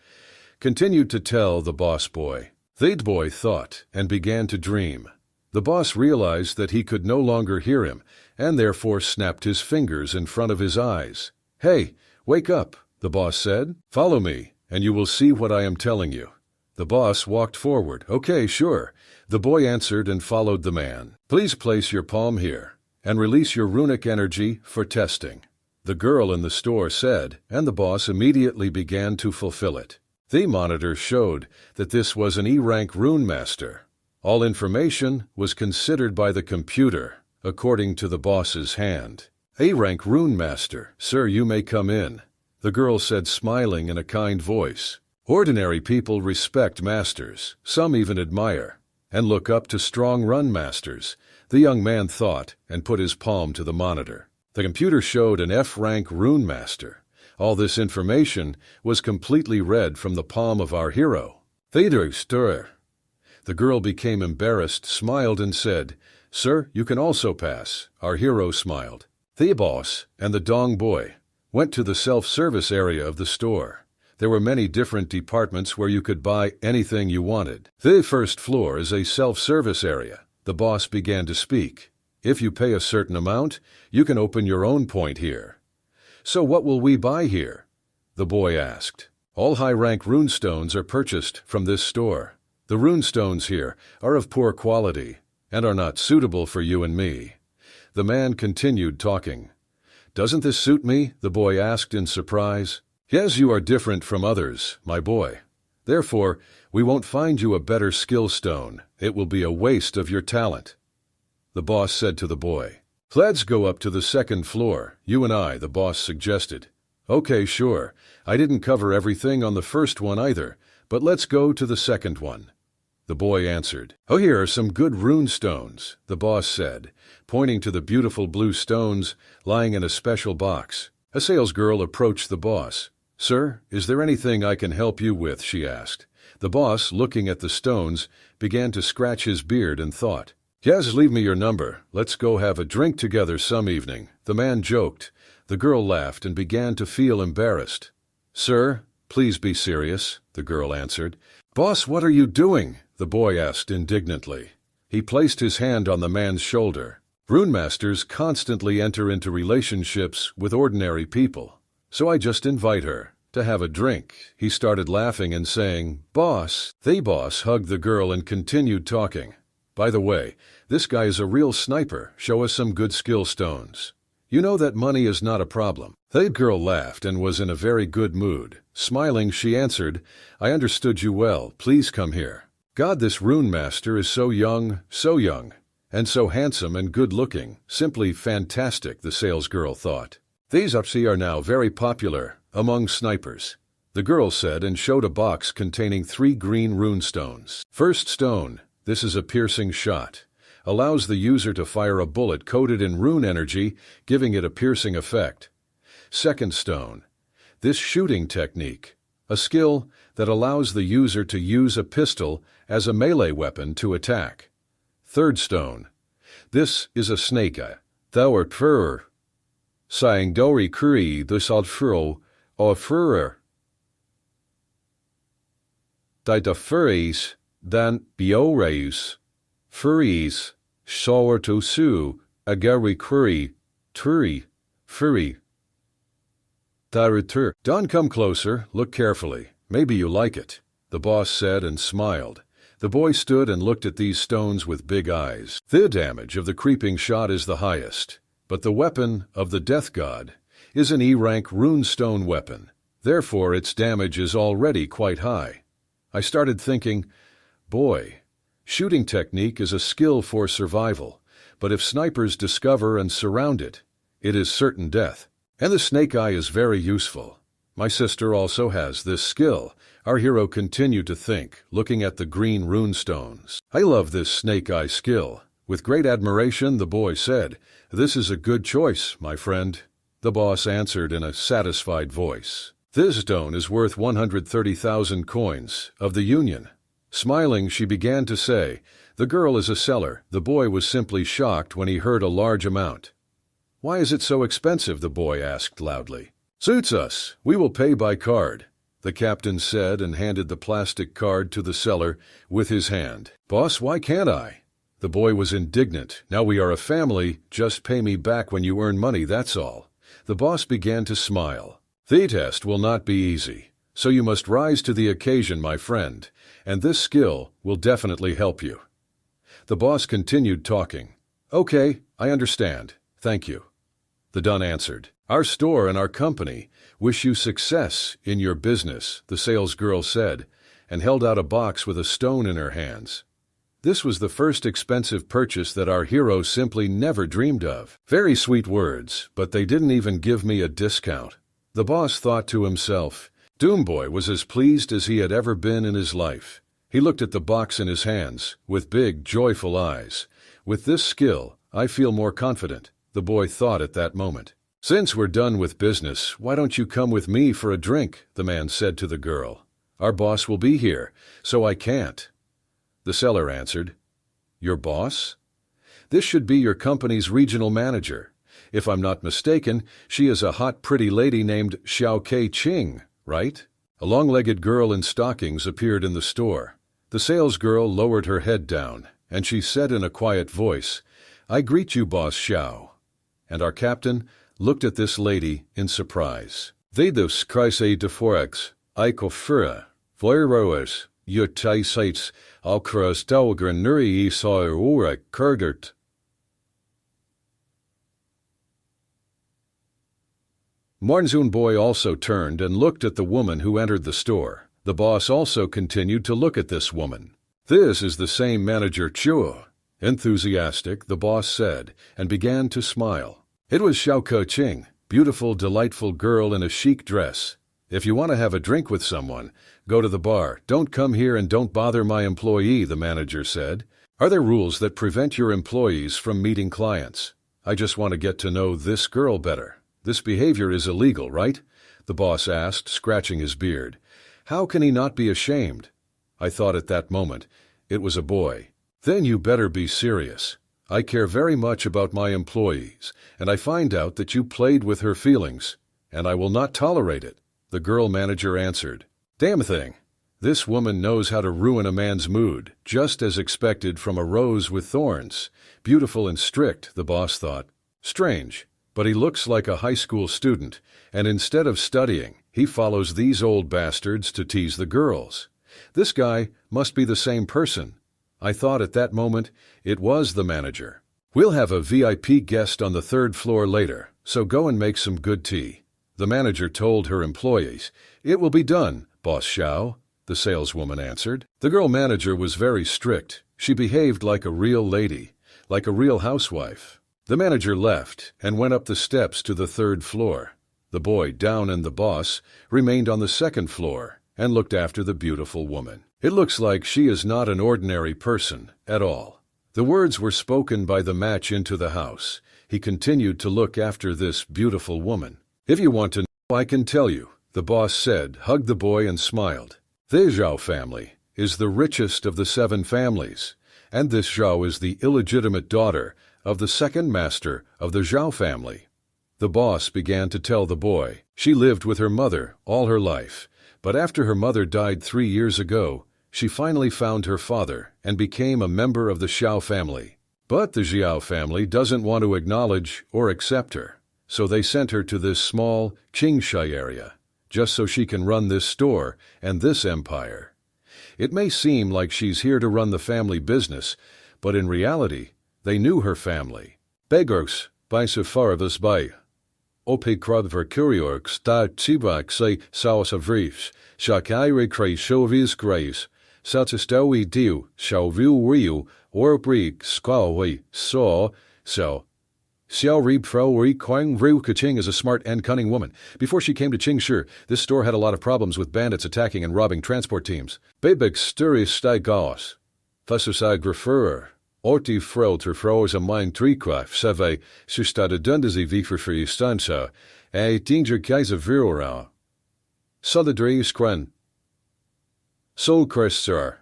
continued to tell the boss boy. The boy thought and began to dream. The boss realized that he could no longer hear him, and therefore snapped his fingers in front of his eyes. "Hey, wake up," the boss said. "Follow me, and you will see what I am telling you." The boss walked forward. "Okay, sure," the boy answered and followed the man. "Please place your palm here, and release your runic energy for testing," the girl in the store said, and the boss immediately began to fulfill it. The monitor showed that this was an E-rank rune master. All information was considered by the computer, according to the boss's hand. "A-rank rune master, sir, you may come in," the girl said, smiling in a kind voice. Ordinary people respect masters, some even admire, and look up to strong rune masters, the young man thought, and put his palm to the monitor. The computer showed an F-rank rune master. All this information was completely read from the palm of our hero. "Theodor Stir." The girl became embarrassed, smiled, and said, "Sir, you can also pass." Our hero smiled. The boss and the dong boy went to the self-service area of the store. There were many different departments where you could buy anything you wanted. The first floor is a self-service area. The boss began to speak. "If you pay a certain amount, you can open your own point here." "So what will we buy here?" the boy asked. "All high-rank runestones are purchased from this store. The runestones here are of poor quality and are not suitable for you and me." The man continued talking. "Doesn't this suit me?" the boy asked in surprise. "Yes, you are different from others, my boy. Therefore, we won't find you a better skill stone. It will be a waste of your talent," the boss said to the boy. "Let's go up to the second floor, you and I," the boss suggested. Okay, sure. I didn't cover everything on the first one either, but let's go to the second one. The boy answered. Oh, here are some good rune stones, the boss said, pointing to the beautiful blue stones lying in a special box. A salesgirl approached the boss. Sir, is there anything I can help you with? She asked. The boss, looking at the stones, began to scratch his beard and thought. Yes, leave me your number. Let's go have a drink together some evening. The man joked. The girl laughed and began to feel embarrassed. Sir, please be serious, the girl answered. Boss, what are you doing? The boy asked indignantly. He placed his hand on the man's shoulder. Rune masters constantly enter into relationships with ordinary people. So I just invite her to have a drink. He started laughing and saying, Boss. The boss hugged the girl and continued talking. By the way, this guy is a real sniper. Show us some good skill stones. You know that money is not a problem. The girl laughed and was in a very good mood. Smiling, she answered, I understood you well. Please come here. God, this rune master is so young, and so handsome and good-looking. Simply fantastic, the salesgirl thought. These upsi are now very popular among snipers, the girl said and showed a box containing 3 green rune stones. First stone, this is a piercing shot. Allows the user to fire a bullet coated in rune energy, giving it a piercing effect. Second stone, this shooting technique, a skill that allows the user to use a pistol as a melee weapon to attack. Third stone, this is a snake eye. Thou art furrer. Saying dori kuri this alt furro or furrer. Dita furries, dan bioreus. Furries, sour to su, agari kuri, turi, furry. Darutur. Don, come closer, look carefully. Maybe you like it, the boss said and smiled. The boy stood and looked at these stones with big eyes. The damage of the creeping shot is the highest, but the weapon of the death god is an E-rank runestone weapon. Therefore, its damage is already quite high. I started thinking, boy, shooting technique is a skill for survival, but if snipers discover and surround it, it is certain death. And the snake eye is very useful. My sister also has this skill. Our hero continued to think, looking at the green rune stones. I love this snake eye skill. With great admiration, the boy said, This is a good choice, my friend. The boss answered in a satisfied voice. This stone is worth 130,000 coins of the Union. Smiling, she began to say, The girl is a seller. The boy was simply shocked when he heard a large amount. Why is it so expensive? The boy asked loudly. Suits us. We will pay by card, the captain said and handed the plastic card to the seller with his hand. Boss, why can't I? The boy was indignant. Now we are a family. Just pay me back when you earn money, that's all. The boss began to smile. The test will not be easy, so you must rise to the occasion, my friend, and this skill will definitely help you. The boss continued talking. Okay, I understand. Thank you. The Dun answered. Our store and our company wish you success in your business, the salesgirl said, and held out a box with a stone in her hands. This was the first expensive purchase that our hero simply never dreamed of. Very sweet words, but they didn't even give me a discount. The boss thought to himself. Doomboy was as pleased as he had ever been in his life. He looked at the box in his hands with big, joyful eyes. With this skill, I feel more confident, the boy thought at that moment. Since we're done with business, why don't you come with me for a drink? The man said to the girl. Our boss will be here, so I can't. The seller answered. Your boss? This should be your company's regional manager. If I'm not mistaken, she is a hot, pretty lady named Xiao Kei Ching, right? A long-legged girl in stockings appeared in the store. The salesgirl lowered her head down, and she said in a quiet voice, I greet you, Boss Xiao. And our captain looked at this lady in surprise. Thedus kreise de forex, ikofura, voiroes, yutai sites, alkras dauger nuri isaur ura kurgert. Marnzoon boy also turned and looked at the woman who entered the store. The boss also continued to look at this woman. This is the same manager Chuo. Enthusiastic, the boss said, and began to smile. It was Xiao Ke Ching. Beautiful, delightful girl in a chic dress. If you want to have a drink with someone, go to the bar. Don't come here and don't bother my employee, the manager said. Are there rules that prevent your employees from meeting clients? I just want to get to know this girl better. This behavior is illegal, right? The boss asked, scratching his beard. How can he not be ashamed? I thought at that moment, it was a boy. Then you better be serious. I care very much about my employees, and I find out that you played with her feelings, and I will not tolerate it, the girl manager answered. Damn thing. This woman knows how to ruin a man's mood, just as expected from a rose with thorns. Beautiful and strict, the boss thought. Strange, but he looks like a high school student, and instead of studying, he follows these old bastards to tease the girls. This guy must be the same person. I thought at that moment it was the manager. We'll have a VIP guest on the 3rd floor later, so go and make some good tea. The manager told her employees. It will be done, Boss Xiao, the saleswoman answered. The girl manager was very strict. She behaved like a real lady, like a real housewife. The manager left and went up the steps to the 3rd floor. The boy, down and the boss, remained on the 2nd floor and looked after the beautiful woman. It looks like she is not an ordinary person at all. The words were spoken by the match into the house. He continued to look after this beautiful woman. If you want to know, I can tell you, the boss said, hugged the boy and smiled. The Zhao family is the richest of the 7 families, and this Zhao is the illegitimate daughter of the 2nd master of the Zhao family. The boss began to tell the boy. She lived with her mother all her life, but after her mother died 3 years ago, she finally found her father and became a member of the Xiao family. But the Zhao family doesn't want to acknowledge or accept her, so they sent her to this small Qingshai area, just so she can run this store and this empire. It may seem like she's here to run the family business, but in reality, they knew her family. Begos, by Sefaravas by Ope Kradver Kuriork sta Tibak say Saus of Reefs, Shakaire Cray Shovis Grace, Satsustowi Diu, Shauvu Riu, Orbreak Skawi, Saw, So. Xiao Ri Pro Ri Quang Ru Kaching is a smart and cunning woman. Before she came to Qingshi, this store had a lot of problems with bandits attacking and robbing transport teams. Babek Sturi Stai Gaus. Fassusai Grafurer. Orti Frel ter Fro is a mine treekraf, Save, Sustada Dundazi Viferfree Stansa, A Tinger Kaiser Virora. Sudadri Skren. Sol Crestsar.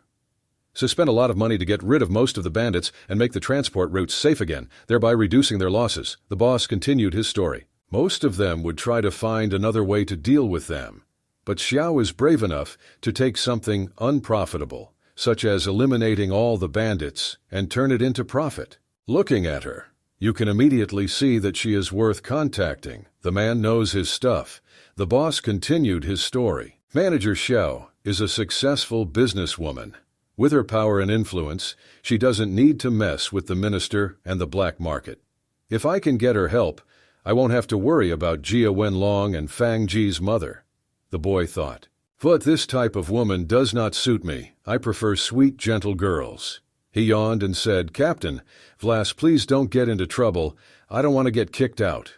So spent a lot of money to get rid of most of the bandits and make the transport routes safe again, thereby reducing their losses. The boss continued his story. Most of them would try to find another way to deal with them. But Xiao is brave enough to take something unprofitable, such as eliminating all the bandits, and turn it into profit. Looking at her, you can immediately see that she is worth contacting. The man knows his stuff. The boss continued his story. Manager Xiao is a successful businesswoman. With her power and influence, she doesn't need to mess with the minister and the black market. If I can get her help, I won't have to worry about Jia Wenlong and Fang Ji's mother, the boy thought. But this type of woman does not suit me. I prefer sweet, gentle girls. He yawned and said, Captain, Vlas, please don't get into trouble. I don't want to get kicked out.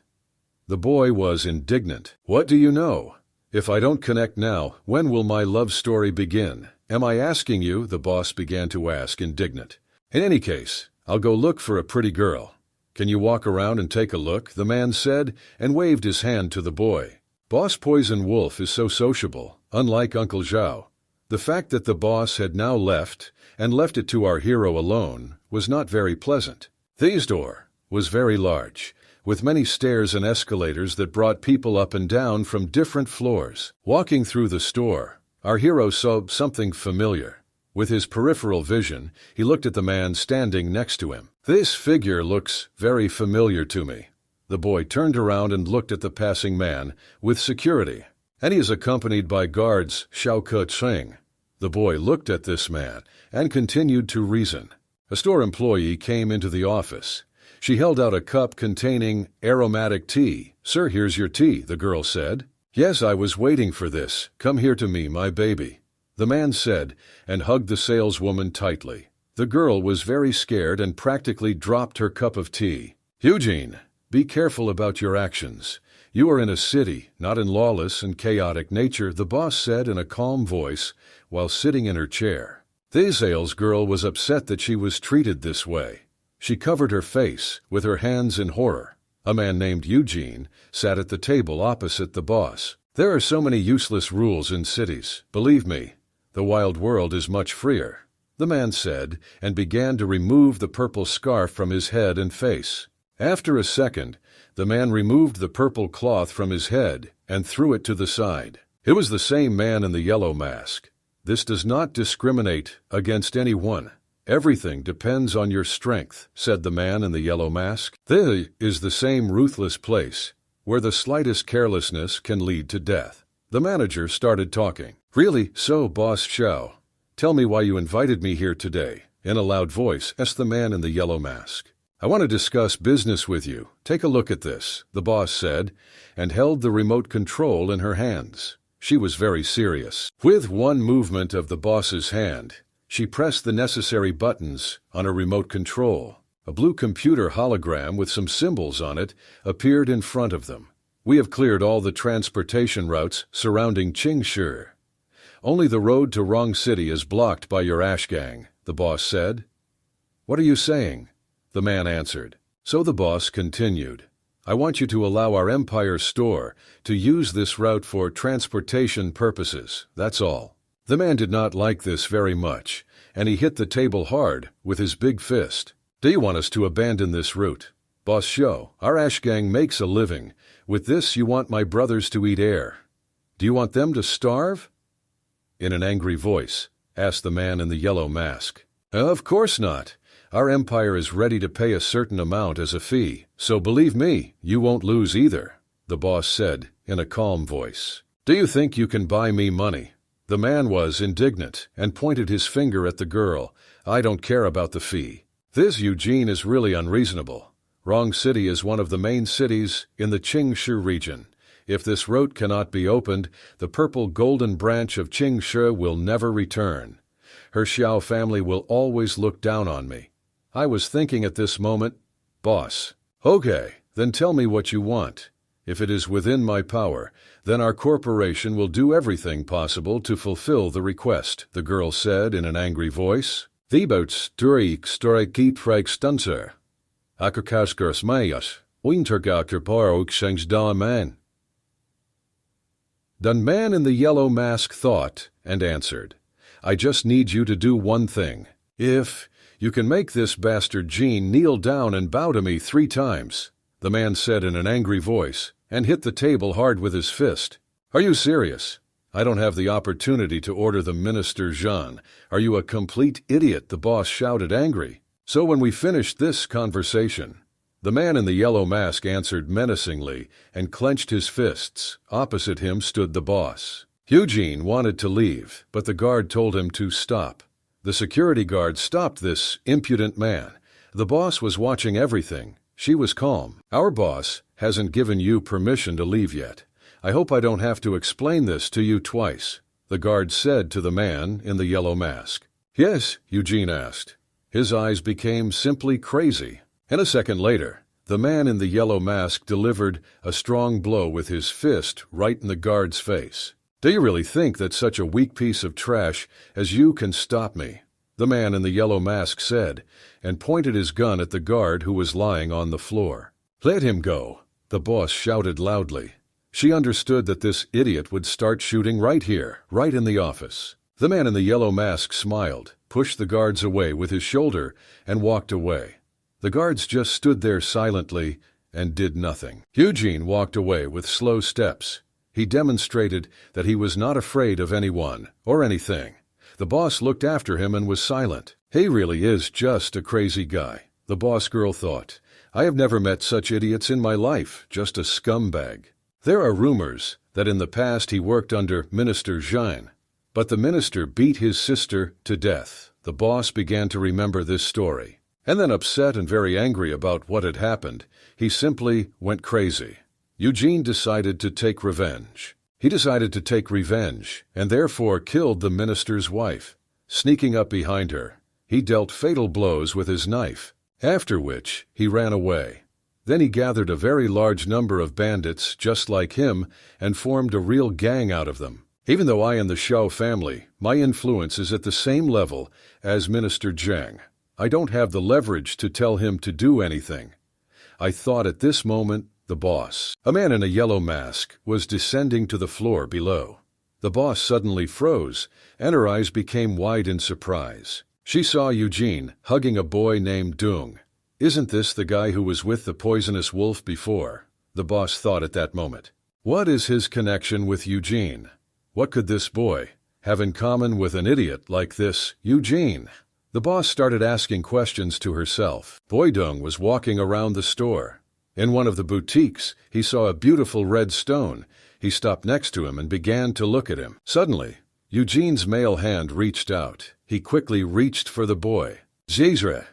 The boy was indignant. What do you know? If I don't connect now, when will my love story begin? Am I asking you? The boss began to ask, indignant. In any case, I'll go look for a pretty girl. Can you walk around and take a look? The man said, and waved his hand to the boy. Boss Poison Wolf is so sociable, unlike Uncle Zhao. The fact that the boss had now left, and left it to our hero alone, was not very pleasant. The store was very large, with many stairs and escalators that brought people up and down from different floors. Walking through the store, our hero saw something familiar. With his peripheral vision, he looked at the man standing next to him. This figure looks very familiar to me. The boy turned around and looked at the passing man with security, and he is accompanied by guards, Xiao Ke Cheng. The boy looked at this man and continued to reason. A store employee came into the office. She held out a cup containing aromatic tea. Sir, here's your tea, the girl said. Yes, I was waiting for this. Come here to me, my baby, the man said, and hugged the saleswoman tightly. The girl was very scared and practically dropped her cup of tea. Eugene, be careful about your actions. You are in a city, not in lawless and chaotic nature, the boss said in a calm voice while sitting in her chair. The salesgirl was upset that she was treated this way. She covered her face with her hands in horror. A man named Eugene sat at the table opposite the boss. There are so many useless rules in cities. Believe me, the wild world is much freer, the man said, and began to remove the purple scarf from his head and face. After a second, the man removed the purple cloth from his head and threw it to the side. It was the same man in the yellow mask. This does not discriminate against anyone. Everything depends on your strength, said the man in the yellow mask. This is the same ruthless place where the slightest carelessness can lead to death. The manager started talking. Really? So, Boss Xiao, tell me why you invited me here today, in a loud voice, asked the man in the yellow mask. I want to discuss business with you. Take a look at this, the boss said, and held the remote control in her hands. She was very serious. With one movement of the boss's hand, she pressed the necessary buttons on a remote control. A blue computer hologram with some symbols on it appeared in front of them. We have cleared all the transportation routes surrounding Qingshi. Only the road to Rong City is blocked by your ash gang, the boss said. What are you saying? The man answered. So the boss continued. I want you to allow our Empire store to use this route for transportation purposes, that's all. The man did not like this very much, and he hit the table hard with his big fist. Do you want us to abandon this route? Boss Xiao, our ash gang makes a living. With this you want my brothers to eat air. Do you want them to starve? In an angry voice, asked the man in the yellow mask. Of course not. Our empire is ready to pay a certain amount as a fee, so believe me, you won't lose either, the boss said in a calm voice. Do you think you can buy me money? The man was indignant and pointed his finger at the girl. I don't care about the fee. This Eugene is really unreasonable. Rong City is one of the main cities in the Qingshi region. If this route cannot be opened, the purple golden branch of Qingshi will never return. Her Xiao family will always look down on me. I was thinking at this moment, boss. Okay, then tell me what you want. If it is within my power, then our corporation will do everything possible to fulfill the request, the girl said in an angry voice. The boat streak stunser. Akaskars mayas, wintergakar man. The man in the yellow mask thought and answered, I just need you to do one thing. If you can make this bastard Jean kneel down and bow to me 3 times, the man said in an angry voice, and hit the table hard with his fist. Are you serious? I don't have the opportunity to order the Minister Jean. Are you a complete idiot? The boss shouted angry. So when we finished this conversation, the man in the yellow mask answered menacingly and clenched his fists. Opposite him stood the boss. Eugene wanted to leave, but the guard told him to stop. The security guard stopped this impudent man. The boss was watching everything. She was calm. Our boss hasn't given you permission to leave yet. I hope I don't have to explain this to you twice, the guard said to the man in the yellow mask. Yes, Eugene asked. His eyes became simply crazy. And a second later, the man in the yellow mask delivered a strong blow with his fist right in the guard's face. Do you really think that such a weak piece of trash as you can stop me? The man in the yellow mask said, and pointed his gun at the guard who was lying on the floor. Let him go, the boss shouted loudly. She understood that this idiot would start shooting right here, right in the office. The man in the yellow mask smiled, pushed the guards away with his shoulder, and walked away. The guards just stood there silently and did nothing. Eugene walked away with slow steps. He demonstrated that he was not afraid of anyone or anything. The boss looked after him and was silent. He really is just a crazy guy, the boss girl thought. I have never met such idiots in my life, just a scumbag. There are rumors that in the past he worked under Minister Jean, but the minister beat his sister to death. The boss began to remember this story. And then, upset and very angry about what had happened, he simply went crazy. Eugene decided to take revenge. He decided to take revenge and therefore killed the minister's wife. Sneaking up behind her, he dealt fatal blows with his knife, after which he ran away. Then he gathered a very large number of bandits just like him and formed a real gang out of them. Even though I am the Shao family, my influence is at the same level as Minister Zheng. I don't have the leverage to tell him to do anything. I thought at this moment, the boss, a man in a yellow mask, was descending to the floor below. The boss suddenly froze, and her eyes became wide in surprise. She saw Eugene hugging a boy named Dung. Isn't this the guy who was with the poisonous wolf before? The boss thought at that moment. What is his connection with Eugene? What could this boy have in common with an idiot like this Eugene? The boss started asking questions to herself. Boy Dung was walking around the store. In one of the boutiques, he saw a beautiful red stone. He stopped next to him and began to look at him. Suddenly, Eugene's male hand reached out. He quickly reached for the boy. Zizre.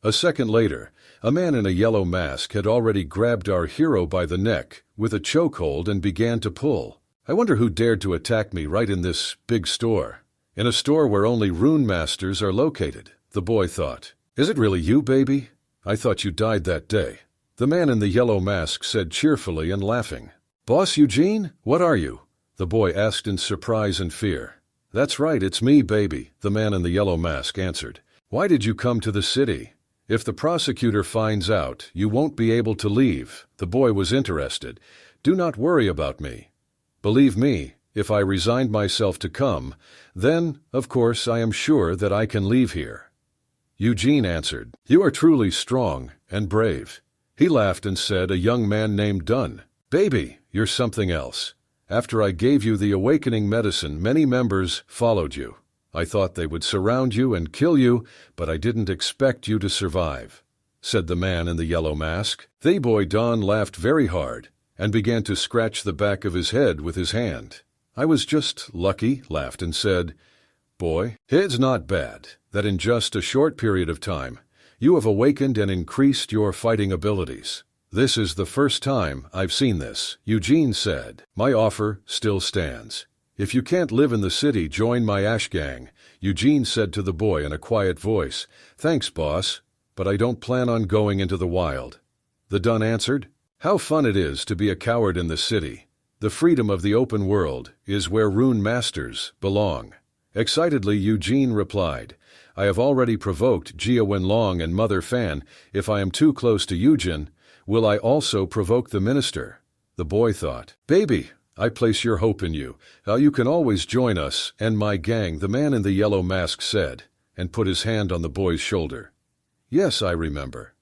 A second later, a man in a yellow mask had already grabbed our hero by the neck with a chokehold and began to pull. I wonder who dared to attack me right in this big store. In a store where only rune masters are located, the boy thought. Is it really you, baby? I thought you died that day. The man in the yellow mask said cheerfully and laughing. Boss Eugene, what are you? The boy asked in surprise and fear. That's right, it's me, baby, the man in the yellow mask answered. Why did you come to the city? If the prosecutor finds out, you won't be able to leave. The boy was interested. Do not worry about me. Believe me, if I resigned myself to come, then, of course, I am sure that I can leave here. Eugene answered, You are truly strong and brave. He laughed and said, A young man named Dunn. Baby, you're something else. After I gave you the awakening medicine, many members followed you. I thought they would surround you and kill you, but I didn't expect you to survive, said the man in the yellow mask. The boy Don laughed very hard and began to scratch the back of his head with his hand. I was just lucky, laughed and said, Boy, it's not bad that in just a short period of time you have awakened and increased your fighting abilities. This is the first time I've seen this, Eugene said. My offer still stands. If you can't live in the city, join my Ash gang, Eugene said to the boy in a quiet voice. Thanks, boss, but I don't plan on going into the wild. The Dun answered, How fun it is to be a coward in the city. The freedom of the open world is where rune masters belong. Excitedly, Eugene replied, I have already provoked Jia Wenlong and Mother Fan. If I am too close to Eugen, will I also provoke the minister? The boy thought, Baby, I place your hope in you. You can always join us and my gang, the man in the yellow mask said, and put his hand on the boy's shoulder. Yes, I remember.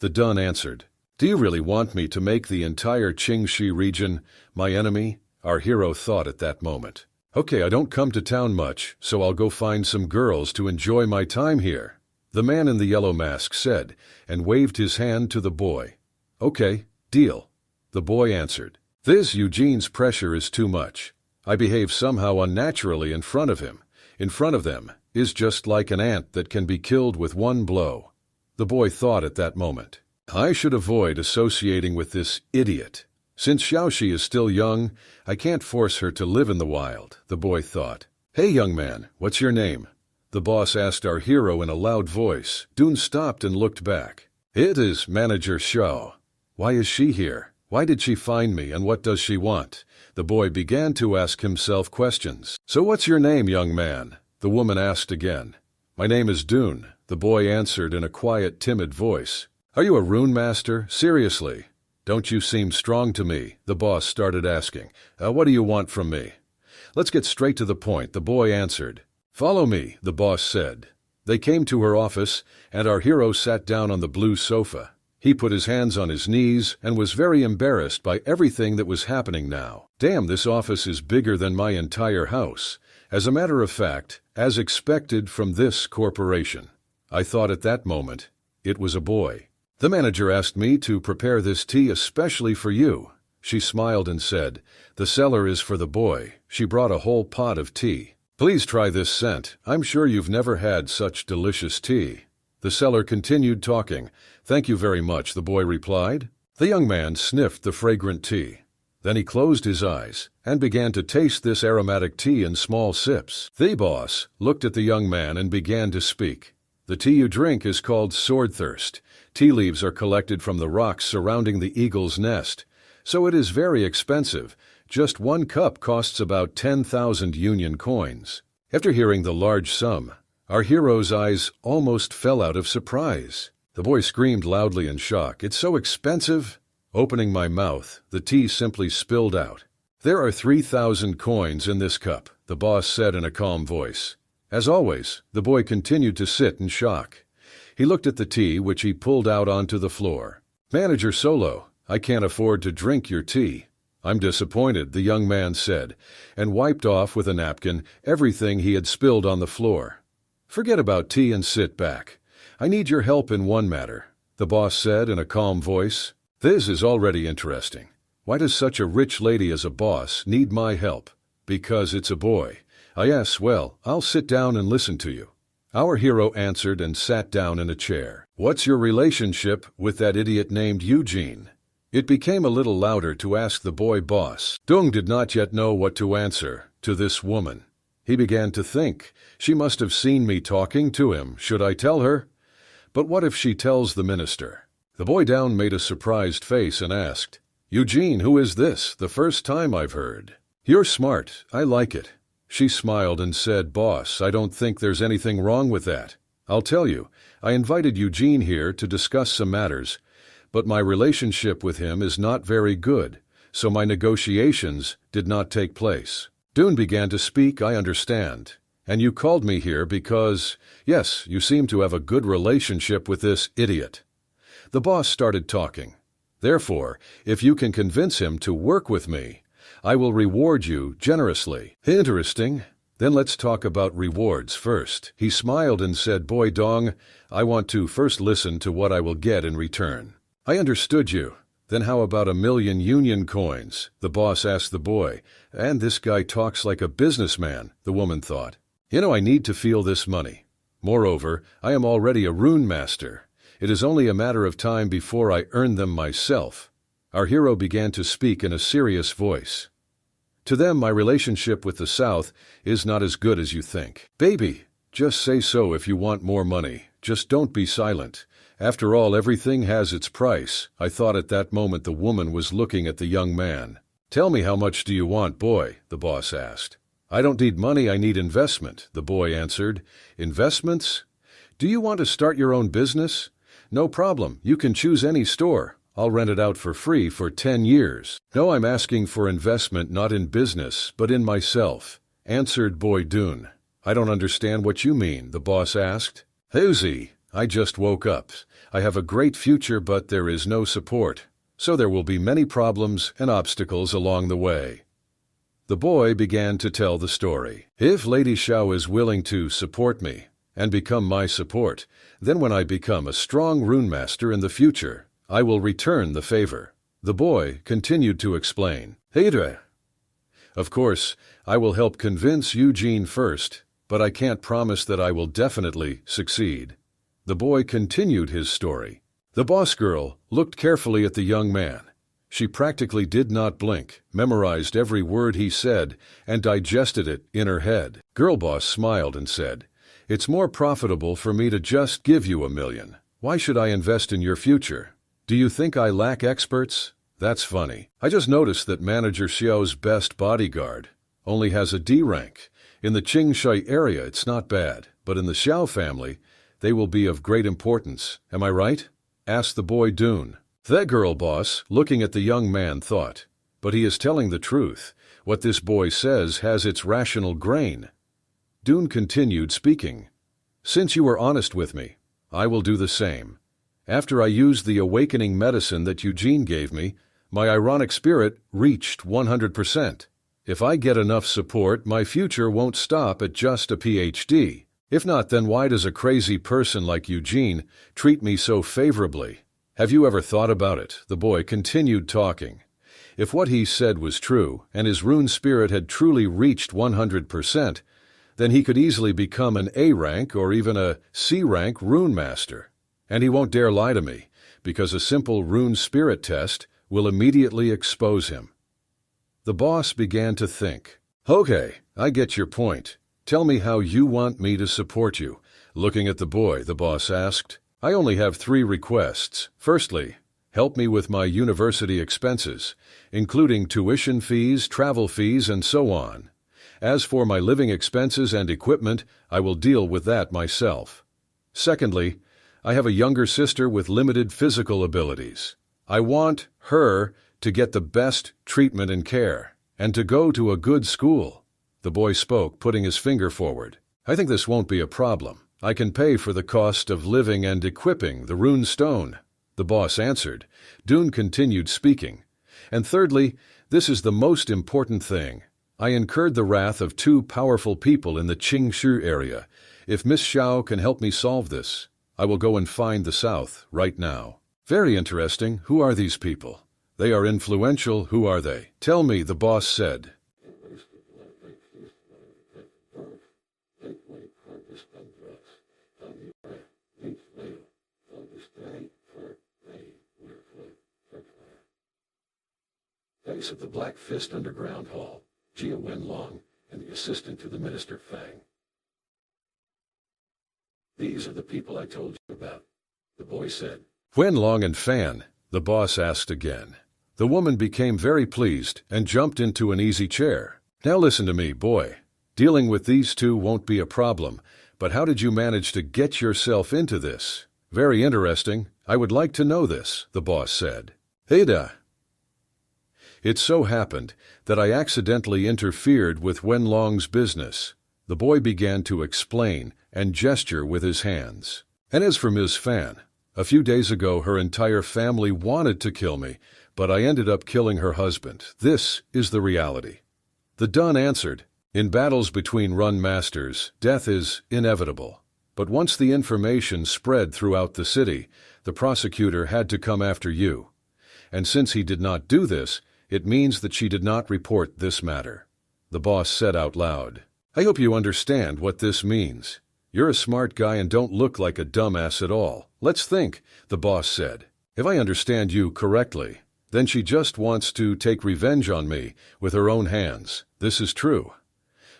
The Dun answered, Do you really want me to make the entire Qingxi region my enemy? Our hero thought at that moment. Okay, I don't come to town much, so I'll go find some girls to enjoy my time here, the man in the yellow mask said, and waved his hand to the boy. Okay, deal, the boy answered. This Eugene's pressure is too much. I behave somehow unnaturally in front of him. In front of them is just like an ant that can be killed with one blow. The boy thought at that moment. I should avoid associating with this idiot. Since Xiaoxi is still young, I can't force her to live in the wild, the boy thought. Hey, young man, what's your name? The boss asked our hero in a loud voice. Dun stopped and looked back. It is Manager Xiao. Why is she here? Why did she find me, and what does she want? The boy began to ask himself questions. So what's your name, young man? The woman asked again. My name is Dun, the boy answered in a quiet, timid voice. Are you a rune master? Seriously? Don't you seem strong to me? The boss started asking. What do you want from me? Let's get straight to the point, the boy answered. Follow me, the boss said. They came to her office, and our hero sat down on the blue sofa. He put his hands on his knees and was very embarrassed by everything that was happening now. Damn, this office is bigger than my entire house. As a matter of fact, as expected from this corporation. I thought at that moment, it was a boy. The manager asked me to prepare this tea especially for you. She smiled and said, The cellar is for the boy. She brought a whole pot of tea. Please try this scent. I'm sure you've never had such delicious tea. The seller continued talking. Thank you very much, the boy replied. The young man sniffed the fragrant tea. Then he closed his eyes and began to taste this aromatic tea in small sips. The boss looked at the young man and began to speak. The tea you drink is called swordthirst. Tea leaves are collected from the rocks surrounding the eagle's nest, so it is very expensive. Just 1 cup costs about 10,000 Union coins. After hearing the large sum, our hero's eyes almost fell out of surprise. The boy screamed loudly in shock. "It's so expensive!" Opening my mouth, the tea simply spilled out. "There are 3,000 coins in this cup," the boss said in a calm voice. As always, the boy continued to sit in shock. He looked at the tea, which he pulled out onto the floor. "Manager Solo, I can't afford to drink your tea." "I'm disappointed," the young man said, and wiped off with a napkin everything he had spilled on the floor. "Forget about tea and sit back. I need your help in one matter," the boss said in a calm voice. "This is already interesting. Why does such a rich lady as a boss need my help?" "Because it's a boy." "Yes, well, I'll sit down and listen to you." Our hero answered and sat down in a chair. "What's your relationship with that idiot named Eugene?" It became a little louder to ask the boy boss. Dung did not yet know what to answer to this woman. He began to think, she must have seen me talking to him. Should I tell her? But what if she tells the minister? The boy down made a surprised face and asked, "Eugene, who is this? The first time I've heard." "You're smart. I like it." She smiled and said, "Boss, I don't think there's anything wrong with that. I'll tell you, I invited Eugene here to discuss some matters, but my relationship with him is not very good, so my negotiations did not take place." Dune began to speak. "I understand. And you called me here because, yes, you seem to have a good relationship with this idiot." The boss started talking. "Therefore, if you can convince him to work with me, I will reward you generously." "Interesting. Then let's talk about rewards first." He smiled and said, "Boy Dong, I want to first listen to what I will get in return." "I understood you. Then how about 1,000,000 Union coins?" the boss asked the boy. "And this guy talks like a businessman," the woman thought. I need to feel this money. Moreover, I am already a rune master. It is only a matter of time before I earn them myself." Our hero began to speak in a serious voice. "To them, my relationship with the South is not as good as you think." "Baby, just say so if you want more money. Just don't be silent. After all, everything has its price." I thought at that moment the woman was looking at the young man. "Tell me, how much do you want, boy?" the boss asked. "I don't need money, I need investment," the boy answered. "Investments? Do you want to start your own business? No problem, you can choose any store. I'll rent it out for free for 10 years. "No, I'm asking for investment not in business, but in myself," answered Boy Dune. "I don't understand what you mean," the boss asked. "Hoozy, I just woke up. I have a great future, but there is no support. So there will be many problems and obstacles along the way." The boy began to tell the story. "If Lady Xiao is willing to support me and become my support, then when I become a strong rune master in the future, I will return the favor." The boy continued to explain. "Hydra. Of course, I will help convince Eugene first, but I can't promise that I will definitely succeed." The boy continued his story. The boss girl looked carefully at the young man. She practically did not blink, memorized every word he said, and digested it in her head. Girl boss smiled and said, "It's more profitable for me to just give you 1,000,000. Why should I invest in your future? Do you think I lack experts? That's funny. I just noticed that Manager Xiao's best bodyguard only has a D rank. In the Qingshai area it's not bad, but in the Xiao family, they will be of great importance. Am I right?" asked the boy Dune. The girl boss, looking at the young man, thought, "But he is telling the truth. What this boy says has its rational grain." Dune continued speaking. "Since you were honest with me, I will do the same. After I used the awakening medicine that Eugene gave me, my ironic spirit reached 100%. If I get enough support, my future won't stop at just a PhD. If not, then why does a crazy person like Eugene treat me so favorably? Have you ever thought about it?" The boy continued talking. If what he said was true, and his rune spirit had truly reached 100%, then he could easily become an A rank or even a C rank rune master. And he won't dare lie to me, because a simple rune spirit test will immediately expose him. The boss began to think. "Okay, I get your point. Tell me how you want me to support you. Looking at the boy, the boss asked, I only have 3 requests. Firstly, help me with my university expenses, including tuition fees, travel fees, and so on. As for my living expenses and equipment, I will deal with that myself. Secondly, I have a younger sister with limited physical abilities. I want her to get the best treatment and care, and to go to a good school. The boy spoke, putting his finger forward. I think this won't be a problem. I can pay for the cost of living and equipping the rune stone. The boss answered. Dune continued speaking. And thirdly, this is the most important thing. I incurred the wrath of 2 powerful people in the Qingshu area. If Miss Xiao can help me solve this, I will go and find the South right now. Very interesting. Who are these people? They are influential. Who are they? Tell me, the boss said. Face of the Black Fist Underground Hall, Jia Wenlong, and the assistant to the Minister Fang. These are the people I told you about, the boy said. Wenlong and Fan, the boss asked again. The woman became very pleased and jumped into an easy chair. Now listen to me, boy. Dealing with these 2 won't be a problem, but how did you manage to get yourself into this? Very interesting. I would like to know this, the boss said. Ada. It so happened that I accidentally interfered with Wenlong's business. The boy began to explain and gesture with his hands. And as for Ms. Fan, a few days ago her entire family wanted to kill me, but I ended up killing her husband. This is the reality. The Dun answered, in battles between run masters, death is inevitable. But once the information spread throughout the city, the prosecutor had to come after you. And since he did not do this, it means that she did not report this matter. The boss said out loud. I hope you understand what this means. You're a smart guy and don't look like a dumbass at all. Let's think, the boss said. If I understand you correctly, then she just wants to take revenge on me with her own hands. This is true.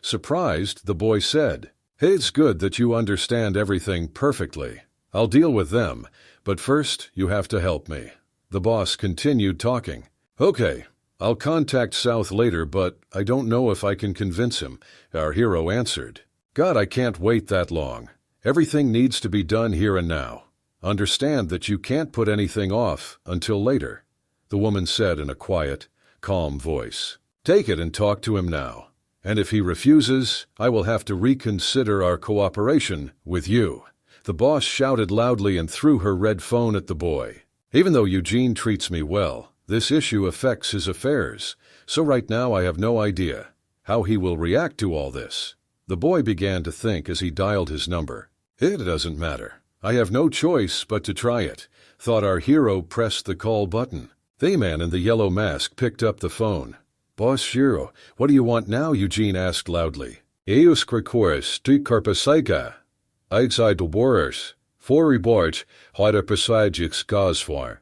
Surprised, the boy said, Hey, it's good that you understand everything perfectly. I'll deal with them, but first you have to help me. The boss continued talking. Okay. I'll contact South later, but I don't know if I can convince him, our hero answered. God, I can't wait that long. Everything needs to be done here and now. Understand that you can't put anything off until later, the woman said in a quiet, calm voice. Take it and talk to him now. And if he refuses, I will have to reconsider our cooperation with you. The boss shouted loudly and threw her red phone at the boy. Even though Eugene treats me well, this issue affects his affairs, so right now I have no idea how he will react to all this. The boy began to think as he dialed his number. It doesn't matter. I have no choice but to try it, thought our hero. Pressed the call button. The man in the yellow mask picked up the phone. Boss Shiro, what do you want now? Eugene asked loudly. Eus Krikoris Tikarpasaika. Outside the Warriors. For report, heute Passagics Gosfar.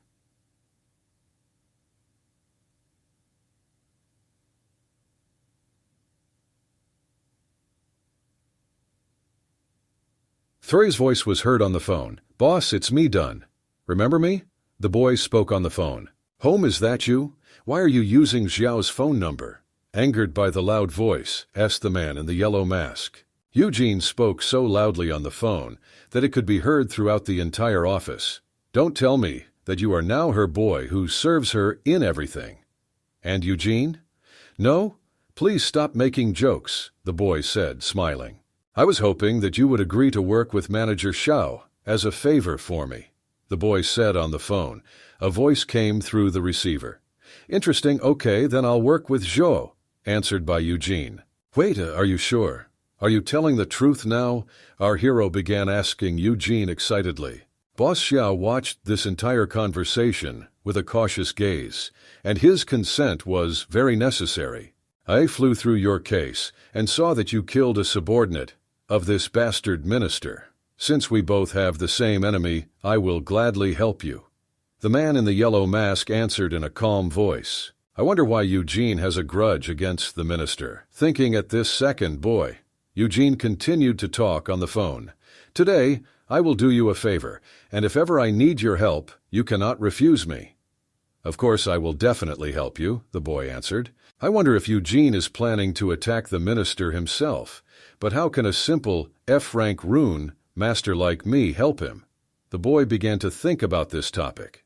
Thurry's voice was heard on the phone. Boss, it's me, Dunn. Remember me? The boy spoke on the phone. Home, is that you? Why are you using Xiao's phone number? Angered by the loud voice, asked the man in the yellow mask. Eugene spoke so loudly on the phone that it could be heard throughout the entire office. Don't tell me that you are now her boy who serves her in everything. And Eugene? No? Please stop making jokes, the boy said, smiling. I was hoping that you would agree to work with Manager Xiao as a favor for me, the boy said on the phone. A voice came through the receiver. Interesting, okay, then I'll work with Zhou, answered by Eugene. Wait, are you sure? Are you telling the truth now? Our hero began asking Eugene excitedly. Boss Xiao watched this entire conversation with a cautious gaze, and his consent was very necessary. I flew through your case and saw that you killed a subordinate of this bastard minister. Since we both have the same enemy, I will gladly help you. The man in the yellow mask answered in a calm voice. I wonder why Eugene has a grudge against the minister. Thinking at this second, boy. Eugene continued to talk on the phone. "Today, I will do you a favor, and if ever I need your help, you cannot refuse me." "Of course I will definitely help you," the boy answered. I wonder if Eugene is planning to attack the minister himself, but how can a simple F-rank rune master like me help him? The boy began to think about this topic.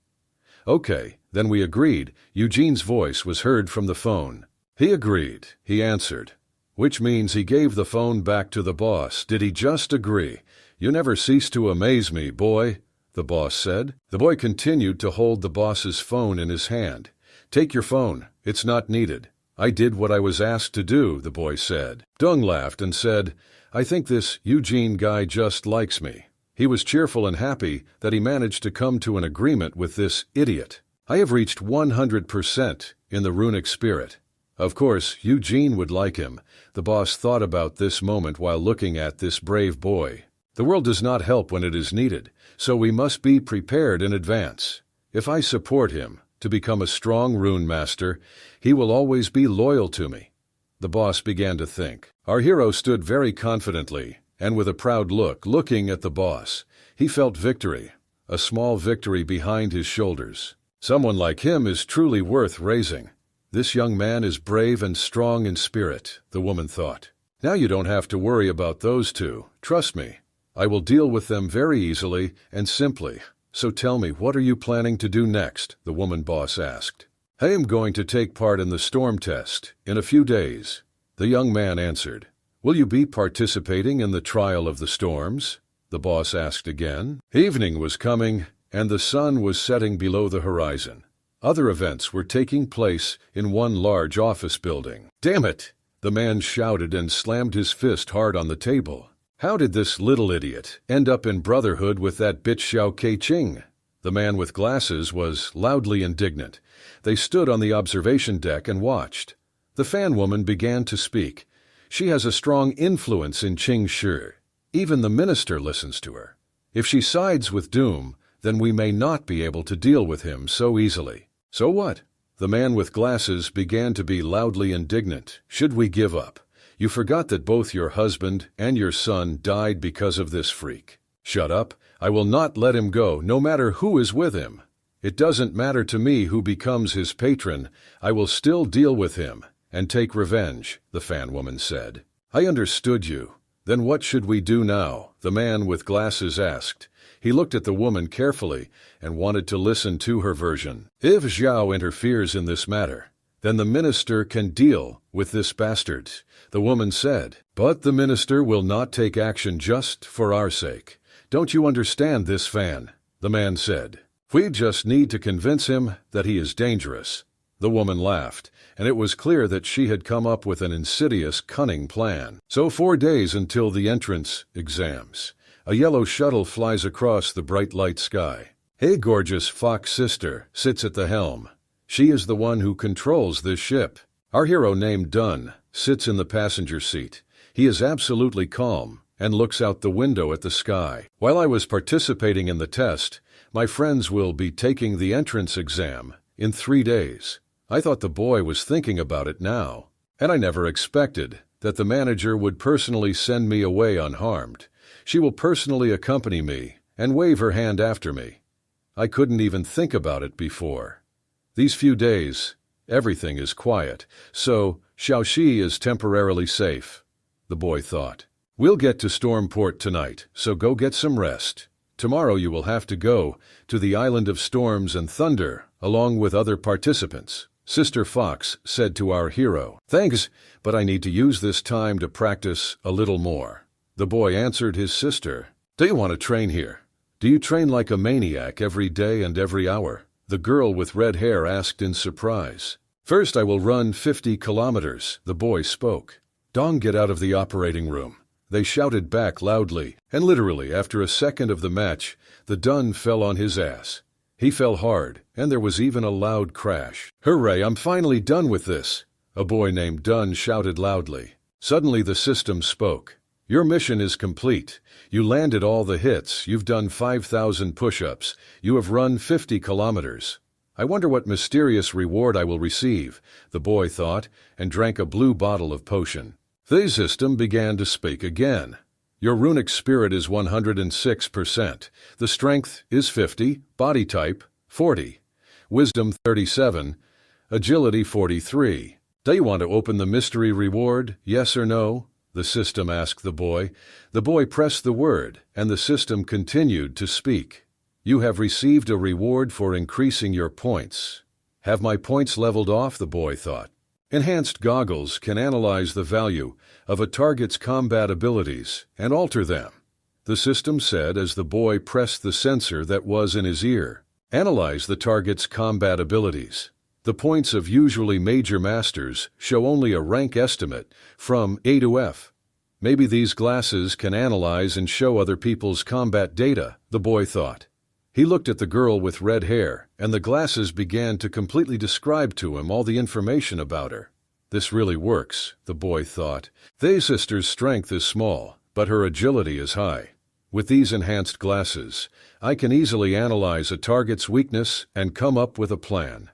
"Okay, then we agreed." Eugene's voice was heard from the phone. "He agreed," he answered. "Which means he gave the phone back to the boss. Did he just agree? You never cease to amaze me, boy," the boss said. The boy continued to hold the boss's phone in his hand. "Take your phone. It's not needed." "I did what I was asked to do," the boy said. Dung laughed and said, "I think this Eugene guy just likes me." He was cheerful and happy that he managed to come to an agreement with this idiot. "I have reached 100% in the runic spirit." Of course, Eugene would like him. The boss thought about this moment while looking at this brave boy. The world does not help when it is needed, so we must be prepared in advance. If I support him to become a strong rune master, he will always be loyal to me. The boss began to think. Our hero stood very confidently, and with a proud look, looking at the boss. He felt victory, a small victory behind his shoulders. Someone like him is truly worth raising. This young man is brave and strong in spirit, the woman thought. Now you don't have to worry about those two. Trust me. I will deal with them very easily and simply. So tell me, what are you planning to do next? The woman boss asked. I am going to take part in the storm test in a few days. The young man answered. Will you be participating in the trial of the storms? The boss asked again. Evening was coming, and the sun was setting below the horizon. Other events were taking place in one large office building. Damn it! The man shouted and slammed his fist hard on the table. How did this little idiot end up in brotherhood with that bitch Xiao Kei-ching? The man with glasses was loudly indignant. They stood on the observation deck and watched. The fan woman began to speak. She has a strong influence in Qingshi. Even the minister listens to her. If she sides with Doom, then we may not be able to deal with him so easily. So what? The man with glasses began to be loudly indignant. Should we give up? You forgot that both your husband and your son died because of this freak. Shut up. I will not let him go, no matter who is with him. It doesn't matter to me who becomes his patron. I will still deal with him and take revenge, the fan woman said. I understood you. Then what should we do now? The man with glasses asked. He looked at the woman carefully and wanted to listen to her version. If Zhao interferes in this matter, then the minister can deal with this bastard, the woman said. But the minister will not take action just for our sake. Don't you understand this, fan? The man said. We just need to convince him that he is dangerous. The woman laughed, and it was clear that she had come up with an insidious, cunning plan. So 4 days until the entrance exams. A yellow shuttle flies across the bright light sky. A gorgeous fox sister sits at the helm. She is the one who controls this ship. Our hero named Dun sits in the passenger seat. He is absolutely calm and looks out the window at the sky. While I was participating in the test, my friends will be taking the entrance exam in 3 days. I thought the boy was thinking about it now, and I never expected that the manager would personally send me away unharmed. She will personally accompany me and wave her hand after me. I couldn't even think about it before. These few days, everything is quiet, so Shaoxi is temporarily safe, the boy thought. We'll get to Stormport tonight, so go get some rest. Tomorrow you will have to go to the Island of Storms and Thunder, along with other participants. Sister Fox said to our hero. Thanks, but I need to use this time to practice a little more. The boy answered his sister. Do you want to train here? Do you train like a maniac every day and every hour? The girl with red hair asked in surprise. First I will run 50 kilometers, the boy spoke. Dong, get out of the operating room. They shouted back loudly, and literally after a second of the match, the Dun fell on his ass. He fell hard, and there was even a loud crash. Hooray, I'm finally done with this, a boy named Dun shouted loudly. Suddenly the system spoke. Your mission is complete. You landed all the hits. You've done 5,000 push-ups. You have run 50 kilometers. I wonder what mysterious reward I will receive, the boy thought, and drank a blue bottle of potion. The system began to speak again. Your runic spirit is 106%. The strength is 50, body type 40, wisdom 37, agility 43. Do you want to open the mystery reward, yes or no? The system asked the boy. The boy pressed the word, and the system continued to speak. You have received a reward for increasing your points. Have my points leveled off, the boy thought. Enhanced goggles can analyze the value of a target's combat abilities and alter them, the system said as the boy pressed the sensor that was in his ear. Analyze the target's combat abilities. The points of usually major masters show only a rank estimate from A to F. Maybe these glasses can analyze and show other people's combat data, the boy thought. He looked at the girl with red hair, and the glasses began to completely describe to him all the information about her. This really works, the boy thought. The sister's strength is small, but her agility is high. With these enhanced glasses, I can easily analyze a target's weakness and come up with a plan.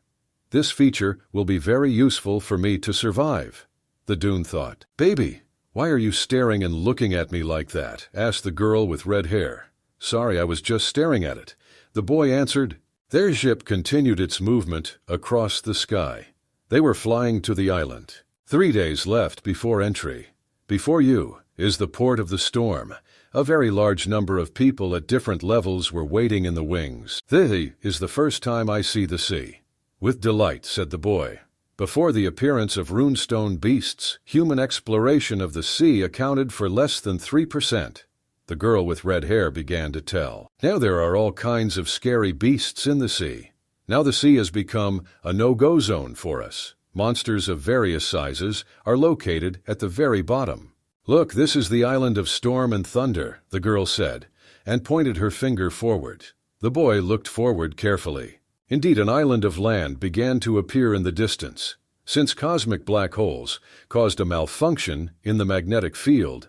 This feature will be very useful for me to survive, the Dune thought. Baby, why are you staring and looking at me like that? Asked the girl with red hair. Sorry, I was just staring at it. The boy answered. Their ship continued its movement across the sky. They were flying to the island. 3 days left before entry. Before you is the port of the storm. A very large number of people at different levels were waiting in the wings. This is the first time I see the sea. With delight, said the boy. Before the appearance of runestone beasts, human exploration of the sea accounted for less than 3%. The girl with red hair began to tell. Now there are all kinds of scary beasts in the sea. Now the sea has become a no-go zone for us. Monsters of various sizes are located at the very bottom. Look, this is the island of storm and thunder, the girl said, and pointed her finger forward. The boy looked forward carefully. Indeed, an island of land began to appear in the distance. Since cosmic black holes caused a malfunction in the magnetic field,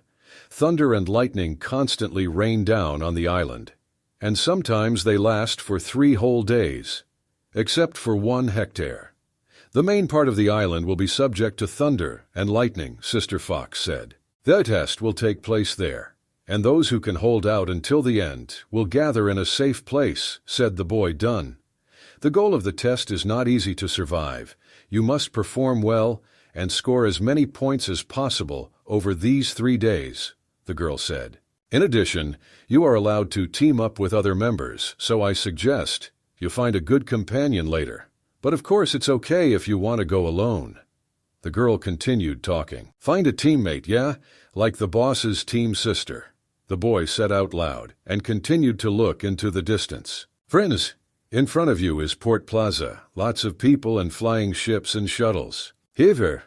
thunder and lightning constantly rain down on the island, and sometimes they last for 3 whole days, except for 1 hectare. The main part of the island will be subject to thunder and lightning, Sister Fox said. The test will take place there, and those who can hold out until the end will gather in a safe place, said the boy Dunn. The goal of the test is not easy to survive. You must perform well and score as many points as possible over these 3 days, the girl said. In addition, you are allowed to team up with other members, so I suggest you find a good companion later. But of course it's okay if you want to go alone. The girl continued talking. Find a teammate, yeah? Like the boss's team sister. The boy said out loud and continued to look into the distance. Friends, in front of you is Port Plaza, lots of people and flying ships and shuttles. Here.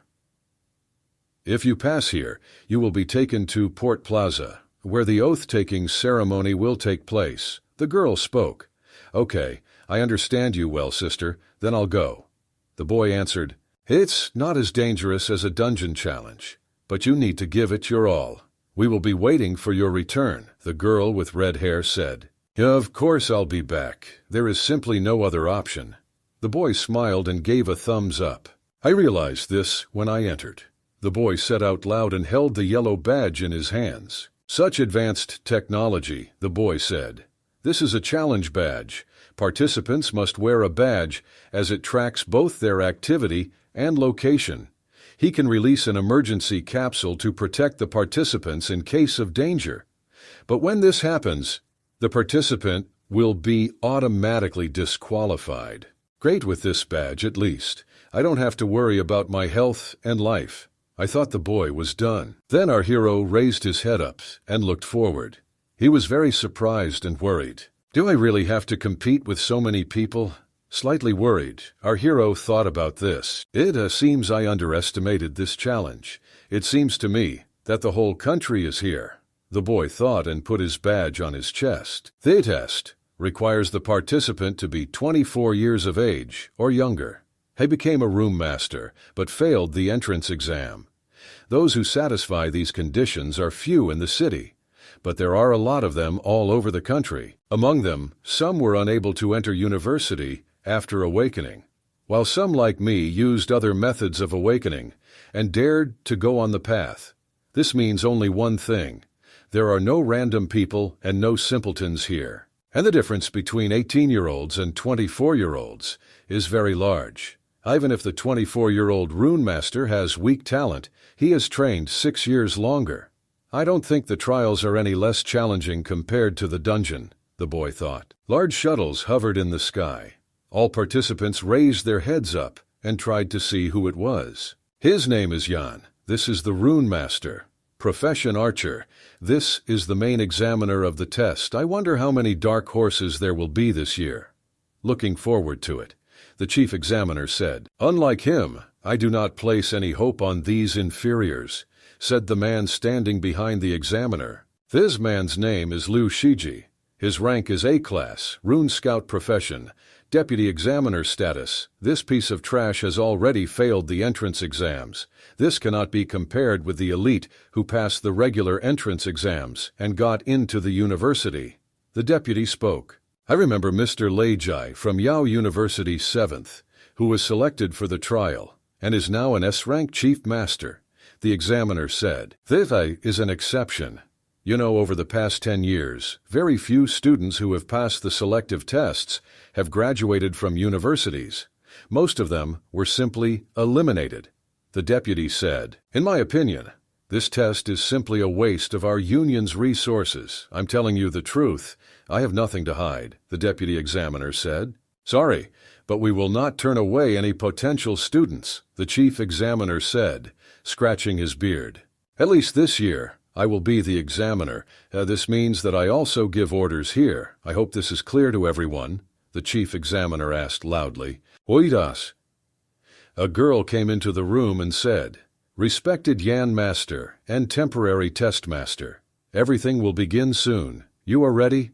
If you pass here, you will be taken to Port Plaza, where the oath-taking ceremony will take place. The girl spoke. Okay, I understand you well, sister, then I'll go. The boy answered, It's not as dangerous as a dungeon challenge, but you need to give it your all. We will be waiting for your return, the girl with red hair said. Of course I'll be back. There is simply no other option. The boy smiled and gave a thumbs up. I realized this when I entered. The boy said out loud and held the yellow badge in his hands. Such advanced technology, the boy said. This is a challenge badge. Participants must wear a badge as it tracks both their activity and location. He can release an emergency capsule to protect the participants in case of danger. But when this happens, the participant will be automatically disqualified. Great with this badge, at least. I don't have to worry about my health and life. I thought the boy was done. Then our hero raised his head up and looked forward. He was very surprised and worried. Do I really have to compete with so many people? Slightly worried, our hero thought about this. It seems I underestimated this challenge. It seems to me that the whole country is here. The boy thought and put his badge on his chest. The test requires the participant to be 24 years of age or younger. He became a room master, but failed the entrance exam. Those who satisfy these conditions are few in the city, but there are a lot of them all over the country. Among them, some were unable to enter university after awakening, while some like me used other methods of awakening and dared to go on the path. This means only one thing. There are no random people and no simpletons here. And the difference between 18-year-olds and 24-year-olds is very large. Even if the 24-year-old rune master has weak talent, he has trained 6 years longer. I don't think the trials are any less challenging compared to the dungeon, the boy thought. Large shuttles hovered in the sky. All participants raised their heads up and tried to see who it was. His name is Jan. This is the rune master. Profession archer. This is the main examiner of the test. I wonder how many dark horses there will be this year. Looking forward to it, the chief examiner said. Unlike him, I do not place any hope on these inferiors, said the man standing behind the examiner. This man's name is Liu Shiji. His rank is A-class, rune scout profession, deputy examiner status. This piece of trash has already failed the entrance exams. This cannot be compared with the elite who passed the regular entrance exams and got into the university. The deputy spoke. I remember Mr. Leijai from Yao University 7th, who was selected for the trial and is now an S-rank chief master. The examiner said, This is an exception. You know, over the past 10 years, very few students who have passed the selective tests have graduated from universities. Most of them were simply eliminated. The deputy said, In my opinion, this test is simply a waste of our union's resources. I'm telling you the truth. I have nothing to hide, the deputy examiner said. Sorry, but we will not turn away any potential students, the chief examiner said, scratching his beard. At least this year, I will be the examiner. This means that I also give orders here. I hope this is clear to everyone, the chief examiner asked loudly. Oidas. A girl came into the room and said, Respected Yan Master and temporary test master, everything will begin soon. You are ready?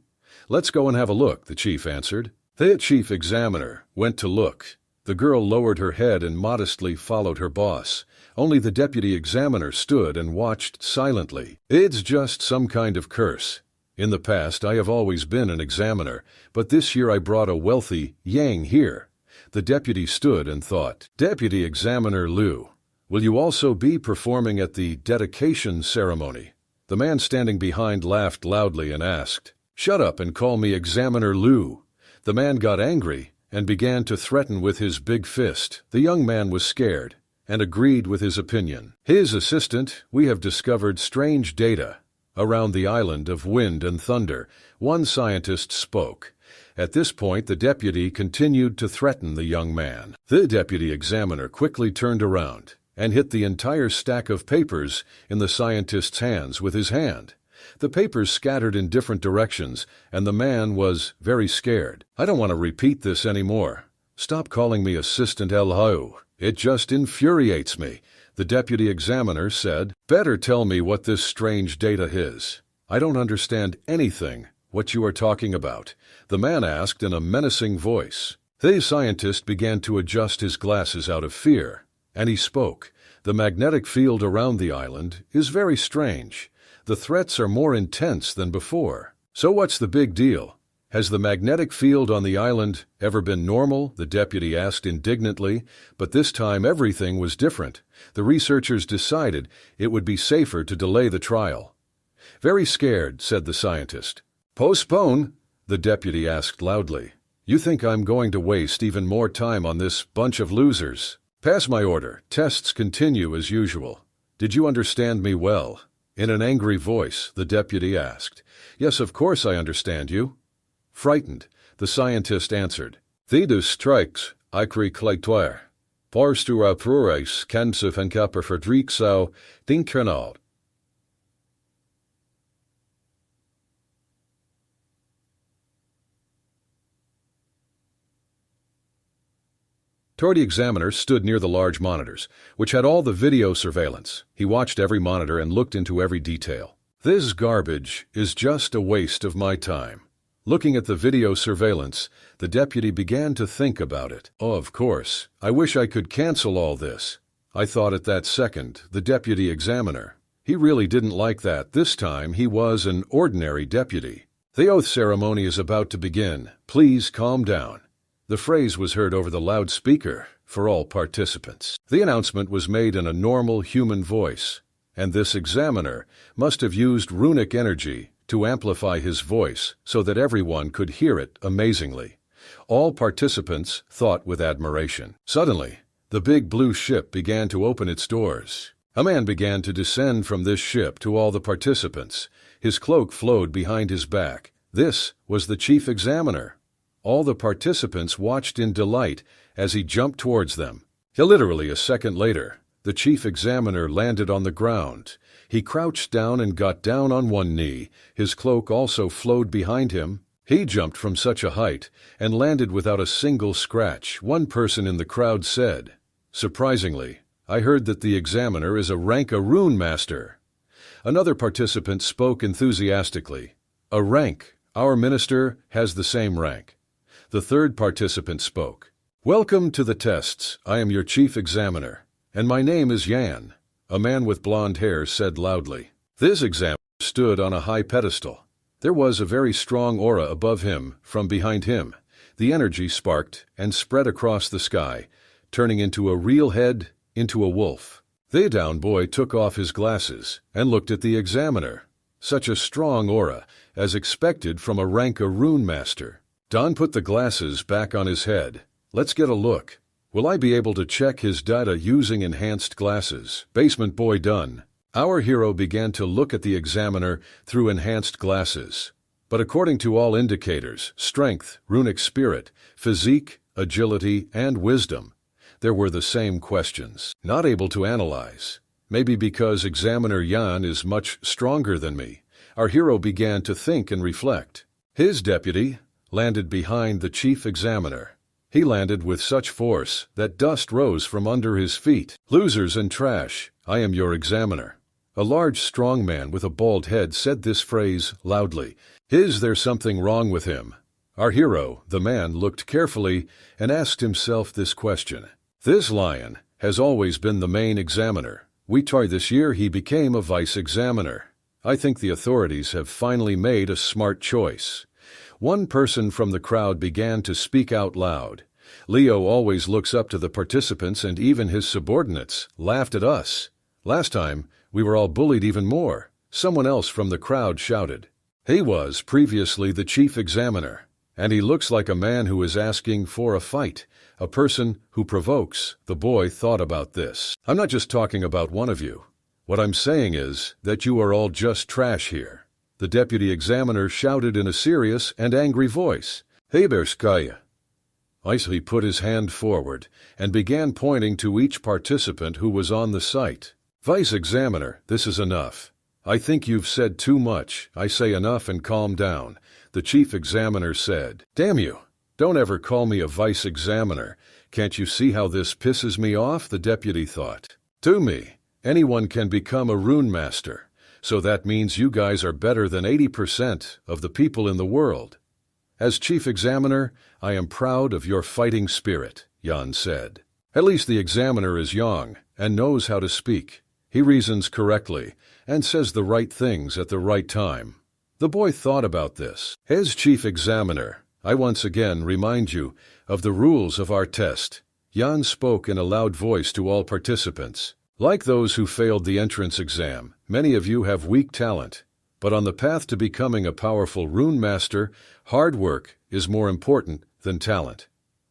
Let's go and have a look, the chief answered. The chief examiner went to look. The girl lowered her head and modestly followed her boss. Only the deputy examiner stood and watched silently. It's just some kind of curse. In the past, I have always been an examiner, but this year I brought a wealthy Yang here. The deputy stood and thought, Deputy Examiner Liu, will you also be performing at the dedication ceremony? The man standing behind laughed loudly and asked, Shut up and call me Examiner Liu. The man got angry and began to threaten with his big fist. The young man was scared and agreed with his opinion. His assistant, we have discovered strange data around the island of wind and thunder, one scientist spoke. At this point, the deputy continued to threaten the young man. The deputy examiner quickly turned around and hit the entire stack of papers in the scientist's hands with his hand. The papers scattered in different directions, and the man was very scared. I don't want to repeat this anymore. Stop calling me Assistant El. It just infuriates me, the deputy examiner said. Better tell me what this strange data is. I don't understand anything what you are talking about, the man asked in a menacing voice. The scientist began to adjust his glasses out of fear, and he spoke. The magnetic field around the island is very strange. The threats are more intense than before. So what's the big deal? Has the magnetic field on the island ever been normal? The deputy asked indignantly, but this time everything was different. The researchers decided it would be safer to delay the trial. Very scared, said the scientist. Postpone? The deputy asked loudly. You think I'm going to waste even more time on this bunch of losers? Pass my order. Tests continue as usual. Did you understand me well? In an angry voice, the deputy asked. Yes, of course I understand you. Frightened, the scientist answered. Thedus strikes, I clatoire. Parstura prures, cansif and kapper verdrieksau, dinkernal. The examiner stood near the large monitors, which had all the video surveillance. He watched every monitor and looked into every detail. This garbage is just a waste of my time. Looking at the video surveillance, the deputy began to think about it. Oh, of course, I wish I could cancel all this. I thought at that second, the deputy examiner. He really didn't like that. This time he was an ordinary deputy. The oath ceremony is about to begin. Please calm down. The phrase was heard over the loudspeaker for all participants. The announcement was made in a normal human voice. and this examiner must have used runic energy to amplify his voice so that everyone could hear it amazingly. All participants thought with admiration. Suddenly, the big blue ship began to open its doors. A man began to descend from this ship to all the participants. His cloak flowed behind his back. This was the chief examiner. All the participants watched in delight as he jumped towards them. Literally a second later, the chief examiner landed on the ground. He crouched down and got down on one knee. His cloak also flowed behind him. He jumped from such a height and landed without a single scratch. One person in the crowd said, "Surprisingly, I heard that the examiner is a rank rune master." Another participant spoke enthusiastically. "A rank. Our minister has the same rank." The third participant spoke. "Welcome to the tests. I am your chief examiner, and my name is Yan." A man with blonde hair said loudly. This examiner stood on a high pedestal. There was a very strong aura above him. From behind him, the energy sparked and spread across the sky, turning into a real head, into a wolf. The down boy took off his glasses and looked at the examiner. Such a strong aura, as expected from a rank rune master. Don put the glasses back on his head. "Let's get a look. Will I be able to check his data using enhanced glasses?" Basement boy done. Our hero began to look at the examiner through enhanced glasses. But according to all indicators, strength, runic spirit, physique, agility, and wisdom, there were the same questions. Not able to analyze. Maybe because Examiner Yan is much stronger than me. Our hero began to think and reflect. His deputy landed behind the chief examiner. He landed with such force that dust rose from under his feet. "Losers and trash, I am your examiner." A large, strong man with a bald head said this phrase loudly. Is there something wrong with him? Our hero, the man, looked carefully and asked himself this question. This lion has always been the main examiner. We tried this year he became a vice examiner. I think the authorities have finally made a smart choice. One person from the crowd began to speak out loud. Leo always looks up to the participants, and even his subordinates laughed at us. Last time, we were all bullied even more. Someone else from the crowd shouted. He was previously the chief examiner, and he looks like a man who is asking for a fight, a person who provokes. The boy thought about this. I'm not just talking about one of you. What I'm saying is that you are all just trash here. The deputy examiner shouted in a serious and angry voice. Hey, Berskaya. He put his hand forward and began pointing to each participant who was on the site. Vice examiner, this is enough. I think you've said too much. I say enough and calm down. The chief examiner said. Damn you. Don't ever call me a vice examiner. Can't you see how this pisses me off? The deputy thought. To me, anyone can become a rune master. So that means you guys are better than 80% of the people in the world. As chief examiner, I am proud of your fighting spirit, Yan said. At least the examiner is young and knows how to speak. He reasons correctly and says the right things at the right time. The boy thought about this. As chief examiner, I once again remind you of the rules of our test. Yan spoke in a loud voice to all participants. Like those who failed the entrance exam, many of you have weak talent. But on the path to becoming a powerful rune master, hard work is more important than talent.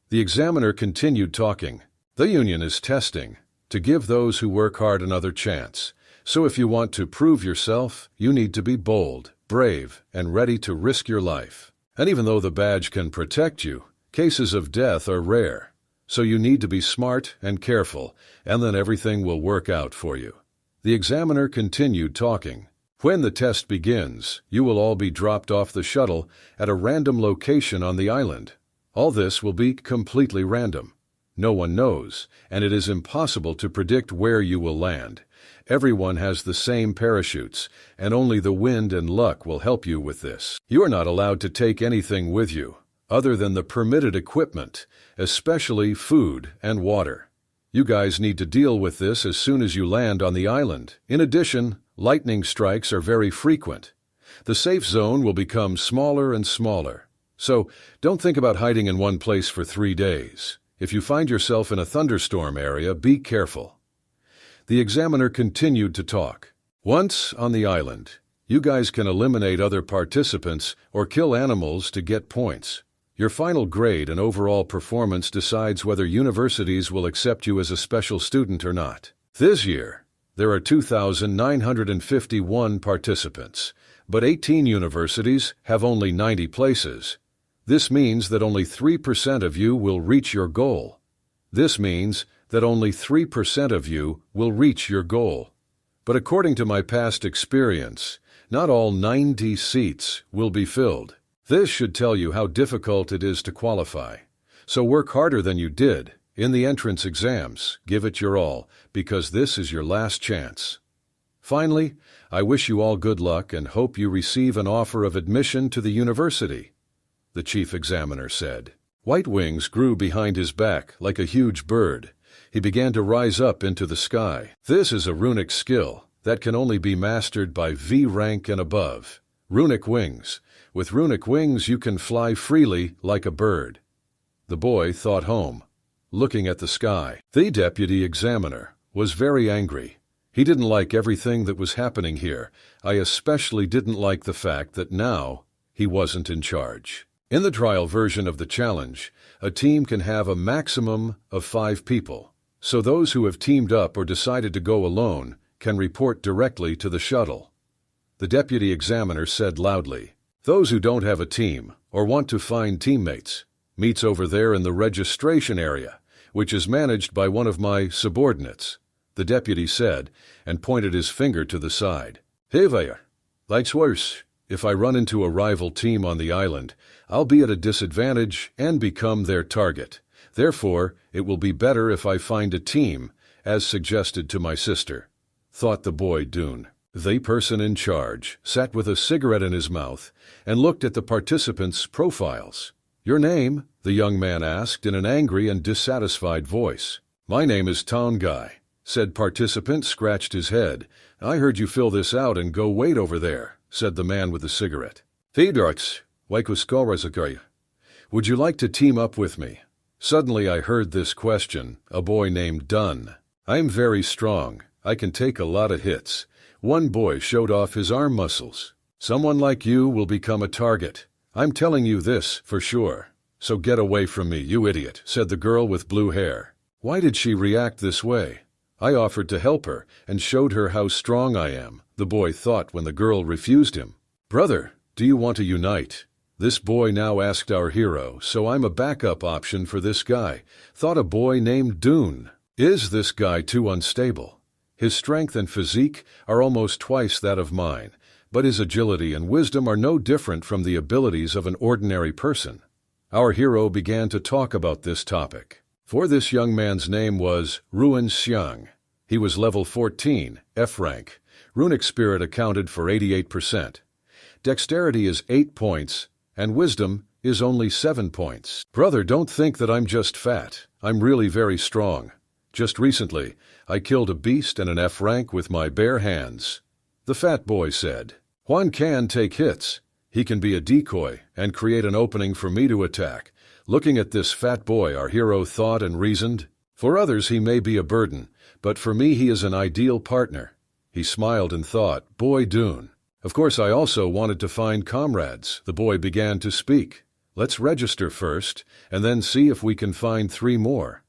The examiner continued talking. The union is testing to give those who work hard another chance. So if you want to prove yourself, you need to be bold, brave, and ready to risk your life. And even though the badge can protect you, cases of death are rare. So you need to be smart and careful, and then everything will work out for you. The examiner continued talking. When the test begins, you will all be dropped off the shuttle at a random location on the island. All this will be completely random. No one knows, and it is impossible to predict where you will land. Everyone has the same parachutes, and only the wind and luck will help you with this. You are not allowed to take anything with you, other than the permitted equipment, especially food and water. You guys need to deal with this as soon as you land on the island. In addition, lightning strikes are very frequent. The safe zone will become smaller and smaller. So, don't think about hiding in one place for 3 days. If you find yourself in a thunderstorm area, be careful. The examiner continued to talk. Once on the island, you guys can eliminate other participants or kill animals to get points. Your final grade and overall performance decides whether universities will accept you as a special student or not. This year, there are 2,951 participants, but 18 universities have only 90 places. This means that only 3% of you will reach your goal. This means that only 3% of you will reach your goal. But according to my past experience, not all 90 seats will be filled. This should tell you how difficult it is to qualify. So work harder than you did in the entrance exams. Give it your all, because this is your last chance. Finally, I wish you all good luck and hope you receive an offer of admission to the university, the chief examiner said. White wings grew behind his back like a huge bird. He began to rise up into the sky. This is a runic skill that can only be mastered by V rank and above. Runic wings. With runic wings you can fly freely like a bird. The boy thought home, looking at the sky. The deputy examiner was very angry. He didn't like everything that was happening here. I especially didn't like the fact that now he wasn't in charge. In the trial version of the challenge, a team can have a maximum of 5 people. So those who have teamed up or decided to go alone can report directly to the shuttle. The deputy examiner said loudly, "Those who don't have a team or want to find teammates meets over there in the registration area, which is managed by one of my subordinates," the deputy said, and pointed his finger to the side. "Hey there, that's worse. If I run into a rival team on the island, I'll be at a disadvantage and become their target. Therefore, it will be better if I find a team, as suggested to my sister," thought the boy Dune. The person in charge sat with a cigarette in his mouth and looked at the participants' profiles. "Your name?" the young man asked in an angry and dissatisfied voice. "My name is Town Guy," said participant, scratched his head. "I heard you fill this out and go wait over there," said the man with the cigarette. "Fedorx, would you like to team up with me?" Suddenly I heard this question, a boy named Dunn. "I'm very strong. I can take a lot of hits." One boy showed off his arm muscles. "Someone like you will become a target. I'm telling you this for sure. So get away from me, you idiot," said the girl with blue hair. Why did she react this way? I offered to help her and showed her how strong I am, the boy thought when the girl refused him. "Brother, do you want to unite?" This boy now asked our hero, so I'm a backup option for this guy, thought a boy named Dune. Is this guy too unstable? His strength and physique are almost twice that of mine, but his agility and wisdom are no different from the abilities of an ordinary person. Our hero began to talk about this topic. For this young man's name was Ruin Xiang. He was level 14, F rank. Runic spirit accounted for 88%. Dexterity is 8 points, and wisdom is only 7 points. "Brother, don't think that I'm just fat. I'm really very strong. Just recently, I killed a beast and an F rank with my bare hands," the fat boy said. "Juan can take hits. He can be a decoy and create an opening for me to attack." Looking at this fat boy, our hero thought and reasoned. For others he may be a burden, but for me he is an ideal partner. He smiled and thought, "Boy Dune. Of course I also wanted to find comrades." The boy began to speak. "Let's register first, and then see if we can find 3 more."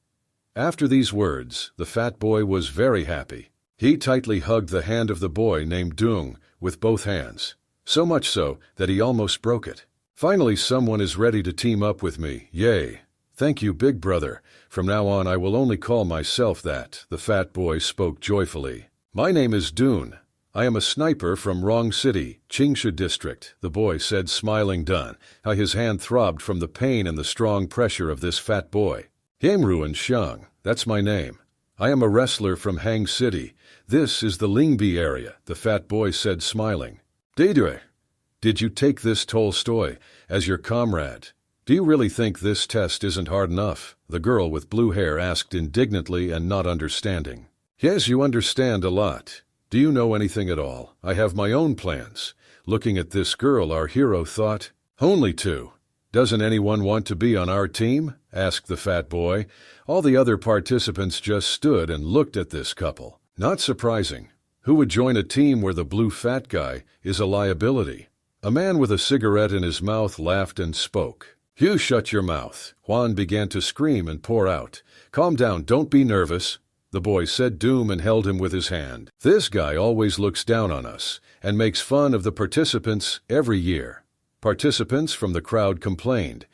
After these words, the fat boy was very happy. He tightly hugged the hand of the boy named Dung with both hands, so much so that he almost broke it. "Finally someone is ready to team up with me. Yay. Thank you, big brother. From now on I will only call myself that," the fat boy spoke joyfully. "My name is Dune. I am a sniper from Rong City, Qingshu District," the boy said, smiling Dun, how his hand throbbed from the pain and the strong pressure of this fat boy. "Ruin Xiang, that's my name. I am a wrestler from Hang City. This is the Lingbi area," the fat boy said, smiling. Did you take this Tolstoy as your comrade? Do you really think this test isn't hard enough?" the girl with blue hair asked indignantly and not understanding. "Yes, you understand a lot. Do you know anything at all? I have my own plans." Looking at this girl, our hero thought, "Only 2. Doesn't anyone want to be on our team?" asked the fat boy. All the other participants just stood and looked at this couple. Not surprising. Who would join a team where the blue fat guy is a liability? A man with a cigarette in his mouth laughed and spoke. You shut your mouth. Juan began to scream and pour out. Calm down, don't be nervous. The boy said doom and held him with his hand. This guy always looks down on us and makes fun of the participants every year. Participants from the crowd complained.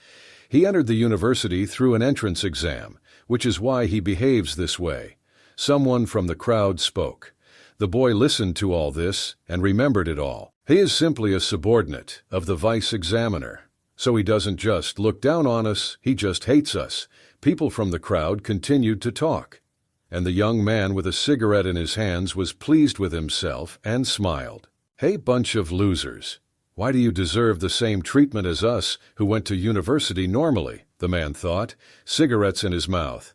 He entered the university through an entrance exam, which is why he behaves this way. Someone from the crowd spoke. The boy listened to all this and remembered it all. He is simply a subordinate of the vice examiner. So he doesn't just look down on us, he just hates us. People from the crowd continued to talk. And the young man with a cigarette in his hands was pleased with himself and smiled. Hey, bunch of losers. Why do you deserve the same treatment as us who went to university normally? The man thought, cigarettes in his mouth.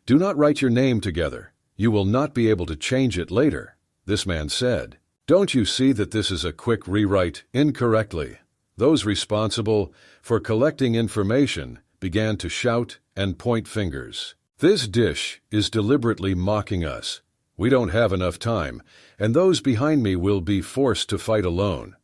Do not write your name together. You will not be able to change it later. This man said. Don't you see that this is a quick rewrite incorrectly? Those responsible for collecting information began to shout and point fingers. This dish is deliberately mocking us. We don't have enough time, and those behind me will be forced to fight alone.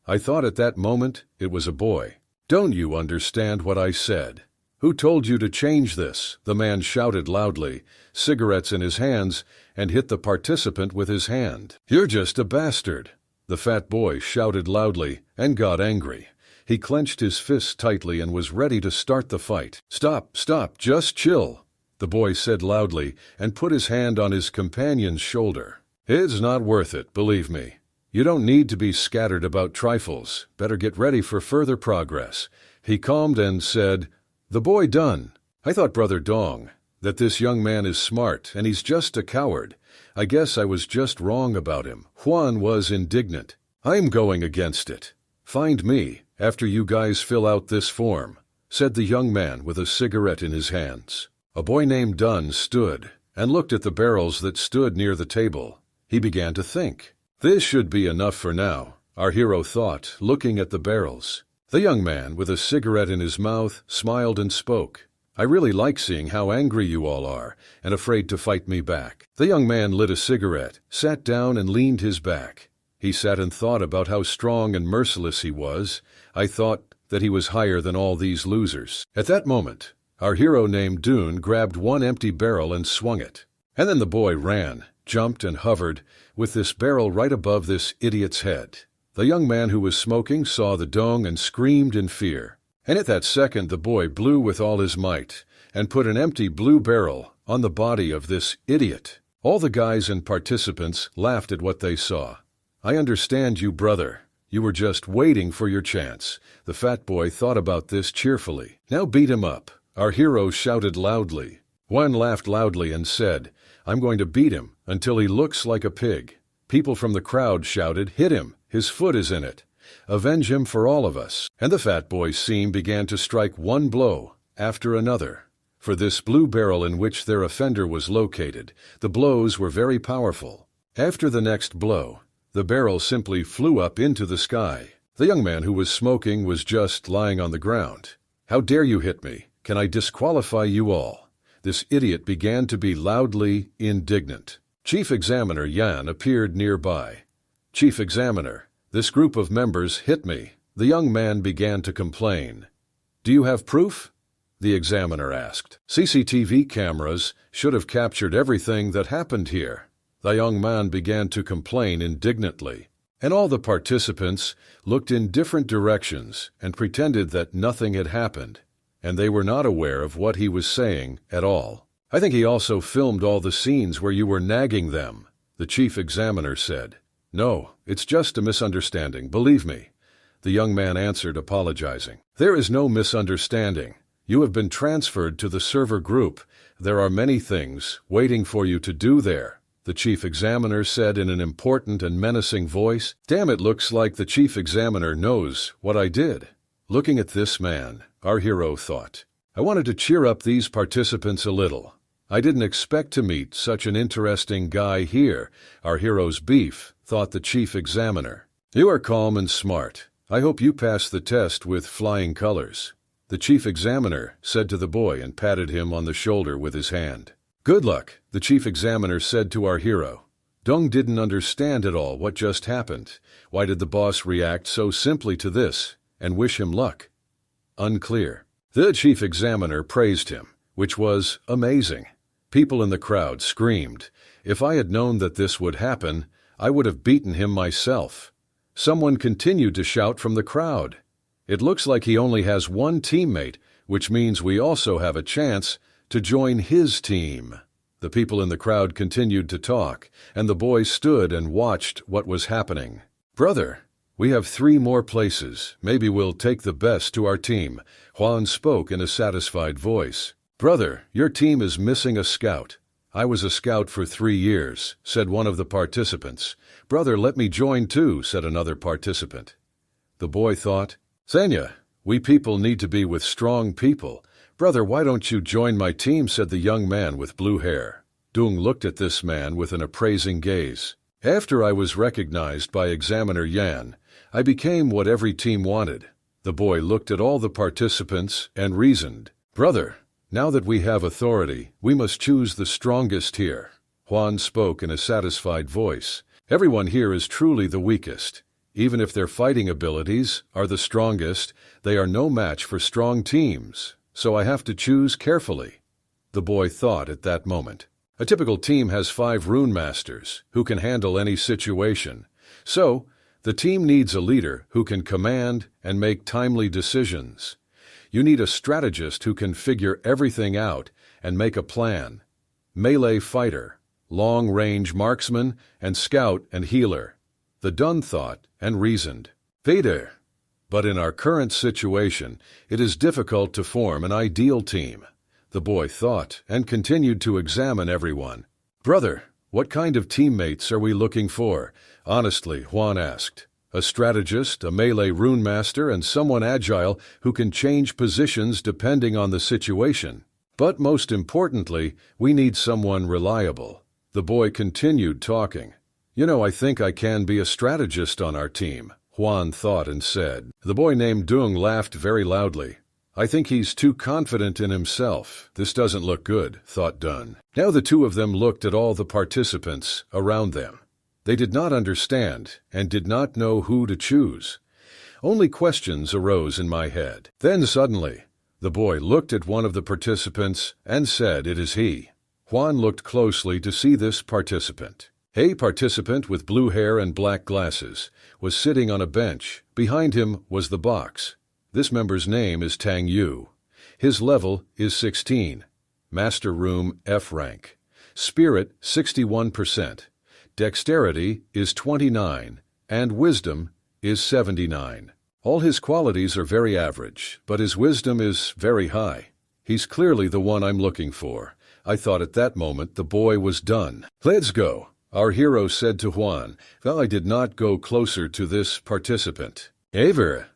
I thought at that moment it was a boy. Don't you understand what I said? Who told you to change this? The man shouted loudly, cigarettes in his hands, and hit the participant with his hand. You're just a bastard. The fat boy shouted loudly and got angry. He clenched his fists tightly and was ready to start the fight. Stop, just chill, the boy said loudly and put his hand on his companion's shoulder. It's not worth it, believe me. You don't need to be scattered about trifles. Better get ready for further progress. He calmed and said, The boy done. I thought, Brother Dong, that this young man is smart and he's just a coward. I guess I was just wrong about him. Juan was indignant. I'm going against it. Find me after you guys fill out this form, said the young man with a cigarette in his hands. A boy named Dunn stood and looked at the barrels that stood near the table. He began to think. This should be enough for now, our hero thought, looking at the barrels. The young man with a cigarette in his mouth smiled and spoke. I really like seeing how angry you all are and afraid to fight me back. The young man lit a cigarette, sat down and leaned his back. He sat and thought about how strong and merciless he was. I thought that he was higher than all these losers. At that moment, our hero named Dune grabbed one empty barrel and swung it. And then the boy ran, jumped and hovered with this barrel right above this idiot's head. The young man who was smoking saw the dong and screamed in fear. And at that second the boy blew with all his might and put an empty blue barrel on the body of this idiot. All the guys and participants laughed at what they saw. I understand you, brother. You were just waiting for your chance. The fat boy thought about this cheerfully. Now beat him up. Our hero shouted loudly. One laughed loudly and said, I'm going to beat him until he looks like a pig. People from the crowd shouted, hit him. His foot is in it. Avenge him for all of us. And the fat boy's seam began to strike one blow after another. For this blue barrel in which their offender was located, the blows were very powerful. After the next blow, the barrel simply flew up into the sky. The young man who was smoking was just lying on the ground. How dare you hit me? Can I disqualify you all? This idiot began to be loudly indignant. Chief Examiner Yan appeared nearby. Chief Examiner, this group of members hit me. The young man began to complain. Do you have proof? The examiner asked. CCTV cameras should have captured everything that happened here. The young man began to complain indignantly, and all the participants looked in different directions and pretended that nothing had happened, and they were not aware of what he was saying at all. I think he also filmed all the scenes where you were nagging them, the chief examiner said. No, it's just a misunderstanding, believe me. The young man answered, apologizing. There is no misunderstanding. You have been transferred to the server group. There are many things waiting for you to do there, the chief examiner said in an important and menacing voice. Damn, it looks like the chief examiner knows what I did. Looking at this man, our hero thought, I wanted to cheer up these participants a little. I didn't expect to meet such an interesting guy here. Our hero's beef, thought the chief examiner. You are calm and smart. I hope you pass the test with flying colors. The chief examiner said to the boy and patted him on the shoulder with his hand. Good luck, the chief examiner said to our hero. Dong didn't understand at all what just happened. Why did the boss react so simply to this and wish him luck? Unclear. The chief examiner praised him, which was amazing. People in the crowd screamed. If I had known that this would happen, I would have beaten him myself. Someone continued to shout from the crowd. It looks like he only has one teammate, which means we also have a chance to join his team. The people in the crowd continued to talk, and the boy stood and watched what was happening. Brother, we have 3 more places. Maybe we'll take the best to our team. Juan spoke in a satisfied voice. Brother, your team is missing a scout. I was a scout for 3 years, said one of the participants. Brother, let me join too, said another participant. The boy thought, Sanya, we people need to be with strong people. Brother, why don't you join my team, said the young man with blue hair. Dung looked at this man with an appraising gaze. After I was recognized by Examiner Yan, I became what every team wanted. The boy looked at all the participants and reasoned. Brother, now that we have authority, we must choose the strongest here. Juan spoke in a satisfied voice. Everyone here is truly the weakest. Even if their fighting abilities are the strongest, they are no match for strong teams. So I have to choose carefully. The boy thought at that moment. A typical team has 5 rune masters who can handle any situation. So, the team needs a leader who can command and make timely decisions. You need a strategist who can figure everything out and make a plan. Melee fighter, long-range marksman, and scout and healer. The Dun thought and reasoned. Vader. But in our current situation, it is difficult to form an ideal team. The boy thought and continued to examine everyone. Brother, what kind of teammates are we looking for? Honestly, Juan asked. A strategist, a melee rune master, and someone agile who can change positions depending on the situation. But most importantly, we need someone reliable. The boy continued talking. I think I can be a strategist on our team, Juan thought and said. The boy named Dung laughed very loudly. I think he's too confident in himself. This doesn't look good, thought Dun. Now the two of them looked at all the participants around them. They did not understand and did not know who to choose. Only questions arose in my head. Then suddenly, the boy looked at one of the participants and said, "It is he." Juan looked closely to see this participant. A participant with blue hair and black glasses was sitting on a bench. Behind him was the box. This member's name is Tang Yu. His level is 16. Master Room F rank. Spirit 61%. Dexterity is 29, and wisdom is 79. All his qualities are very average, but his wisdom is very high. He's clearly the one I'm looking for. I thought at that moment the boy was done. Let's go, our hero said to Juan. Well, I did not go closer to this participant. Ever.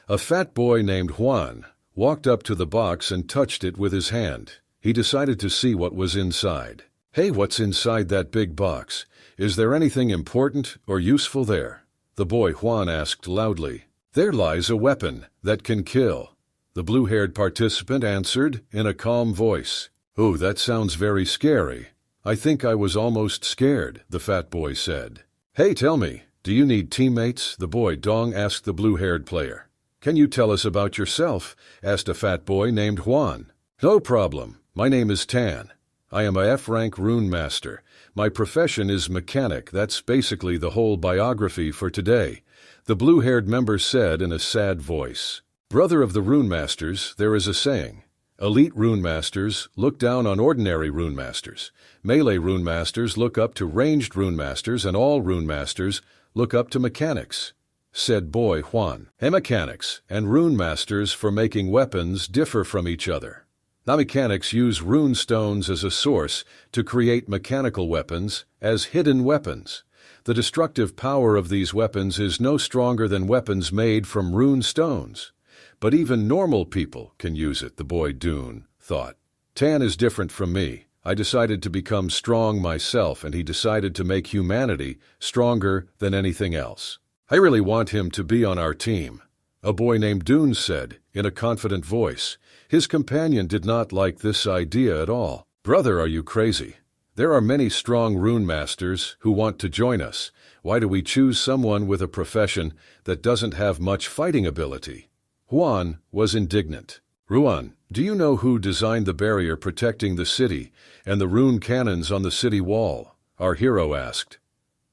A fat boy named Juan walked up to the box and touched it with his hand. He decided to see what was inside. Hey, what's inside that big box? Is there anything important or useful there? The boy Juan asked loudly. There lies a weapon that can kill. The blue-haired participant answered in a calm voice. Oh, that sounds very scary. I think I was almost scared, the fat boy said. Hey, tell me, do you need teammates? The boy Dong asked the blue-haired player. Can you tell us about yourself? Asked a fat boy named Juan. No problem. My name is Tan. I am a F-rank rune master. My profession is mechanic. That's basically the whole biography for today, the blue-haired member said in a sad voice. Brother of the rune masters, there is a saying. Elite rune masters look down on ordinary rune masters. Melee rune masters look up to ranged rune masters, and all rune masters look up to mechanics, said boy Juan. Mechanics and rune masters for making weapons differ from each other. Now mechanics use rune stones as a source to create mechanical weapons as hidden weapons. The destructive power of these weapons is no stronger than weapons made from rune stones. But even normal people can use it, the boy Dune thought. Tan is different from me. I decided to become strong myself, and he decided to make humanity stronger than anything else. I really want him to be on our team, a boy named Dune said in a confident voice. His companion did not like this idea at all. Brother, are you crazy? There are many strong rune masters who want to join us. Why do we choose someone with a profession that doesn't have much fighting ability? Huan was indignant. Ruan, do you know who designed the barrier protecting the city and the rune cannons on the city wall? Our hero asked.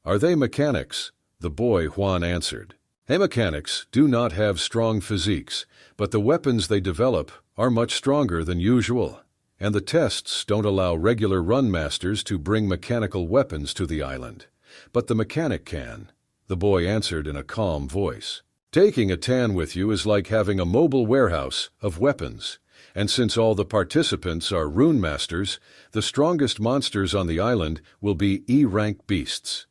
Are they mechanics? The boy Huan answered. Mechanics do not have strong physiques, but the weapons they develop are much stronger than usual, and the tests don't allow regular run masters to bring mechanical weapons to the island. But the mechanic can, the boy answered in a calm voice. Taking a tan with you is like having a mobile warehouse of weapons, and since all the participants are rune masters, the strongest monsters on the island will be E-rank beasts.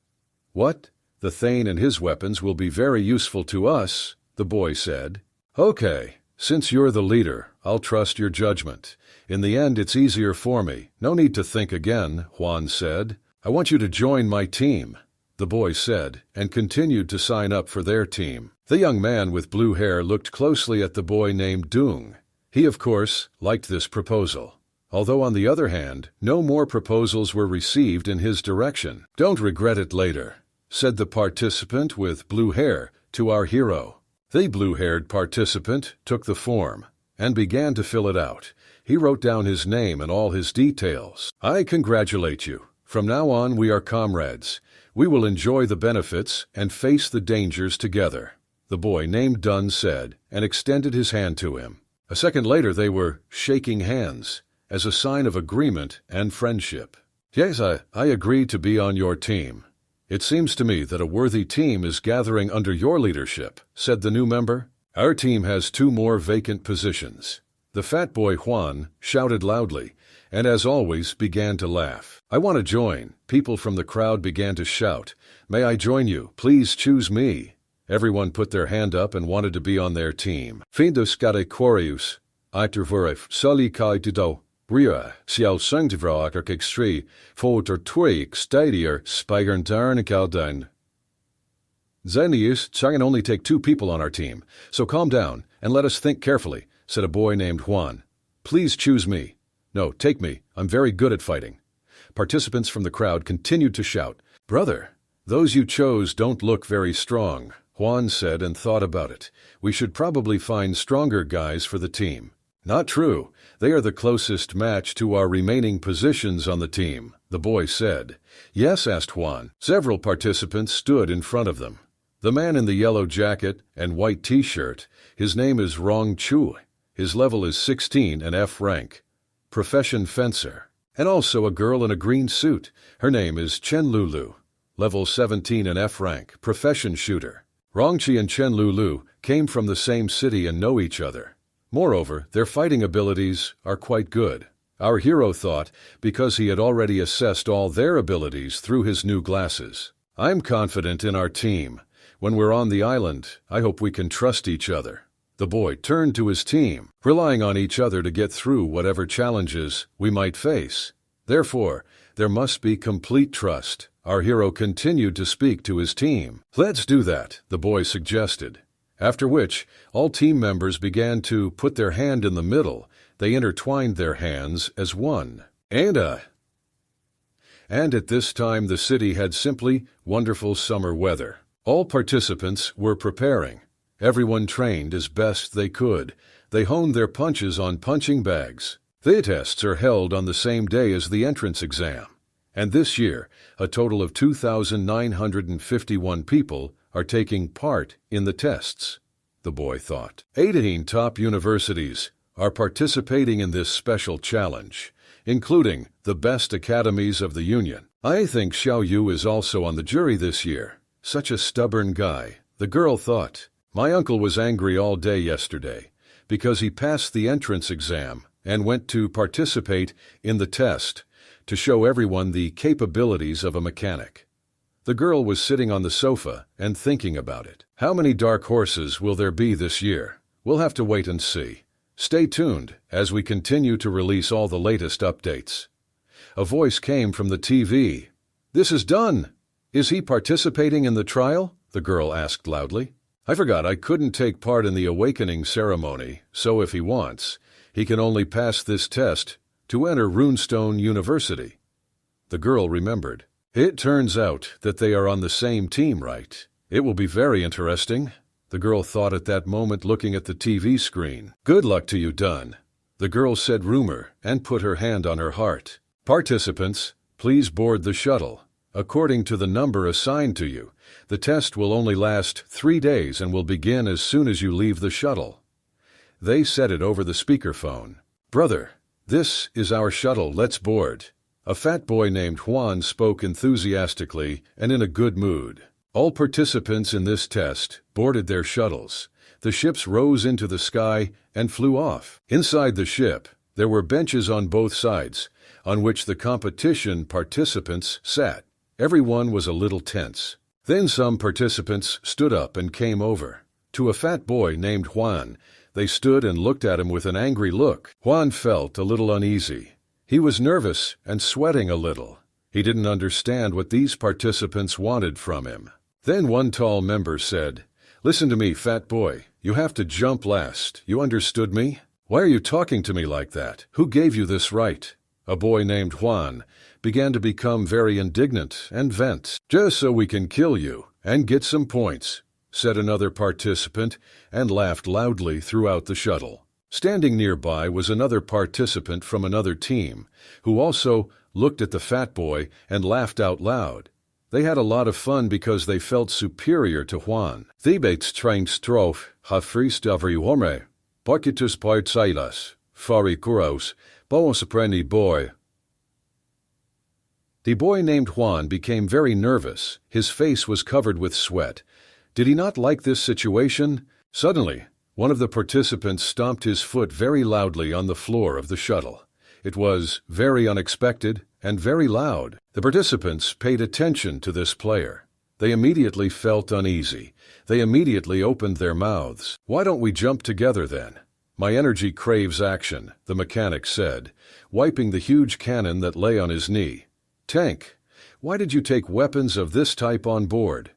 What? The Thane and his weapons will be very useful to us, the boy said. Okay, since you're the leader, I'll trust your judgment. In the end, it's easier for me. No need to think again, Huan said. I want you to join my team, the boy said, and continued to sign up for their team. The young man with blue hair looked closely at the boy named Dung. He, of course, liked this proposal. Although on the other hand, no more proposals were received in his direction. Don't regret it later, said the participant with blue hair to our hero. The blue-haired participant took the form and began to fill it out. He wrote down his name and all his details. I congratulate you. From now on, we are comrades. We will enjoy the benefits and face the dangers together, the boy named Dun said, and extended his hand to him. A second later, they were shaking hands as a sign of agreement and friendship. Yes, I agree to be on your team. It seems to me that a worthy team is gathering under your leadership, said the new member. Our team has 2 more vacant positions. The fat boy Huan shouted loudly, and as always began to laugh. I want to join. People from the crowd began to shout. May I join you? Please choose me. Everyone put their hand up and wanted to be on their team. Findus gade quorius, iterverif soli kai dido. Ria, sial sangtivraker kextri, foter twig stadier spigern darnikaldein. Zenius, I can only take 2 people on our team, so calm down and let us think carefully, said a boy named Huan. Please choose me. No, take me. I'm very good at fighting. Participants from the crowd continued to shout. Brother, those you chose don't look very strong, Huan said and thought about it. We should probably find stronger guys for the team. Not true. They are the closest match to our remaining positions on the team, the boy said. Yes, asked Huan. Several participants stood in front of them. The man in the yellow jacket and white t-shirt, his name is Rong Chu. His level is 16 and F rank. Profession fencer. And also a girl in a green suit. Her name is Chen Lulu. Level 17 and F rank. Profession shooter. Rongqi and Chen Lulu came from the same city and know each other. Moreover, their fighting abilities are quite good. Our hero thought, because he had already assessed all their abilities through his new glasses. I'm confident in our team. When we're on the island, I hope we can trust each other. The boy turned to his team, relying on each other to get through whatever challenges we might face. Therefore, there must be complete trust. Our hero continued to speak to his team. Let's do that, the boy suggested. After which, all team members began to put their hand in the middle. They intertwined their hands as one. And at this time the city had simply wonderful summer weather. All participants were preparing. Everyone trained as best they could. They honed their punches on punching bags. The tests are held on the same day as the entrance exam. And this year, a total of 2,951 people are taking part in the tests, the boy thought. 18 top universities are participating in this special challenge, including the best academies of the Union. I think Xiao Yu is also on the jury this year. Such a stubborn guy, the girl thought. My uncle was angry all day yesterday because he passed the entrance exam and went to participate in the test to show everyone the capabilities of a mechanic. The girl was sitting on the sofa and thinking about it. How many dark horses will there be this year? We'll have to wait and see. Stay tuned as we continue to release all the latest updates. A voice came from the TV. This is done. Is he participating in the trial? The girl asked loudly. I forgot I couldn't take part in the awakening ceremony, so if he wants, he can only pass this test to enter Runestone University. The girl remembered. It turns out that they are on the same team, right? It will be very interesting, the girl thought at that moment, looking at the TV screen. Good luck to you, Dunn, the girl said rumor and put her hand on her heart. Participants, please board the shuttle. According to the number assigned to you, the test will only last 3 days and will begin as soon as you leave the shuttle. They said it over the speakerphone. Brother, this is our shuttle, let's board. A fat boy named Juan spoke enthusiastically and in a good mood. All participants in this test boarded their shuttles. The ships rose into the sky and flew off. Inside the ship, there were benches on both sides, on which the competition participants sat. Everyone was a little tense. Then some participants stood up and came over. To a fat boy named Juan, they stood and looked at him with an angry look. Juan felt a little uneasy. He was nervous and sweating a little. He didn't understand what these participants wanted from him. Then one tall member said, "Listen to me, fat boy. You have to jump last. You understood me? Why are you talking to me like that? Who gave you this right?" A boy named Juan began to become very indignant and vent. "Just so we can kill you and get some points," said another participant, and laughed loudly throughout the shuttle. Standing nearby was another participant from another team, who also looked at the fat boy and laughed out loud. They had a lot of fun because they felt superior to Juan. Thebats train strof, ha frist avri horme, parkitus partsailas, fari kuros, boos apprendi boy. The boy named Juan became very nervous. His face was covered with sweat. Did he not like this situation? Suddenly, one of the participants stomped his foot very loudly on the floor of the shuttle. It was very unexpected and very loud. The participants paid attention to this player. They immediately felt uneasy. They immediately opened their mouths. "Why don't we jump together then? My energy craves action," the mechanic said, wiping the huge cannon that lay on his knee. "Tank, why did you take weapons of this type on board?"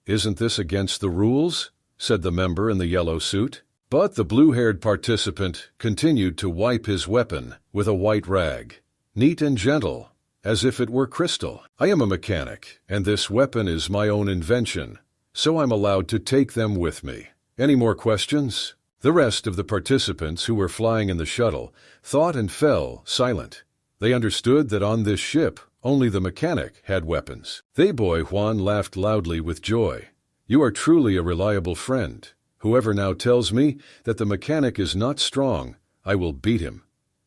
"Isn't this against the rules?" said the member in the yellow suit. But the blue-haired participant continued to wipe his weapon with a white rag, neat and gentle, as if it were crystal. "I am a mechanic, and this weapon is my own invention, so I'm allowed to take them with me. Any more questions?" The rest of the participants who were flying in the shuttle thought and fell silent. They understood that on this ship only the mechanic had weapons. The boy Juan laughed loudly with joy. "You are truly a reliable friend. Whoever now tells me that the mechanic is not strong, I will beat him."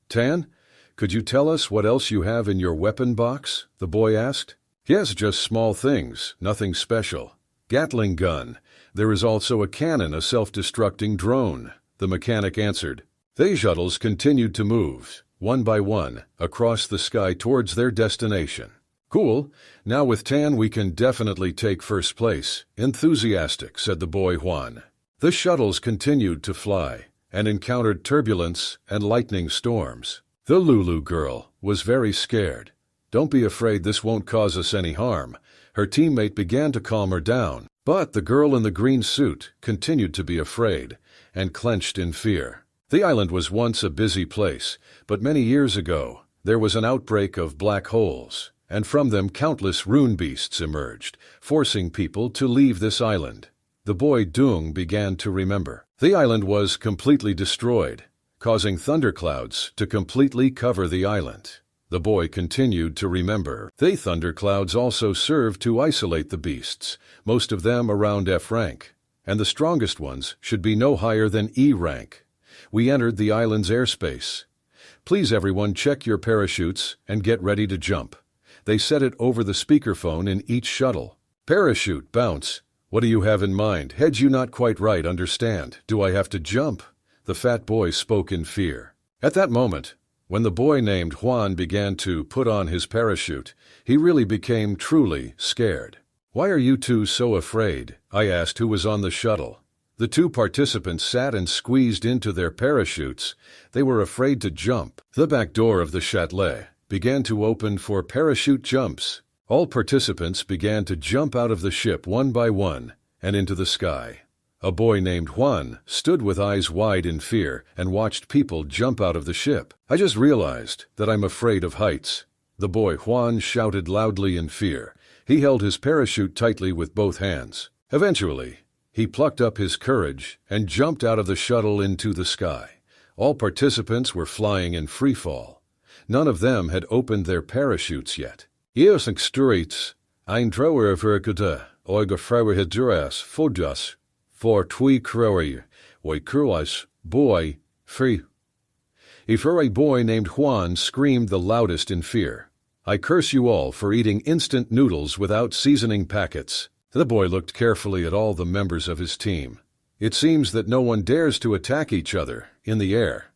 "Tan, could you tell us what else you have in your weapon box?" the boy asked. "Yes, just small things, nothing special. Gatling gun. There is also a cannon, a self-destructing drone," the mechanic answered. The shuttles continued to move, one by one, across the sky towards their destination. "Cool. Now with Tan we can definitely take first place. Enthusiastic," said the boy Juan. The shuttles continued to fly and encountered turbulence and lightning storms. The Lulu girl was very scared. "Don't be afraid, this won't cause us any harm." Her teammate began to calm her down, but the girl in the green suit continued to be afraid and clenched in fear. The island was once a busy place, but many years ago there was an outbreak of black holes, and from them countless rune beasts emerged, forcing people to leave this island. The boy Dung began to remember. The island was completely destroyed, causing thunderclouds to completely cover the island. The boy continued to remember. The thunderclouds also served to isolate the beasts, most of them around F rank, and the strongest ones should be no higher than E rank. We entered the island's airspace. "Please everyone check your parachutes and get ready to jump." They said it over the speakerphone in each shuttle. "Parachute, bounce. What do you have in mind? Head you not quite right, understand. Do I have to jump?" The fat boy spoke in fear. At that moment, when the boy named Juan began to put on his parachute, he really became truly scared. "Why are you two so afraid?" I asked who was on the shuttle. The two participants sat and squeezed into their parachutes. They were afraid to jump. The back door of the Châtelet began to open for parachute jumps. All participants began to jump out of the ship one by one and into the sky. A boy named Juan stood with eyes wide in fear and watched people jump out of the ship. "I just realized that I'm afraid of heights." The boy Juan shouted loudly in fear. He held his parachute tightly with both hands. Eventually, he plucked up his courage and jumped out of the shuttle into the sky. All participants were flying in free fall. None of them had opened their parachutes yet. Eos extruits, ein drower verkuda, oiga frawerhiduras, fodas, for twi crower, oi cruas, boy, free. A boy named Juan screamed the loudest in fear. I curse you all for eating instant noodles without seasoning packets. The boy looked carefully at all the members of his team. It seems that no one dares to attack each other in the air.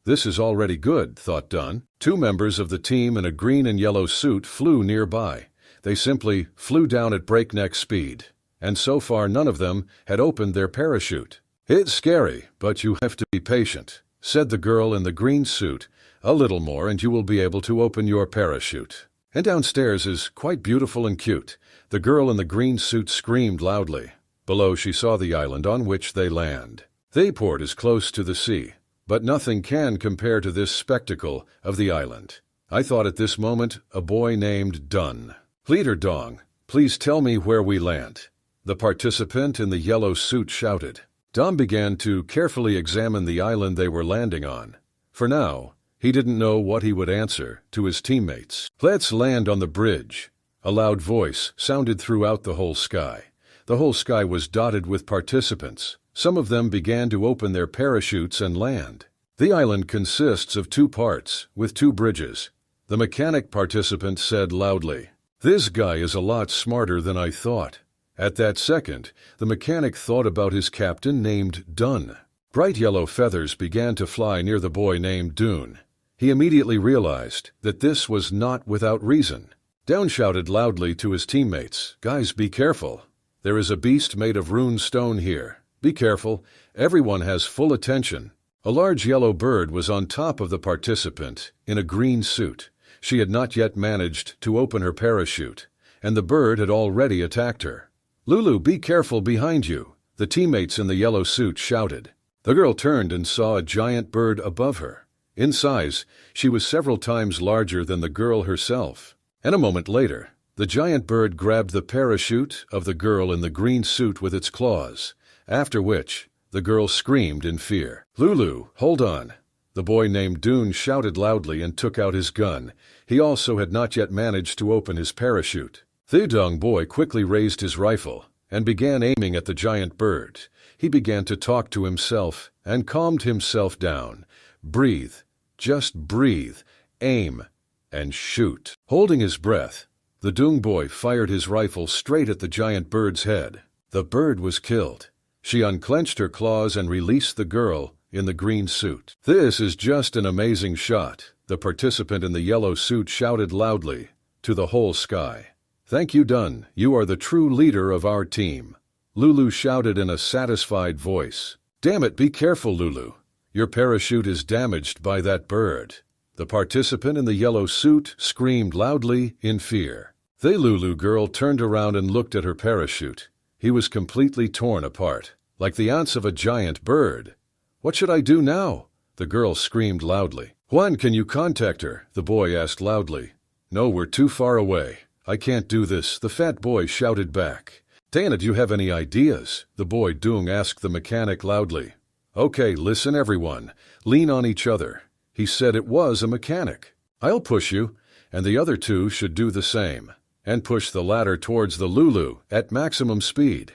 This is already good, thought Dunn. 2 members of the team in a green and yellow suit flew nearby. They simply flew down at breakneck speed, and so far none of them had opened their parachute. It's scary, but you have to be patient, said the girl in the green suit. A little more and you will be able to open your parachute. And downstairs is quite beautiful and cute. The girl in the green suit screamed loudly. Below she saw the island on which they land. The port is close to the sea, but nothing can compare to this spectacle of the island. I thought at this moment a boy named Dunn. Leader Dong, please tell me where we land. The participant in the yellow suit shouted. Dom began to carefully examine the island they were landing on. For now, he didn't know what he would answer to his teammates. Let's land on the bridge. A loud voice sounded throughout the whole sky. The whole sky was dotted with participants. Some of them began to open their parachutes and land. The island consists of 2 parts, with 2 bridges. The mechanic participant said loudly, "This guy is a lot smarter than I thought." At that second, the mechanic thought about his captain named Dunn. Bright yellow feathers began to fly near the boy named Dune. He immediately realized that this was not without reason. Down shouted loudly to his teammates, "Guys, be careful. There is a beast made of rune stone here. Be careful. Everyone has full attention." A large yellow bird was on top of the participant in a green suit. She had not yet managed to open her parachute, and the bird had already attacked her. "Lulu, be careful behind you," the teammates in the yellow suit shouted. The girl turned and saw a giant bird above her. In size, she was several times larger than the girl herself. And a moment later, the giant bird grabbed the parachute of the girl in the green suit with its claws, after which the girl screamed in fear. "Lulu, hold on." The boy named Dune shouted loudly and took out his gun. He also had not yet managed to open his parachute. The young boy quickly raised his rifle and began aiming at the giant bird. He began to talk to himself and calmed himself down. Breathe, just breathe, aim, and shoot. Holding his breath, the Dung boy fired his rifle straight at the giant bird's head. The bird was killed. She unclenched her claws and released the girl in the green suit. "This is just an amazing shot," the participant in the yellow suit shouted loudly to the whole sky. "Thank you, Dunn. You are the true leader of our team." Lulu shouted in a satisfied voice. "Damn it, be careful, Lulu. Your parachute is damaged by that bird." The participant in the yellow suit screamed loudly in fear. The Lulu girl turned around and looked at her parachute. He was completely torn apart, like the ants of a giant bird. "What should I do now?" the girl screamed loudly. "Juan, can you contact her?" the boy asked loudly. "No, we're too far away. I can't do this," the fat boy shouted back. "Dana, do you have any ideas?" the boy Dung asked the mechanic loudly. "Okay, listen everyone. Lean on each other." He said it was a mechanic. "I'll push you, and the other 2 should do the same, and push the ladder towards the Lulu at maximum speed."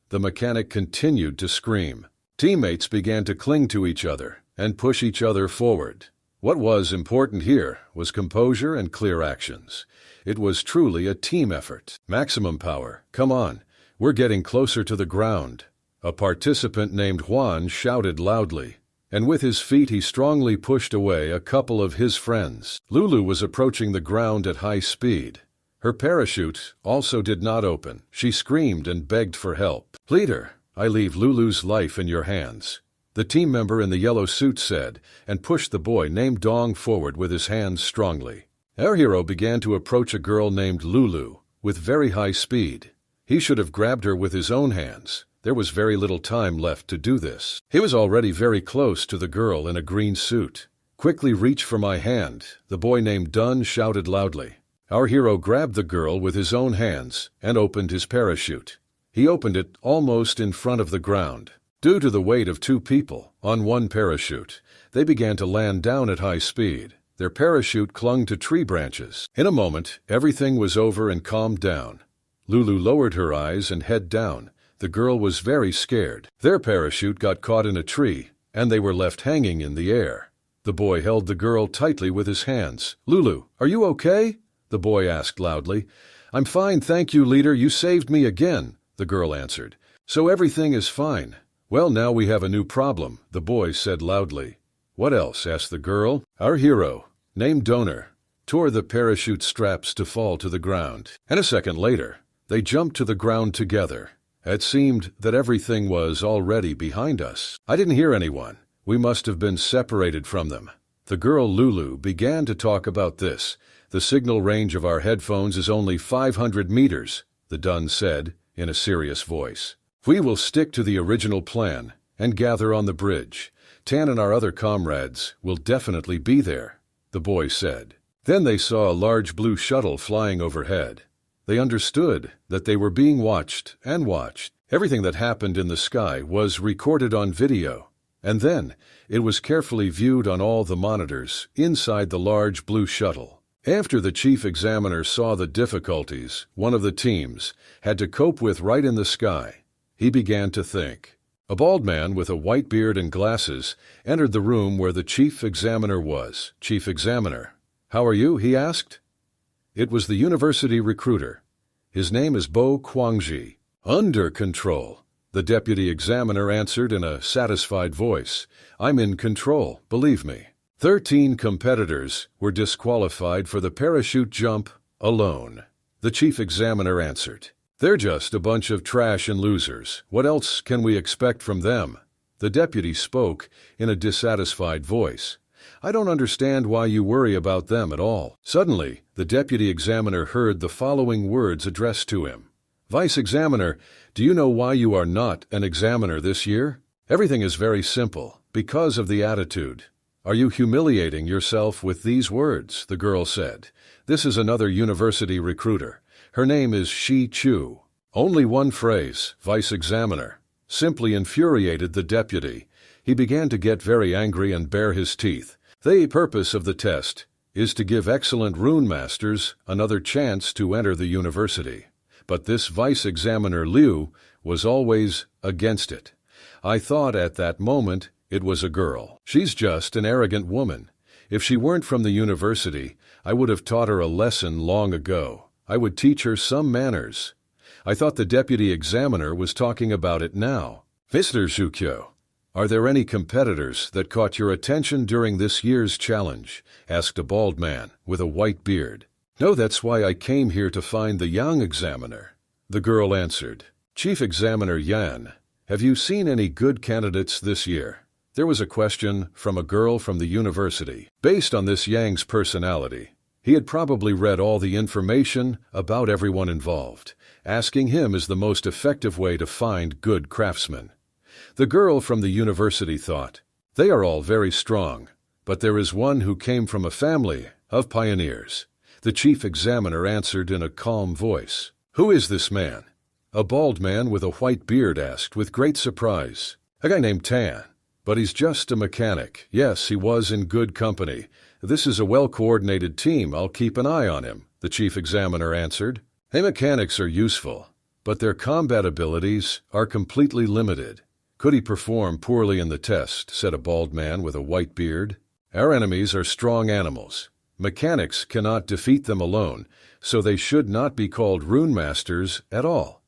The mechanic continued to scream. Teammates began to cling to each other and push each other forward. What was important here was composure and clear actions. It was truly a team effort. "Maximum power. Come on. We're getting closer to the ground." A participant named Juan shouted loudly, and with his feet he strongly pushed away a couple of his friends. Lulu was approaching the ground at high speed. Her parachute also did not open. She screamed and begged for help. "Leader, I leave Lulu's life in your hands," the team member in the yellow suit said, and pushed the boy named Dong forward with his hands strongly. Our hero began to approach a girl named Lulu with very high speed. He should have grabbed her with his own hands. There was very little time left to do this. He was already very close to the girl in a green suit. "Quickly reach for my hand," the boy named Dunn shouted loudly. Our hero grabbed the girl with his own hands and opened his parachute. He opened it almost in front of the ground. Due to the weight of 2 people on one parachute, they began to land down at high speed. Their parachute clung to tree branches. In a moment, everything was over and calmed down. Lulu lowered her eyes and head down. The girl was very scared. Their parachute got caught in a tree, and they were left hanging in the air. The boy held the girl tightly with his hands. "Lulu, are you okay?" the boy asked loudly. "I'm fine, thank you, leader. You saved me again," the girl answered. "So everything is fine." "Well, now we have a new problem," the boy said loudly. "What else?" asked the girl. Our hero, named Donor, tore the parachute straps to fall to the ground. And a second later, they jumped to the ground together. It seemed that everything was already behind us. "I didn't hear anyone. We must have been separated from them." The girl Lulu began to talk about this. "The signal range of our headphones is only 500 meters, the Dun said in a serious voice. "We will stick to the original plan and gather on the bridge. Tan and our other comrades will definitely be there," the boy said. Then they saw a large blue shuttle flying overhead. They understood that they were being watched and watched. Everything that happened in the sky was recorded on video, and then it was carefully viewed on all the monitors inside the large blue shuttle. After the chief examiner saw the difficulties one of the teams had to cope with right in the sky, he began to think. A bald man with a white beard and glasses entered the room where the chief examiner was. "Chief examiner, how are you?" he asked. It was the university recruiter. "His name is Bo Kwangji." "Under control," the deputy examiner answered in a satisfied voice. "I'm in control, believe me." 13 competitors were disqualified for the parachute jump alone. The chief examiner answered. "They're just a bunch of trash and losers. What else can we expect from them?" The deputy spoke in a dissatisfied voice. "I don't understand why you worry about them at all." Suddenly, the deputy examiner heard the following words addressed to him. "Vice examiner, do you know why you are not an examiner this year?" "Everything is very simple, because of the attitude." "Are you humiliating yourself with these words?" the girl said. "This is another university recruiter. Her name is Shi Chu." Only one phrase, "vice examiner," simply infuriated the deputy. He began to get very angry and bare his teeth. The purpose of the test is to give excellent rune masters another chance to enter the university. But this vice examiner Liu was always against it. I thought at that moment it was a girl. "She's just an arrogant woman. If she weren't from the university, I would have taught her a lesson long ago. I would teach her some manners." I thought the deputy examiner was talking about it now. "Mr. Zhukyo, are there any competitors that caught your attention during this year's challenge?" asked a bald man with a white beard. "No, that's why I came here to find the young examiner," the girl answered. "Chief Examiner Yan, have you seen any good candidates this year?" There was a question from a girl from the university. Based on this Yang's personality, he had probably read all the information about everyone involved. Asking him is the most effective way to find good craftsmen. The girl from the university thought, "They are all very strong, but there is one who came from a family of pioneers." The chief examiner answered in a calm voice. "Who is this man?" A bald man with a white beard asked with great surprise. "A guy named Tan, but he's just a mechanic." "Yes, he was in good company. This is a well-coordinated team. I'll keep an eye on him," the chief examiner answered. "Hey, mechanics are useful, but their combat abilities are completely limited." "Could he perform poorly in the test?" said a bald man with a white beard. "Our enemies are strong animals. Mechanics cannot defeat them alone, so they should not be called rune masters at all."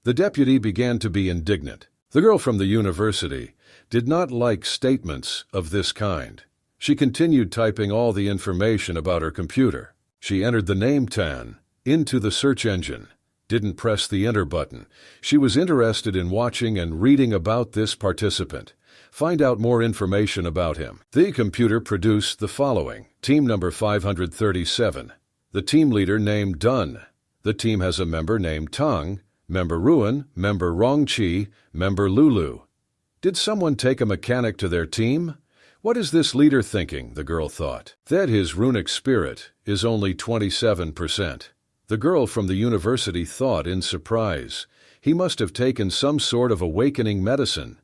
The deputy began to be indignant. The girl from the university did not like statements of this kind. She continued typing all the information about her computer. She entered the name Tan into the search engine, didn't press the enter button. She was interested in watching and reading about this participant. Find out more information about him. The computer produced the following. Team number 537. The team leader named Dun. The team has a member named Tang, member Ruin, member Rongqi, member Lulu. Did someone take a mechanic to their team? What is this leader thinking, the girl thought. That his runic spirit is only 27%. The girl from the university thought in surprise. He must have taken some sort of awakening medicine.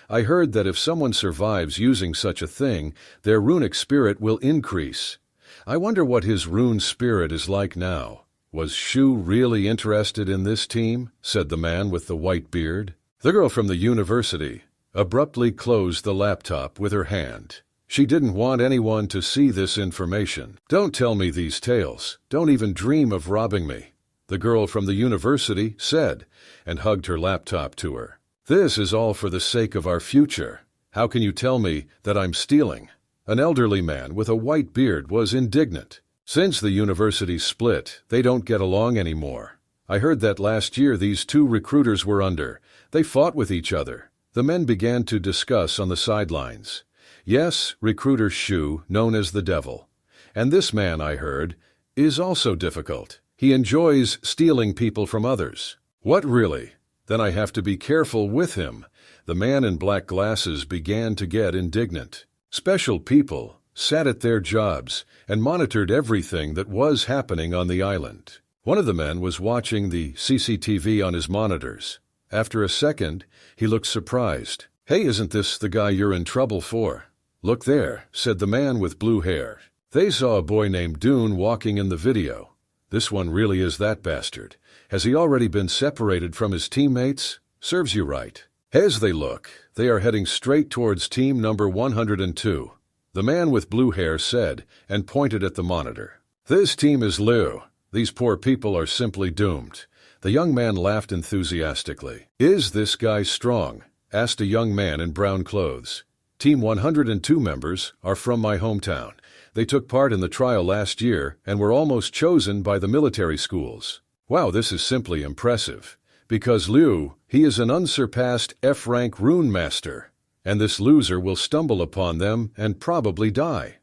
I heard that if someone survives using such a thing, their runic spirit will increase. I wonder what his rune spirit is like now. Was Shu really interested in this team? Said the man with the white beard. The girl from the university abruptly closed the laptop with her hand. She didn't want anyone to see this information. Don't tell me these tales. Don't even dream of robbing me, the girl from the university said, and hugged her laptop to her. This is all for the sake of our future. How can you tell me that I'm stealing? An elderly man with a white beard was indignant. Since the university split, they don't get along anymore. I heard that last year these two recruiters were under. They fought with each other. The men began to discuss on the sidelines. Yes, recruiter Shu, known as the devil. And this man, I heard, is also difficult. He enjoys stealing people from others. What really? Then I have to be careful with him. The man in black glasses began to get indignant. Special people sat at their jobs and monitored everything that was happening on the island. One of the men was watching the CCTV on his monitors. After a second, he looked surprised. Hey, isn't this the guy you're in trouble for? Look there, said the man with blue hair. They saw a boy named Dune walking in the video. This one really is that bastard. Has he already been separated from his teammates? Serves you right. As they look, they are heading straight towards team number 102. The man with blue hair said, and pointed at the monitor. This team is Liu. These poor people are simply doomed. The young man laughed enthusiastically. Is this guy strong? Asked a young man in brown clothes. Team 102 members are from my hometown. They took part in the trial last year and were almost chosen by the military schools. Wow, this is simply impressive. Because Liu, he is an unsurpassed F-rank rune master, and this loser will stumble upon them and probably die.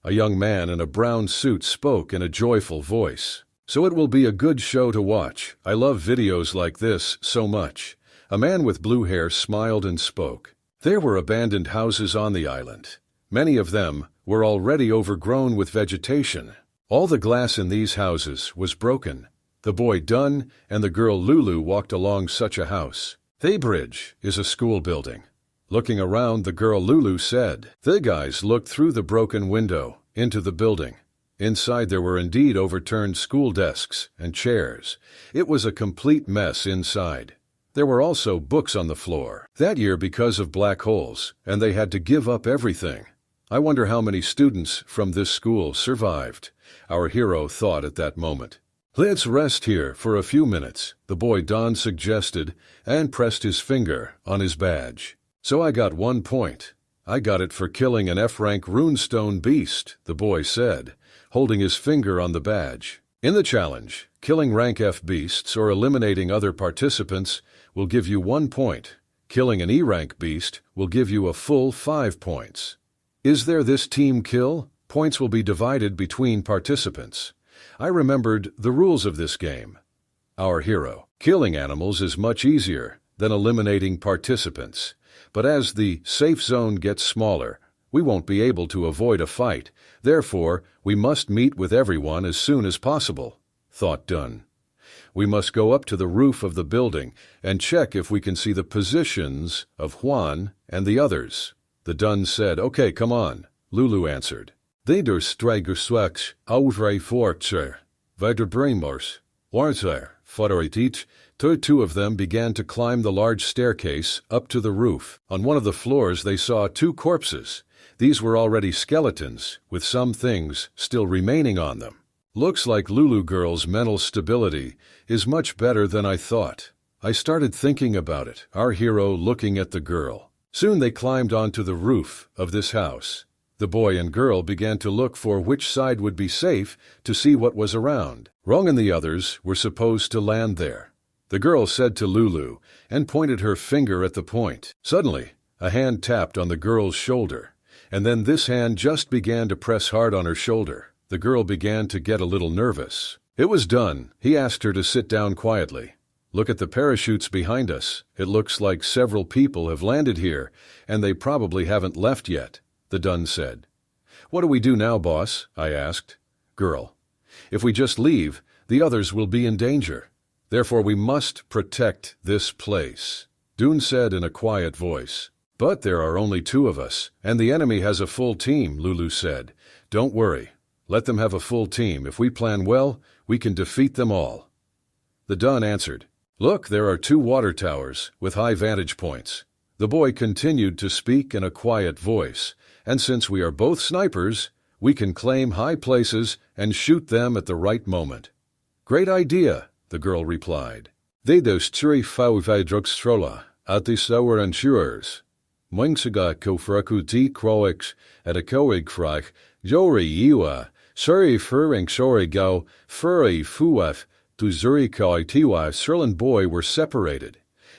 A young man in a brown suit spoke in a joyful voice. So it will be a good show to watch. I love videos like this so much. A man with blue hair smiled and spoke. There were abandoned houses on the island. Many of them were already overgrown with vegetation. All the glass in these houses was broken. The boy Dun and the girl Lulu walked along such a house. The bridge is a school building. Looking around, the girl Lulu said. The guys looked through the broken window into the building. Inside there were indeed overturned school desks and chairs. It was a complete mess inside. There were also books on the floor. That year because of black holes, and they had to give up everything. I wonder how many students from this school survived. Our hero thought at that moment. Let's rest here for a few minutes, the boy Don suggested, and pressed his finger on his badge. So I got 1 point. I got it for killing an F-rank runestone beast, the boy said, holding his finger on the badge. In the challenge, killing rank F beasts or eliminating other participants will give you 1 point. Killing an E-rank beast will give you a full 5 points. Is there this team kill? Points will be divided between participants. I remembered the rules of this game. Our hero. Killing animals is much easier than eliminating participants. But as the safe zone gets smaller, we won't be able to avoid a fight. Therefore, we must meet with everyone as soon as possible, thought Dun. We must go up to the roof of the building and check if we can see the positions of Juan and the others. The Dun said, Okay, come on. Lulu answered. De der Streigerswaks Auvre Fortser, Weiterbreimers, Warzer, Foderitich. Two of them began to climb the large staircase up to the roof. On one of the floors they saw 2 corpses. These were already skeletons, with some things still remaining on them. Looks like Lulu girl's mental stability is much better than I thought. I started thinking about it, our hero looking at the girl. Soon they climbed onto the roof of this house. The boy and girl began to look for which side would be safe to see what was around. Rong and the others were supposed to land there. The girl said to Lulu and pointed her finger at the point. Suddenly, a hand tapped on the girl's shoulder, and then this hand just began to press hard on her shoulder. The girl began to get a little nervous. It was done. He asked her to sit down quietly. Look at the parachutes behind us. It looks like several people have landed here, and they probably haven't left yet. the Dun said. What do we do now, boss? I asked. Girl. If we just leave, the others will be in danger. Therefore we must protect this place, Dun said in a quiet voice. But there are only 2 of us, and the enemy has a full team, Lulu said. Don't worry. Let them have a full team. If we plan well, we can defeat them all. The Dun answered. Look, there are 2 water towers with high vantage points. The boy continued to speak in a quiet voice, and since we are both snipers, we can claim high places and shoot them at the right moment. Great idea, the girl replied. They dos turi fauvadrugstrola, atisower insurers. Mungsaga kofraku di kroix, atakoig frach, jori iwa, suri furing sori go, furi fuaf, to Zurikoi Tiwa Serlin boy were separated.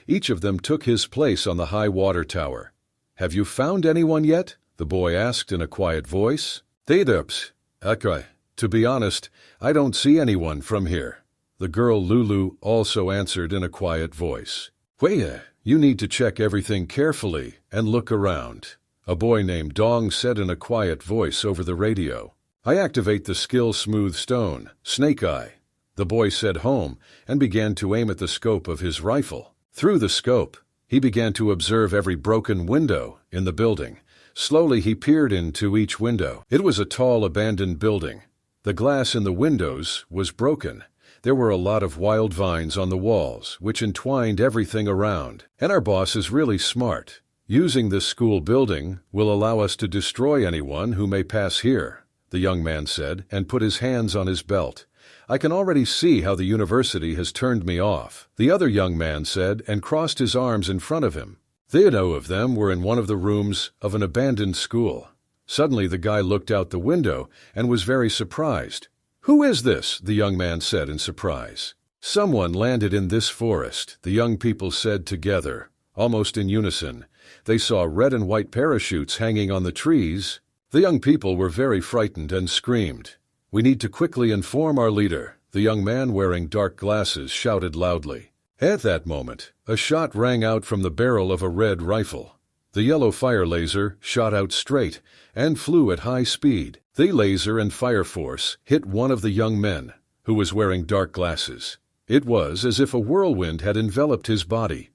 Each of them took his place on the high water tower. Have you found anyone yet? The boy asked in a quiet voice. Thedups. Okay. To be honest, I don't see anyone from here. The girl Lulu also answered in a quiet voice. Wait, you need to check everything carefully and look around. A boy named Dong said in a quiet voice over the radio. I activate the skill Smooth Stone, Snake Eye. The boy said home and began to aim at the scope of his rifle. Through the scope, he began to observe every broken window in the building. Slowly he peered into each window. It was a tall abandoned building. The glass in the windows was broken. There were a lot of wild vines on the walls, which entwined everything around. And our boss is really smart. Using this school building will allow us to destroy anyone who may pass here, the young man said, and put his hands on his belt. I can already see how the university has turned me off, the other young man said, and crossed his arms in front of him. The 2 of them were in one of the rooms of an abandoned school. Suddenly the guy looked out the window and was very surprised. Who is this? The young man said in surprise. Someone landed in this forest, the young people said together, almost in unison. They saw red and white parachutes hanging on the trees. The young people were very frightened and screamed. We need to quickly inform our leader, the young man wearing dark glasses shouted loudly. At that moment, a shot rang out from the barrel of a red rifle. The yellow fire laser shot out straight and flew at high speed. The laser and fire force hit one of the young men, who was wearing dark glasses. It was as if a whirlwind had enveloped his body.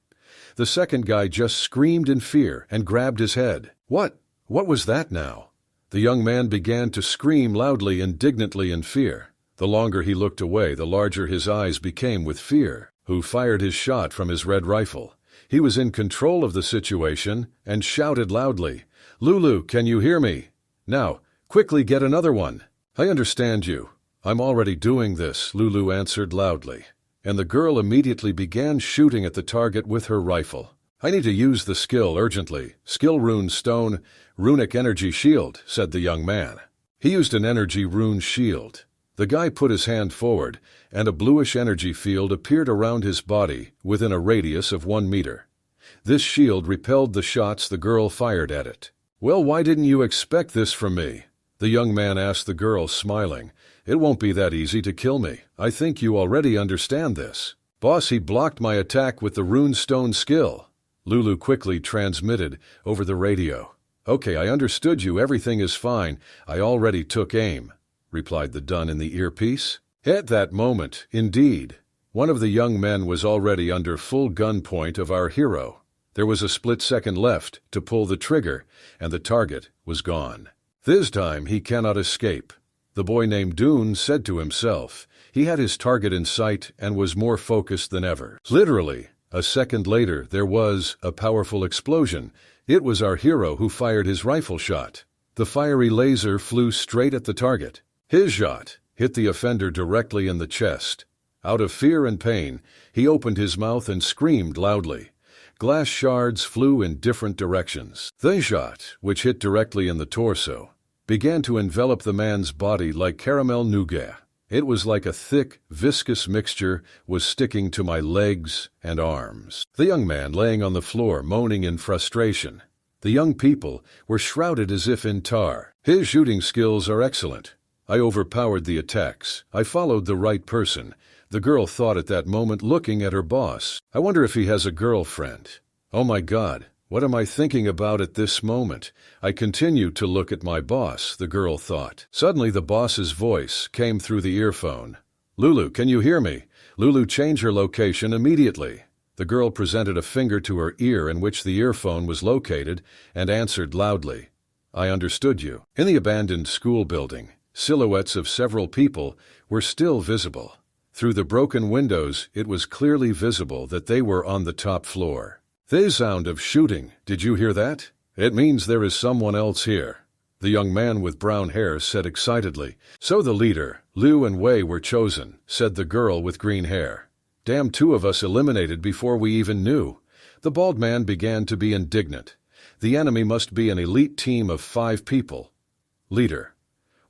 The second guy just screamed in fear and grabbed his head. What was that now? The young man began to scream loudly, indignantly in fear. The longer he looked away, the larger his eyes became with fear. Who fired his shot from his red rifle? He was in control of the situation and shouted loudly, Lulu, can you hear me? Now, quickly get another one. I understand you. I'm already doing this, Lulu answered loudly. And the girl immediately began shooting at the target with her rifle. I need to use the skill urgently. Skill Rune Stone, Runic Energy Shield, said the young man. He used an energy rune shield. The guy put his hand forward, and a bluish energy field appeared around his body within a radius of 1 meter. This shield repelled the shots the girl fired at it. Well, why didn't you expect this from me? The young man asked the girl, smiling. It won't be that easy to kill me. I think you already understand this. Boss, he blocked my attack with the rune stone skill. Lulu quickly transmitted over the radio. Okay, I understood you. Everything is fine. I already took aim, replied the Dun in the earpiece. At that moment, indeed, one of the young men was already under full gunpoint of our hero. There was a split second left to pull the trigger, and the target was gone. This time he cannot escape. The boy named Dune said to himself. He had his target in sight and was more focused than ever. Literally, a second later, there was a powerful explosion. It was our hero who fired his rifle shot. The fiery laser flew straight at the target. His shot hit the offender directly in the chest. Out of fear and pain, he opened his mouth and screamed loudly. Glass shards flew in different directions. The shot, which hit directly in the torso, began to envelop the man's body like caramel nougat. It was like a thick, viscous mixture was sticking to my legs and arms. The young man laying on the floor, moaning in frustration. The young people were shrouded as if in tar. His shooting skills are excellent. I overpowered the attacks. I followed the right person. The girl thought at that moment, looking at her boss. I wonder if he has a girlfriend. Oh my God, What am I thinking about at this moment? I continue to look at my boss, the girl thought. Suddenly the boss's voice came through the earphone. Lulu, can you hear me? Lulu, change her location immediately. The girl presented a finger to her ear in which the earphone was located and answered loudly. I understood you. In the abandoned school building, silhouettes of several people were still visible. Through the broken windows, it was clearly visible that they were on the top floor. The sound of shooting, did you hear that? It means there is someone else here. The young man with brown hair said excitedly. So the leader, Liu and Wei, were chosen, said the girl with green hair. Damn, 2 of us eliminated before we even knew. The bald man began to be indignant. The enemy must be an elite team of 5 people. Leader,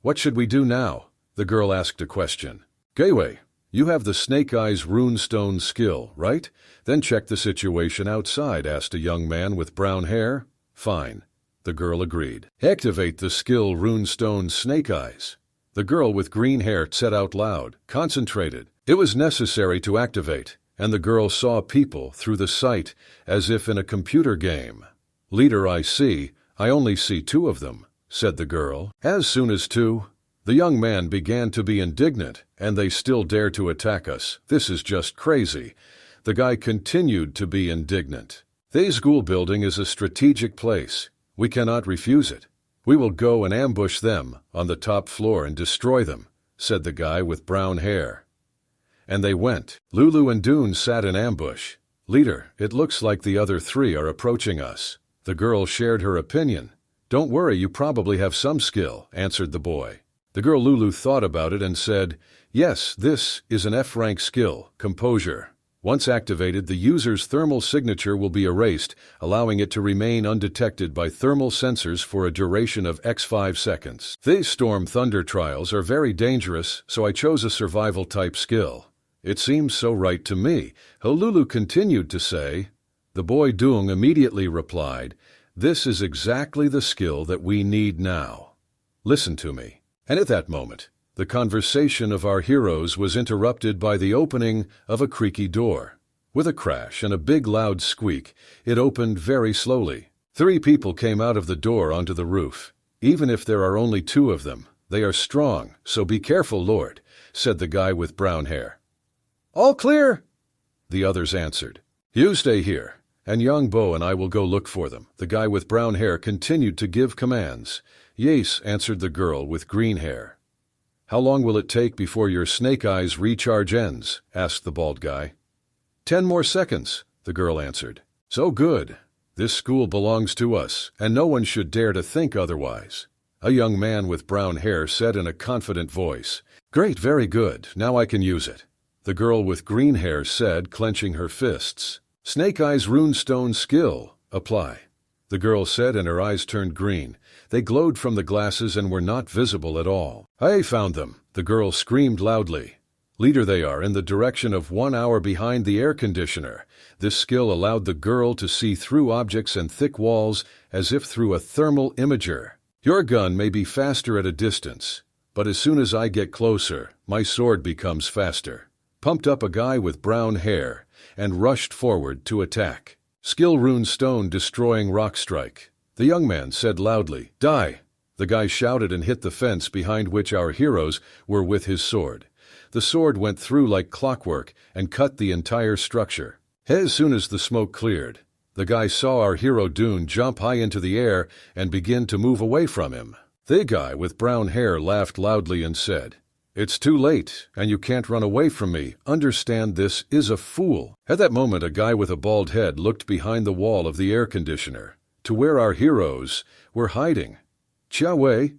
what should we do now? The girl asked a question. Gaiwei, you have the Snake Eyes runestone skill, right? Then check the situation outside, asked a young man with brown hair. Fine. The girl agreed. Activate the skill runestone Snake Eyes. The girl with green hair said out loud, concentrated. It was necessary to activate, and the girl saw people through the sight as if in a computer game. Leader, I only see 2 of them, said the girl. As soon as 2? The young man began to be indignant, and they still dare to attack us. This is just crazy. The guy continued to be indignant. The school building is a strategic place. We cannot refuse it. We will go and ambush them on the top floor and destroy them, said the guy with brown hair. And they went. Lulu and Dune sat in ambush. Leader, it looks like the other 3 are approaching us. The girl shared her opinion. Don't worry, you probably have some skill, answered the boy. The girl Lulu thought about it and said, yes, this is an F-rank skill, composure. Once activated, the user's thermal signature will be erased, allowing it to remain undetected by thermal sensors for a duration of x5 seconds. These storm thunder trials are very dangerous, so I chose a survival-type skill. It seems so right to me. Lulu continued to say. The boy Dung immediately replied, this is exactly the skill that we need now. Listen to me. And at that moment, the conversation of our heroes was interrupted by the opening of a creaky door. With a crash and a big loud squeak, it opened very slowly. 3 people came out of the door onto the roof. Even if there are only 2 of them, they are strong, so be careful, Lord, said the guy with brown hair. All clear, the others answered. You stay here, and Yang Bo and I will go look for them. The guy with brown hair continued to give commands. Yes, answered the girl with green hair. How long will it take before your Snake Eyes recharge ends? Asked the bald guy. 10 more seconds, the girl answered. So good. This school belongs to us, and no one should dare to think otherwise. A young man with brown hair said in a confident voice. Great, very good, now I can use it. The girl with green hair said, clenching her fists. Snake Eyes runestone skill, apply. The girl said, and her eyes turned green. They glowed from the glasses and were not visible at all. I found them, the girl screamed loudly. Leader, they are in the direction of 1 hour behind the air conditioner. This skill allowed the girl to see through objects and thick walls as if through a thermal imager. Your gun may be faster at a distance, but as soon as I get closer, my sword becomes faster. Pumped up a guy with brown hair and rushed forward to attack. Skill runestone destroying rock strike. The young man said loudly, die. The guy shouted and hit the fence behind which our heroes were with his sword. The sword went through like clockwork and cut the entire structure. As soon as the smoke cleared, the guy saw our hero Dune jump high into the air and begin to move away from him. The guy with brown hair laughed loudly and said, it's too late, and you can't run away from me. Understand, this is a fool. At that moment, a guy with a bald head looked behind the wall of the air conditioner to where our heroes were hiding. Chia Wei,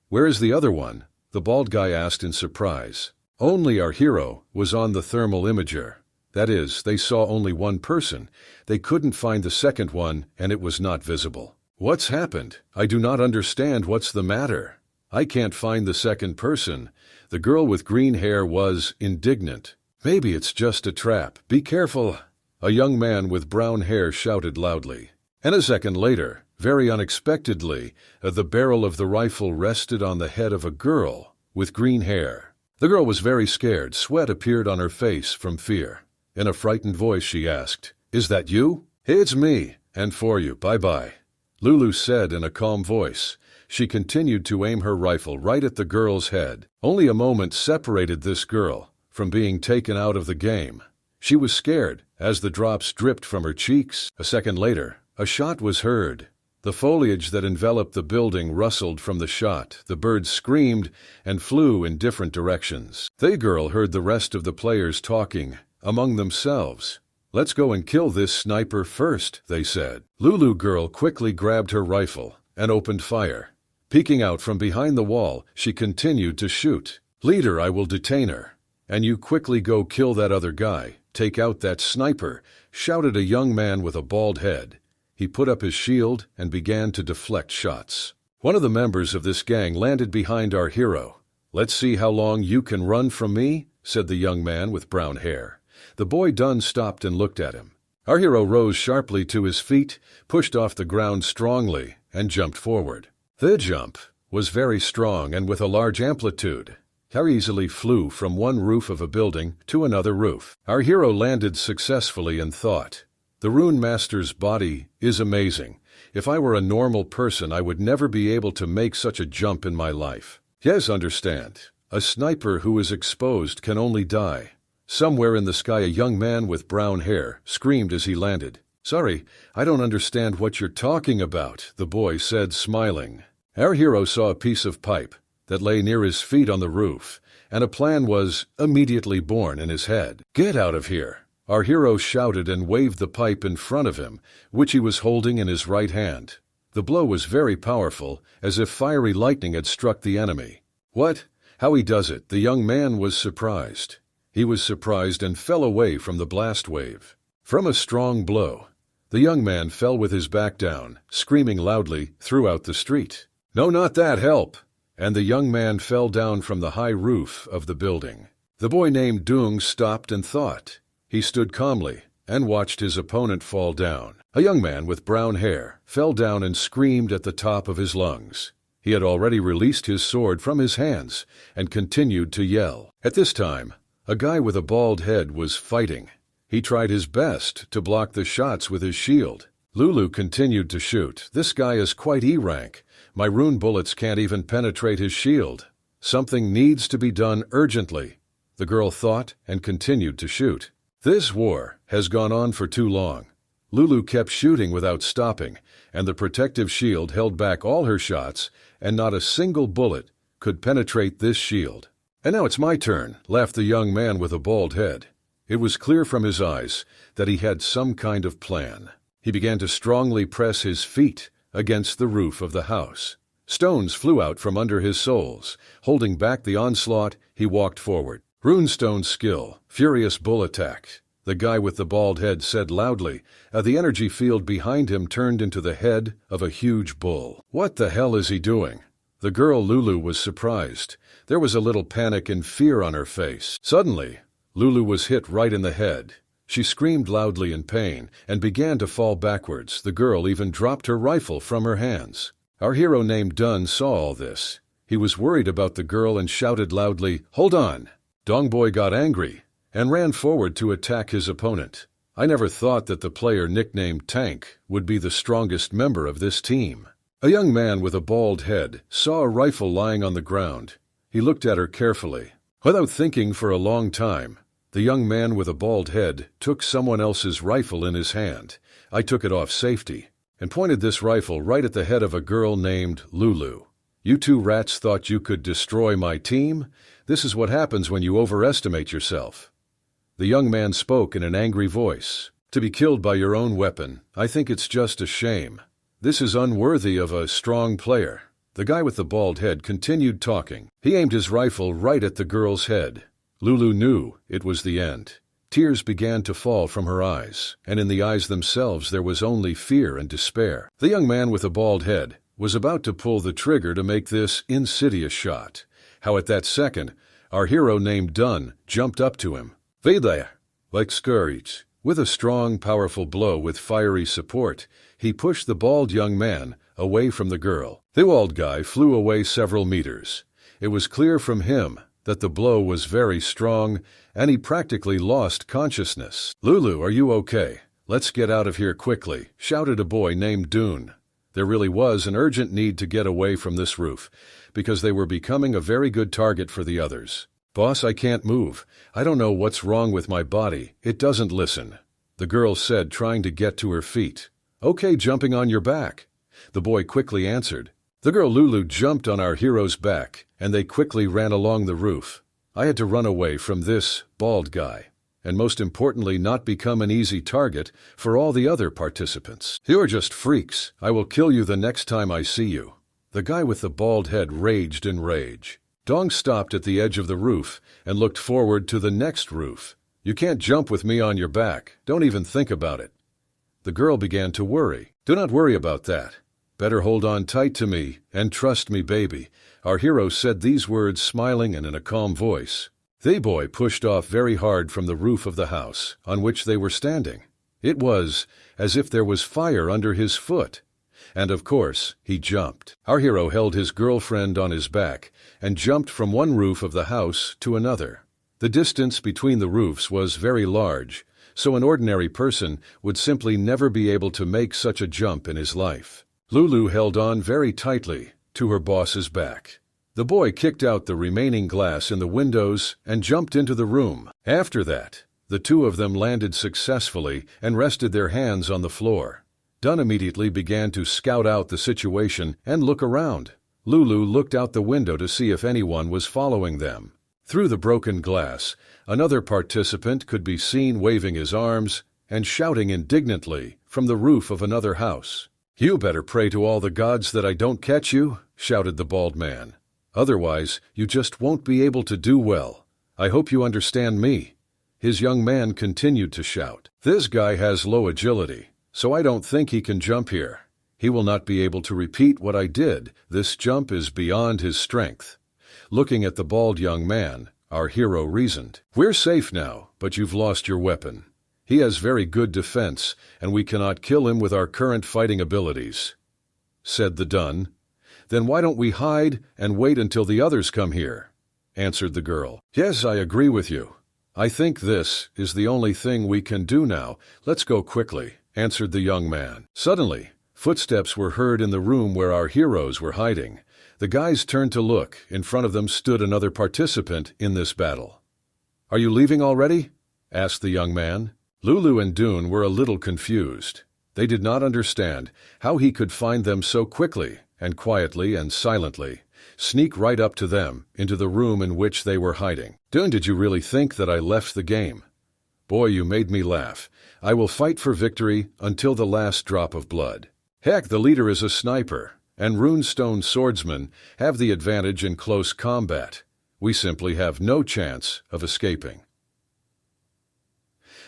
where is the other one? The bald guy asked in surprise. Only our hero was on the thermal imager. That is, they saw only one person. They couldn't find the second one, and it was not visible. What's happened? I do not understand what's the matter. I can't find the second person. The girl with green hair was indignant. Maybe it's just a trap. Be careful. A young man with brown hair shouted loudly. And a second later, very unexpectedly, the barrel of the rifle rested on the head of a girl with green hair. The girl was very scared. Sweat appeared on her face from fear. In a frightened voice she asked, is that you? It's me, And for you, bye-bye, Lulu said in a calm voice. She continued to aim her rifle right at the girl's head. Only a moment separated this girl from being taken out of the game. She was scared as the drops dripped from her cheeks. A second later, a shot was heard. The foliage that enveloped the building rustled from the shot. The birds screamed and flew in different directions. The girl heard the rest of the players talking among themselves. "Let's go and kill this sniper first," they said. Lulu girl quickly grabbed her rifle and opened fire. Peeking out from behind the wall, she continued to shoot. "Leader, I will detain her. And you quickly go kill that other guy. Take out that sniper," shouted a young man with a bald head. He put up his shield and began to deflect shots. One of the members of this gang landed behind our hero. "Let's see how long you can run from me," said the young man with brown hair. The boy Dunn stopped and looked at him. Our hero rose sharply to his feet, pushed off the ground strongly, and jumped forward. The jump was very strong and with a large amplitude. He easily flew from one roof of a building to another roof. Our hero landed successfully and thought, "The Rune Master's body is amazing. If I were a normal person, I would never be able to make such a jump in my life." Yes, understand. A sniper who is exposed can only die. Somewhere in the sky, a young man with brown hair screamed as he landed. "Sorry, I don't understand what you're talking about," the boy said, smiling. Our hero saw a piece of pipe that lay near his feet on the roof, and a plan was immediately born in his head. "Get out of here!" Our hero shouted and waved the pipe in front of him, which he was holding in his right hand. The blow was very powerful, as if fiery lightning had struck the enemy. "What? How he does it?" The young man was surprised. He was surprised and fell away from the blast wave. From a strong blow, the young man fell with his back down, screaming loudly throughout the street. "No, not that, help!" And the young man fell down from the high roof of the building. The boy named Dung stopped and thought. He stood calmly and watched his opponent fall down. A young man with brown hair fell down and screamed at the top of his lungs. He had already released his sword from his hands and continued to yell. At this time, a guy with a bald head was fighting. He tried his best to block the shots with his shield. Lulu continued to shoot. "This guy is quite E-rank. My rune bullets can't even penetrate his shield. Something needs to be done urgently," the girl thought and continued to shoot. "This war has gone on for too long." Lulu kept shooting without stopping, and the protective shield held back all her shots, and not a single bullet could penetrate this shield. "And now it's my turn," laughed the young man with a bald head. It was clear from his eyes that he had some kind of plan. He began to strongly press his feet against the roof of the house. Stones flew out from under his soles. Holding back the onslaught, he walked forward. "Runestone skill, furious bull attack," the guy with the bald head said loudly. The energy field behind him turned into the head of a huge bull. "What the hell is he doing?" The girl Lulu was surprised. There was a little panic and fear on her face. Suddenly, Lulu was hit right in the head. She screamed loudly in pain and began to fall backwards. The girl even dropped her rifle from her hands. Our hero named Dunn saw all this. He was worried about the girl and shouted loudly, "Hold on!" Dongboy got angry and ran forward to attack his opponent. I never thought that the player nicknamed Tank would be the strongest member of this team. A young man with a bald head saw a rifle lying on the ground. He looked at her carefully. Without thinking for a long time, the young man with a bald head took someone else's rifle in his hand. I took it off safety and pointed this rifle right at the head of a girl named Lulu. "You two rats thought you could destroy my team? This is what happens when you overestimate yourself." The young man spoke in an angry voice. "To be killed by your own weapon, I think it's just a shame. This is unworthy of a strong player." The guy with the bald head continued talking. He aimed his rifle right at the girl's head. Lulu knew it was the end. Tears began to fall from her eyes, and in the eyes themselves there was only fear and despair. The young man with the bald head was about to pull the trigger to make this insidious shot. How at that second, our hero named Dunn jumped up to him. "Hey there!" Like Scourge. With a strong, powerful blow with fiery support, he pushed the bald young man away from the girl. The bald guy flew away several meters. It was clear from him that the blow was very strong, and he practically lost consciousness. "Lulu, are you okay?" "Let's get out of here quickly," shouted a boy named Dune. There really was an urgent need to get away from this roof, because they were becoming a very good target for the others. "Boss, I can't move. I don't know what's wrong with my body. It doesn't listen," the girl said, trying to get to her feet. "Okay, jumping on your back," the boy quickly answered. The girl Lulu jumped on our hero's back, and they quickly ran along the roof. I had to run away from this bald guy, and most importantly not become an easy target for all the other participants. "You're just freaks. I will kill you the next time I see you," the guy with the bald head raged in rage. Dong stopped at the edge of the roof and looked forward to the next roof. "You can't jump with me on your back. Don't even think about it." The girl began to worry. "Do not worry about that. Better hold on tight to me and trust me, baby," our hero said these words, smiling and in a calm voice. The boy pushed off very hard from the roof of the house on which they were standing. It was as if there was fire under his foot. And of course, he jumped. Our hero held his girlfriend on his back and jumped from one roof of the house to another. The distance between the roofs was very large, so an ordinary person would simply never be able to make such a jump in his life. Lulu held on very tightly to her boss's back. The boy kicked out the remaining glass in the windows and jumped into the room. After that, the two of them landed successfully and rested their hands on the floor. Dunn immediately began to scout out the situation and look around. Lulu looked out the window to see if anyone was following them. Through the broken glass, another participant could be seen waving his arms and shouting indignantly from the roof of another house. "You better pray to all the gods that I don't catch you," shouted the bald man. "Otherwise, you just won't be able to do well. I hope you understand me." His young man continued to shout. "This guy has low agility, so I don't think he can jump here. He will not be able to repeat what I did. This jump is beyond his strength." Looking at the bald young man, our hero reasoned. "We're safe now, but you've lost your weapon. He has very good defense, and we cannot kill him with our current fighting abilities," said the Dun. "Then why don't we hide and wait until the others come here?" answered the girl. "Yes, I agree with you. I think this is the only thing we can do now. Let's go quickly," answered the young man. Suddenly, footsteps were heard in the room where our heroes were hiding. The guys turned to look. In front of them stood another participant in this battle. "Are you leaving already?" asked the young man. Lulu and Dune were a little confused. They did not understand how he could find them so quickly and quietly and silently sneak right up to them into the room in which they were hiding. "Dune, did you really think that I left the game? Boy, you made me laugh. I will fight for victory until the last drop of blood. Heck, the leader is a sniper, and runestone swordsmen have the advantage in close combat. We simply have no chance of escaping."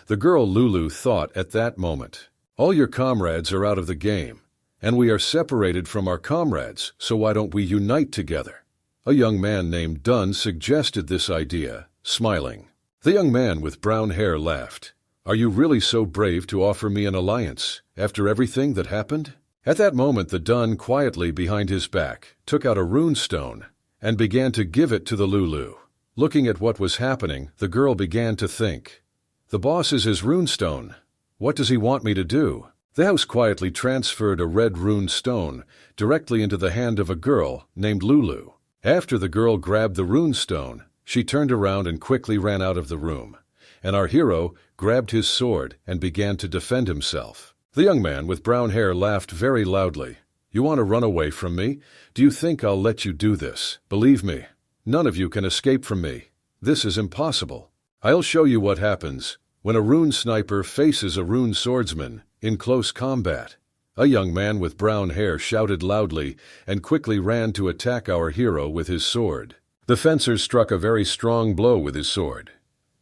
The girl Lulu thought at that moment, "All your comrades are out of the game, and we are separated from our comrades, so why don't we unite together?" A young man named Dunn suggested this idea, smiling. The young man with brown hair laughed. "Are you really so brave to offer me an alliance after everything that happened?" At that moment, the Dun quietly behind his back took out a runestone and began to give it to the Lulu. Looking at what was happening, the girl began to think, "The boss is his runestone. What does he want me to do?" The house quietly transferred a red rune stone directly into the hand of a girl named Lulu. After the girl grabbed the rune stone, she turned around and quickly ran out of the room, and our hero grabbed his sword and began to defend himself. The young man with brown hair laughed very loudly. "You want to run away from me? Do you think I'll let you do this? Believe me, none of you can escape from me. This is impossible. I'll show you what happens when a rune sniper faces a rune swordsman in close combat." A young man with brown hair shouted loudly and quickly ran to attack our hero with his sword. The fencer struck a very strong blow with his sword.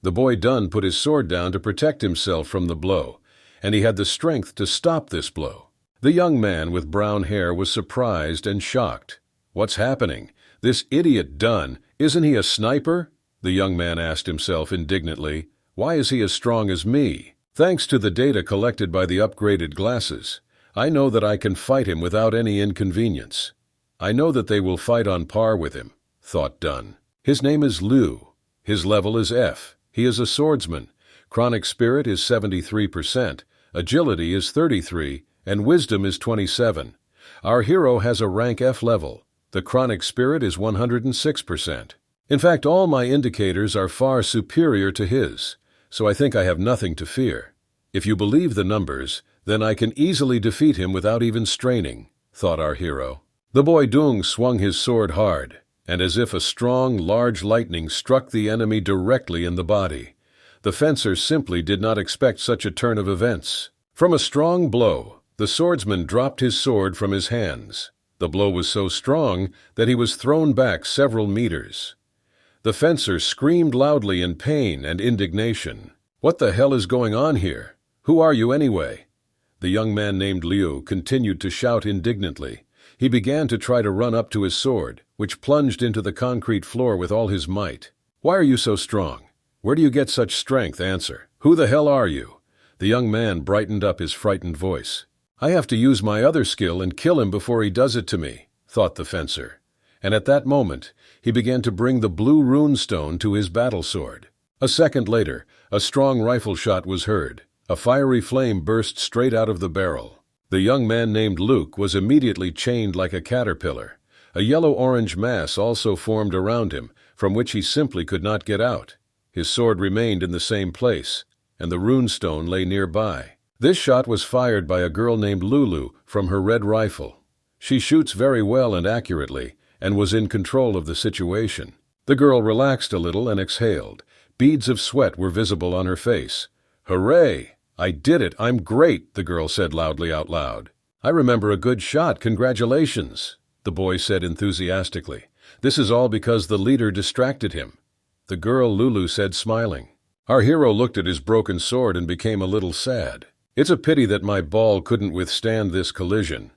The boy Dunn put his sword down to protect himself from the blow, and he had the strength to stop this blow. The young man with brown hair was surprised and shocked. "What's happening? This idiot Dunn, isn't he a sniper?" the young man asked himself indignantly. "Why is he as strong as me? Thanks to the data collected by the upgraded glasses, I know that I can fight him without any inconvenience. I know that they will fight on par with him," thought Dunn. "His name is Liu. His level is F. He is a swordsman. Chronic spirit is 73%. agility is 33, and wisdom is 27. Our hero has a rank F level. The chronic spirit is 106%. In fact, all my indicators are far superior to his, so I think I have nothing to fear. If you believe the numbers, then I can easily defeat him without even straining, thought our hero. The boy Dung swung his sword hard, and as if a strong, large lightning struck the enemy directly in the body. The fencer simply did not expect such a turn of events. From a strong blow, the swordsman dropped his sword from his hands. The blow was so strong that he was thrown back several meters. The fencer screamed loudly in pain and indignation. "What the hell is going on here? Who are you anyway?" The young man named Liu continued to shout indignantly. He began to try to run up to his sword, which plunged into the concrete floor with all his might. "Why are you so strong? Where do you get such strength? Answer. Who the hell are you?" The young man brightened up his frightened voice. "I have to use my other skill and kill him before he does it to me," thought the fencer. And at that moment, he began to bring the blue rune stone to his battle sword. A second later, a strong rifle shot was heard. A fiery flame burst straight out of the barrel. The young man named Luke was immediately chained like a caterpillar. A yellow-orange mass also formed around him, from which he simply could not get out. His sword remained in the same place, and the rune stone lay nearby. This shot was fired by a girl named Lulu from her red rifle. She shoots very well and accurately, and was in control of the situation. The girl relaxed a little and exhaled. Beads of sweat were visible on her face. "Hooray! I did it! I'm great!" the girl said loudly out loud. "I remember a good shot. Congratulations!" the boy said enthusiastically. "This is all because the leader distracted him." The girl, Lulu, said smiling. Our hero looked at his broken sword and became a little sad. "It's a pity that my ball couldn't withstand this collision.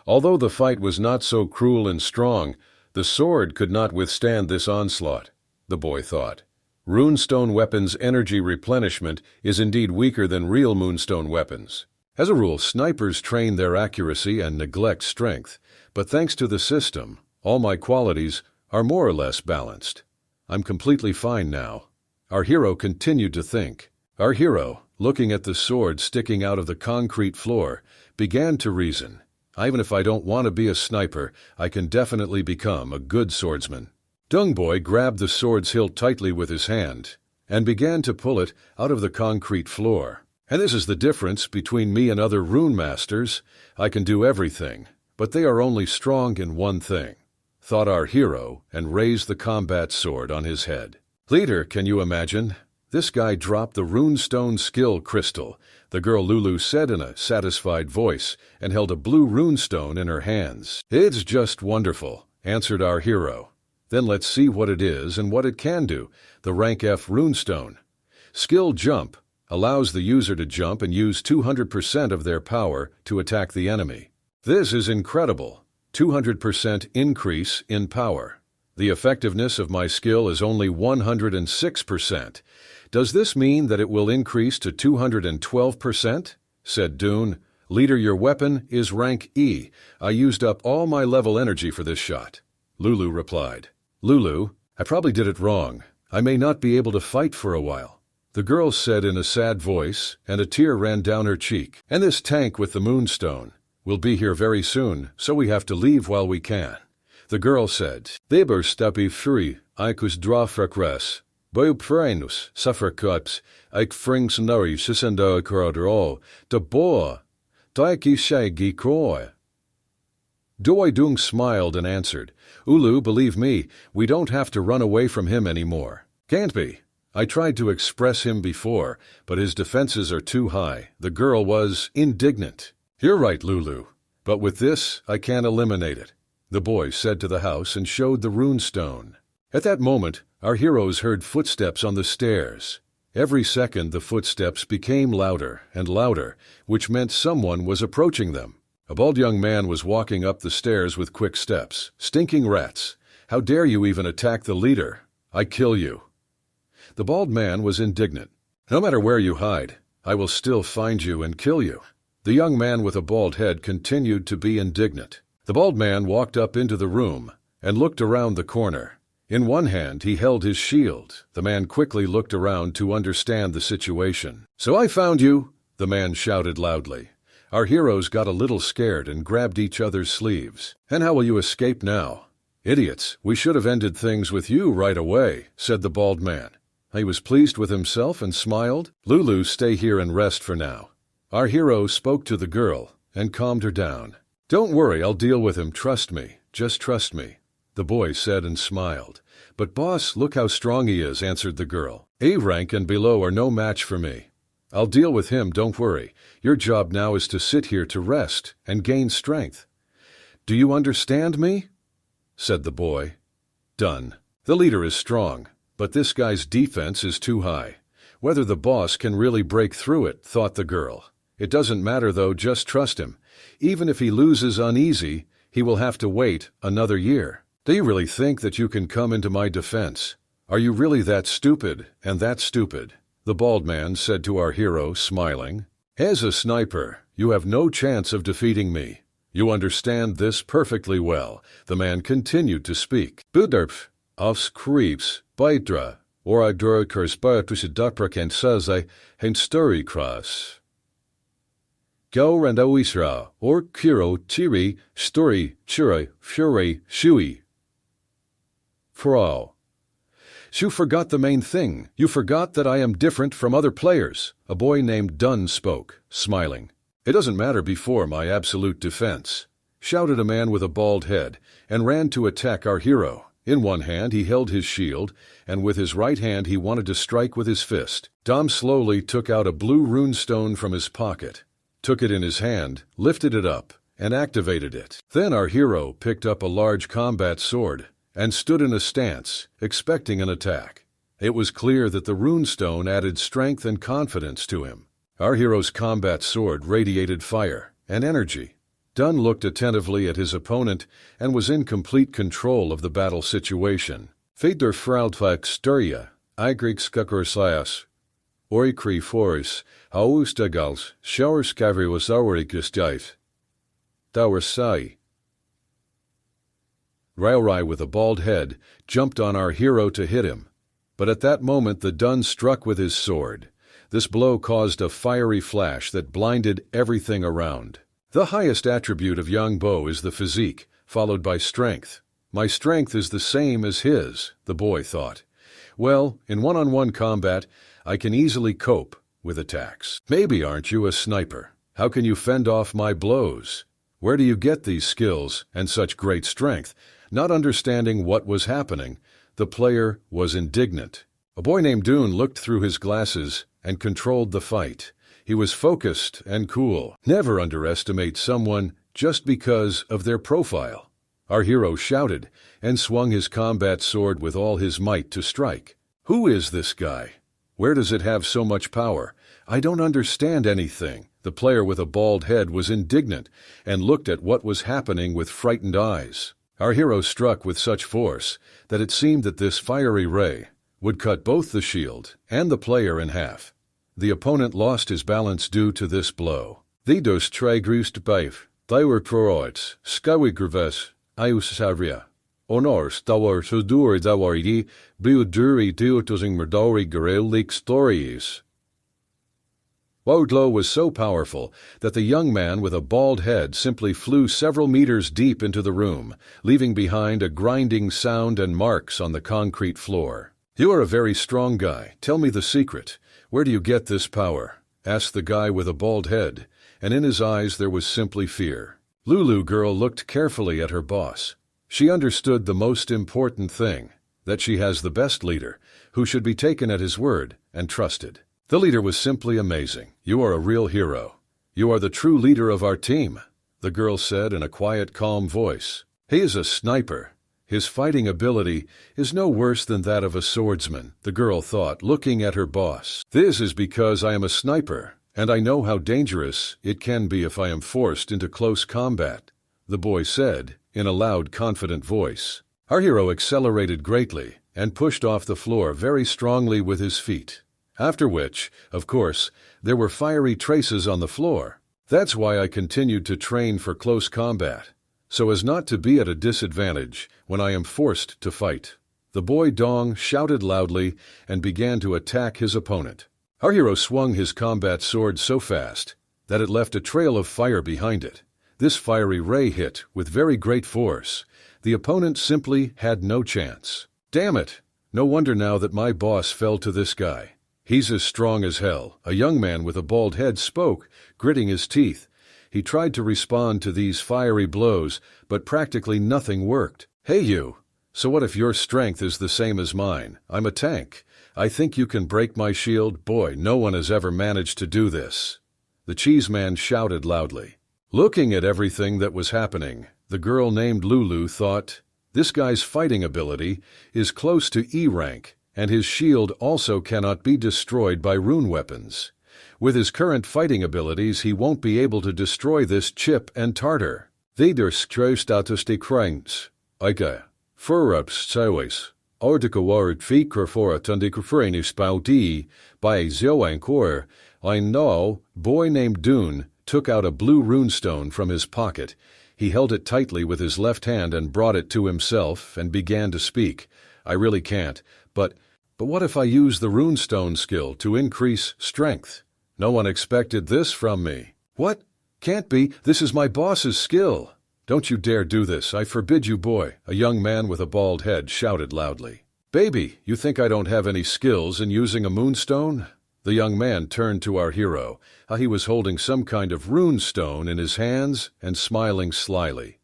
Although the fight was not so cruel and strong, the sword could not withstand this onslaught," the boy thought. Runestone weapons' energy replenishment is indeed weaker than real moonstone weapons. As a rule, snipers train their accuracy and neglect strength, but thanks to the system, all my qualities are more or less balanced. I'm completely fine now. Our hero continued to think. Our hero, looking at the sword sticking out of the concrete floor, began to reason. Even if I don't want to be a sniper, I can definitely become a good swordsman. Dung Boy grabbed the sword's hilt tightly with his hand and began to pull it out of the concrete floor. And this is the difference between me and other rune masters. I can do everything, but they are only strong in one thing, thought our hero, and raised the combat sword on his head. "Leader, can you imagine? This guy dropped the runestone skill crystal," the girl Lulu said in a satisfied voice, and held a blue runestone in her hands. "It's just wonderful," answered our hero. "Then let's see what it is and what it can do." The rank F runestone. Skill Jump allows the user to jump and use 200% of their power to attack the enemy. This is incredible. 200% increase in power. The effectiveness of my skill is only 106%. "Does this mean that it will increase to 212%? said Dune. "Leader, your weapon is rank E. I used up all my level energy for this shot." Lulu replied. "Lulu, I probably did it wrong. I may not be able to fight for a while," the girl said in a sad voice, and a tear ran down her cheek. "And this tank with the moonstone will be here very soon, so we have to leave while we can." The girl said, "Deber stapi free, ikus dra frekres. Bouprenus, suffercups, ik frings nari sisendo akrodro, de boa, daiki shagi kroi." Doi Dung smiled and answered, "Ulu, believe me, we don't have to run away from him anymore." "Can't be. I tried to express him before, but his defenses are too high." The girl was indignant. "You're right, Lulu, but with this I can't eliminate it," the boy said to the house and showed the runestone. At that moment, our heroes heard footsteps on the stairs. Every second the footsteps became louder and louder, which meant someone was approaching them. A bald young man was walking up the stairs with quick steps. "Stinking rats! How dare you even attack the leader? I kill you." The bald man was indignant. "No matter where you hide, I will still find you and kill you." The young man with a bald head continued to be indignant. The bald man walked up into the room and looked around the corner. In one hand he held his shield. The man quickly looked around to understand the situation. "So I found you," the man shouted loudly. Our heroes got a little scared and grabbed each other's sleeves. And how will you escape now? Idiots, we should have ended things with you right away, said the bald man. He was pleased with himself and smiled. Lulu, stay here and rest for now. Our hero spoke to the girl and calmed her down. Don't worry, I'll deal with him, trust me, just trust me, the boy said and smiled. But boss, look how strong he is, answered the girl. A rank and below are no match for me. I'll deal with him, don't worry. Your job now is to sit here to rest and gain strength. Do you understand me? Said the boy. Done. The leader is strong, but this guy's defense is too high. Whether the boss can really break through it, thought the girl. It doesn't matter though, just trust him. Even if he loses uneasy, he will have to wait another year. Do you really think that you can come into my defense? Are you really that stupid and that stupid? The bald man said to our hero, smiling. As a sniper, you have no chance of defeating me. You understand this perfectly well, the man continued to speak. Buderp, aufs creeps, bydra, or idura kursbertus duprakent saze, hen story cross. Go randoisra, or kiro tiri, story, chura, fury, shui. Frau. You forgot the main thing. You forgot that I am different from other players. A boy named Dunn spoke, smiling. It doesn't matter before my absolute defense, shouted a man with a bald head, and ran to attack our hero. In one hand he held his shield, and with his right hand he wanted to strike with his fist. Dom slowly took out a blue runestone from his pocket, took it in his hand, lifted it up, and activated it. Then our hero picked up a large combat sword and stood in a stance, expecting an attack. It was clear that the runestone added strength and confidence to him. Our hero's combat sword radiated fire and energy. Dunn looked attentively at his opponent and was in complete control of the battle situation. Feder Fraldvak Sturia, Igrikskukurslias, Orikri Foris, Haustagals, Schauerskavrius Aurikustjif. Dauersai. Raurai with a bald head jumped on our hero to hit him, but at that moment the Dun struck with his sword. This blow caused a fiery flash that blinded everything around. The highest attribute of Yang Bo is the physique, followed by strength. My strength is the same as his, the boy thought. Well, in one-on-one combat, I can easily cope with attacks. Maybe aren't you a sniper? How can you fend off my blows? Where do you get these skills and such great strength? Not understanding what was happening, the player was indignant. A boy named Dune looked through his glasses and controlled the fight. He was focused and cool. Never underestimate someone just because of their profile. Our hero shouted and swung his combat sword with all his might to strike. Who is this guy? Where does it have so much power? I don't understand anything. The player with a bald head was indignant and looked at what was happening with frightened eyes. Our hero struck with such force that it seemed that this fiery ray would cut both the shield and the player in half. The opponent lost his balance due to this blow. Theidos tregrust beif, thywer proroids, skawigurves, iusavria. Honors tawar sudur dawaridi, biuduri diutosing merdori garel leak stories. Wodlo was so powerful that the young man with a bald head simply flew several meters deep into the room, leaving behind a grinding sound and marks on the concrete floor. You are a very strong guy. Tell me the secret. Where do you get this power? Asked the guy with a bald head, and in his eyes there was simply fear. Lulu girl looked carefully at her boss. She understood the most important thing, that she has the best leader, who should be taken at his word and trusted. The leader was simply amazing. You are a real hero. You are the true leader of our team, the girl said in a quiet, calm voice. He is a sniper. His fighting ability is no worse than that of a swordsman, the girl thought, looking at her boss. This is because I am a sniper, and I know how dangerous it can be if I am forced into close combat, the boy said in a loud, confident voice. Our hero accelerated greatly and pushed off the floor very strongly with his feet. After which, of course, there were fiery traces on the floor. That's why I continued to train for close combat, so as not to be at a disadvantage when I am forced to fight. The boy Dong shouted loudly and began to attack his opponent. Our hero swung his combat sword so fast that it left a trail of fire behind it. This fiery ray hit with very great force. The opponent simply had no chance. Damn it! No wonder now that my boss fell to this guy. He's as strong as hell. A young man with a bald head spoke, gritting his teeth. He tried to respond to these fiery blows, but practically nothing worked. Hey you! So what if your strength is the same as mine? I'm a tank. I think you can break my shield? Boy, no one has ever managed to do this. The cheese man shouted loudly. Looking at everything that was happening, the girl named Lulu thought, this guy's fighting ability is close to E rank, and his shield also cannot be destroyed by rune weapons. With his current fighting abilities, he won't be able to destroy this chip and tartar. Status Ike. Furups Sawis. Ordikaward Fikr for a Tundikufranish Spoudi by Zioankor. I know, boy named Dune took out a blue runestone from his pocket. He held it tightly with his left hand and brought it to himself and began to speak. I really can't, but what if I use the runestone skill to increase strength? No one expected this from me. What? Can't be. This is my boss's skill. Don't you dare do this. I forbid you, boy. A young man with a bald head shouted loudly. Baby, you think I don't have any skills in using a moonstone? The young man turned to our hero. He was holding some kind of runestone in his hands and smiling slyly.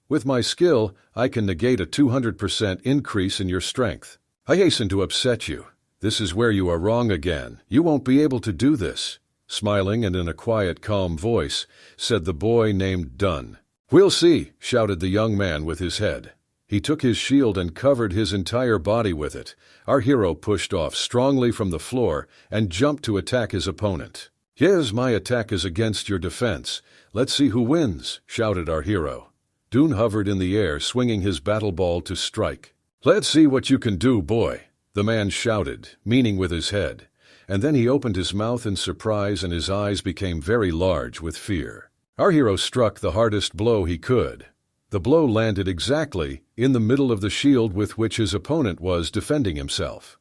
With my skill, I can negate a 200% increase in your strength. I hasten to upset you. This is where you are wrong again. You won't be able to do this. Smiling and in a quiet, calm voice, said the boy named Dunn. We'll see, shouted the young man with his head. He took his shield and covered his entire body with it. Our hero pushed off strongly from the floor and jumped to attack his opponent. Yes, my attack is against your defense. Let's see who wins, shouted our hero. Dune hovered in the air, swinging his battle ball to strike. Let's see what you can do, boy, the man shouted, meaning with his head. And then he opened his mouth in surprise and his eyes became very large with fear. Our hero struck the hardest blow he could. The blow landed exactly in the middle of the shield with which his opponent was defending himself.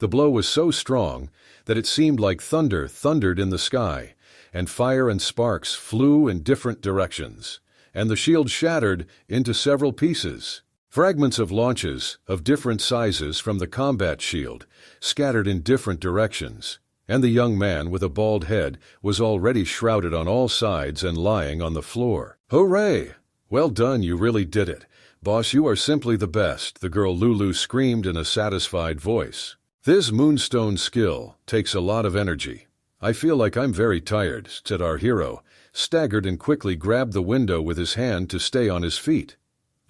The blow was so strong that it seemed like thunder thundered in the sky, and fire and sparks flew in different directions, and the shield shattered into several pieces. Fragments of launches of different sizes from the combat shield scattered in different directions, and the young man with a bald head was already shrouded on all sides and lying on the floor. Hooray! Well done, you really did it. Boss, you are simply the best, the girl Lulu screamed in a satisfied voice. This moonstone skill takes a lot of energy. I feel like I'm very tired, said our hero, staggered and quickly grabbed the window with his hand to stay on his feet.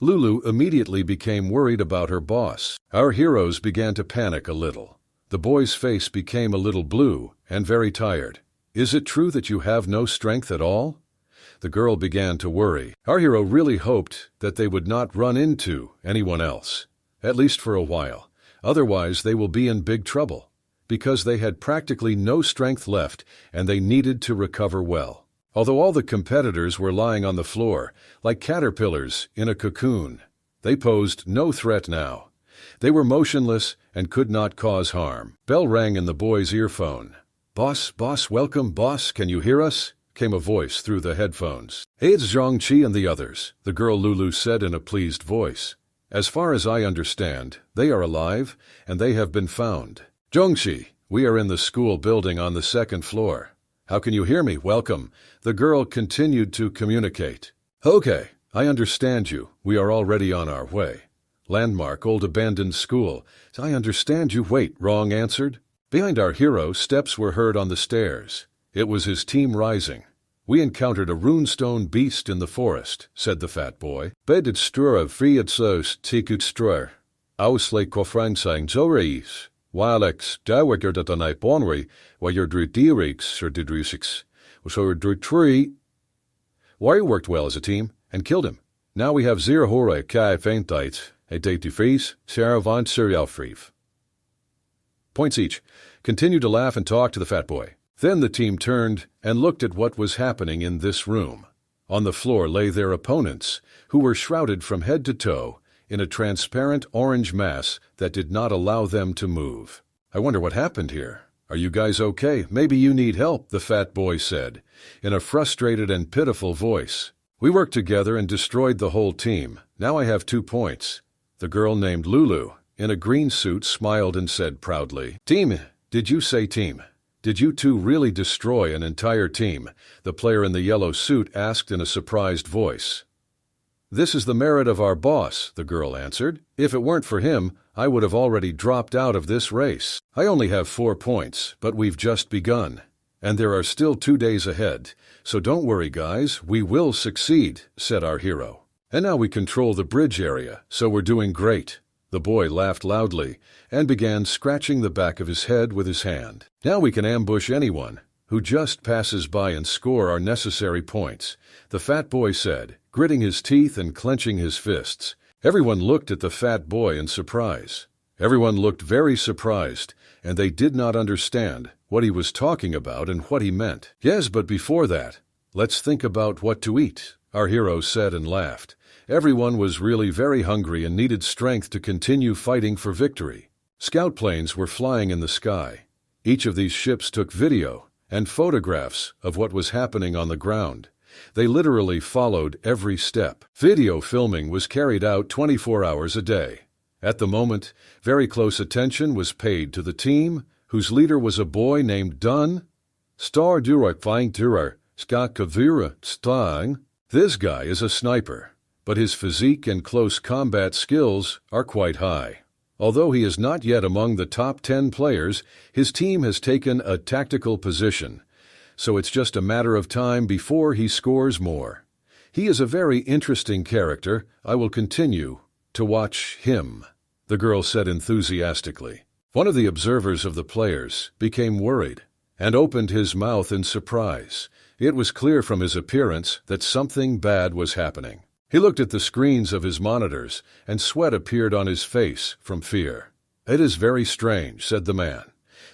Lulu immediately became worried about her boss. Our heroes began to panic a little. The boy's face became a little blue and very tired. Is it true that you have no strength at all? The girl began to worry. Our hero really hoped that they would not run into anyone else, at least for a while. Otherwise, they will be in big trouble, because they had practically no strength left and they needed to recover well. Although all the competitors were lying on the floor, like caterpillars in a cocoon, they posed no threat now. They were motionless and could not cause harm. Bell rang in the boy's earphone. Boss, welcome, boss, can you hear us? Came a voice through the headphones. Hey, it's Zhongqi and the others, the girl Lulu said in a pleased voice. As far as I understand, they are alive and they have been found. Zhongqi, we are in the school building on the second floor. How can you hear me? Welcome. The girl continued to communicate. Okay, I understand you. We are already on our way. Landmark, old abandoned school. I understand you. Wait, wrong answered. Behind our hero, steps were heard on the stairs. It was his team rising. We encountered a runestone beast in the forest, said the fat boy. Bedet strura frietsos tikutstrur. Ausley kofransang zoreis. Wilex dawigerdatanai bonri, wayerdrudirix or didrusix. So drutri. Warrior worked well as a team and killed him. Now we have zero hore kai faintites, a datifries, saravan serialfrief. Points each. Continue to laugh and talk to the fat boy. Then the team turned and looked at what was happening in this room. On the floor lay their opponents, who were shrouded from head to toe in a transparent orange mass that did not allow them to move. I wonder what happened here. Are you guys okay? Maybe you need help, the fat boy said, in a frustrated and pitiful voice. We worked together and destroyed the whole team. Now I have 2 points. The girl named Lulu, in a green suit, smiled and said proudly, Team, did you say team? Did you two really destroy an entire team? The player in the yellow suit asked in a surprised voice. This is the merit of our boss, the girl answered. If it weren't for him, I would have already dropped out of this race. I only have 4 points, but we've just begun. And there are still 2 days ahead. So don't worry, guys, we will succeed, said our hero. And now we control the bridge area, so we're doing great. The boy laughed loudly and began scratching the back of his head with his hand. Now we can ambush anyone who just passes by and score our necessary points, the fat boy said, gritting his teeth and clenching his fists. Everyone looked at the fat boy in surprise. Everyone looked very surprised, and they did not understand what he was talking about and what he meant. Yes, but before that, let's think about what to eat, our hero said and laughed. Everyone was really very hungry and needed strength to continue fighting for victory. Scout planes were flying in the sky. Each of these ships took video and photographs of what was happening on the ground. They literally followed every step. Video filming was carried out 24 hours a day. At the moment, very close attention was paid to the team, whose leader was a boy named Dun. Star Durak Flying Durar, Ska Kavira Stang. This guy is a sniper, but his physique and close combat skills are quite high. Although he is not yet among the top 10 players, his team has taken a tactical position, so it's just a matter of time before he scores more. He is a very interesting character. I will continue to watch him, the girl said enthusiastically. One of the observers of the players became worried and opened his mouth in surprise. It was clear from his appearance that something bad was happening. He looked at the screens of his monitors, and sweat appeared on his face from fear. It is very strange, said the man.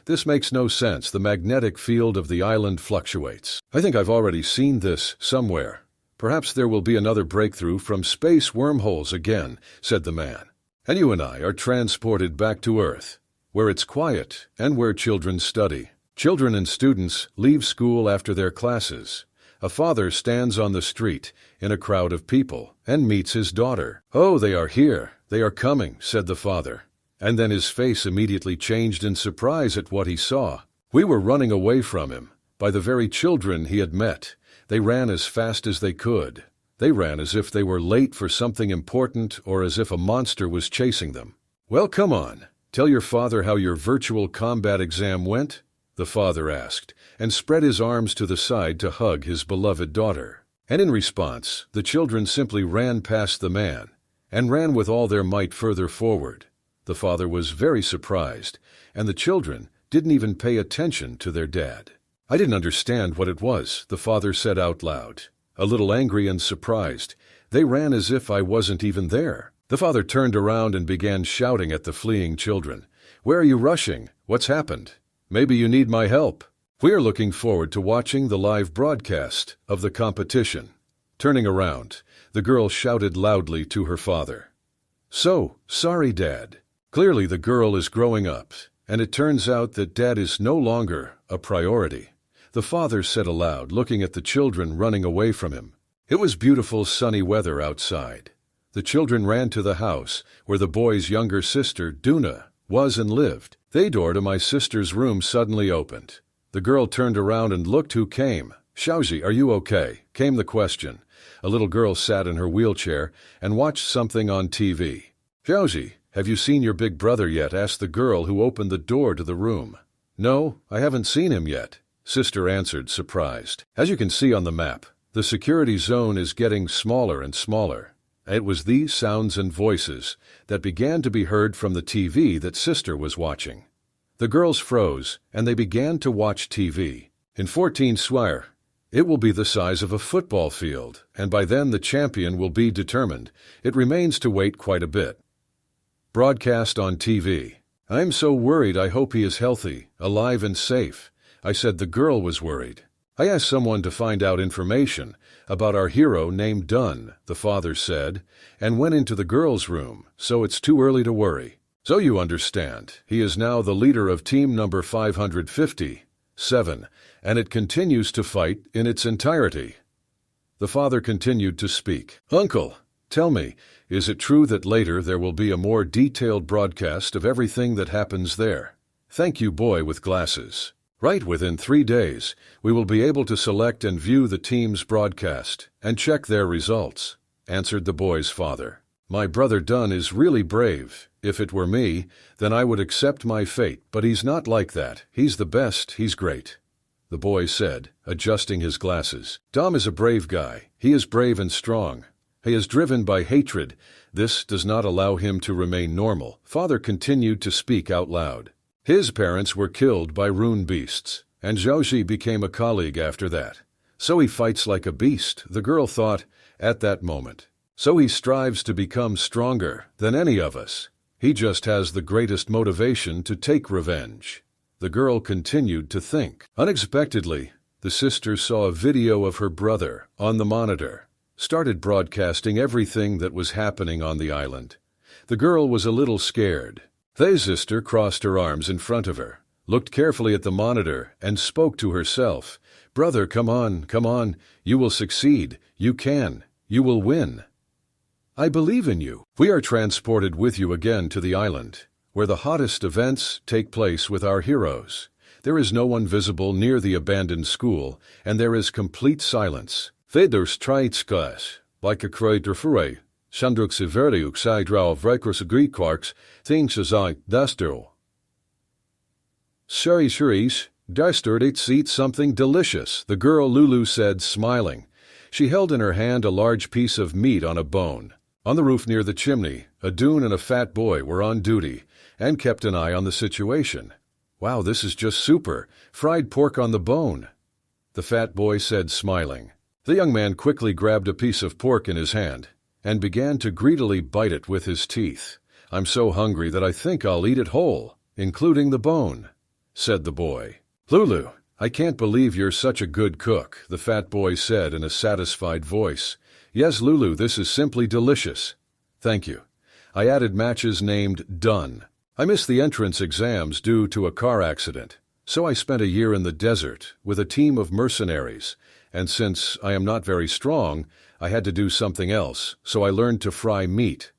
This makes no sense. The magnetic field of the island fluctuates. I think I've already seen this somewhere. Perhaps there will be another breakthrough from space wormholes again, said the man. And you and I are transported back to Earth, where it's quiet and where children study. Children and students leave school after their classes. A father stands on the street in a crowd of people and meets his daughter. Oh, they are here. They are coming, said the father. And then his face immediately changed in surprise at what he saw. We were running away from him by the very children he had met. They ran as fast as they could. They ran as if they were late for something important or as if a monster was chasing them. Well, come on. Tell your father how your virtual combat exam went, the father asked, and spread his arms to the side to hug his beloved daughter. And in response, the children simply ran past the man and ran with all their might further forward. The father was very surprised, and the children didn't even pay attention to their dad. I didn't understand what it was, the father said out loud, a little angry and surprised. They ran as if I wasn't even there. The father turned around and began shouting at the fleeing children. Where are you rushing? What's happened? Maybe you need my help. We are looking forward to watching the live broadcast of the competition. Turning around, the girl shouted loudly to her father. So, sorry, Dad. Clearly the girl is growing up, and it turns out that Dad is no longer a priority. The father said aloud, looking at the children running away from him. It was beautiful sunny weather outside. The children ran to the house where the boy's younger sister, Duna, was and lived. The door to my sister's room suddenly opened. The girl turned around and looked who came. Xiaozi, are you okay? Came the question. A little girl sat in her wheelchair and watched something on TV. Xiaozi, have you seen your big brother yet? Asked the girl who opened the door to the room. No, I haven't seen him yet, Sister answered, surprised. As you can see on the map, the security zone is getting smaller and smaller. It was these sounds and voices that began to be heard from the TV that Sister was watching. The girls froze, and they began to watch TV. In 14 Swire, it will be the size of a football field, and by then the champion will be determined. It remains to wait quite a bit. Broadcast on TV. I'm so worried. I hope he is healthy, alive and safe. I said the girl was worried. I asked someone to find out information about our hero named Dun, the father said, and went into the girl's room, so it's too early to worry. So you understand, he is now the leader of team number 557, and it continues to fight in its entirety. The father continued to speak. Uncle, tell me, is it true that later there will be a more detailed broadcast of everything that happens there? Thank you, boy with glasses. Right, within 3 days, we will be able to select and view the team's broadcast and check their results, answered the boy's father. My brother Dunn is really brave. If it were me, then I would accept my fate, but he's not like that. He's the best, he's great, the boy said, adjusting his glasses. Dom is a brave guy. He is brave and strong. He is driven by hatred. This does not allow him to remain normal. Father continued to speak out loud. His parents were killed by rune beasts, and Zhaoxi became a colleague after that. So he fights like a beast, the girl thought at that moment. So he strives to become stronger than any of us. He just has the greatest motivation to take revenge. The girl continued to think. Unexpectedly, the sister saw a video of her brother on the monitor, started broadcasting everything that was happening on the island. The girl was a little scared. The sister crossed her arms in front of her, looked carefully at the monitor, and spoke to herself. Brother, come on, you will succeed, you can, you will win. I believe in you. We are transported with you again to the island, where the hottest events take place with our heroes. There is no one visible near the abandoned school, and there is complete silence. Veders strijdsklas, like a creator fure, Shandruk Severiuk Sidrau of Rekurs Greekwarks, things as I, Dastel. Shuris, Dastard eat something delicious, the girl Lulu said, smiling. She held in her hand a large piece of meat on a bone. On the roof near the chimney, a Dune and a fat boy were on duty and kept an eye on the situation. Wow, this is just super. Fried pork on the bone, the fat boy said, smiling. The young man quickly grabbed a piece of pork in his hand and began to greedily bite it with his teeth. I'm so hungry that I think I'll eat it whole, including the bone, said the boy. Lulu, I can't believe you're such a good cook, the fat boy said in a satisfied voice. Yes, Lulu, this is simply delicious. Thank you. I added matches named Done. I missed the entrance exams due to a car accident, so I spent a year in the desert with a team of mercenaries, and since I am not very strong, I had to do something else, so I learned to fry meat.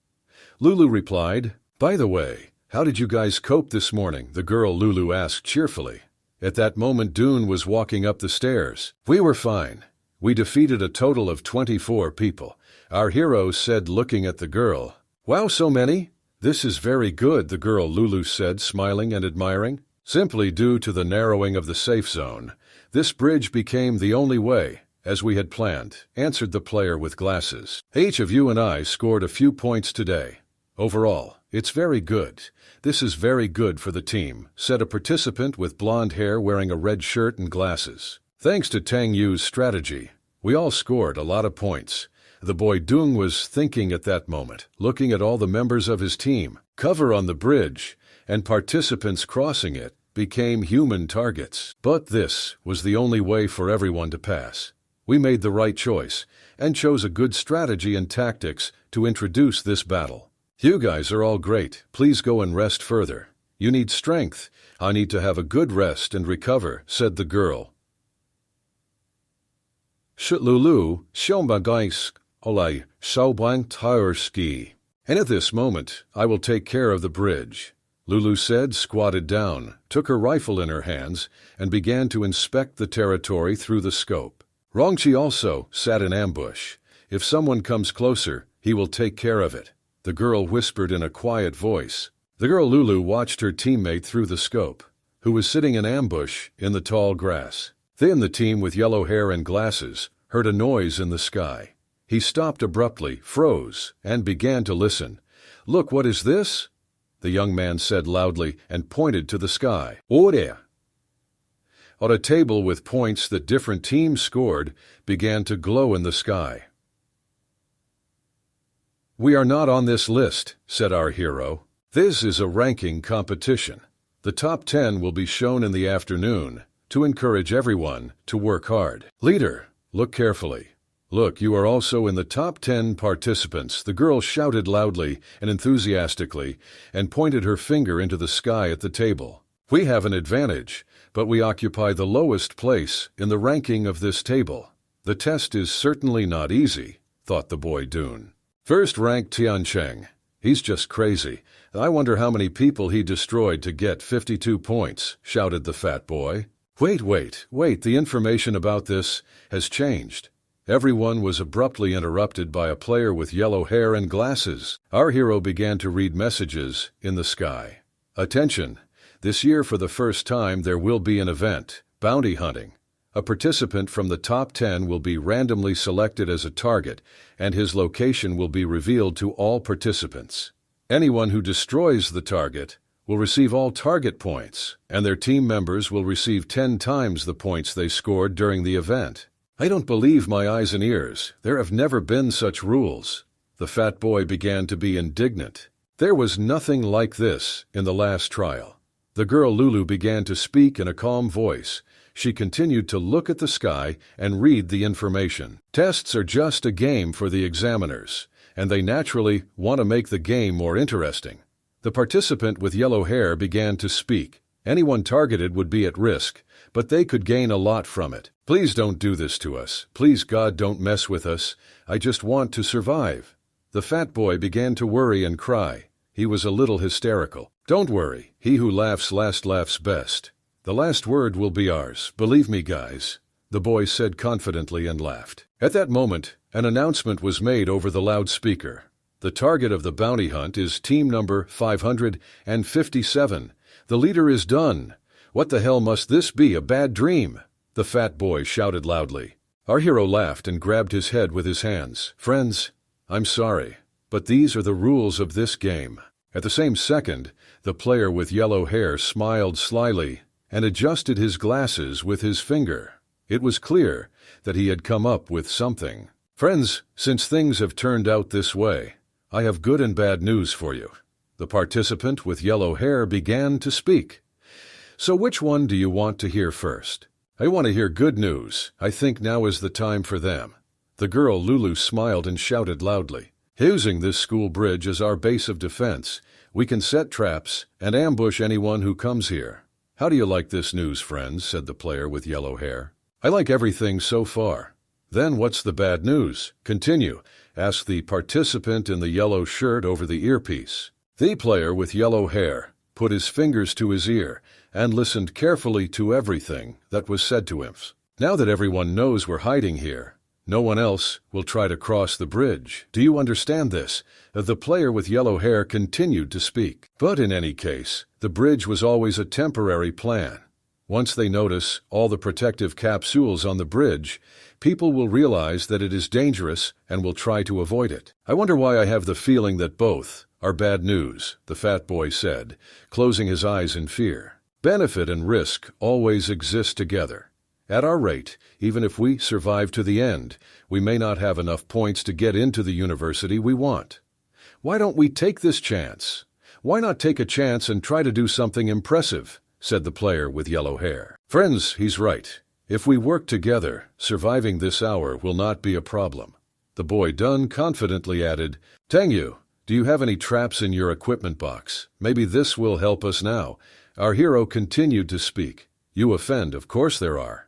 Lulu replied, By the way, how did you guys cope this morning? The girl Lulu asked cheerfully. At that moment, Dune was walking up the stairs. We were fine. We defeated a total of 24 people, our hero said, looking at the girl. Wow, so many? This is very good, the girl Lulu said, smiling and admiring. Simply due to the narrowing of the safe zone, this bridge became the only way, as we had planned, answered the player with glasses. Each of you and I scored a few points today. Overall, it's very good. This is very good for the team, said a participant with blonde hair wearing a red shirt and glasses. Thanks to Tang Yu's strategy, we all scored a lot of points. The boy Dung was thinking at that moment, looking at all the members of his team. Cover on the bridge, and participants crossing it became human targets. But this was the only way for everyone to pass. We made the right choice, and chose a good strategy and tactics to introduce this battle. You guys are all great. Please go and rest further. You need strength. I need to have a good rest and recover, said the girl. Lulu, Shombagaisk, Olai, Shaobang Tyerski. And at this moment, I will take care of the bridge, Lulu said, squatted down, took her rifle in her hands, and began to inspect the territory through the scope. Rongchi also sat in ambush. If someone comes closer, he will take care of it, the girl whispered in a quiet voice. The girl Lulu watched her teammate through the scope, who was sitting in ambush in the tall grass. Then the team with yellow hair and glasses heard a noise in the sky. He stopped abruptly, froze, and began to listen. Look, what is this? The young man said loudly and pointed to the sky. Order! On a table with points that different teams scored began to glow in the sky. We are not on this list, said our hero. This is a ranking competition. The top 10 will be shown in the afternoon to encourage everyone to work hard. Leader, look carefully. Look, you are also in the top 10 participants, the girl shouted loudly and enthusiastically and pointed her finger into the sky at the table. We have an advantage, but we occupy the lowest place in the ranking of this table. The test is certainly not easy, thought the boy Dune. First ranked Tiancheng. He's just crazy. I wonder how many people he destroyed to get 52 points, shouted the fat boy. Wait, the information about this has changed. Everyone was abruptly interrupted by a player with yellow hair and glasses. Our hero began to read messages in the sky. Attention! This year for the first time there will be an event, bounty hunting. A participant from the top 10 will be randomly selected as a target, and his location will be revealed to all participants. Anyone who destroys the target will receive all target points, and their team members will receive 10 times the points they scored during the event. I don't believe my eyes and ears. There have never been such rules. The fat boy began to be indignant. There was nothing like this in the last trial. The girl Lulu began to speak in a calm voice. She continued to look at the sky and read the information. Tests are just a game for the examiners, and they naturally want to make the game more interesting. The participant with yellow hair began to speak. Anyone targeted would be at risk, but they could gain a lot from it. Please don't do this to us. Please, God, don't mess with us. I just want to survive. The fat boy began to worry and cry. He was a little hysterical. Don't worry. He who laughs last laughs best. The last word will be ours. Believe me, guys, the boy said confidently and laughed. At that moment, an announcement was made over the loudspeaker. The target of the bounty hunt is team number 557. The leader is done. What the hell must this be, a bad dream? The fat boy shouted loudly. Our hero laughed and grabbed his head with his hands. Friends, I'm sorry, but these are the rules of this game. At the same second, the player with yellow hair smiled slyly and adjusted his glasses with his finger. It was clear that he had come up with something. Friends, since things have turned out this way, I have good and bad news for you. The participant with yellow hair began to speak. So which one do you want to hear first? I want to hear good news. I think now is the time for them. The girl Lulu smiled and shouted loudly. Using this school bridge as our base of defense, we can set traps and ambush anyone who comes here. How do you like this news, friends? Said the player with yellow hair. I like everything so far. Then what's the bad news? Continue, asked the participant in the yellow shirt over the earpiece. The player with yellow hair put his fingers to his ear and listened carefully to everything that was said to him. Now that everyone knows we're hiding here, no one else will try to cross the bridge. Do you understand this? The player with yellow hair continued to speak. But in any case, the bridge was always a temporary plan. Once they notice all the protective capsules on the bridge, people will realize that it is dangerous and will try to avoid it. I wonder why I have the feeling that both are bad news, the fat boy said, closing his eyes in fear. Benefit and risk always exist together. At our rate, even if we survive to the end, we may not have enough points to get into the university we want. Why don't we take this chance? Why not take a chance and try to do something impressive? Said the player with yellow hair. Friends, he's right. If we work together, surviving this hour will not be a problem. The boy Dun confidently added, Tangyu, do you have any traps in your equipment box? Maybe this will help us now. Our hero continued to speak. You offend, of course there are.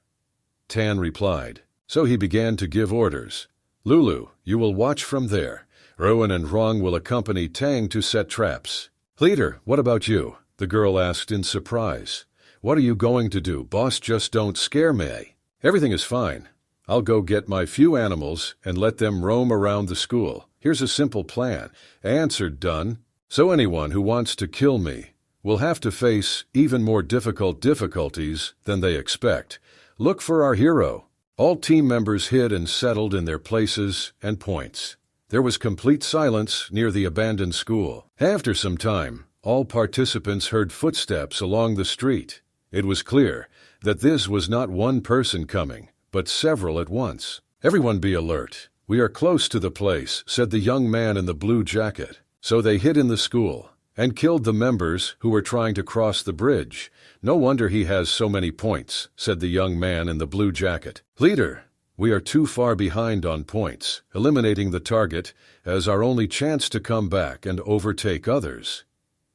Tan replied. So he began to give orders. Lulu, you will watch from there. Rowan and Rong will accompany Tang to set traps. Leader, what about you? The girl asked in surprise. What are you going to do, boss? Just don't scare me. Everything is fine. I'll go get my few animals and let them roam around the school. Here's a simple plan, answered Dun. So anyone who wants to kill me will have to face even more difficulties than they expect. Look for our hero. All team members hid and settled in their places and points. There was complete silence near the abandoned school. After some time, all participants heard footsteps along the street. It was clear that this was not one person coming, but several at once. Everyone be alert. We are close to the place, said the young man in the blue jacket. So they hid in the school and killed the members who were trying to cross the bridge. No wonder he has so many points, said the young man in the blue jacket. Leader, We are too far behind on points. Eliminating the target as our only chance to come back and overtake others."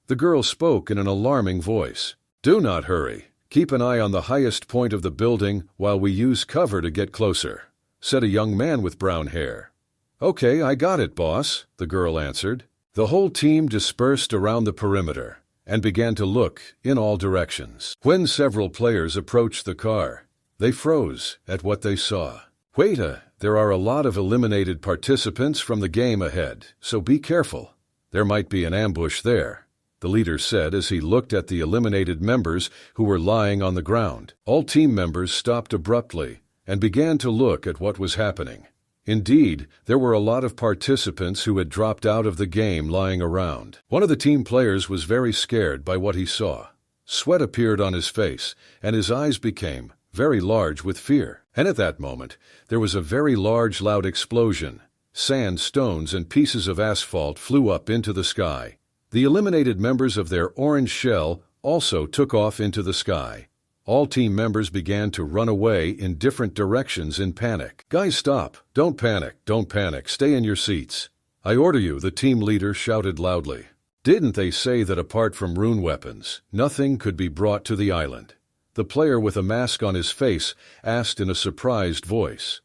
The girl spoke in an alarming voice. "Do not hurry. Keep an eye on the highest point of the building while we use cover to get closer," said a young man with brown hair. "Okay, I got it, boss," the girl answered. The whole team dispersed around the perimeter and began to look in all directions. When several players approached the car, they froze at what they saw. "Wait, there are a lot of eliminated participants from the game ahead, so be careful. There might be an ambush there," the leader said as he looked at the eliminated members who were lying on the ground. All team members stopped abruptly and began to look at what was happening. Indeed, there were a lot of participants who had dropped out of the game lying around. One of the team players was very scared by what he saw. Sweat appeared on his face, and his eyes became very large with fear. And at that moment, there was a very large, loud explosion. Sand, stones, and pieces of asphalt flew up into the sky. The eliminated members of their orange shell also took off into the sky. All team members began to run away in different directions in panic. "Guys, stop! Don't panic, stay in your seats. I order you," the team leader shouted loudly. "Didn't they say that apart from rune weapons, nothing could be brought to the island?" The player with a mask on his face asked in a surprised voice.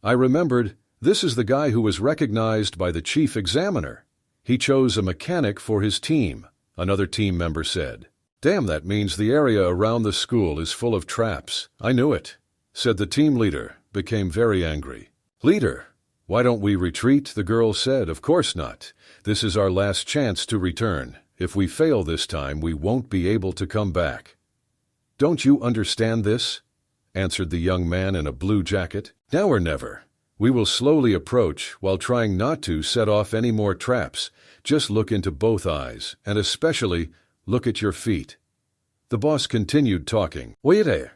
I remembered, this is the guy who was recognized by the chief examiner. He chose a mechanic for his team, another team member said. "Damn, that means the area around the school is full of traps." "I knew it," said the team leader, became very angry. "Leader, why don't we retreat?" the girl said. "Of course not. This is our last chance to return. If we fail this time, we won't be able to come back." "Don't you understand this?" answered the young man in a blue jacket. "Now or never. We will slowly approach while trying not to set off any more traps. Just look into both eyes, and especially look at your feet." The boss continued talking. "Wait there."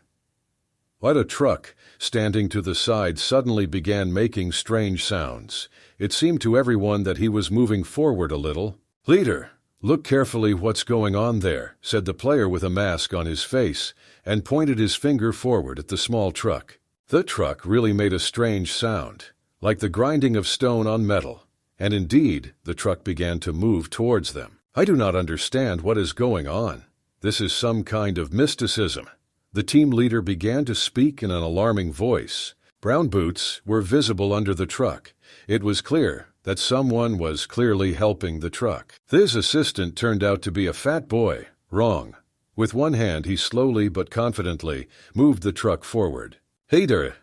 What a truck, standing to the side, suddenly began making strange sounds. It seemed to everyone that he was moving forward a little. "Leader, look carefully what's going on there," said the player with a mask on his face, and pointed his finger forward at the small truck. The truck really made a strange sound, like the grinding of stone on metal, and indeed, the truck began to move towards them. "I do not understand what is going on. This is some kind of mysticism." The team leader began to speak in an alarming voice. Brown boots were visible under the truck. It was clear that someone was clearly helping the truck. This assistant turned out to be a fat boy. Wrong. With one hand, he slowly but confidently moved the truck forward. "Hey there,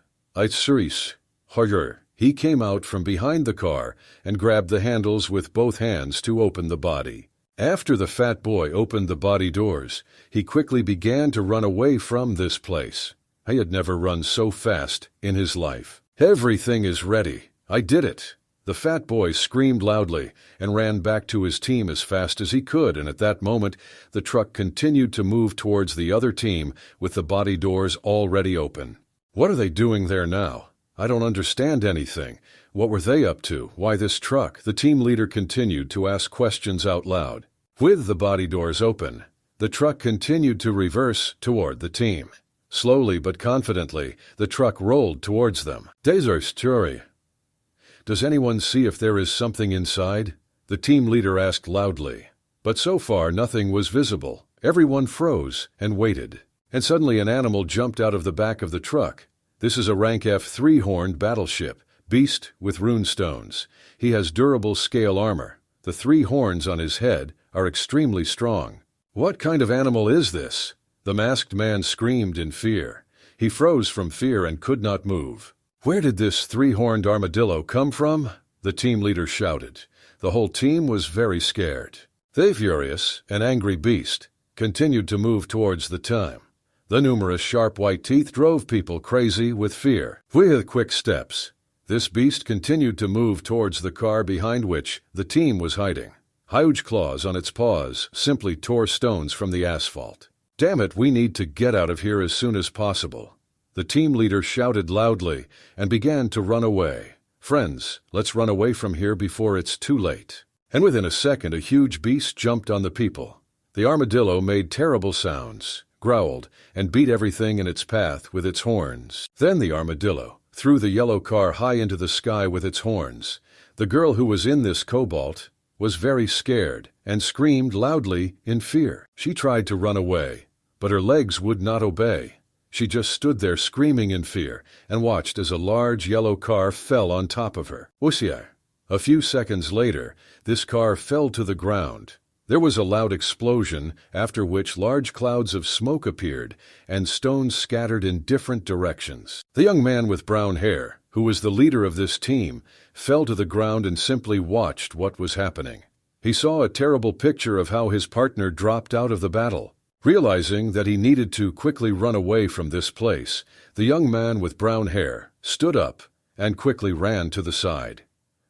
Cerise, harder." He came out from behind the car and grabbed the handles with both hands to open the body. After the fat boy opened the body doors, he quickly began to run away from this place. He had never run so fast in his life. "Everything is ready. I did it." The fat boy screamed loudly and ran back to his team as fast as he could, and at that moment, the truck continued to move towards the other team with the body doors already open. "What are they doing there now? I don't understand anything. What were they up to? Why this truck?" The team leader continued to ask questions out loud. With the body doors open, the truck continued to reverse toward the team. Slowly but confidently, the truck rolled towards them. "Story. Does anyone see if there is something inside?" the team leader asked loudly. But so far nothing was visible. Everyone froze and waited. And suddenly an animal jumped out of the back of the truck. This is a rank F three-horned battleship, beast with rune stones. He has durable scale armor. The 3 horns on his head are extremely strong. "What kind of animal is this?" the masked man screamed in fear. He froze from fear and could not move. "Where did this 3-horned armadillo come from?" the team leader shouted. The whole team was very scared. The furious and angry beast continued to move towards the time. The numerous sharp white teeth drove people crazy with fear. With quick steps, this beast continued to move towards the car behind which the team was hiding. Huge claws on its paws simply tore stones from the asphalt. "Damn it, we need to get out of here as soon as possible." The team leader shouted loudly and began to run away. "Friends, let's run away from here before it's too late." And within a second, a huge beast jumped on the people. The armadillo made terrible sounds, growled, and beat everything in its path with its horns. Then the armadillo threw the yellow car high into the sky with its horns. The girl who was in this cobalt was very scared and screamed loudly in fear. She tried to run away, but her legs would not obey. She just stood there screaming in fear and watched as a large yellow car fell on top of her. A few seconds later, this car fell to the ground. There was a loud explosion, after which large clouds of smoke appeared and stones scattered in different directions. The young man with brown hair, who was the leader of this team, fell to the ground and simply watched what was happening. He saw a terrible picture of how his partner dropped out of the battle. Realizing that he needed to quickly run away from this place, the young man with brown hair stood up and quickly ran to the side.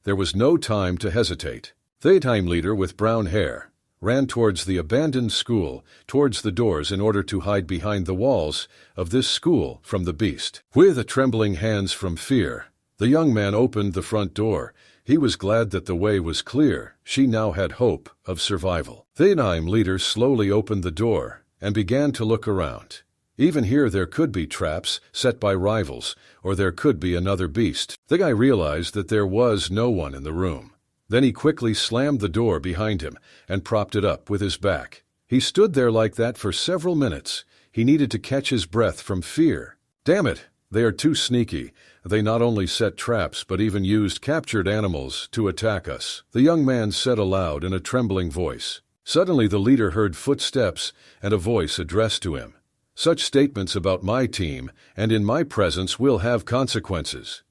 There was no time to hesitate. The team leader with brown hair ran towards the abandoned school, towards the doors in order to hide behind the walls of this school from the beast. With trembling hands from fear, the young man opened the front door. He was glad that the way was clear. She now had hope of survival. The team leader slowly opened the door and began to look around. Even here there could be traps set by rivals, or there could be another beast. The guy realized that there was no one in the room. Then he quickly slammed the door behind him and propped it up with his back. He stood there like that for several minutes. He needed to catch his breath from fear. Damn it, they are too sneaky. They not only set traps but even used captured animals to attack us, the young man said aloud in a trembling voice. Suddenly the leader heard footsteps and a voice addressed to him. Such statements about my team and in my presence will have consequences.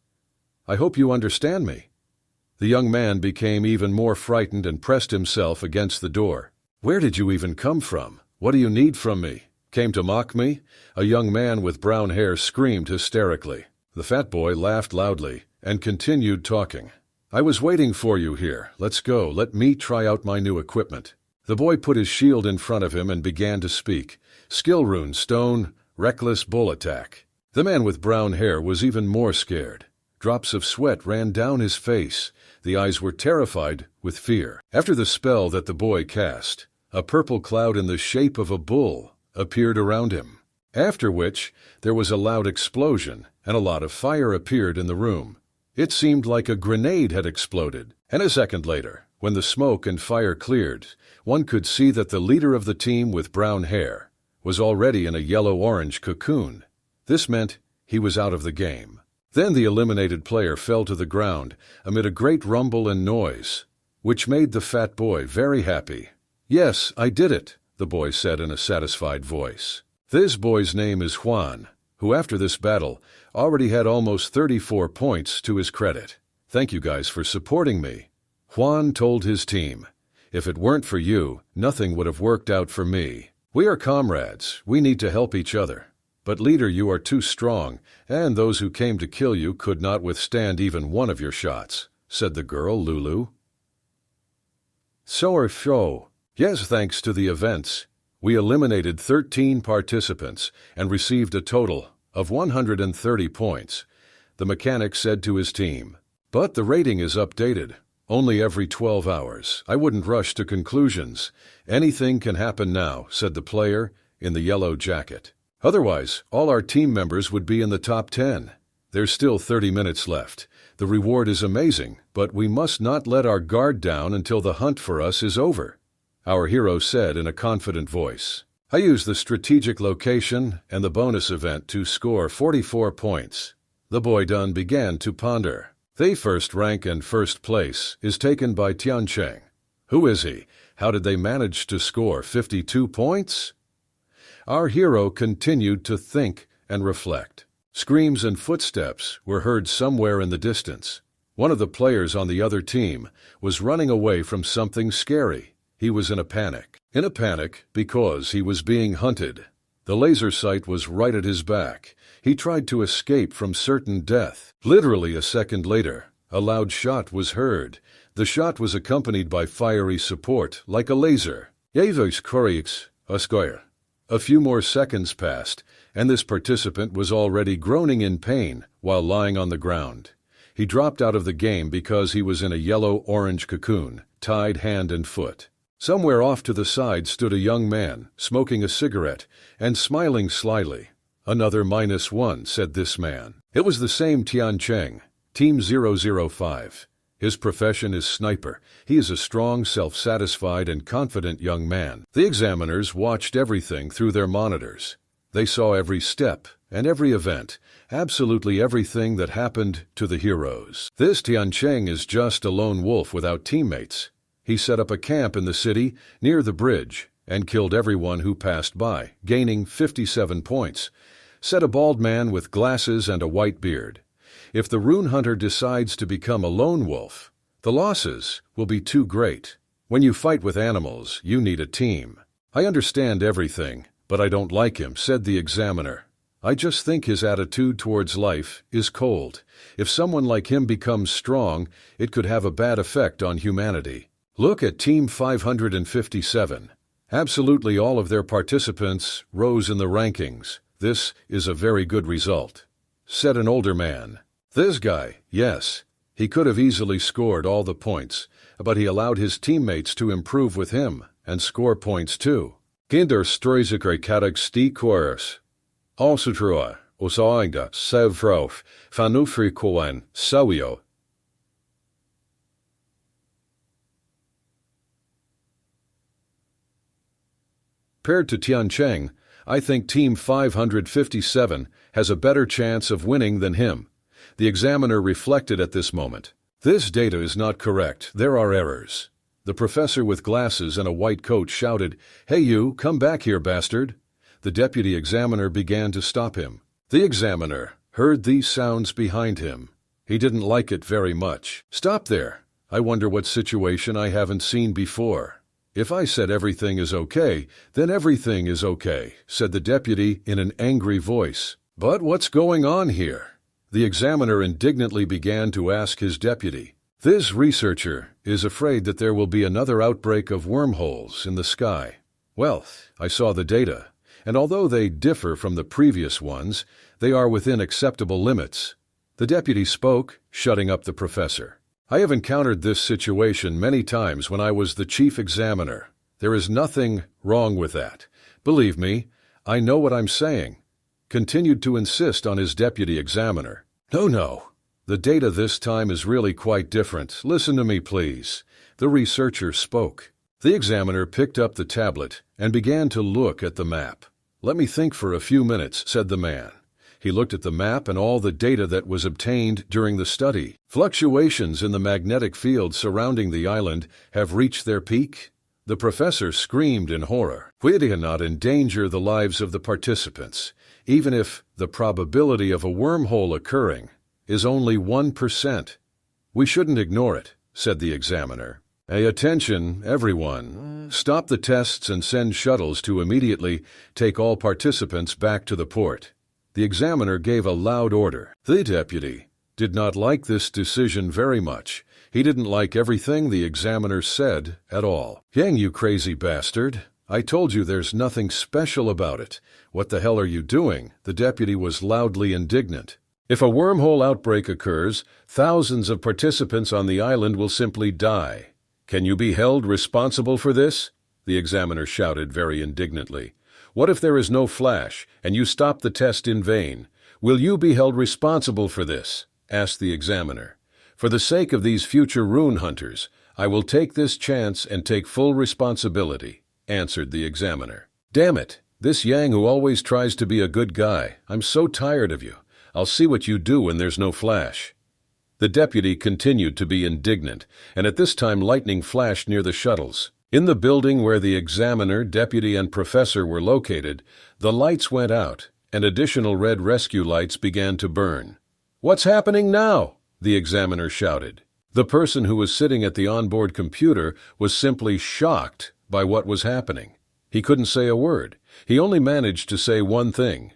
I hope you understand me. The young man became even more frightened and pressed himself against the door. Where did you even come from? What do you need from me? Came to mock me? A young man with brown hair screamed hysterically. The fat boy laughed loudly and continued talking. I was waiting for you here. Let's go. Let me try out my new equipment. The boy put his shield in front of him and began to speak. Skill rune stone, reckless bull attack. The man with brown hair was even more scared. Drops of sweat ran down his face. The eyes were terrified with fear. After the spell that the boy cast, a purple cloud in the shape of a bull appeared around him. After which, there was a loud explosion and a lot of fire appeared in the room. It seemed like a grenade had exploded. And a second later, when the smoke and fire cleared, one could see that the leader of the team with brown hair was already in a yellow-orange cocoon. This meant he was out of the game. Then the eliminated player fell to the ground amid a great rumble and noise, which made the fat boy very happy. Yes, I did it, the boy said in a satisfied voice. This boy's name is Juan, who after this battle already had almost 34 points to his credit. Thank you guys for supporting me. Juan told his team, if it weren't for you, nothing would have worked out for me. We are comrades. We need to help each other. But leader, you are too strong, and those who came to kill you could not withstand even one of your shots, said the girl, Lulu. So, yes, thanks to the events, we eliminated 13 participants and received a total of 130 points, the mechanic said to his team. But the rating is updated only every 12 hours. I wouldn't rush to conclusions. Anything can happen now, said the player in the yellow jacket. Otherwise, all our team members would be in the top 10. There's still 30 minutes left. The reward is amazing, but we must not let our guard down until the hunt for us is over, our hero said in a confident voice. I used the strategic location and the bonus event to score 44 points. The boy Dun began to ponder. The first rank and first place is taken by Tiancheng. Who is he? How did they manage to score 52 points? Our hero continued to think and reflect. Screams and footsteps were heard somewhere in the distance. One of the players on the other team was running away from something scary. He was in a panic. In a panic because he was being hunted. The laser sight was right at his back. He tried to escape from certain death. Literally a second later, a loud shot was heard. The shot was accompanied by fiery support, like a laser. A few more seconds passed, and this participant was already groaning in pain while lying on the ground. He dropped out of the game because he was in a yellow-orange cocoon, tied hand and foot. Somewhere off to the side stood a young man, smoking a cigarette and smiling slyly. Another -1, said this man. It was the same Tian Cheng, Team 005. His profession is sniper. He is a strong, self-satisfied, and confident young man. The examiners watched everything through their monitors. They saw every step and every event, absolutely everything that happened to the heroes. This Tian Cheng is just a lone wolf without teammates. He set up a camp in the city near the bridge and killed everyone who passed by, gaining 57 points, said a bald man with glasses and a white beard. If the rune hunter decides to become a lone wolf, the losses will be too great. When you fight with animals, you need a team. I understand everything, but I don't like him, said the examiner. I just think his attitude towards life is cold. If someone like him becomes strong, it could have a bad effect on humanity. Look at Team 557. Absolutely all of their participants rose in the rankings. This is a very good result, said an older man. This guy, yes, he could have easily scored all the points, but he allowed his teammates to improve with him and score points too. Kinder streuzige karakstiekurs. Alsutrua, osainga, sevrof, fanufrikoen, sawio. Compared to Tian Cheng, I think Team 557 has a better chance of winning than him. The examiner reflected at this moment. This data is not correct. There are errors. The professor with glasses and a white coat shouted, "Hey you, come back here, bastard!" The deputy examiner began to stop him. The examiner heard these sounds behind him. He didn't like it very much. "Stop there. I wonder what situation I haven't seen before. If I said everything is okay, then everything is okay," said the deputy in an angry voice. "But what's going on here?" The examiner indignantly began to ask his deputy. This researcher is afraid that there will be another outbreak of wormholes in the sky. Well, I saw the data, and although they differ from the previous ones, they are within acceptable limits. The deputy spoke, shutting up the professor. I have encountered this situation many times when I was the chief examiner. There is nothing wrong with that. Believe me, I know what I'm saying. Continued to insist on his deputy examiner. No. The data this time is really quite different. Listen to me, please. The researcher spoke. The examiner picked up the tablet and began to look at the map. "Let me think for a few minutes," said the man. He looked at the map and all the data that was obtained during the study. Fluctuations in the magnetic field surrounding the island have reached their peak. The professor screamed in horror. "We do not endanger the lives of the participants, even if the probability of a wormhole occurring is only 1%. We shouldn't ignore it," said the examiner. "Hey, attention, everyone. Stop the tests and send shuttles to immediately take all participants back to the port." The examiner gave a loud order. The deputy did not like this decision very much. He didn't like everything the examiner said at all. "Yang, you crazy bastard. I told you there's nothing special about it. What the hell are you doing?" The deputy was loudly indignant. "If a wormhole outbreak occurs, thousands of participants on the island will simply die. Can you be held responsible for this?" The examiner shouted very indignantly. "What if there is no flash, and you stop the test in vain? Will you be held responsible for this?" asked the examiner. "For the sake of these future rune hunters, I will take this chance and take full responsibility," answered the examiner. "Damn it, this Yang who always tries to be a good guy. I'm so tired of you. I'll see what you do when there's no flash." The deputy continued to be indignant, and at this time lightning flashed near the shuttles. In the building where the examiner, deputy, and professor were located, the lights went out, and additional red rescue lights began to burn. "What's happening now?" the examiner shouted. The person who was sitting at the onboard computer was simply shocked by what was happening. He couldn't say a word. He only managed to say one thing.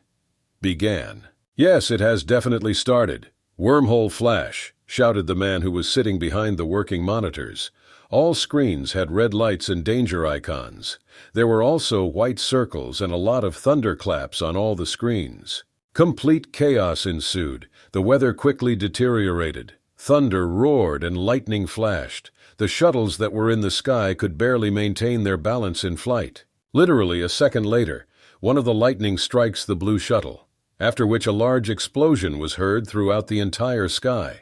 "Began." "Yes, it has definitely started. Wormhole flash," shouted the man who was sitting behind the working monitors. All screens had red lights and danger icons. There were also white circles and a lot of thunderclaps on all the screens. Complete chaos ensued. The weather quickly deteriorated. Thunder roared and lightning flashed. The shuttles that were in the sky could barely maintain their balance in flight. Literally a second later, one of the lightning strikes the blue shuttle. after which a large explosion was heard throughout the entire sky.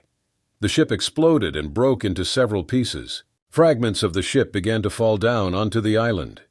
The ship exploded and broke into several pieces. Fragments of the ship began to fall down onto the island.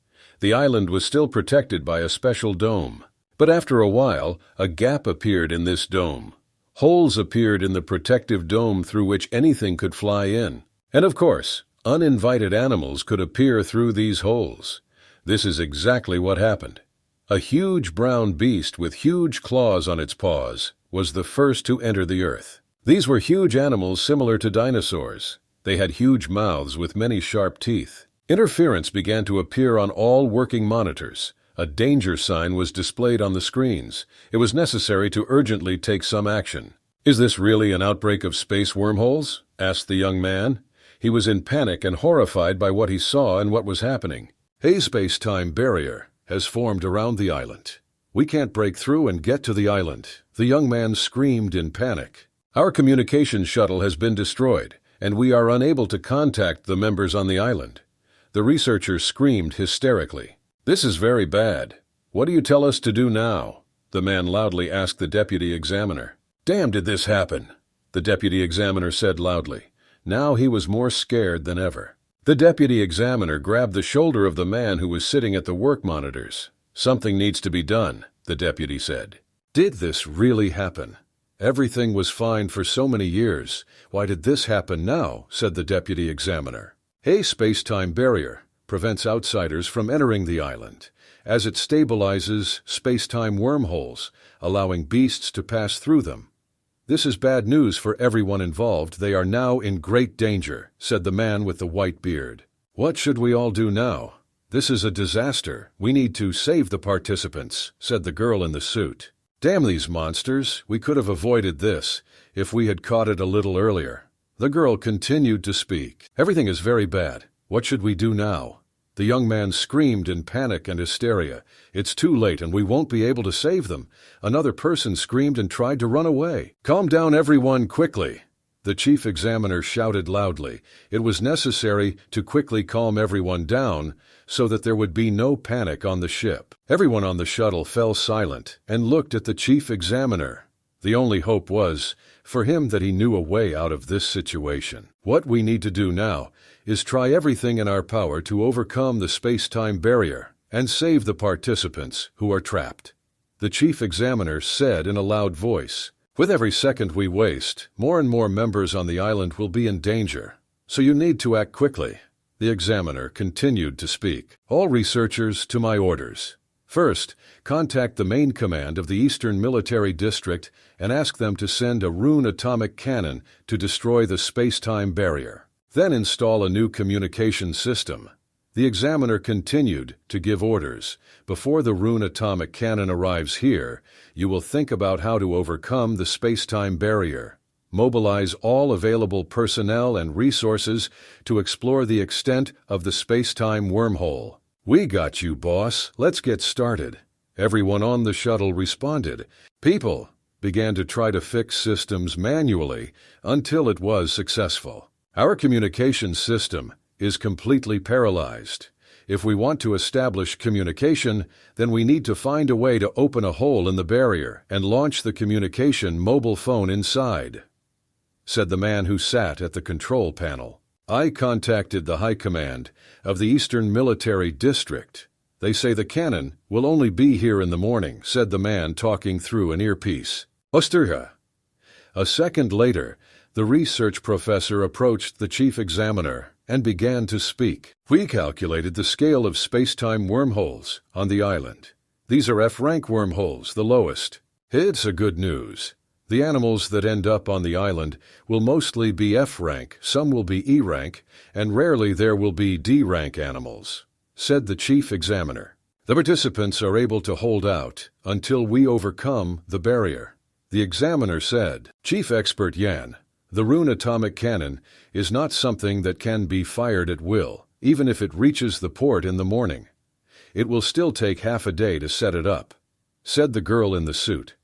The island was still protected by a special dome. But after a while, a gap appeared in this dome. Holes appeared in the protective dome through which anything could fly in. And of course, uninvited animals could appear through these holes. This is exactly what happened. A huge brown beast with huge claws on its paws was the first to enter the earth. These were huge animals similar to dinosaurs. They had huge mouths with many sharp teeth. Interference began to appear on all working monitors. A danger sign was displayed on the screens. It was necessary to urgently take some action. "Is this really an outbreak of space wormholes?" asked the young man. He was in panic and horrified by what he saw and what was happening. "A space-time barrier has formed around the island. We can't break through and get to the island," the young man screamed in panic. "Our communication shuttle has been destroyed, and we are unable to contact the members on the island." The researcher screamed hysterically. "This is very bad. What do you tell us to do now?" the man loudly asked the deputy examiner. "Damn, did this happen?" the deputy examiner said loudly. Now he was more scared than ever. The deputy examiner grabbed the shoulder of the man who was sitting at the work monitors. "Something needs to be done," the deputy said. "Did this really happen? Everything was fine for so many years. Why did this happen now?" said the deputy examiner. "A space-time barrier prevents outsiders from entering the island, as it stabilizes space-time wormholes, allowing beasts to pass through them. This is bad news for everyone involved. They are now in great danger," said the man with the white beard. "What should we all do now? This is a disaster. We need to save the participants," said the girl in the suit. "Damn these monsters. We could have avoided this if we had caught it a little earlier." The girl continued to speak. "Everything is very bad. What should we do now?" The young man screamed in panic and hysteria. "It's too late and we won't be able to save them." Another person screamed and tried to run away. "Calm down everyone quickly," the chief examiner shouted loudly. It was necessary to quickly calm everyone down so that there would be no panic on the ship. Everyone on the shuttle fell silent and looked at the chief examiner. The only hope was for him that he knew a way out of this situation. "What we need to do now is try everything in our power to overcome the space-time barrier and save the participants who are trapped," the chief examiner said in a loud voice. "With every second we waste, more and more members on the island will be in danger. So you need to act quickly." The examiner continued to speak. "All researchers to my orders. First, contact the main command of the Eastern Military District and ask them to send a rune atomic cannon to destroy the space-time barrier. Then install a new communication system." The examiner continued to give orders. "Before the rune atomic cannon arrives here, you will think about how to overcome the space-time barrier. Mobilize all available personnel and resources to explore the extent of the space-time wormhole." "We got you, boss. Let's get started." Everyone on the shuttle responded. People began to try to fix systems manually until it was successful. "Our communication system is completely paralyzed. If we want to establish communication, then we need to find a way to open a hole in the barrier and launch the communication mobile phone inside," said the man who sat at the control panel. "I contacted the High Command of the Eastern Military District. They say the cannon will only be here in the morning," said the man talking through an earpiece. "Osterha." A second later, the research professor approached the chief examiner and began to speak. "We calculated the scale of space-time wormholes on the island. These are F-rank wormholes, the lowest. It's a good news. The animals that end up on the island will mostly be F-rank, some will be E-rank, and rarely there will be D-rank animals," said the chief examiner. "The participants are able to hold out until we overcome the barrier." The examiner said, "Chief Expert Yan, the rune atomic cannon is not something that can be fired at will, even if it reaches the port in the morning. It will still take half a day to set it up," said the girl in the suit.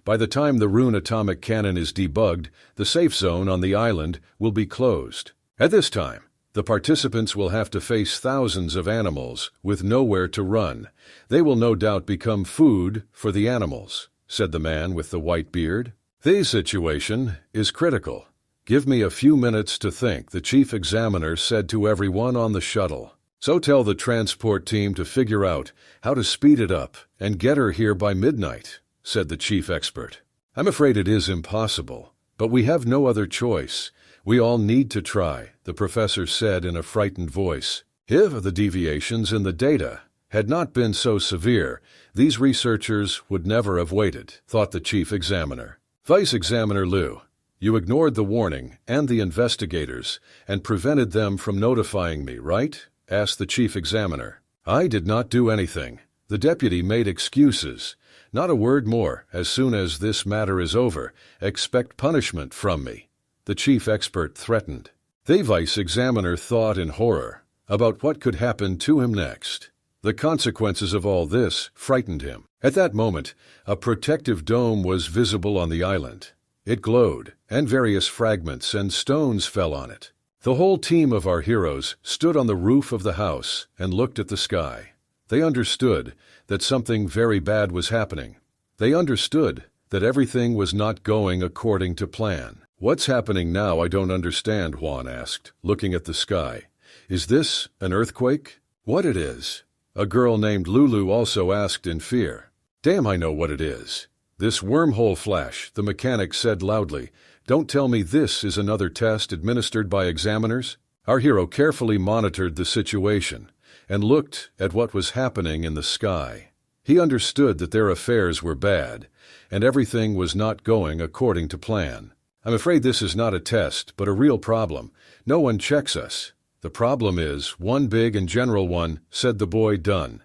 "By the time the rune atomic cannon is debugged, the safe zone on the island will be closed. At this time, the participants will have to face thousands of animals with nowhere to run. They will no doubt become food for the animals. said the man with the white beard. "The situation is critical. Give me a few minutes to think," the chief examiner said to everyone on the shuttle. "So tell the transport team to figure out how to speed it up and get her here by midnight," said the chief expert. "I'm afraid it is impossible, but we have no other choice. We all need to try," the professor said in a frightened voice. If the deviations in the data had not been so severe, these researchers would never have waited, thought the chief examiner. "Vice Examiner Liu, you ignored the warning and the investigators and prevented them from notifying me, right?" asked the chief examiner. "I did not do anything." The deputy made excuses. "Not a word more. As soon as this matter is over, expect punishment from me," the chief expert threatened. The vice examiner thought in horror about what could happen to him next. The consequences of all this frightened him. At that moment, a protective dome was visible on the island. It glowed, and various fragments and stones fell on it. The whole team of our heroes stood on the roof of the house and looked at the sky. They understood that something very bad was happening. They understood that everything was not going according to plan. "What's happening now? I don't understand," Juan asked, looking at the sky. "Is this an earthquake?" "What it is?" a girl named Lulu also asked in fear. "Damn, I know what it is. This wormhole flash," the mechanic said loudly. "Don't tell me this is another test administered by examiners." Our hero carefully monitored the situation and looked at what was happening in the sky. He understood that their affairs were bad, and everything was not going according to plan. "I'm afraid this is not a test, but a real problem. No one checks us." "The problem is one big and general one," said the boy Dunn.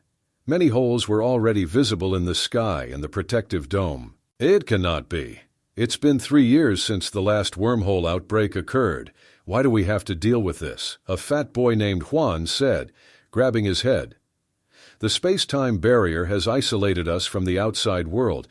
Many holes were already visible in the sky and the protective dome. "It cannot be. It's been 3 years since the last wormhole outbreak occurred. Why do we have to deal with this?" a fat boy named Juan said, grabbing his head. "The space-time barrier has isolated us from the outside world,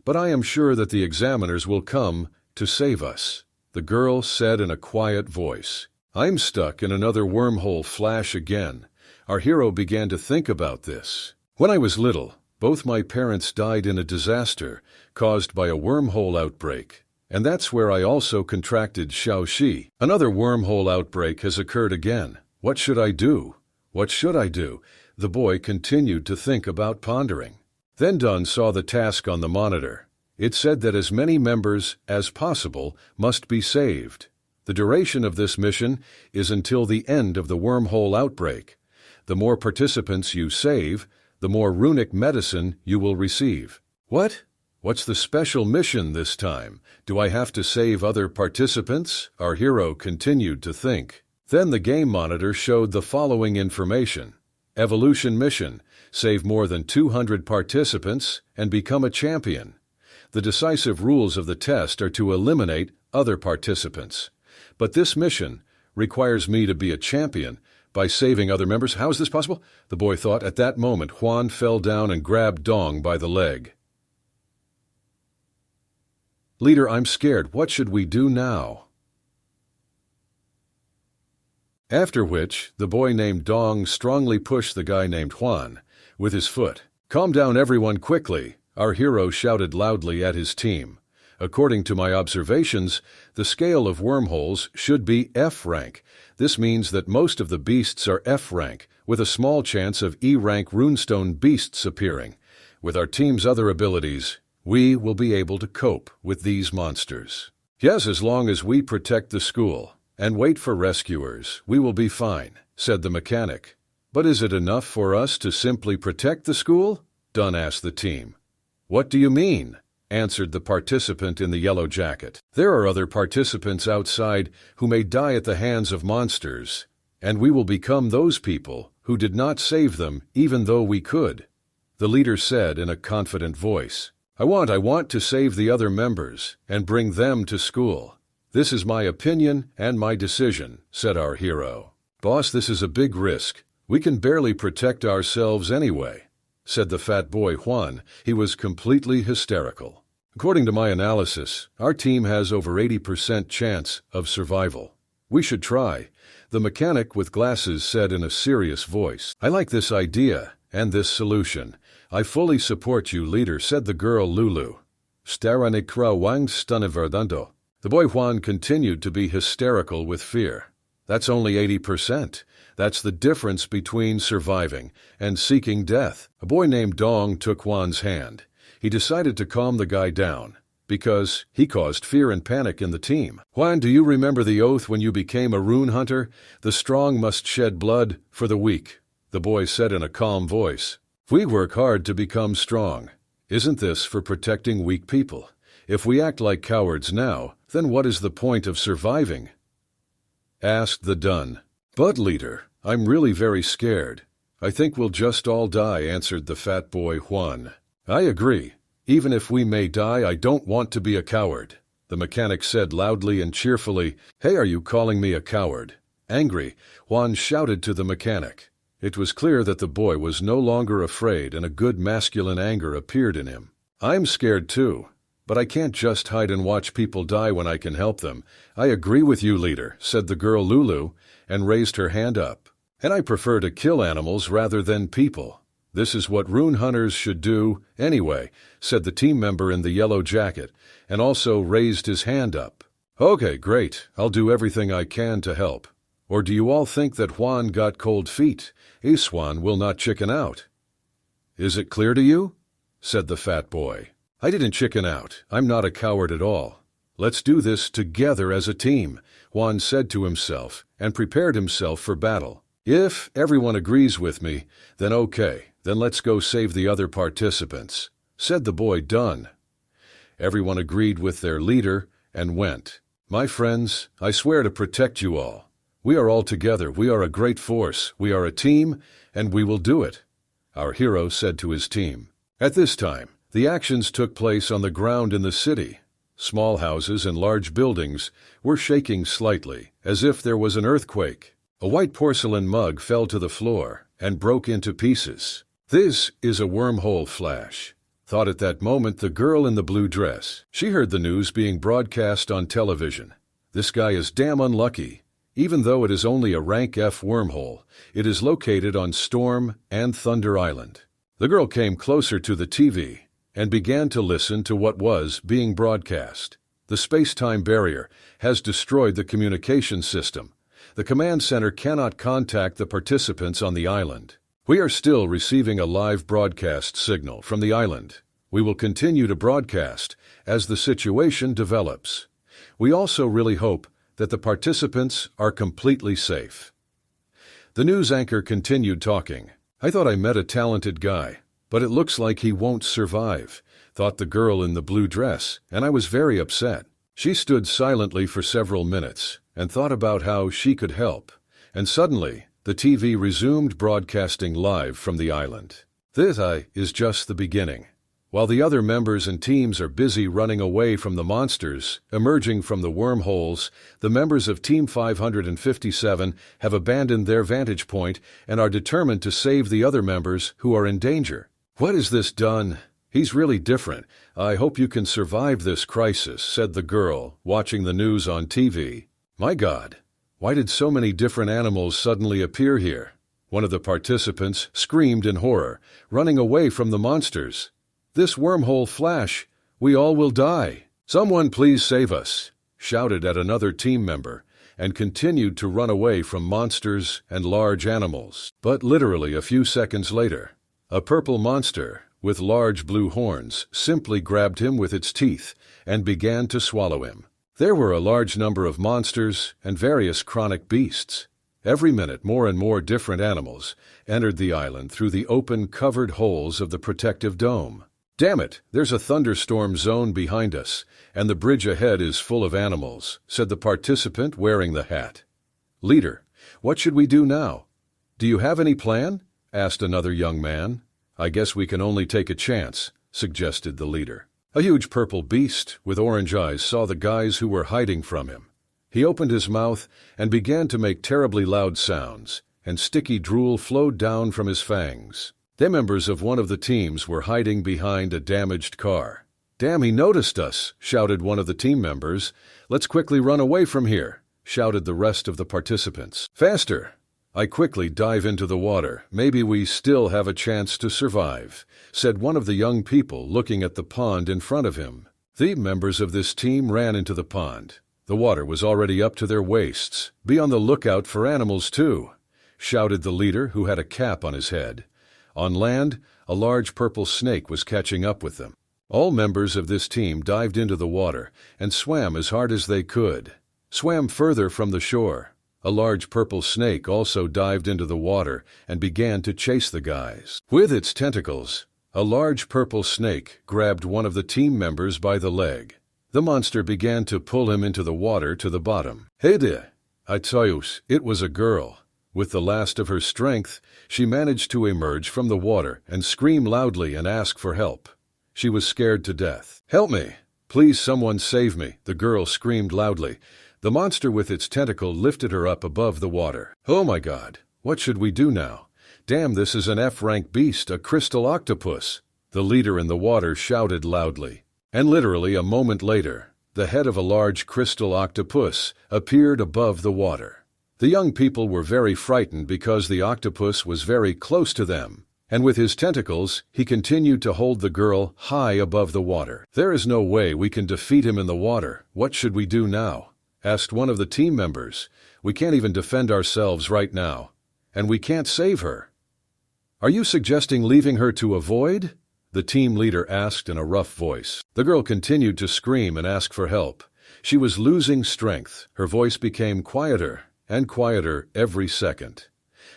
but I am sure that the examiners will come to save us," the girl said in a quiet voice. "I'm stuck in another wormhole flash again." Our hero began to think about this. "When I was little, both my parents died in a disaster caused by a wormhole outbreak, and that's where I also contracted Shaoxi. Another wormhole outbreak has occurred again. What should I do? What should I do?" The boy continued to think about pondering. Then Dunn saw the task on the monitor. It said that as many members as possible must be saved. The duration of this mission is until the end of the wormhole outbreak. The more participants you save, the more runic medicine you will receive. "What? What's the special mission this time? Do I have to save other participants?" Our hero continued to think. Then the game monitor showed the following information. Evolution mission: save more than 200 participants and become a champion. The decisive rules of the test are to eliminate other participants. But this mission requires me to be a champion by saving other members. How is this possible? The boy thought. At that moment, Juan fell down and grabbed Dong by the leg. "Leader, I'm scared. What should we do now?" After which, the boy named Dong strongly pushed the guy named Juan with his foot. "Calm down, everyone, quickly," our hero shouted loudly at his team. "According to my observations, the scale of wormholes should be F rank. This means that most of the beasts are F rank, with a small chance of E rank runestone beasts appearing. With our team's other abilities, we will be able to cope with these monsters. Yes, as long as we protect the school and wait for rescuers, we will be fine," said the mechanic. "But is it enough for us to simply protect the school?" Dunn asked the team. "What do you mean?" answered the participant in the yellow jacket. "There are other participants outside who may die at the hands of monsters, and we will become those people who did not save them even though we could," the leader said in a confident voice. I want to save the other members and bring them to school. This is my opinion and my decision," said our hero. "Boss, this is a big risk. We can barely protect ourselves anyway," said the fat boy Juan. He was completely hysterical. "According to my analysis, our team has over 80% chance of survival. We should try," the mechanic with glasses said in a serious voice. "I like this idea and this solution. I fully support you, leader," said the girl Lulu. Staranikra wang stuniverdando. The boy Juan continued to be hysterical with fear. That's only 80%. That's the difference between surviving and seeking death. A boy named Dong took Juan's hand. He decided to calm the guy down, because he caused fear and panic in the team. Juan, do you remember the oath when you became a rune hunter? The strong must shed blood for the weak, the boy said in a calm voice. We work hard to become strong. Isn't this for protecting weak people? If we act like cowards now, then what is the point of surviving? Asked the Dun. But leader, I'm really very scared. I think we'll just all die, answered the fat boy Juan. I agree. Even if we may die, I don't want to be a coward, the mechanic said loudly and cheerfully. Hey, are you calling me a coward? Angry, Juan shouted to the mechanic. It was clear that the boy was no longer afraid, and a good masculine anger appeared in him. I'm scared too, but I can't just hide and watch people die when I can help them. I agree with you, leader, said the girl Lulu, and raised her hand up. And I prefer to kill animals rather than people. This is what rune hunters should do anyway, said the team member in the yellow jacket, and also raised his hand up. Okay, great. I'll do everything I can to help. Or do you all think that Juan got cold feet? Iswan will not chicken out. Is it clear to you? Said the fat boy. I didn't chicken out. I'm not a coward at all. Let's do this together as a team, Juan said to himself, and prepared himself for battle. If everyone agrees with me, then okay, then let's go save the other participants, said the boy Dun. Everyone agreed with their leader and went. My friends, I swear to protect you all. We are all together, we are a great force, we are a team, and we will do it, our hero said to his team. At this time, the actions took place on the ground in the city. Small houses and large buildings were shaking slightly, as if there was an earthquake. A white porcelain mug fell to the floor and broke into pieces. This is a wormhole flash, thought at that moment the girl in the blue dress. She heard the news being broadcast on television. This guy is damn unlucky. Even though it is only a rank F wormhole, it is located on Storm and Thunder Island. The girl came closer to the TV and began to listen to what was being broadcast. The space-time barrier has destroyed the communication system. The command center cannot contact the participants on the island. We are still receiving a live broadcast signal from the island. We will continue to broadcast as the situation develops. We also really hope that the participants are completely safe. The news anchor continued talking. I thought I met a talented guy, but it looks like he won't survive, thought the girl in the blue dress, and I was very upset. She stood silently for several minutes and thought about how she could help, and suddenly the TV resumed broadcasting live from the island. This is just the beginning. While the other members and teams are busy running away from the monsters emerging from the wormholes, the members of Team 557 have abandoned their vantage point and are determined to save the other members who are in danger. What is this done? He's really different. I hope you can survive this crisis, said the girl, watching the news on TV. My God, why did so many different animals suddenly appear here? One of the participants screamed in horror, running away from the monsters. This wormhole flash, we all will die. Someone please save us, shouted at another team member, and continued to run away from monsters and large animals. But literally a few seconds later, a purple monster with large blue horns simply grabbed him with its teeth and began to swallow him. There were a large number of monsters and various chronic beasts. Every minute more and more different animals entered the island through the open covered holes of the protective dome. Damn it, there's a thunderstorm zone behind us, and the bridge ahead is full of animals, said the participant wearing the hat. Leader, what should we do now? Do you have any plan? Asked another young man. I guess we can only take a chance, suggested the leader. A huge purple beast with orange eyes saw the guys who were hiding from him. He opened his mouth and began to make terribly loud sounds, and sticky drool flowed down from his fangs. The members of one of the teams were hiding behind a damaged car. Damn, he noticed us, shouted one of the team members. Let's quickly run away from here, shouted the rest of the participants. Faster! I quickly dive into the water. Maybe we still have a chance to survive, said one of the young people looking at the pond in front of him. The members of this team ran into the pond. The water was already up to their waists. "Be on the lookout for animals, too," shouted the leader, who had a cap on his head. On land, a large purple snake was catching up with them. All members of this team dived into the water and swam as hard as they could. Swam further from the shore. A large purple snake also dived into the water and began to chase the guys. With its tentacles, a large purple snake grabbed one of the team members by the leg. The monster began to pull him into the water to the bottom. "Hey there, I tell you, it was a girl." With the last of her strength, she managed to emerge from the water and scream loudly and ask for help. She was scared to death. "Help me! Please, someone save me!" the girl screamed loudly. The monster with its tentacle lifted her up above the water. "Oh my God, what should we do now? Damn, this is an F-rank beast, a crystal octopus!" The leader in the water shouted loudly. And literally a moment later, the head of a large crystal octopus appeared above the water. The young people were very frightened because the octopus was very close to them, and with his tentacles, he continued to hold the girl high above the water. "There is no way we can defeat him in the water. What should we do now?" asked one of the team members. "We can't even defend ourselves right now, and we can't save her." "Are you suggesting leaving her to avoid?" the team leader asked in a rough voice. The girl continued to scream and ask for help. She was losing strength. Her voice became quieter and quieter every second.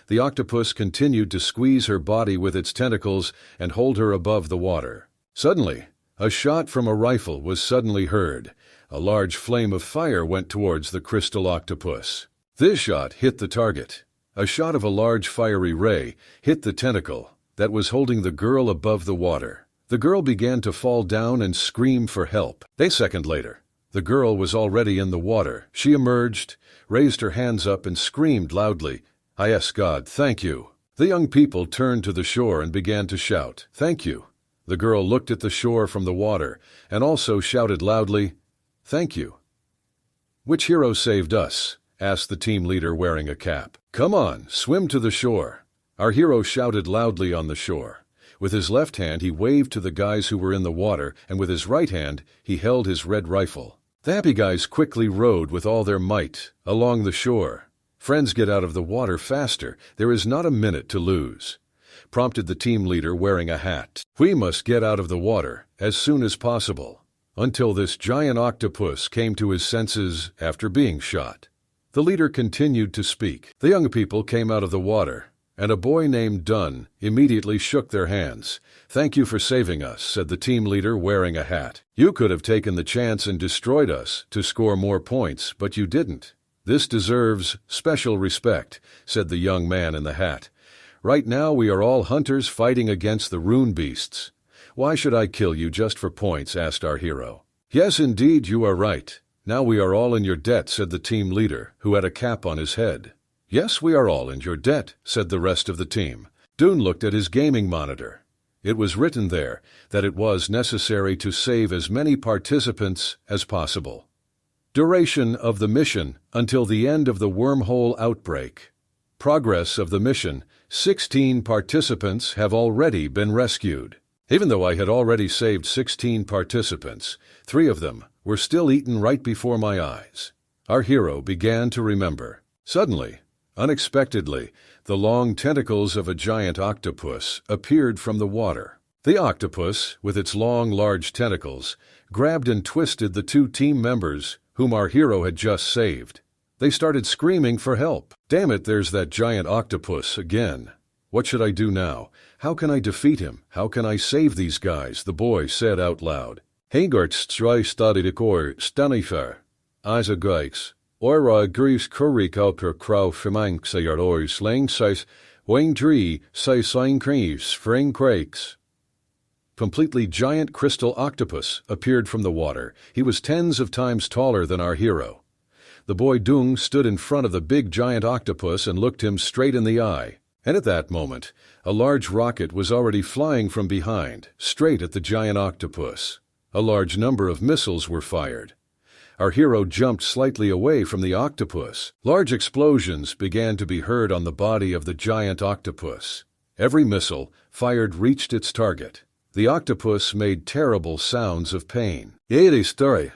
The octopus continued to squeeze her body with its tentacles and hold her above the water. Suddenly, a shot from a rifle was suddenly heard. A large flame of fire went towards the crystal octopus. This shot hit the target. A shot of a large fiery ray hit the tentacle that was holding the girl above the water. The girl began to fall down and scream for help. A second later, the girl was already in the water. She emerged, raised her hands up and screamed loudly, "Yes, God, thank you." The young people turned to the shore and began to shout, "Thank you." The girl looked at the shore from the water and also shouted loudly, "Thank you." "Which hero saved us?" asked the team leader wearing a cap. "Come on, swim to the shore." Our hero shouted loudly on the shore. With his left hand he waved to the guys who were in the water, and with his right hand he held his red rifle. The happy guys quickly rowed with all their might along the shore. "Friends, get out of the water faster. There is not a minute to lose," prompted the team leader wearing a hat. "We must get out of the water as soon as possible," until this giant octopus came to his senses after being shot. The leader continued to speak. The young people came out of the water, and a boy named Dunn immediately shook their hands. "Thank you for saving us," said the team leader wearing a hat. "You could have taken the chance and destroyed us to score more points, but you didn't. This deserves special respect," said the young man in the hat. "Right now we are all hunters fighting against the rune beasts." "Why should I kill you just for points?" asked our hero. "Yes, indeed, you are right. Now we are all in your debt," said the team leader, who had a cap on his head. "Yes, we are all in your debt," said the rest of the team. Dune looked at his gaming monitor. It was written there that it was necessary to save as many participants as possible. Duration of the mission until the end of the wormhole outbreak. Progress of the mission: 16 participants have already been rescued. Even though I had already saved 16 participants, 3 of them were still eaten right before my eyes. Our hero began to remember. Suddenly, unexpectedly, the long tentacles of a giant octopus appeared from the water. The octopus, with its long, large tentacles, grabbed and twisted the 2 team members whom our hero had just saved. They started screaming for help. "Damn it, there's that giant octopus again. What should I do now? How can I defeat him? How can I save these guys?" the boy said out loud. "Hengart stry studied kor stanifer. Isa geiks. Ora gris kuriko per crow femang sayar ois lang sais wang tree say sign creeves fring crakes. Completely giant crystal octopus appeared from the water. He was tens of times taller than our hero. The boy Dung stood in front of the big giant octopus and looked him straight in the eye. And at that moment, a large rocket was already flying from behind, straight at the giant octopus. A large number of missiles were fired. Our hero jumped slightly away from the octopus. Large explosions began to be heard on the body of the giant octopus. Every missile fired reached its target. The octopus made terrible sounds of pain. A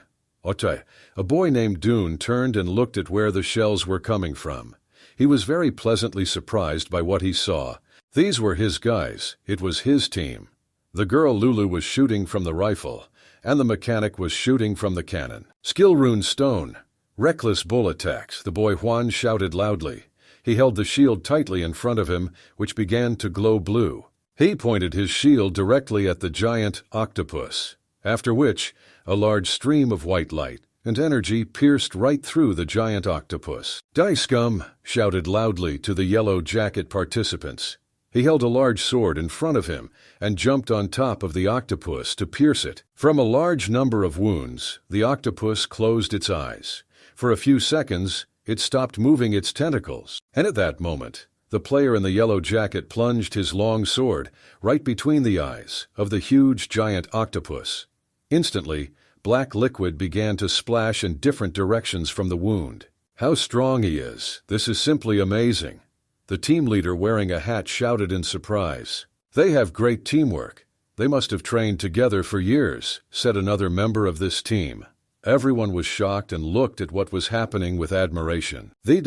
boy named Dune turned and looked at where the shells were coming from. He was very pleasantly surprised by what he saw. These were his guys. It was his team. The girl Lulu was shooting from the rifle, and the mechanic was shooting from the cannon. Skill rune stone. Reckless bull attacks, the boy Juan shouted loudly. He held the shield tightly in front of him, which began to glow blue. He pointed his shield directly at the giant octopus, after which a large stream of white light and energy pierced right through the giant octopus. "Die scum!" shouted loudly to the yellow jacket participants. He held a large sword in front of him and jumped on top of the octopus to pierce it. From a large number of wounds, the octopus closed its eyes. For a few seconds, it stopped moving its tentacles, and at that moment, the player in the yellow jacket plunged his long sword right between the eyes of the huge giant octopus. Instantly, black liquid began to splash in different directions from the wound. "How strong he is! This is simply amazing!" The team leader wearing a hat shouted in surprise. "They have great teamwork. They must have trained together for years," said another member of this team. Everyone was shocked and looked at what was happening with admiration. "The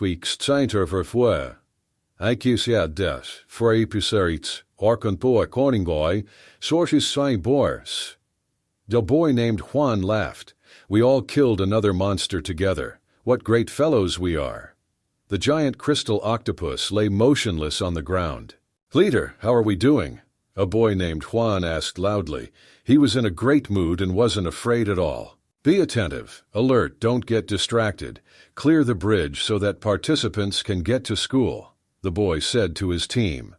week's center for IQCA des for episodes Arkanpoa Corningboy sources Sai Boers." The boy named Juan laughed. "We all killed another monster together. What great fellows we are." The giant crystal octopus lay motionless on the ground. "Leader, how are we doing?" a boy named Juan asked loudly. He was in a great mood and wasn't afraid at all. "Be attentive, alert, don't get distracted. Clear the bridge so that participants can get to school," the boy said to his team.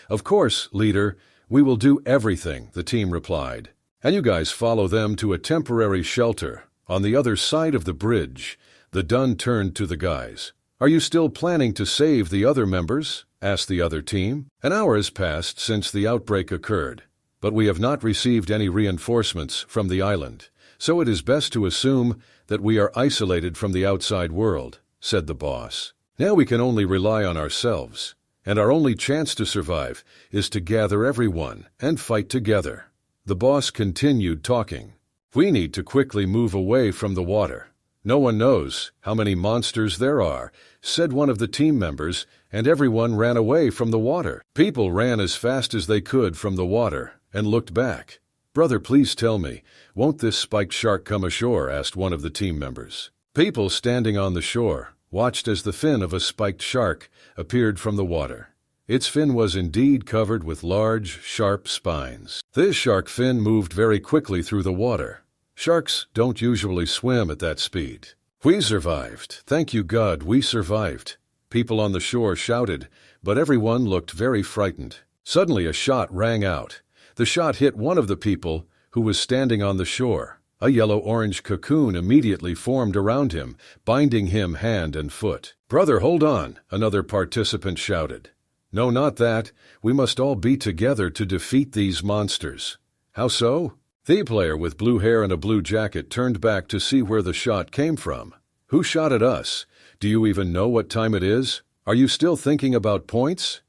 "Of course, leader, we will do everything," the team replied. "And you guys follow them to a temporary shelter on the other side of the bridge." The Dun turned to the guys. "Are you still planning to save the other members?" asked the other team. "An hour has passed since the outbreak occurred, but we have not received any reinforcements from the island, so it is best to assume that we are isolated from the outside world," said the boss. "Now we can only rely on ourselves, and our only chance to survive is to gather everyone and fight together." The boss continued talking. "We need to quickly move away from the water. No one knows how many monsters there are," said one of the team members, and everyone ran away from the water. People ran as fast as they could from the water and looked back. "Brother, please tell me, won't this spiked shark come ashore?" asked one of the team members. People standing on the shore watched as the fin of a spiked shark appeared from the water. Its fin was indeed covered with large, sharp spines. This shark fin moved very quickly through the water. Sharks don't usually swim at that speed. "We survived. Thank you, God, we survived," people on the shore shouted, but everyone looked very frightened. Suddenly a shot rang out. The shot hit one of the people who was standing on the shore. A yellow-orange cocoon immediately formed around him, binding him hand and foot. "Brother, hold on," another participant shouted. "No, not that. We must all be together to defeat these monsters." "How so?" The player with blue hair and a blue jacket turned back to see where the shot came from. "Who shot at us? Do you even know what time it is? Are you still thinking about points?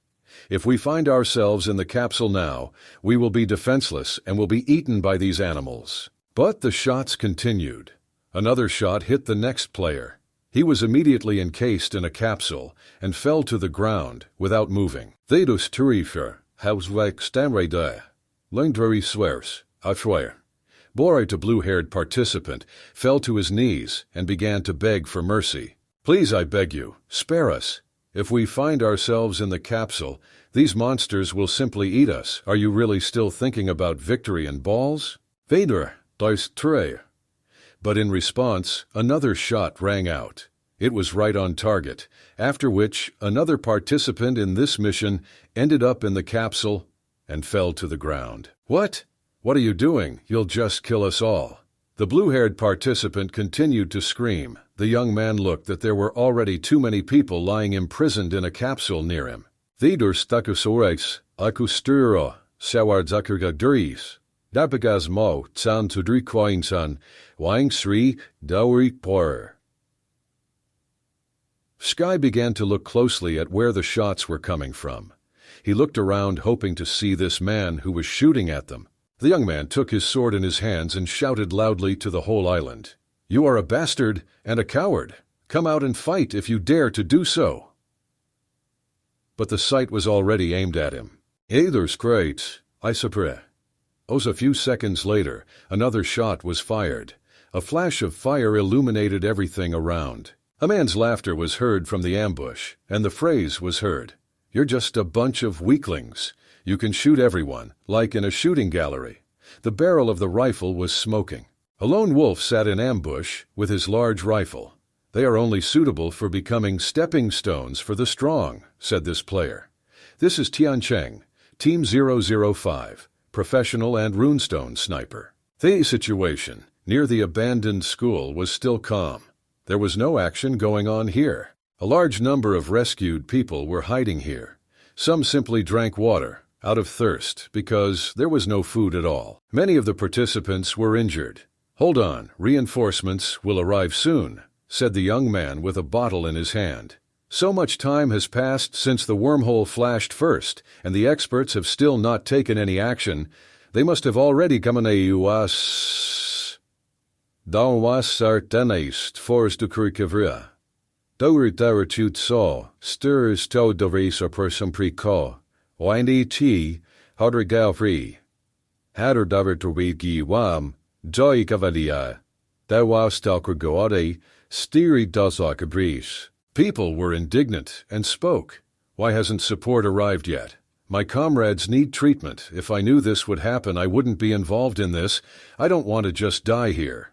If we find ourselves in the capsule now, we will be defenseless and will be eaten by these animals." But the shots continued. Another shot hit the next player. He was immediately encased in a capsule and fell to the ground without moving. "Thedus turifer, hausweg stamrede, lingdri swears, afweer." Bore, a blue-haired participant, fell to his knees and began to beg for mercy. "Please, I beg you, spare us. If we find ourselves in the capsule, these monsters will simply eat us. Are you really still thinking about victory and balls?" "Vader, dies tre." But in response, another shot rang out. It was right on target, after which another participant in this mission ended up in the capsule and fell to the ground. "What? What are you doing? You'll just kill us all." The blue-haired participant continued to scream. The young man looked that there were already too many people lying imprisoned in a capsule near him. "Thedur stakosores, akusturo, sawardzakirga duris. Dapagas mo, tsan tudri koinsan, wang sri, dawirik por." Sky began to look closely at where the shots were coming from. He looked around hoping to see this man who was shooting at them. The young man took his sword in his hands and shouted loudly to the whole island, "You are a bastard and a coward. Come out and fight if you dare to do so." But the sight was already aimed at him. "There's great, I suppose." A few seconds later, another shot was fired. A flash of fire illuminated everything around. A man's laughter was heard from the ambush, and the phrase was heard, "You're just a bunch of weaklings. You can shoot everyone, like in a shooting gallery." The barrel of the rifle was smoking. A lone wolf sat in ambush with his large rifle. "They are only suitable for becoming stepping stones for the strong," said this player. "This is Tiancheng, Team 005, professional and runestone sniper." The situation near the abandoned school was still calm. There was no action going on here. A large number of rescued people were hiding here. Some simply drank water, out of thirst, because there was no food at all. Many of the participants were injured. "Hold on, reinforcements will arrive soon," said the young man with a bottle in his hand. "So much time has passed since the wormhole flashed first, and the experts have still not taken any action. They must have already come in a us. Dans was artenaist force de curcavria. Dauer tut so, stirs to de race or person preco. Windy tea, harder galfree. Hatter daver to wigi wam, joy cavalia. Thou was talker goade, steery dosok a breeze. People were indignant and spoke. "Why hasn't support arrived yet? My comrades need treatment. If I knew this would happen, I wouldn't be involved in this. I don't want to just die here."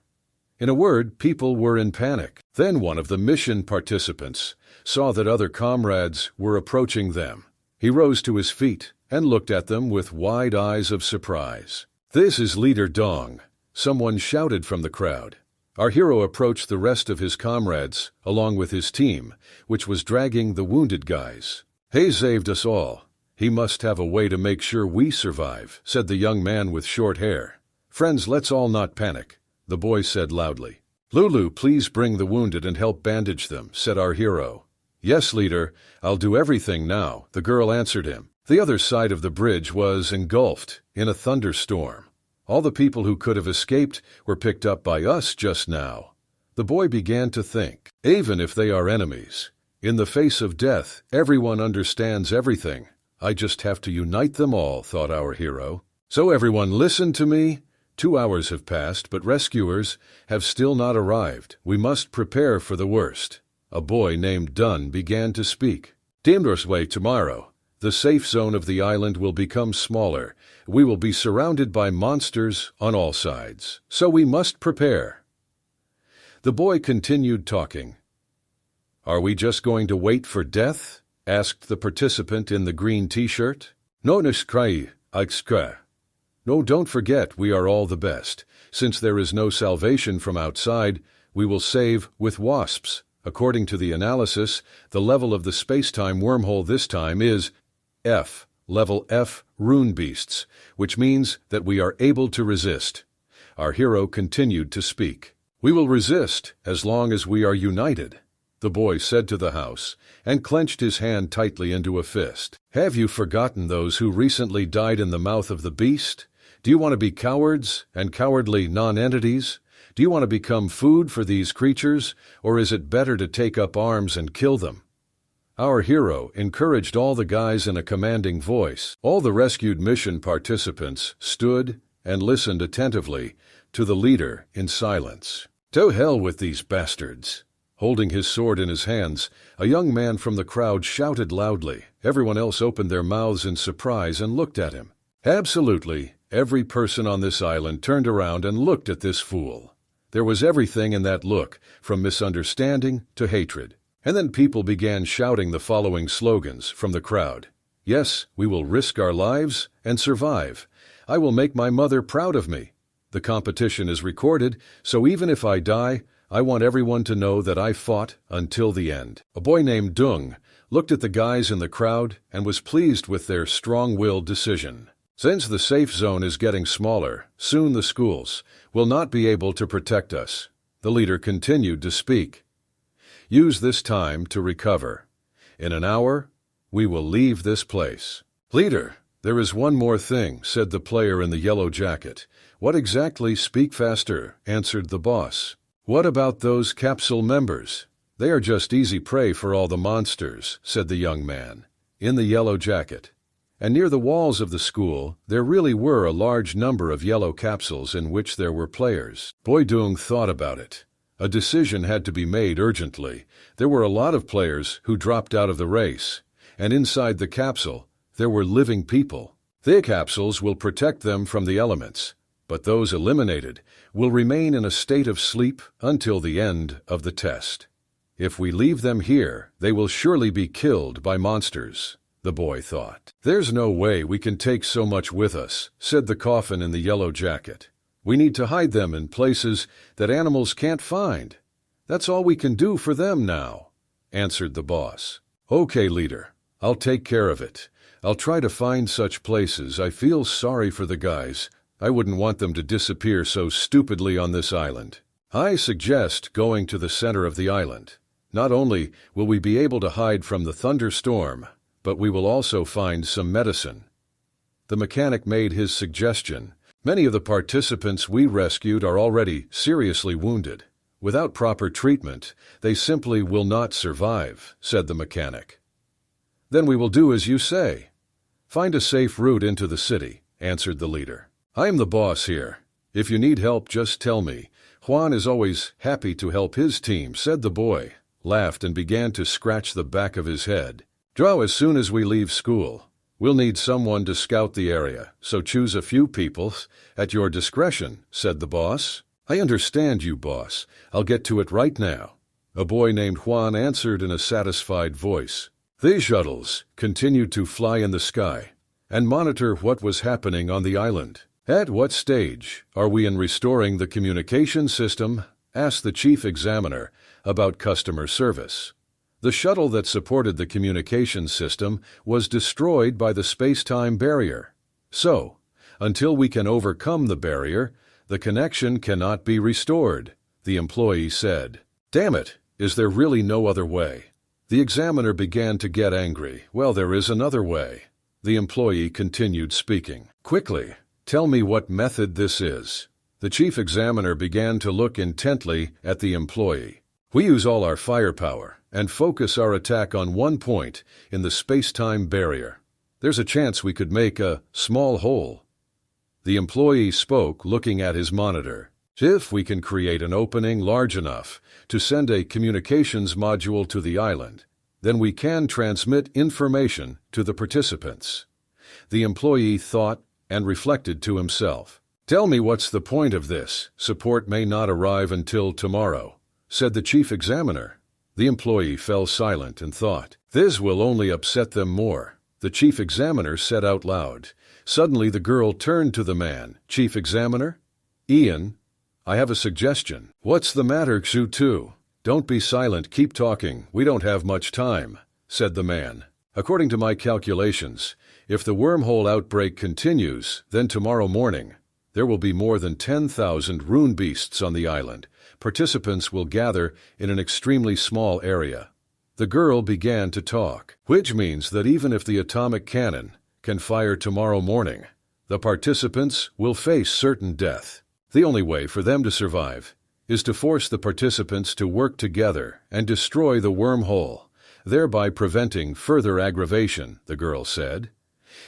In a word, people were in panic. Then one of the mission participants saw that other comrades were approaching them. He rose to his feet and looked at them with wide eyes of surprise. "This is Leader Dong," someone shouted from the crowd. Our hero approached the rest of his comrades, along with his team, which was dragging the wounded guys. "He saved us all. He must have a way to make sure we survive," said the young man with short hair. "Friends, let's all not panic," the boy said loudly. "Lulu, please bring the wounded and help bandage them," said our hero. "Yes, leader, I'll do everything now," the girl answered him. The other side of the bridge was engulfed in a thunderstorm. All the people who could have escaped were picked up by us just now. The boy began to think, even if they are enemies, in the face of death, everyone understands everything. I just have to unite them all, thought our hero. "So everyone listen to me. 2 hours have passed, but rescuers have still not arrived. We must prepare for the worst." A boy named Dunn began to speak. "Dimdor's way tomorrow. The safe zone of the island will become smaller. We will be surrounded by monsters on all sides. So we must prepare." The boy continued talking. "Are we just going to wait for death?" asked the participant in the green t-shirt. "No, No, don't forget we are all the best. Since there is no salvation from outside, we will save with wasps. According to the analysis, the level of the space-time wormhole this time is F, level F, rune beasts, which means that we are able to resist. Our hero continued to speak. "We will resist as long as we are united," the boy said to the house, and clenched his hand tightly into a fist. "Have you forgotten those who recently died in the mouth of the beast? Do you want to be cowards and cowardly non-entities? Do you want to become food for these creatures, or is it better to take up arms and kill them?" Our hero encouraged all the guys in a commanding voice. All the rescued mission participants stood and listened attentively to the leader in silence. "To hell with these bastards!" Holding his sword in his hands, a young man from the crowd shouted loudly. Everyone else opened their mouths in surprise and looked at him. Absolutely, every person on this island turned around and looked at this fool. There was everything in that look, from misunderstanding to hatred. And then people began shouting the following slogans from the crowd. "Yes, we will risk our lives and survive. I will make my mother proud of me. The competition is recorded, so even if I die, I want everyone to know that I fought until the end." A boy named Dung looked at the guys in the crowd and was pleased with their strong-willed decision. "Since the safe zone is getting smaller, soon the schools will not be able to protect us." The leader continued to speak. "Use this time to recover. In an hour, we will leave this place." Leader, there is one more thing, said the player in the yellow jacket. What exactly? Speak faster, answered the boss. What about those capsule members? They are just easy prey for all the monsters, said the young man in the yellow jacket. And near the walls of the school, there really were a large number of yellow capsules in which there were players. Boy Dung thought about it. A decision had to be made urgently. There were a lot of players who dropped out of the race, and inside the capsule, there were living people. The capsules will protect them from the elements, but those eliminated will remain in a state of sleep until the end of the test. If we leave them here, they will surely be killed by monsters, the boy thought. There's no way we can take so much with us, said the coffin in the yellow jacket. We need to hide them in places that animals can't find. That's all we can do for them now, answered the boss. Okay, leader, I'll take care of it. I'll try to find such places. I feel sorry for the guys. I wouldn't want them to disappear so stupidly on this island. I suggest going to the center of the island. Not only will we be able to hide from the thunderstorm, but we will also find some medicine. The mechanic made his suggestion. Many of the participants we rescued are already seriously wounded. Without proper treatment, they simply will not survive, said the mechanic. Then we will do as you say. Find a safe route into the city, answered the leader. I am the boss here. If you need help, just tell me. Juan is always happy to help his team, said the boy, laughed and began to scratch the back of his head. Draw as soon as we leave school. We'll need someone to scout the area, so choose a few people at your discretion, said the boss. I understand you, boss. I'll get to it right now. A boy named Juan answered in a satisfied voice. These shuttles continued to fly in the sky and monitor what was happening on the island. At what stage are we in restoring the communication system? Asked the chief examiner about customer service. The shuttle that supported the communication system was destroyed by the space-time barrier. So, until we can overcome the barrier, the connection cannot be restored, the employee said. Damn it, is there really no other way? The examiner began to get angry. Well, there is another way. The employee continued speaking. Quickly, tell me what method this is. The chief examiner began to look intently at the employee. We use all our firepower and focus our attack on one point in the space-time barrier. There's a chance we could make a small hole. The employee spoke, looking at his monitor. If we can create an opening large enough to send a communications module to the island, then we can transmit information to the participants. The employee thought and reflected to himself. Tell me what's the point of this? Support may not arrive until tomorrow, said the chief examiner. The employee fell silent and thought, this will only upset them more. The chief examiner said out loud. Suddenly the girl turned to the man. Chief examiner? Ian, I have a suggestion. What's the matter, Xu? Don't be silent, keep talking. We don't have much time, said the man. According to my calculations, if the wormhole outbreak continues, then tomorrow morning, there will be more than 10,000 rune beasts on the island. Participants will gather in an extremely small area. The girl began to talk, which means that even if the atomic cannon can fire tomorrow morning, the participants will face certain death. The only way for them to survive is to force the participants to work together and destroy the wormhole, thereby preventing further aggravation, the girl said.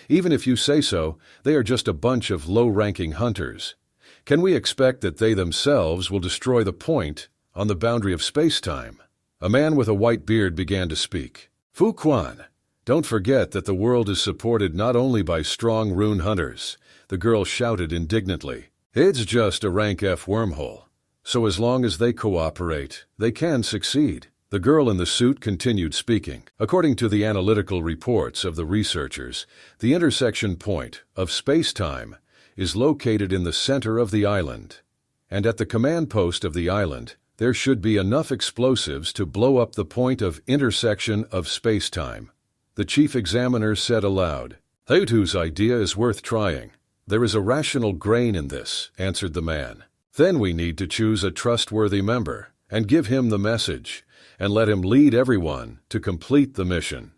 Even if you say so, they are just a bunch of low-ranking hunters. Can we expect that they themselves will destroy the point on the boundary of space-time? A man with a white beard began to speak. Fu Quan, don't forget that the world is supported not only by strong rune hunters, the girl shouted indignantly. It's just a rank F wormhole, so as long as they cooperate, they can succeed. The girl in the suit continued speaking. According to the analytical reports of the researchers, the intersection point of space-time is located in the center of the island, and at the command post of the island, there should be enough explosives to blow up the point of intersection of space-time. The chief examiner said aloud, Heutu's idea is worth trying. There is a rational grain in this, answered the man. Then we need to choose a trustworthy member and give him the message and let him lead everyone to complete the mission.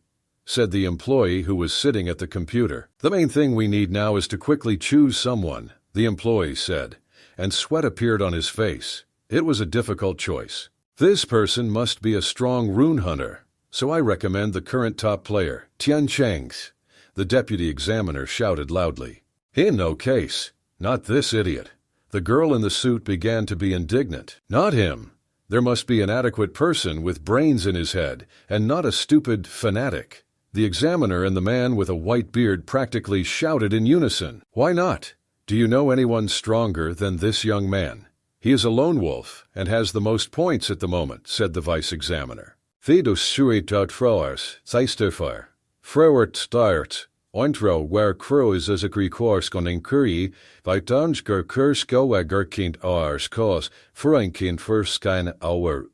said the employee who was sitting at the computer. The main thing we need now is to quickly choose someone, the employee said, and sweat appeared on his face. It was a difficult choice. This person must be a strong rune hunter, so I recommend the current top player, Tian Cheng's. The deputy examiner shouted loudly. In no case. Not this idiot. The girl in the suit began to be indignant. Not him. There must be an adequate person with brains in his head, and not a stupid fanatic. The examiner and the man with a white beard practically shouted in unison. Why not? Do you know anyone stronger than this young man? He is a lone wolf and has the most points at the moment, said the vice examiner. Thedos suit out frowers, zeisterfar. Frowert start. Ointro where crow is as a Greekorskon curry, Vitansker Kursko Wagerkind Ars cause, Frankin Furskine hour.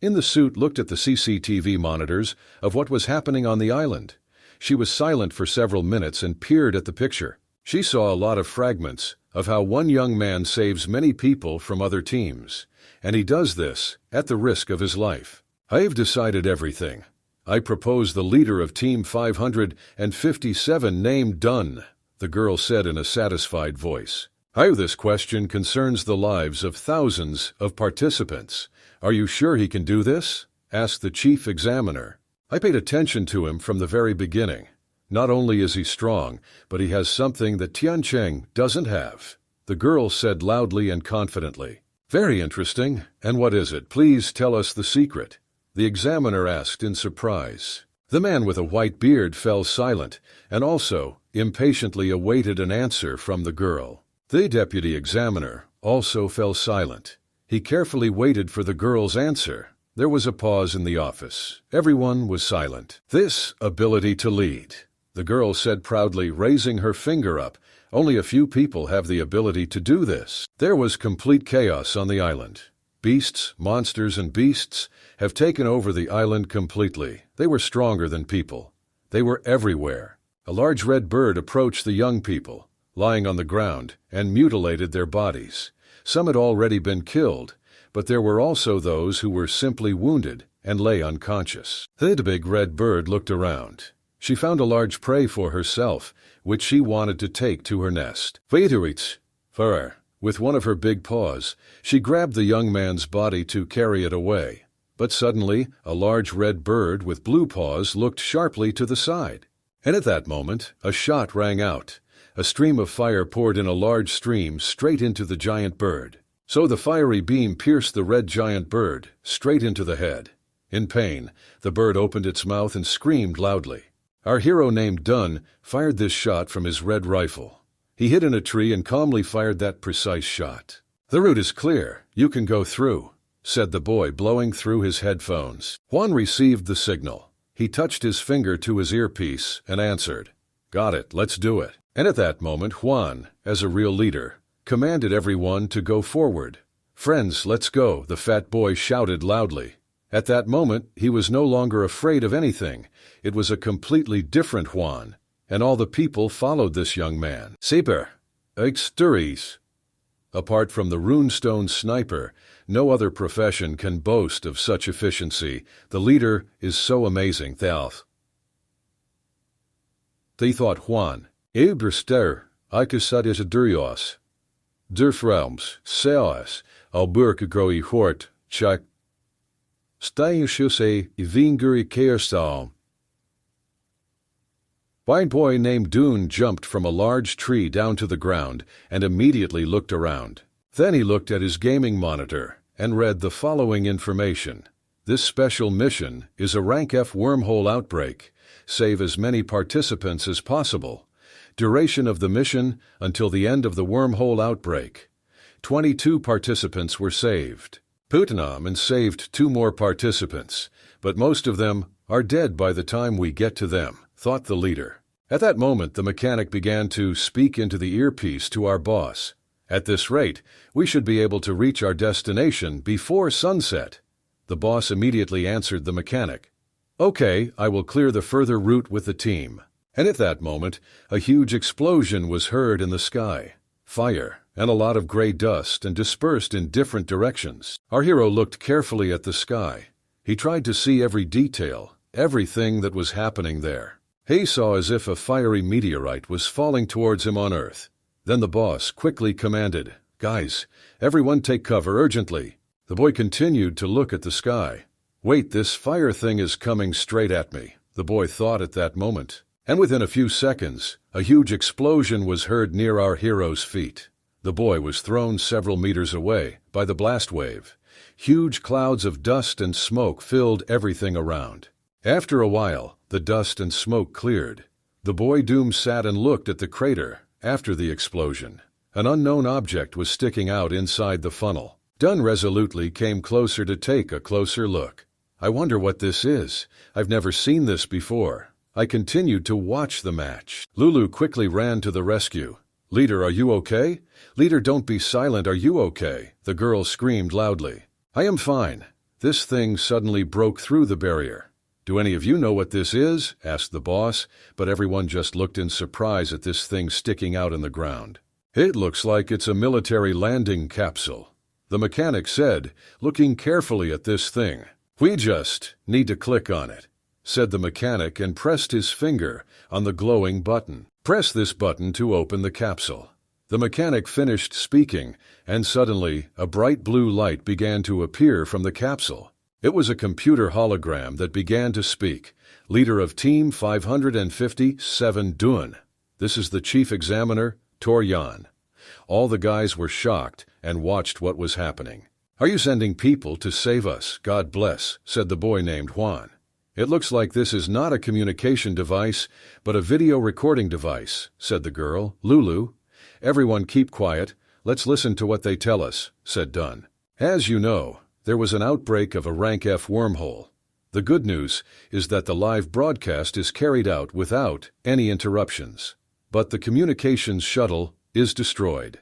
In the suit looked at the CCTV monitors of what was happening on the island. She was silent for several minutes and peered at the picture. She saw a lot of fragments of how one young man saves many people from other teams, and he does this at the risk of his life. I've decided everything. I propose the leader of Team 557 named Dunn, the girl said in a satisfied voice. How this question concerns the lives of thousands of participants. Are you sure he can do this? Asked the chief examiner. I paid attention to him from the very beginning. Not only is he strong, but he has something that Tiancheng doesn't have. The girl said loudly and confidently. Very interesting. And what is it? Please tell us the secret. The examiner asked in surprise. The man with a white beard fell silent and also impatiently awaited an answer from the girl. The deputy examiner also fell silent. He carefully waited for the girl's answer. There was a pause in the office. Everyone was silent. This ability to lead, the girl said proudly, raising her finger up. Only a few people have the ability to do this. There was complete chaos on the island. Beasts, monsters, and beasts have taken over the island completely. They were stronger than people. They were everywhere. A large red bird approached the young people, lying on the ground, and mutilated their bodies. Some had already been killed, but there were also those who were simply wounded and lay unconscious. The big red bird looked around. She found a large prey for herself, which she wanted to take to her nest. Vaderits, fur. With one of her big paws, she grabbed the young man's body to carry it away. But suddenly, a large red bird with blue paws looked sharply to the side. And at that moment, a shot rang out. A stream of fire poured in a large stream straight into the giant bird. So the fiery beam pierced the red giant bird straight into the head. In pain, the bird opened its mouth and screamed loudly. Our hero named Dunn fired this shot from his red rifle. He hid in a tree and calmly fired that precise shot. The route is clear. You can go through, said the boy, blowing through his headphones. Juan received the signal. He touched his finger to his earpiece and answered, Got it, let's do it. And at that moment, Juan, as a real leader, commanded everyone to go forward. Friends, let's go, the fat boy shouted loudly. At that moment, he was no longer afraid of anything. It was a completely different Juan. And all the people followed this young man. Saber, Exturies. Apart from the runestone sniper, no other profession can boast of such efficiency. The leader is so amazing, Thalf. They thought Juan. Eberster, Ikesadis Durios. Durfraums, Seas, Alburkagroi Hort, Chak. Stayushuse, Ivinguri Kerstal. White boy named Dune jumped from a large tree down to the ground and immediately looked around. Then he looked at his gaming monitor and read the following information. This special mission is a Rank F wormhole outbreak. Save as many participants as possible. Duration of the mission until the end of the wormhole outbreak. 22 participants were saved. Putinam and saved 2 more participants, but most of them are dead by the time we get to them, thought the leader. At that moment, the mechanic began to speak into the earpiece to our boss. At this rate, we should be able to reach our destination before sunset. The boss immediately answered the mechanic. Okay, I will clear the further route with the team. And at that moment, a huge explosion was heard in the sky. Fire, and a lot of gray dust and dispersed in different directions. Our hero looked carefully at the sky. He tried to see every detail, everything that was happening there. He saw as if a fiery meteorite was falling towards him on Earth. Then the boss quickly commanded, "Guys, everyone take cover urgently." The boy continued to look at the sky. "Wait, this fire thing is coming straight at me," the boy thought at that moment. And within a few seconds, a huge explosion was heard near our hero's feet. The boy was thrown several meters away by the blast wave. Huge clouds of dust and smoke filled everything around. After a while, the dust and smoke cleared. The boy Doom sat and looked at the crater after the explosion. An unknown object was sticking out inside the funnel. Dunn resolutely came closer to take a closer look. "I wonder what this is. I've never seen this before." I continued to watch the match. Lulu quickly ran to the rescue. "Leader, are you okay? Leader, don't be silent. Are you okay?" The girl screamed loudly. "I am fine." This thing suddenly broke through the barrier. "Do any of you know what this is?" asked the boss, but everyone just looked in surprise at this thing sticking out in the ground. "It looks like it's a military landing capsule," the mechanic said, looking carefully at this thing. "We just need to click on it," said the mechanic and pressed his finger on the glowing button. "Press this button to open the capsule." The mechanic finished speaking, and suddenly a bright blue light began to appear from the capsule. It was a computer hologram that began to speak. "Leader of Team 557 Dun. This is the Chief Examiner, Toryan." All the guys were shocked and watched what was happening. "Are you sending people to save us? God bless," said the boy named Juan. "It looks like this is not a communication device, but a video recording device," said the girl. "Lulu, everyone keep quiet. Let's listen to what they tell us," said Dunn. "As you know, there was an outbreak of a Rank F wormhole. The good news is that the live broadcast is carried out without any interruptions. But the communications shuttle is destroyed.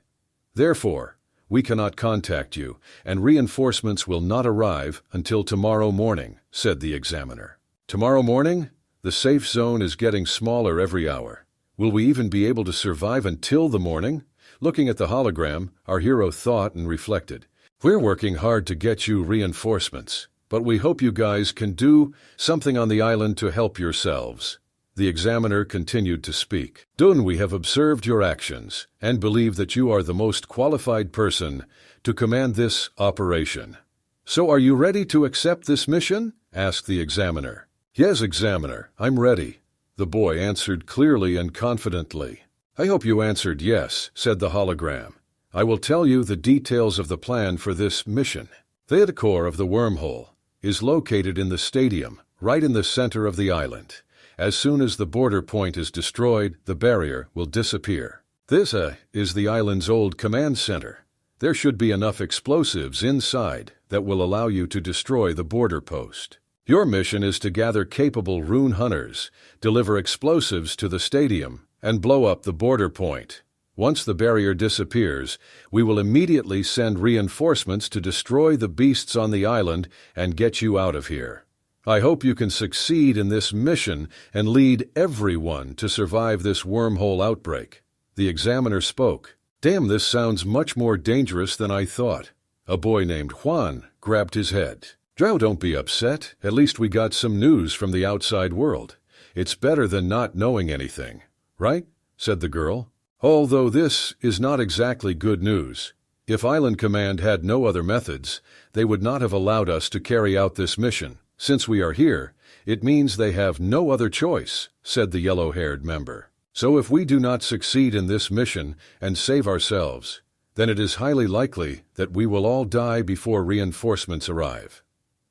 Therefore, we cannot contact you, and reinforcements will not arrive until tomorrow morning," said the examiner. "Tomorrow morning? The safe zone is getting smaller every hour. Will we even be able to survive until the morning?" Looking at the hologram, our hero thought and reflected. "We're working hard to get you reinforcements, but we hope you guys can do something on the island to help yourselves." The examiner continued to speak. "Dun, we have observed your actions and believe that you are the most qualified person to command this operation. So are you ready to accept this mission?" asked the examiner. "Yes, examiner, I'm ready," the boy answered clearly and confidently. "I hope you answered yes," said the hologram. "I will tell you the details of the plan for this mission. The core of the wormhole is located in the stadium, right in the center of the island. As soon as the border point is destroyed, the barrier will disappear. This is the island's old command center. There should be enough explosives inside that will allow you to destroy the border post. Your mission is to gather capable rune hunters, deliver explosives to the stadium, and blow up the border point. Once the barrier disappears, we will immediately send reinforcements to destroy the beasts on the island and get you out of here. I hope you can succeed in this mission and lead everyone to survive this wormhole outbreak." The examiner spoke. "Damn, this sounds much more dangerous than I thought." A boy named Juan grabbed his head. "Drow, don't be upset. At least we got some news from the outside world. It's better than not knowing anything, right?" said the girl. "Although this is not exactly good news. If Island Command had no other methods, they would not have allowed us to carry out this mission. Since we are here, it means they have no other choice," said the yellow-haired member. "So if we do not succeed in this mission and save ourselves, then it is highly likely that we will all die before reinforcements arrive,"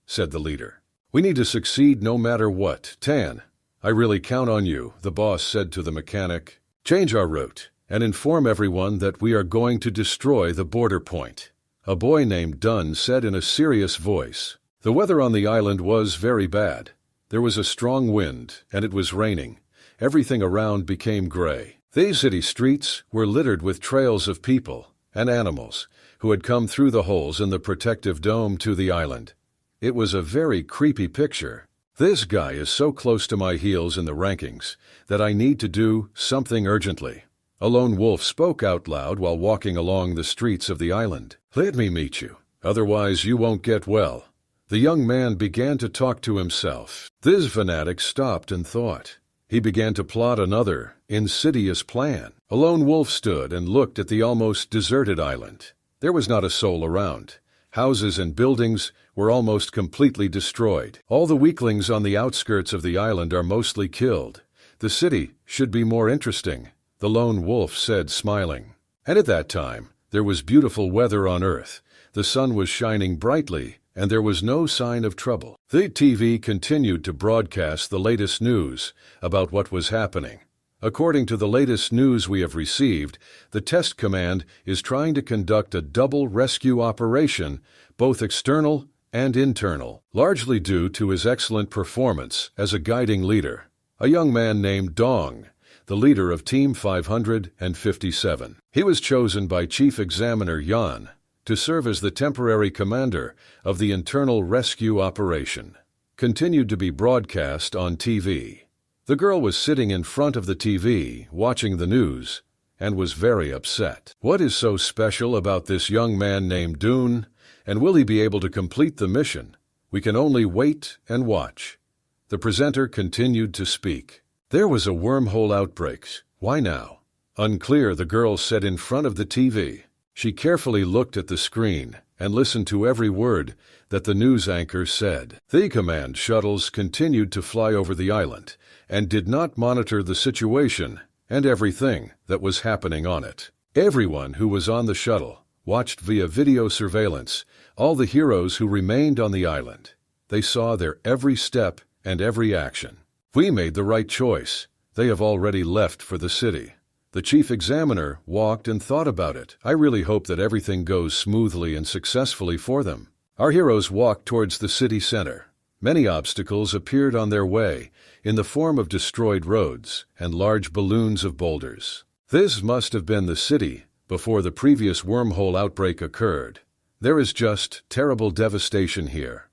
said the leader. "We need to succeed no matter what. Tan, I really count on you," the boss said to the mechanic. "Change our route and inform everyone that we are going to destroy the border point," a boy named Dunn said in a serious voice. The weather on the island was very bad. There was a strong wind, and it was raining. Everything around became gray. The city streets were littered with trails of people and animals who had come through the holes in the protective dome to the island. It was a very creepy picture. "This guy is so close to my heels in the rankings that I need to do something urgently." A lone wolf spoke out loud while walking along the streets of the island. "Let me meet you, otherwise you won't get well," The young man began to talk to himself. This fanatic stopped and thought. He began to plot another, insidious plan. A lone wolf stood and looked at the almost deserted island. There was not a soul around. Houses and buildings were almost completely destroyed. All the weaklings on the outskirts of the island are mostly killed. The city should be more interesting, the lone wolf said, smiling. And at that time, there was beautiful weather on Earth. The sun was shining brightly, and there was no sign of trouble. The TV continued to broadcast the latest news about what was happening. According to the latest news we have received, the test command is trying to conduct a double rescue operation, both external and internal, largely due to his excellent performance as a guiding leader. A young man named Dong, the leader of Team 557. He was chosen by Chief Examiner Yan to serve as the temporary commander of the internal rescue operation. Continued to be broadcast on TV. The girl was sitting in front of the TV, watching the news, and was very upset. What is so special about this young man named Dune, and will he be able to complete the mission? We can only wait and watch. The presenter continued to speak. There was a wormhole outbreak. Why now? Unclear, the girl said in front of the TV. She carefully looked at the screen and listened to every word that the news anchor said. The command shuttles continued to fly over the island and did not monitor the situation and everything that was happening on it. Everyone who was on the shuttle watched via video surveillance all the heroes who remained on the island. They saw their every step and every action. We made the right choice. They have already left for the city. The chief examiner walked and thought about it. I really hope that everything goes smoothly and successfully for them. Our heroes walked towards the city center. Many obstacles appeared on their way in the form of destroyed roads and large balloons of boulders. This must have been the city before the previous wormhole outbreak occurred. There is just terrible devastation here.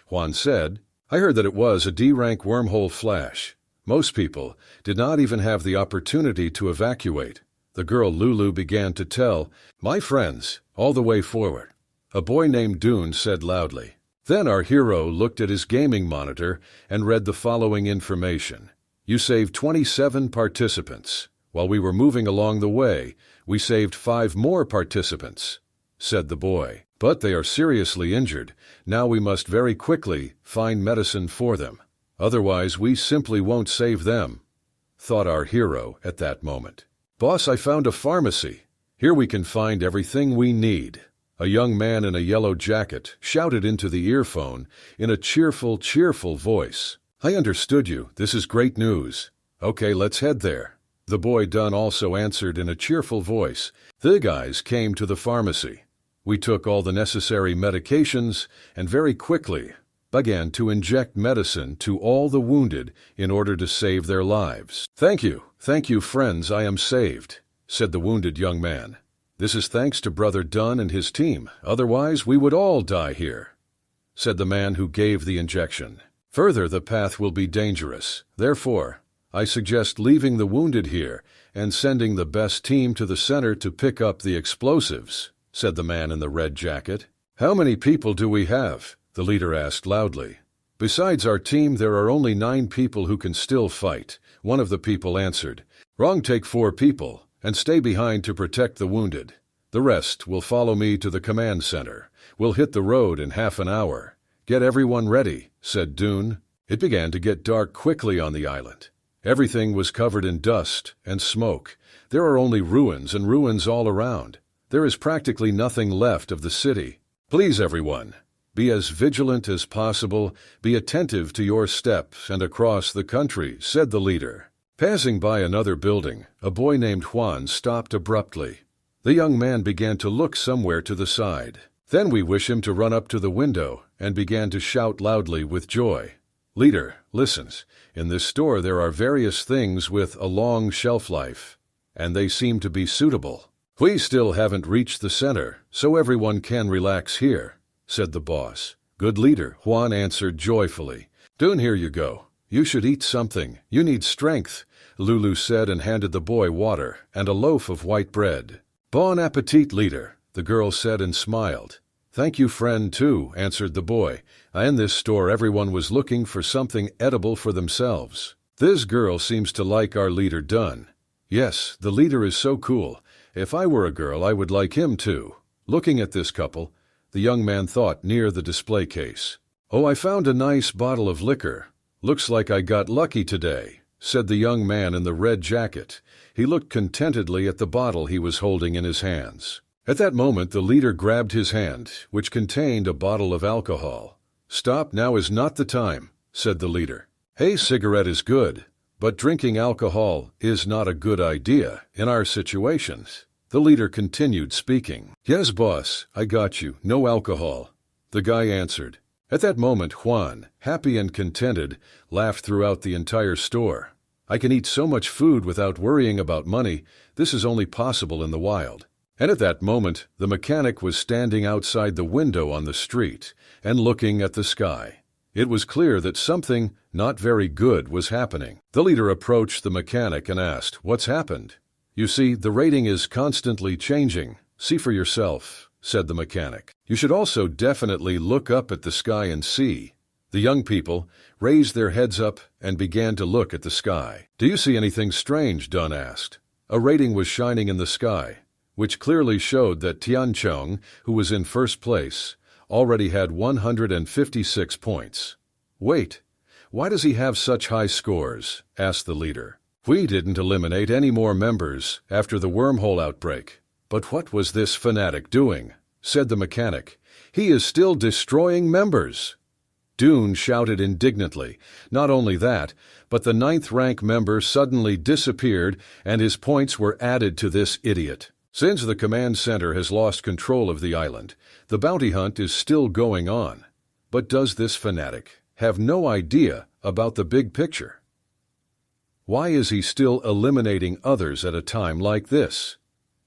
Juan said, I heard that it was a D-rank wormhole flash. Most people did not even have the opportunity to evacuate. The girl Lulu began to tell, my friends, all the way forward. A boy named Dune said loudly. Then our hero looked at his gaming monitor and read the following information. You saved 27 participants. While we were moving along the way, we saved 5 more participants, said the boy. But they are seriously injured. Now we must very quickly find medicine for them. Otherwise, we simply won't save them, thought our hero at that moment. Boss, I found a pharmacy. Here we can find everything we need. A young man in a yellow jacket shouted into the earphone in a cheerful voice. I understood you. This is great news. Okay, let's head there. The boy Dunn also answered in a cheerful voice. The guys came to the pharmacy. We took all the necessary medications and very quickly began to inject medicine to all the wounded in order to save their lives. Thank you, friends, I am saved, said the wounded young man. This is thanks to Brother Dunn and his team. Otherwise, we would all die here, said the man who gave the injection. Further, the path will be dangerous. Therefore, I suggest leaving the wounded here and sending the best team to the center to pick up the explosives, said the man in the red jacket. How many people do we have? The leader asked loudly. Besides our team, there are only 9 people who can still fight, one of the people answered. Wrong, take 4 people and stay behind to protect the wounded. The rest will follow me to the command center. We'll hit the road in half an hour. Get everyone ready, said Dune. It began to get dark quickly on the island. Everything was covered in dust and smoke. There are only ruins and ruins all around. There is practically nothing left of the city. Please, everyone, be as vigilant as possible, be attentive to your steps and across the country, said the leader. Passing by another building, a boy named Juan stopped abruptly. The young man began to look somewhere to the side. Then we wish him to run up to the window and began to shout loudly with joy. Leader, listens. In this store there are various things with a long shelf life, and they seem to be suitable. We still haven't reached the center, so everyone can relax here, said the boss. Good leader, Juan answered joyfully. Dune, here you go. You should eat something. You need strength, Lulu said and handed the boy water and a loaf of white bread. Bon appetit, leader, the girl said and smiled. "Thank you, friend, too," answered the boy. "In this store everyone was looking for something edible for themselves. This girl seems to like our leader Dunn. Yes, the leader is so cool. If I were a girl, I would like him too." Looking at this couple, the young man thought near the display case. "Oh, I found a nice bottle of liquor. Looks like I got lucky today," said the young man in the red jacket. He looked contentedly at the bottle he was holding in his hands. At that moment, the leader grabbed his hand, which contained a bottle of alcohol. "Stop, now is not the time," said the leader. "Hey, cigarette is good, but drinking alcohol is not a good idea in our situations." The leader continued speaking. "Yes, boss, I got you. No alcohol," the guy answered. At that moment, Juan, happy and contented, laughed throughout the entire store. "I can eat so much food without worrying about money. This is only possible in the wild." And at that moment, the mechanic was standing outside the window on the street and looking at the sky. It was clear that something not very good was happening. The leader approached the mechanic and asked, "What's happened?" "You see, the rating is constantly changing. See for yourself," said the mechanic. "You should also definitely look up at the sky and see." The young people raised their heads up and began to look at the sky. "Do you see anything strange?" Dunn asked. A rating was shining in the sky, which clearly showed that Tianchong, who was in first place, already had 156 points. "Wait, why does he have such high scores?" asked the leader. "We didn't eliminate any more members after the wormhole outbreak." "But what was this fanatic doing?" said the mechanic. "He is still destroying members." Dune shouted indignantly. Not only that, but the 9th rank member suddenly disappeared and his points were added to this idiot. Since the command center has lost control of the island, the bounty hunt is still going on. But does this fanatic have no idea about the big picture? "Why is he still eliminating others at a time like this?"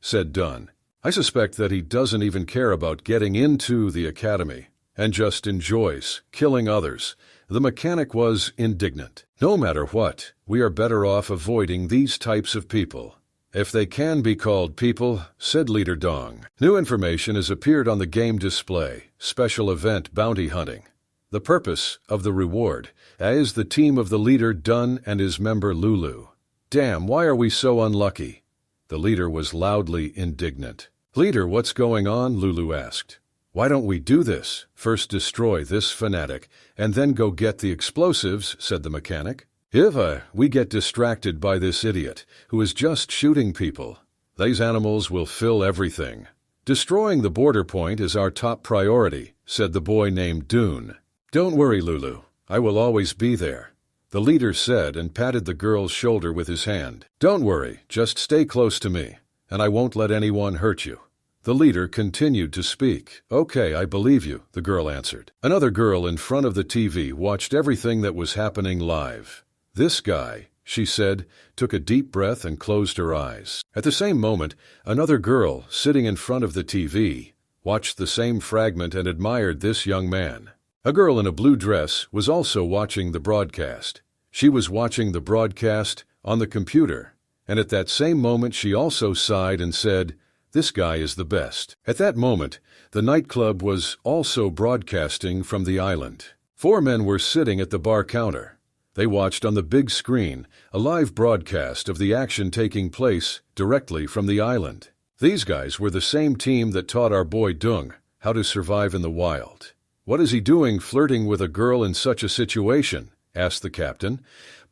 said Dunn. "I suspect that he doesn't even care about getting into the academy and just enjoys killing others." The mechanic was indignant. "No matter what, we are better off avoiding these types of people." "If they can be called people," said Leader Dong. "New information has appeared on the game display. Special event bounty hunting. The purpose of the reward is the team of the leader Dunn and his member Lulu." "Damn, why are we so unlucky?" The leader was loudly indignant. "Leader, what's going on?" Lulu asked. "Why don't we do this? First destroy this fanatic, and then go get the explosives," said the mechanic. "If we get distracted by this idiot who is just shooting people, these animals will fill everything. Destroying the border point is our top priority," said the boy named Dune. "Don't worry, Lulu. I will always be there," the leader said and patted the girl's shoulder with his hand. "Don't worry, just stay close to me, and I won't let anyone hurt you." The leader continued to speak. "Okay, I believe you," the girl answered. Another girl in front of the TV watched everything that was happening live. "This guy," she said, took a deep breath and closed her eyes. At the same moment, another girl, sitting in front of the TV, watched the same fragment and admired this young man. A girl in a blue dress was also watching the broadcast. She was watching the broadcast on the computer, and at that same moment she also sighed and said, "This guy is the best." At that moment, the nightclub was also broadcasting from the island. 4 men were sitting at the bar counter. They watched on the big screen a live broadcast of the action taking place directly from the island. These guys were the same team that taught our boy Dung how to survive in the wild. "What is he doing flirting with a girl in such a situation?" asked the captain.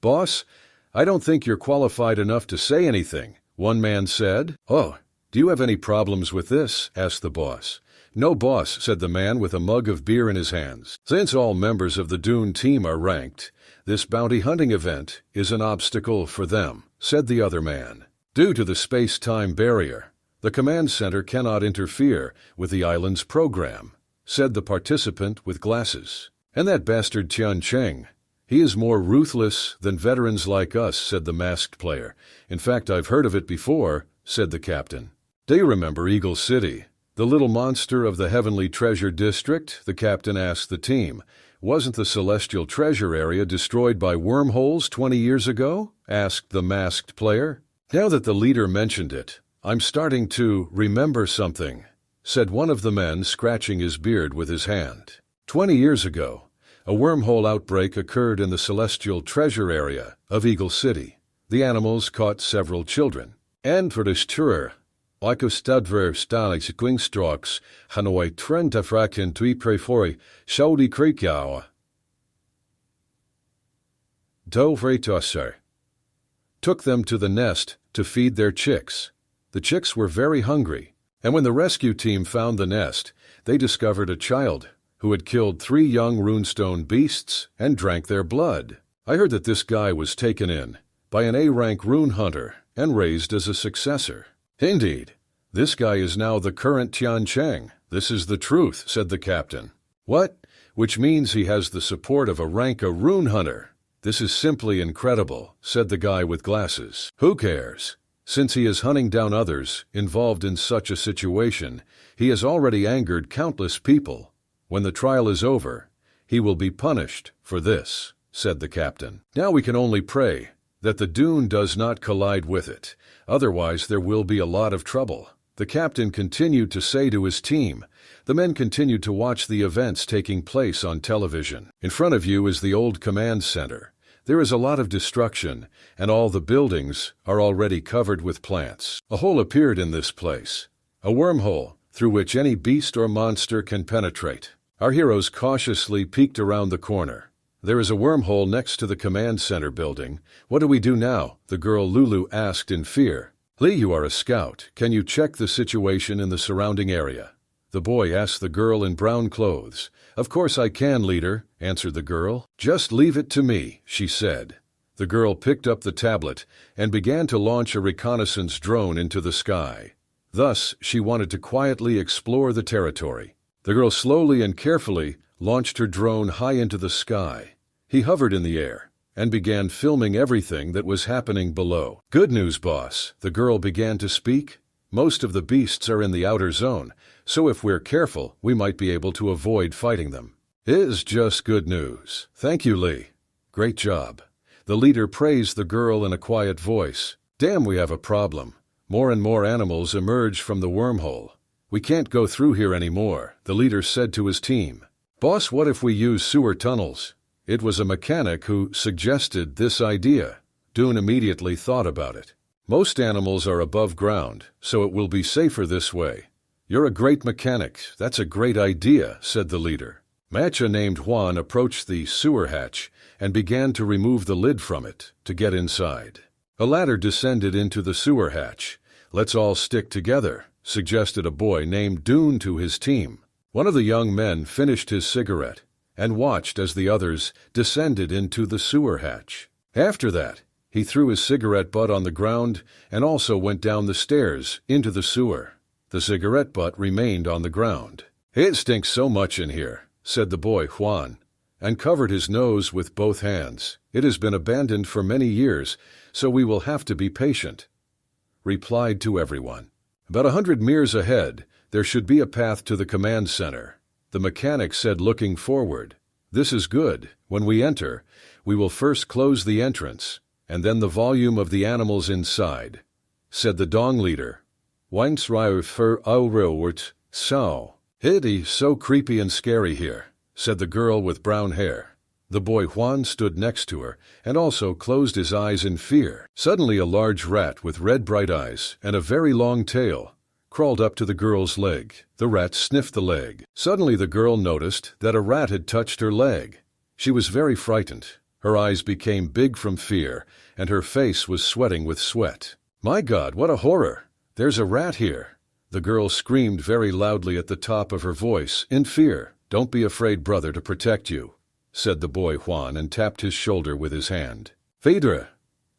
"Boss, I don't think you're qualified enough to say anything," one man said. "Oh, do you have any problems with this?" asked the boss. "No, boss," said the man with a mug of beer in his hands. "Since all members of the Dune team are ranked, this bounty hunting event is an obstacle for them," said the other man. "Due to the space-time barrier, the command center cannot interfere with the island's program," said the participant with glasses. "And that bastard Tian Cheng, he is more ruthless than veterans like us," said the masked player. "In fact, I've heard of it before," said the captain. "Do you remember Eagle City, the little monster of the Heavenly Treasure District?" the captain asked the team. "Wasn't the Celestial Treasure area destroyed by wormholes 20 years ago?" asked the masked player. "Now that the leader mentioned it, I'm starting to remember something," said one of the men, scratching his beard with his hand. 20 years ago, a wormhole outbreak occurred in the celestial treasure area of Eagle City. The animals caught several children. And for this tour, like a stadver stalig sequingstraks, Hanoi trenta frakken tui prefori, Saudi Krikjawa. Dovretosser took them to the nest to feed their chicks. The chicks were very hungry, and when the rescue team found the nest, they discovered a child who had killed 3 young runestone beasts and drank their blood. I heard that this guy was taken in by an A-rank rune hunter and raised as a successor. Indeed, this guy is now the current Tian Cheng. This is the truth, said the captain. What? Which means he has the support of a rank rune hunter. This is simply incredible, said the guy with glasses. Who cares? Since he is hunting down others involved in such a situation, he has already angered countless people. When the trial is over, he will be punished for this, said the captain. Now we can only pray that the dune does not collide with it, otherwise there will be a lot of trouble. The captain continued to say to his team. The men continued to watch the events taking place on television. In front of you is the old command center. There is a lot of destruction, and all the buildings are already covered with plants. A hole appeared in this place, a wormhole through which any beast or monster can penetrate. Our heroes cautiously peeked around the corner. There is a wormhole next to the command center building. What do we do now? The girl Lulu asked in fear. Lee, you are a scout. Can you check the situation in the surrounding area? The boy asked the girl in brown clothes. Of course I can, leader, answered the girl. Just leave it to me, she said. The girl picked up the tablet and began to launch a reconnaissance drone into the sky. Thus, she wanted to quietly explore the territory. The girl slowly and carefully launched her drone high into the sky. He hovered in the air and began filming everything that was happening below. Good news, boss, the girl began to speak. Most of the beasts are in the outer zone, so if we're careful, we might be able to avoid fighting them. It is just good news. Thank you, Lee. Great job. The leader praised the girl in a quiet voice. Damn, we have a problem. More and more animals emerge from the wormhole. We can't go through here anymore, the leader said to his team. Boss, what if we use sewer tunnels? It was a mechanic who suggested this idea. Dune immediately thought about it. Most animals are above ground, so it will be safer this way. You're a great mechanic. That's a great idea, said the leader. Matcha named Juan approached the sewer hatch and began to remove the lid from it to get inside. A ladder descended into the sewer hatch. Let's all stick together, suggested a boy named Dune to his team. One of the young men finished his cigarette and watched as the others descended into the sewer hatch. After that, he threw his cigarette butt on the ground and also went down the stairs into the sewer. The cigarette butt remained on the ground. It stinks so much in here, said the boy Juan, and covered his nose with both hands. It has been abandoned for many years, so we will have to be patient, replied to everyone. About 100 meters ahead, there should be a path to the command center. The mechanic said, looking forward. This is good. When we enter, we will first close the entrance, and then the volume of the animals inside, said the Dong leader. Weinsreier für Aurewort, so. It is so creepy and scary here, said the girl with brown hair. The boy Juan stood next to her and also closed his eyes in fear. Suddenly a large rat with red bright eyes and a very long tail crawled up to the girl's leg. The rat sniffed the leg. Suddenly the girl noticed that a rat had touched her leg. She was very frightened. Her eyes became big from fear, and her face was sweating with sweat. My God, what a horror! There's a rat here! The girl screamed very loudly at the top of her voice, in fear. Don't be afraid, brother, to protect you, said the boy Juan and tapped his shoulder with his hand. Phaedra,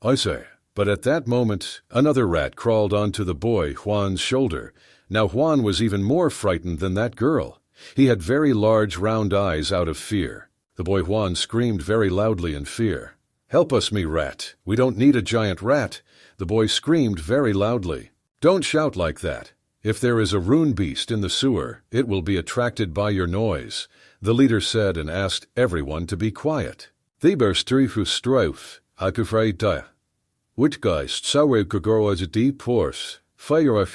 I say. But at that moment, another rat crawled onto the boy Juan's shoulder. Now Juan was even more frightened than that girl. He had very large round eyes out of fear. The boy Juan screamed very loudly in fear. Help us, me rat. We don't need a giant rat. The boy screamed very loudly. Don't shout like that. If there is a rune beast in the sewer, it will be attracted by your noise, the leader said and asked everyone to be quiet. Which geist sauer kugor as a deep horse, Fire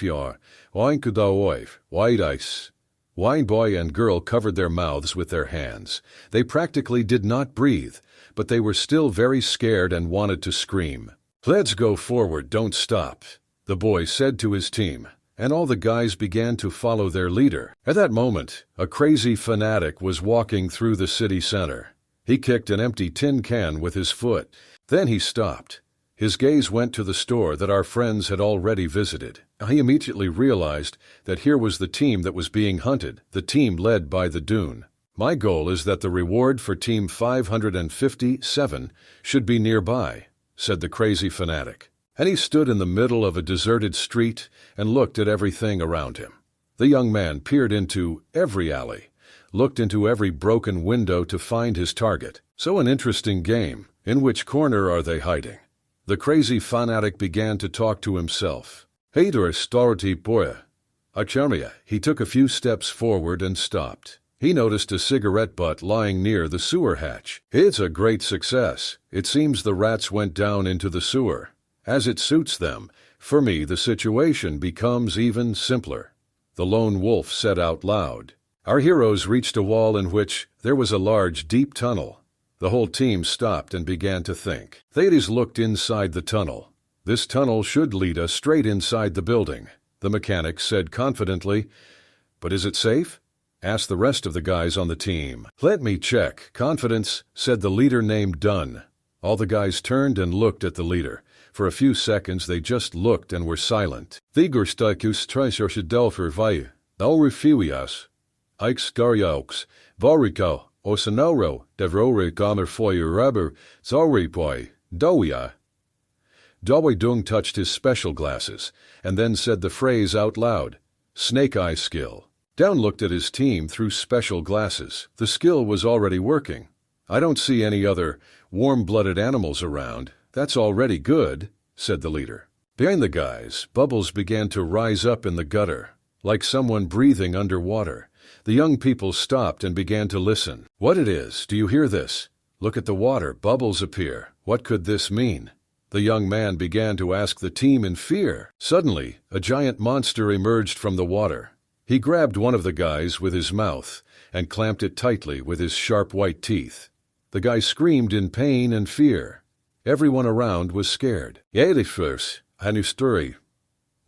Oinkudaoif, White Ice. Wine boy and girl covered their mouths with their hands. They practically did not breathe, but they were still very scared and wanted to scream. Let's go forward, don't stop, the boy said to his team, and all the guys began to follow their leader. At that moment, a crazy fanatic was walking through the city center. He kicked an empty tin can with his foot. Then he stopped. His gaze went to the store that our friends had already visited. He immediately realized that here was the team that was being hunted, the team led by the Dune. My goal is that the reward for Team 557 should be nearby, said the crazy fanatic. And he stood in the middle of a deserted street and looked at everything around him. The young man peered into every alley, looked into every broken window to find his target. So an interesting game. In which corner are they hiding? The crazy fanatic began to talk to himself. He took a few steps forward and stopped. He noticed a cigarette butt lying near the sewer hatch. It's a great success. It seems the rats went down into the sewer. As it suits them, for me the situation becomes even simpler. The lone wolf said out loud. Our heroes reached a wall in which there was a large, deep tunnel. The whole team stopped and began to think. Thales looked inside the tunnel. This tunnel should lead us straight inside the building, the mechanic said confidently. But is it safe? Asked the rest of the guys on the team. Let me check. Confidence, said the leader named Dunn. All the guys turned and looked at the leader. For a few seconds they just looked and were silent. Vigorstakus tresorsidelfer vai. Alrefiuias. Ixgariox. Voriko. Osanoro, devrore gamer foyer rubber, zoripoi, doia. Dawi Dung touched his special glasses, and then said the phrase out loud. Snake eye skill. Down looked at his team through special glasses. The skill was already working. I don't see any other warm-blooded animals around. That's already good, said the leader. Behind the guys, bubbles began to rise up in the gutter, like someone breathing underwater. The young people stopped and began to listen. What it is, do you hear this? Look at the water, bubbles appear. What could this mean? The young man began to ask the team in fear. Suddenly, a giant monster emerged from the water. He grabbed one of the guys with his mouth and clamped it tightly with his sharp white teeth. The guy screamed in pain and fear. Everyone around was scared. Yadifers, Hanusturi.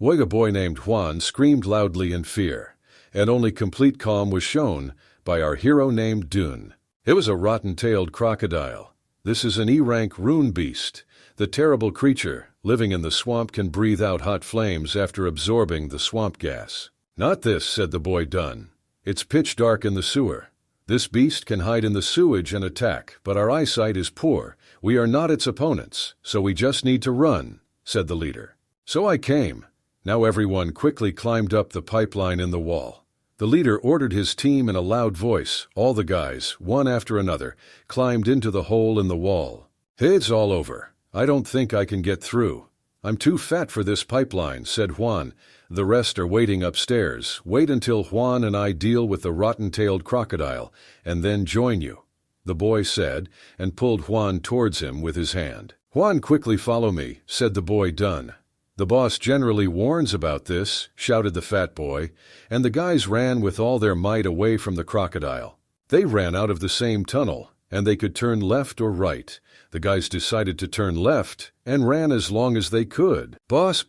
A boy named Juan screamed loudly in fear, and only complete calm was shown by our hero named Dune. It was a rotten-tailed crocodile. This is an E-rank rune beast. The terrible creature, living in the swamp, can breathe out hot flames after absorbing the swamp gas. Not this, said the boy Dun. It's pitch dark in the sewer. This beast can hide in the sewage and attack, but our eyesight is poor. We are not its opponents, so we just need to run, said the leader. So I came. Now everyone quickly climbed up the pipeline in the wall. The leader ordered his team in a loud voice. All the guys, one after another, climbed into the hole in the wall. It's all over. I don't think I can get through. I'm too fat for this pipeline, said Juan. The rest are waiting upstairs. Wait until Juan and I deal with the rotten-tailed crocodile, and then join you, the boy said, and pulled Juan towards him with his hand. Juan, quickly follow me, said the boy Dun. The boss generally warns about this, shouted the fat boy, and the guys ran with all their might away from the crocodile. They ran out of the same tunnel, and they could turn left or right. The guys decided to turn left and ran as long as they could. Boss,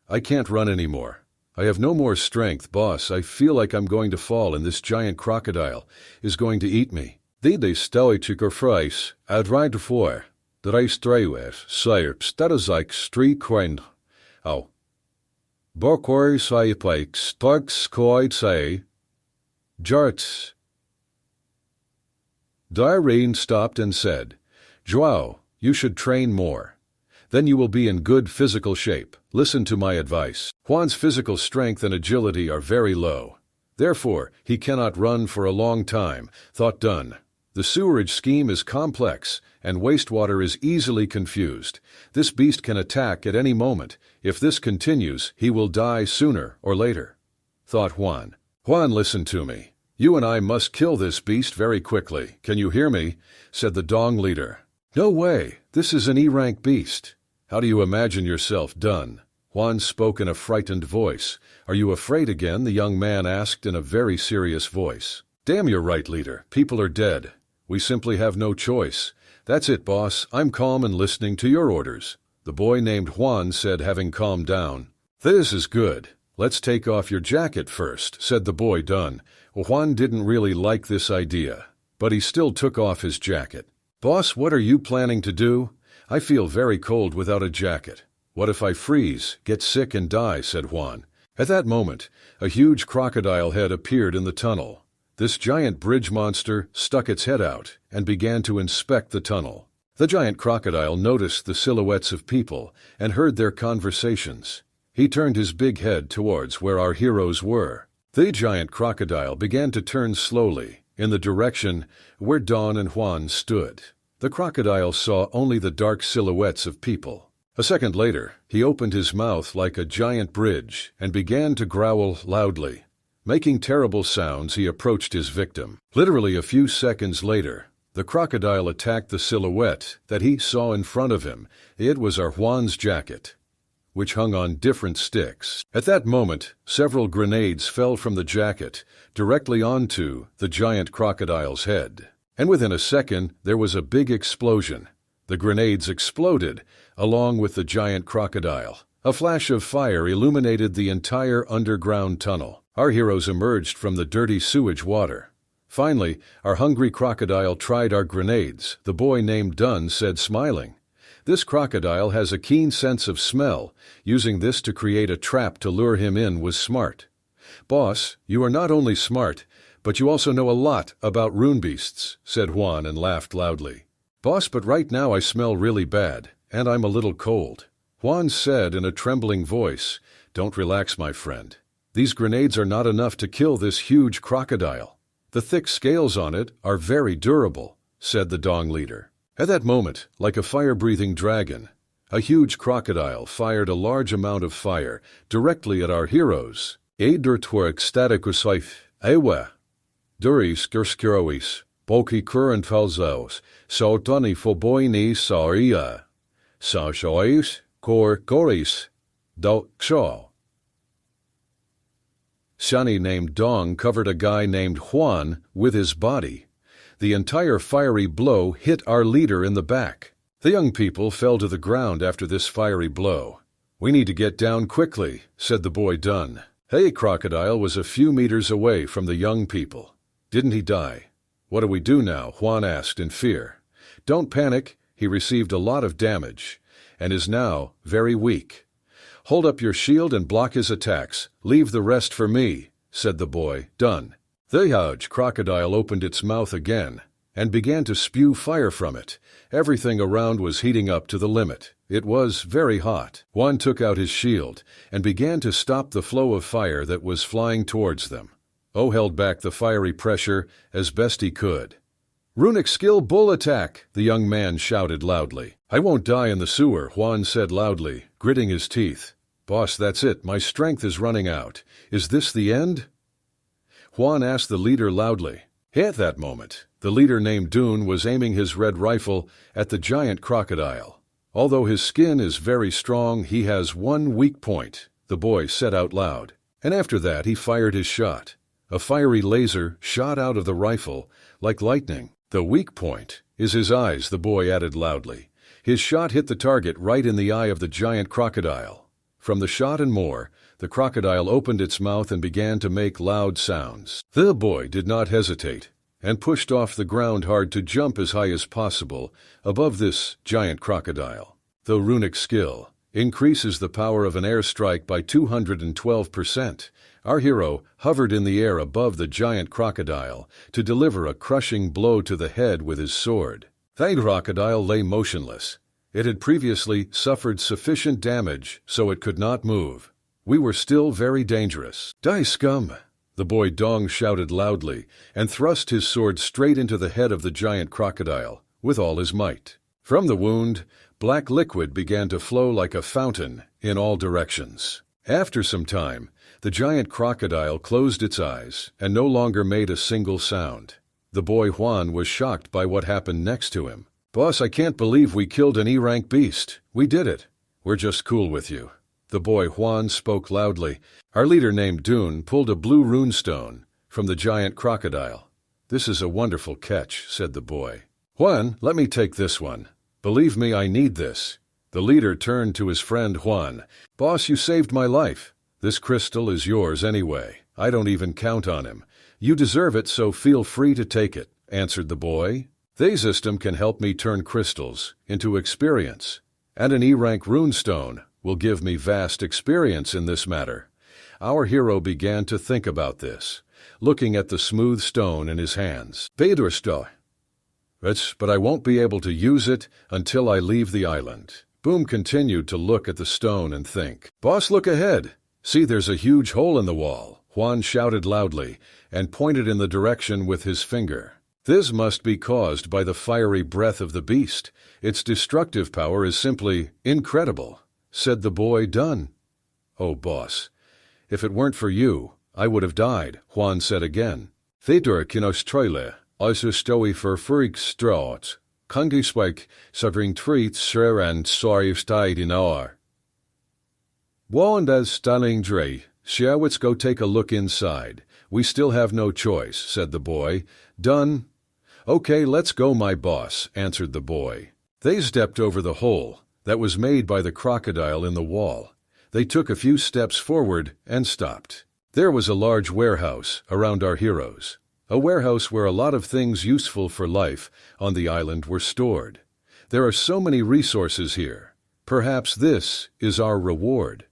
I can't run anymore. I have no more strength, boss. I feel like I'm going to fall and this giant crocodile is going to eat me. De stoicher fries, uitrijden voor. De reistreeuwer, sirps, dat is like street coin. Oh. Borkor saipike, starks koid say. Jarts. Dareen stopped and said, Joao, you should train more. Then you will be in good physical shape. Listen to my advice. Juan's physical strength and agility are very low. Therefore, he cannot run for a long time, thought Dunn. The sewerage scheme is complex, and wastewater is easily confused. This beast can attack at any moment. If this continues, he will die sooner or later, thought Juan. Juan, listen to me. You and I must kill this beast very quickly. Can you hear me? Said the Dong leader. No way. This is an E-rank beast. How do you imagine yourself done? Juan spoke in a frightened voice. Are you afraid again? The young man asked in a very serious voice. Damn, you're right, leader. People are dead. We simply have no choice. That's it, boss. I'm calm and listening to your orders, the boy named Juan said, having calmed down. This is good. Let's take off your jacket first, said the boy Dun. Juan didn't really like this idea, but he still took off his jacket. Boss, what are you planning to do? I feel very cold without a jacket. What if I freeze, get sick and die, said Juan. At that moment, a huge crocodile head appeared in the tunnel. This giant bridge monster stuck its head out and began to inspect the tunnel. The giant crocodile noticed the silhouettes of people and heard their conversations. He turned his big head towards where our heroes were. The giant crocodile began to turn slowly in the direction where Don and Juan stood. The crocodile saw only the dark silhouettes of people. A second later, he opened his mouth like a giant bridge and began to growl loudly. Making terrible sounds, he approached his victim. Literally a few seconds later, the crocodile attacked the silhouette that he saw in front of him. It was our Juan's jacket, which hung on different sticks. At that moment, several grenades fell from the jacket directly onto the giant crocodile's head. And within a second, there was a big explosion. The grenades exploded, along with the giant crocodile. A flash of fire illuminated the entire underground tunnel. Our heroes emerged from the dirty sewage water. Finally, our hungry crocodile tried our grenades, the boy named Dun said, smiling. This crocodile has a keen sense of smell. Using this to create a trap to lure him in was smart. Boss, you are not only smart, but you also know a lot about rune beasts, said Juan and laughed loudly. Boss, but right now I smell really bad, and I'm a little cold. Juan said in a trembling voice. Don't relax, my friend. These grenades are not enough to kill this huge crocodile. The thick scales on it are very durable, said the Dong leader. At that moment, like a fire-breathing dragon, a huge crocodile fired a large amount of fire directly at our heroes. Eidurtwerk staticusif, ewa. Duris gerskirois, boki current falzos, so tani foboini saria. Sa shois, kor goris, do kshaw. Shani named Dong covered a guy named Juan with his body. The entire fiery blow hit our leader in the back. The young people fell to the ground after this fiery blow. We need to get down quickly, said the boy Dun. Hey, Crocodile was a few meters away from the young people. Didn't he die? What do we do now? Juan asked in fear. Don't panic. He received a lot of damage and is now very weak. Hold up your shield and block his attacks. Leave the rest for me, said the boy Dun. The huge crocodile opened its mouth again and began to spew fire from it. Everything around was heating up to the limit. It was very hot. Juan took out his shield and began to stop the flow of fire that was flying towards them. O held back the fiery pressure as best he could. Runic skill bull attack, the young man shouted loudly. I won't die in the sewer, Juan said loudly, gritting his teeth. Boss, that's it. My strength is running out. Is this the end? Juan asked the leader loudly. At that moment, the leader named Dune was aiming his red rifle at the giant crocodile. Although his skin is very strong, he has one weak point, the boy said out loud. And after that he fired his shot. A fiery laser shot out of the rifle like lightning. The weak point is his eyes, the boy added loudly. His shot hit the target right in the eye of the giant crocodile. From the shot and more, the crocodile opened its mouth and began to make loud sounds. The boy did not hesitate and pushed off the ground hard to jump as high as possible above this giant crocodile. The runic skill increases the power of an airstrike by 212%. Our hero hovered in the air above the giant crocodile to deliver a crushing blow to the head with his sword. The crocodile lay motionless. It had previously suffered sufficient damage so it could not move. We were still very dangerous. Die, scum! The boy Dong shouted loudly and thrust his sword straight into the head of the giant crocodile with all his might. From the wound, black liquid began to flow like a fountain in all directions. After some time, the giant crocodile closed its eyes and no longer made a single sound. The boy Juan was shocked by what happened next to him. Boss, I can't believe we killed an E-rank beast. We did it. We're just cool with you. The boy Juan spoke loudly. Our leader named Dune pulled a blue runestone from the giant crocodile. This is a wonderful catch, said the boy. Juan, let me take this one. Believe me, I need this. The leader turned to his friend Juan. Boss, you saved my life. This crystal is yours anyway. I don't even count on him. You deserve it, so feel free to take it, answered the boy. This system can help me turn crystals into experience, and an E-rank runestone will give me vast experience in this matter. Our hero began to think about this, looking at the smooth stone in his hands. But I won't be able to use it until I leave the island. Boom continued to look at the stone and think. Boss, look ahead. See, there's a huge hole in the wall. Juan shouted loudly and pointed in the direction with his finger. This must be caused by the fiery breath of the beast. Its destructive power is simply incredible, said the boy Dun. Oh, boss, if it weren't for you, I would have died, Juan said again. Theodor kinostroile, also stoi for furig straat, kungiswijk, suffering treats sure and sorry stide in our. Wand as stalling dre, let's go take a look inside. We still have no choice, said the boy. Done. Okay, let's go, my boss, answered the boy. They stepped over the hole that was made by the crocodile in the wall. They took a few steps forward and stopped. There was a large warehouse around our heroes. A warehouse where a lot of things useful for life on the island were stored. There are so many resources here. Perhaps this is our reward,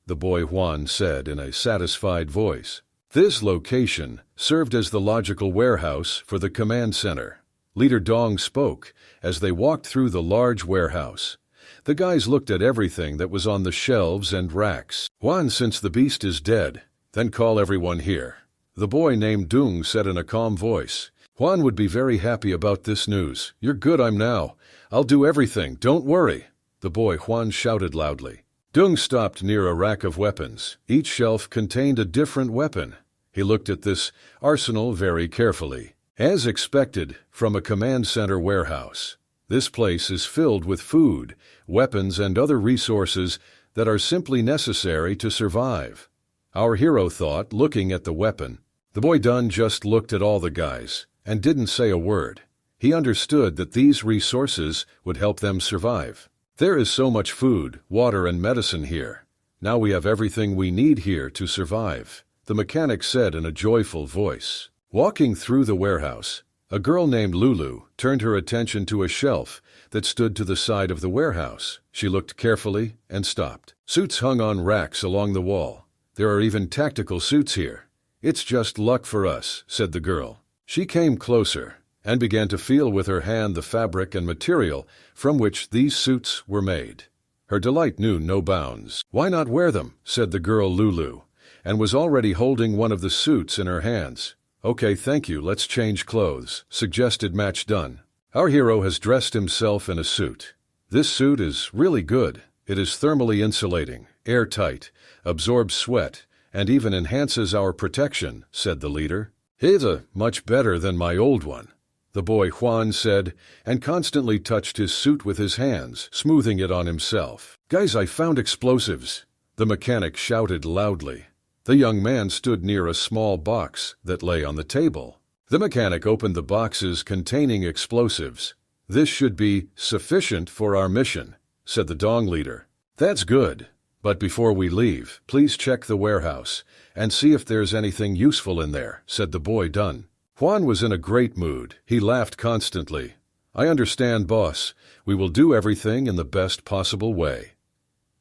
the boy Juan said in a satisfied voice. This location served as the logical warehouse for the command center. Leader Dong spoke as they walked through the large warehouse. The guys looked at everything that was on the shelves and racks. Juan, since the beast is dead, then call everyone here, the boy named Dung said in a calm voice. Juan would be very happy about this news. You're good, I'm now. I'll do everything, don't worry, the boy Juan shouted loudly. Dung stopped near a rack of weapons. Each shelf contained a different weapon. He looked at this arsenal very carefully. As expected from a command center warehouse, this place is filled with food, weapons, and other resources that are simply necessary to survive. Our hero thought, looking at the weapon. The boy Dun just looked at all the guys and didn't say a word. He understood that these resources would help them survive. There is so much food, water, and medicine here. Now we have everything we need here to survive, the mechanic said in a joyful voice. Walking through the warehouse, a girl named Lulu turned her attention to a shelf that stood to the side of the warehouse. She looked carefully and stopped. Suits hung on racks along the wall. There are even tactical suits here. It's just luck for us, said the girl. She came closer and began to feel with her hand the fabric and material from which these suits were made. Her delight knew no bounds. Why not wear them, said the girl Lulu, and was already holding one of the suits in her hands. Okay, thank you, let's change clothes, suggested Match Done. Our hero has dressed himself in a suit. This suit is really good. It is thermally insulating, airtight, absorbs sweat, and even enhances our protection, said the leader. It's much better than my old one, the boy Juan said, and constantly touched his suit with his hands, smoothing it on himself. Guys, I found explosives, the mechanic shouted loudly. The young man stood near a small box that lay on the table. The mechanic opened the boxes containing explosives. This should be sufficient for our mission, said the Dong leader. That's good, but before we leave, please check the warehouse and see if there's anything useful in there, said the boy Dun. Juan was in a great mood. He laughed constantly. I understand, boss. We will do everything in the best possible way,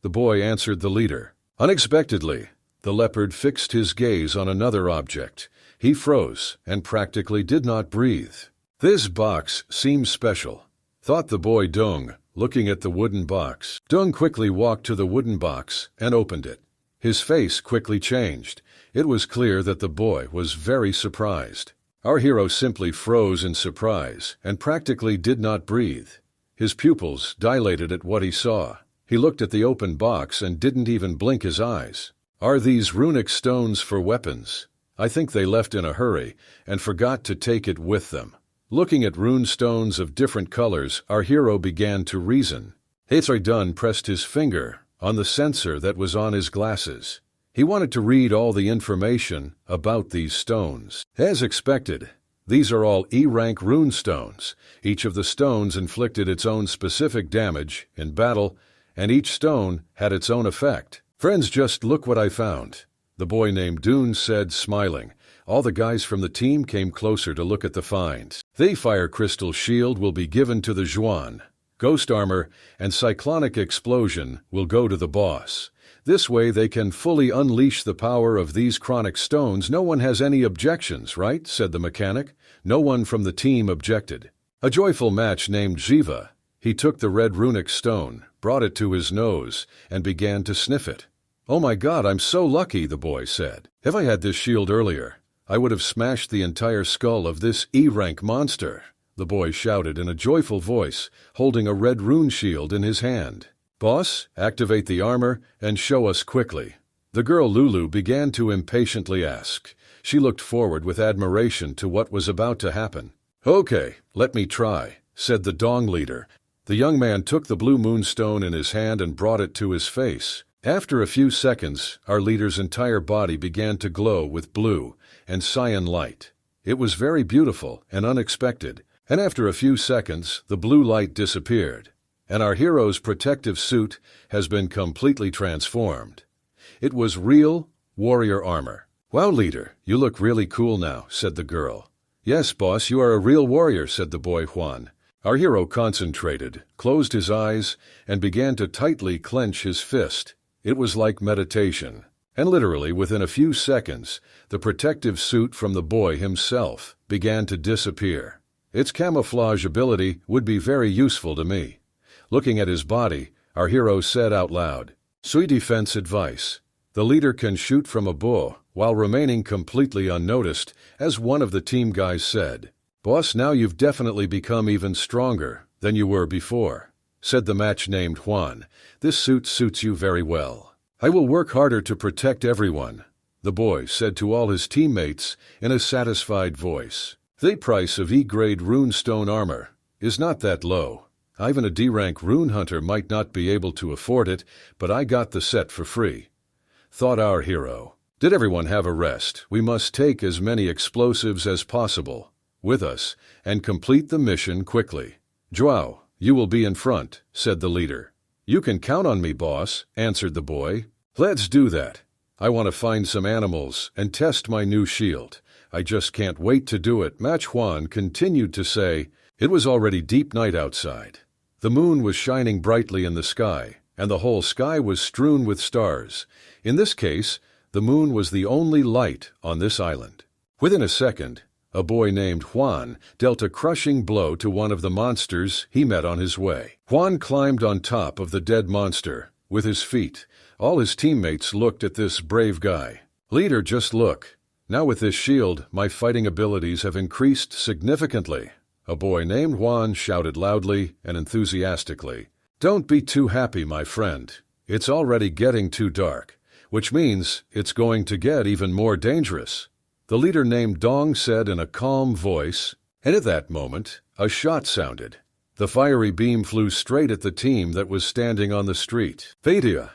the boy answered the leader. Unexpectedly, the leopard fixed his gaze on another object. He froze and practically did not breathe. This box seems special, thought the boy Dung, looking at the wooden box. Dung quickly walked to the wooden box and opened it. His face quickly changed. It was clear that the boy was very surprised. Our hero simply froze in surprise and practically did not breathe. His pupils dilated at what he saw. He looked at the open box and didn't even blink his eyes. Are these runic stones for weapons? I think they left in a hurry and forgot to take it with them. Looking at rune stones of different colors, our hero began to reason. Dun pressed his finger on the sensor that was on his glasses. He wanted to read all the information about these stones. As expected, these are all E-rank rune stones. Each of the stones inflicted its own specific damage in battle, and each stone had its own effect. "Friends, just look what I found," the boy named Dune said, smiling. All the guys from the team came closer to look at the finds. The fire crystal shield will be given to the Zhuan. Ghost armor and cyclonic explosion will go to the boss. This way they can fully unleash the power of these chronic stones. "No one has any objections, right?" said the mechanic. No one from the team objected. A joyful match named Jiva. He took the red runic stone, brought it to his nose, and began to sniff it. "Oh my God, I'm so lucky," the boy said. "If I had this shield earlier, I would have smashed the entire skull of this E-rank monster," the boy shouted in a joyful voice, holding a red rune shield in his hand. "Boss, activate the armor and show us quickly," the girl Lulu began to impatiently ask. She looked forward with admiration to what was about to happen. "Okay, let me try," said the Dong leader. The young man took the blue moonstone in his hand and brought it to his face. After a few seconds, our leader's entire body began to glow with blue and cyan light. It was very beautiful and unexpected, and after a few seconds, the blue light disappeared, and our hero's protective suit has been completely transformed. It was real warrior armor. "Wow, leader, you look really cool now," said the girl. "Yes, boss, you are a real warrior," said the boy Juan. Our hero concentrated, closed his eyes, and began to tightly clench his fist. It was like meditation. And literally within a few seconds, the protective suit from the boy himself began to disappear. Its camouflage ability would be very useful to me. Looking at his body, our hero said out loud, "Sui defense advice. The leader can shoot from a bow while remaining completely unnoticed," as one of the team guys said. "Boss, now you've definitely become even stronger than you were before," said the match named Juan. "This suit suits you very well. I will work harder to protect everyone," the boy said to all his teammates in a satisfied voice. "The price of E-grade runestone armor is not that low. Even a D-rank rune hunter might not be able to afford it, but I got the set for free," thought our hero. "Did everyone have a rest? We must take as many explosives as possible with us and complete the mission quickly. Joao, you will be in front," said the leader. "You can count on me, boss," answered the boy. "Let's do that. I want to find some animals and test my new shield. I just can't wait to do it," Match Juan continued to say. It was already deep night outside. The moon was shining brightly in the sky, and the whole sky was strewn with stars. In this case, the moon was the only light on this island. Within a second, a boy named Juan dealt a crushing blow to one of the monsters he met on his way. Juan climbed on top of the dead monster with his feet. All his teammates looked at this brave guy. "Leader, just look. Now with this shield, my fighting abilities have increased significantly," a boy named Juan shouted loudly and enthusiastically. "Don't be too happy, my friend. It's already getting too dark, which means it's going to get even more dangerous," the leader named Dong said in a calm voice. And at that moment, a shot sounded. The fiery beam flew straight at the team that was standing on the street. Fadia.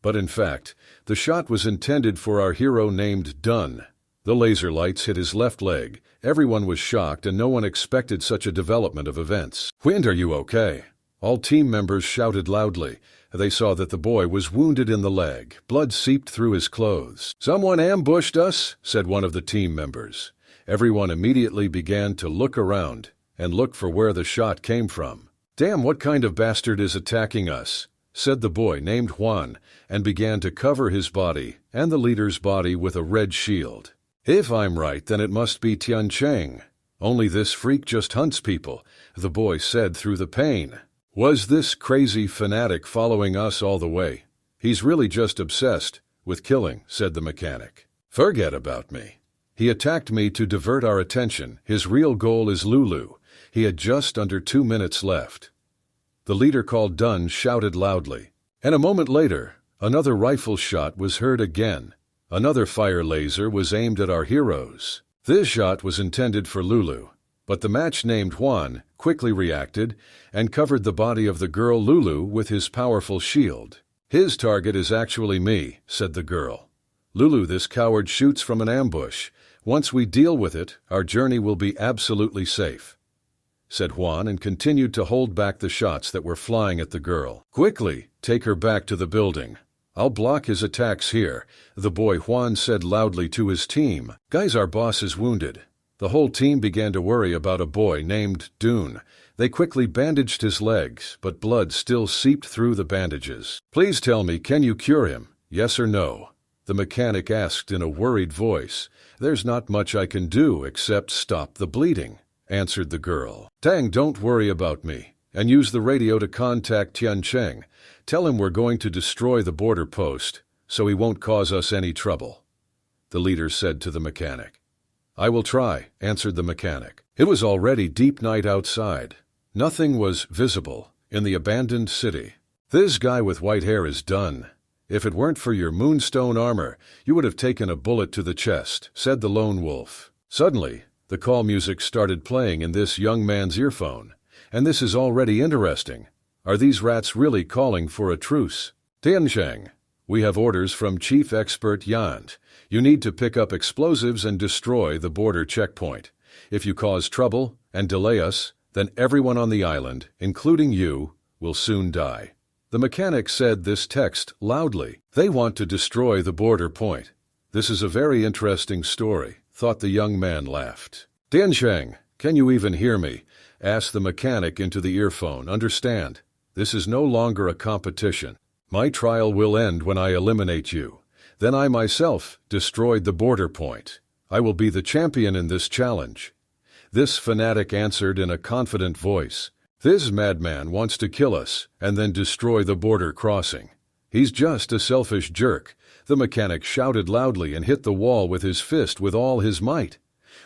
But in fact, the shot was intended for our hero named Dun. The laser lights hit his left leg. Everyone was shocked and no one expected such a development of events. "Wind, are you okay?" All team members shouted loudly. They saw that the boy was wounded in the leg. Blood seeped through his clothes. "Someone ambushed us," said one of the team members. Everyone immediately began to look around and look for where the shot came from. "Damn, what kind of bastard is attacking us?" said the boy named Juan, and began to cover his body and the leader's body with a red shield. "If I'm right, then it must be Tian Cheng. Only this freak just hunts people," the boy said through the pain. "Was this crazy fanatic following us all the way? He's really just obsessed with killing," said the mechanic. "Forget about me. He attacked me to divert our attention. His real goal is Lulu." He had just under 2 minutes left. The leader called Dun shouted loudly. And a moment later, another rifle shot was heard again. Another fire laser was aimed at our heroes. This shot was intended for Lulu, but the match named Juan quickly reacted and covered the body of the girl Lulu with his powerful shield. His target is actually me, said the girl. Lulu, this coward shoots from an ambush. Once we deal with it, our journey will be absolutely safe, said Juan, and continued to hold back the shots that were flying at the girl. Quickly, take her back to the building. I'll block his attacks here, the boy Juan said loudly to his team. Guys, our boss is wounded. The whole team began to worry about a boy named Dune. They quickly bandaged his legs, but blood still seeped through the bandages. Please tell me, can you cure him? Yes or no? The mechanic asked in a worried voice. There's not much I can do except stop the bleeding, answered the girl. Tang, don't worry about me, and use the radio to contact Tiancheng. Tell him we're going to destroy the border post, so he won't cause us any trouble, the leader said to the mechanic. I will try, answered the mechanic. It was already deep night outside. Nothing was visible in the abandoned city. This guy with white hair is done. If it weren't for your moonstone armor, you would have taken a bullet to the chest, said the lone wolf. Suddenly, the call music started playing in this young man's earphone. And this is already interesting. Are these rats really calling for a truce? Tiancheng, we have orders from Chief Expert Yant. You need to pick up explosives and destroy the border checkpoint. If you cause trouble and delay us, then everyone on the island, including you, will soon die. The mechanic said this text loudly. They want to destroy the border point. This is a very interesting story, thought the young man laughed. Tiancheng, can you even hear me? Asked the mechanic into the earphone. Understand, this is no longer a competition. My trial will end when I eliminate you. Then I myself destroyed the border point. I will be the champion in this challenge. This fanatic answered in a confident voice. This madman wants to kill us and then destroy the border crossing. He's just a selfish jerk. The mechanic shouted loudly and hit the wall with his fist with all his might.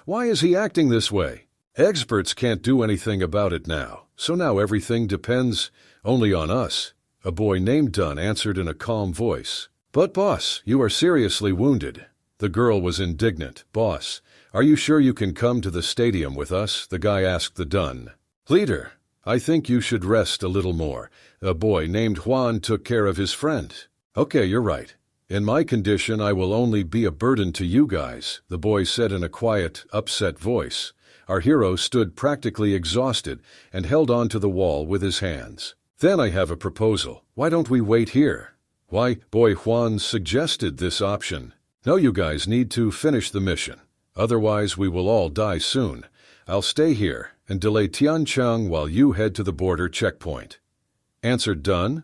Why is he acting this way? Experts can't do anything about it now, so now everything depends only on us. A boy named Dunn answered in a calm voice. But boss, you are seriously wounded. The girl was indignant. Boss, are you sure you can come to the stadium with us? The guy asked the Dunn. Leader, I think you should rest a little more. A boy named Juan took care of his friend. Okay, you're right. In my condition, I will only be a burden to you guys, the boy said in a quiet, upset voice. Our hero stood practically exhausted and held on to the wall with his hands. Then I have a proposal. Why don't we wait here? Why, boy Juan suggested this option. No, you guys need to finish the mission. Otherwise, we will all die soon. I'll stay here and delay Tiancheng while you head to the border checkpoint. Answered Dunn.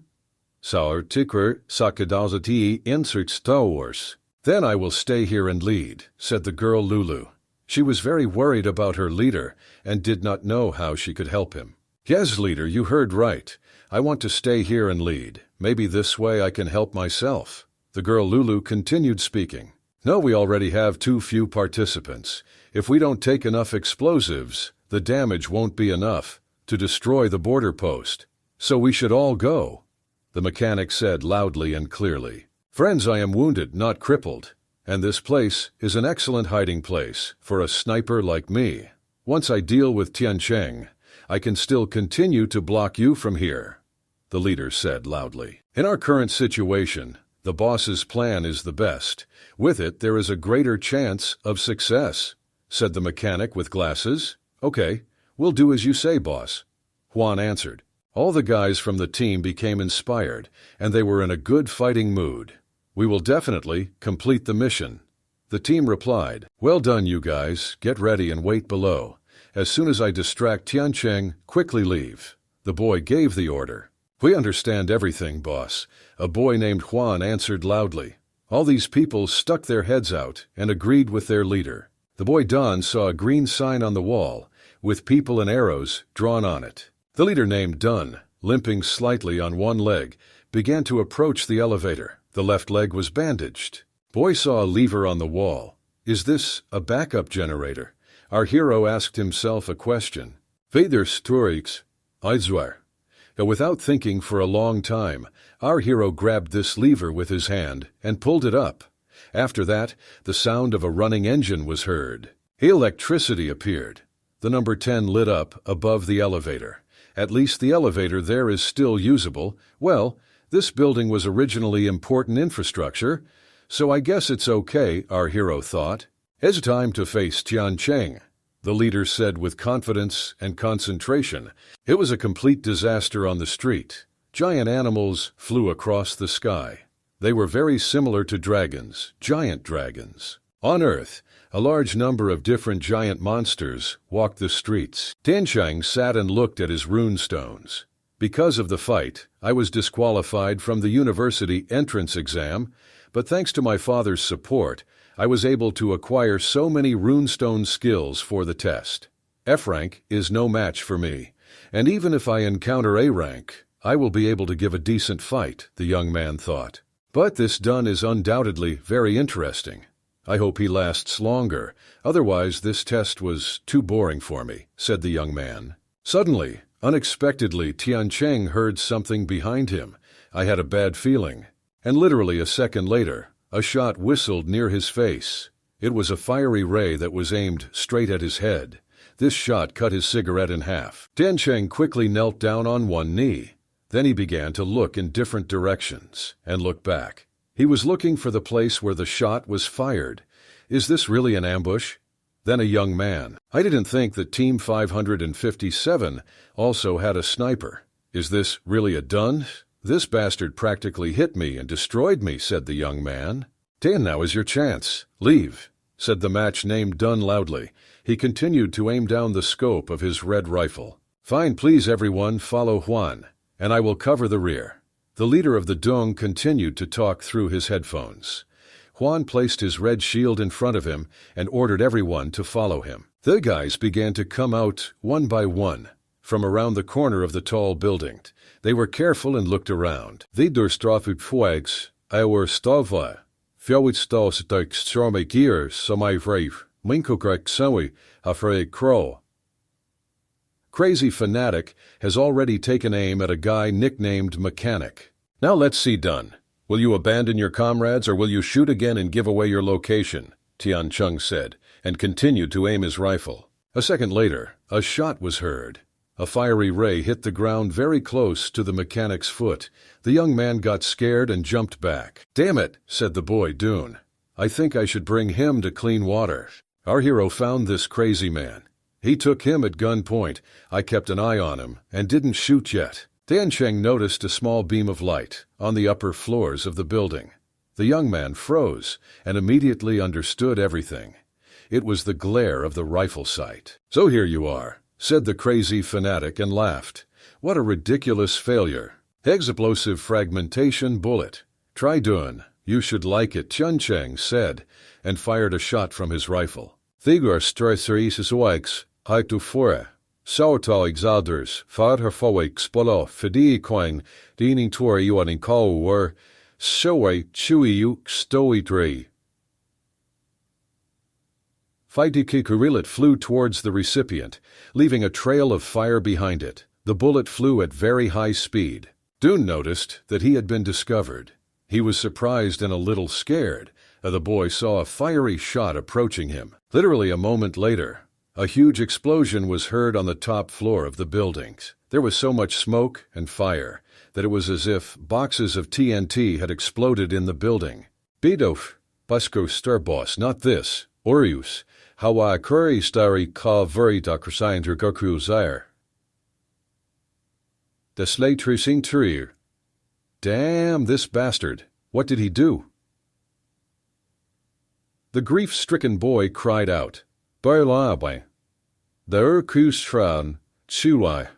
Saur tikwer sakadazati insert stowers. Then I will stay here and lead, said the girl Lulu. She was very worried about her leader and did not know how she could help him. Yes, leader, you heard right. I want to stay here and lead. Maybe this way I can help myself. The girl Lulu continued speaking. No, we already have too few participants. If we don't take enough explosives, the damage won't be enough to destroy the border post. So we should all go, the mechanic said loudly and clearly. Friends, I am wounded, not crippled. And this place is an excellent hiding place for a sniper like me. Once I deal with Tiancheng, I can still continue to block you from here, the leader said loudly. In our current situation, the boss's plan is the best. With it, there is a greater chance of success, said the mechanic with glasses. Okay, we'll do as you say, boss, Juan answered. All the guys from the team became inspired, and they were in a good fighting mood. We will definitely complete the mission. The team replied, Well done, you guys. Get ready and wait below. As soon as I distract Tiancheng, quickly leave. The boy gave the order. We understand everything, boss. A boy named Juan answered loudly. All these people stuck their heads out and agreed with their leader. The boy Don saw a green sign on the wall with people and arrows drawn on it. The leader named Dunn, limping slightly on one leg, began to approach the elevator. The left leg was bandaged. Boy saw a lever on the wall. Is this a backup generator? Our hero asked himself a question. Vader Sturix, Eidswar. Without thinking for a long time, our hero grabbed this lever with his hand and pulled it up. After that, the sound of a running engine was heard. Electricity appeared. The number 10 lit up above the elevator. At least the elevator there is still usable. Well, This building was originally important infrastructure, so I guess it's okay, our hero thought. It's time to face Tiancheng, the leader said with confidence and concentration. It was a complete disaster on the street. Giant animals flew across the sky. They were very similar to dragons, giant dragons. On Earth, a large number of different giant monsters walked the streets. Tiancheng sat and looked at his rune stones. Because of the fight, I was disqualified from the university entrance exam, but thanks to my father's support, I was able to acquire so many runestone skills for the test. F rank is no match for me, and even if I encounter A rank, I will be able to give a decent fight, the young man thought. But this Dun is undoubtedly very interesting. I hope he lasts longer, otherwise this test was too boring for me, said the young man. Suddenly, unexpectedly, Tiancheng heard something behind him. I had a bad feeling. And literally a second later, a shot whistled near his face. It was a fiery ray that was aimed straight at his head. This shot cut his cigarette in half. Tiancheng quickly knelt down on one knee. Then he began to look in different directions and look back. He was looking for the place where the shot was fired. Is this really an ambush? Then a young man. I didn't think that Team 557 also had a sniper. Is this really a Dun? This bastard practically hit me and destroyed me, said the young man. Dan, now is your chance. Leave, said the match named Dun loudly. He continued to aim down the scope of his red rifle. Fine, please everyone follow Juan, and I will cover the rear. The leader of the Dung continued to talk through his headphones. Juan placed his red shield in front of him and ordered everyone to follow him. The guys began to come out one by one from around the corner of the tall building. They were careful and looked around. The Durstrafutfuegs, our stava, fjowitstalstak strome gear, samai vrave, minkukrak sawi, afraid crow. Crazy Fanatic has already taken aim at a guy nicknamed Mechanic. Now let's see Dun. Will you abandon your comrades or will you shoot again and give away your location? Tiancheng said, and continued to aim his rifle. A second later, a shot was heard. A fiery ray hit the ground very close to the mechanic's foot. The young man got scared and jumped back. Damn it, said the boy Dune. I think I should bring him to clean water. Our hero found this crazy man. He took him at gunpoint. I kept an eye on him and didn't shoot yet. Tiancheng noticed a small beam of light on the upper floors of the building. The young man froze and immediately understood everything. It was the glare of the rifle sight. So here you are, said the Crazy Fanatic and laughed. What a ridiculous failure. Explosive fragmentation bullet. Try doing. You should like it, Tiancheng said, and fired a shot from his rifle. Thigor stresseris oix, haitu fore. Sautal exalders, fad herfoik spolo, fidi coin, diening tor yuaning call war, soe chui yuk stoidre. Fighty Kikurilet flew towards the recipient, leaving a trail of fire behind it. The bullet flew at very high speed. Dune noticed that he had been discovered. He was surprised and a little scared. The boy saw a fiery shot approaching him. Literally a moment later, a huge explosion was heard on the top floor of the buildings. There was so much smoke and fire that it was as if boxes of TNT had exploded in the building. Bidof, Busko Sturboss, not this, Orius, Hawa Kuri Stari Ka Vuri Dakrasinder Goku Zaire. Deslay Trusing Turir. Damn this bastard. What did he do? The grief-stricken boy cried out, Barlabe. The Urkustran, Chulai.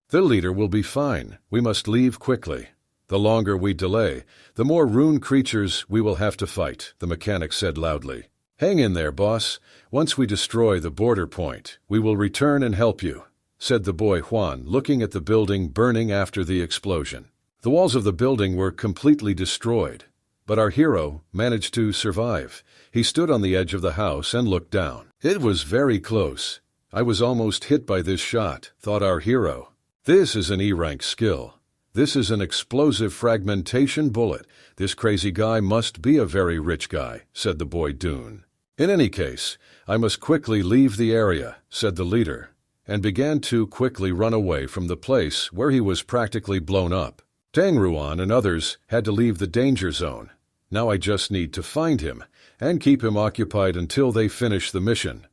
The leader will be fine. We must leave quickly. The longer we delay, the more rune creatures we will have to fight, the mechanic said loudly. Hang in there, boss. Once we destroy the border point, we will return and help you, said the boy Juan, looking at the building burning after the explosion. The walls of the building were completely destroyed, but our hero managed to survive. He stood on the edge of the house and looked down. It was very close. I was almost hit by this shot, thought our hero. This is an E-rank skill. This is an explosive fragmentation bullet. This crazy guy must be a very rich guy, said the boy Dune. In any case, I must quickly leave the area, said the leader, and began to quickly run away from the place where he was practically blown up. Tangruan and others had to leave the danger zone. Now I just need to find him and keep him occupied until they finish the mission.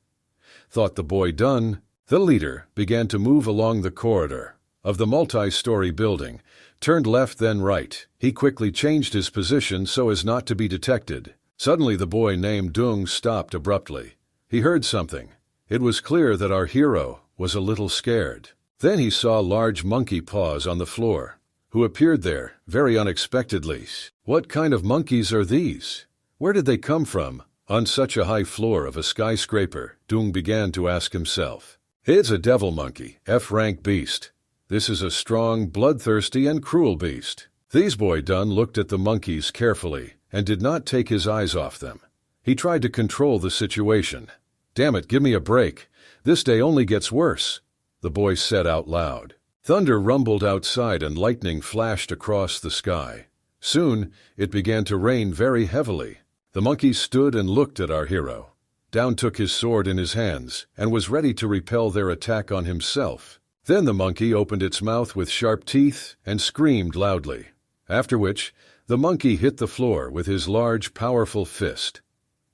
Thought the boy done, the leader began to move along the corridor of the multi-story building, turned left then right. He quickly changed his position so as not to be detected. Suddenly the boy named Dung stopped abruptly. He heard something. It was clear that our hero was a little scared. Then he saw large monkey paws on the floor, who appeared there very unexpectedly. What kind of monkeys are these? Where did they come from? On such a high floor of a skyscraper, Dung began to ask himself. It's a devil monkey, F-rank beast. This is a strong, bloodthirsty, and cruel beast. These boy Dun looked at the monkeys carefully and did not take his eyes off them. He tried to control the situation. Damn it, give me a break. This day only gets worse, the boy said out loud. Thunder rumbled outside and lightning flashed across the sky. Soon, it began to rain very heavily. The monkey stood and looked at our hero. Down took his sword in his hands and was ready to repel their attack on himself. Then the monkey opened its mouth with sharp teeth and screamed loudly, after which the monkey hit the floor with his large, powerful fist.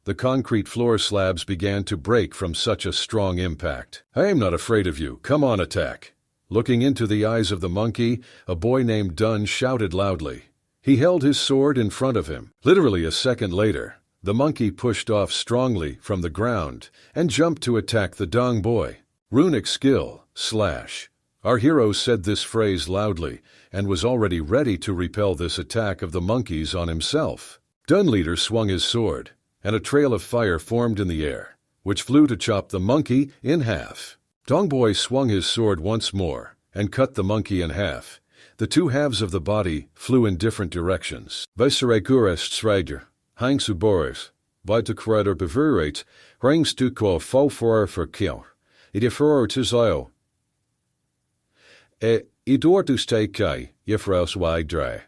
The concrete floor slabs began to break from such a strong impact. I am not afraid of you. Come on, attack. Looking into the eyes of the monkey, a boy named Dun shouted loudly. He held his sword in front of him. Literally a second later, the monkey pushed off strongly from the ground and jumped to attack the Dong boy. Runic skill, / Our hero said this phrase loudly and was already ready to repel this attack of the monkeys on himself. Dun leader swung his sword, and a trail of fire formed in the air, which flew to chop the monkey in half. Dong boy swung his sword once more and cut the monkey in half. The two halves of the body flew in different directions. Viceregureststreiger, Hangsu Boris, Vitakreder bevuret, Ringstuko Fofor for kill. Idifror Tizoyo. Idortus Kai, Yifros Wydre.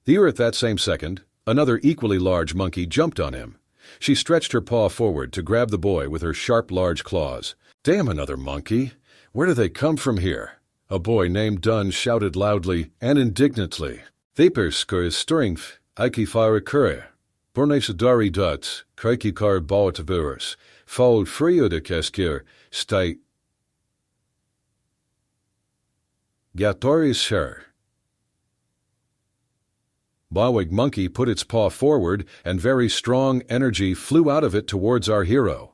Here at that same second, another equally large monkey jumped on him. She stretched her paw forward to grab the boy with her sharp, large claws. Damn, another monkey! Where do they come from here? A boy named Dun shouted loudly and indignantly. Vaperskur strength, Ike fire curre. Bornesadari duts, Krikikar bautaburus, fold friodikeskir, stay. Gatoris sher. Bawig monkey put its paw forward, and very strong energy flew out of it towards our hero.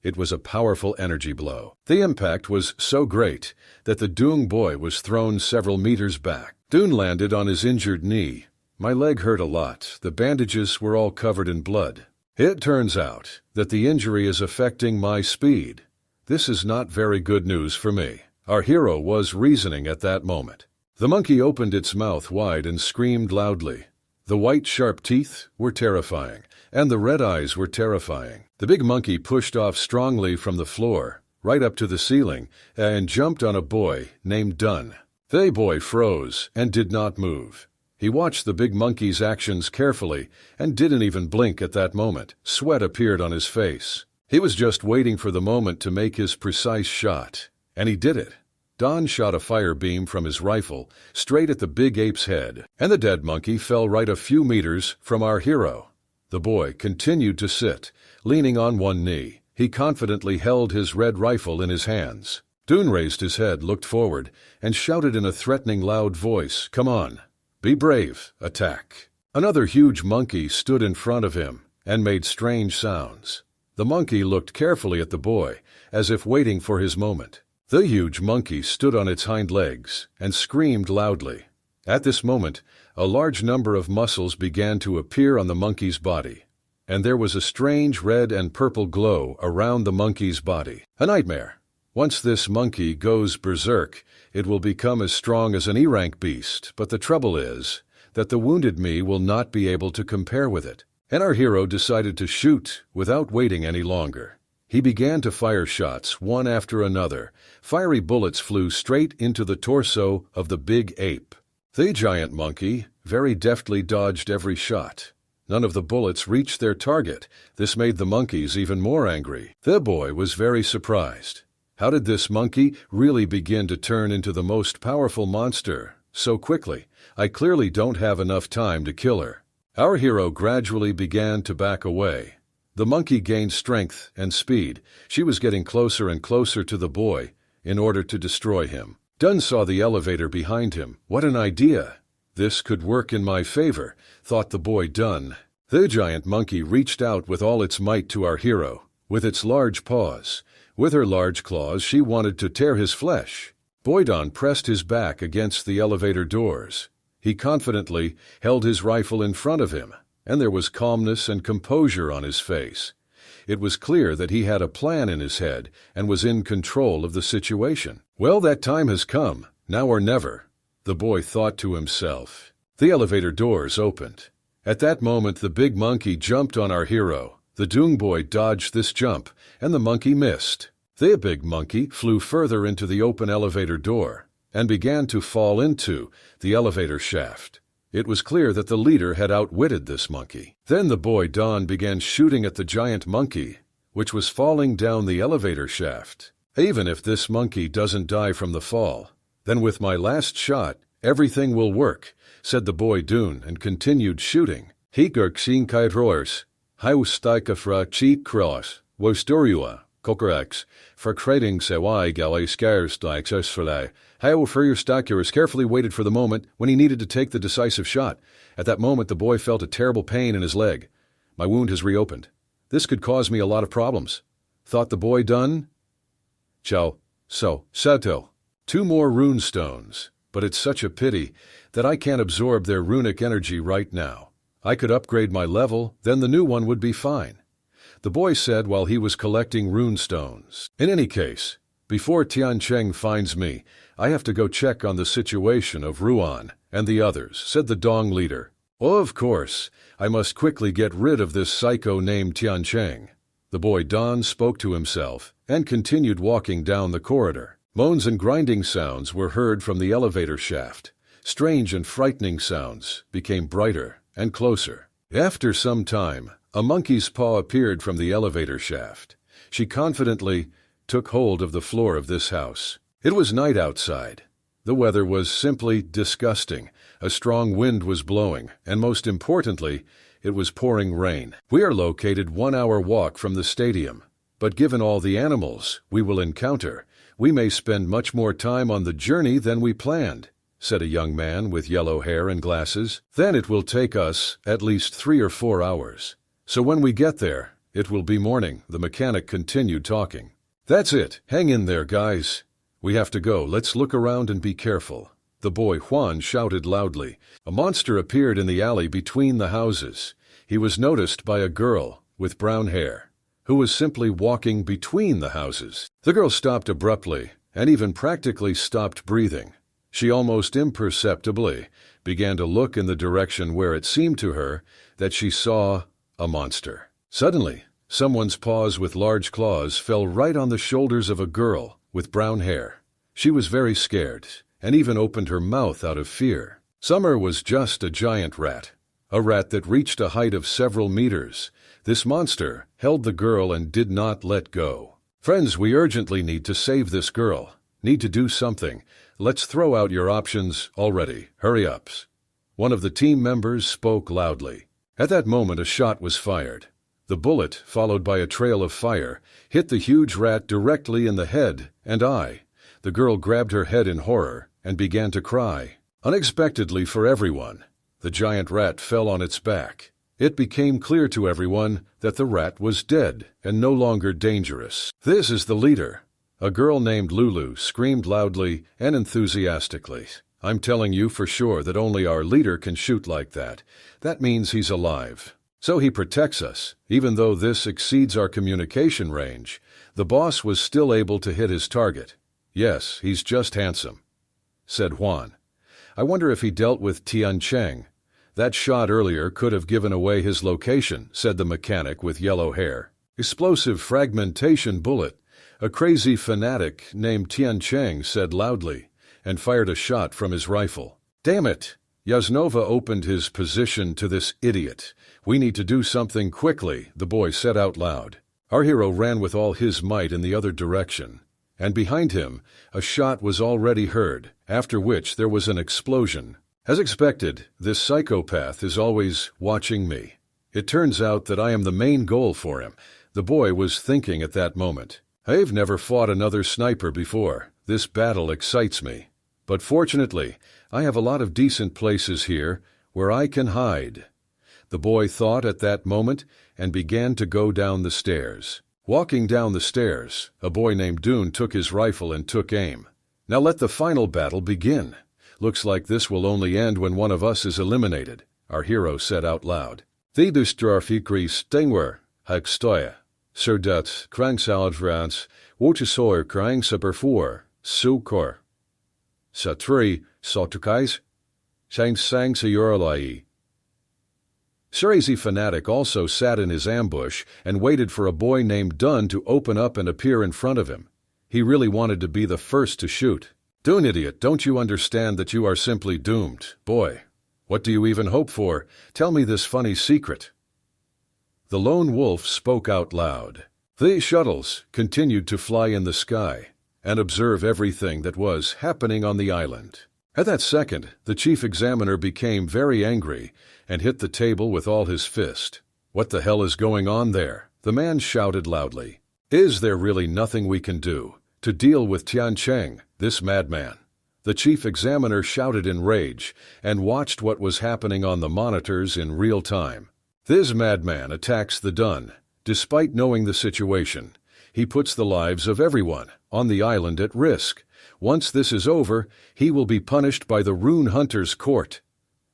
It was a powerful energy blow. The impact was so great that the Dung boy was thrown several meters back. Dun landed on his injured knee. My leg hurt a lot. The bandages were all covered in blood. It turns out that the injury is affecting my speed. This is not very good news for me. Our hero was reasoning at that moment. The monkey opened its mouth wide and screamed loudly. The white sharp teeth were terrifying, and the red eyes were terrifying. The big monkey pushed off strongly from the floor, right up to the ceiling, and jumped on a boy named Dun. The boy froze and did not move. He watched the big monkey's actions carefully and didn't even blink at that moment. Sweat appeared on his face. He was just waiting for the moment to make his precise shot, and he did it. Don shot a fire beam from his rifle straight at the big ape's head, and the dead monkey fell right a few meters from our hero. The boy continued to sit, leaning on one knee. He confidently held his red rifle in his hands. Dun raised his head, looked forward, and shouted in a threatening loud voice, "Come on, be brave, attack." Another huge monkey stood in front of him and made strange sounds. The monkey looked carefully at the boy, as if waiting for his moment. The huge monkey stood on its hind legs and screamed loudly. At this moment, a large number of muscles began to appear on the monkey's body, and there was a strange red and purple glow around the monkey's body. A nightmare. Once this monkey goes berserk, it will become as strong as an E-rank beast, but the trouble is that the wounded me will not be able to compare with it. And our hero decided to shoot without waiting any longer. He began to fire shots, one after another. Fiery bullets flew straight into the torso of the big ape. The giant monkey very deftly dodged every shot. None of the bullets reached their target. This made the monkeys even more angry. The boy was very surprised. How did this monkey really begin to turn into the most powerful monster so quickly? I clearly don't have enough time to kill her. Our hero gradually began to back away. The monkey gained strength and speed. She was getting closer and closer to the boy in order to destroy him. Dun saw the elevator behind him. What an idea! This could work in my favor, thought the boy Dun. The giant monkey reached out with all its might to our hero, with its large paws. With her large claws, she wanted to tear his flesh. Boy Dun pressed his back against the elevator doors. He confidently held his rifle in front of him, and there was calmness and composure on his face. It was clear that he had a plan in his head and was in control of the situation. Well, that time has come, now or never, the boy thought to himself. The elevator doors opened. At that moment, the big monkey jumped on our hero. The Dung boy dodged this jump, and the monkey missed. The big monkey flew further into the open elevator door and began to fall into the elevator shaft. It was clear that the leader had outwitted this monkey. Then the boy Don began shooting at the giant monkey, which was falling down the elevator shaft. Even if this monkey doesn't die from the fall, then with my last shot, everything will work, said the boy Dun, and continued shooting. Hikirk sin kaidroers, haustika fra cheek cross, wostorua, kokorex, verkreding sewai gale scares dixesfrele. How Furrier Stockyers carefully waited for the moment when he needed to take the decisive shot. At that moment, the boy felt a terrible pain in his leg. My wound has reopened. This could cause me a lot of problems, thought the boy Dun. Ciao, so, Sato. 2 more rune stones, but it's such a pity that I can't absorb their runic energy right now. I could upgrade my level, then the new one would be fine, the boy said while he was collecting rune stones. In any case, before Tiancheng finds me, I have to go check on the situation of Ruan and the others, said the Dong leader. Oh, of course, I must quickly get rid of this psycho named Tiancheng. The boy Don spoke to himself and continued walking down the corridor. Moans and grinding sounds were heard from the elevator shaft. Strange and frightening sounds became brighter and closer. After some time, a monkey's paw appeared from the elevator shaft. She confidently took hold of the floor of this house. It was night outside. The weather was simply disgusting. A strong wind was blowing, and most importantly, it was pouring rain. We are located 1 hour walk from the stadium, but given all the animals we will encounter, we may spend much more time on the journey than we planned, said a young man with yellow hair and glasses. Then it will take us at least 3 or 4 hours. So when we get there, it will be morning, the mechanic continued talking. That's it. Hang in there, guys. We have to go. Let's look around and be careful, the boy Juan shouted loudly. A monster appeared in the alley between the houses. He was noticed by a girl with brown hair, who was simply walking between the houses. The girl stopped abruptly and even practically stopped breathing. She almost imperceptibly began to look in the direction where it seemed to her that she saw a monster. Suddenly, someone's paws with large claws fell right on the shoulders of a girl with brown hair. She was very scared and even opened her mouth out of fear. Summer was just a giant rat, a rat that reached a height of several meters. This monster held the girl and did not let go. Friends, we urgently need to save this girl. Need to do something. Let's throw out your options already. Hurry ups. One of the team members spoke loudly. At that moment, a shot was fired. The bullet, followed by a trail of fire, hit the huge rat directly in the head and eye. The girl grabbed her head in horror and began to cry. Unexpectedly for everyone, the giant rat fell on its back. It became clear to everyone that the rat was dead and no longer dangerous. This is the leader. A girl named Lulu screamed loudly and enthusiastically. I'm telling you for sure that only our leader can shoot like that. That means he's alive. So he protects us. Even though this exceeds our communication range, the boss was still able to hit his target. Yes, he's just handsome, said Juan. I wonder if he dealt with Tiancheng. That shot earlier could have given away his location, said the mechanic with yellow hair. Explosive fragmentation bullet. A crazy fanatic named Tiancheng said loudly and fired a shot from his rifle. Damn it! Yaznova opened his position to this idiot. We need to do something quickly, the boy said out loud. Our hero ran with all his might in the other direction, and behind him, a shot was already heard, after which there was an explosion. As expected, this psychopath is always watching me. It turns out that I am the main goal for him, the boy was thinking at that moment. I've never fought another sniper before. This battle excites me. But fortunately, I have a lot of decent places here where I can hide. The boy thought at that moment and began to go down the stairs. Walking down the stairs, a boy named Dune took his rifle and took aim. Now let the final battle begin. Looks like this will only end when one of us is eliminated, our hero said out loud. The bestraffikri stinger, hekstoya. Zodat krankzaligvrans, wotesoor kranksapervoer, zoekor. Satri, sotukais, zijn sangsayuralai. Crazy fanatic also sat in his ambush and waited for a boy named Dun to open up and appear in front of him. He really wanted to be the first to shoot. Dune, idiot, don't you understand that you are simply doomed? Boy, what do you even hope for? Tell me this funny secret. The lone wolf spoke out loud. The shuttles continued to fly in the sky and observe everything that was happening on the island. At that second, the chief examiner became very angry and hit the table with all his fist. What the hell is going on there? The man shouted loudly. Is there really nothing we can do to deal with Tian Cheng, this madman? The chief examiner shouted in rage and watched what was happening on the monitors in real time. This madman attacks the Dun. Despite knowing the situation, he puts the lives of everyone on the island at risk. Once this is over, he will be punished by the Rune Hunters' court.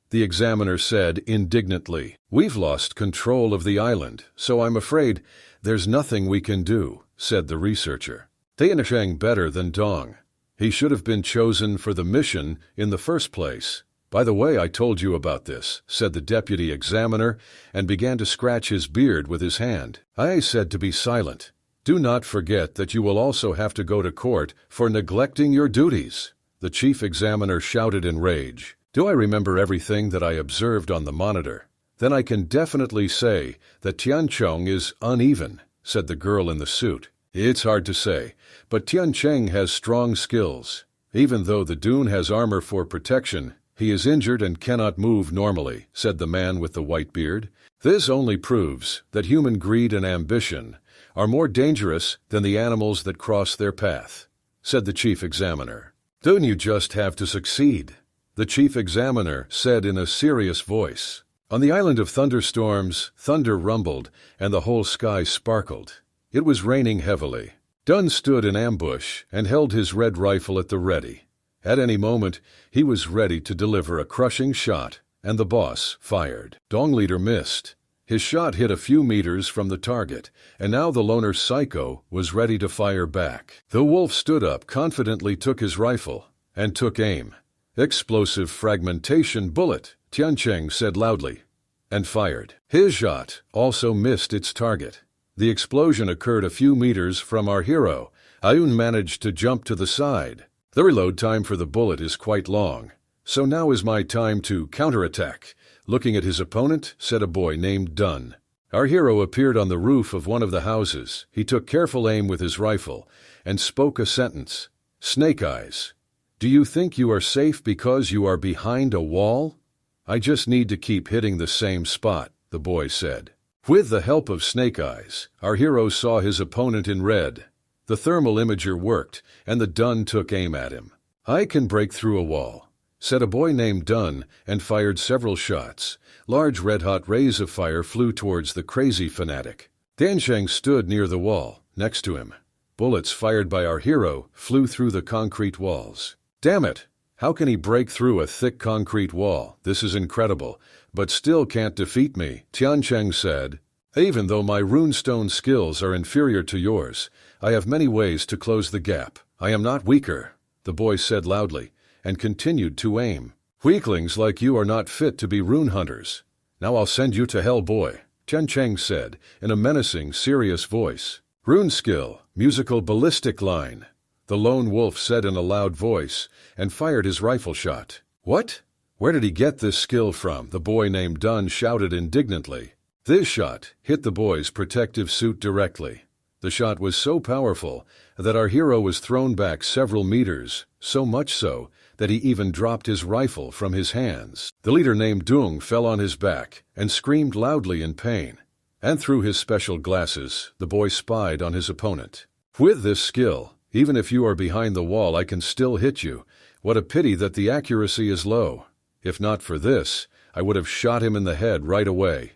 The examiner said indignantly, We've lost control of the island, so I'm afraid there's nothing we can do, said the researcher. Tian Cheng better than Dong. He should have been chosen for the mission in the first place. By the way, I told you about this, said the deputy examiner, and began to scratch his beard with his hand. I said to be silent. Do not forget that you will also have to go to court for neglecting your duties. The chief examiner shouted in rage. Do I remember everything that I observed on the monitor? Then I can definitely say that Tian Cheng is uneven, said the girl in the suit. It's hard to say, but Tian Cheng has strong skills. Even though the Dune has armor for protection, he is injured and cannot move normally, said the man with the white beard. This only proves that human greed and ambition are more dangerous than the animals that cross their path, said the chief examiner. Don't you just have to succeed? The chief examiner said in a serious voice. On the island of thunderstorms, thunder rumbled and the whole sky sparkled. It was raining heavily. Dun stood in ambush and held his red rifle at the ready. At any moment, he was ready to deliver a crushing shot, and the boss fired. Dong leader missed. His shot hit a few meters from the target, and now the loner psycho was ready to fire back. The wolf stood up, confidently took his rifle, and took aim. Explosive fragmentation bullet, Tian Cheng said loudly, and fired. His shot also missed its target. The explosion occurred a few meters from our hero. Ayun managed to jump to the side. The reload time for the bullet is quite long, so now is my time to counterattack. Looking at his opponent, said a boy named Dun. Our hero appeared on the roof of one of the houses. He took careful aim with his rifle and spoke a sentence. Snake Eyes, do you think you are safe because you are behind a wall? I just need to keep hitting the same spot, the boy said. With the help of Snake Eyes, our hero saw his opponent in red. The thermal imager worked, and the Dun took aim at him. I can break through a wall, said a boy named Dun, and fired several shots. Large red-hot rays of fire flew towards the crazy fanatic. Tian Cheng stood near the wall, next to him. Bullets fired by our hero flew through the concrete walls. Damn it! How can he break through a thick concrete wall? This is incredible, but still can't defeat me, Tian Cheng said. Even though my runestone skills are inferior to yours, I have many ways to close the gap. I am not weaker, the boy said loudly, and continued to aim. Weaklings like you are not fit to be rune hunters. Now I'll send you to hell, boy, Tian Cheng said in a menacing, serious voice. Rune skill, musical ballistic line, the lone wolf said in a loud voice, and fired his rifle shot. What? Where did he get this skill from? The boy named Dun shouted indignantly. This shot hit the boy's protective suit directly. The shot was so powerful that our hero was thrown back several meters, so much so that he even dropped his rifle from his hands. The leader named Dung fell on his back and screamed loudly in pain. And through his special glasses, the boy spied on his opponent. With this skill, even if you are behind the wall, I can still hit you. What a pity that the accuracy is low. If not for this, I would have shot him in the head right away.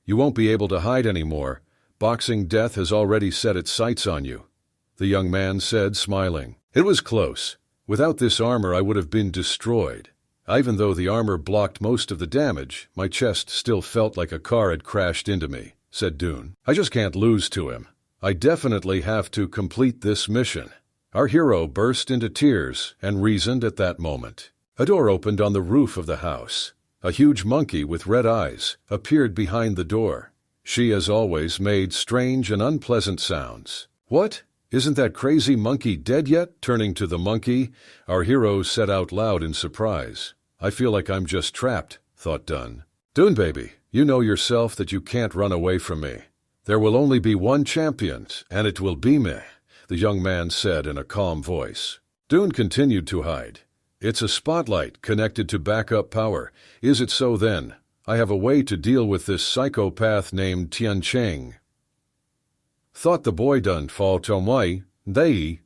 You won't be able to hide anymore. Boxing death has already set its sights on you, the young man said, smiling. It was close. Without this armor, I would have been destroyed. Even though the armor blocked most of the damage, my chest still felt like a car had crashed into me, said Dune. I just can't lose to him. I definitely have to complete this mission. Our hero burst into tears and reasoned at that moment. A door opened on the roof of the house. A huge monkey with red eyes appeared behind the door. She, as always, made strange and unpleasant sounds. What? Isn't that crazy monkey dead yet? Turning to the monkey, our hero said out loud in surprise. I feel like I'm just trapped, thought Dun. Dune baby, you know yourself that you can't run away from me. There will only be one champion, and it will be me, the young man said in a calm voice. Dune continued to hide. It's a spotlight connected to backup power. Is it so then? I have a way to deal with this psychopath named Tian Cheng. Thought the boy done fall to my, they.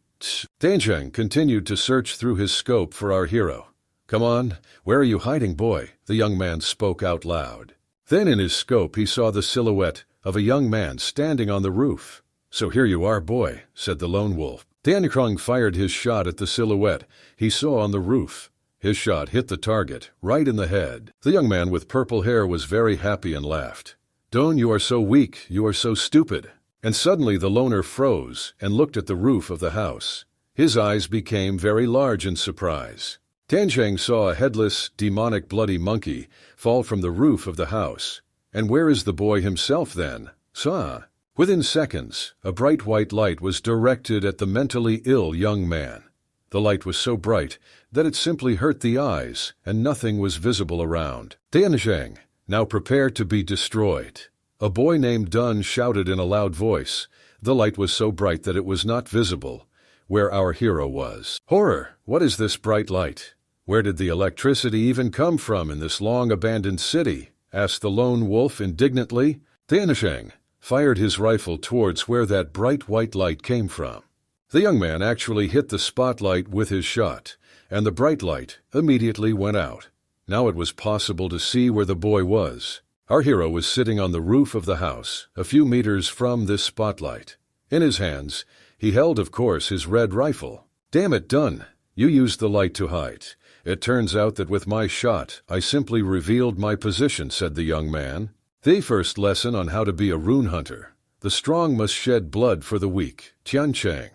Tiancheng continued to search through his scope for our hero. Come on, where are you hiding, boy? The young man spoke out loud. Then in his scope he saw the silhouette of a young man standing on the roof. So here you are, boy, said the lone wolf. Tiancheng fired his shot at the silhouette he saw on the roof. His shot hit the target, right in the head. The young man with purple hair was very happy and laughed. Dune, you are so weak, you are so stupid. And suddenly the loner froze and looked at the roof of the house. His eyes became very large in surprise. Tiancheng saw a headless, demonic bloody monkey fall from the roof of the house. And where is the boy himself then? Saw. Within seconds, a bright white light was directed at the mentally ill young man. The light was so bright that it simply hurt the eyes, and nothing was visible around. Tiancheng, now prepare to be destroyed. A boy named Dun shouted in a loud voice. The light was so bright that it was not visible where our hero was. Horror! What is this bright light? Where did the electricity even come from in this long-abandoned city? Asked the lone wolf indignantly. Tiancheng fired his rifle towards where that bright white light came from. The young man actually hit the spotlight with his shot, and the bright light immediately went out. Now it was possible to see where the boy was. Our hero was sitting on the roof of the house, a few meters from this spotlight. In his hands, he held, of course, his red rifle. Damn it, Dun! You used the light to hide. It turns out that with my shot, I simply revealed my position, said the young man. The first lesson on how to be a rune hunter. The strong must shed blood for the weak. Tiancheng,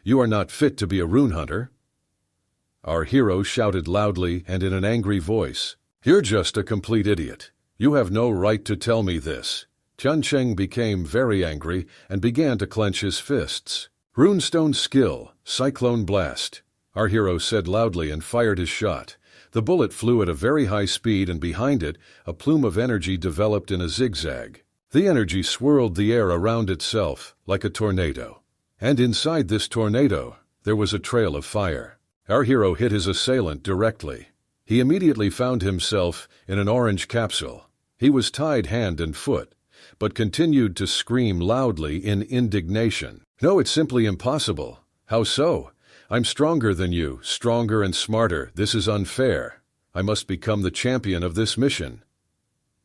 you are not fit to be a rune hunter. Our hero shouted loudly and in an angry voice. You're just a complete idiot. You have no right to tell me this. Tiancheng became very angry and began to clench his fists. Runestone skill, Cyclone Blast. Our hero said loudly and fired his shot. The bullet flew at a very high speed, and behind it, a plume of energy developed in a zigzag. The energy swirled the air around itself like a tornado. And inside this tornado, there was a trail of fire. Our hero hit his assailant directly. He immediately found himself in an orange capsule. He was tied hand and foot, but continued to scream loudly in indignation. No, it's simply impossible. How so? I'm stronger than you, stronger and smarter. This is unfair. I must become the champion of this mission.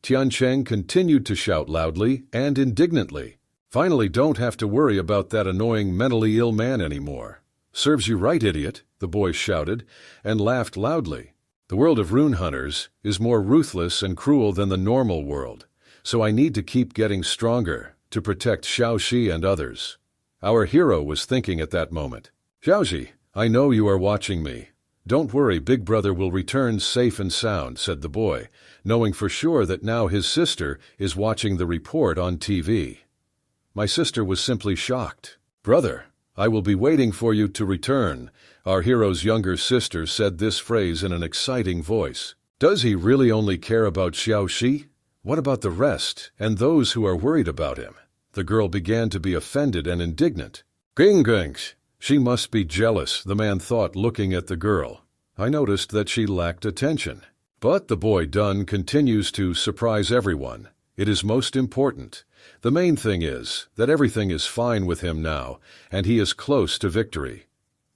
Tiancheng continued to shout loudly and indignantly. Finally, don't have to worry about that annoying mentally ill man anymore. Serves you right, idiot, the boy shouted, and laughed loudly. The world of rune hunters is more ruthless and cruel than the normal world, so I need to keep getting stronger to protect Xiaoxi and others. Our hero was thinking at that moment. Xiaoxi, I know you are watching me. Don't worry, Big Brother will return safe and sound, said the boy, knowing for sure that now his sister is watching the report on TV. My sister was simply shocked. Brother, I will be waiting for you to return. Our hero's younger sister said this phrase in an exciting voice. Does he really only care about Xiaoxi? What about the rest and those who are worried about him? The girl began to be offended and indignant. Gingungs! She must be jealous, the man thought, looking at the girl. I noticed that she lacked attention. But the boy Dun continues to surprise everyone. It is most important. The main thing is that everything is fine with him now, and he is close to victory,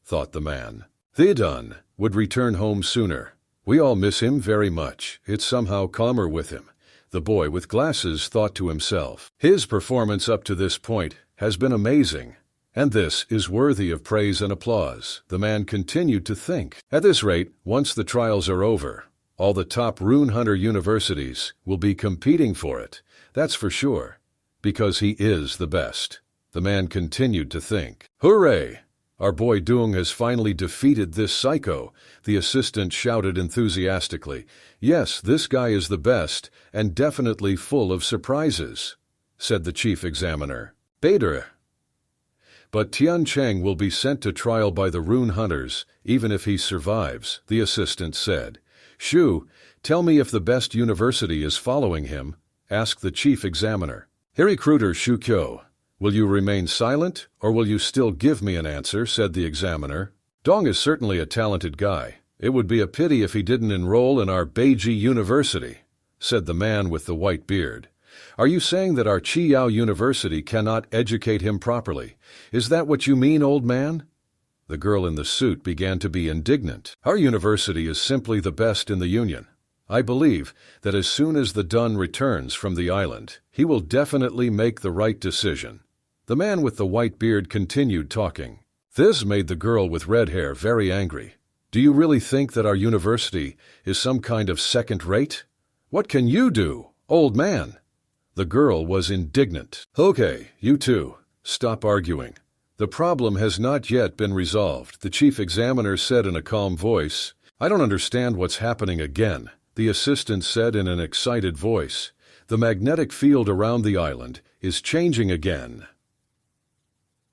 thought the man. The Dun would return home sooner. We all miss him very much. It's somehow calmer with him, the boy with glasses thought to himself. His performance up to this point has been amazing, and this is worthy of praise and applause, the man continued to think. At this rate, once the trials are over, all the top rune hunter universities will be competing for it, that's for sure, because he is the best. The man continued to think. Hooray! Our boy Dung has finally defeated this psycho, the assistant shouted enthusiastically. Yes, this guy is the best, and definitely full of surprises, said the chief examiner. Better. But Tian Cheng will be sent to trial by the rune hunters, even if he survives, the assistant said. Shu, tell me if the best university is following him, asked the chief examiner. Hey, recruiter Shu Kyo, will you remain silent, or will you still give me an answer, said the examiner. Dong is certainly a talented guy. It would be a pity if he didn't enroll in our Beiji University, said the man with the white beard. Are you saying that our Chiyao University cannot educate him properly? Is that what you mean, old man? The girl in the suit began to be indignant. Our university is simply the best in the Union. I believe that as soon as the Dun returns from the island, he will definitely make the right decision. The man with the white beard continued talking. This made the girl with red hair very angry. Do you really think that our university is some kind of second rate? What can you do, old man? The girl was indignant. Okay, you two, stop arguing. The problem has not yet been resolved, the chief examiner said in a calm voice. I don't understand what's happening again, the assistant said in an excited voice. The magnetic field around the island is changing again.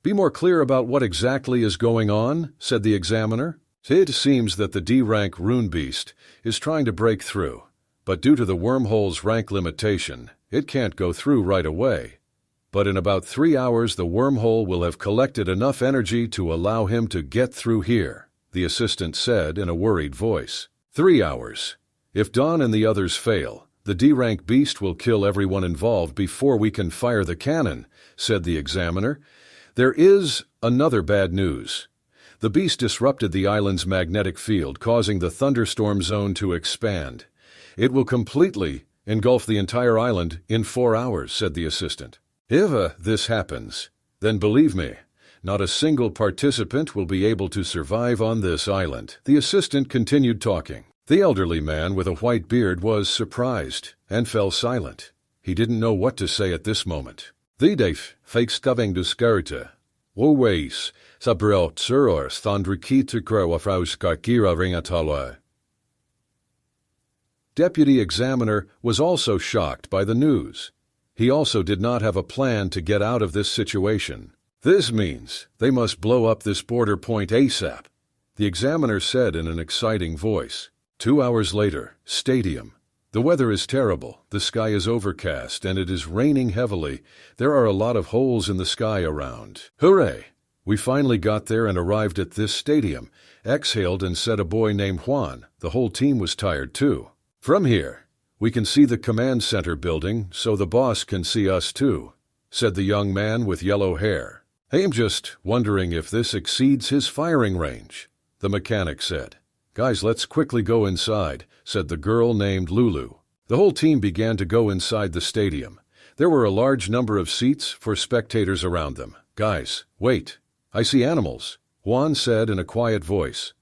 Be more clear about what exactly is going on, said the examiner. It seems that the D-rank rune beast is trying to break through, but due to the wormhole's rank limitation, it can't go through right away. But in about 3 hours the wormhole will have collected enough energy to allow him to get through here, the assistant said in a worried voice. 3 hours. If Don and the others fail, the D-rank beast will kill everyone involved before we can fire the cannon, said the examiner. There is another bad news. The beast disrupted the island's magnetic field, causing the thunderstorm zone to expand. It will completely engulf the entire island in 4 hours, said the assistant. If this happens, then believe me, not a single participant will be able to survive on this island. The assistant continued talking. The elderly man with a white beard was surprised and fell silent. He didn't know what to say at this moment. The Dave, fake scoving du skirte. Always, sabrot suror standrikita krowafrauskakira ringatala. Deputy examiner was also shocked by the news. He also did not have a plan to get out of this situation. This means they must blow up this border point ASAP, the examiner said in an exciting voice. 2 hours later, stadium. The weather is terrible, the sky is overcast, and it is raining heavily. There are a lot of holes in the sky around. Hooray! We finally got there and arrived at this stadium, exhaled and said a boy named Juan. The whole team was tired too. From here, we can see the command center building, so the boss can see us too, said the young man with yellow hair. I'm just wondering if this exceeds his firing range, the mechanic said. Guys, let's quickly go inside, said the girl named Lulu. The whole team began to go inside the stadium. There were a large number of seats for spectators around them. Guys, wait. I see animals, Juan said in a quiet voice.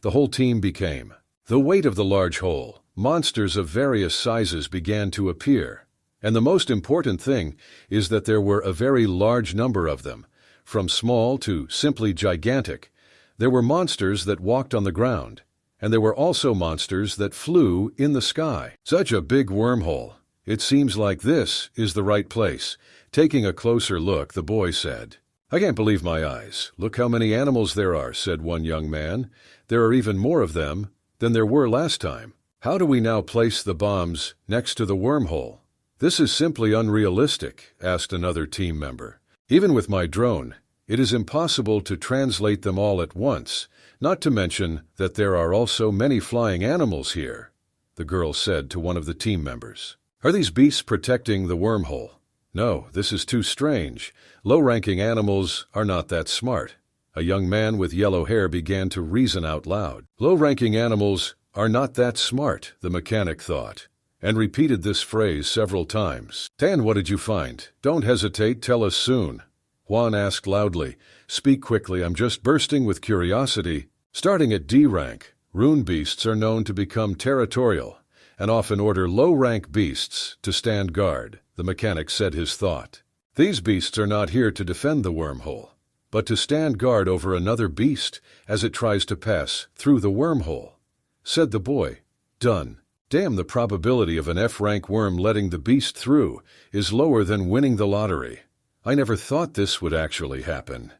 The whole team became. The weight of the large hole. Monsters of various sizes began to appear. And the most important thing is that there were a very large number of them, from small to simply gigantic. There were monsters that walked on the ground, and there were also monsters that flew in the sky. Such a big wormhole. It seems like this is the right place. Taking a closer look, the boy said. I can't believe my eyes. Look how many animals there are, said one young man. There are even more of them than there were last time. How do we now place the bombs next to the wormhole? "This is simply unrealistic," asked another team member. "Even with my drone, it is impossible to translate them all at once, not to mention that there are also many flying animals here," the girl said to one of the team members. "Are these beasts protecting the wormhole? No, this is too strange. Low-ranking animals are not that smart." A young man with yellow hair began to reason out loud. "Low-ranking animals are not that smart," the mechanic thought, and repeated this phrase several times. "Dan, what did you find? Don't hesitate, tell us soon." Juan asked loudly. "Speak quickly, I'm just bursting with curiosity." Starting at D rank, rune beasts are known to become territorial and often order low-rank beasts to stand guard, the mechanic said his thought. "These beasts are not here to defend the wormhole, but to stand guard over another beast as it tries to pass through the wormhole," said the boy. "Done. Damn, the probability of an F-rank worm letting the beast through is lower than winning the lottery. I never thought this would actually happen."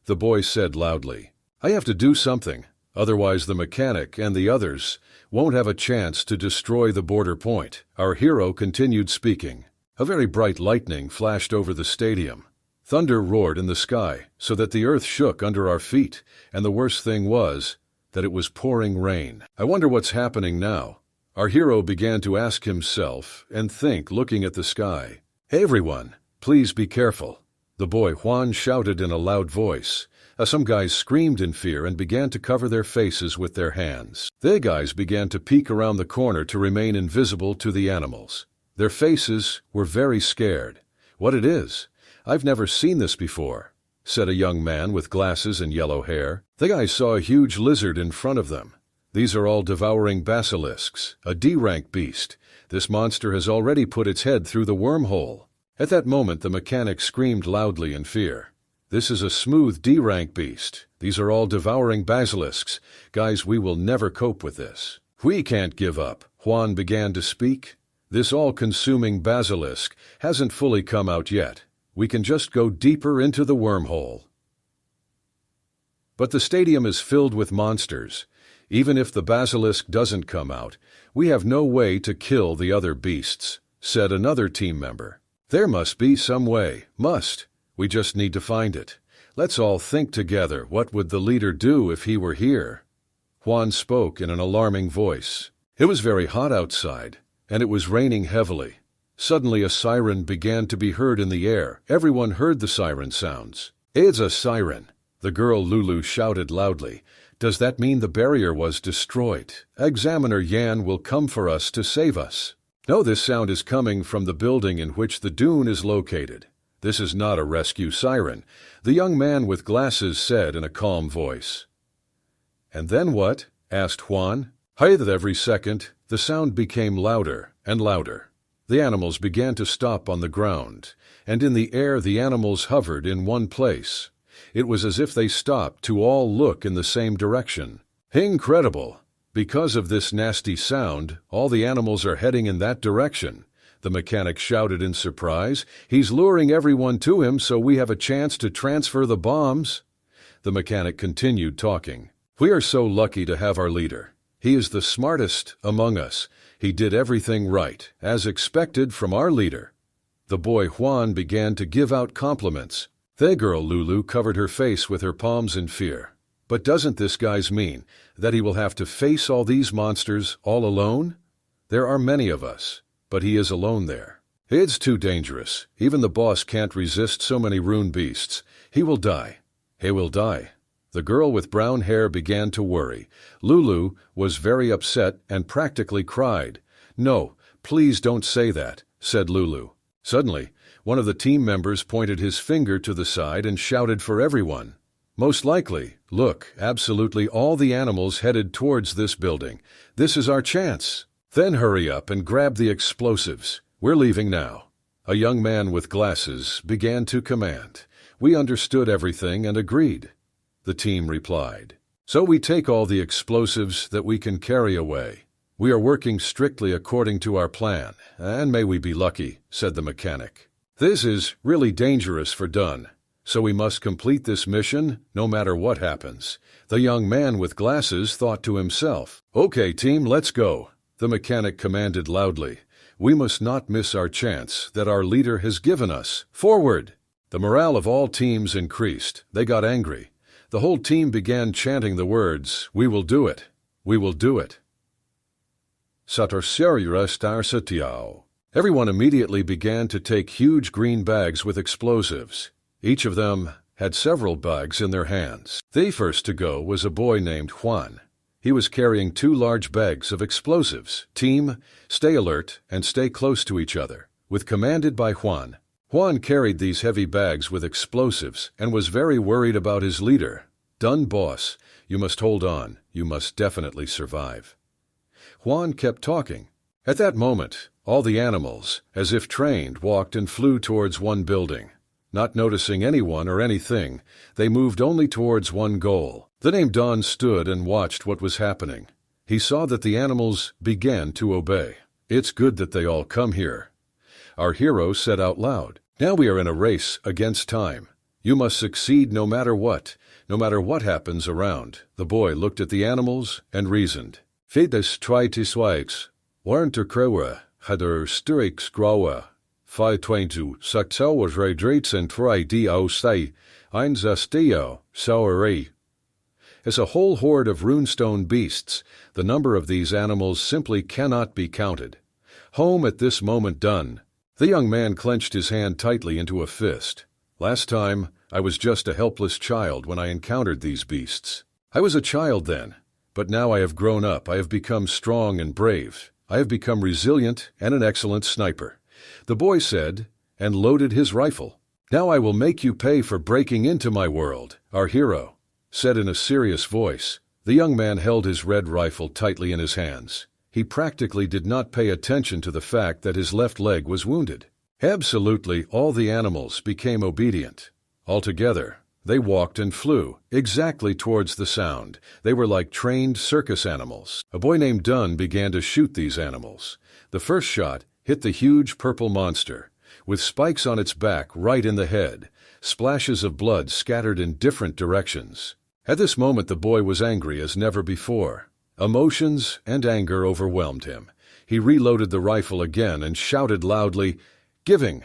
The boy said loudly, "I have to do something, otherwise the mechanic and the others won't have a chance to destroy the border point." Our hero continued speaking. A very bright lightning flashed over the stadium. Thunder roared in the sky so that the earth shook under our feet, and the worst thing was that it was pouring rain. "I wonder what's happening now?" Our hero began to ask himself and think, looking at the sky. "Hey everyone, please be careful," the boy Juan shouted in a loud voice. Some guys screamed in fear and began to cover their faces with their hands. The guys began to peek around the corner to remain invisible to the animals. Their faces were very scared. "What it is? I've never seen this before," said a young man with glasses and yellow hair. The guys saw a huge lizard in front of them. "These are all devouring basilisks, a D-rank beast. This monster has already put its head through the wormhole." At that moment the mechanic screamed loudly in fear. "This is a smooth D-rank beast. These are all devouring basilisks. Guys, we will never cope with this." "We can't give up," Juan began to speak. "This all-consuming basilisk hasn't fully come out yet. We can just go deeper into the wormhole." "But the stadium is filled with monsters. Even if the basilisk doesn't come out, we have no way to kill the other beasts," said another team member. "There must be some way. Must. We just need to find it. Let's all think together. What would the leader do if he were here?" Juan spoke in an alarming voice. It was very hot outside, and it was raining heavily. Suddenly a siren began to be heard in the air. Everyone heard the siren sounds. "It's a siren," the girl Lulu shouted loudly. "Does that mean the barrier was destroyed? Examiner Yan will come for us to save us." "No, this sound is coming from the building in which the dune is located. This is not a rescue siren," the young man with glasses said in a calm voice. "And then what?" asked Juan. Every second, the sound became louder and louder. The animals began to stop on the ground, and in the air the animals hovered in one place. It was as if they stopped to all look in the same direction. "Incredible! Because of this nasty sound, all the animals are heading in that direction," the mechanic shouted in surprise. "He's luring everyone to him so we have a chance to transfer the bombs." The mechanic continued talking. "We are so lucky to have our leader. He is the smartest among us. He did everything right, as expected from our leader." The boy Juan began to give out compliments. The girl Lulu covered her face with her palms in fear. "But doesn't this guys mean that he will have to face all these monsters all alone? There are many of us, but he is alone there. It's too dangerous. Even the boss can't resist so many rune beasts. He will die. He will die." The girl with brown hair began to worry. Lulu was very upset and practically cried. "No, please don't say that," said Lulu. Suddenly, one of the team members pointed his finger to the side and shouted for everyone. "Most likely, look, absolutely all the animals headed towards this building. This is our chance. Then hurry up and grab the explosives. We're leaving now." A young man with glasses began to command. We understood everything and agreed. The team replied. "So we take all the explosives that we can carry away. We are working strictly according to our plan, and may we be lucky," said the mechanic. "This is really dangerous for Dunn, so we must complete this mission no matter what happens," the young man with glasses thought to himself. "Okay, team, let's go," the mechanic commanded loudly. We must not miss our chance that our leader has given us. Forward! The morale of all teams increased. They got angry. The whole team began chanting the words, "We will do it! We will do it!" Everyone immediately began to take huge green bags with explosives. Each of them had several bags in their hands. The first to go was a boy named Juan. He was carrying 2 large bags of explosives. Team, stay alert and stay close to each other, with commanded by Juan. Juan carried these heavy bags with explosives and was very worried about his leader. "Done, boss. You must hold on. You must definitely survive." Juan kept talking. At that moment, all the animals, as if trained, walked and flew towards one building. Not noticing anyone or anything, they moved only towards one goal. The name Don stood and watched what was happening. He saw that the animals began to obey. "It's good that they all come here." Our hero said out loud, "Now we are in a race against time. You must succeed no matter what happens around." The boy looked at the animals and reasoned. "Fedes twitiswikes, warnter krewe, hadder sturix grawe, 522, saksawas redreits and tri dio say, einzastio, sauere." As a whole horde of runestone beasts, the number of these animals simply cannot be counted. Home at this moment done. The young man clenched his hand tightly into a fist. "Last time, I was just a helpless child when I encountered these beasts. I was a child then, but now I have grown up. I have become strong and brave. I have become resilient and an excellent sniper," the boy said, and loaded his rifle. "Now I will make you pay for breaking into my world," our hero said in a serious voice. The young man held his red rifle tightly in his hands. He practically did not pay attention to the fact that his left leg was wounded. Absolutely all the animals became obedient. Altogether, they walked and flew exactly towards the sound. They were like trained circus animals. A boy named Dunn began to shoot these animals. The first shot hit the huge purple monster, with spikes on its back right in the head. Splashes of blood scattered in different directions. At this moment the boy was angry as never before. Emotions and anger overwhelmed him. He reloaded the rifle again and shouted loudly, "Giving!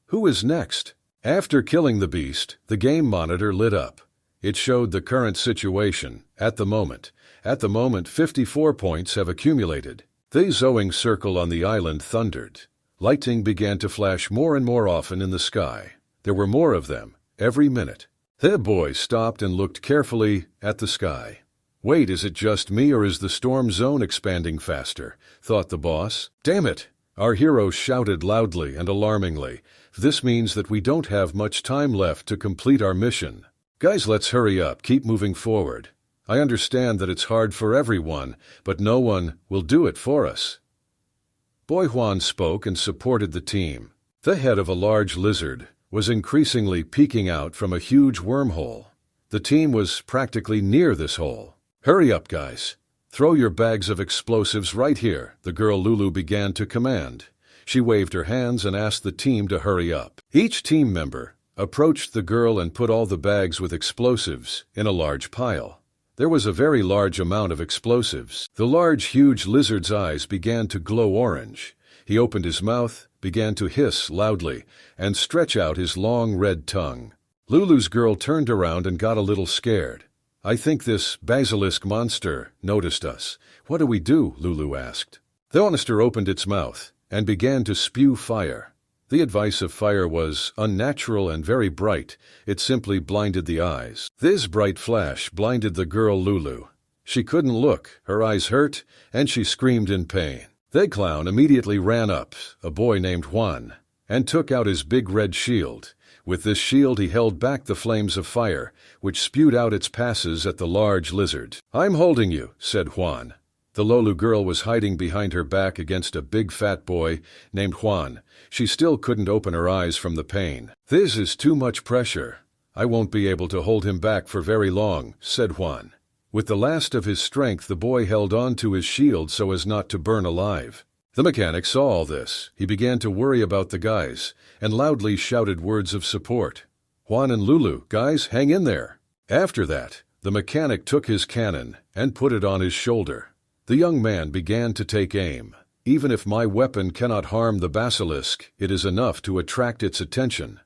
Who is next?" After killing the beast, the game monitor lit up. It showed the current situation at the moment. At the moment, 54 points have accumulated. The zoning circle on the island thundered. Lightning began to flash more and more often in the sky. There were more of them every minute. The boy stopped and looked carefully at the sky. "Wait, is it just me or is the storm zone expanding faster?" thought the boss. "Damn it!" Our hero shouted loudly and alarmingly. "This means that we don't have much time left to complete our mission. Guys, let's hurry up, keep moving forward. I understand that it's hard for everyone, but no one will do it for us." Boy Juan spoke and supported the team. The head of a large lizard was increasingly peeking out from a huge wormhole. The team was practically near this hole. "Hurry up, guys. Throw your bags of explosives right here," the girl Lulu began to command. She waved her hands and asked the team to hurry up. Each team member approached the girl and put all the bags with explosives in a large pile. There was a very large amount of explosives. The large, huge lizard's eyes began to glow orange. He opened his mouth, began to hiss loudly, and stretch out his long red tongue. Lulu's girl turned around and got a little scared. "I think this basilisk monster noticed us. What do we do?" Lulu asked. The monster opened its mouth and began to spew fire. The advice of fire was unnatural and very bright. It simply blinded the eyes. This bright flash blinded the girl Lulu. She couldn't look, her eyes hurt, and she screamed in pain. The clown immediately ran up, a boy named Juan, and took out his big red shield. With this shield he held back the flames of fire, which spewed out its passes at the large lizard. "I'm holding you," said Juan. The Lulu girl was hiding behind her back against a big fat boy named Juan. She still couldn't open her eyes from the pain. "This is too much pressure. I won't be able to hold him back for very long," said Juan. With the last of his strength, the boy held on to his shield so as not to burn alive. The mechanic saw all this. He began to worry about the guys and loudly shouted words of support. "Juan and Lulu, guys, hang in there." After that, the mechanic took his cannon and put it on his shoulder. The young man began to take aim. Even if my weapon cannot harm the basilisk, it is enough to attract its attention.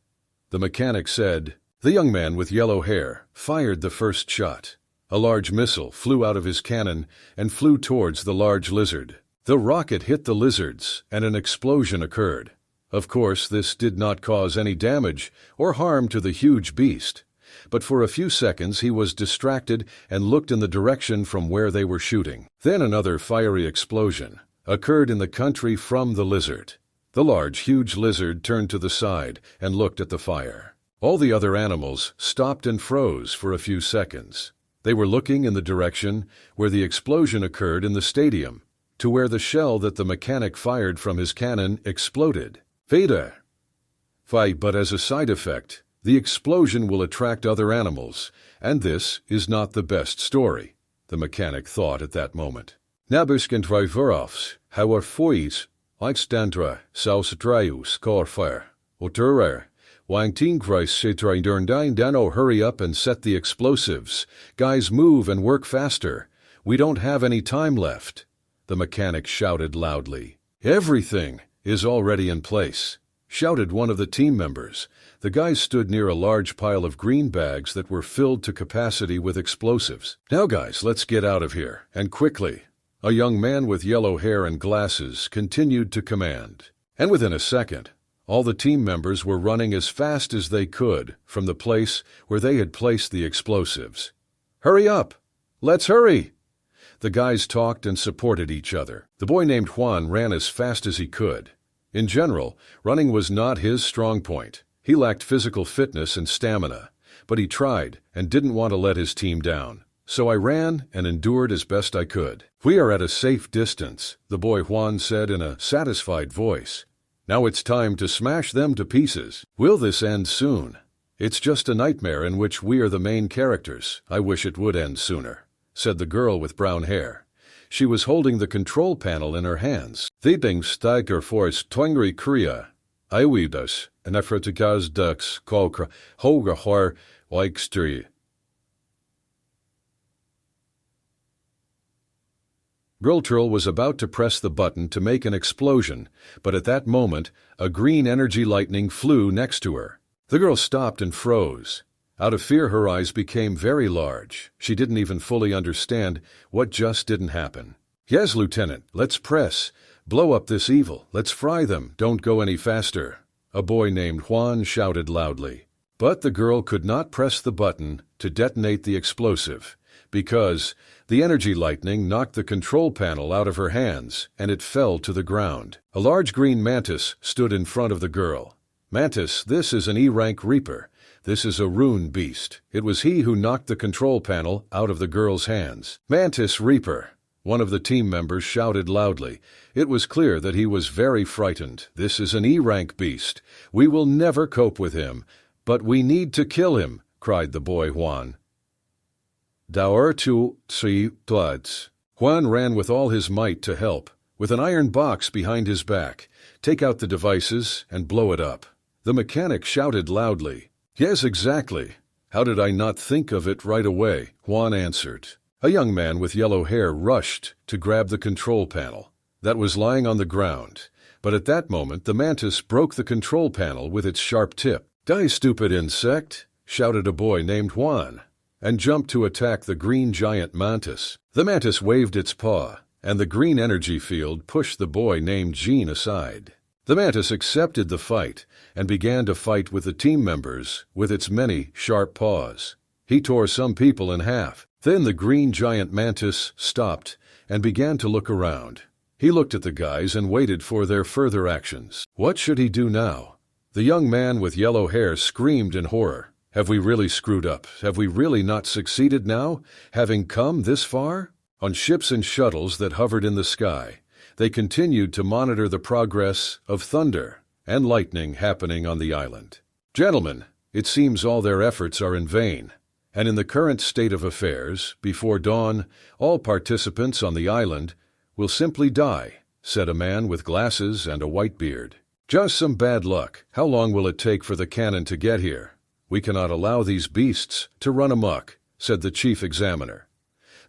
The mechanic said. The young man with yellow hair fired the first shot. A large missile flew out of his cannon and flew towards the large lizard. The rocket hit the lizards, and an explosion occurred. Of course, this did not cause any damage or harm to the huge beast, but for a few seconds he was distracted and looked in the direction from where they were shooting. Then another fiery explosion occurred in the country from the lizard. The large, huge lizard turned to the side and looked at the fire. All the other animals stopped and froze for a few seconds. They were looking in the direction where the explosion occurred in the stadium, to where the shell that the mechanic fired from his cannon exploded. Veda. But as a side effect, the explosion will attract other animals, and this is not the best story, the mechanic thought at that moment. Nabuskent Riverovs, however fois, Alexandra, Sausatrius, Corfire, Oturer, Wang Tingreis Setrai Durndain Dano, hurry up and set the explosives. Guys, move and work faster. We don't have any time left. The mechanic shouted loudly. Everything is already in place, shouted one of the team members. The guys stood near a large pile of green bags that were filled to capacity with explosives. Now guys, let's get out of here, and quickly. A young man with yellow hair and glasses continued to command. And within a second, all the team members were running as fast as they could from the place where they had placed the explosives. Hurry up! Let's hurry! The guys talked and supported each other. The boy named Juan ran as fast as he could. In general, running was not his strong point. He lacked physical fitness and stamina, but he tried and didn't want to let his team down. So I ran and endured as best I could. We are at a safe distance, the boy Juan said in a satisfied voice. Now it's time to smash them to pieces. Will this end soon? It's just a nightmare in which we are the main characters. I wish it would end sooner, said the girl with brown hair. She was holding the control panel in her hands. Theding Steiger Forest Twangri Korea. Iwidas, and Efratigas Dux, Kolkra, Hoga Hor, Laikstri. Grilturl was about to press the button to make an explosion, but at that moment, a green energy lightning flew next to her. The girl stopped and froze. Out of fear, her eyes became very large. She didn't even fully understand what just didn't happen. Yes, Lieutenant, let's press. Blow up this evil. Let's fry them. Don't go any faster. A boy named Juan shouted loudly. But the girl could not press the button to detonate the explosive, because the energy lightning knocked the control panel out of her hands, and it fell to the ground. A large green mantis stood in front of the girl. Mantis, this is an E-rank Reaper. This is a rune beast. It was he who knocked the control panel out of the girl's hands. Mantis Reaper. One of the team members shouted loudly. It was clear that he was very frightened. This is an E-rank beast. We will never cope with him. But we need to kill him, cried the boy Juan. Dauer tu tsi tuads. Juan ran with all his might to help, with an iron box behind his back. Take out the devices and blow it up. The mechanic shouted loudly. Yes, exactly. How did I not think of it right away? Juan answered. A young man with yellow hair rushed to grab the control panel that was lying on the ground, but at that moment the mantis broke the control panel with its sharp tip. Die, stupid insect, shouted a boy named Juan, and jumped to attack the green giant mantis. The mantis waved its paw, and the green energy field pushed the boy named Jean aside. The mantis accepted the fight and began to fight with the team members with its many sharp paws. He tore some people in half. Then the green giant mantis stopped and began to look around. He looked at the guys and waited for their further actions. What should he do now? The young man with yellow hair screamed in horror. Have we really screwed up? Have we really not succeeded now, having come this far? On ships and shuttles that hovered in the sky, they continued to monitor the progress of thunder and lightning happening on the island. Gentlemen, it seems all their efforts are in vain, and in the current state of affairs, before dawn, all participants on the island will simply die, said a man with glasses and a white beard. Just some bad luck. How long will it take for the cannon to get here? We cannot allow these beasts to run amok, said the chief examiner.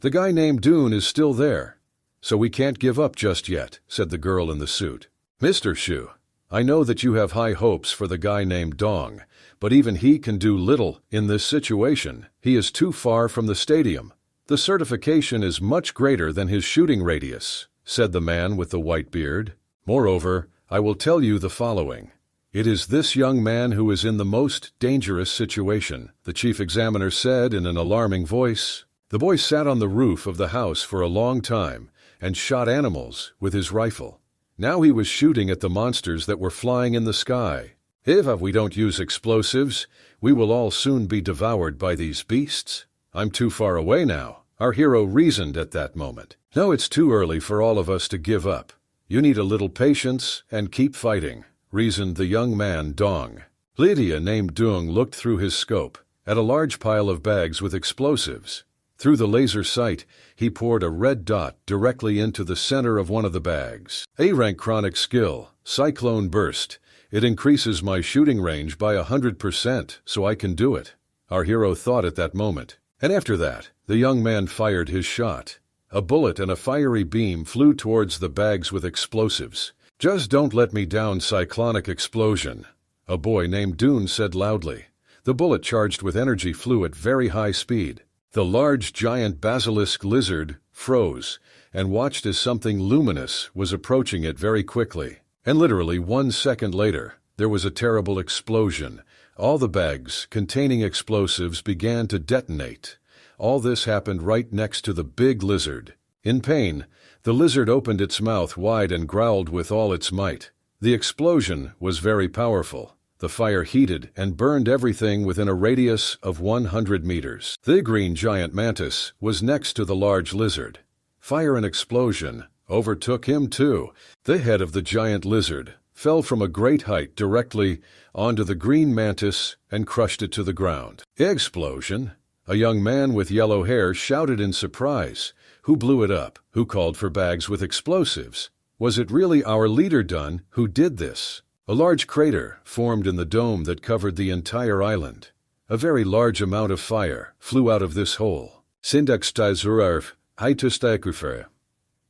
The guy named Dune is still there. so we can't give up just yet," said the girl in the suit. "Mr. Shu, I know that you have high hopes for the guy named Dong, but even he can do little in this situation. He is too far from the stadium. The certification is much greater than his shooting radius," said the man with the white beard. "Moreover, I will tell you the following. It is this young man who is in the most dangerous situation," the chief examiner said in an alarming voice. The boy sat on the roof of the house for a long time and shot animals with his rifle. Now he was shooting at the monsters that were flying in the sky. "If we don't use explosives, we will all soon be devoured by these beasts. I'm too far away now," our hero reasoned at that moment. "No, it's too early for all of us to give up. You need a little patience and keep fighting," reasoned the young man Dong. Lydia named Dung looked through his scope at a large pile of bags with explosives. Through the laser sight, he poured a red dot directly into the center of one of the bags. A-rank chronic skill, Cyclone Burst. It increases my shooting range by 100%, so I can do it, our hero thought at that moment. And after that, the young man fired his shot. A bullet and a fiery beam flew towards the bags with explosives. "Just don't let me down, cyclonic explosion," a boy named Dune said loudly. The bullet charged with energy flew at very high speed. The large giant basilisk lizard froze and watched as something luminous was approaching it very quickly. And literally 1 second later, there was a terrible explosion. All the bags containing explosives began to detonate. All this happened right next to the big lizard. In pain, the lizard opened its mouth wide and growled with all its might. The explosion was very powerful. The fire heated and burned everything within a radius of 100 meters. The green giant mantis was next to the large lizard. Fire and explosion overtook him too. The head of the giant lizard fell from a great height directly onto the green mantis and crushed it to the ground. Explosion! A young man with yellow hair shouted in surprise. Who blew it up? Who called for bags with explosives? Was it really our leader Dun who did this? A large crater formed in the dome that covered the entire island. A very large amount of fire flew out of this hole. Syntaxtiserarv, heitustakufere.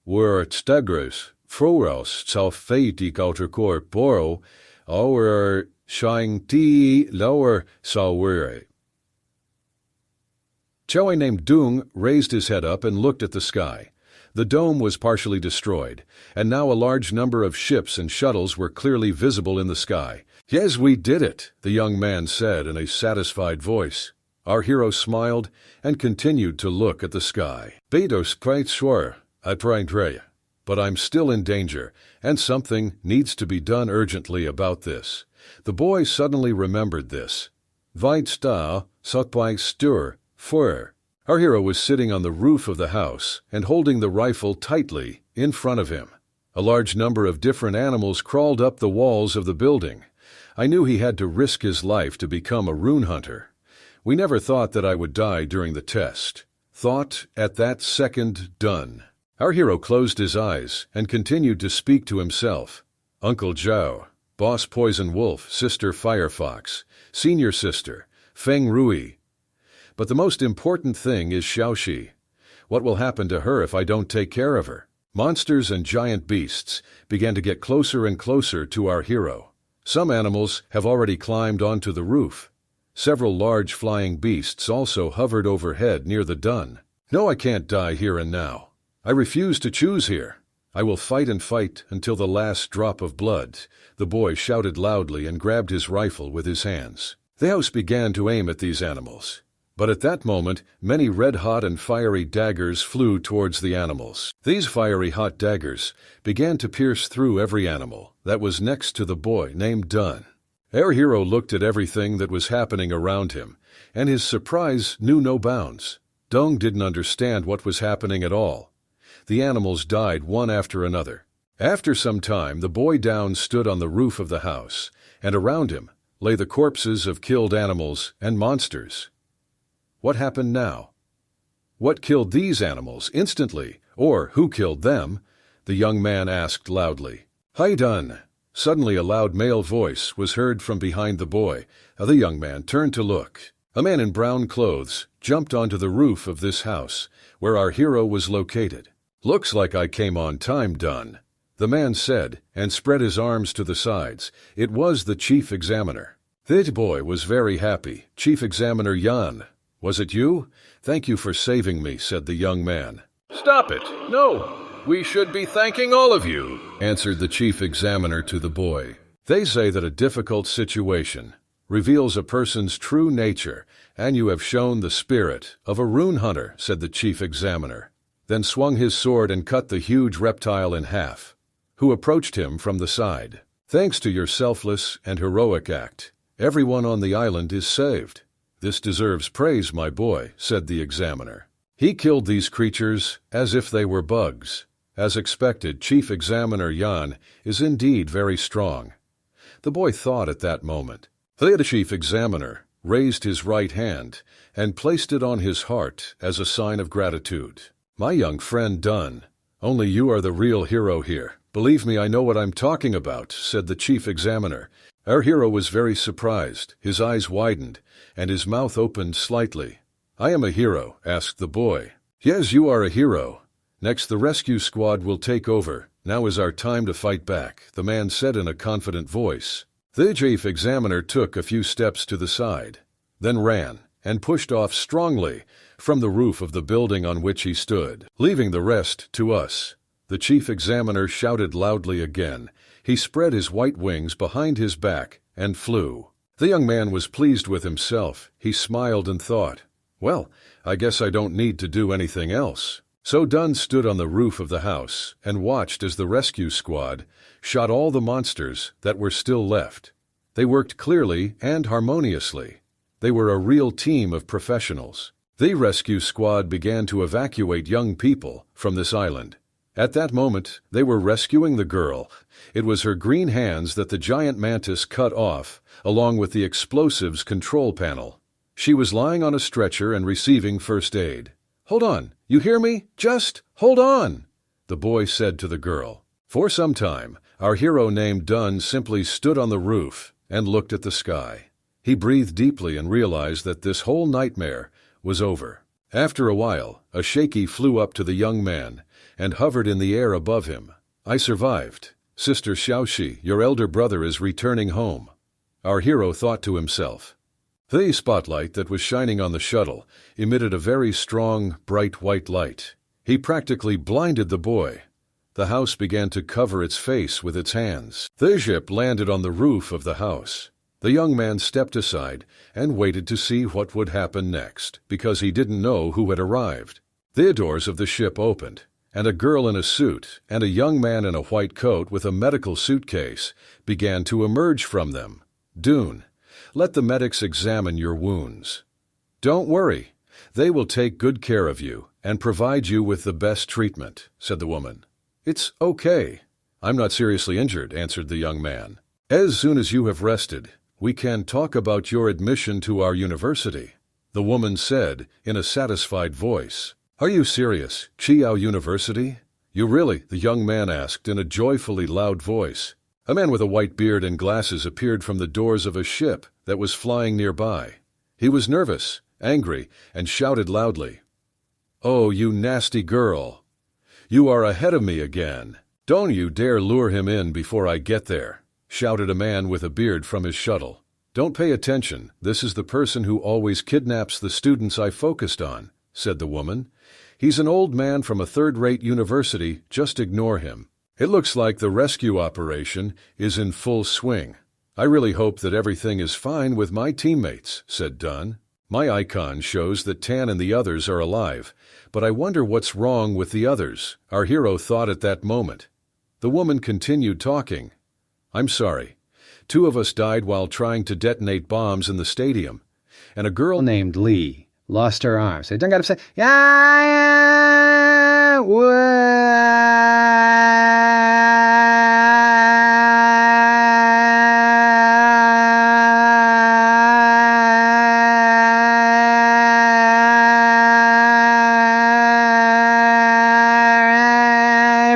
Were stegros, froros, salfati corporo, our shine ti lower salwere. Choe named Dung raised his head up and looked at the sky. The dome was partially destroyed, and now a large number of ships and shuttles were clearly visible in the sky. "Yes, we did it," the young man said in a satisfied voice. Our hero smiled and continued to look at the sky. "Bedos quite sure, but I'm still in danger, and something needs to be done urgently about this." The boy suddenly remembered this. Veit sta, sotbai stur, fur. Our hero was sitting on the roof of the house and holding the rifle tightly in front of him. A large number of different animals crawled up the walls of the building. I knew he had to risk his life to become a rune hunter. We never thought that I would die during the test. Thought at that second done. Our hero closed his eyes and continued to speak to himself. Uncle Zhao, Boss Poison Wolf, Sister Firefox, Senior Sister, Feng Rui. But the most important thing is Xiaoxi. What will happen to her if I don't take care of her? Monsters and giant beasts began to get closer and closer to our hero. Some animals have already climbed onto the roof. Several large flying beasts also hovered overhead near the dun. "No, I can't die here and now. I refuse to choose here. I will fight and fight until the last drop of blood," the boy shouted loudly and grabbed his rifle with his hands. The house began to aim at these animals. But at that moment, many red-hot and fiery daggers flew towards the animals. These fiery hot daggers began to pierce through every animal that was next to the boy named Dun. Our hero looked at everything that was happening around him, and his surprise knew no bounds. Dong didn't understand what was happening at all. The animals died one after another. After some time, the boy Down stood on the roof of the house, and around him lay the corpses of killed animals and monsters. What happened now? What killed these animals instantly, or who killed them? The young man asked loudly. "Hi, Dun!" Suddenly a loud male voice was heard from behind the boy. The young man turned to look. A man in brown clothes jumped onto the roof of this house, where our hero was located. Looks like I came on time, Dunn, the man said, and spread his arms to the sides. It was the chief examiner. The boy was very happy. Chief Examiner Yan, was it you? Thank you for saving me, said the young man. Stop it. No, we should be thanking all of you, answered the chief examiner to the boy. They say that a difficult situation reveals a person's true nature, and you have shown the spirit of a rune hunter, said the chief examiner, then swung his sword and cut the huge reptile in half, who approached him from the side. Thanks to your selfless and heroic act, everyone on the island is saved. This deserves praise, my boy, said the examiner. He killed these creatures as if they were bugs. As expected, Chief Examiner Yan is indeed very strong. The boy thought at that moment. The chief examiner raised his right hand and placed it on his heart as a sign of gratitude. My young friend Dunn, only you are the real hero here. Believe me, I know what I'm talking about, said the chief examiner. Our hero was very surprised. His eyes widened and his mouth opened slightly. I am a hero, asked the boy. Yes, you are a hero. Next, the rescue squad will take over. Now is our time to fight back, the man said in a confident voice. The chief examiner took a few steps to the side, then ran and pushed off strongly from the roof of the building on which he stood, leaving the rest to us. The chief examiner shouted loudly again. He spread his white wings behind his back and flew. The young man was pleased with himself. He smiled and thought, well, I guess I don't need to do anything else. So Dunn stood on the roof of the house and watched as the rescue squad shot all the monsters that were still left. They worked clearly and harmoniously. They were a real team of professionals. The rescue squad began to evacuate young people from this island. At that moment, they were rescuing the girl. It was her green hands that the giant mantis cut off, along with the explosives control panel. She was lying on a stretcher and receiving first aid. Hold on, you hear me? Just hold on, the boy said to the girl. For some time, our hero named Dunn simply stood on the roof and looked at the sky. He breathed deeply and realized that this whole nightmare was over. After a while, a shaky flew up to the young man and hovered in the air above him. I survived. Sister Xiaoxi, your elder brother is returning home. Our hero thought to himself. The spotlight that was shining on the shuttle emitted a very strong, bright white light. He practically blinded the boy. The house began to cover its face with its hands. The ship landed on the roof of the house. The young man stepped aside and waited to see what would happen next, because he didn't know who had arrived. The doors of the ship opened, and a girl in a suit and a young man in a white coat with a medical suitcase began to emerge from them. Dune, let the medics examine your wounds. Don't worry, they will take good care of you and provide you with the best treatment, said the woman. It's okay. I'm not seriously injured, answered the young man. As soon as you have rested, we can talk about your admission to our university, the woman said in a satisfied voice. Are you serious? Chiao University? You really? The young man asked in a joyfully loud voice. A man with a white beard and glasses appeared from the doors of a ship that was flying nearby. He was nervous, angry, and shouted loudly. Oh, you nasty girl! You are ahead of me again. Don't you dare lure him in before I get there, shouted a man with a beard from his shuttle. Don't pay attention. This is the person who always kidnaps the students I focused on, said the woman. He's an old man from a third-rate university. Just ignore him. It looks like the rescue operation is in full swing. I really hope that everything is fine with my teammates, said Dunn. My icon shows that Tan and the others are alive, but I wonder what's wrong with the others, our hero thought at that moment. The woman continued talking. I'm sorry. 2 of us died while trying to detonate bombs in the stadium, and a girl named Lee lost her arm. So you don't got to say, yeah,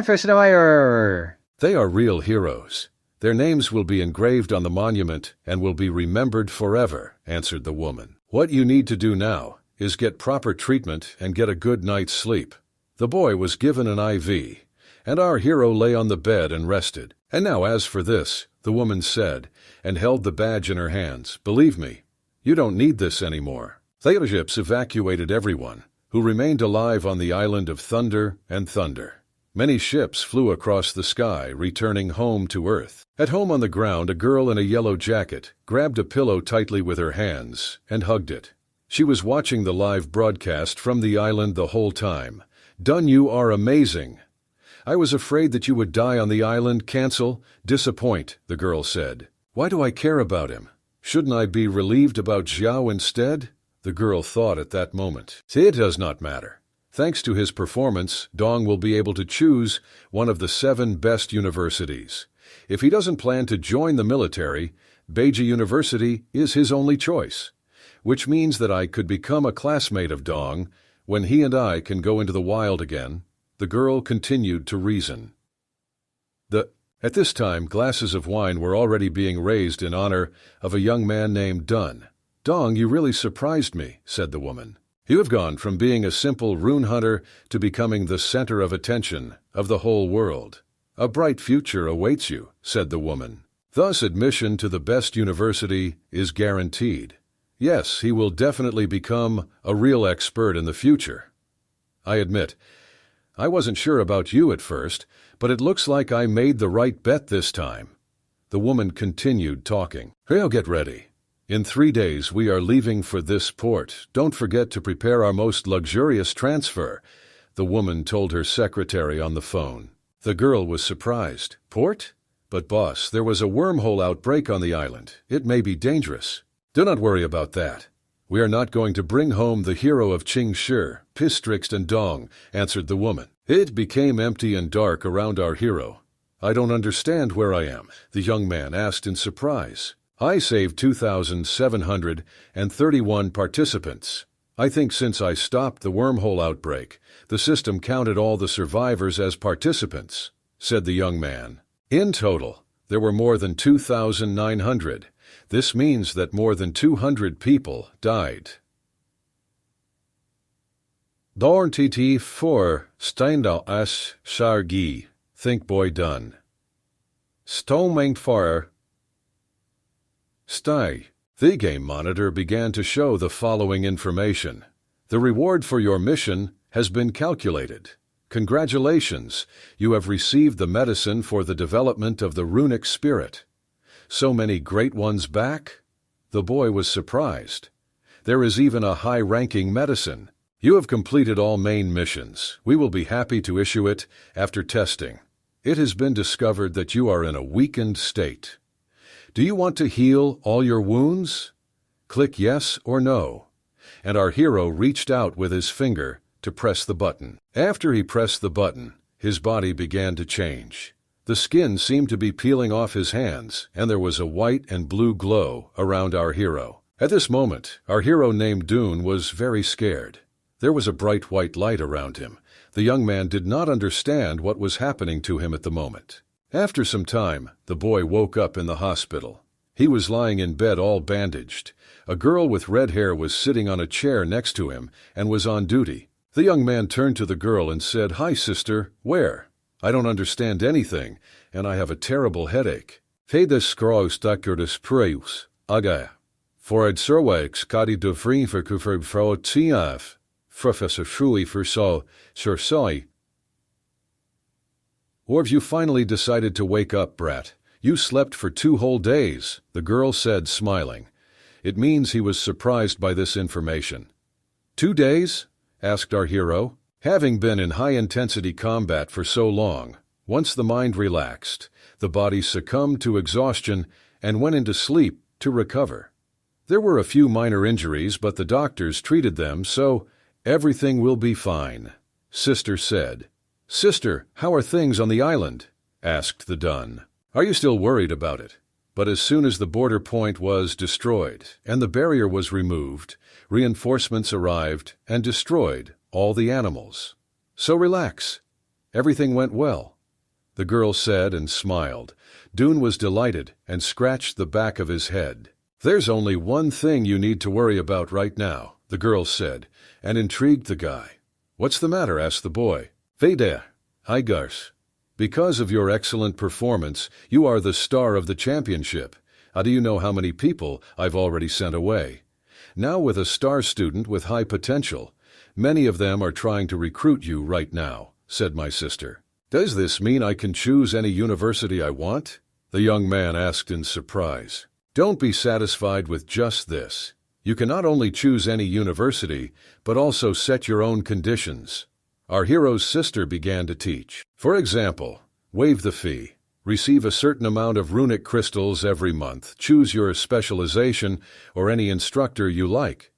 first away. They are real heroes. Their names will be engraved on the monument and will be remembered forever, answered the woman. What you need to do now is get proper treatment and get a good night's sleep. The boy was given an IV, and our hero lay on the bed and rested. "And now as for this," the woman said, and held the badge in her hands. "Believe me, you don't need this anymore." The ships evacuated everyone who remained alive on the island of Thunder and Thunder. Many ships flew across the sky, returning home to Earth. At home on the ground, a girl in a yellow jacket grabbed a pillow tightly with her hands and hugged it. She was watching the live broadcast from the island the whole time. "Dun, you are amazing. I was afraid that you would die on the island. Cancel, disappoint," the girl said. "Why do I care about him? Shouldn't I be relieved about Xiao instead?" the girl thought at that moment. "It does not matter. Thanks to his performance, Dong will be able to choose one of the 7 best universities. If he doesn't plan to join the military, Beiji University is his only choice, which means that I could become a classmate of Dong when he and I can go into the wild again," the girl continued to reason. At this time, glasses of wine were already being raised in honor of a young man named Dun. "Dong, you really surprised me," said the woman. "You have gone from being a simple rune hunter to becoming the center of attention of the whole world. A bright future awaits you," said the woman. "Thus admission to the best university is guaranteed. Yes, he will definitely become a real expert in the future. I admit, I wasn't sure about you at first, but it looks like I made the right bet this time." The woman continued talking. "Now get ready. In 3 days we are leaving for this port. Don't forget to prepare our most luxurious transfer," the woman told her secretary on the phone. The girl was surprised. "Port? But boss, there was a wormhole outbreak on the island. It may be dangerous." "Do not worry about that. We are not going to bring home the hero of Qingshi, Pistrix and Dong," answered the woman. "It became empty and dark around our hero. I don't understand where I am," the young man asked in surprise. "I saved 2,731 participants. I think since I stopped the wormhole outbreak, the system counted all the survivors as participants," said the young man. "In total, there were more than 2,900. This means that more than 200 people died." Dorn TT 4 Steindal as Sargi Think Boy Done Stomang Far Stai. The game monitor began to show the following information. "The reward for your mission has been calculated. Congratulations, you have received the medicine for the development of the runic spirit. So many great ones back?" The boy was surprised. "There is even a high-ranking medicine. You have completed all main missions. We will be happy to issue it after testing. It has been discovered that you are in a weakened state. Do you want to heal all your wounds? Click yes or no." And our hero reached out with his finger to press the button. After he pressed the button, his body began to change. The skin seemed to be peeling off his hands, and there was a white and blue glow around our hero. At this moment, our hero named Dune was very scared. There was a bright white light around him. The young man did not understand what was happening to him at the moment. After some time, the boy woke up in the hospital. He was lying in bed all bandaged. A girl with red hair was sitting on a chair next to him and was on duty. The young man turned to the girl and said, "Hi, sister, where? I don't understand anything, and I have a terrible headache." "Fedes skros dakurdes preus, aga. For ed serwex kadi de vrien verkuver vrouw tiaf. Professor Fui Fursal, Sursai." "Or have you finally decided to wake up, brat? You slept for 2 whole days," the girl said, smiling. It means he was surprised by this information. 2 days? Asked our hero. Having been in high-intensity combat for so long, once the mind relaxed, the body succumbed to exhaustion and went into sleep to recover. There were a few minor injuries, but the doctors treated them, so everything will be fine, Sister said. "Sister, how are things on the island?" asked the Dun. "Are you still worried about it?" But as soon as the border point was destroyed and the barrier was removed, reinforcements arrived and destroyed all the animals. So relax. Everything went well, the girl said and smiled. Dune was delighted and scratched the back of his head. "There's only one thing you need to worry about right now," the girl said, and intrigued the guy. "What's the matter?" asked the boy. "Veda, Igars. Because of your excellent performance, you are the star of the championship. How do you know how many people I've already sent away? Now with a star student with high potential, many of them are trying to recruit you right now," said my sister. "Does this mean I can choose any university I want?" the young man asked in surprise. "Don't be satisfied with just this. You can not only choose any university, but also set your own conditions." Our hero's sister began to teach. For example, waive the fee, receive a certain amount of runic crystals every month, choose your specialization or any instructor you like.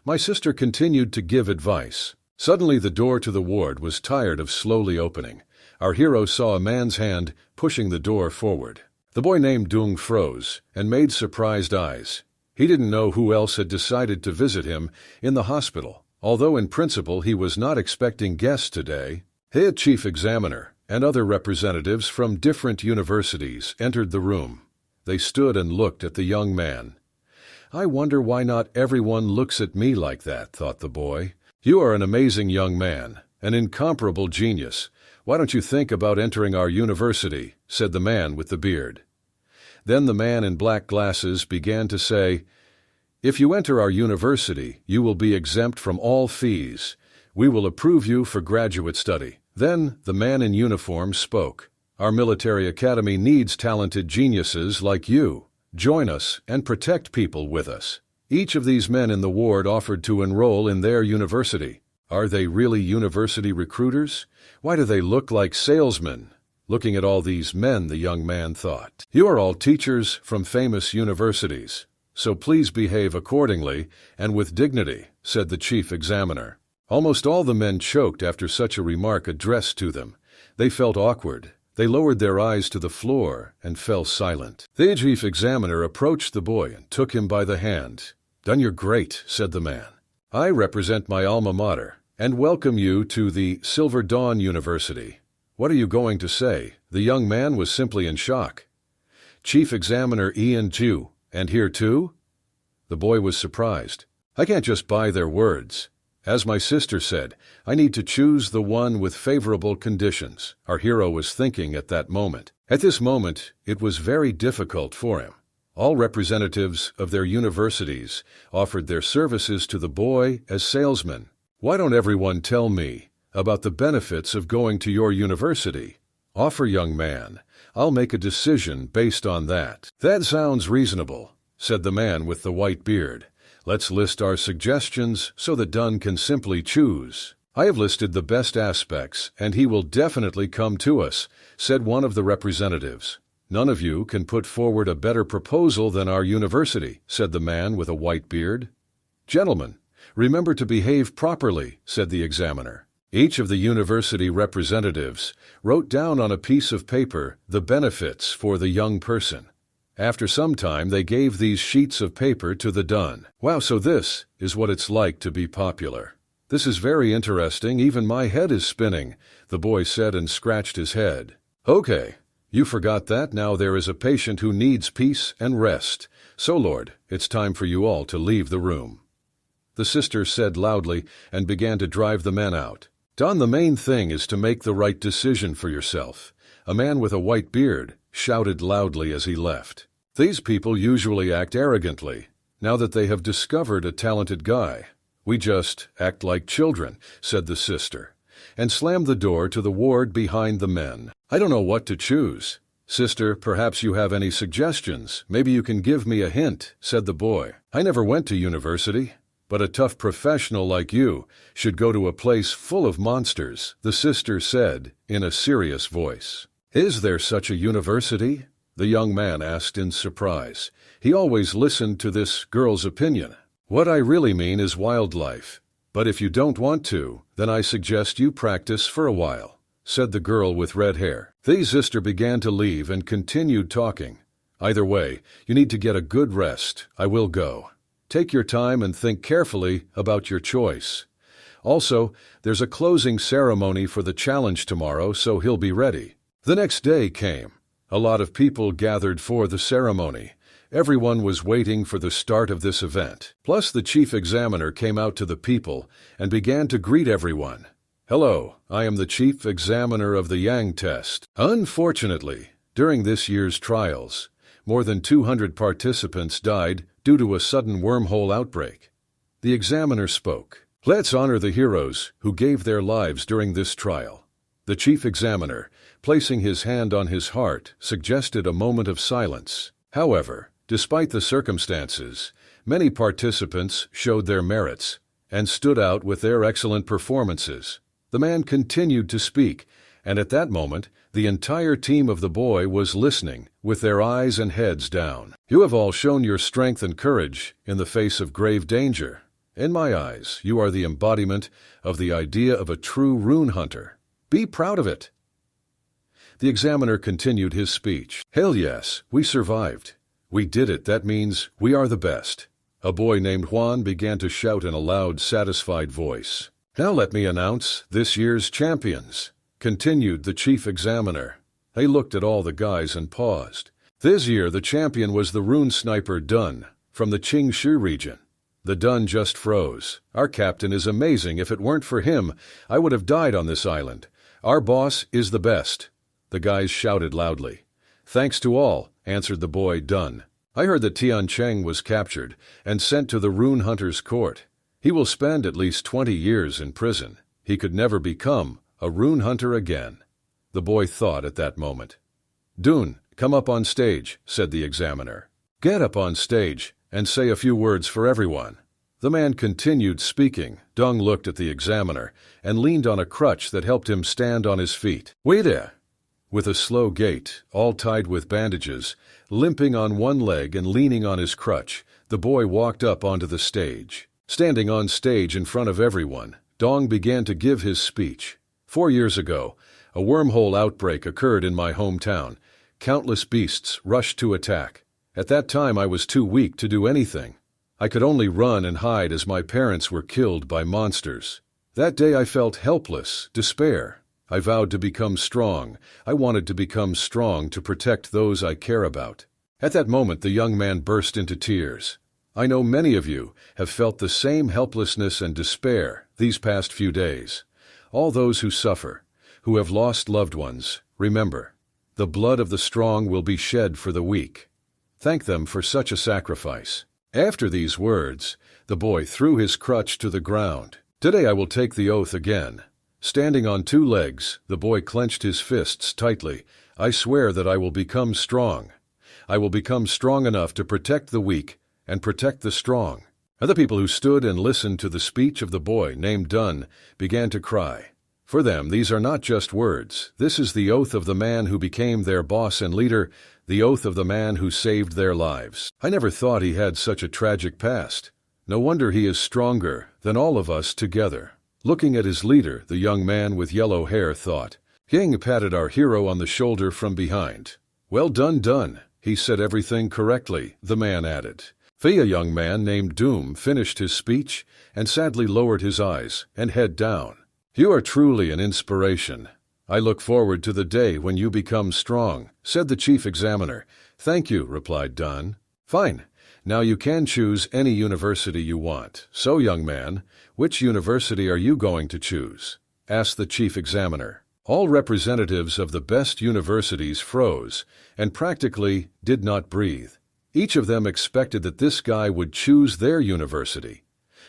My sister continued to give advice. Suddenly the door to the ward was tired of slowly opening. Our hero saw a man's hand pushing the door forward. The boy named Dung froze and made surprised eyes. He didn't know who else had decided to visit him in the hospital, although in principle he was not expecting guests today. Head chief examiner and other representatives from different universities entered the room. They stood and looked at the young man. "I wonder why not everyone looks at me like that," thought the boy. "You are an amazing young man, an incomparable genius. Why don't you think about entering our university?" said the man with the beard. Then the man in black glasses began to say, "If you enter our university, you will be exempt from all fees. We will approve you for graduate study." Then the man in uniform spoke. "Our military academy needs talented geniuses like you. Join us and protect people with us." Each of these men in the ward offered to enroll in their university. Are they really university recruiters? Why do they look like salesmen? Looking at all these men, the young man thought. "You are all teachers from famous universities, so please behave accordingly and with dignity," said the chief examiner. Almost all the men choked after such a remark addressed to them. They felt awkward. They lowered their eyes to the floor and fell silent. The chief examiner approached the boy and took him by the hand. "Done, you're great," said the man. "I represent my alma mater and welcome you to the Silver Dawn University. What are you going to say?" The young man was simply in shock. "Chief Examiner Ian Ju, and here too?" The boy was surprised. "I can't just buy their words. As my sister said, I need to choose the one with favorable conditions," our hero was thinking at that moment. At this moment, it was very difficult for him. All representatives of their universities offered their services to the boy as salesmen. "Why don't everyone tell me about the benefits of going to your university? Offer, young man. I'll make a decision based on that." "That sounds reasonable," said the man with the white beard. "Let's list our suggestions so that Dunn can simply choose." "I have listed the best aspects, and he will definitely come to us," said one of the representatives. "None of you can put forward a better proposal than our university," said the man with a white beard. "Gentlemen, remember to behave properly," said the examiner. Each of the university representatives wrote down on a piece of paper the benefits for the young person. After some time, they gave these sheets of paper to the Dunn. "Wow, so this is what it's like to be popular. This is very interesting. Even my head is spinning," the boy said and scratched his head. "Okay, you forgot that. Now there is a patient who needs peace and rest. So, Lord, it's time for you all to leave the room," the sister said loudly and began to drive the men out. "Don, the main thing is to make the right decision for yourself," a man with a white beard shouted loudly as he left. "These people usually act arrogantly, now that they have discovered a talented guy. We just act like children," said the sister, and slammed the door to the ward behind the men. "I don't know what to choose. Sister, perhaps you have any suggestions. Maybe you can give me a hint," said the boy. "I never went to university, but a tough professional like you should go to a place full of monsters," the sister said in a serious voice. "Is there such a university?" the young man asked in surprise. He always listened to this girl's opinion. "What I really mean is wildlife. But if you don't want to, then I suggest you practice for a while," said the girl with red hair. The sister began to leave and continued talking. "Either way, you need to get a good rest. I will go. Take your time and think carefully about your choice. Also, there's a closing ceremony for the challenge tomorrow, so he'll be ready." The next day came. A lot of people gathered for the ceremony. Everyone was waiting for the start of this event. Plus, the chief examiner came out to the people and began to greet everyone. "Hello, I am the chief examiner of the Yang test." Unfortunately, during this year's trials, more than 200 participants died due to a sudden wormhole outbreak. The examiner spoke. "Let's honor the heroes who gave their lives during this trial." The chief examiner, placing his hand on his heart, suggested a moment of silence. However, despite the circumstances, many participants showed their merits and stood out with their excellent performances. The man continued to speak, and at that moment, the entire team of the boy was listening, with their eyes and heads down. "You have all shown your strength and courage in the face of grave danger. In my eyes, you are the embodiment of the idea of a true rune hunter. Be proud of it." The examiner continued his speech. "Hell yes, we survived. We did it. That means we are the best." A boy named Juan began to shout in a loud, satisfied voice. "Now let me announce this year's champions," continued the chief examiner. They looked at all the guys and paused. This year the champion was the rune sniper Dun, from the Qingshu region. The Dun just froze. "Our captain is amazing. If it weren't for him, I would have died on this island. Our boss is the best." The guys shouted loudly. "Thanks to all," answered the boy Dun. "I heard that Tian Cheng was captured and sent to the rune hunter's court. He will spend at least 20 years in prison. He could never become a rune hunter again." The boy thought at that moment. "Dun, come up on stage," said the examiner. "Get up on stage and say a few words for everyone." The man continued speaking. Dong looked at the examiner and leaned on a crutch that helped him stand on his feet. "Wait there." With a slow gait, all tied with bandages, limping on one leg and leaning on his crutch, the boy walked up onto the stage. Standing on stage in front of everyone, Dong began to give his speech. 4 years ago, a wormhole outbreak occurred in my hometown. Countless beasts rushed to attack. At that time I was too weak to do anything. I could only run and hide as my parents were killed by monsters. That day I felt helpless, despair. I vowed to become strong. I wanted to become strong to protect those I care about. At that moment the young man burst into tears. I know many of you have felt the same helplessness and despair these past few days. All those who suffer, who have lost loved ones, remember, the blood of the strong will be shed for the weak. Thank them for such a sacrifice. After these words, the boy threw his crutch to the ground. Today I will take the oath again. Standing on 2 legs, the boy clenched his fists tightly. I swear that I will become strong. I will become strong enough to protect the weak and protect the strong. Other people who stood and listened to the speech of the boy named Dun began to cry. For them, these are not just words. This is the oath of the man who became their boss and leader, the oath of the man who saved their lives. I never thought he had such a tragic past. No wonder he is stronger than all of us together. Looking at his leader, the young man with yellow hair thought. King patted our hero on the shoulder from behind. "Well done, Dun. He said everything correctly," the man added. A young man named Doom finished his speech and sadly lowered his eyes and head down. "You are truly an inspiration. I look forward to the day when you become strong," said the chief examiner. "Thank you," replied Dun. "Fine. Now you can choose any university you want. So, young man, which university are you going to choose?" asked the chief examiner. All representatives of the best universities froze and practically did not breathe. Each of them expected that this guy would choose their university,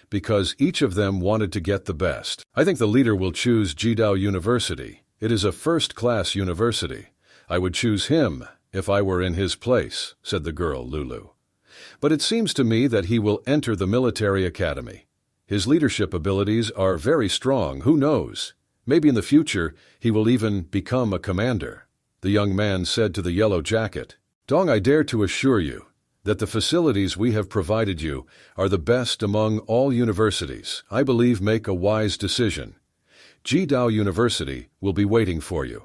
because each of them wanted to get the best. "I think the leader will choose Jidao University. It is a first-class university. I would choose him if I were in his place," said the girl, Lulu. "But it seems to me that he will enter the military academy. His leadership abilities are very strong. Who knows? Maybe in the future he will even become a commander." The young man said to the yellow jacket, "Dong, I dare to assure you that the facilities we have provided you are the best among all universities. I believe make a wise decision. Jidao University will be waiting for you."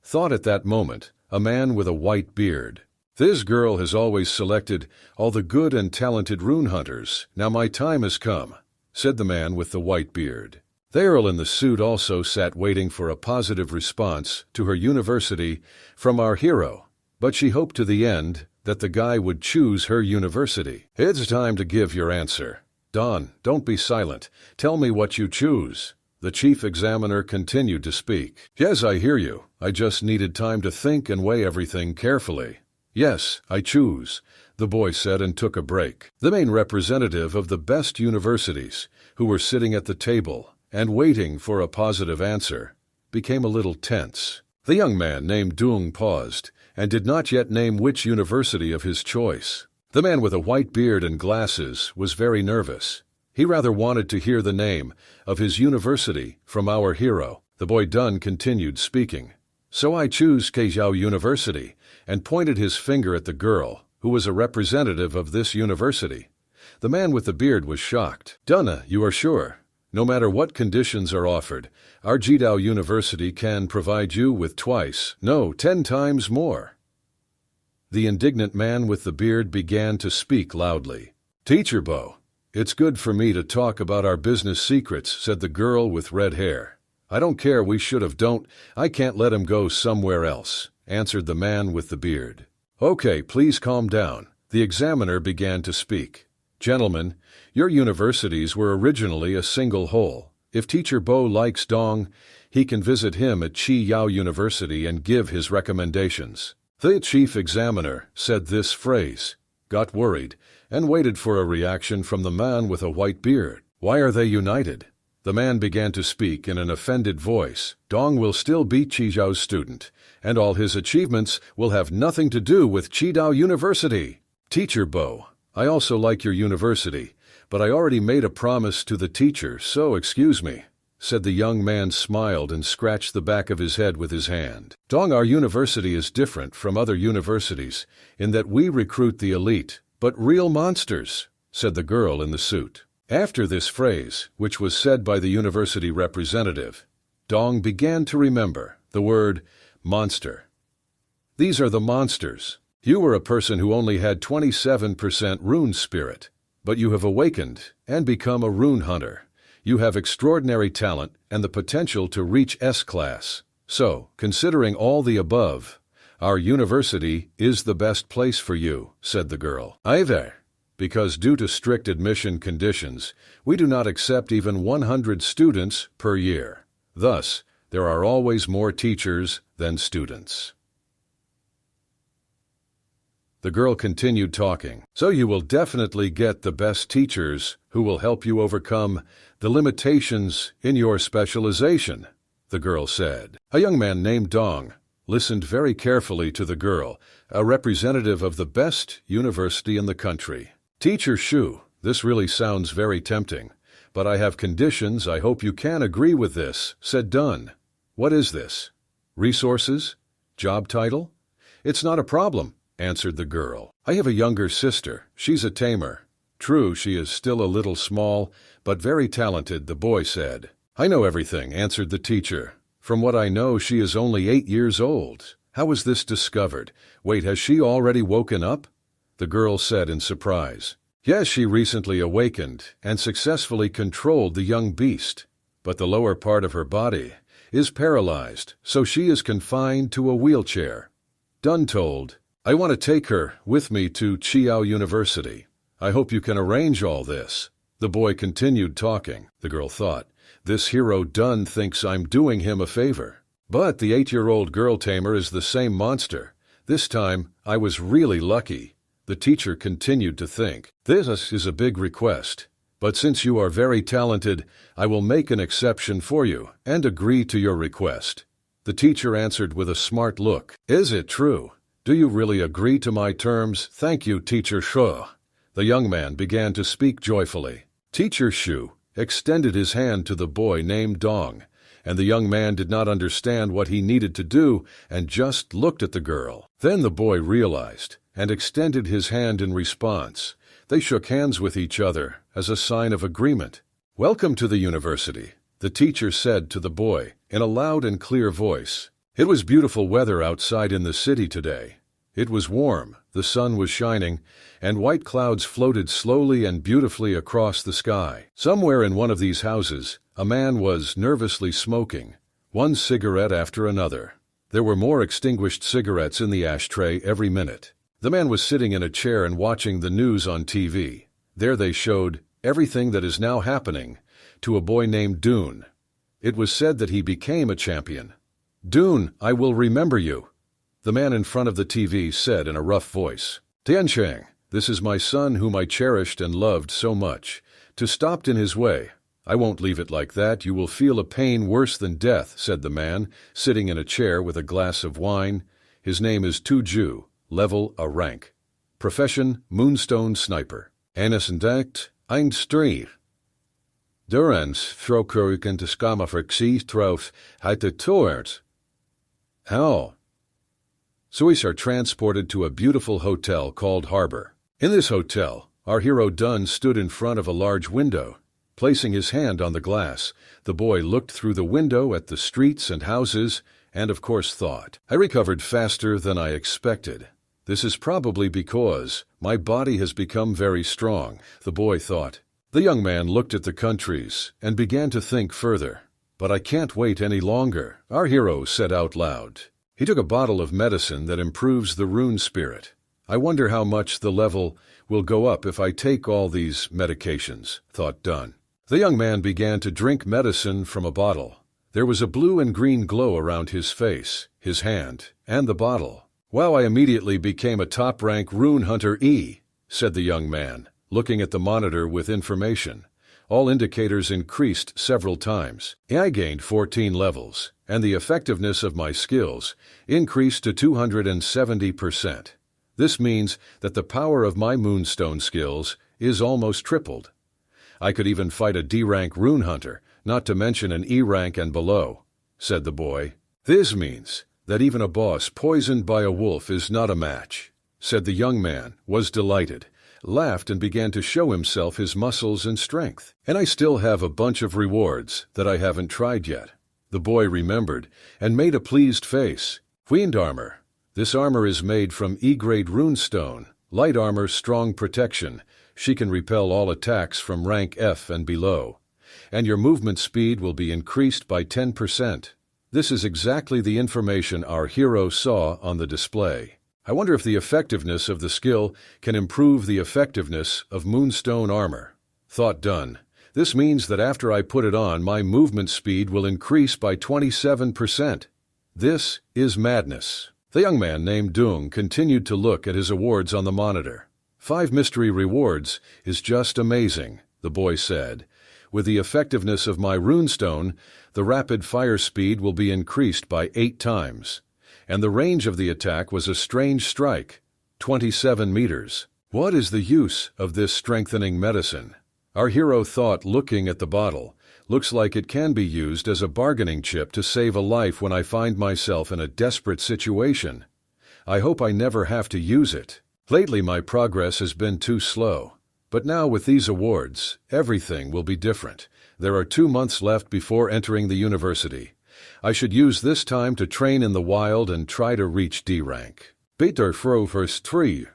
Thought at that moment, a man with a white beard. "This girl has always selected all the good and talented rune hunters. Now my time has come," said the man with the white beard. The girl in the suit also sat waiting for a positive response to her university from our hero, but she hoped to the end that the guy would choose her university. It's time to give your answer. Don, don't be silent. Tell me what you choose. The chief examiner continued to speak. Yes, I hear you. I just needed time to think and weigh everything carefully. Yes, I choose, the boy said and took a break. The main representative of the best universities, who were sitting at the table and waiting for a positive answer, became a little tense. The young man named Dung paused and did not yet name which university of his choice. The man with a white beard and glasses was very nervous. He rather wanted to hear the name of his university from our hero. The boy Dun continued speaking. So I choose Keizhou University, and pointed his finger at the girl, who was a representative of this university. The man with the beard was shocked. Dunna, you are sure? No matter what conditions are offered, our Jidao University can provide you with 10 times more. The indignant man with the beard began to speak loudly. Teacher Bo, it's good for me to talk about our business secrets, said the girl with red hair. I don't care, we should have I can't let him go somewhere else, answered the man with the beard. Okay, please calm down. The examiner began to speak. Gentlemen, your universities were originally a single whole. If Teacher Bo likes Dong, he can visit him at Chi Yao University and give his recommendations. The chief examiner said this phrase, got worried, and waited for a reaction from the man with a white beard. Why are they united? The man began to speak in an offended voice. Dong will still be Qizhao's student, and all his achievements will have nothing to do with Qidao University. Teacher Bo, I also like your university, but I already made a promise to the teacher, so excuse me, said the young man, smiled and scratched the back of his head with his hand. Dong, our university is different from other universities in that we recruit the elite, but real monsters, said the girl in the suit. After this phrase, which was said by the university representative, Dong began to remember the word monster. These are the monsters. You were a person who only had 27% rune spirit, but you have awakened and become a rune hunter. You have extraordinary talent and the potential to reach S-class. So, considering all the above, our university is the best place for you, said the girl. Either, because due to strict admission conditions, we do not accept even 100 students per year. Thus, there are always more teachers than students. The girl continued talking. So you will definitely get the best teachers who will help you overcome the limitations in your specialization, the girl said. A young man named Dong listened very carefully to the girl, a representative of the best university in the country. Teacher Shu, this really sounds very tempting, but I have conditions. I hope you can agree with this, said Dun. What is this? Resources? Job title? It's not a problem, answered the girl. I have a younger sister. She's a tamer. True, she is still a little small, but very talented, the boy said. I know everything, answered the teacher. From what I know, she is only 8 years old. How was this discovered? Wait, has she already woken up? The girl said in surprise. Yes, she recently awakened and successfully controlled the young beast, but the lower part of her body is paralyzed, so she is confined to a wheelchair. Dun told, I want to take her with me to Chiao University. I hope you can arrange all this. The boy continued talking. The girl thought, this hero Dun thinks I'm doing him a favor. But the 8-year-old girl tamer is the same monster. This time, I was really lucky. The teacher continued to think, this is a big request. But since you are very talented, I will make an exception for you and agree to your request. The teacher answered with a smart look. Is it true? Do you really agree to my terms? Thank you, Teacher Shu. The young man began to speak joyfully. Teacher Shu extended his hand to the boy named Dong, and the young man did not understand what he needed to do and just looked at the girl. Then the boy realized and extended his hand in response. They shook hands with each other as a sign of agreement. Welcome to the university, the teacher said to the boy in a loud and clear voice. It was beautiful weather outside in the city today. It was warm, the sun was shining, and white clouds floated slowly and beautifully across the sky. Somewhere in one of these houses, a man was nervously smoking, one cigarette after another. There were more extinguished cigarettes in the ashtray every minute. The man was sitting in a chair and watching the news on TV. There they showed everything that is now happening to a boy named Dune. It was said that he became a champion. "Dune, I will remember you," the man in front of the TV said in a rough voice. "Tiancheng, this is my son whom I cherished and loved so much. To stopped in his way. I won't leave it like that. You will feel a pain worse than death," said the man, sitting in a chair with a glass of wine. His name is Tu Ju, level a rank. Profession, Moonstone Sniper. Anisendakt, Einstreer. Durans, Frokurken te Skamafrixie Trof, Heite Toert. How? Suis are transported to a beautiful hotel called Harbor. In this hotel, our hero Dun stood in front of a large window. Placing his hand on the glass, the boy looked through the window at the streets and houses and of course thought, "I recovered faster than I expected. This is probably because my body has become very strong," the boy thought. The young man looked at the countries and began to think further. "But I can't wait any longer," our hero said out loud. He took a bottle of medicine that improves the rune spirit. "I wonder how much the level will go up if I take all these medications," thought Dun. The young man began to drink medicine from a bottle. There was a blue and green glow around his face, his hand, and the bottle. "Wow, I immediately became a top-rank rune hunter said the young man, looking at the monitor with information. All indicators increased several times. I gained 14 levels, and the effectiveness of my skills increased to 270%. This means that the power of my moonstone skills is almost tripled. I could even fight a D-rank rune hunter, not to mention an E rank and below," said the boy. "This means that even a boss poisoned by a wolf is not a match," said the young man, was delighted, laughed and began to show himself his muscles and strength. "And I still have a bunch of rewards that I haven't tried yet." The boy remembered and made a pleased face. "Wind armor. This armor is made from E-grade runestone. Light armor, strong protection. She can repel all attacks from rank F and below. And your movement speed will be increased by 10%. This is exactly the information our hero saw on the display. "I wonder if the effectiveness of the skill can improve the effectiveness of moonstone armor," thought Dun. "This means that after I put it on, my movement speed will increase by 27%. This is madness." The young man named Dung continued to look at his awards on the monitor. 5 mystery rewards is just amazing," the boy said. "With the effectiveness of my runestone, the rapid fire speed will be increased by 8 times. And the range of the attack was a strange strike, 27 meters. What is the use of this strengthening medicine?" Our hero thought, looking at the bottle. "Looks like it can be used as a bargaining chip to save a life when I find myself in a desperate situation. I hope I never have to use it. Lately my progress has been too slow. But now with these awards, everything will be different. There are 2 months left before entering the university. I should use this time to train in the wild and try to reach D rank. Beter fro first 3.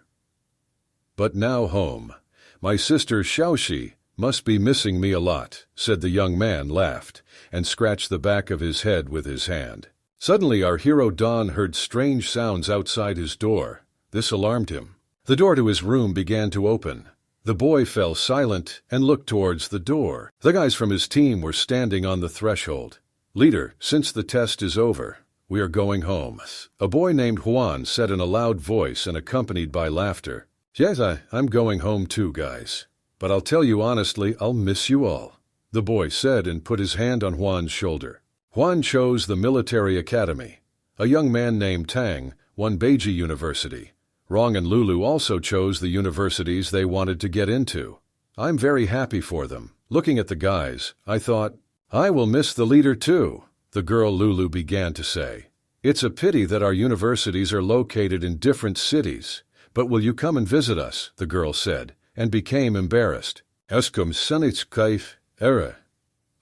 But now home. My sister Xiaoxi must be missing me a lot," said the young man, laughed, and scratched the back of his head with his hand. Suddenly our hero Don heard strange sounds outside his door. This alarmed him. The door to his room began to open. The boy fell silent and looked towards the door. The guys from his team were standing on the threshold. "Leader, since the test is over, we are going home," a boy named Juan said in a loud voice and accompanied by laughter. "Yes, I'm going home too, guys. But I'll tell you honestly, I'll miss you all," the boy said and put his hand on Juan's shoulder. Juan chose the military academy. A young man named Tang won Beiji University. Rong and Lulu also chose the universities they wanted to get into. I'm very happy for them. Looking at the guys, I thought, "I will miss the leader too," the girl Lulu began to say. "It's a pity that our universities are located in different cities. But will you come and visit us?" the girl said, and became embarrassed. "Eskum sanits kaif era."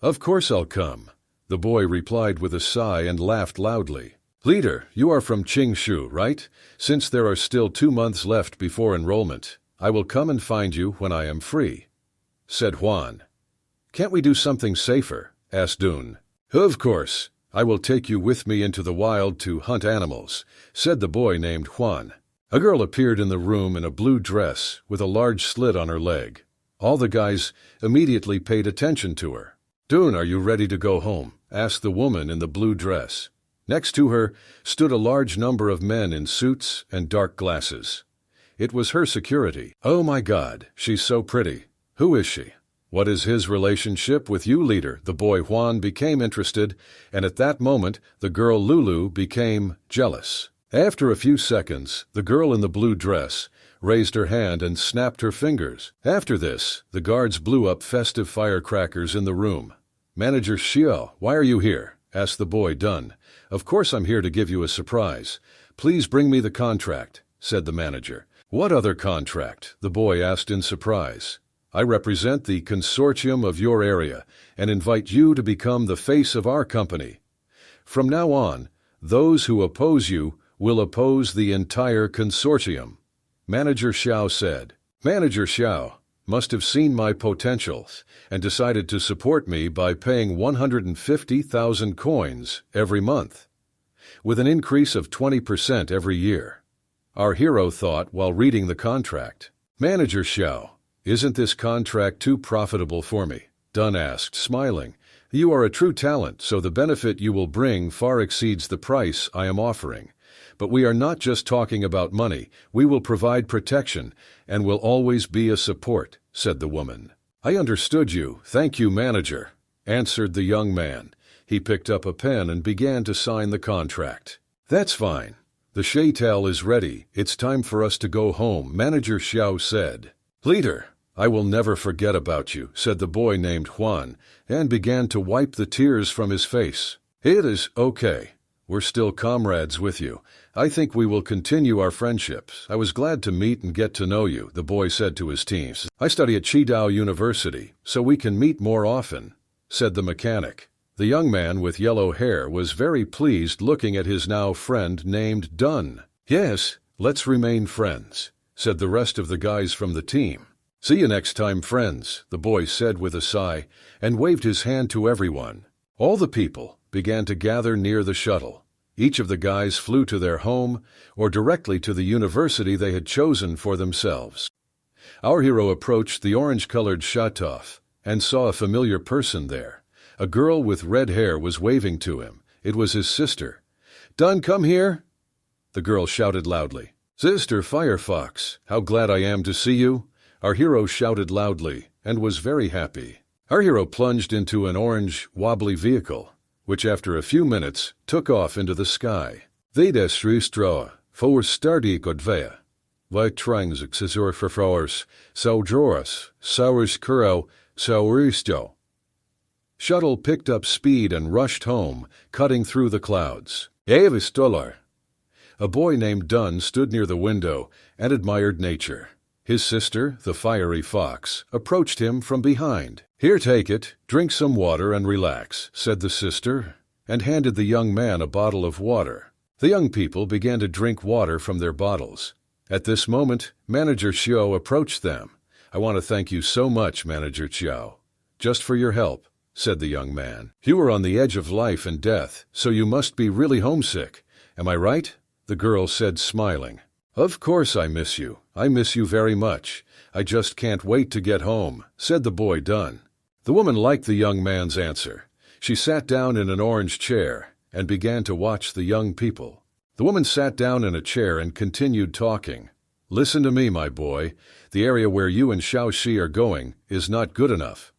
"Of course I'll come," the boy replied with a sigh and laughed loudly. "Leader, you are from Qingshu, right? Since there are still 2 months left before enrollment, I will come and find you when I am free," said Juan. "Can't we do something safer?" asked Dun. "Of course. I will take you with me into the wild to hunt animals," said the boy named Juan. A girl appeared in the room in a blue dress with a large slit on her leg. All the guys immediately paid attention to her. "Dune, are you ready to go home?" asked the woman in the blue dress. Next to her stood a large number of men in suits and dark glasses. It was her security. "Oh my God, she's so pretty. Who is she? What is his relationship with you, leader?" The boy Juan became interested, and at that moment the girl Lulu became jealous. After a few seconds, the girl in the blue dress raised her hand and snapped her fingers. After this, the guards blew up festive firecrackers in the room. "Manager Xiao, why are you here?" asked the boy Dun. "Of course I'm here to give you a surprise. Please bring me the contract," said the manager. "What other contract?" the boy asked in surprise. "I represent the consortium of your area and invite you to become the face of our company. From now on, those who oppose you will oppose the entire consortium," Manager Xiao said. Manager Xiao must have seen my potentials and decided to support me by paying 150,000 coins every month, with an increase of 20% every year. Our hero thought while reading the contract. "Manager Xiao, isn't this contract too profitable for me?" Dun asked, smiling. "You are a true talent, so the benefit you will bring far exceeds the price I am offering. But we are not just talking about money. We will provide protection and will always be a support," said the woman. "I understood you. Thank you, manager," answered the young man. He picked up a pen and began to sign the contract. "That's fine. The shaitel is ready. It's time for us to go home," Manager Xiao said. "Leader, I will never forget about you," said the boy named Juan, and began to wipe the tears from his face. "It is okay. We're still comrades with you. I think we will continue our friendships. I was glad to meet and get to know you," the boy said to his teams. "I study at Qidao University, so we can meet more often," said the mechanic. The young man with yellow hair was very pleased looking at his now friend named Dun. "Yes, let's remain friends," said the rest of the guys from the team. "See you next time, friends," the boy said with a sigh and waved his hand to everyone. All the people began to gather near the shuttle. Each of the guys flew to their home or directly to the university they had chosen for themselves. Our hero approached the orange-colored shatoff and saw a familiar person there. A girl with red hair was waving to him. It was his sister. "Dun, come here!" the girl shouted loudly. "Sister Firefox, how glad I am to see you!" Our hero shouted loudly and was very happy. Our hero plunged into an orange, wobbly vehicle, which after a few minutes took off into the sky. "Vedes Rustra, for stardi godvea. Vitrings exisor for flowers, saujoras, saurus kuro, sauristo." Shuttle picked up speed and rushed home, cutting through the clouds. "Avis dollar." A boy named Dun stood near the window and admired nature. His sister, the fiery fox, approached him from behind. "Here, take it, drink some water and relax," said the sister, and handed the young man a bottle of water. The young people began to drink water from their bottles. At this moment, Manager Xiao approached them. "I want to thank you so much, Manager Xiao, just for your help," said the young man. "You are on the edge of life and death, so you must be really homesick. Am I right?" the girl said, smiling. "Of course I miss you. I miss you very much. I just can't wait to get home," said the boy Dun. The woman liked the young man's answer. She sat down in an orange chair and began to watch the young people. The woman sat down in a chair and continued talking. "Listen to me, my boy. The area where you and Xiaoxi are going is not good enough.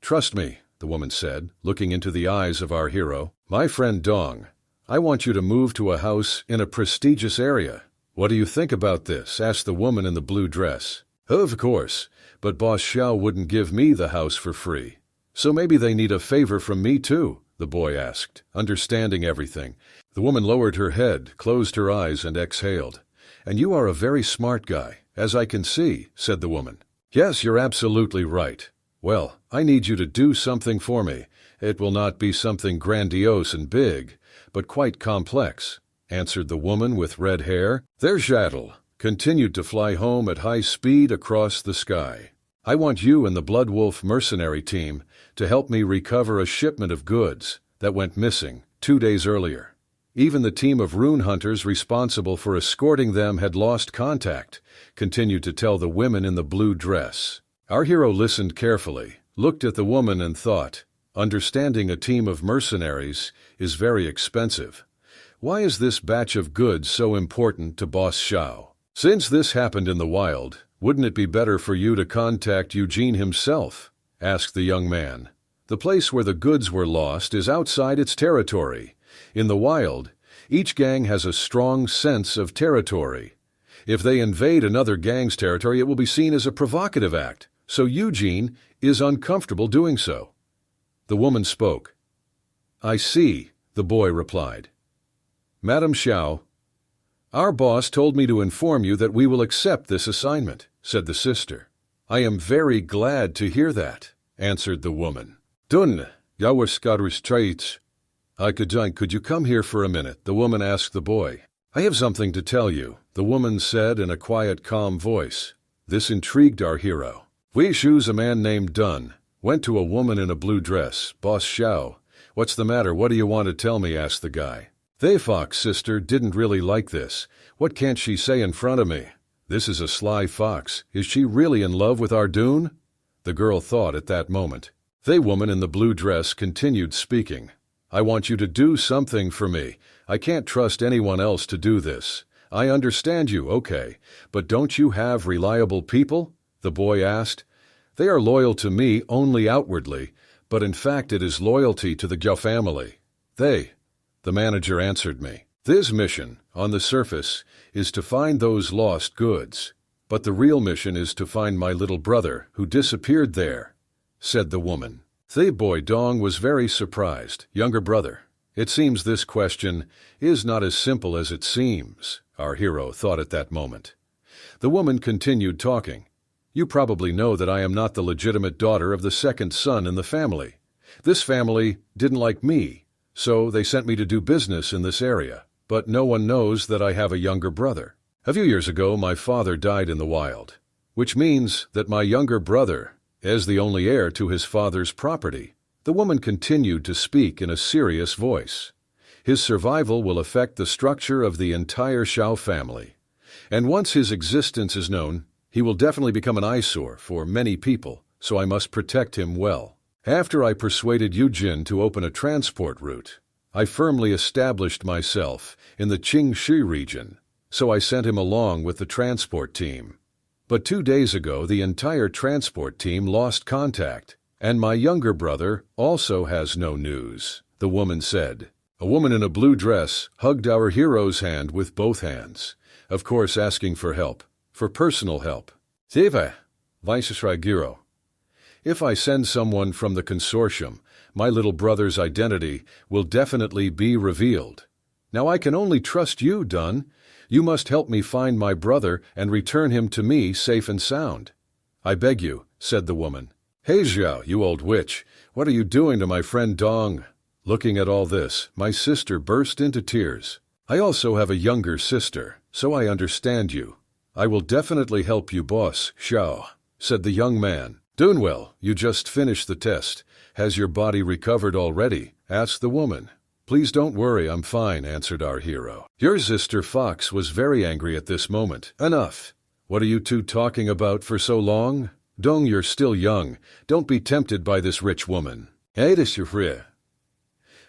Trust me," the woman said, looking into the eyes of our hero. "My friend Dong, I want you to move to a house in a prestigious area. What do you think about this?" asked the woman in the blue dress. "Of course, but Boss Xiao wouldn't give me the house for free. So maybe they need a favor from me too," the boy asked, understanding everything. The woman lowered her head, closed her eyes, and exhaled. "And you are a very smart guy, as I can see," said the woman. "Yes, you're absolutely right. Well, I need you to do something for me. It will not be something grandiose and big, but quite complex," answered the woman with red hair. Their shuttle continued to fly home at high speed across the sky. "I want you and the Blood Wolf mercenary team to help me recover a shipment of goods that went missing 2 days earlier. Even the team of rune hunters responsible for escorting them had lost contact, continued to tell the women in the blue dress. Our hero listened carefully, looked at the woman and thought, understanding a team of mercenaries is very expensive. Why is this batch of goods so important to Boss Xiao? Since this happened in the wild, wouldn't it be better for you to contact Eugene himself? Asked the young man. The place where the goods were lost is outside its territory. In the wild, each gang has a strong sense of territory. If they invade another gang's territory, it will be seen as a provocative act, so Eugene is uncomfortable doing so. The woman spoke. I see, the boy replied. Madam Xiao, our boss told me to inform you that we will accept this assignment, said the sister. I am very glad to hear that, answered the woman. Dun, yawaskaris traits. Could you come here for a minute? The woman asked the boy. I have something to tell you, the woman said in a quiet, calm voice. This intrigued our hero. We choose a man named Dun. Went to a woman in a blue dress, Boss Xiao. What's the matter? What do you want to tell me? Asked the guy. The fox sister didn't really like this. What can't she say in front of me? This is a sly fox. Is she really in love with our Dune? The girl thought at that moment. The woman in the blue dress continued speaking. I want you to do something for me. I can't trust anyone else to do this. I understand you, okay, but don't you have reliable people? The boy asked. They are loyal to me only outwardly, but in fact it is loyalty to the Jiao family. The manager answered me. This mission, on the surface, is to find those lost goods, but the real mission is to find my little brother who disappeared there, said the woman. The boy Dong was very surprised. Younger brother. It seems this question is not as simple as it seems, our hero thought at that moment. The woman continued talking. You probably know that I am not the legitimate daughter of the second son in the family. This family didn't like me, so they sent me to do business in this area, but no one knows that I have a younger brother. A few years ago, my father died in the wild, which means that my younger brother is the only heir to his father's property. The woman continued to speak in a serious voice. His survival will affect the structure of the entire Xiao family, and once his existence is known, he will definitely become an eyesore for many people, so I must protect him well. After I persuaded Eugene to open a transport route, I firmly established myself in the Qingshi region, so I sent him along with the transport team. But 2 days ago, the entire transport team lost contact, and my younger brother also has no news, the woman said. A woman in a blue dress hugged our hero's hand with both hands, of course asking for help, for personal help. Seva, Viceroy. If I send someone from the consortium, my little brother's identity will definitely be revealed. Now I can only trust you, Dun. You must help me find my brother and return him to me safe and sound. I beg you, said the woman. Hey Xiao, you old witch, what are you doing to my friend Dong? Looking at all this, my sister burst into tears. I also have a younger sister, so I understand you. I will definitely help you, Boss Xiao, said the young man. Doing well, you just finished the test. Has your body recovered already? Asked the woman. Please don't worry, I'm fine, answered our hero. Your sister Fox was very angry at this moment. Enough. What are you two talking about for so long? Dong, you're still young. Don't be tempted by this rich woman.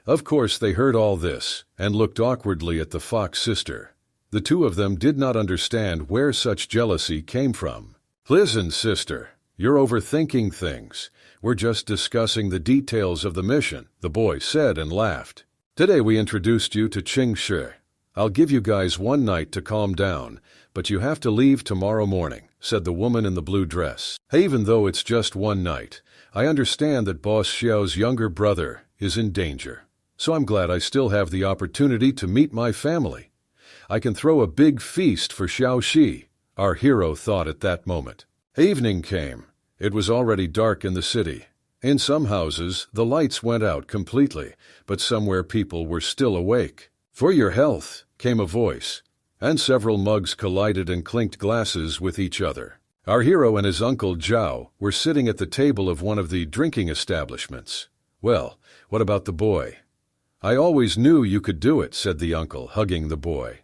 Of course they heard all this, and looked awkwardly at the Fox sister. The two of them did not understand where such jealousy came from. Listen, sister, you're overthinking things. We're just discussing the details of the mission, the boy said and laughed. Today we introduced you to Qingshi. I'll give you guys 1 night to calm down, but you have to leave tomorrow morning, said the woman in the blue dress. Even though it's just 1 night, I understand that Boss Xiao's younger brother is in danger. So I'm glad I still have the opportunity to meet my family. I can throw a big feast for Xiao Shi, our hero thought at that moment. Evening came. It was already dark in the city. In some houses, the lights went out completely, but somewhere people were still awake. For your health, came a voice, and several mugs collided and clinked glasses with each other. Our hero and his uncle Zhao were sitting at the table of one of the drinking establishments. Well, what about the boy? I always knew you could do it, said the uncle, hugging the boy.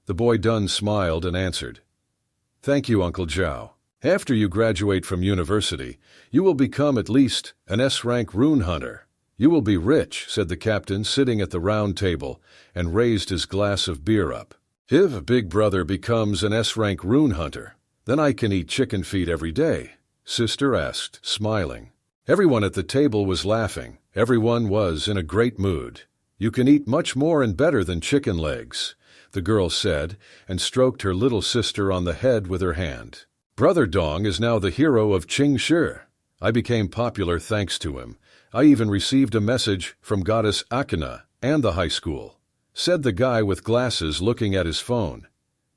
The boy Dun smiled and answered, Thank you, Uncle Zhao. After you graduate from university, you will become at least an S-rank rune hunter. You will be rich, said the captain, sitting at the round table, and raised his glass of beer up. If big brother becomes an S-rank rune hunter, then I can eat chicken feet every day, sister asked, smiling. Everyone at the table was laughing. Everyone was in a great mood. You can eat much more and better than chicken legs, the girl said, and stroked her little sister on the head with her hand. Brother Dong is now the hero of Qingshi. I became popular thanks to him. I even received a message from Goddess Akina and the high school, said the guy with glasses looking at his phone.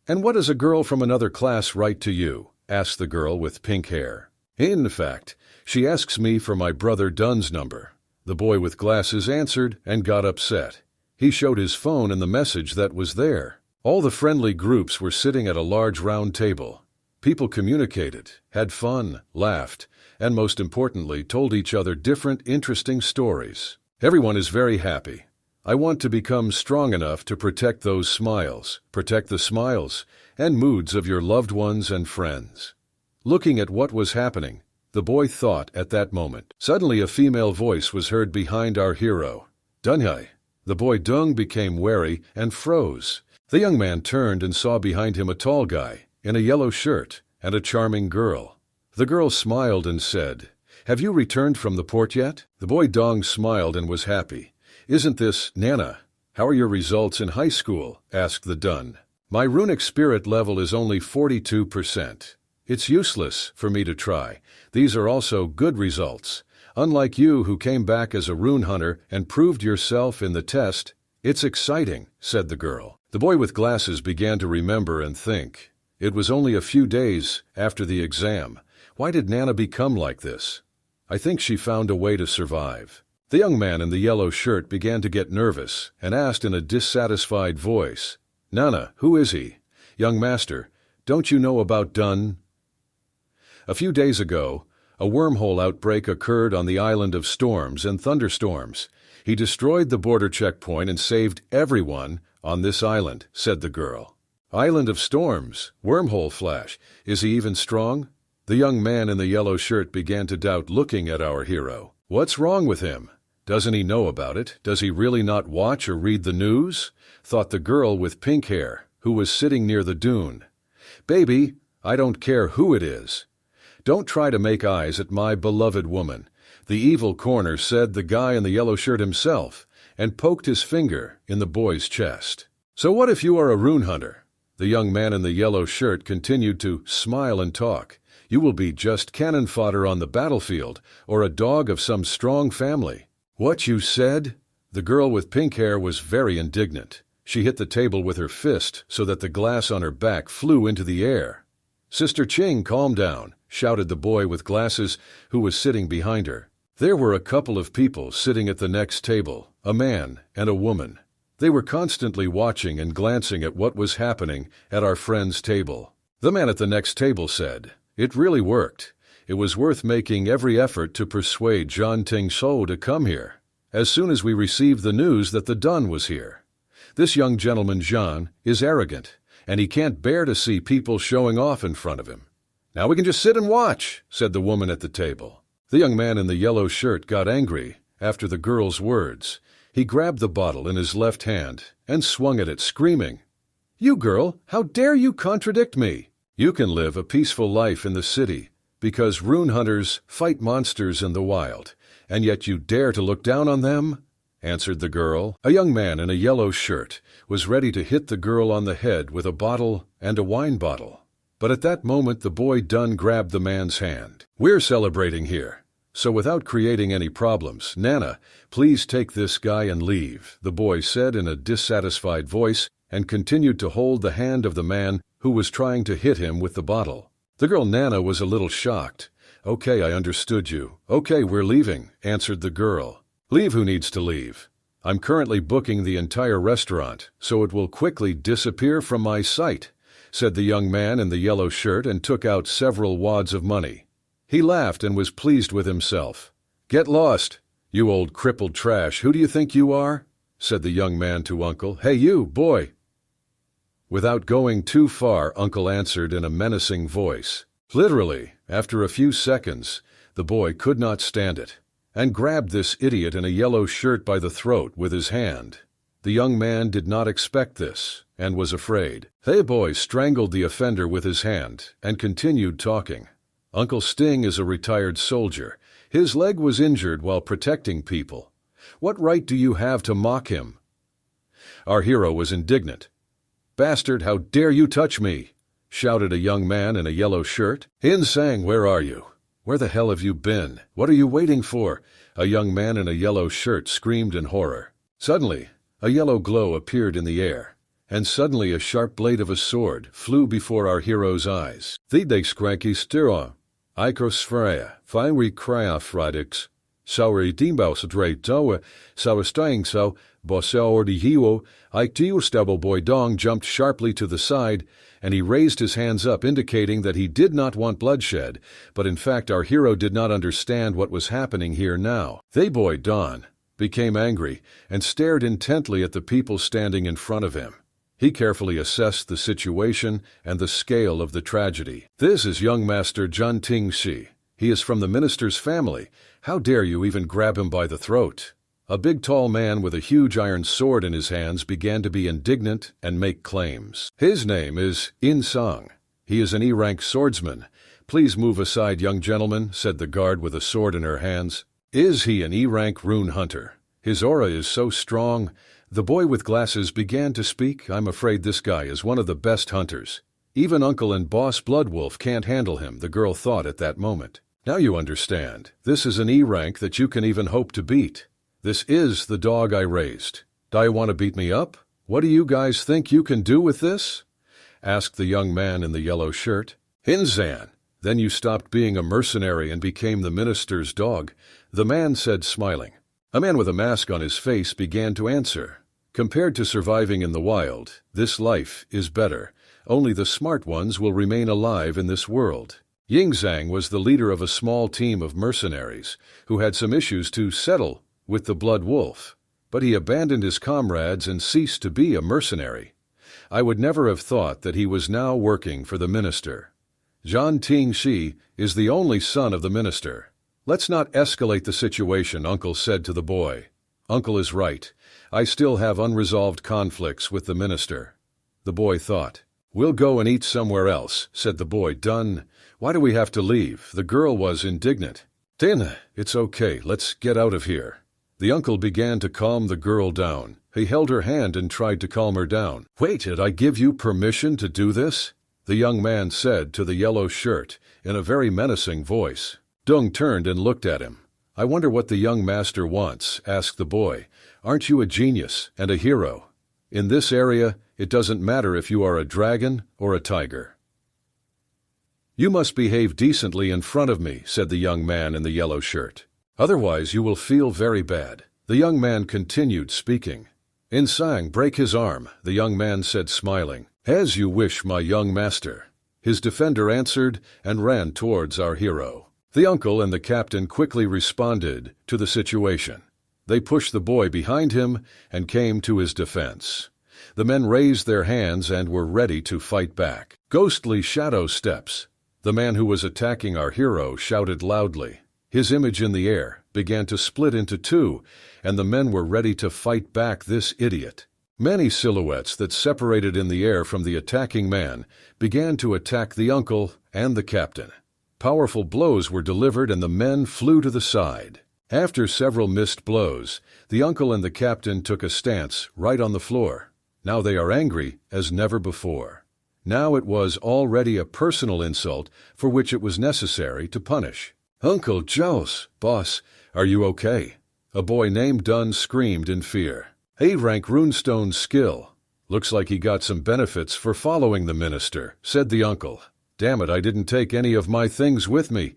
And what does a girl from another class write to you? Asked the girl with pink hair. In fact, she asks me for my brother Dun's number. The boy with glasses answered and got upset. He showed his phone and the message that was there. All the friendly groups were sitting at a large round table. People communicated, had fun, laughed, and most importantly, told each other different, interesting stories. Everyone is very happy. I want to become strong enough to protect those smiles, protect the smiles and moods of your loved ones and friends. Looking at what was happening, the boy thought at that moment. Suddenly a female voice was heard behind our hero. Dunhai. The boy Dung became wary and froze. The young man turned and saw behind him a tall guy in a yellow shirt and a charming girl. The girl smiled and said, Have you returned from the port yet? The boy Dong smiled and was happy. Isn't this Nana? How are your results in high school? Asked the Dun. My runic spirit level is only 42%. It's useless for me to try. These are also good results. Unlike you who came back as a rune hunter and proved yourself in the test, it's exciting, said the girl. The boy with glasses began to remember and think. It was only a few days after the exam. Why did Nana become like this? I think she found a way to survive. The young man in the yellow shirt began to get nervous and asked in a dissatisfied voice, Nana, who is he? Young master, don't you know about Dun? A few days ago, a wormhole outbreak occurred on the island of storms and thunderstorms. He destroyed the border checkpoint and saved everyone on this island, said the girl. Island of storms, wormhole flash. Is he even strong? The young man in the yellow shirt began to doubt, looking at our hero. What's wrong with him? Doesn't he know about it? Does he really not watch or read the news? Thought the girl with pink hair, who was sitting near the dune. Baby, I don't care who it is. Don't try to make eyes at my beloved woman. The evil corner, said the guy in the yellow shirt himself, and poked his finger in the boy's chest. So what if you are a rune hunter? The young man in the yellow shirt continued to smile and talk. You will be just cannon fodder on the battlefield, or a dog of some strong family. What you said? The girl with pink hair was very indignant. She hit the table with her fist so that the glass on her back flew into the air. Sister Ching, calm down, shouted the boy with glasses who was sitting behind her. There were a couple of people sitting at the next table, a man and a woman. They were constantly watching and glancing at what was happening at our friend's table. The man at the next table said, It really worked. It was worth making every effort to persuade Zhan Tingshou to come here, as soon as we received the news that the Dun was here. This young gentleman Zhan is arrogant, and he can't bear to see people showing off in front of him. Now we can just sit and watch, said the woman at the table. The young man in the yellow shirt got angry after the girl's words. He grabbed the bottle in his left hand and swung at it, screaming, You girl, how dare you contradict me? You can live a peaceful life in the city because rune hunters fight monsters in the wild, and yet you dare to look down on them? Answered the girl. A young man in a yellow shirt was ready to hit the girl on the head with a bottle and a wine bottle. But at that moment the boy Dun grabbed the man's hand. We're celebrating here. So without creating any problems, Nana, please take this guy and leave, the boy said in a dissatisfied voice, and continued to hold the hand of the man who was trying to hit him with the bottle. The girl Nana was a little shocked. Okay, I understood you. Okay, we're leaving, answered the girl. Leave who needs to leave. I'm currently booking the entire restaurant, so it will quickly disappear from my sight, said the young man in the yellow shirt and took out several wads of money. He laughed and was pleased with himself. Get lost, you old crippled trash. Who do you think you are? said the young man to Uncle. "Hey you, boy!" Without going too far, Uncle answered in a menacing voice. Literally, after a few seconds, the boy could not stand it, and grabbed this idiot in a yellow shirt by the throat with his hand. The young man did not expect this, and was afraid. The boy strangled the offender with his hand, and continued talking. Uncle Sting is a retired soldier. His leg was injured while protecting people. What right do you have to mock him? Our hero was indignant. "Bastard, how dare you touch me?" shouted a young man in a yellow shirt. "Insang, where are you? Where the hell have you been? What are you waiting for?" a young man in a yellow shirt screamed in horror. Suddenly, a yellow glow appeared in the air, and suddenly a sharp blade of a sword flew before our hero's eyes. "Thide skranky stira, icrosphrea, fiery cryophrydix, sauri dimbaus dre toa, sauerstein so, bosaur hero, Ike stubble boy Dong jumped sharply to the side, and he raised his hands up, indicating that he did not want bloodshed, but in fact our hero did not understand what was happening here now. The boy Don became angry and stared intently at the people standing in front of him. He carefully assessed the situation and the scale of the tragedy. "This is young Master Jun Ting Shi. He is from the minister's family. How dare you even grab him by the throat?" A big tall man with a huge iron sword in his hands began to be indignant and make claims. "His name is In Song. He is an E-rank swordsman. Please move aside, young gentleman," said the guard with a sword in her hands. "Is he an E-rank rune hunter? His aura is so strong." The boy with glasses began to speak. "I'm afraid this guy is one of the best hunters. Even Uncle and Boss Bloodwolf can't handle him," the girl thought at that moment. "Now you understand. This is an E-rank that you can even hope to beat. This is the dog I raised. Do you want to beat me up? What do you guys think you can do with this?" asked the young man in the yellow shirt. "Hinzan, then you stopped being a mercenary and became the minister's dog," the man said, smiling. A man with a mask on his face began to answer. "Compared to surviving in the wild, this life is better. Only the smart ones will remain alive in this world." Yingzhang was the leader of a small team of mercenaries who had some issues to settle with the Blood Wolf, but he abandoned his comrades and ceased to be a mercenary. I would never have thought that he was now working for the minister. Zhan Ting Shi is the only son of the minister. "Let's not escalate the situation," Uncle said to the boy. "Uncle is right. I still have unresolved conflicts with the minister." The boy thought. "We'll go and eat somewhere else," said the boy. "Done. Why do we have to leave?" The girl was indignant. "Tina, it's okay. Let's get out of here." The uncle began to calm the girl down. He held her hand and tried to calm her down. "Wait, did I give you permission to do this?" the young man said to the yellow shirt in a very menacing voice. Dung turned and looked at him. "I wonder what the young master wants," asked the boy. "Aren't you a genius and a hero? In this area, it doesn't matter if you are a dragon or a tiger." "You must behave decently in front of me," said the young man in the yellow shirt. "Otherwise you will feel very bad." The young man continued speaking. "Insang, break his arm," the young man said, smiling. "As you wish, my young master." His defender answered and ran towards our hero. The uncle and the captain quickly responded to the situation. They pushed the boy behind him and came to his defense. The men raised their hands and were ready to fight back. Ghostly shadow steps. The man who was attacking our hero shouted loudly. His image in the air began to split into two, and the men were ready to fight back this idiot. Many silhouettes that separated in the air from the attacking man began to attack the uncle and the captain. Powerful blows were delivered and the men flew to the side. After several missed blows, the uncle and the captain took a stance right on the floor. Now they are angry as never before. Now it was already a personal insult for which it was necessary to punish. "Uncle Joes, boss, are you okay?" a boy named Dunn screamed in fear. "A-rank runestone skill. Looks like he got some benefits for following the minister," said the uncle. "Damn it, I didn't take any of my things with me."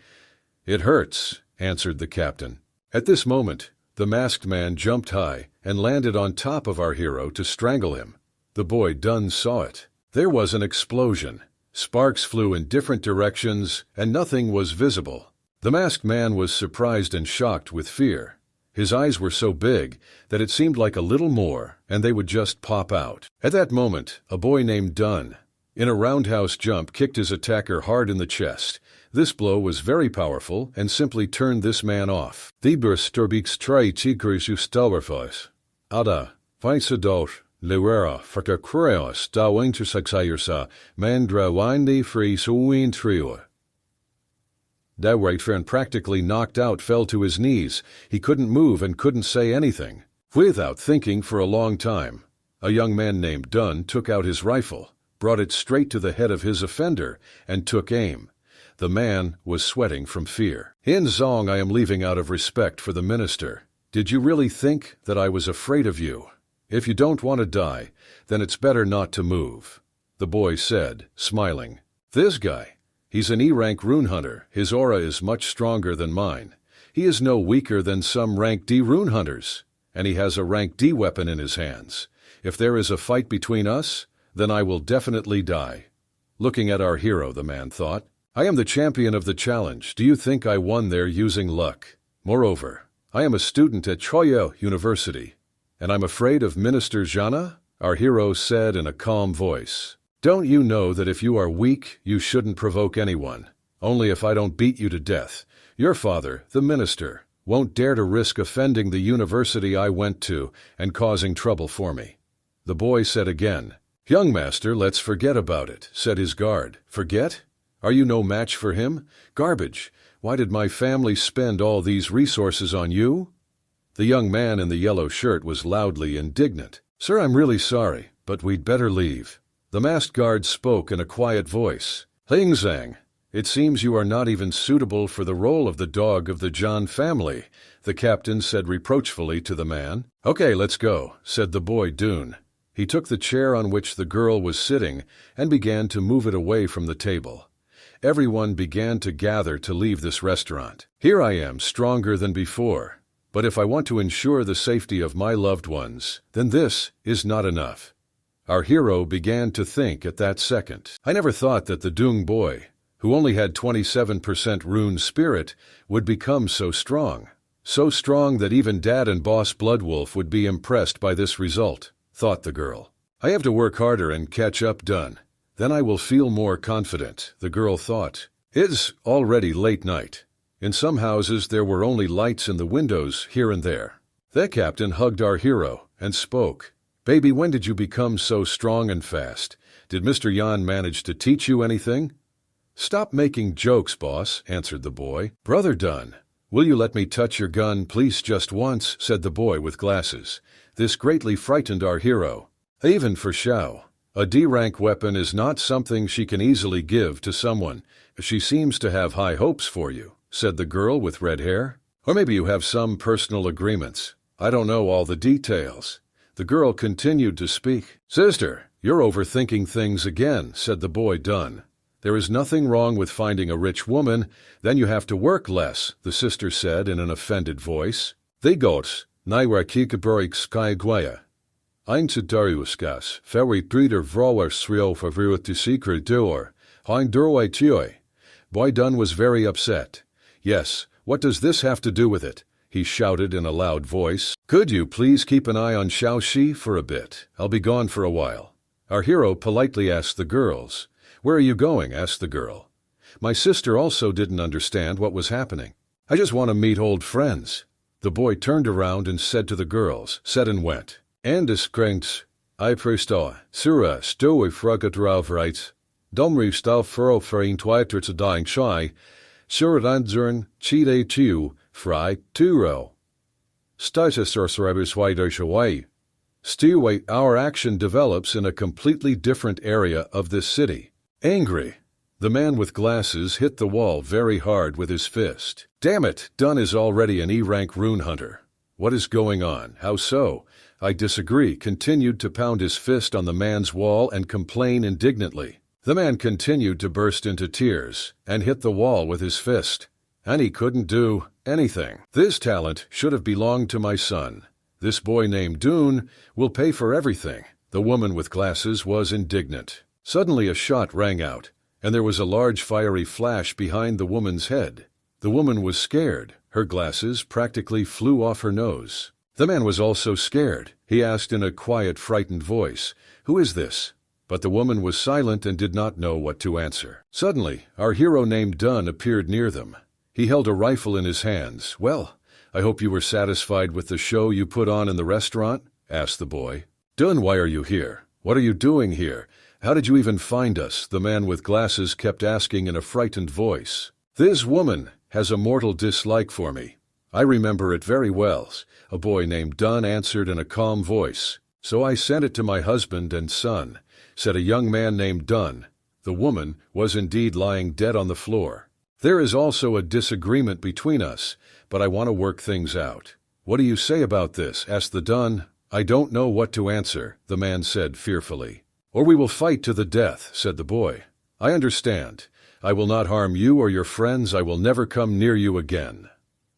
"It hurts," answered the captain. At this moment, the masked man jumped high and landed on top of our hero to strangle him. The boy Dunn saw it. There was an explosion. Sparks flew in different directions and nothing was visible. The masked man was surprised and shocked with fear. His eyes were so big that it seemed like a little more, and they would just pop out. At that moment, a boy named Dunn, in a roundhouse jump, kicked his attacker hard in the chest. This blow was very powerful and simply turned this man off. The Bursturbix Tri Tigris Ustalverfos. Ada, Feisadot, Lewera, Fakakreos, Da Wintersaxayursa, Mandra Windy Free Suin Trio. That right friend, practically knocked out, fell to his knees. He couldn't move and couldn't say anything. Without thinking for a long time, a young man named Dunn took out his rifle, brought it straight to the head of his offender, and took aim. The man was sweating from fear. In Zong, I am leaving out of respect for the minister. Did you really think that I was afraid of you? If you don't want to die, then it's better not to move, the boy said, smiling. This guy, he's an E-rank rune hunter. His aura is much stronger than mine. He is no weaker than some rank D rune hunters, and he has a rank D weapon in his hands. If there is a fight between us, then I will definitely die. Looking at our hero, the man thought, I am the champion of the challenge. Do you think I won there using luck? Moreover, I am a student at Choyo University, and I'm afraid of Minister Jana, our hero said in a calm voice. Don't you know that if you are weak, you shouldn't provoke anyone? Only if I don't beat you to death. Your father, the minister, won't dare to risk offending the university I went to and causing trouble for me. The boy said again. Young master, let's forget about it, said his guard. Forget? Are you no match for him? Garbage. Why did my family spend all these resources on you? The young man in the yellow shirt was loudly indignant. Sir, I'm really sorry, but we'd better leave. The masked guard spoke in a quiet voice. Ling Zhang, it seems you are not even suitable for the role of the dog of the John family, the captain said reproachfully to the man. Okay, let's go, said the boy Dune. He took the chair on which the girl was sitting and began to move it away from the table. Everyone began to gather to leave this restaurant. Here I am, stronger than before. But if I want to ensure the safety of my loved ones, then this is not enough. Our hero began to think at that second. I never thought that the Dung boy, who only had 27% rune spirit, would become so strong. So strong that even Dad and Boss Bloodwolf would be impressed by this result, thought the girl. I have to work harder and catch up, Dunn. Then I will feel more confident, the girl thought. It's already late night. In some houses there were only lights in the windows here and there. The captain hugged our hero and spoke. Baby, when did you become so strong and fast? Did Mr. Yan manage to teach you anything? Stop making jokes, boss, answered the boy. Brother Dunn, will you let me touch your gun, please, just once, said the boy with glasses. This greatly frightened our hero. Even for Xiao, a D-rank weapon is not something she can easily give to someone. She seems to have high hopes for you, said the girl with red hair. Or maybe you have some personal agreements. I don't know all the details. The girl continued to speak. Sister, you're overthinking things again, said the boy Dunn. There is nothing wrong with finding a rich woman, then you have to work less, the sister said in an offended voice. They goes, naira kikaburik sky guaya. Einzidariuskas, ferry breeder vrower srio favruit to secret door, hein durway tioy. Boy Dunn was very upset. Yes, what does this have to do with it? He shouted in a loud voice. Could you please keep an eye on Xiaoxi for a bit? I'll be gone for a while. Our hero politely asked the girls. Where are you going? Asked the girl. My sister also didn't understand what was happening. I just want to meet old friends. The boy turned around and said to the girls, said and went. Andis krent, I presta, sura stoe fragadrauvrites, domri stav furrow ferin twiter dying shy, suradandzern, chide tiu, fry, turo. Status sorcerabus widershawaii. Steerway, our action develops in a completely different area of this city. Angry, the man with glasses hit the wall very hard with his fist. Damn it, Dunn is already an E-rank rune hunter. What is going on? How so? I disagree, continued to pound his fist on the man's wall and complain indignantly. The man continued to burst into tears and hit the wall with his fist. And he couldn't do anything. This talent should have belonged to my son. This boy named Dune will pay for everything. The woman with glasses was indignant. Suddenly a shot rang out, and there was a large fiery flash behind the woman's head. The woman was scared, Her glasses practically flew off her nose. The man was also scared. He asked in a quiet, frightened voice, "Who is this?" But the woman was silent and did not know what to answer. Suddenly, our hero named Dunn appeared near them. He held a rifle in his hands. "Well, I hope you were satisfied with the show you put on in the restaurant?" asked the boy. "Dunn, why are you here? What are you doing here? How did you even find us?" the man with glasses kept asking in a frightened voice. "This woman has a mortal dislike for me. I remember it very well," a boy named Dunn answered in a calm voice. "So I sent it to my husband and son," said a young man named Dunn. The woman was indeed lying dead on the floor. "There is also a disagreement between us, but I want to work things out." "What do you say about this?" asked the Dunn. "I don't know what to answer," the man said fearfully. "Or we will fight to the death," said the boy. "I understand. I will not harm you or your friends. I will never come near you again."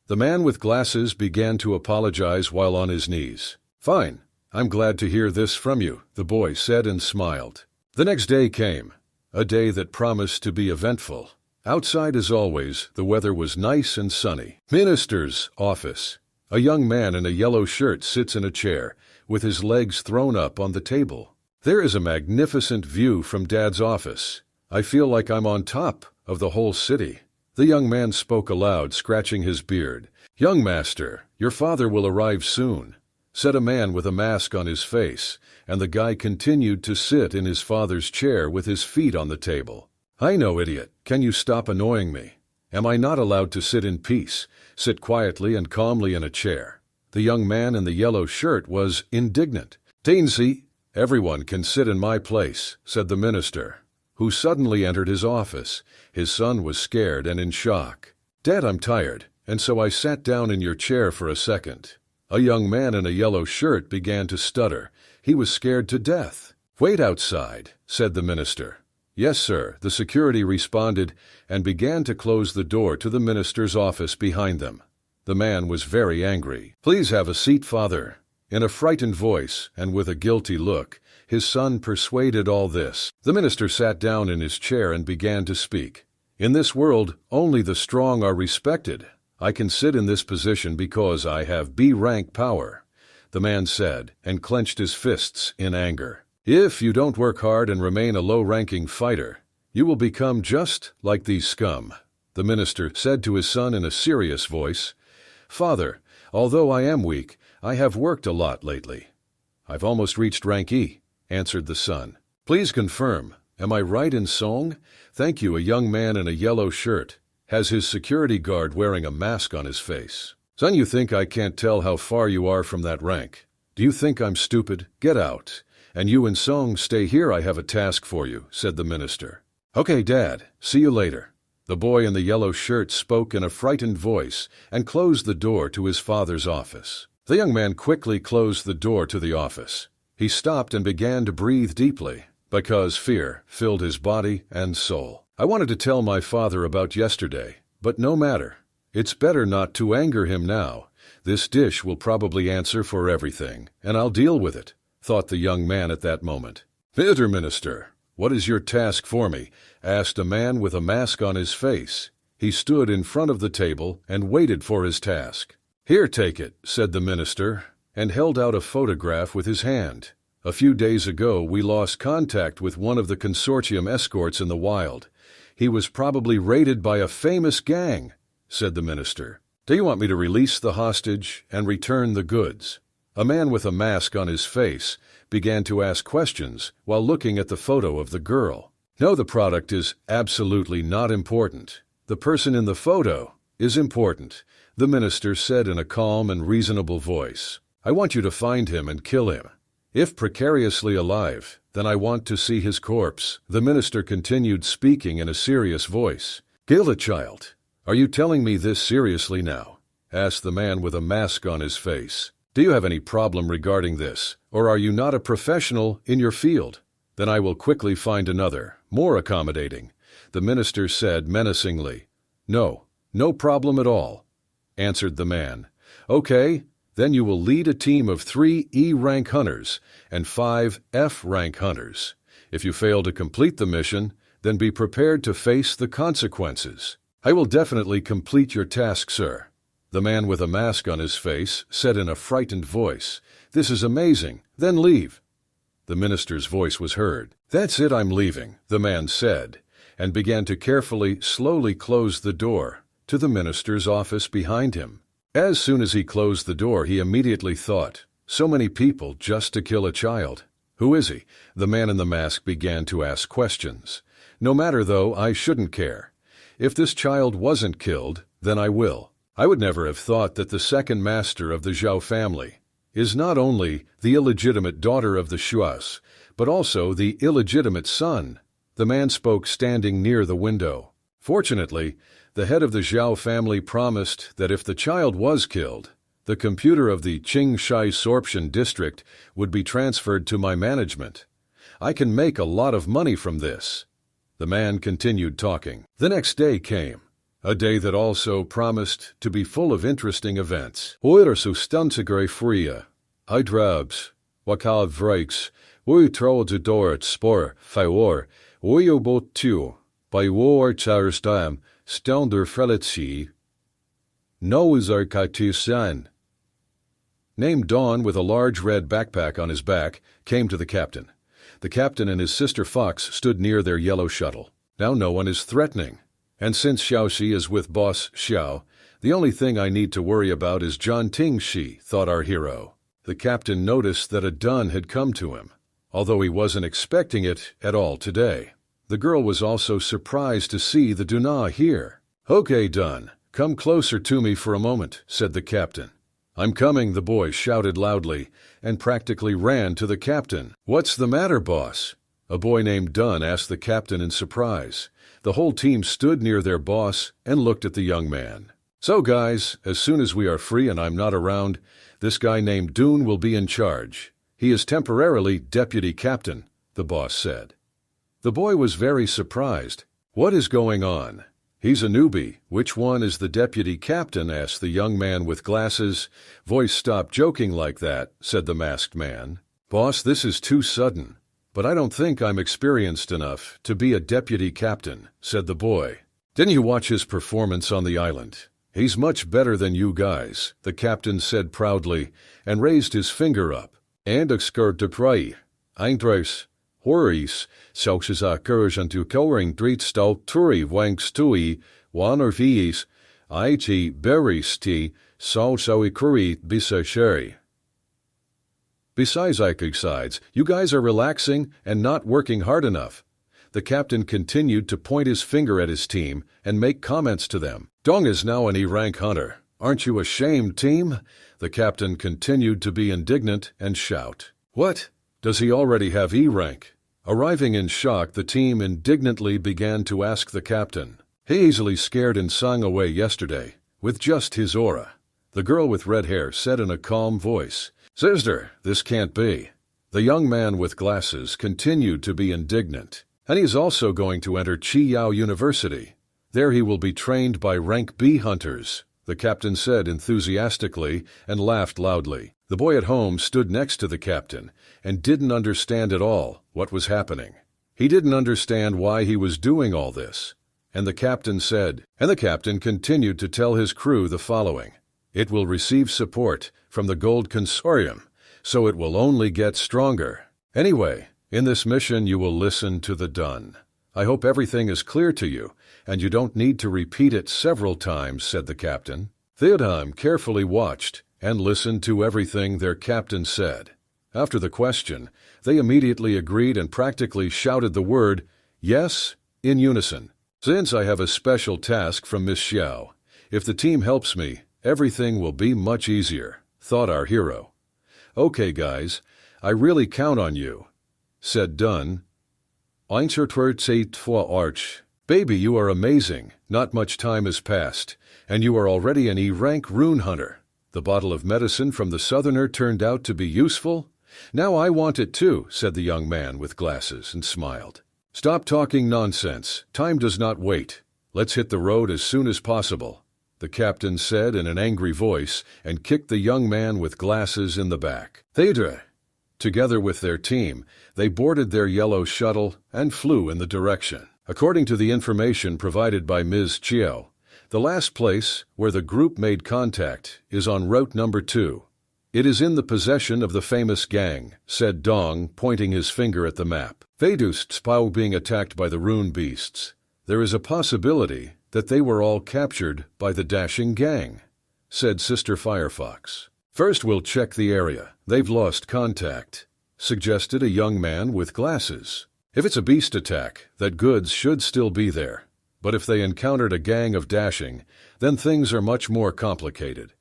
The man with glasses began to apologize while on his knees. "Fine. I'm glad to hear this from you," the boy said and smiled. The next day came, a day that promised to be eventful. Outside, as always, the weather was nice and sunny. Minister's office. A young man in a yellow shirt sits in a chair, with his legs thrown up on the table. "There is a magnificent view from Dad's office. I feel like I'm on top of the whole city." The young man spoke aloud, scratching his beard. "Young master, your father will arrive soon," said a man with a mask on his face, and the guy continued to sit in his father's chair with his feet on the table. "I know, idiot. Can you stop annoying me? Am I not allowed to sit in peace, sit quietly and calmly in a chair?" The young man in the yellow shirt was indignant. "Teensy, everyone can sit in my place," said the minister, who suddenly entered his office. His son was scared and in shock. "Dad, I'm tired, and so I sat down in your chair for a second." A young man in a yellow shirt began to stutter. He was scared to death. "Wait outside," said the minister. "Yes, sir," the security responded and began to close the door to the minister's office behind them. The man was very angry. "Please have a seat, father." In a frightened voice and with a guilty look, his son persuaded all this. The minister sat down in his chair and began to speak. "In this world, only the strong are respected. I can sit in this position because I have B-rank power," the man said, and clenched his fists in anger. "If you don't work hard and remain a low-ranking fighter, you will become just like these scum," the minister said to his son in a serious voice. "Father, although I am weak, I have worked a lot lately." "I've almost reached rank E," answered the son. "Please confirm. Am I right in song?" "Thank you." A young man in a yellow shirt has his security guard wearing a mask on his face. "Son, you think I can't tell how far you are from that rank? Do you think I'm stupid? Get out. And you and Song, stay here. I have a task for you," said the minister. "Okay, Dad. See you later." The boy in the yellow shirt spoke in a frightened voice and closed the door to his father's office. The young man quickly closed the door to the office. He stopped and began to breathe deeply, because fear filled his body and soul. "I wanted to tell my father about yesterday, but no matter. It's better not to anger him now. This dish will probably answer for everything, and I'll deal with it," thought the young man at that moment. "Mr. Minister, what is your task for me?" asked a man with a mask on his face. He stood in front of the table and waited for his task. "Here, take it," said the minister, and held out a photograph with his hand. "A few days ago, we lost contact with one of the consortium escorts in the wild. He was probably raided by a famous gang," said the minister. "Do you want me to release the hostage and return the goods?" A man with a mask on his face began to ask questions while looking at the photo of the girl. "No, the product is absolutely not important. The person in the photo is important," the minister said in a calm and reasonable voice. "I want you to find him and kill him. If precariously alive, then I want to see his corpse." The minister continued speaking in a serious voice. "Kill the child. Are you telling me this seriously now?" asked the man with a mask on his face. "Do you have any problem regarding this, or are you not a professional in your field? Then I will quickly find another, more accommodating," the minister said menacingly. No problem at all," answered the man. "Okay, then you will lead a team of 3 E-rank hunters and 5 F-rank hunters. If you fail to complete the mission, then be prepared to face the consequences." "I will definitely complete your task, sir." The man with a mask on his face said in a frightened voice, "This is amazing, then leave." The minister's voice was heard. "That's it, I'm leaving," the man said, and began to carefully, slowly close the door to the minister's office behind him. As soon as he closed the door, he immediately thought, so many people just to kill a child. Who is he? The man in the mask began to ask questions. No matter, though, I shouldn't care. If this child wasn't killed, then I will. I would never have thought that the second master of the Zhao family is not only the illegitimate daughter of the Shuas, but also the illegitimate son. The man spoke standing near the window. Fortunately, the head of the Zhao family promised that if the child was killed, the computer of the Qingshai Sorption district would be transferred to my management. I can make a lot of money from this. The man continued talking. The next day came, a day that also promised to be full of interesting events. Oer sustantigre fria, Hydrabs, Wakal Vrakes, Ui troll de dort spor, Fior, Uyo bot tu, by war charstam, Stounder Frelitsi, Noazar Katisan. Named Dawn, with a large red backpack on his back, came to the captain. The captain and his sister Fox stood near their yellow shuttle. Now no one is threatening. And since Xiaoxi is with boss Xiao, the only thing I need to worry about is John Tingxi, thought our hero. The captain noticed that a dun had come to him, although he wasn't expecting it at all today. The girl was also surprised to see the Duna here. "Okay, Dun, come closer to me for a moment," said the captain. "I'm coming," the boy shouted loudly, and practically ran to the captain. "What's the matter, boss?" A boy named Dun asked the captain in surprise. The whole team stood near their boss and looked at the young man. "So guys, as soon as we are free and I'm not around, this guy named Dune will be in charge. He is temporarily deputy captain," the boss said. The boy was very surprised. "What is going on?" "He's a newbie. Which one is the deputy captain?" asked the young man with glasses. "Voice, stop joking like that," said the masked man. "Boss, this is too sudden. But I don't think I'm experienced enough to be a deputy captain," said the boy. "Didn't you watch his performance on the island? He's much better than you guys," the captain said proudly, and raised his finger up. "And excurred de prey. Eindreis, Horis, Sauxisa Kurjantu Koring Dreetstal Turi Wangstui, Wanervies, Iti Beristi, Salsawi Kuri Bisa Sherry." Besides, you guys are relaxing and not working hard enough. The captain continued to point his finger at his team and make comments to them. "Dong is now an E-rank hunter. Aren't you ashamed, team?" The captain continued to be indignant and shout. "What? Does he already have E-rank?" Arriving in shock, the team indignantly began to ask the captain. He easily scared and sung away yesterday, with just his aura. The girl with red hair said in a calm voice, "Sister, this can't be." The young man with glasses continued to be indignant, and he is also going to enter Qiyao University. There he will be trained by rank B hunters, the captain said enthusiastically and laughed loudly. The boy at home stood next to the captain and didn't understand at all what was happening. He didn't understand why he was doing all this. And the captain continued to tell his crew the following. "It will receive support from the Gold Consortium, so it will only get stronger. Anyway, in this mission you will listen to the Dun. I hope everything is clear to you, and you don't need to repeat it several times," said the captain. Theodam carefully watched and listened to everything their captain said. After the question, they immediately agreed and practically shouted the word, "Yes," in unison. "Since I have a special task from Miss Xiao, if the team helps me, everything will be much easier," thought our hero. "Okay, guys, I really count on you," said Dun. Arch. "Baby, you are amazing. Not much time has passed, and you are already an E-rank rune hunter. The bottle of medicine from the Southerner turned out to be useful. Now I want it too," said the young man with glasses and smiled. "Stop talking nonsense. Time does not wait. Let's hit the road as soon as possible," the captain said in an angry voice and kicked the young man with glasses in the back. Thedra. Together with their team, they boarded their yellow shuttle and flew in the direction. According to the information provided by Ms. Chiao, The last place where the group made contact is on route number 2. It is in the possession of the famous gang, said Dong, pointing his finger at the map. Vedust Spau being attacked by the rune beasts. There is a possibility that they were all captured by the dashing gang, said Sister Firefox. First we'll check the area. They've lost contact, suggested a young man with glasses. If it's a beast attack, that goods should still be there. But if they encountered a gang of dashing, then things are much more complicated.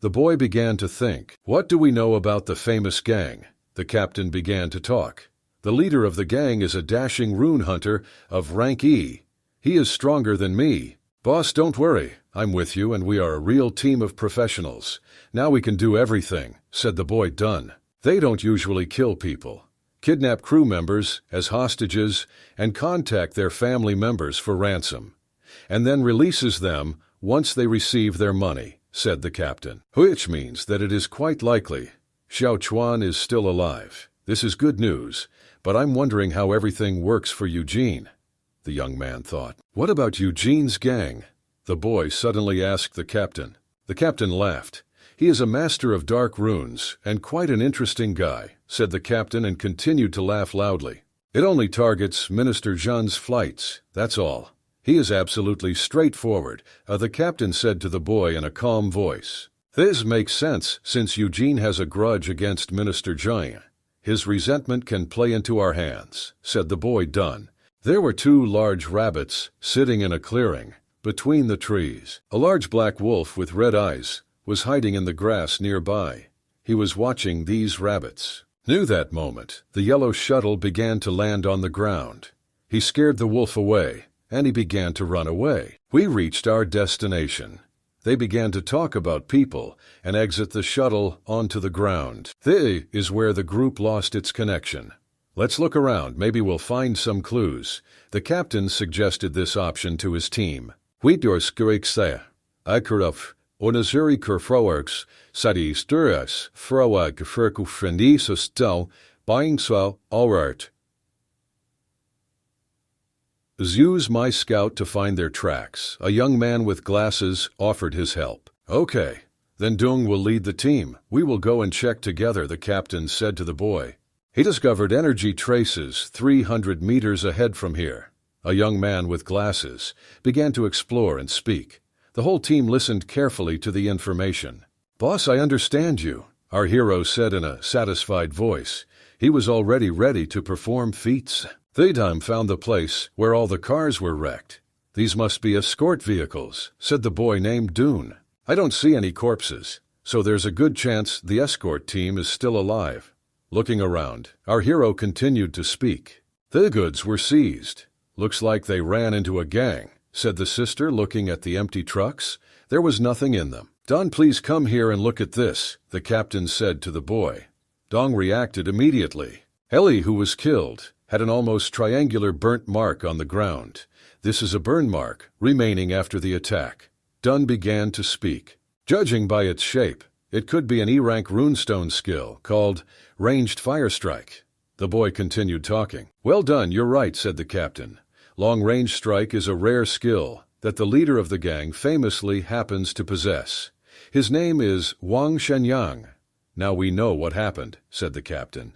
The boy began to think. What do we know about the famous gang? The captain began to talk. The leader of the gang is a dashing rune hunter of rank E. He is stronger than me. Boss, don't worry. I'm with you and we are a real team of professionals. Now we can do everything, said the boy Dunn. They don't usually kill people, kidnap crew members as hostages, and contact their family members for ransom, and then releases them once they receive their money, said the captain. Which means that it is quite likely Xiao Chuan is still alive. This is good news, but I'm wondering how everything works for Eugene, the young man thought. What about Eugene's gang? The boy suddenly asked the captain. The captain laughed. He is a master of dark runes and quite an interesting guy, said the captain and continued to laugh loudly. It only targets Minister Zhan's flights, that's all. He is absolutely straightforward, the captain said to the boy in a calm voice. This makes sense since Eugene has a grudge against Minister Zhan. His resentment can play into our hands, said the boy Dunn. There were 2 large rabbits sitting in a clearing between the trees. A large black wolf with red eyes was hiding in the grass nearby. He was watching these rabbits. Knew that moment, the yellow shuttle began to land on the ground. He scared the wolf away, and he began to run away. We reached our destination. They began to talk about people and exit the shuttle onto the ground. This is where the group lost its connection. Let's look around, maybe we'll find some clues. The captain suggested this option to his team. Wiedersgerikse, Ikaruf, Onazuri Kerfroerks, Sadi Sturas, Froa Geferku Frendi Sustel, Buying So, Alright. Use my scout to find their tracks. A young man with glasses offered his help. Okay, then Dung will lead the team. We will go and check together, the captain said to the boy. He discovered energy traces 300 meters ahead from here. A young man with glasses began to explore and speak. The whole team listened carefully to the information. Boss, I understand you, our hero said in a satisfied voice. He was already ready to perform feats. Thedam found the place where all the cars were wrecked. These must be escort vehicles, said the boy named Dune. I don't see any corpses, so there's a good chance the escort team is still alive. Looking around, our hero continued to speak. The goods were seized. Looks like they ran into a gang, said the sister, looking at the empty trucks. There was nothing in them. Don, please come here and look at this, the captain said to the boy. Dong reacted immediately. Ellie, who was killed, had an almost triangular burnt mark on the ground. This is a burn mark remaining after the attack. Dunn began to speak. Judging by its shape, it could be an E-rank runestone skill called Ranged Fire Strike. The boy continued talking. Well done, you're right, said the captain. Long-range strike is a rare skill that the leader of the gang famously happens to possess. His name is Wang Shenyang. Now we know what happened, said the captain.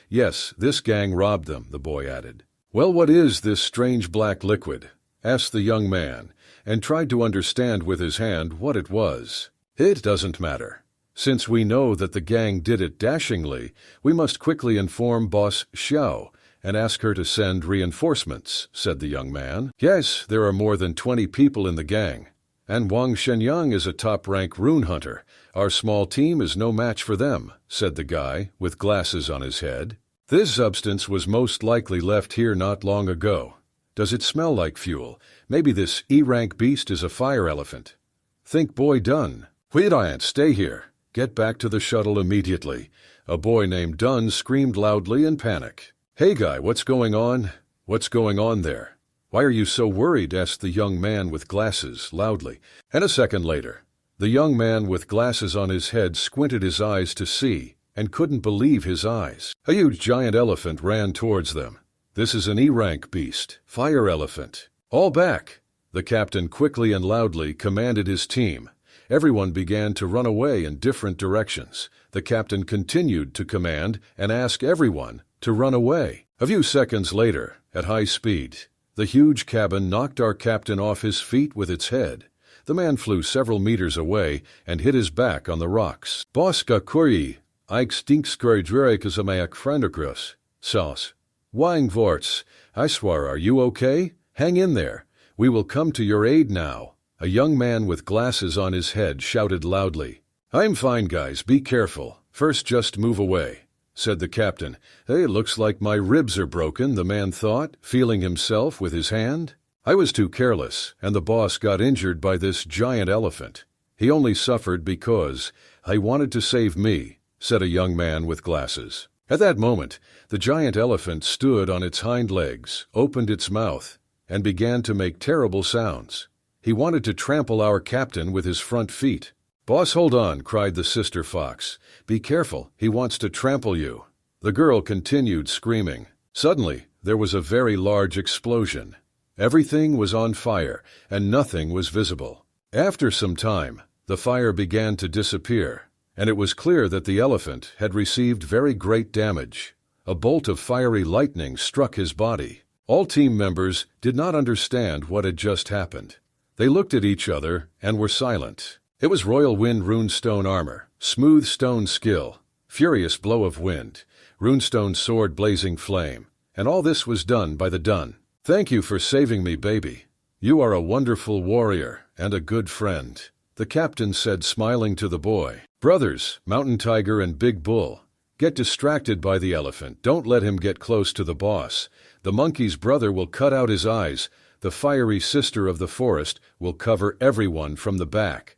Yes, this gang robbed them, the boy added. Well, what is this strange black liquid? Asked the young man, and tried to understand with his hand what it was. It doesn't matter. Since we know that the gang did it dashingly, we must quickly inform Boss Xiao and ask her to send reinforcements, said the young man. Yes, there are more than 20 people in the gang, and Wang Shenyang is a top-rank rune hunter. Our small team is no match for them, said the guy with glasses on his head. This substance was most likely left here not long ago. Does it smell like fuel? Maybe this E-rank beast is a fire elephant. Think boy Dunn. Wait, stay here. Get back to the shuttle immediately. A boy named Dunn screamed loudly in panic. Hey guy, what's going on? What's going on there? Why are you so worried? Asked the young man with glasses loudly. And a second later, the young man with glasses on his head squinted his eyes to see and couldn't believe his eyes. A huge giant elephant ran towards them. This is an E-rank beast, fire elephant. All back. The captain quickly and loudly commanded his team. Everyone began to run away in different directions. The captain continued to command and ask everyone to run away. A few seconds later, at high speed, the huge cabin knocked our captain off his feet with its head. The man flew several meters away and hit his back on the rocks. Boska kurji, ik stinkskurdrerikasamayak frenderkrus, sauce. Wangvorts, I swear, are you okay? Hang in there. We will come to your aid now. A young man with glasses on his head shouted loudly. I'm fine, guys, be careful. First just move away, said the captain. Hey, it looks like my ribs are broken, the man thought, feeling himself with his hand. I was too careless, and the boss got injured by this giant elephant. He only suffered because I wanted to save me, said a young man with glasses. At that moment, the giant elephant stood on its hind legs, opened its mouth, and began to make terrible sounds. He wanted to trample our captain with his front feet. Boss, hold on, cried the sister fox. Be careful, he wants to trample you. The girl continued screaming. Suddenly, there was a very large explosion. Everything was on fire, and nothing was visible. After some time, the fire began to disappear, and it was clear that the elephant had received very great damage. A bolt of fiery lightning struck his body. All team members did not understand what had just happened. They looked at each other and were silent. It was royal wind runestone armor, smooth stone skill, furious blow of wind, runestone sword blazing flame, and all this was done by the Dun. Thank you for saving me, baby. You are a wonderful warrior and a good friend, the captain said, smiling to the boy. Brothers, Mountain Tiger and Big Bull, get distracted by the elephant. Don't let him get close to the boss. The monkey's brother will cut out his eyes. The fiery sister of the forest will cover everyone from the back.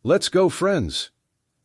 Let's go, friends.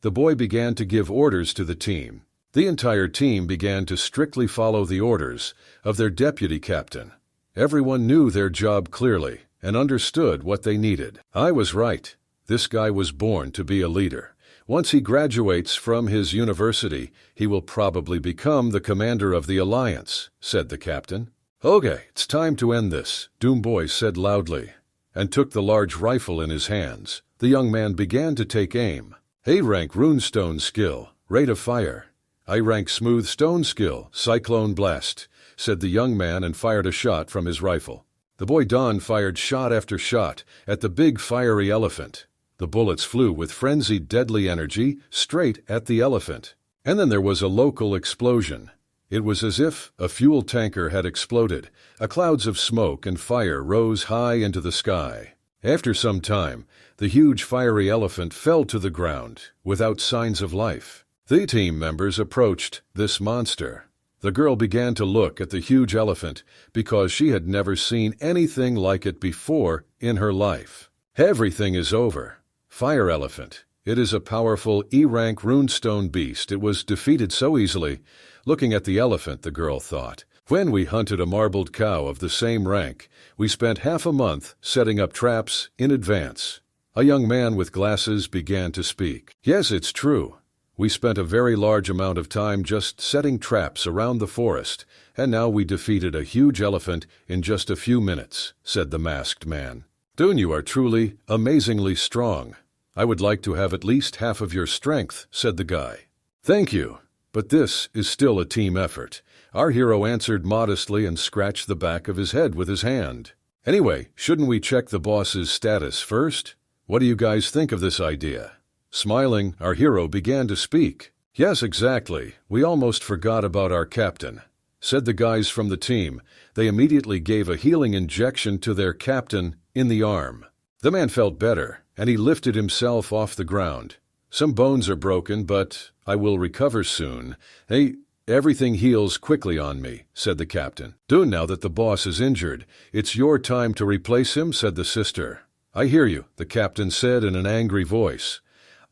The boy began to give orders to the team. The entire team began to strictly follow the orders of their deputy captain. Everyone knew their job clearly and understood what they needed. I was right. This guy was born to be a leader. Once he graduates from his university, he will probably become the commander of the alliance, said the captain. Okay, it's time to end this, Doomboy said loudly, and took the large rifle in his hands. The young man began to take aim. A rank runestone skill, rate of fire. I rank smooth stone skill, cyclone blast, said the young man and fired a shot from his rifle. The boy Don fired shot after shot at the big fiery elephant. The bullets flew with frenzied deadly energy straight at the elephant. And then there was a local explosion. It was as if a fuel tanker had exploded. Clouds of smoke and fire rose high into the sky. After some time, the huge fiery elephant fell to the ground without signs of life. The team members approached this monster. The girl began to look at the huge elephant because she had never seen anything like it before in her life. Everything is over. Fire elephant. It is a powerful E-rank runestone beast. It was defeated so easily. Looking at the elephant, the girl thought. When we hunted a marbled cow of the same rank, we spent half a month setting up traps in advance. A young man with glasses began to speak. Yes, it's true. We spent a very large amount of time just setting traps around the forest, and now we defeated a huge elephant in just a few minutes, said the masked man. Dune, you are truly amazingly strong. I would like to have at least half of your strength, said the guy. Thank you, but this is still a team effort. Our hero answered modestly and scratched the back of his head with his hand. Anyway, shouldn't we check the boss's status first? What do you guys think of this idea? Smiling, our hero began to speak. Yes, exactly. We almost forgot about our captain, said the guys from the team. They immediately gave a healing injection to their captain in the arm. The man felt better, and he lifted himself off the ground. Some bones are broken, but I will recover soon. Hey, everything heals quickly on me, said the captain. Dune, now that the boss is injured, it's your time to replace him, said the sister. I hear you, the captain said in an angry voice.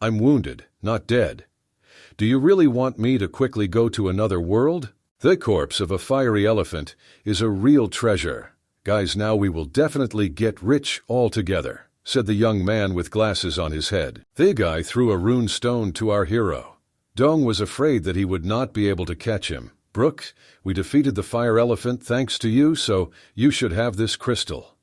I'm wounded, not dead. Do you really want me to quickly go to another world? The corpse of a fiery elephant is a real treasure. Guys, now we will definitely get rich all together, said the young man with glasses on his head. The guy threw a rune stone to our hero. Dong was afraid that he would not be able to catch him. Brooke, we defeated the fire elephant thanks to you, so you should have this crystal.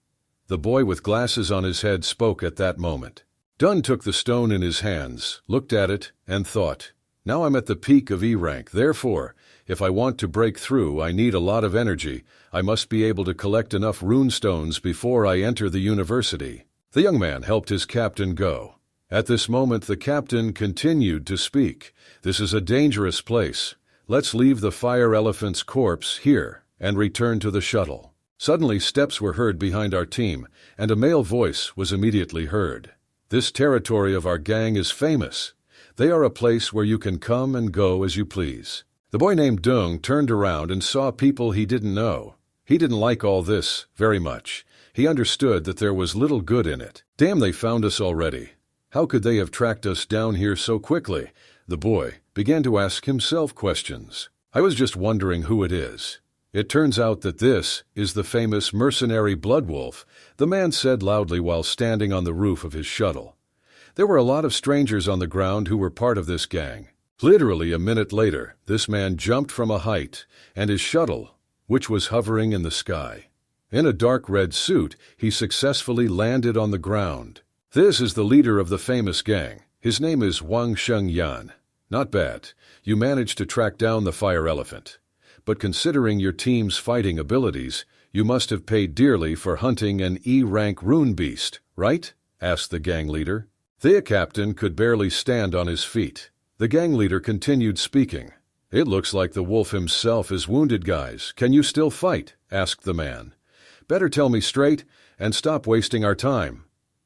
The boy with glasses on his head spoke at that moment. Dunn took the stone in his hands, looked at it, and thought, now I'm at the peak of E rank, therefore, if I want to break through, I need a lot of energy. I must be able to collect enough rune stones before I enter the university. The young man helped his captain go. At this moment the captain continued to speak. This is a dangerous place. Let's leave the fire elephant's corpse here and return to the shuttle. Suddenly steps were heard behind our team, and a male voice was immediately heard. This territory of our gang is famous. They are a place where you can come and go as you please. The boy named Dung turned around and saw people he didn't know. He didn't like all this very much. He understood that there was little good in it. Damn, they found us already. How could they have tracked us down here so quickly? The boy began to ask himself questions. I was just wondering who it is. It turns out that this is the famous mercenary Bloodwolf, the man said loudly while standing on the roof of his shuttle. There were a lot of strangers on the ground who were part of this gang. Literally a minute later, this man jumped from a height, and his shuttle, which was hovering in the sky. In a dark red suit, he successfully landed on the ground. This is the leader of the famous gang. His name is Wang Shengyan. Not bad. You managed to track down the fire elephant. But considering your team's fighting abilities, you must have paid dearly for hunting an E-rank rune beast, right? Asked the gang leader. The captain could barely stand on his feet. The gang leader continued speaking. It looks like the wolf himself is wounded, guys. Can you still fight? Asked the man. Better tell me straight and stop wasting our time,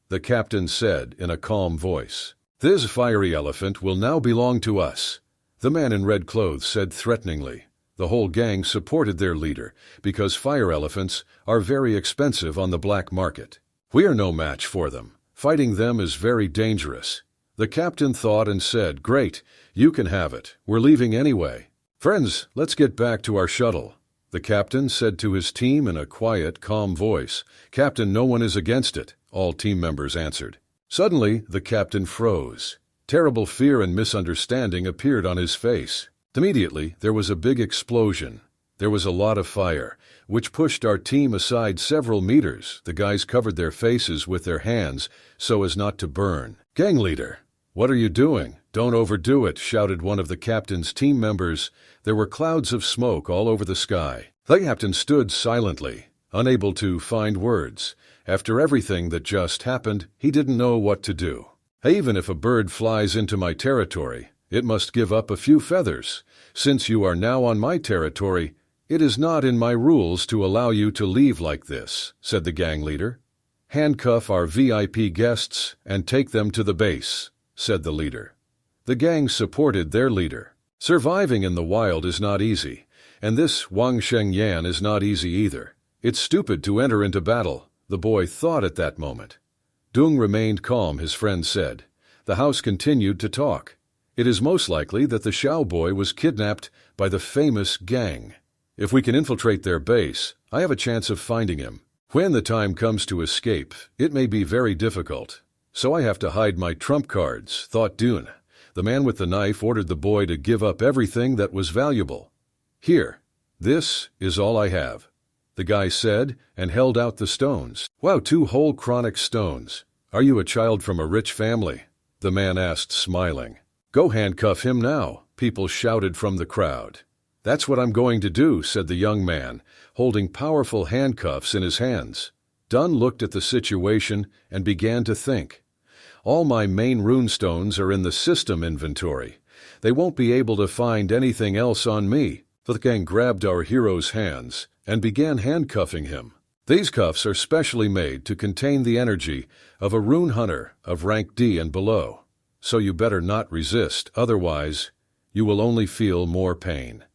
the captain said in a calm voice. This fiery elephant will now belong to us, the man in red clothes said threateningly. The whole gang supported their leader because fire elephants are very expensive on the black market. We are no match for them. Fighting them is very dangerous. The captain thought and said, great, you can have it. We're leaving anyway. Friends, let's get back to our shuttle, the captain said to his team in a quiet, calm voice. Captain, no one is against it, all team members answered. Suddenly, the captain froze. Terrible fear and misunderstanding appeared on his face. Immediately, there was a big explosion. There was a lot of fire, which pushed our team aside several meters. The guys covered their faces with their hands so as not to burn. Gang leader, what are you doing? Don't overdo it, shouted one of the captain's team members. There were clouds of smoke all over the sky. The captain stood silently, unable to find words. After everything that just happened, he didn't know what to do. Even if a bird flies into my territory, it must give up a few feathers. Since you are now on my territory, it is not in my rules to allow you to leave like this, said the gang leader. Handcuff our VIP guests and take them to the base, said the leader. The gang supported their leader. Surviving in the wild is not easy, and this Wang Shengyan is not easy either. It's stupid to enter into battle, the boy thought at that moment. Dung remained calm, his friend said. The house continued to talk. It is most likely that the Xiao boy was kidnapped by the famous gang. If we can infiltrate their base, I have a chance of finding him. When the time comes to escape, it may be very difficult. So I have to hide my trump cards, thought Dune. The man with the knife ordered the boy to give up everything that was valuable. Here, this is all I have, the guy said, and held out the stones. Wow, 2 whole chronic stones. Are you a child from a rich family? The man asked, smiling. Go handcuff him now, people shouted from the crowd. That's what I'm going to do, said the young man, holding powerful handcuffs in his hands. Dunn looked at the situation and began to think. All my main runestones are in the system inventory. They won't be able to find anything else on me. The gang grabbed our hero's hands and began handcuffing him. These cuffs are specially made to contain the energy of a rune hunter of rank D and below. So you better not resist, otherwise you will only feel more pain.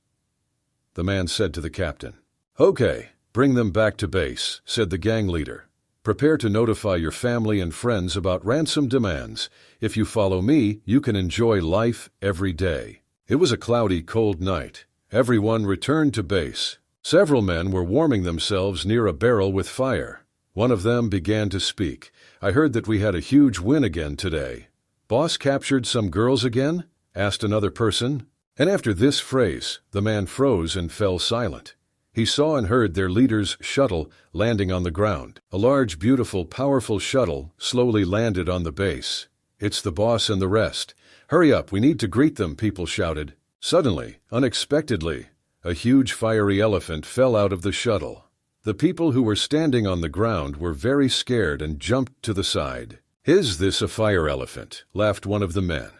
The man said to the captain. Okay, bring them back to base, said the gang leader. Prepare to notify your family and friends about ransom demands. If you follow me, you can enjoy life every day. It was a cloudy, cold night. Everyone returned to base. Several men were warming themselves near a barrel with fire. One of them began to speak. I heard that we had a huge win again today. Boss captured some girls again? Asked another person. And after this phrase, the man froze and fell silent. He saw and heard their leader's shuttle landing on the ground. A large, beautiful, powerful shuttle slowly landed on the base. "It's the boss and the rest. Hurry up, we need to greet them," people shouted. Suddenly, unexpectedly, a huge fiery elephant fell out of the shuttle. The people who were standing on the ground were very scared and jumped to the side. "Is this a fire elephant?" laughed one of the men.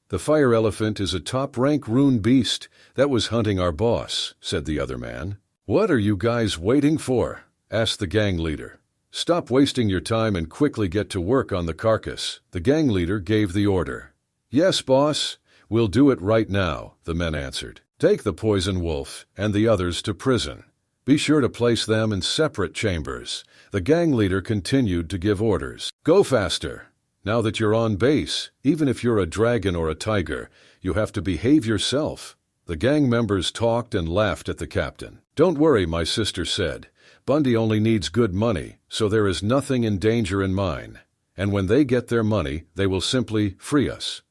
"The fire elephant is a top-rank rune beast that was hunting our boss," said the other man. "What are you guys waiting for?" asked the gang leader. "Stop wasting your time and quickly get to work on the carcass." The gang leader gave the order. "Yes, boss, we'll do it right now," the men answered. "Take the poison wolf and the others to prison. Be sure to place them in separate chambers." The gang leader continued to give orders. "Go faster. Now that you're on base, even if you're a dragon or a tiger, you have to behave yourself." The gang members talked and laughed at the captain. "Don't worry," my sister said. "Bundy only needs good money, so there is nothing in danger in mine. And when they get their money, they will simply free us."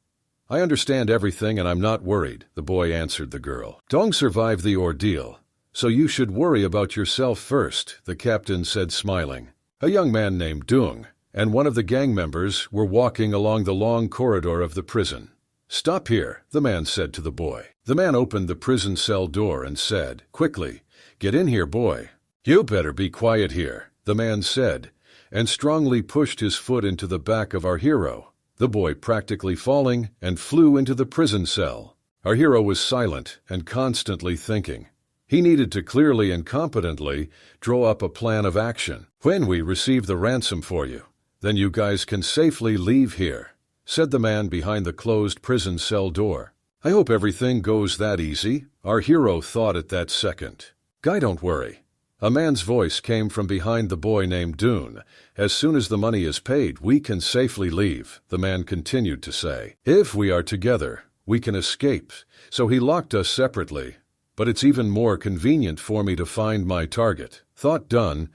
"I understand everything and I'm not worried," the boy answered the girl. "Dong survived the ordeal, so you should worry about yourself first," the captain said, smiling. A young man named Dung and one of the gang members were walking along the long corridor of the prison. "Stop here," the man said to the boy. The man opened the prison cell door and said, "Quickly, get in here, boy." "You better be quiet here," the man said, and strongly pushed his foot into the back of our hero, the boy practically falling and flew into the prison cell. Our hero was silent and constantly thinking. He needed to clearly and competently draw up a plan of action. "When we receive the ransom for you, then you guys can safely leave here," said the man behind the closed prison cell door. "I hope everything goes that easy," our hero thought at that second. "Guy, don't worry." A man's voice came from behind the boy named Dune. "As soon as the money is paid, we can safely leave," the man continued to say. "If we are together, we can escape, so he locked us separately. But it's even more convenient for me to find my target." Thought done.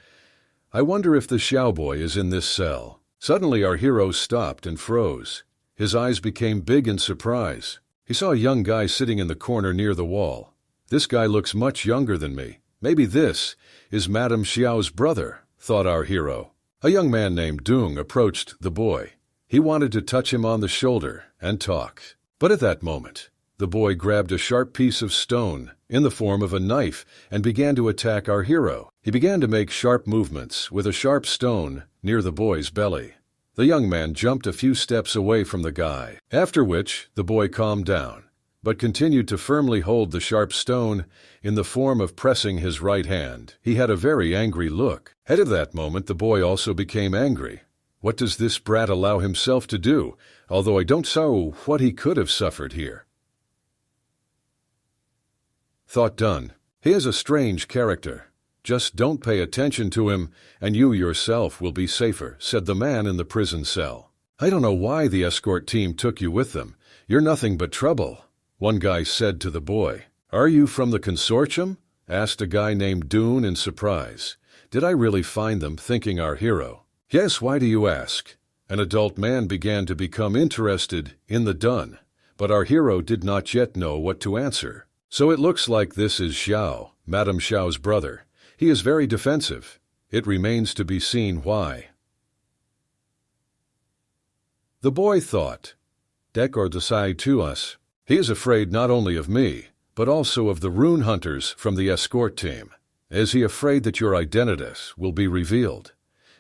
I wonder if the Xiao boy is in this cell. Suddenly our hero stopped and froze. His eyes became big in surprise. He saw a young guy sitting in the corner near the wall. "This guy looks much younger than me. Maybe this is Madame Xiao's brother," thought our hero. A young man named Dung approached the boy. He wanted to touch him on the shoulder and talk. But at that moment, the boy grabbed a sharp piece of stone in the form of a knife and began to attack our hero. He began to make sharp movements with a sharp stone near the boy's belly. The young man jumped a few steps away from the guy, after which the boy calmed down, but continued to firmly hold the sharp stone in the form of pressing his right hand. He had a very angry look. At that moment, the boy also became angry. What does this brat allow himself to do? Although I don't know what he could have suffered here. Thought done. He is a strange character. Just don't pay attention to him, and you yourself will be safer, said the man in the prison cell. I don't know why the escort team took you with them. You're nothing but trouble, one guy said to the boy. Are you from the consortium? Asked a guy named Dune in surprise. Did I really find them, thinking our hero? Yes, why do you ask? An adult man began to become interested in the dun, but our hero did not yet know what to answer. So it looks like this is Xiao, Madame Xiao's brother. He is very defensive. It remains to be seen why. The boy thought, Dek or decide to us. He is afraid not only of me, but also of the rune hunters from the escort team. Is he afraid that your identities will be revealed?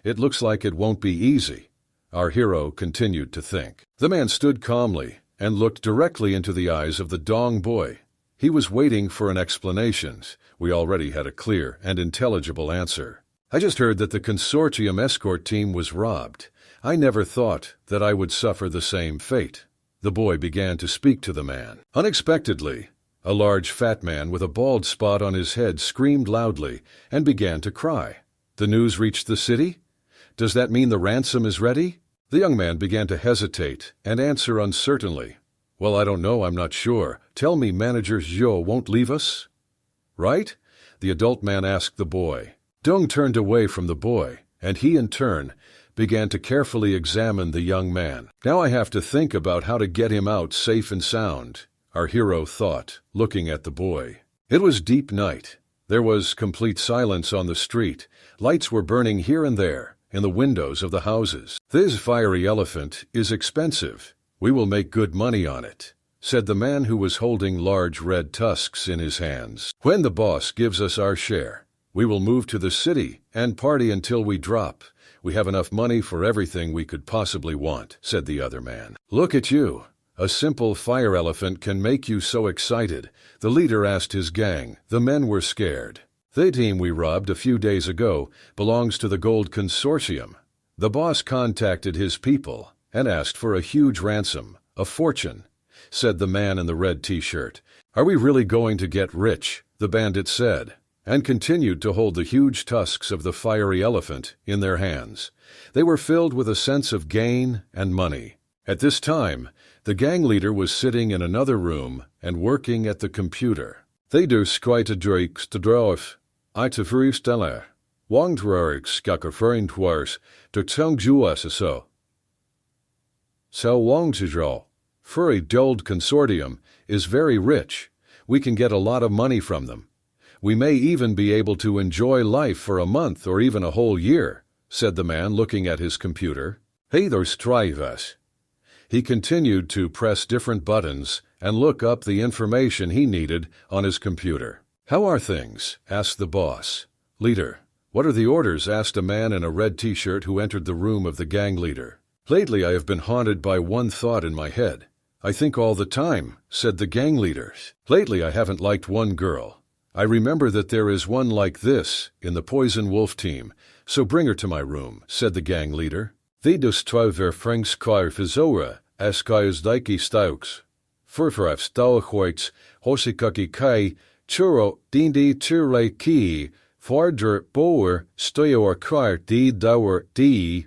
It looks like it won't be easy. Our hero continued to think. The man stood calmly and looked directly into the eyes of the Dong boy. He was waiting for an explanation. We already had a clear and intelligible answer. I just heard that the consortium escort team was robbed. I never thought that I would suffer the same fate. The boy began to speak to the man. Unexpectedly, a large fat man with a bald spot on his head screamed loudly and began to cry. The news reached the city? Does that mean the ransom is ready? The young man began to hesitate and answer uncertainly. Well, I don't know, I'm not sure. Tell me Manager Zhou won't leave us? Right? The adult man asked the boy. Dong turned away from the boy, and he in turn began to carefully examine the young man. Now I have to think about how to get him out safe and sound, our hero thought, looking at the boy. It was deep night, There was complete silence on the street. Lights were burning here and there, in the windows of the houses. "This fiery elephant is expensive. We will make good money on it," said the man who was holding large red tusks in his hands. "When the boss gives us our share, we will move to the city and party until we drop. We have enough money for everything we could possibly want," said the other man. "Look at you. A simple fire elephant can make you so excited," the leader asked his gang. The men were scared. "The team we robbed a few days ago belongs to the Gold Consortium. The boss contacted his people and asked for a huge ransom, a fortune," said the man in the red t-shirt. "Are we really going to get rich?" the bandit said, and continued to hold the huge tusks of the fiery elephant in their hands. They were filled with a sense of gain and money. At this time, the gang leader was sitting in another room and working at the computer. "They do skwijtedrijks te drof, I te voorstellen. Wangdruriks kakkervriendwars, de tongjuas so. So Wangzidro, Furry Gold Consortium, is very rich. We can get a lot of money from them. We may even be able to enjoy life for a month or even a whole year," said the man looking at his computer. "Hey, there's Trivas." He continued to press different buttons and look up the information he needed on his computer. "How are things?" asked the boss. "Leader, what are the orders?" asked a man in a red t-shirt who entered the room of the gang leader. "Lately I have been haunted by one thought in my head. I think all the time," said the gang leader. "Lately I haven't liked one girl. I remember that there is one like this in the Poison Wolf team, so bring her to my room," said the gang leader. "The dostruiver Frankskar Fizora, Askaius Dike Staux, Furfraf Stauchweits, Hosikaki Kai, Churro, Dindi Turle Ki, Fardr Boer, Stoyor Kar, D Dower D.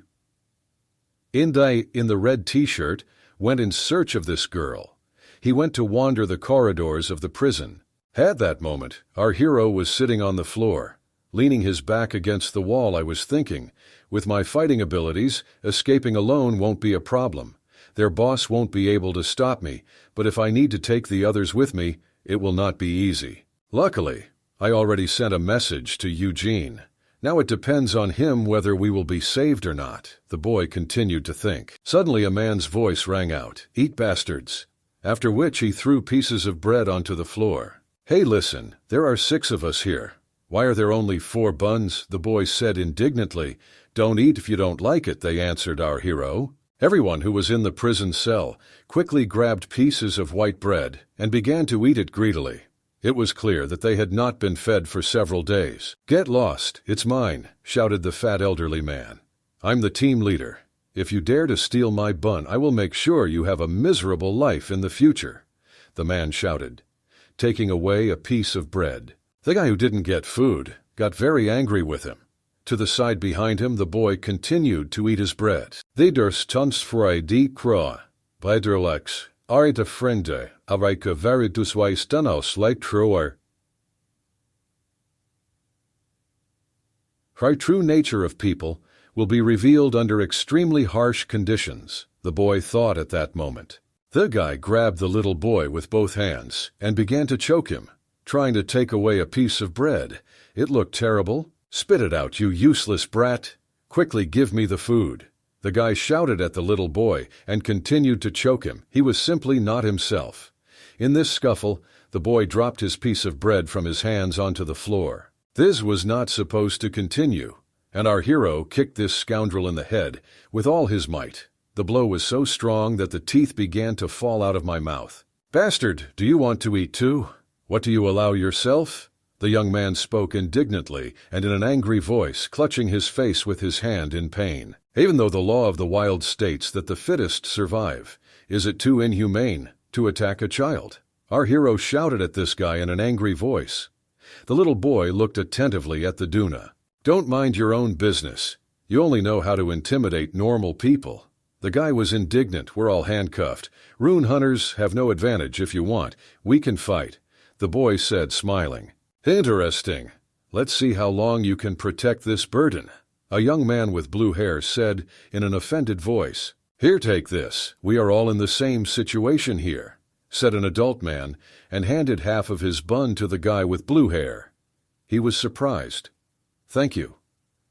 Indai, in the red t-shirt, went in search of this girl. He went to wander the corridors of the prison. At that moment, our hero was sitting on the floor, leaning his back against the wall. "I was thinking, with my fighting abilities, escaping alone won't be a problem. Their boss won't be able to stop me, but if I need to take the others with me, it will not be easy. Luckily, I already sent a message to Eugene. Now it depends on him whether we will be saved or not," the boy continued to think. Suddenly a man's voice rang out, "Eat, bastards," after which he threw pieces of bread onto the floor. "Hey, listen, there are 6 of us here. Why are there only 4 buns?" the boy said indignantly. "Don't eat if you don't like it," they answered our hero. Everyone who was in the prison cell quickly grabbed pieces of white bread and began to eat it greedily. It was clear that they had not been fed for several days. "Get lost, it's mine," shouted the fat elderly man. "I'm the team leader. If you dare to steal my bun, I will make sure you have a miserable life in the future," the man shouted, taking away a piece of bread. The guy who didn't get food got very angry with him. To the side behind him, the boy continued to eat his bread. "They durst tonsfrei die Kroa, Beiderlex, are de Frende, Avika veriduswei stenos like troer." Our true nature of people will be revealed under extremely harsh conditions, the boy thought at that moment. The guy grabbed the little boy with both hands and began to choke him, trying to take away a piece of bread. It looked terrible. "Spit it out, you useless brat! Quickly give me the food!" The guy shouted at the little boy and continued to choke him. He was simply not himself. In this scuffle, the boy dropped his piece of bread from his hands onto the floor. This was not supposed to continue, and our hero kicked this scoundrel in the head with all his might. The blow was so strong that the teeth began to fall out of my mouth. "Bastard, do you want to eat too? What do you allow yourself?" The young man spoke indignantly and in an angry voice, clutching his face with his hand in pain. "Even though the law of the wild states that the fittest survive, is it too inhumane to attack a child?" Our hero shouted at this guy in an angry voice. The little boy looked attentively at the Duna. "Don't mind your own business. You only know how to intimidate normal people." The guy was indignant. "We're all handcuffed. Rune hunters have no advantage if you want. We can fight," the boy said, smiling. "Interesting. Let's see how long you can protect this burden," a young man with blue hair said in an offended voice. "Here, take this. We are all in the same situation here," said an adult man, and handed half of his bun to the guy with blue hair. He was surprised. "Thank you,"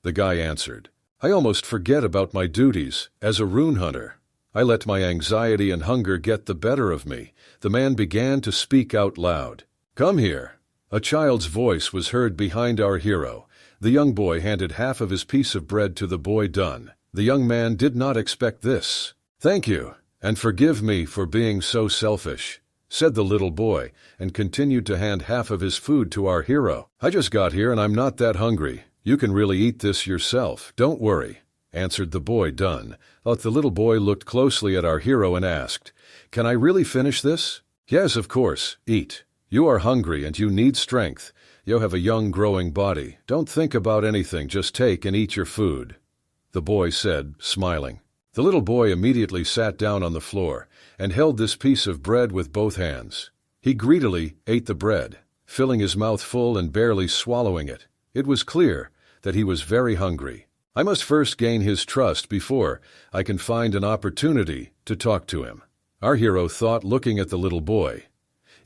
the guy answered. "I almost forget about my duties as a rune hunter. I let my anxiety and hunger get the better of me." The man began to speak out loud. "Come here." A child's voice was heard behind our hero. The young boy handed half of his piece of bread to the boy Dunn. The young man did not expect this. "Thank you, and forgive me for being so selfish," said the little boy, and continued to hand half of his food to our hero. "I just got here and I'm not that hungry. You can really eat this yourself, don't worry," answered the boy Dunn. But the little boy looked closely at our hero and asked, "Can I really finish this?" "Yes, of course, eat. You are hungry and you need strength. You have a young growing body. Don't think about anything, just take and eat your food," the boy said, smiling. The little boy immediately sat down on the floor and held this piece of bread with both hands. He greedily ate the bread, filling his mouth full and barely swallowing it. It was clear that he was very hungry. I must first gain his trust before I can find an opportunity to talk to him, our hero thought, looking at the little boy.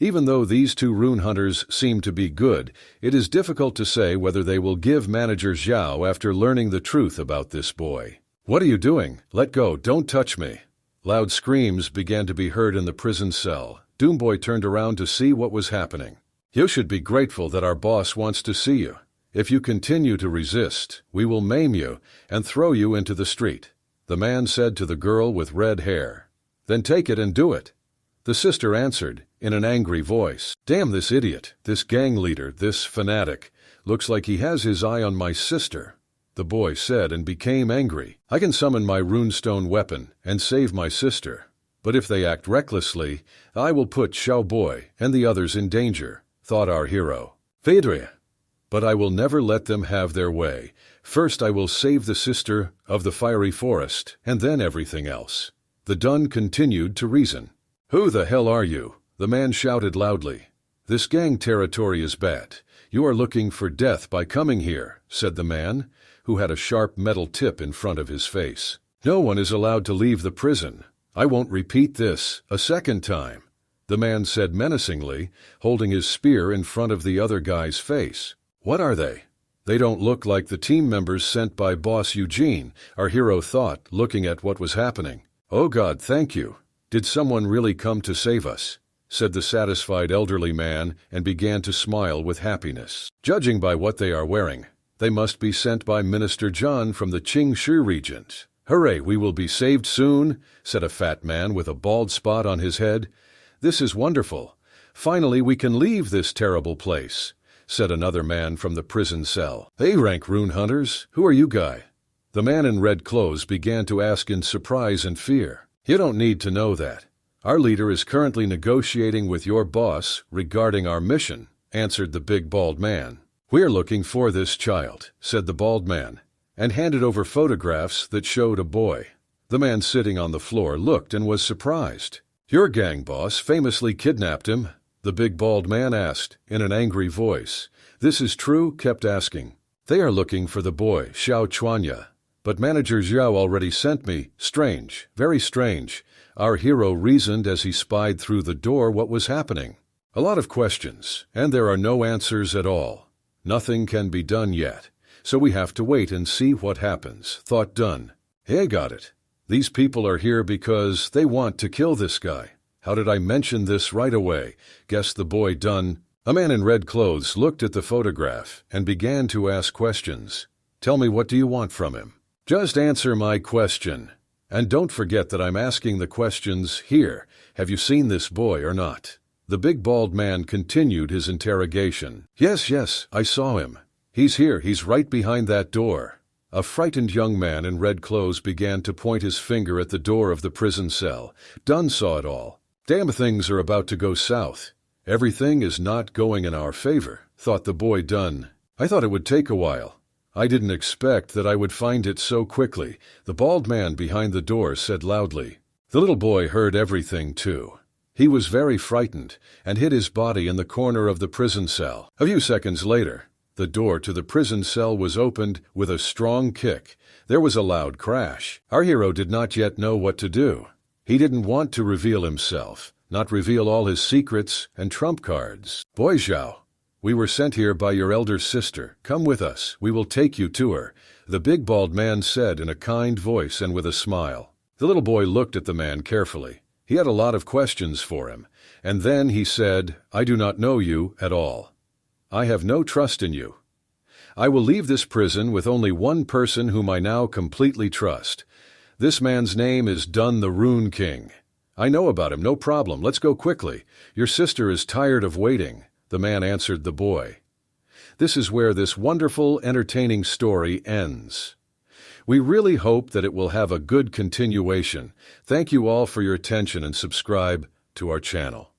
Even though these two rune hunters seem to be good, it is difficult to say whether they will give Manager Zhao after learning the truth about this boy. "What are you doing? Let go, don't touch me." Loud screams began to be heard in the prison cell. Doomboy turned around to see what was happening. "You should be grateful that our boss wants to see you. If you continue to resist, we will maim you and throw you into the street," the man said to the girl with red hair. "Then take it and do it," the sister answered in an angry voice. "Damn this idiot, this gang leader, this fanatic. Looks like he has his eye on my sister," the boy said, and became angry. "I can summon my runestone weapon and save my sister, but if they act recklessly, I will put Xiao Boy and the others in danger," thought our hero. "Phaedria, but I will never let them have their way. First I will save the sister of the fiery forest, and then everything else." The Dun continued to reason. "Who the hell are you?" the man shouted loudly. "This gang territory is bad. You are looking for death by coming here," said the man, who had a sharp metal tip in front of his face. "No one is allowed to leave the prison. I won't repeat this a second time," the man said menacingly, holding his spear in front of the other guy's face. "What are they? They don't look like the team members sent by Boss Eugene," our hero thought, looking at what was happening. "Oh God, thank you. Did someone really come to save us?" said the satisfied elderly man, and began to smile with happiness. "Judging by what they are wearing, they must be sent by Minister John from the Qingshi region." "Hooray, we will be saved soon," said a fat man with a bald spot on his head. "This is wonderful. Finally we can leave this terrible place," said another man from the prison cell. "A-rank rune hunters, who are you guy?" the man in red clothes began to ask in surprise and fear. "You don't need to know that. Our leader is currently negotiating with your boss regarding our mission," answered the big bald man. "We're looking for this child," said the bald man, and handed over photographs that showed a boy. The man sitting on the floor looked and was surprised. "Your gang boss famously kidnapped him?" the big bald man asked in an angry voice. "This is true?" kept asking. "They are looking for the boy, Xiao Chuanya. But Manager Zhao already sent me." "Strange, very strange," our hero reasoned as he spied through the door what was happening. "A lot of questions, and there are no answers at all. Nothing can be done yet, so we have to wait and see what happens," thought Dunn. "Hey, got it. These people are here because they want to kill this guy. How did I mention this right away?" guessed the boy Dunn. A man in red clothes looked at the photograph and began to ask questions. "Tell me, what do you want from him?" "Just answer my question. And don't forget that I'm asking the questions here. Have you seen this boy or not?" The big bald man continued his interrogation. Yes, I saw him. He's here, he's right behind that door." A frightened young man in red clothes began to point his finger at the door of the prison cell. Dunn saw it all. "Damn, things are about to go south. Everything is not going in our favor," thought the boy Dunn. "I thought it would take a while. I didn't expect that I would find it so quickly," the bald man behind the door said loudly. The little boy heard everything too. He was very frightened and hid his body in the corner of the prison cell. A few seconds later, the door to the prison cell was opened with a strong kick. There was a loud crash. Our hero did not yet know what to do. He didn't want to reveal himself, not reveal all his secrets and trump cards. "Boy Zhao, We were sent here by your elder sister. Come with us. We will take you to her," the big bald man said in a kind voice and with a smile. The little boy looked at the man carefully. He had a lot of questions for him. And then he said, "I do not know you at all. I have no trust in you. I will leave this prison with only one person whom I now completely trust. This man's name is Dun the Rune King. I know about him, no problem. Let's go quickly. Your sister is tired of waiting," the man answered the boy. This is where this wonderful, entertaining story ends. We really hope that it will have a good continuation. Thank you all for your attention and subscribe to our channel.